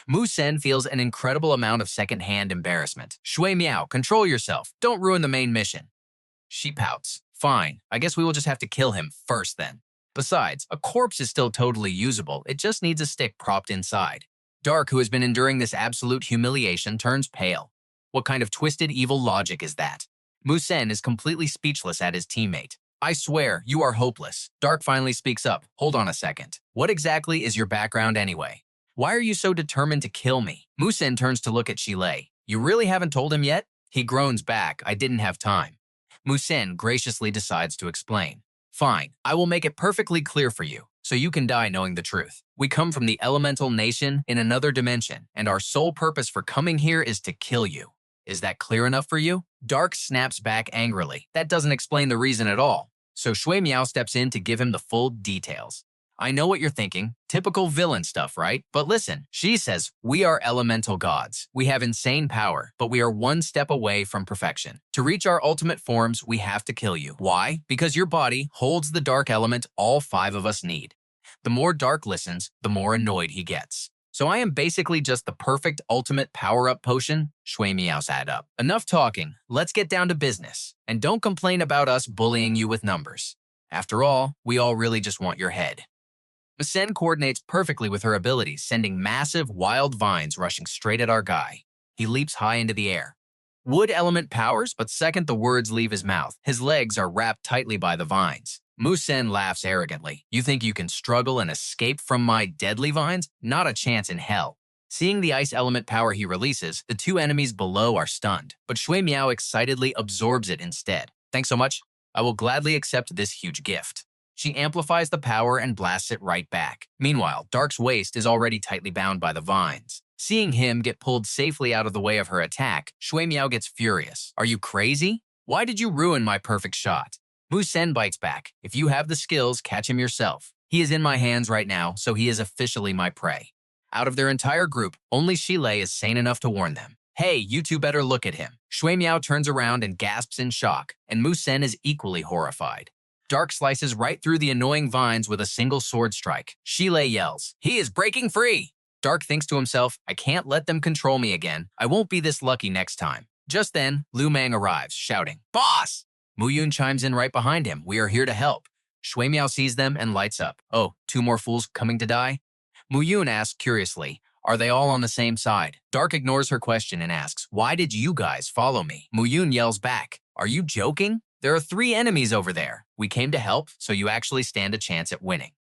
Musen feels an incredible amount of second-hand embarrassment. Shui Miao, control yourself. Don't ruin the main mission. She pouts. Fine, I guess we will just have to kill him first then. Besides, a corpse is still totally usable. It just needs a stick propped inside. Dark, who has been enduring this absolute humiliation, turns pale. What kind of twisted evil logic is that? Musen is completely speechless at his teammate. I swear, you are hopeless. Dark finally speaks up. Hold on a second. What exactly is your background anyway? Why are you so determined to kill me? Musen turns to look at Shilei. You really haven't told him yet? He groans back. I didn't have time. Musen graciously decides to explain. Fine, I will make it perfectly clear for you, so you can die knowing the truth. We come from the elemental nation in another dimension, and our sole purpose for coming here is to kill you. Is that clear enough for you? Dark snaps back angrily. That doesn't explain the reason at all. So Shui Miao steps in to give him the full details. I know what you're thinking. Typical villain stuff, right? But listen, she says, we are elemental gods. We have insane power, but we are one step away from perfection. To reach our ultimate forms, we have to kill you. Why? Because your body holds the dark element all 5 of us need. The more Dark listens, the more annoyed he gets. So I am basically just the perfect ultimate power-up potion? Shui Miao's add up. Enough talking. Let's get down to business. And don't complain about us bullying you with numbers. After all, we all really just want your head. Sen coordinates perfectly with her abilities, sending massive, wild vines rushing straight at our guy. He leaps high into the air. Wood element powers, but second the words leave his mouth, his legs are wrapped tightly by the vines. Musen laughs arrogantly. You think you can struggle and escape from my deadly vines? Not a chance in hell. Seeing the ice element power he releases, the 2 enemies below are stunned, but Shui Miao excitedly absorbs it instead. Thanks so much. I will gladly accept this huge gift. She amplifies the power and blasts it right back. Meanwhile, Dark's waist is already tightly bound by the vines. Seeing him get pulled safely out of the way of her attack, Shui Miao gets furious. Are you crazy? Why did you ruin my perfect shot? Musen bites back. If you have the skills, catch him yourself. He is in my hands right now, so he is officially my prey. Out of their entire group, only Shilei is sane enough to warn them. Hey, you two better look at him. Shui Miao turns around and gasps in shock, and Musen is equally horrified. Dark slices right through the annoying vines with a single sword strike. Shilei yells, "He is breaking free!" Dark thinks to himself, I can't let them control me again. I won't be this lucky next time. Just then, Lu Mang arrives, shouting, "Boss!" Mu Yun chimes in right behind him. We are here to help. Shui Miao sees them and lights up. Oh, 2 more fools coming to die? Mu Yun asks curiously, are they all on the same side? Dark ignores her question and asks, why did you guys follow me? Mu Yun yells back, are you joking? There are 3 enemies over there. We came to help, so you actually stand a chance at winning.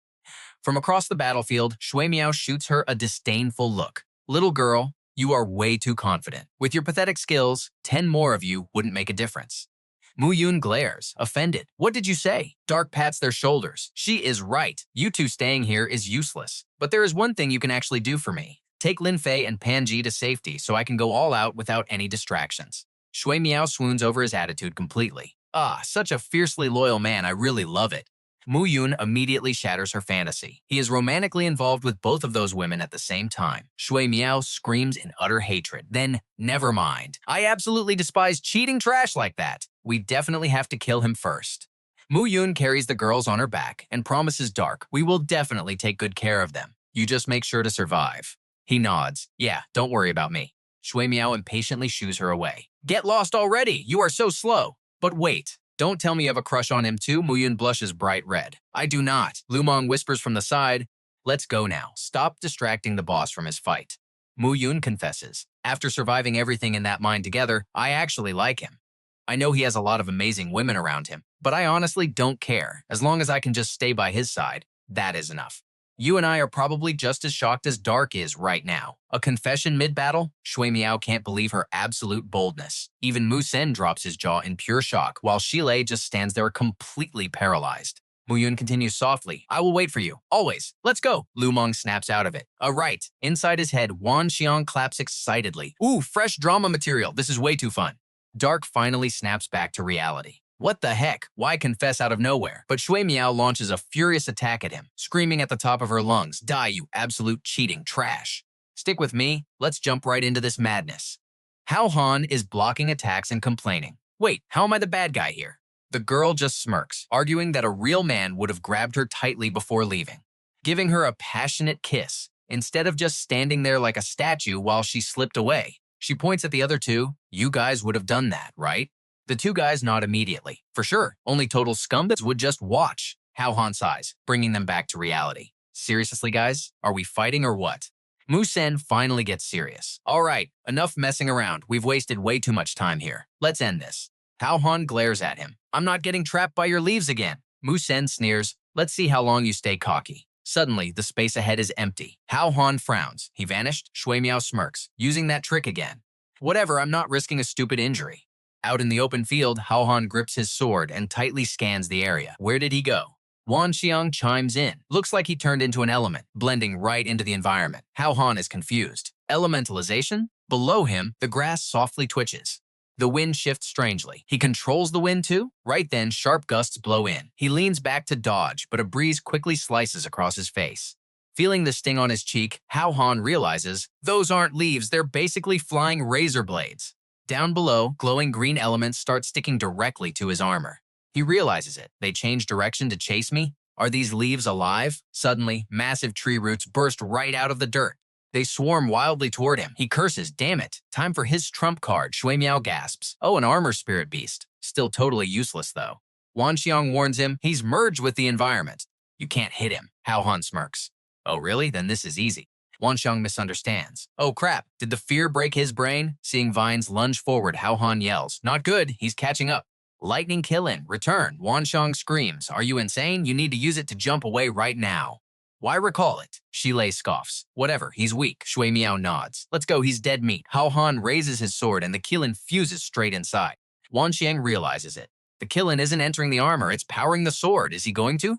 From across the battlefield, Shui Miao shoots her a disdainful look. Little girl, you are way too confident. With your pathetic skills, 10 more of you wouldn't make a difference. Mu Yun glares, offended. What did you say? Dark pats their shoulders. She is right. You two staying here is useless. But there is one thing you can actually do for me. Take Lin Fei and Pan Ji to safety so I can go all out without any distractions. Shui Miao swoons over his attitude completely. Ah, such a fiercely loyal man, I really love it. Mu Yun immediately shatters her fantasy. He is romantically involved with both of those women at the same time. Shui Miao screams in utter hatred. Then, never mind. I absolutely despise cheating trash like that. We definitely have to kill him first. Mu Yun carries the girls on her back and promises Dark, we will definitely take good care of them. You just make sure to survive. He nods. Yeah, don't worry about me. Shui Miao impatiently shoos her away. Get lost already. You are so slow. But wait. Don't tell me you have a crush on him too. Mu Yun blushes bright red. I do not. Lu Meng whispers from the side. Let's go now. Stop distracting the boss from his fight. Mu Yun confesses. After surviving everything in that mine together, I actually like him. I know he has a lot of amazing women around him, but I honestly don't care. As long as I can just stay by his side, that is enough. You and I are probably just as shocked as Dark is right now. A confession mid-battle? Shui Miao can't believe her absolute boldness. Even Mu Sen drops his jaw in pure shock, while Shilei just stands there completely paralyzed. Mu Yun continues softly, I will wait for you. Always. Let's go. Lu Meng snaps out of it. Right. Inside his head, Wan Xiang claps excitedly. Ooh, fresh drama material. This is way too fun. Dark finally snaps back to reality. What the heck? Why confess out of nowhere? But Shui Miao launches a furious attack at him, screaming at the top of her lungs, Die, you absolute cheating trash. Stick with me. Let's jump right into this madness. Hao Han is blocking attacks and complaining. Wait, how am I the bad guy here? The girl just smirks, arguing that a real man would have grabbed her tightly before leaving, giving her a passionate kiss, instead of just standing there like a statue while she slipped away. She points at the other two. You guys would have done that, right? The 2 guys nod immediately. For sure, only total scumbags would just watch. Hao Han sighs, bringing them back to reality. Seriously, guys? Are we fighting or what? Mu Sen finally gets serious. All right, enough messing around. We've wasted way too much time here. Let's end this. Hao Han glares at him. I'm not getting trapped by your leaves again. Mu Sen sneers. Let's see how long you stay cocky. Suddenly, the space ahead is empty. Hao Han frowns. He vanished. Shui Miao smirks, using that trick again. Whatever, I'm not risking a stupid injury. Out in the open field, Hao Han grips his sword and tightly scans the area. Where did he go? Wan Xiang chimes in. Looks like he turned into an element, blending right into the environment. Hao Han is confused. Elementalization? Below him, the grass softly twitches. The wind shifts strangely. He controls the wind too? Right then, sharp gusts blow in. He leans back to dodge, but a breeze quickly slices across his face. Feeling the sting on his cheek, Hach Ham realizes, those aren't leaves, they're basically flying razor blades. Down below, glowing green elements start sticking directly to his armor. He realizes it. They change direction to chase me? Are these leaves alive? Suddenly, massive tree roots burst right out of the dirt. They swarm wildly toward him. He curses, damn it. Time for his trump card. Shui Miao gasps. Oh, an armor spirit beast. Still totally useless, though. Wan Xiang warns him, he's merged with the environment. You can't hit him. Hach Ham smirks. Oh, really? Then this is easy. Wan Xiang misunderstands. Oh, crap. Did the fear break his brain? Seeing vines lunge forward, Hach Ham yells. Not good. He's catching up. Lightning kill in. Return. Wan Xiang screams. Are you insane? You need to use it to jump away right now. Why recall it? Shilei scoffs. Whatever, he's weak. Shui Miao nods. Let's go, he's dead meat. Hach Ham raises his sword and the Qilin fuses straight inside. Wan Xiang realizes it. The Qilin isn't entering the armor, it's powering the sword. Is he going to?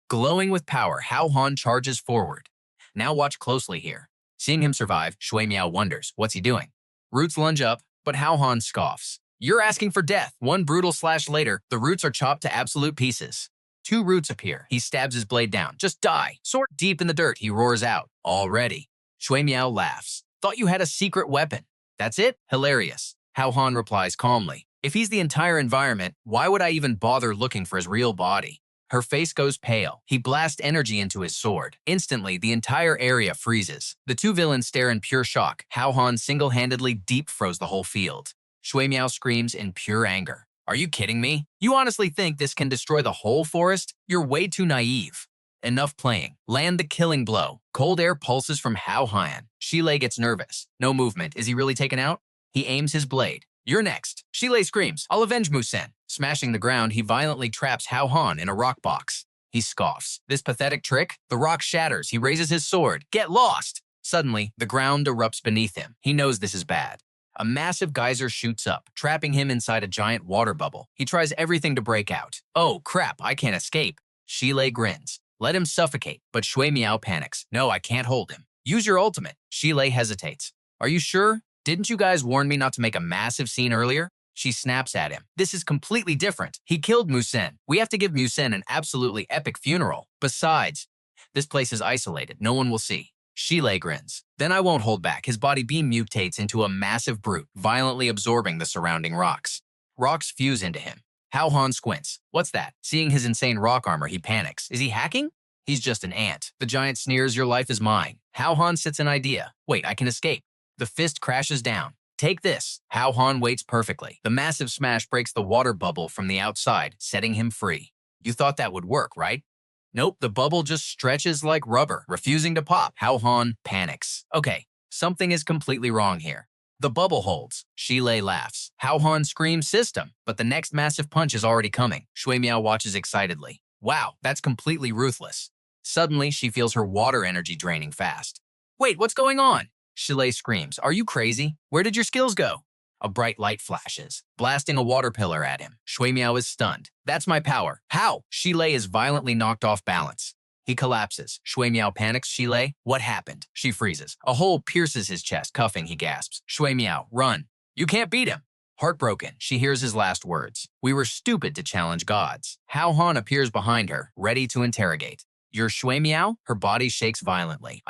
Glowing with power, Hach Ham charges forward. Now watch closely here. Seeing him survive, Shui Miao wonders, what's he doing? Roots lunge up, but Hach Ham scoffs. You're asking for death. One brutal slash later, the roots are chopped to absolute pieces. 2 roots appear. He stabs his blade down. Just die. Sword deep in the dirt, he roars out. Already. Shui Miao laughs. Thought you had a secret weapon. That's it? Hilarious. Hach Ham replies calmly. If he's the entire environment, why would I even bother looking for his real body? Her face goes pale. He blasts energy into his sword. Instantly, the entire area freezes. The 2 villains stare in pure shock. Hach Ham single-handedly deep froze the whole field. Shui Miao screams in pure anger. Are you kidding me? You honestly think this can destroy the whole forest? You're way too naive. Enough playing. Land the killing blow. Cold air pulses from Hach Ham. Shilei gets nervous. No movement. Is he really taken out? He aims his blade. You're next. Shilei screams, I'll avenge Musen. Smashing the ground, he violently traps Hach Ham in a rock box. He scoffs. This pathetic trick? The rock shatters. He raises his sword. Get lost! Suddenly, the ground erupts beneath him. He knows this is bad. A massive geyser shoots up, trapping him inside a giant water bubble. He tries everything to break out. Oh, crap, I can't escape. Shilei grins. Let him suffocate, but Shui Miao panics. No, I can't hold him. Use your ultimate. Shilei hesitates. Are you sure? Didn't you guys warn me not to make a massive scene earlier? She snaps at him. This is completely different. He killed Musen. We have to give Musen an absolutely epic funeral. Besides, this place is isolated. No one will see. Shilei grins. Then I won't hold back. His body beam mutates into a massive brute, violently absorbing the surrounding rocks. Rocks fuse into him. Hach Ham squints. What's that? Seeing his insane rock armor, he panics. Is he hacking? He's just an ant. The giant sneers, your life is mine. Hach Ham sits an idea. Wait, I can escape. The fist crashes down. Take this. Hach Ham waits perfectly. The massive smash breaks the water bubble from the outside, setting him free. You thought that would work, right? Nope, the bubble just stretches like rubber, refusing to pop. Hach Ham panics. Okay, something is completely wrong here. The bubble holds. Shilei laughs. Hach Ham screams system, but the next massive punch is already coming. Shui Miao watches excitedly. Wow, that's completely ruthless. Suddenly, she feels her water energy draining fast. Wait, what's going on? Shilei screams. Are you crazy? Where did your skills go? A bright light flashes, blasting a water pillar at him. Shui Miao is stunned. That's my power. How? Shilei is violently knocked off balance. He collapses. Shui Miao panics. Shilei, what happened? She freezes. A hole pierces his chest. Coughing, he gasps. Shui Miao, run. You can't beat him. Heartbroken, she hears his last words. We were stupid to challenge gods. Hach Ham appears behind her, ready to interrogate. You're Shui Miao? Her body shakes violently.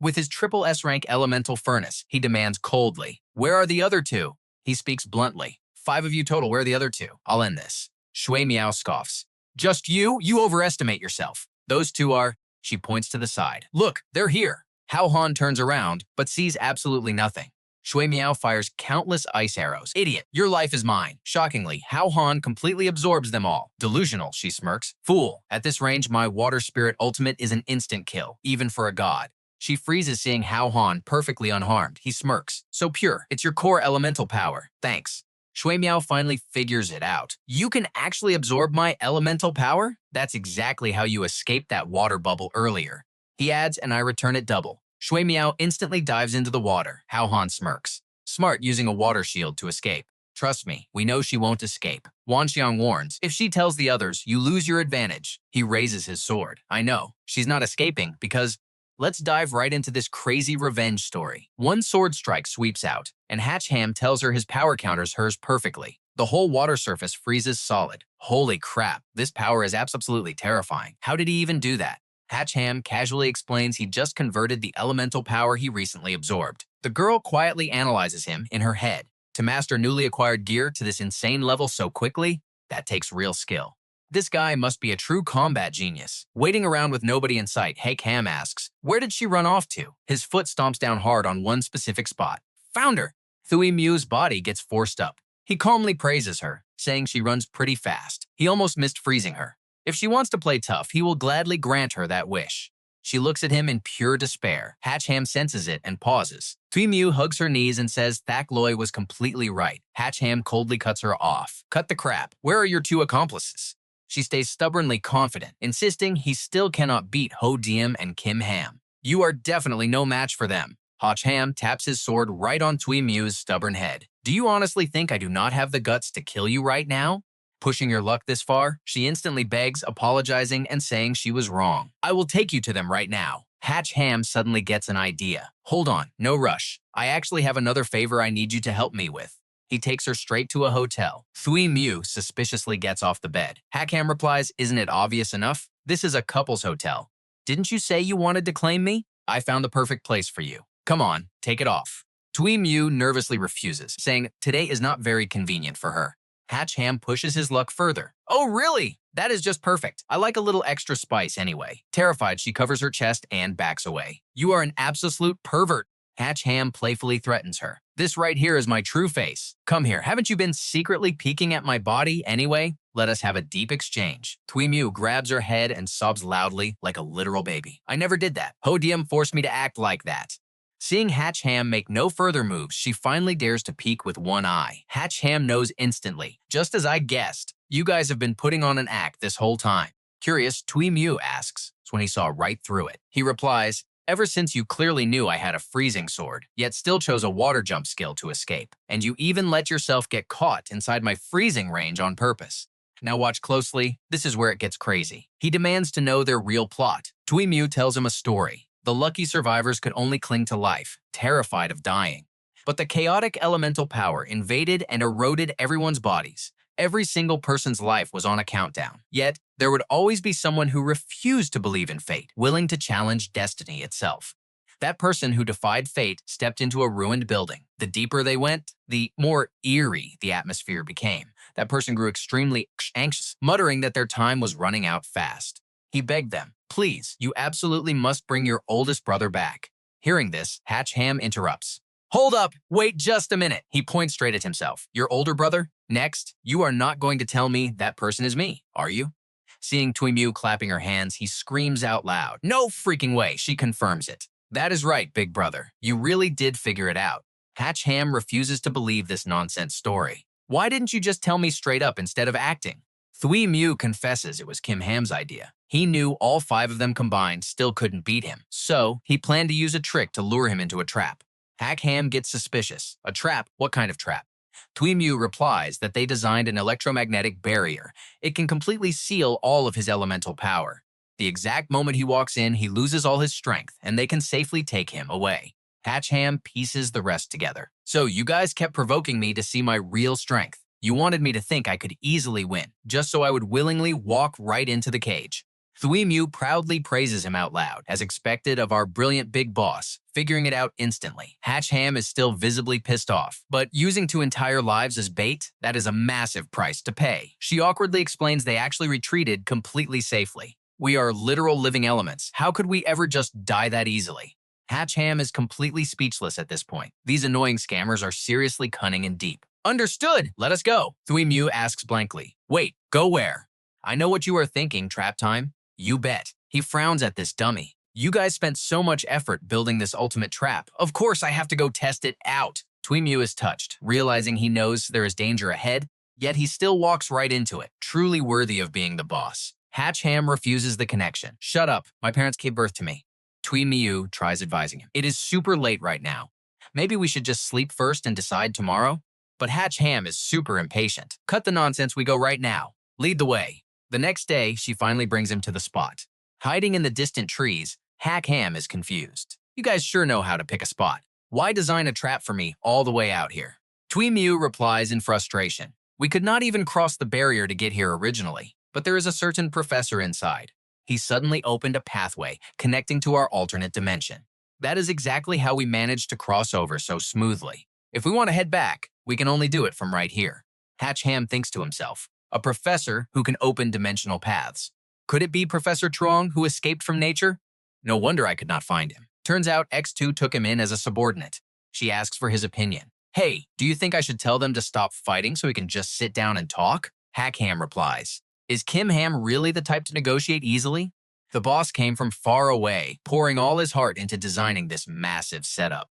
With his triple S rank elemental furnace, he demands coldly. Where are the other 2? He speaks bluntly. 5 of you total, where are the other 2? I'll end this. Shui Miao scoffs. Just you? You overestimate yourself. Those 2 are... She points to the side. Look, they're here. Hach Ham turns around, but sees absolutely nothing. Shui Miao fires countless ice arrows. Idiot, your life is mine. Shockingly, Hach Ham completely absorbs them all. Delusional, she smirks. Fool, at this range, my water spirit ultimate is an instant kill, even for a god. She freezes seeing Hach Ham perfectly unharmed. He smirks. So pure. It's your core elemental power. Thanks. Shui Miao finally figures it out. You can actually absorb my elemental power? That's exactly how you escaped that water bubble earlier. He adds, and I return it double. Shui Miao instantly dives into the water. Hach Ham smirks. Smart using a water shield to escape. Trust me, we know she won't escape. Wan Xiang warns, if she tells the others, you lose your advantage. He raises his sword. I know. She's not escaping because... Let's dive right into this crazy revenge story. One sword strike sweeps out, and Hach Ham tells her his power counters hers perfectly. The whole water surface freezes solid. Holy crap, this power is absolutely terrifying. How did he even do that? Hach Ham casually explains he just converted the elemental power he recently absorbed. The girl quietly analyzes him in her head. To master newly acquired gear to this insane level so quickly, that takes real skill. This guy must be a true combat genius. Waiting around with nobody in sight, Hach Ham asks, "Where did she run off to?" His foot stomps down hard on one specific spot. "Found her!" Thuy Mu's body gets forced up. He calmly praises her, saying she runs pretty fast. He almost missed freezing her. If she wants to play tough, he will gladly grant her that wish. She looks at him in pure despair. Hach Ham senses it and pauses. Thuy Mu hugs her knees and says Thak Loy was completely right. Hach Ham coldly cuts her off. "Cut the crap. Where are your two accomplices?" She stays stubbornly confident, insisting he still cannot beat Ho Diem and Kim Ham. "You are definitely no match for them." Hach Ham taps his sword right on Thuy Mu's stubborn head. "Do you honestly think I do not have the guts to kill you right now?" Pushing your luck this far, she instantly begs, apologizing and saying she was wrong. "I will take you to them right now." Hach Ham suddenly gets an idea. "Hold on, no rush. I actually have another favor I need you to help me with." He takes her straight to a hotel. Thuy Mu suspiciously gets off the bed. Hach Ham replies, "Isn't it obvious enough? This is a couple's hotel. Didn't you say you wanted to claim me? I found the perfect place for you. Come on, take it off." Thuy Mu nervously refuses, saying today is not very convenient for her. Hach Ham pushes his luck further. "Oh, really? That is just perfect. I like a little extra spice anyway." Terrified, she covers her chest and backs away. "You are an absolute pervert." Hach Ham playfully threatens her. "This right here is my true face. Come here, haven't you been secretly peeking at my body anyway? Let us have a deep exchange." Thuy Mu grabs her head and sobs loudly like a literal baby. "I never did that. Ho Diem forced me to act like that." Seeing Hach Ham make no further moves, she finally dares to peek with one eye. Hach Ham knows instantly. "Just as I guessed, you guys have been putting on an act this whole time." Curious, Thuy Mu asks, when he saw right through it. He replies, "Ever since you clearly knew I had a freezing sword, yet still chose a water jump skill to escape, and you even let yourself get caught inside my freezing range on purpose. Now watch closely, this is where it gets crazy." He demands to know their real plot. Thuy Mu tells him a story. The lucky survivors could only cling to life, terrified of dying. But the chaotic elemental power invaded and eroded everyone's bodies. Every single person's life was on a countdown. Yet, there would always be someone who refused to believe in fate, willing to challenge destiny itself. That person who defied fate stepped into a ruined building. The deeper they went, the more eerie the atmosphere became. That person grew extremely anxious, muttering that their time was running out fast. He begged them, "Please, you absolutely must bring your oldest brother back." Hearing this, Hach Ham interrupts. "Hold up! Wait just a minute!" He points straight at himself. "Your older brother? Next, you are not going to tell me that person is me, are you?" Seeing Thuy Mu clapping her hands, he screams out loud. "No freaking way!" She confirms it. "That is right, big brother. You really did figure it out." Hach Ham refuses to believe this nonsense story. "Why didn't you just tell me straight up instead of acting?" Thuy Mu confesses it was Kim Ham's idea. He knew all 5 of them combined still couldn't beat him, so he planned to use a trick to lure him into a trap. Hach Ham gets suspicious. "A trap? What kind of trap?" Thuy Mu replies that they designed an electromagnetic barrier. It can completely seal all of his elemental power. The exact moment he walks in, he loses all his strength, and they can safely take him away. Hach Ham pieces the rest together. "So you guys kept provoking me to see my real strength. You wanted me to think I could easily win, just so I would willingly walk right into the cage." Thuy Mu proudly praises him out loud, as expected of our brilliant big boss, figuring it out instantly. Hach Ham is still visibly pissed off, but using 2 entire lives as bait, that is a massive price to pay. She awkwardly explains they actually retreated completely safely. "We are literal living elements. How could we ever just die that easily?" Hach Ham is completely speechless at this point. These annoying scammers are seriously cunning and deep. "Understood. Let us go." Thuy Mu asks blankly. "Wait, go where?" "I know what you are thinking, trap time." "You bet." He frowns at this dummy. "You guys spent so much effort building this ultimate trap. Of course I have to go test it out." Thuy Mu is touched, realizing he knows there is danger ahead, yet he still walks right into it, truly worthy of being the boss. Hach Ham refuses the connection. "Shut up. My parents gave birth to me." Thuy Mu tries advising him. "It is super late right now. Maybe we should just sleep first and decide tomorrow?" But Hach Ham is super impatient. "Cut the nonsense, we go right now. Lead the way." The next day, she finally brings him to the spot. Hiding in the distant trees, Hach Ham is confused. You guys sure know how to pick a spot. Why design a trap for me all the way out here? Tuong replies in frustration. We could not even cross the barrier to get here originally, but there is a certain professor inside. He suddenly opened a pathway connecting to our alternate dimension. That is exactly how we managed to cross over so smoothly. If we want to head back, we can only do it from right here. Hach Ham thinks to himself, a professor who can open dimensional paths. Could it be Professor Tuong who escaped from nature? No wonder I could not find him. Turns out X2 took him in as a subordinate. She asks for his opinion. Hey, do you think I should tell them to stop fighting so we can just sit down and talk? Hach Ham replies. Is Kim Ham really the type to negotiate easily? The boss came from far away, pouring all his heart into designing this massive setup.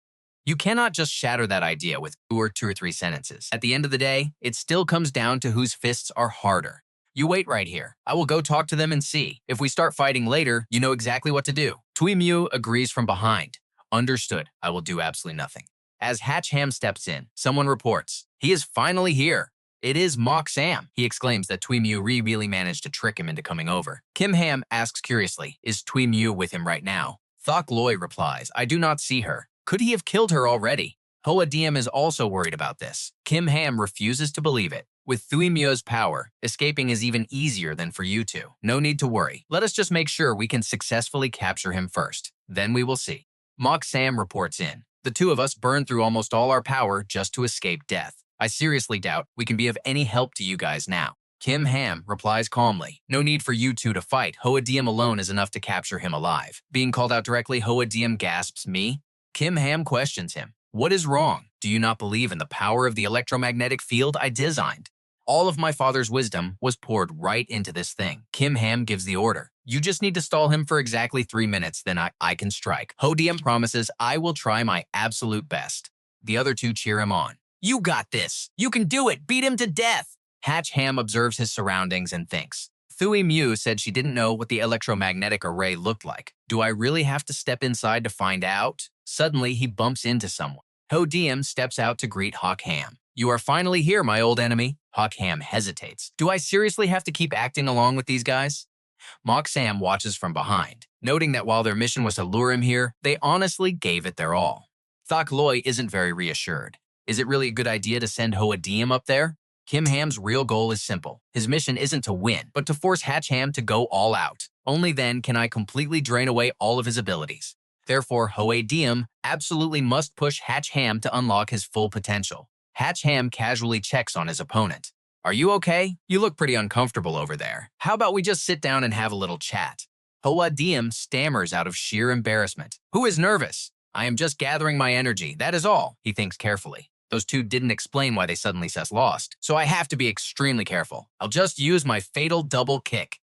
You cannot just shatter that idea with two or three sentences. At the end of the day, it still comes down to whose fists are harder. You wait right here. I will go talk to them and see. If we start fighting later, you know exactly what to do. Tuong agrees from behind. Understood. I will do absolutely nothing. As Hach Ham steps in, someone reports. He is finally here. It is MOCKED. He exclaims that Tuong really managed to trick him into coming over. Kim Ham asks curiously, is Tuong with him right now? Thok Loy replies, I do not see her. Could he have killed her already? Hoa Diem is also worried about this. Kim Ham refuses to believe it. With Tuong's power, escaping is even easier than for you two. No need to worry. Let us just make sure we can successfully capture him first. Then we will see. MOCKED reports in. The two of us burned through almost all our power just to escape death. I seriously doubt we can be of any help to you guys now. Kim Ham replies calmly. No need for you two to fight. Hoa Diem alone is enough to capture him alive. Being called out directly, Hoa Diem gasps, me? Kim Ham questions him. What is wrong? Do you not believe in the power of the electromagnetic field I designed? All of my father's wisdom was poured right into this thing. Kim Ham gives the order. You just need to stall him for exactly 3 minutes, then I can strike. Hoa Diem promises I will try my absolute best. The other two cheer him on. You got this. You can do it. Beat him to death. Hach Ham observes his surroundings and thinks. Tuong said she didn't know what the electromagnetic array looked like. Do I really have to step inside to find out? Suddenly, he bumps into someone. Hoa Diem steps out to greet Hach Ham. You are finally here, my old enemy. Hach Ham hesitates. Do I seriously have to keep acting along with these guys? MOCKED watches from behind, noting that while their mission was to lure him here, they honestly gave it their all. Thok Loy isn't very reassured. Is it really a good idea to send Hoa Diem up there? Kim Ham's real goal is simple. His mission isn't to win, but to force Hach Ham to go all out. Only then can I completely drain away all of his abilities. Therefore, Hoa Diem absolutely must push Hach Ham to unlock his full potential. Hach Ham casually checks on his opponent. Are you okay? You look pretty uncomfortable over there. How about we just sit down and have a little chat? Hoa Diem stammers out of sheer embarrassment. Who is nervous? I am just gathering my energy, that is all, he thinks carefully. Those two didn't explain why they suddenly lost, so I have to be extremely careful. I'll just use my fatal double kick.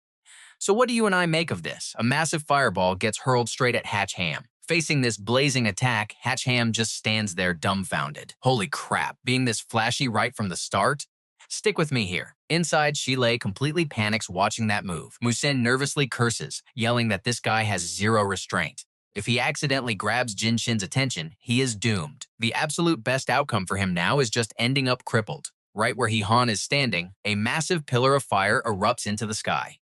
So what do you and I make of this? A massive fireball gets hurled straight at Hach Ham. Facing this blazing attack, Hach Ham just stands there dumbfounded. Holy crap, being this flashy right from the start? Stick with me here. Inside, Shilei completely panics watching that move. Musen nervously curses, yelling that this guy has zero restraint. If he accidentally grabs Jin Shin's attention, he is doomed. The absolute best outcome for him now is just ending up crippled. Right where Han is standing, a massive pillar of fire erupts into the sky.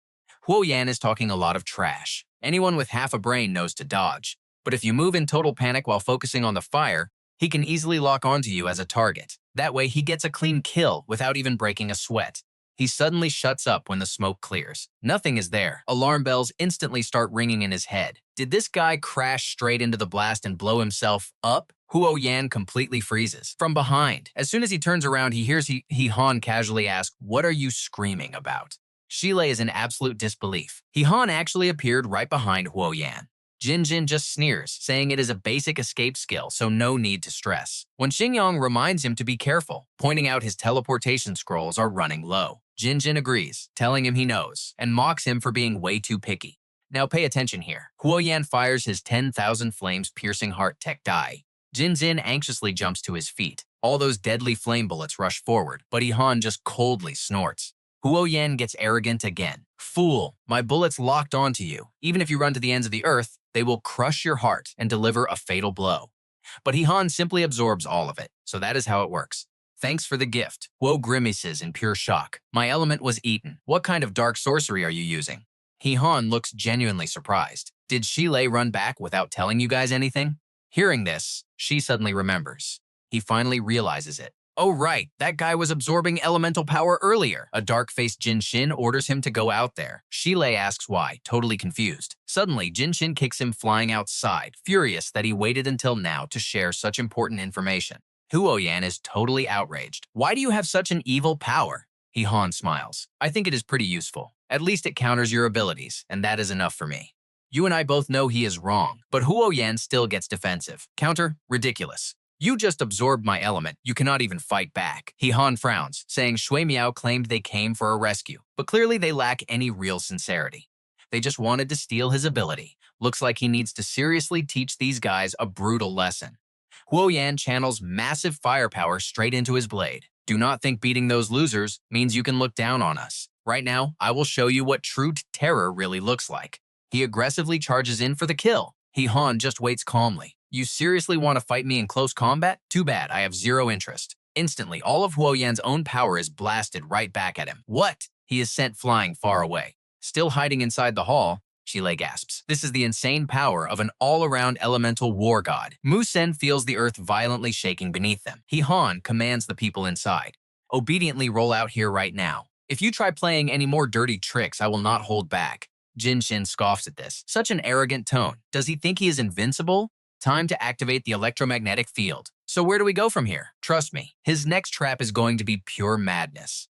Huo Yan is talking a lot of trash. Anyone with half a brain knows to dodge. But if you move in total panic while focusing on the fire, he can easily lock onto you as a target. That way, he gets a clean kill without even breaking a sweat. He suddenly shuts up when the smoke clears. Nothing is there. Alarm bells instantly start ringing in his head. Did this guy crash straight into the blast and blow himself up? Huo Yan completely freezes. From behind, as soon as he turns around, he hears Han casually ask, "What are you screaming about?" Shilei is in absolute disbelief. Han actually appeared right behind Huo Yan. Jin just sneers, saying it is a basic escape skill, so no need to stress. When Xingyang reminds him to be careful, pointing out his teleportation scrolls are running low. Jin agrees, telling him he knows, and mocks him for being way too picky. Now pay attention here. Huo Yan fires his 10,000 flames piercing heart tech die. Jin anxiously jumps to his feet. All those deadly flame bullets rush forward, but Han just coldly snorts. Huo Yan gets arrogant again. Fool, my bullets locked onto you. Even if you run to the ends of the earth, they will crush your heart and deliver a fatal blow. But Han simply absorbs all of it, so that is how it works. Thanks for the gift. Huo grimaces in pure shock. My element was eaten. What kind of dark sorcery are you using? He Han looks genuinely surprised. Did Shilei run back without telling you guys anything? Hearing this, she suddenly remembers. He finally realizes it. Oh right, that guy was absorbing elemental power earlier. A dark-faced Jin Shin orders him to go out there. Shilei asks why, totally confused. Suddenly, Jin Shin kicks him flying outside, furious that he waited until now to share such important information. Huo Yan is totally outraged. Why do you have such an evil power? He Han smiles. I think it is pretty useful. At least it counters your abilities, and that is enough for me. You and I both know he is wrong, but Huo Yan still gets defensive. Counter? Ridiculous. You just absorbed my element. You cannot even fight back. He Han frowns, saying Shui Miao claimed they came for a rescue, but clearly they lack any real sincerity. They just wanted to steal his ability. Looks like he needs to seriously teach these guys a brutal lesson. Huo Yan channels massive firepower straight into his blade. Do not think beating those losers means you can look down on us. Right now, I will show you what true terror really looks like. He aggressively charges in for the kill. He Han just waits calmly. You seriously want to fight me in close combat? Too bad, I have zero interest. Instantly, all of Huo Yan's own power is blasted right back at him. What? He is sent flying far away. Still hiding inside the hall, Shilei gasps. This is the insane power of an all-around elemental war god. Mu Sen feels the earth violently shaking beneath them. He Han commands the people inside. Obediently roll out here right now. If you try playing any more dirty tricks, I will not hold back. Jin Shin scoffs at this. Such an arrogant tone. Does he think he is invincible? Time to activate the electromagnetic field. So where do we go from here? Trust me, his next trap is going to be pure madness.